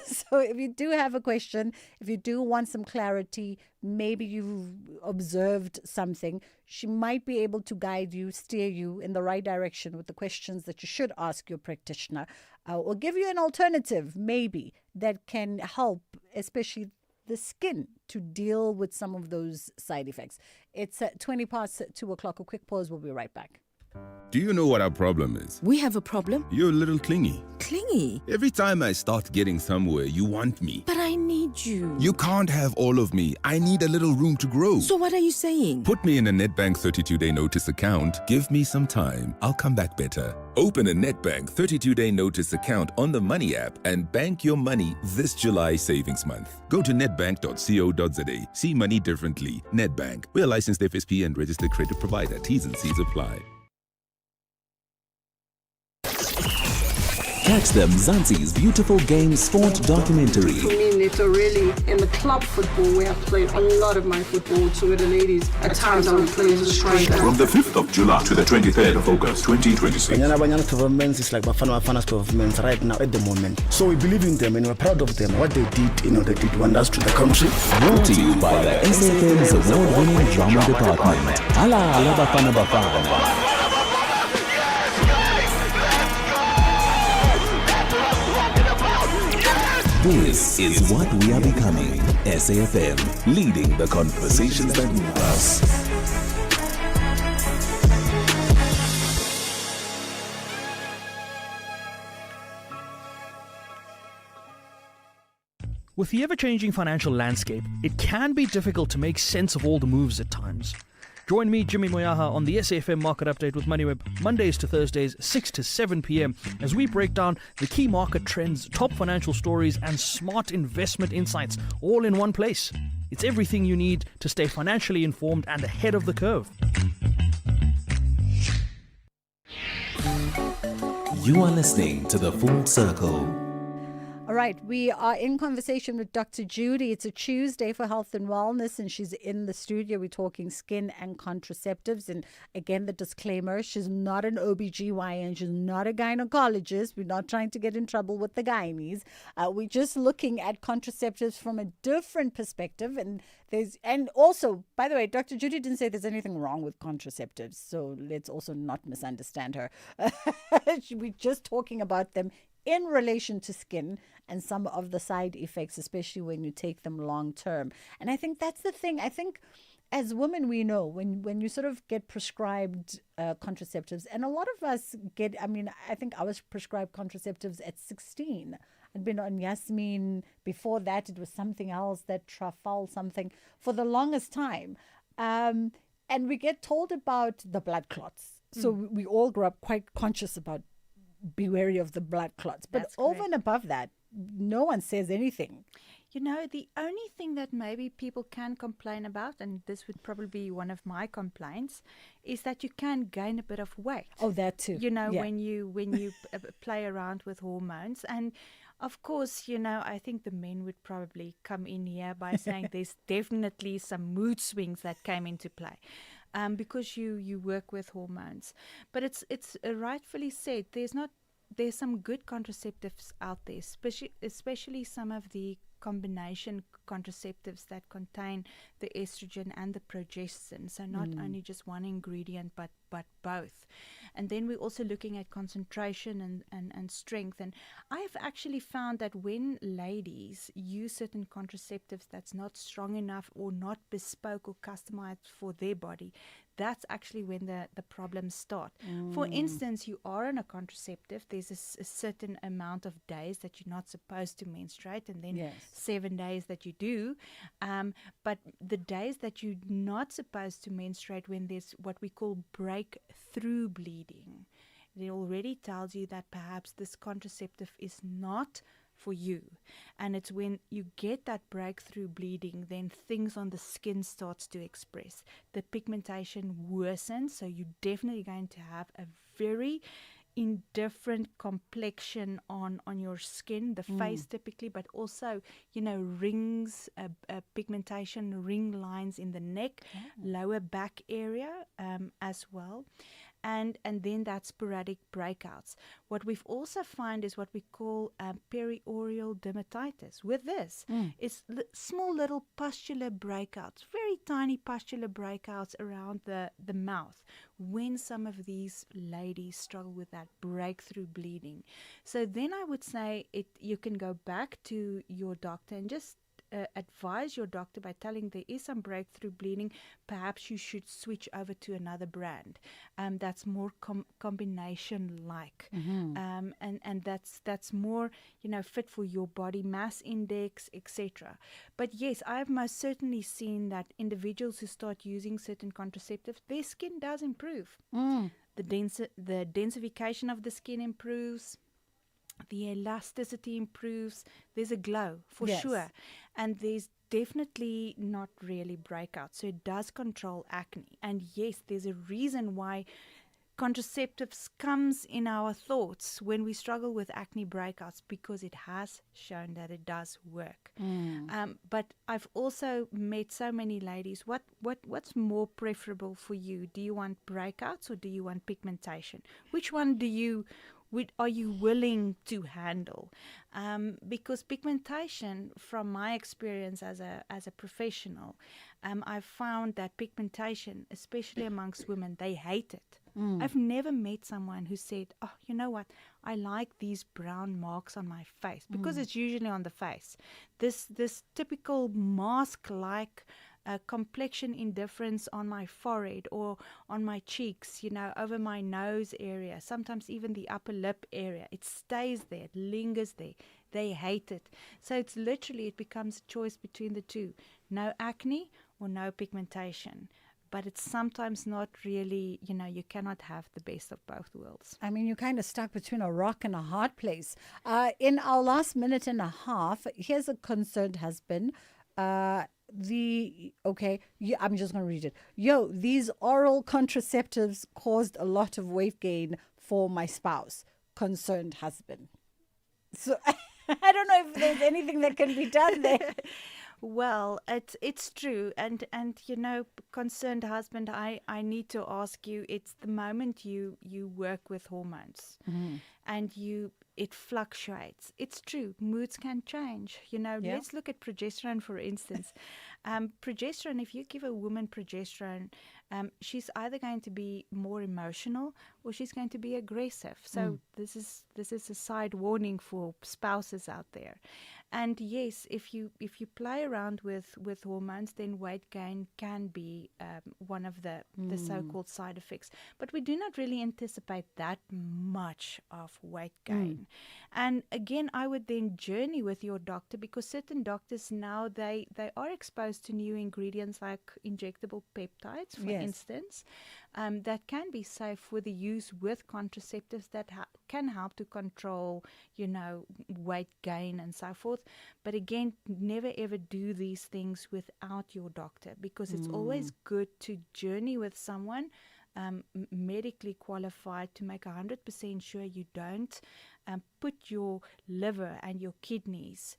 So if you do have a question, if you do want some clarity, maybe you've observed something, she might be able to guide you, steer you in the right direction with the questions that you should ask your practitioner, or give you an alternative maybe that can help, especially the skin, to deal with some of those side effects. It's 20 past 2 o'clock. A quick pause. We'll be right back. Do you know what our problem is? We have a problem? You're a little clingy. Clingy? Every time I start getting somewhere, you want me. But I need need you. You can't have all of me. I need a little room to grow. So what are you saying? Put me in a Nedbank 32-day notice account. Give me some time. I'll come back better. Open a Nedbank 32-day notice account on the Money app and bank your money this July savings month. Go to nedbank.co.za. See money differently. Nedbank. We're a licensed FSP and registered credit provider. T's and C's apply. Catch the Mzansi's Beautiful Game Sport documentary. For me, Neto, really, in the club football where I've played a lot of my football to with the ladies, at times I would play as a striker. From the 5th of July to the 23rd of August 2026. Banyana governments is like Bafana governments right now at the moment. So we believe in them and we're proud of them. What they did, they did wonders to the country. Brought to you by the SAfm's award-winning drama department. Ala Bafana. This is what we are becoming. SAfm, leading the conversations that move us. With the ever-changing financial landscape, it can be difficult to make sense of all the moves at times. Join me, Jimmy Moyaha, on the SAfm Market Update with MoneyWeb, Mondays to Thursdays, 6 to 7 p.m, as we break down the key market trends, top financial stories, and smart investment insights, all in one place. It's everything you need to stay financially informed and ahead of the curve. You are listening to The Full Circle. All right, we are in conversation with Dr. Judy. It's a Tuesday for health and wellness, and she's in the studio. We're talking skin and contraceptives. And again, the disclaimer, she's not an OBGYN. She's not a gynecologist. We're not trying to get in trouble with the gynies. We're just looking at contraceptives from a different perspective. And also, by the way, Dr. Judy didn't say there's anything wrong with contraceptives. So let's also not misunderstand her. We're just talking about them in relation to skin and some of the side effects, especially when you take them long term. And I think that's the thing. I think as women, we know when you sort of get prescribed contraceptives, and a lot of us I think I was prescribed contraceptives at 16. I'd been on Yasmin. Before that, it was something else, that Trafal something, for the longest time. And we get told about the blood clots. So we all grew up quite conscious about be wary of the blood clots. But over and above that, no one says anything. The only thing that maybe people can complain about, and this would probably be one of my complaints, is that you can gain a bit of weight. Oh, that too. When you play around with hormones. And of course, I think the men would probably come in here by saying there's definitely some mood swings that came into play. Because you work with hormones. But it's rightfully said, there's some good contraceptives out there, especially some of the combination contraceptives that contain the estrogen and the progesterone. So not only just one ingredient, but both. And then we're also looking at concentration and strength. And I've actually found that when ladies use certain contraceptives that's not strong enough or not bespoke or customized for their body, that's actually when the problems start. For instance, you are on a contraceptive, there's a certain amount of days that you're not supposed to menstruate, and then 7 days that you do. But the days that you're not supposed to menstruate, when there's what we call breakthrough bleeding, it already tells you that perhaps this contraceptive is not for you. And it's when you get that breakthrough bleeding, then things on the skin starts to express. The pigmentation worsens, so you're definitely going to have a very indifferent complexion on your skin, the face typically, but also, rings, pigmentation, ring lines in the neck, lower back area as well. And then that sporadic breakouts. What we've also found is what we call perioral dermatitis. With this, it's small little pustular breakouts, very tiny pustular breakouts around the mouth when some of these ladies struggle with that breakthrough bleeding. So then I would say you can go back to your doctor and just advise your doctor by telling there is some breakthrough bleeding, perhaps you should switch over to another brand that's more combination-like, and that's more fit for your body mass index, etc. But yes, I've most certainly seen that individuals who start using certain contraceptives, their skin does improve. The densification of the skin improves. The elasticity improves. There's a glow for sure. And there's definitely not really breakouts. So it does control acne. And yes, there's a reason why contraceptives comes in our thoughts when we struggle with acne breakouts, because it has shown that it does work. But I've also met so many ladies. What's more preferable for you? Do you want breakouts or do you want pigmentation? Which one are you willing to handle? Because pigmentation, from my experience as a professional, I've found that pigmentation, especially amongst women, they hate it. I've never met someone who said, oh, you know what, I like these brown marks on my face, because it's usually on the face. This typical mask-like complexion indifference on my forehead or on my cheeks, over my nose area, sometimes even the upper lip area. It stays there, it lingers there. They hate it. So it becomes a choice between the two. No acne or no pigmentation. But it's sometimes not really, you cannot have the best of both worlds. I mean, you're kind of stuck between a rock and a hard place. In our last minute and a half, here's a concerned husband. I'm just going to read it. These oral contraceptives caused a lot of weight gain for my spouse. Concerned husband. So I don't know if there's anything that can be done there. Well, it's true, and concerned husband, I need to ask you. It's the moment you work with hormones, and it fluctuates. It's true, moods can change. Let's look at progesterone, for instance. Progesterone, if you give a woman progesterone, she's either going to be more emotional or she's going to be aggressive. So this is a side warning for spouses out there. And yes, if you play around with hormones, then weight gain can be one of the so-called side effects. But we do not really anticipate that much of weight gain. And again, I would then journey with your doctor, because certain doctors now, they are exposed to new ingredients like injectable peptides, for instance, that can be safe for the use with contraceptives that can help to control, weight gain and so forth. But again, never ever do these things without your doctor, because it's always good to journey with someone medically qualified to make 100% sure you don't put your liver and your kidneys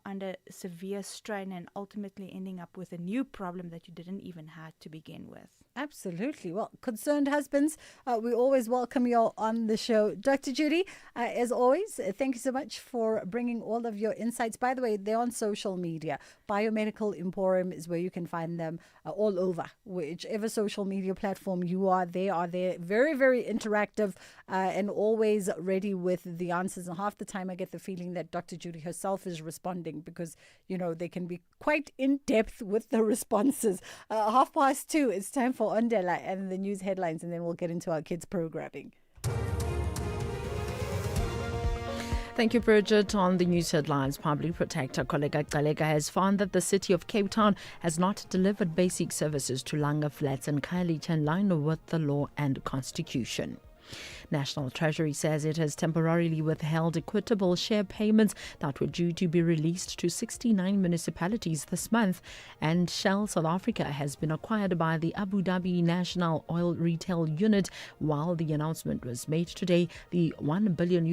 under severe strain and ultimately ending up with a new problem that you didn't even have to begin with. Absolutely. Well, concerned husbands, we always welcome you all on the show. Dr. Judy, as always, thank you so much for bringing all of your insights. By the way, they're on social media. Biomedical Emporium is where you can find them all over. Whichever social media platform you are, they are there. Very, very interactive and always ready with the answers. And half the time I get the feeling that Dr. Judy herself is responding, because, they can be quite in-depth with the responses. 2:30, it's time for Ondela and the news headlines, and then we'll get into our kids programming. Thank you, Bridget. On the news headlines, Public Protector Koleka Gcaleka has found that the city of Cape Town has not delivered basic services to Langa Flats and Khayelitsha in line with the law and constitution. National Treasury says it has temporarily withheld equitable share payments that were due to be released to 69 municipalities this month. And Shell South Africa has been acquired by the Abu Dhabi National Oil Retail Unit. While the announcement was made today, the $1 billion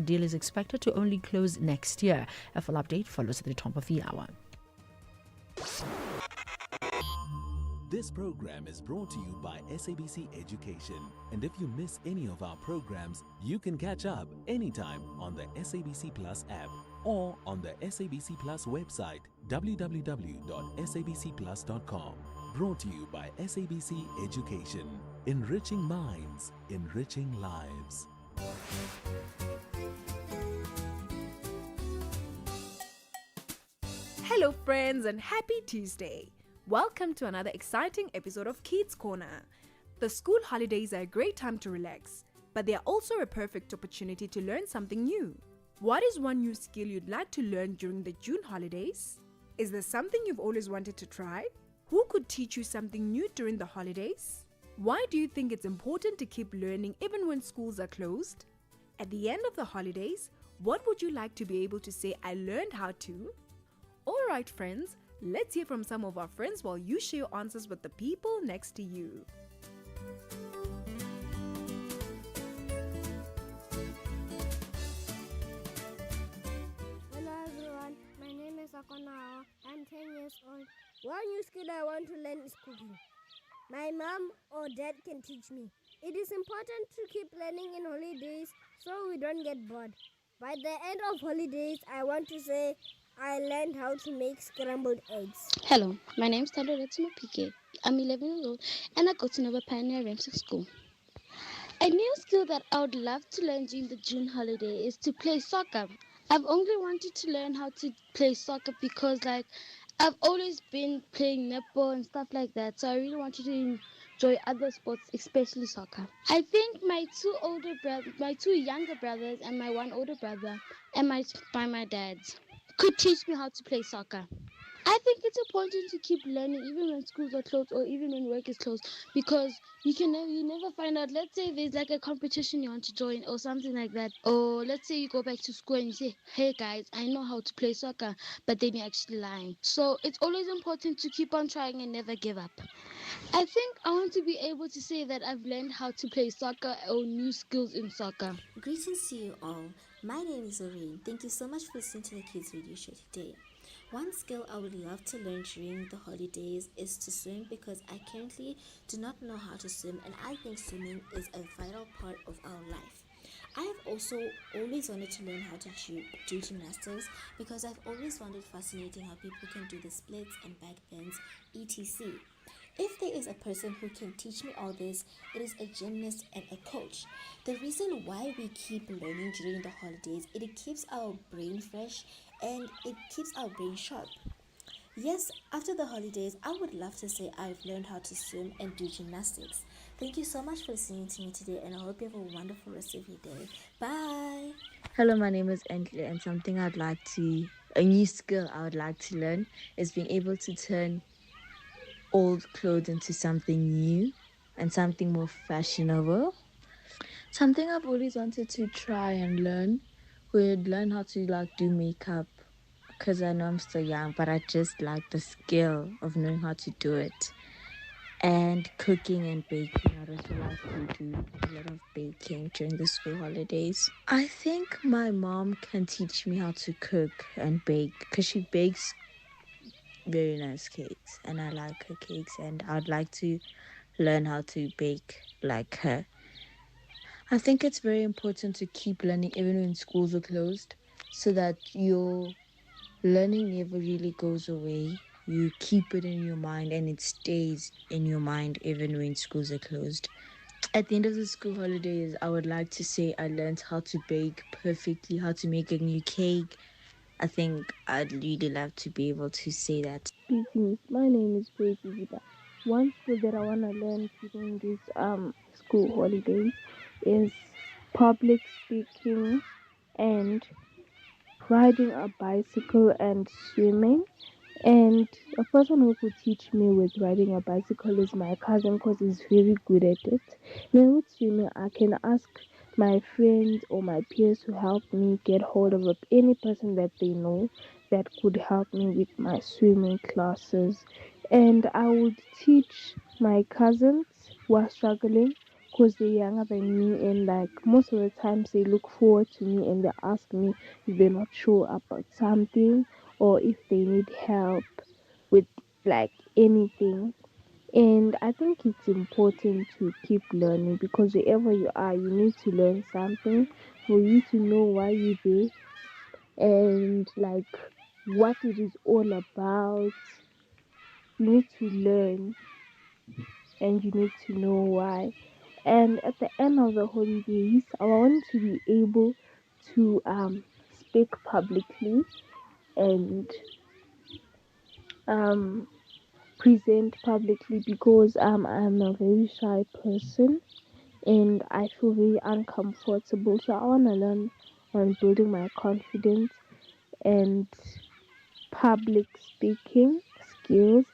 deal is expected to only close next year. A full update follows at the top of the hour. This program is brought to you by SABC Education. And if you miss any of our programs, you can catch up anytime on the SABC Plus app or on the SABC Plus website, www.sabcplus.com. Brought to you by SABC Education. Enriching minds, enriching lives. Hello, friends, and happy Tuesday. Welcome to another exciting episode of Kids Corner. The school holidays are a great time to relax, but they are also a perfect opportunity to learn something new. What is one new skill you'd like to learn during the June holidays? Is there something you've always wanted to try? Who could teach you something new during the holidays? Why do you think it's important to keep learning even when schools are closed? At the end of the holidays, what would you like to be able to say, I learned how to? Alright friends, let's hear from some of our friends while you share your answers with the people next to you. Hello everyone, my name is Akonao. I'm 10 years old. One new skill I want to learn is cooking. My mom or dad can teach me. It is important to keep learning in holidays so we don't get bored. By the end of holidays, I want to say I learned how to make scrambled eggs. Hello, my name is Tadoretse Mapike. I'm 11 years old and I go to Nova Pioneer Ramsey School. A new skill that I would love to learn during the June holiday is to play soccer. I've only wanted to learn how to play soccer because I've always been playing netball and stuff like that, so I really wanted to enjoy other sports, especially soccer. I think my two younger brothers and my one older brother and my dad's could teach me how to play soccer. I think it's important to keep learning even when schools are closed or even when work is closed because you never find out. Let's say there's like a competition you want to join or something like that, or let's say you go back to school and you say, hey guys, I know how to play soccer, but then you're actually lying. So it's always important to keep on trying and never give up. I think I want to be able to say that I've learned how to play soccer or new skills in soccer. Greetings to you all. My name is Lorraine. Thank you so much for listening to the Kids Radio Show today. One skill I would love to learn during the holidays is to swim because I currently do not know how to swim and I think swimming is a vital part of our life. I have also always wanted to learn how to do gymnastics because I've always found it fascinating how people can do the splits and back bends, etc. If there is a person who can teach me all this, it is a gymnast and a coach. The reason why we keep learning during the holidays, it keeps our brain fresh and it keeps our brain sharp. Yes, after the holidays, I would love to say I've learned how to swim and do gymnastics. Thank you so much for listening to me today and I hope you have a wonderful rest of your day. Bye! Hello, my name is Antley, and a new skill I would like to learn is being able to turn old clothes into something new and something more fashionable. Something I've always wanted to try and learn would learn how to do makeup because I know I'm still young, but I just like the skill of knowing how to do it. And cooking and baking, I'd also like to do a lot of baking during the school holidays. I think my mom can teach me how to cook and bake because she bakes very nice cakes and I like her cakes and I'd like to learn how to bake like her. I think it's very important to keep learning even when schools are closed so that your learning never really goes away. You keep it in your mind and it stays in your mind even when schools are closed. At the end of the school holidays, I would like to say I learned how to bake perfectly, how to make a new cake. I think I'd really love to be able to say that. Greetings, my name is Faith Zita. One skill that I want to learn during these school holidays is public speaking and riding a bicycle and swimming. And a person who could teach me with riding a bicycle is my cousin because he's very good at it. Then with swimming, I can ask my friends or my peers to help me get hold of any person that they know that could help me with my swimming classes. And I would teach my cousins who are struggling because they're younger than me and most of the times they look forward to me and they ask me if they're not sure about something or if they need help with anything. And I think it's important to keep learning because wherever you are, you need to learn something for you to know why you're there and what it is all about. You need to learn and you need to know why. And at the end of the holidays, I want to be able to speak publicly and present publicly because I'm a very shy person and I feel very uncomfortable. So I want to learn on building my confidence and public speaking skills.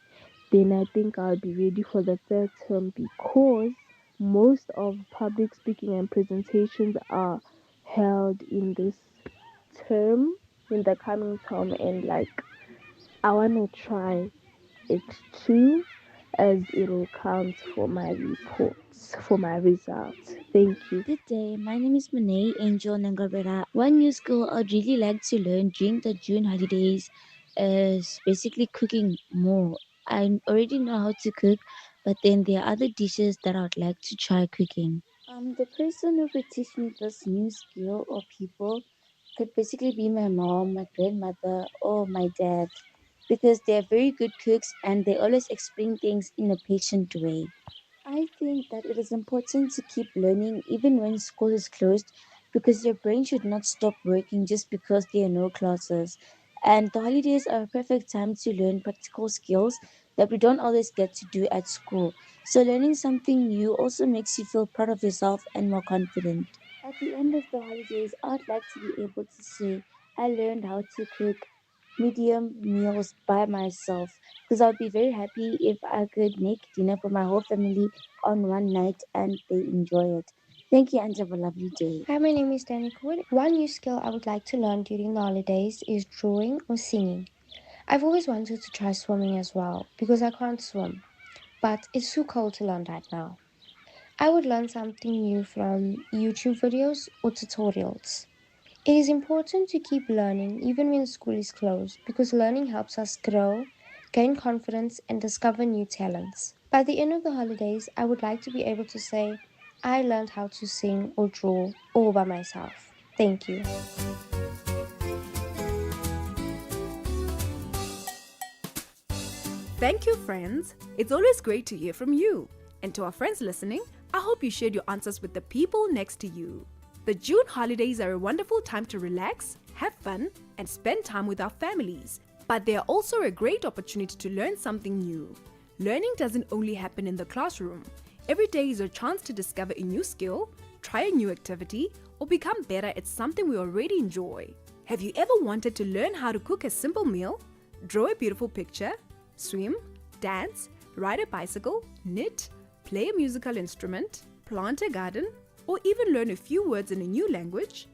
Then I think I'll be ready for the third term because most of public speaking and presentations are held in this term, in the coming term, and like I want to try it too as it will count for my reports, for my results. Thank you. Good day. My name is Monet Angel Nangabera. One new skill I'd really like to learn during the June holidays is basically cooking more. I already know how to cook, but then there are other dishes that I'd like to try cooking. The person who could teach me this new skill or people could basically be my mom, my grandmother, or my dad, because they're very good cooks and they always explain things in a patient way. I think that it is important to keep learning even when school is closed because your brain should not stop working just because there are no classes. And the holidays are a perfect time to learn practical skills that we don't always get to do at school. So, learning something new also makes you feel proud of yourself and more confident. At the end of the holidays, I'd like to be able to say, I learned how to cook medium meals by myself because I'd be very happy if I could make dinner for my whole family on one night and they enjoy it. Thank you and have a lovely day. Hi, my name is Danica Wood. One new skill I would like to learn during the holidays is drawing or singing. I've always wanted to try swimming as well because I can't swim, but it's too cold to learn right now. I would learn something new from YouTube videos or tutorials. It is important to keep learning even when school is closed because learning helps us grow, gain confidence, and discover new talents. By the end of the holidays, I would like to be able to say, I learned how to sing or draw all by myself. Thank you. Thank you, friends. It's always great to hear from you. And to our friends listening, I hope you shared your answers with the people next to you. The June holidays are a wonderful time to relax, have fun, and spend time with our families. But they are also a great opportunity to learn something new. Learning doesn't only happen in the classroom. Every day is a chance to discover a new skill, try a new activity, or become better at something we already enjoy. Have you ever wanted to learn how to cook a simple meal, draw a beautiful picture, swim, dance, ride a bicycle, knit, play a musical instrument, plant a garden, or even learn a few words in a new language?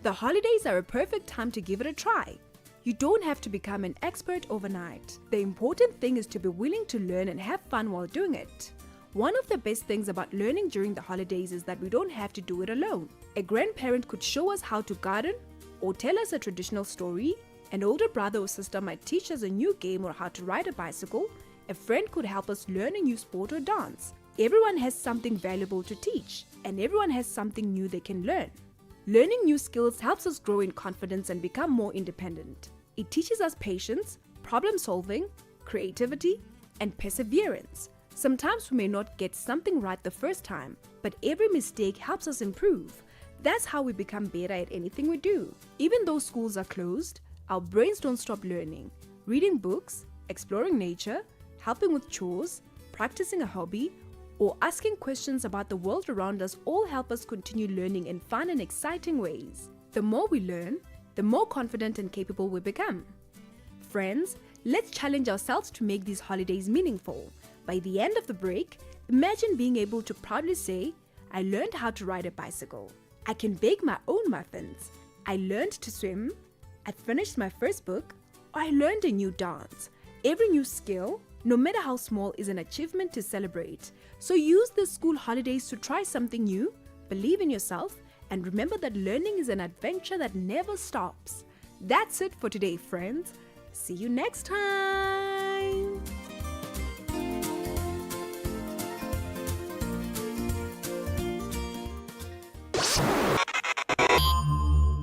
The holidays are a perfect time to give it a try. You don't have to become an expert overnight. The important thing is to be willing to learn and have fun while doing it. One of the best things about learning during the holidays is that we don't have to do it alone. A grandparent could show us how to garden or tell us a traditional story. An older brother or sister might teach us a new game or how to ride a bicycle. A friend could help us learn a new sport or dance. Everyone has something valuable to teach, and everyone has something new they can learn. Learning new skills helps us grow in confidence and become more independent. It teaches us patience, problem solving, creativity, and perseverance. Sometimes we may not get something right the first time, but every mistake helps us improve. That's how we become better at anything we do. Even though schools are closed, our brains don't stop learning. Reading books, exploring nature, helping with chores, practicing a hobby, or asking questions about the world around us all help us continue learning in fun and exciting ways. The more we learn, the more confident and capable we become. Friends, let's challenge ourselves to make these holidays meaningful. By the end of the break, imagine being able to proudly say, I learned how to ride a bicycle. I can bake my own muffins. I learned to swim. I finished my first book. Or I learned a new dance. Every new skill, no matter how small, is an achievement to celebrate. So use the school holidays to try something new, believe in yourself, and remember that learning is an adventure that never stops. That's it for today, friends. See you next time.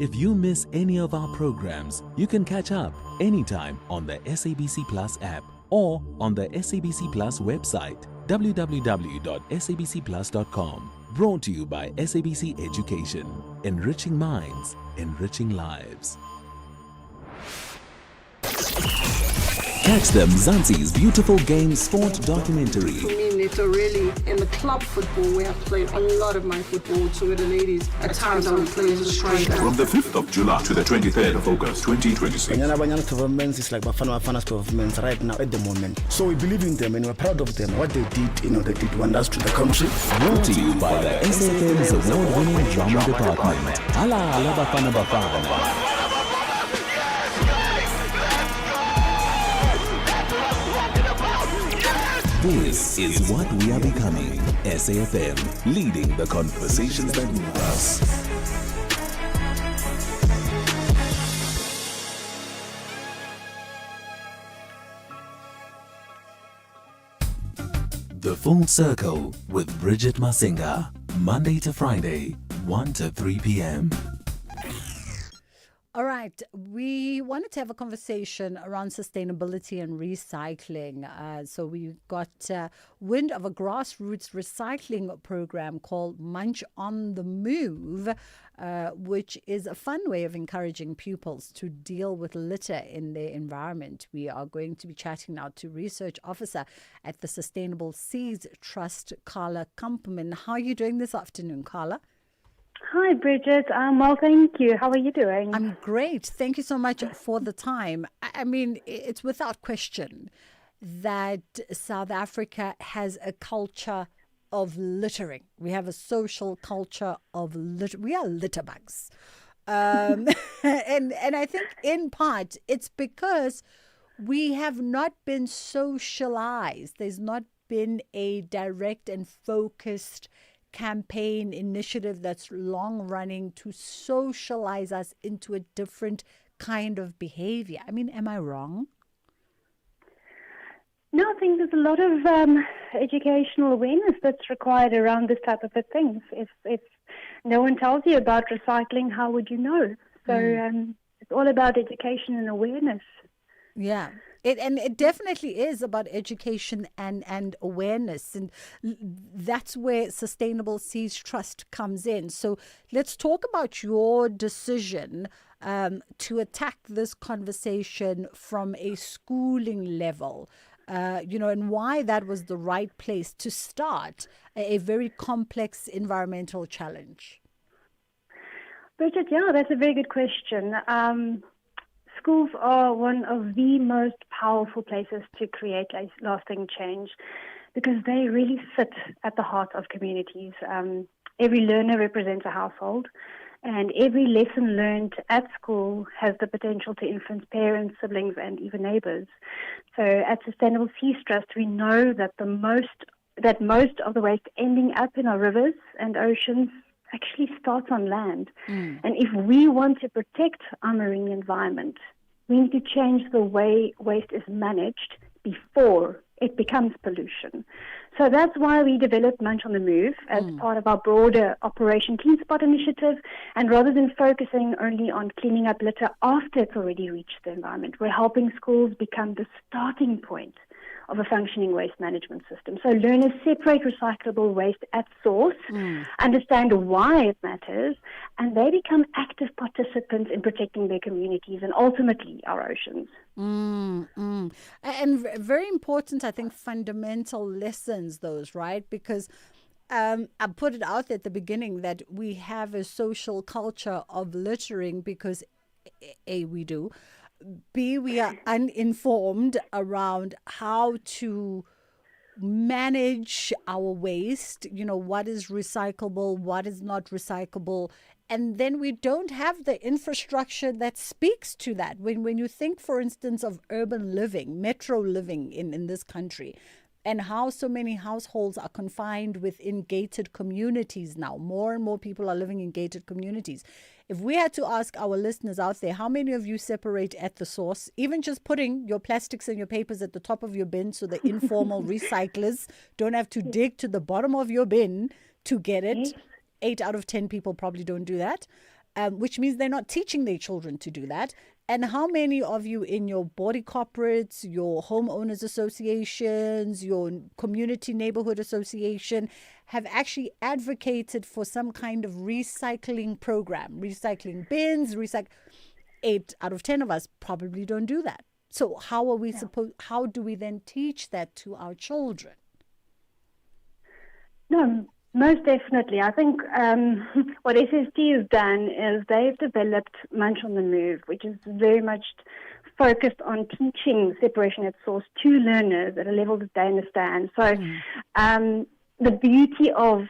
If you miss any of our programs, you can catch up anytime on the SABC Plus app or on the SABC Plus website, www.sabcplus.com. Brought to you by SABC Education, enriching minds, enriching lives. Catch them Mzansi's beautiful game sport documentary. For me, literally, in the club football where I've played a lot of my football to with the ladies, at times I would play as a striker. From the 5th of July to the 23rd of August 2026. Banyana governments is like Bafana governments right now at the moment. So we believe in them and we're proud of them. What they did, they did wonders to the country. Brought to you by the SAfm's award-winning drama department. Ala Bafana Bafana. This is what we are becoming. SAfm, leading the conversations that move us. The Full Circle with Bridget Masinga, Monday to Friday, 1 to 3 p.m. All right, we wanted to have a conversation around sustainability and recycling. So we got wind of a grassroots recycling program called Munch on the Move, which is a fun way of encouraging pupils to deal with litter in their environment. We are going to be chatting now to research officer at the Sustainable Seas Trust, Carla Kamperman. How are you doing this afternoon, Carla? Hi, Bridget. Well, thank you. How are you doing? I'm great. Thank you so much for the time. I mean, it's without question that South Africa has a culture of littering. We have a social culture of litter. We are litterbugs. And I think in part it's because we have not been socialized. There's not been a direct and focused campaign initiative that's long running to socialize us into a different kind of behavior. I mean, am I wrong? No, I think there's a lot of educational awareness that's required around this type of things. If no one tells you about recycling, how would you know? So it's all about education and awareness. Yeah. It definitely is about education and awareness. And that's where Sustainable Seas Trust comes in. So let's talk about your decision to attack this conversation from a schooling level, and why that was the right place to start a very complex environmental challenge. Bridget, yeah, that's a very good question. Schools are one of the most powerful places to create lasting change because they really sit at the heart of communities. Every learner represents a household, and every lesson learned at school has the potential to influence parents, siblings, and even neighbors. So at Sustainable Seas Trust, we know that most of the waste ending up in our rivers and oceans actually starts on land. And if we want to protect our marine environment, we need to change the way waste is managed before it becomes pollution. So that's why we developed Munch on the Move as part of our broader Operation Clean Spot initiative. And rather than focusing only on cleaning up litter after it's already reached the environment, we're helping schools become the starting point of a functioning waste management system. So learners separate recyclable waste at source, understand why it matters, and they become active participants in protecting their communities and ultimately our oceans. And very important, I think, fundamental lessons, those, right? Because I put it out there at the beginning that we have a social culture of littering because A, we do. B, we are uninformed around how to manage our waste, what is recyclable, what is not recyclable. And then we don't have the infrastructure that speaks to that. When you think, for instance, of urban living, metro living in this country, and how so many households are confined within gated communities now. More and more people are living in gated communities. If we had to ask our listeners out there, how many of you separate at the source, even just putting your plastics and your papers at the top of your bin so the informal recyclers don't have to dig to the bottom of your bin to get it? 8 out of 10 people probably don't do that, which means they're not teaching their children to do that. And how many of you in your body corporates, your homeowners associations, your community neighborhood association have actually advocated for some kind of recycling program, recycling bins, 8 out of 10 of us probably don't do that. So how do we then teach that to our children? No, most definitely. I think what SST has done is they've developed Munch on the Move, which is very much focused on teaching separation at source to learners at a level that they understand. So the beauty of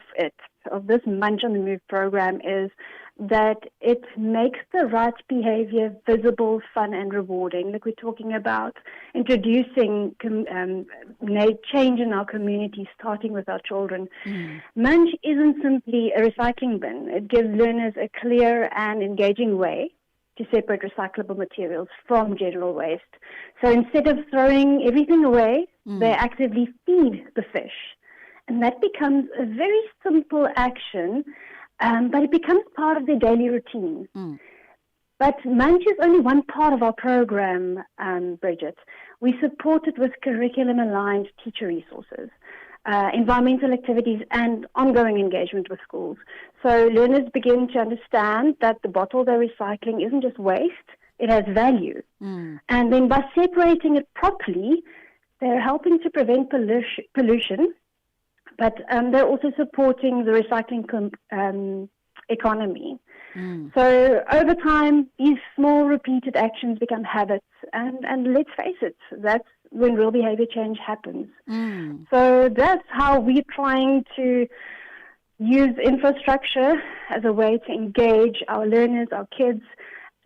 this Munch on the Move program is that it makes the right behavior visible, fun, and rewarding. Like we're talking about introducing change in our community, starting with our children. Munch isn't simply a recycling bin. It gives learners a clear and engaging way to separate recyclable materials from general waste. So instead of throwing everything away, they actively feed the fish. And that becomes a very simple action, but it becomes part of their daily routine. But Munch is only one part of our program, Bridget. We support it with curriculum-aligned teacher resources, environmental activities, and ongoing engagement with schools. So learners begin to understand that the bottle they're recycling isn't just waste, it has value. And then by separating it properly, they're helping to prevent pollution, but they're also supporting the recycling economy. So over time, these small repeated actions become habits, and let's face it, that's when real behavior change happens. So that's how we're trying to use infrastructure as a way to engage our learners, our kids,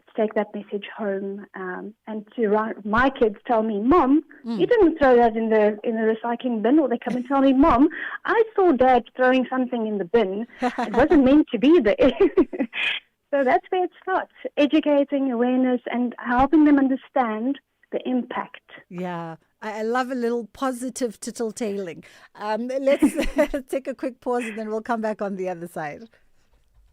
to take that message home, and to my kids tell me, Mom, you didn't throw that in the recycling bin, or they come and tell me, Mom, I saw Dad throwing something in the bin. It wasn't meant to be there. So that's where it starts, educating, awareness, and helping them understand the impact. Yeah, I love a little positive tittle-tailing. Let's take a quick pause and then we'll come back on the other side.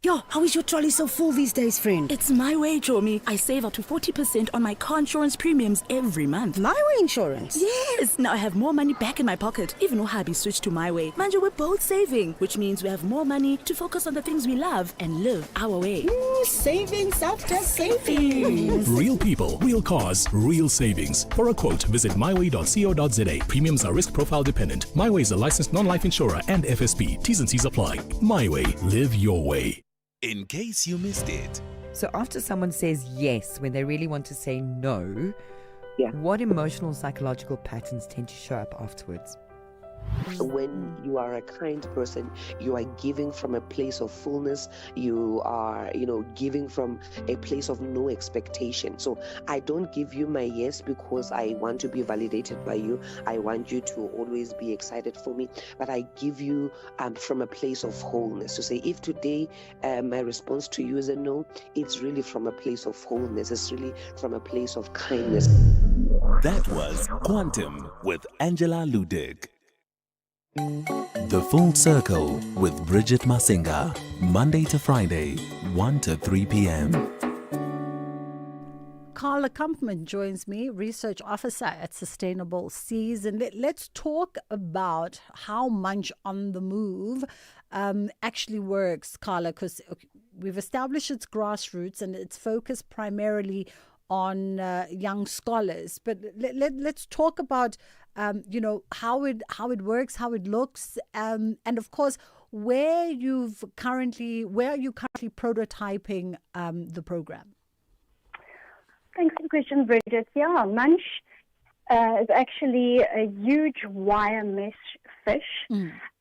Yo, how is your trolley so full these days, friend? It's my way, Chomi. I save up to 40% on my car insurance premiums every month. My way insurance? Yes! Now I have more money back in my pocket. Even though hubby switched to my way. Manja, we're both saving, which means we have more money to focus on the things we love and live our way. Savings after savings. Real people, real cars, real savings. For a quote, visit myway.co.za. Premiums are risk profile dependent. MyWay is a licensed non-life insurer and FSP. T's and C's apply. MyWay, live your way. In case you missed it. So after someone says yes when they really want to say no, what emotional psychological patterns tend to show up afterwards? When you are a kind person, you are giving from a place of fullness. You are, giving from a place of no expectation. So I don't give you my yes because I want to be validated by you. I want you to always be excited for me. But I give you from a place of wholeness. To say, if today my response to you is a no, it's really from a place of wholeness. It's really from a place of kindness. That was Quantum with Angela Ludick. The Full Circle with Bridget Masinga, Monday to Friday, 1 to 3 p.m. Carla Kampman joins me, Research Officer at Sustainable Seas. And let's talk about how Munch on the Move actually works, Carla, because we've established its grassroots and it's focused primarily on young scholars. But let's talk about how it works, how it looks, and of course where are you currently prototyping the program? Thanks for the question, Bridget. Yeah, Munch is actually a huge wire mesh fish,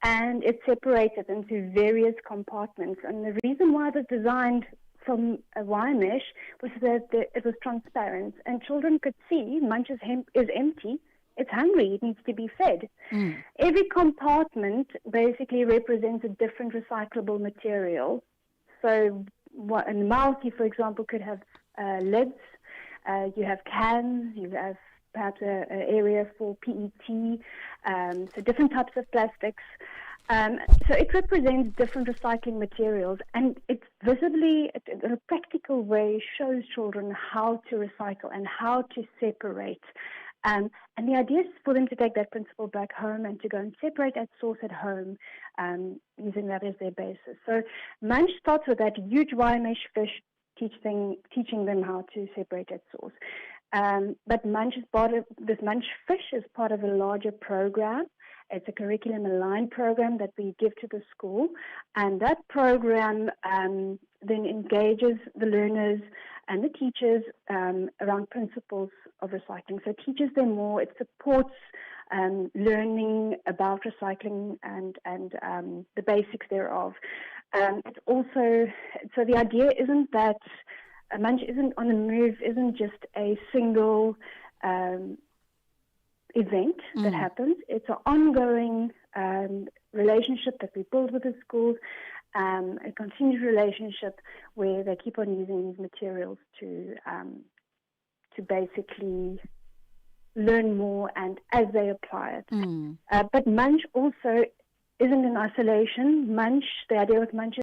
and it's separated into various compartments. And the reason why it was designed from a wire mesh was that it was transparent, and children could see Munch is empty. It's hungry. It needs to be fed. Every compartment basically represents a different recyclable material. So in the mouth, you, for example, could have lids. You have cans. You have perhaps an area for PET. So different types of plastics. So it represents different recycling materials, and it visibly, in a practical way, shows children how to recycle and how to separate. And the idea is for them to take that principle back home and to go and separate at source at home, using that as their basis. So Munch starts with that huge wire mesh fish, teaching them how to separate at source. But Munch is part of this. Munch Fish is part of a larger program. It's a curriculum aligned program that we give to the school, and that program then engages the learners and the teachers around principles of recycling. So it teaches them more. It supports learning about recycling and the basics thereof. It's also, so the idea isn't that Munch isn't on the move, isn't just a single event that happens. It's an ongoing relationship that we build with the schools, a continued relationship where they keep on using these materials to basically learn more and as they apply it. But Munch also isn't in isolation. Munch, the idea with Munch is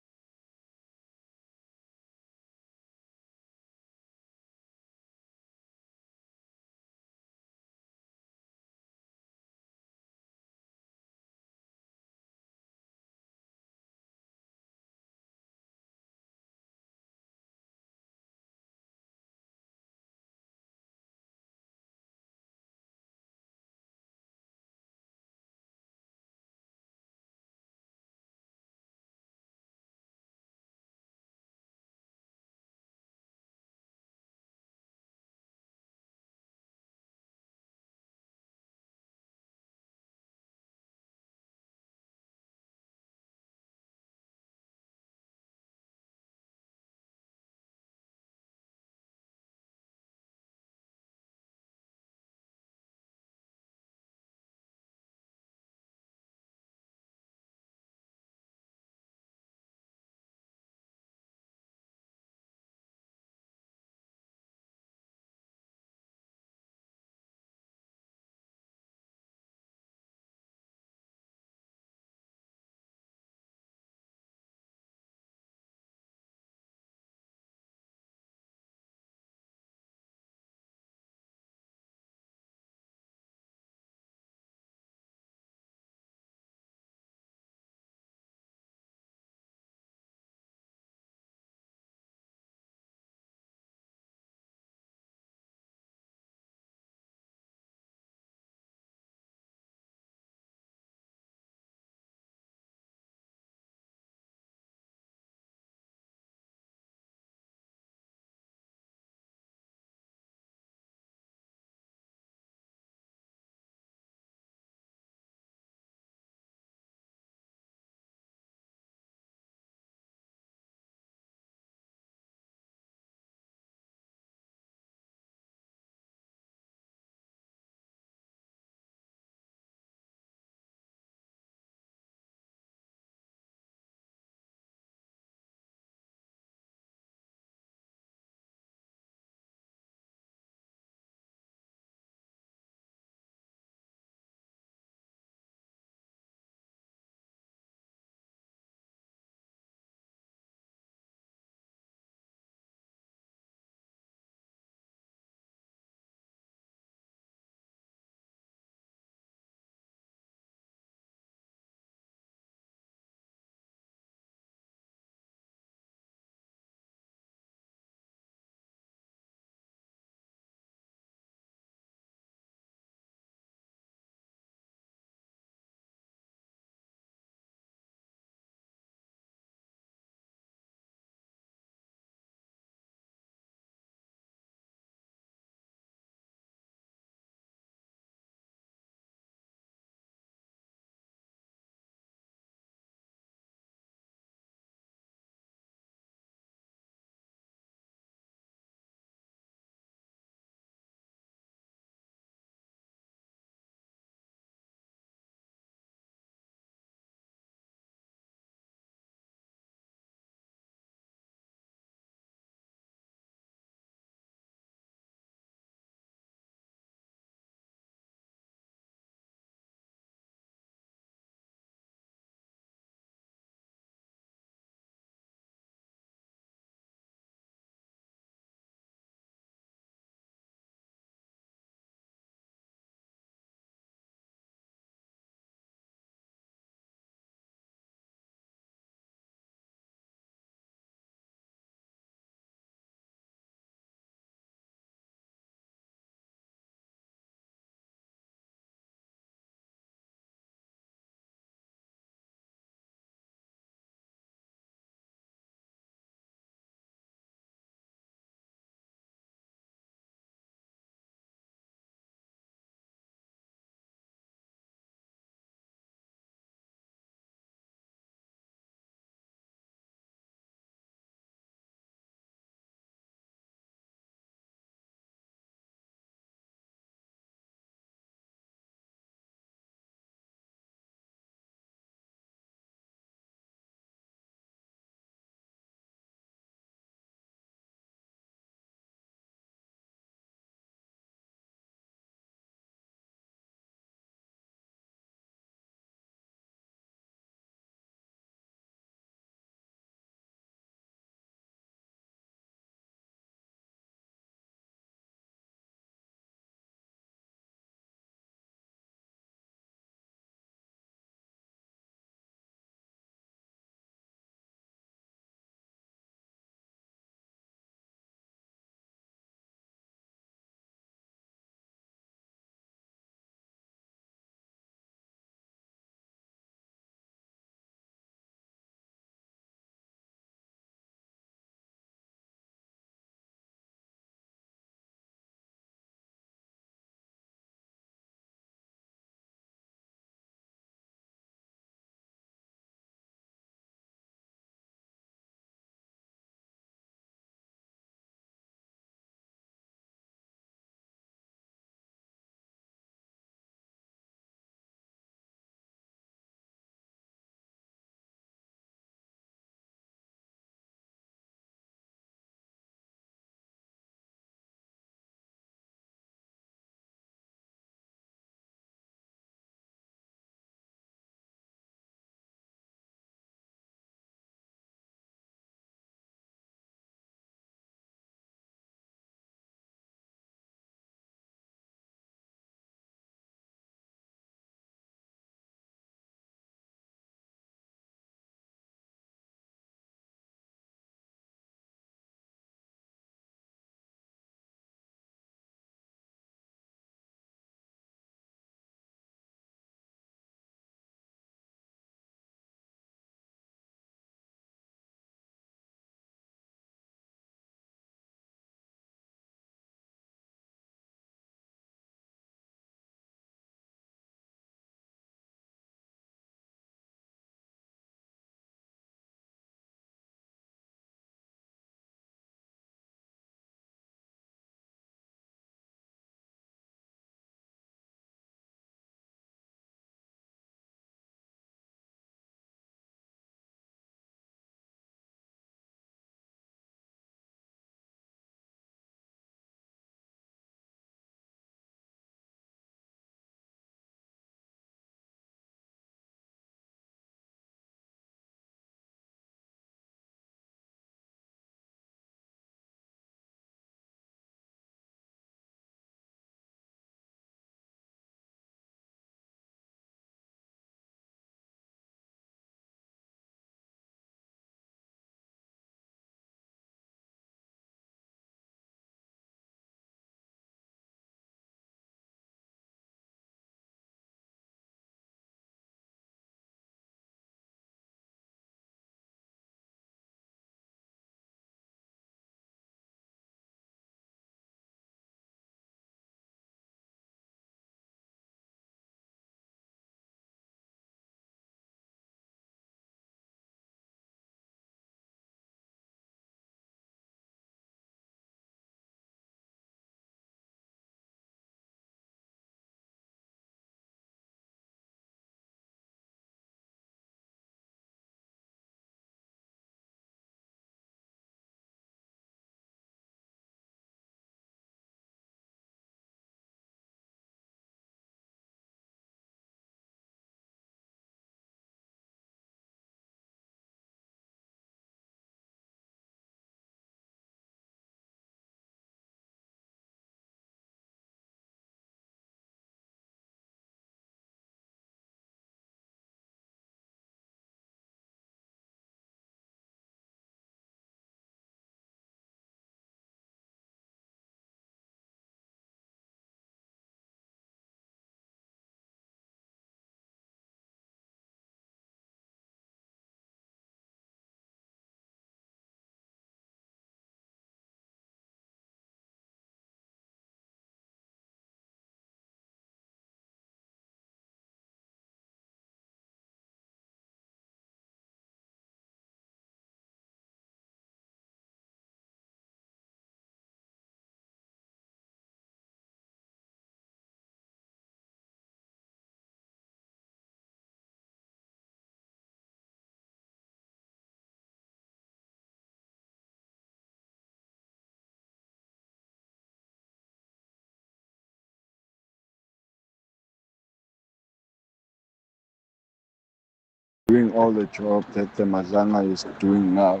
doing all the job that the Mazanga is doing now.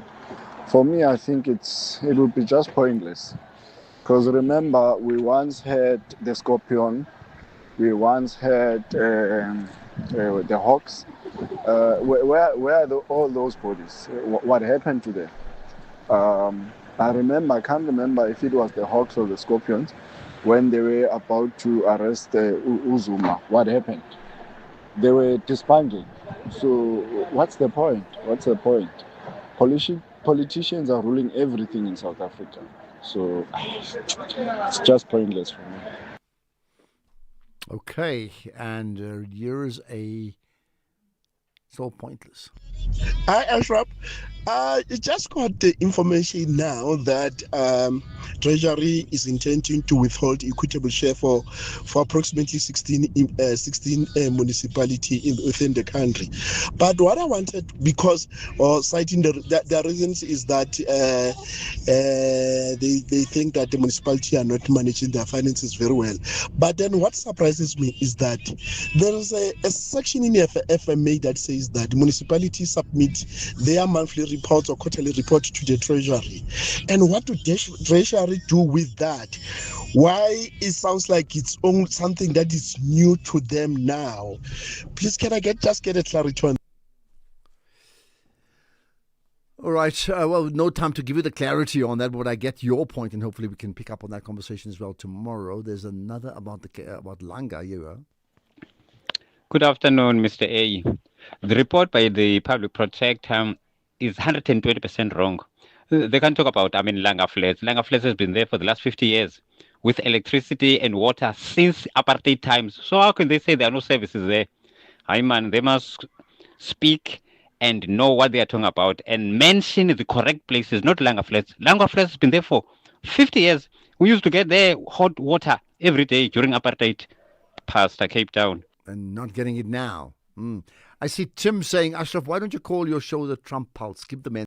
For me, I think it would be just pointless. Because remember, we once had the Scorpion, we once had the Hawks. Where are all those bodies? What happened to them? I can't remember if it was the Hawks or the Scorpions, when they were about to arrest Uzuma. What happened? They were disbanded. So what's the point? Politicians are ruling everything in South Africa. So it's just pointless for me. Okay, and here's a... So pointless. Hi, Ashraf. I just got the information now that Treasury is intending to withhold equitable share for approximately 16 municipalities within the country. But what I wanted, citing the reasons, is that they think that the municipality are not managing their finances very well. But then what surprises me is that there is a section in the FMA that says that municipalities submit their monthly reports or quarterly reports to the Treasury. And what do Treasury do with that? Why it sounds like it's something that is new to them now? Please, can I get a clarity on that? All right. Well, no time to give you the clarity on that, but I get your point, and hopefully we can pick up on that conversation as well tomorrow. There's another about Langa. You Good afternoon, Mr. A. The report by the public protector is 120% wrong. They can talk about, Langa Flats. Langa Flats has been there for the last 50 years with electricity and water since apartheid times. So how can they say there are no services there? They must speak and know what they are talking about and mention the correct places, not Langa Flats. Langa Flats has been there for 50 years. We used to get there hot water every day during apartheid past Cape Town. And not getting it now. I see Tim saying, Ashraf, why don't you call your show the Trump Pulse? Give the men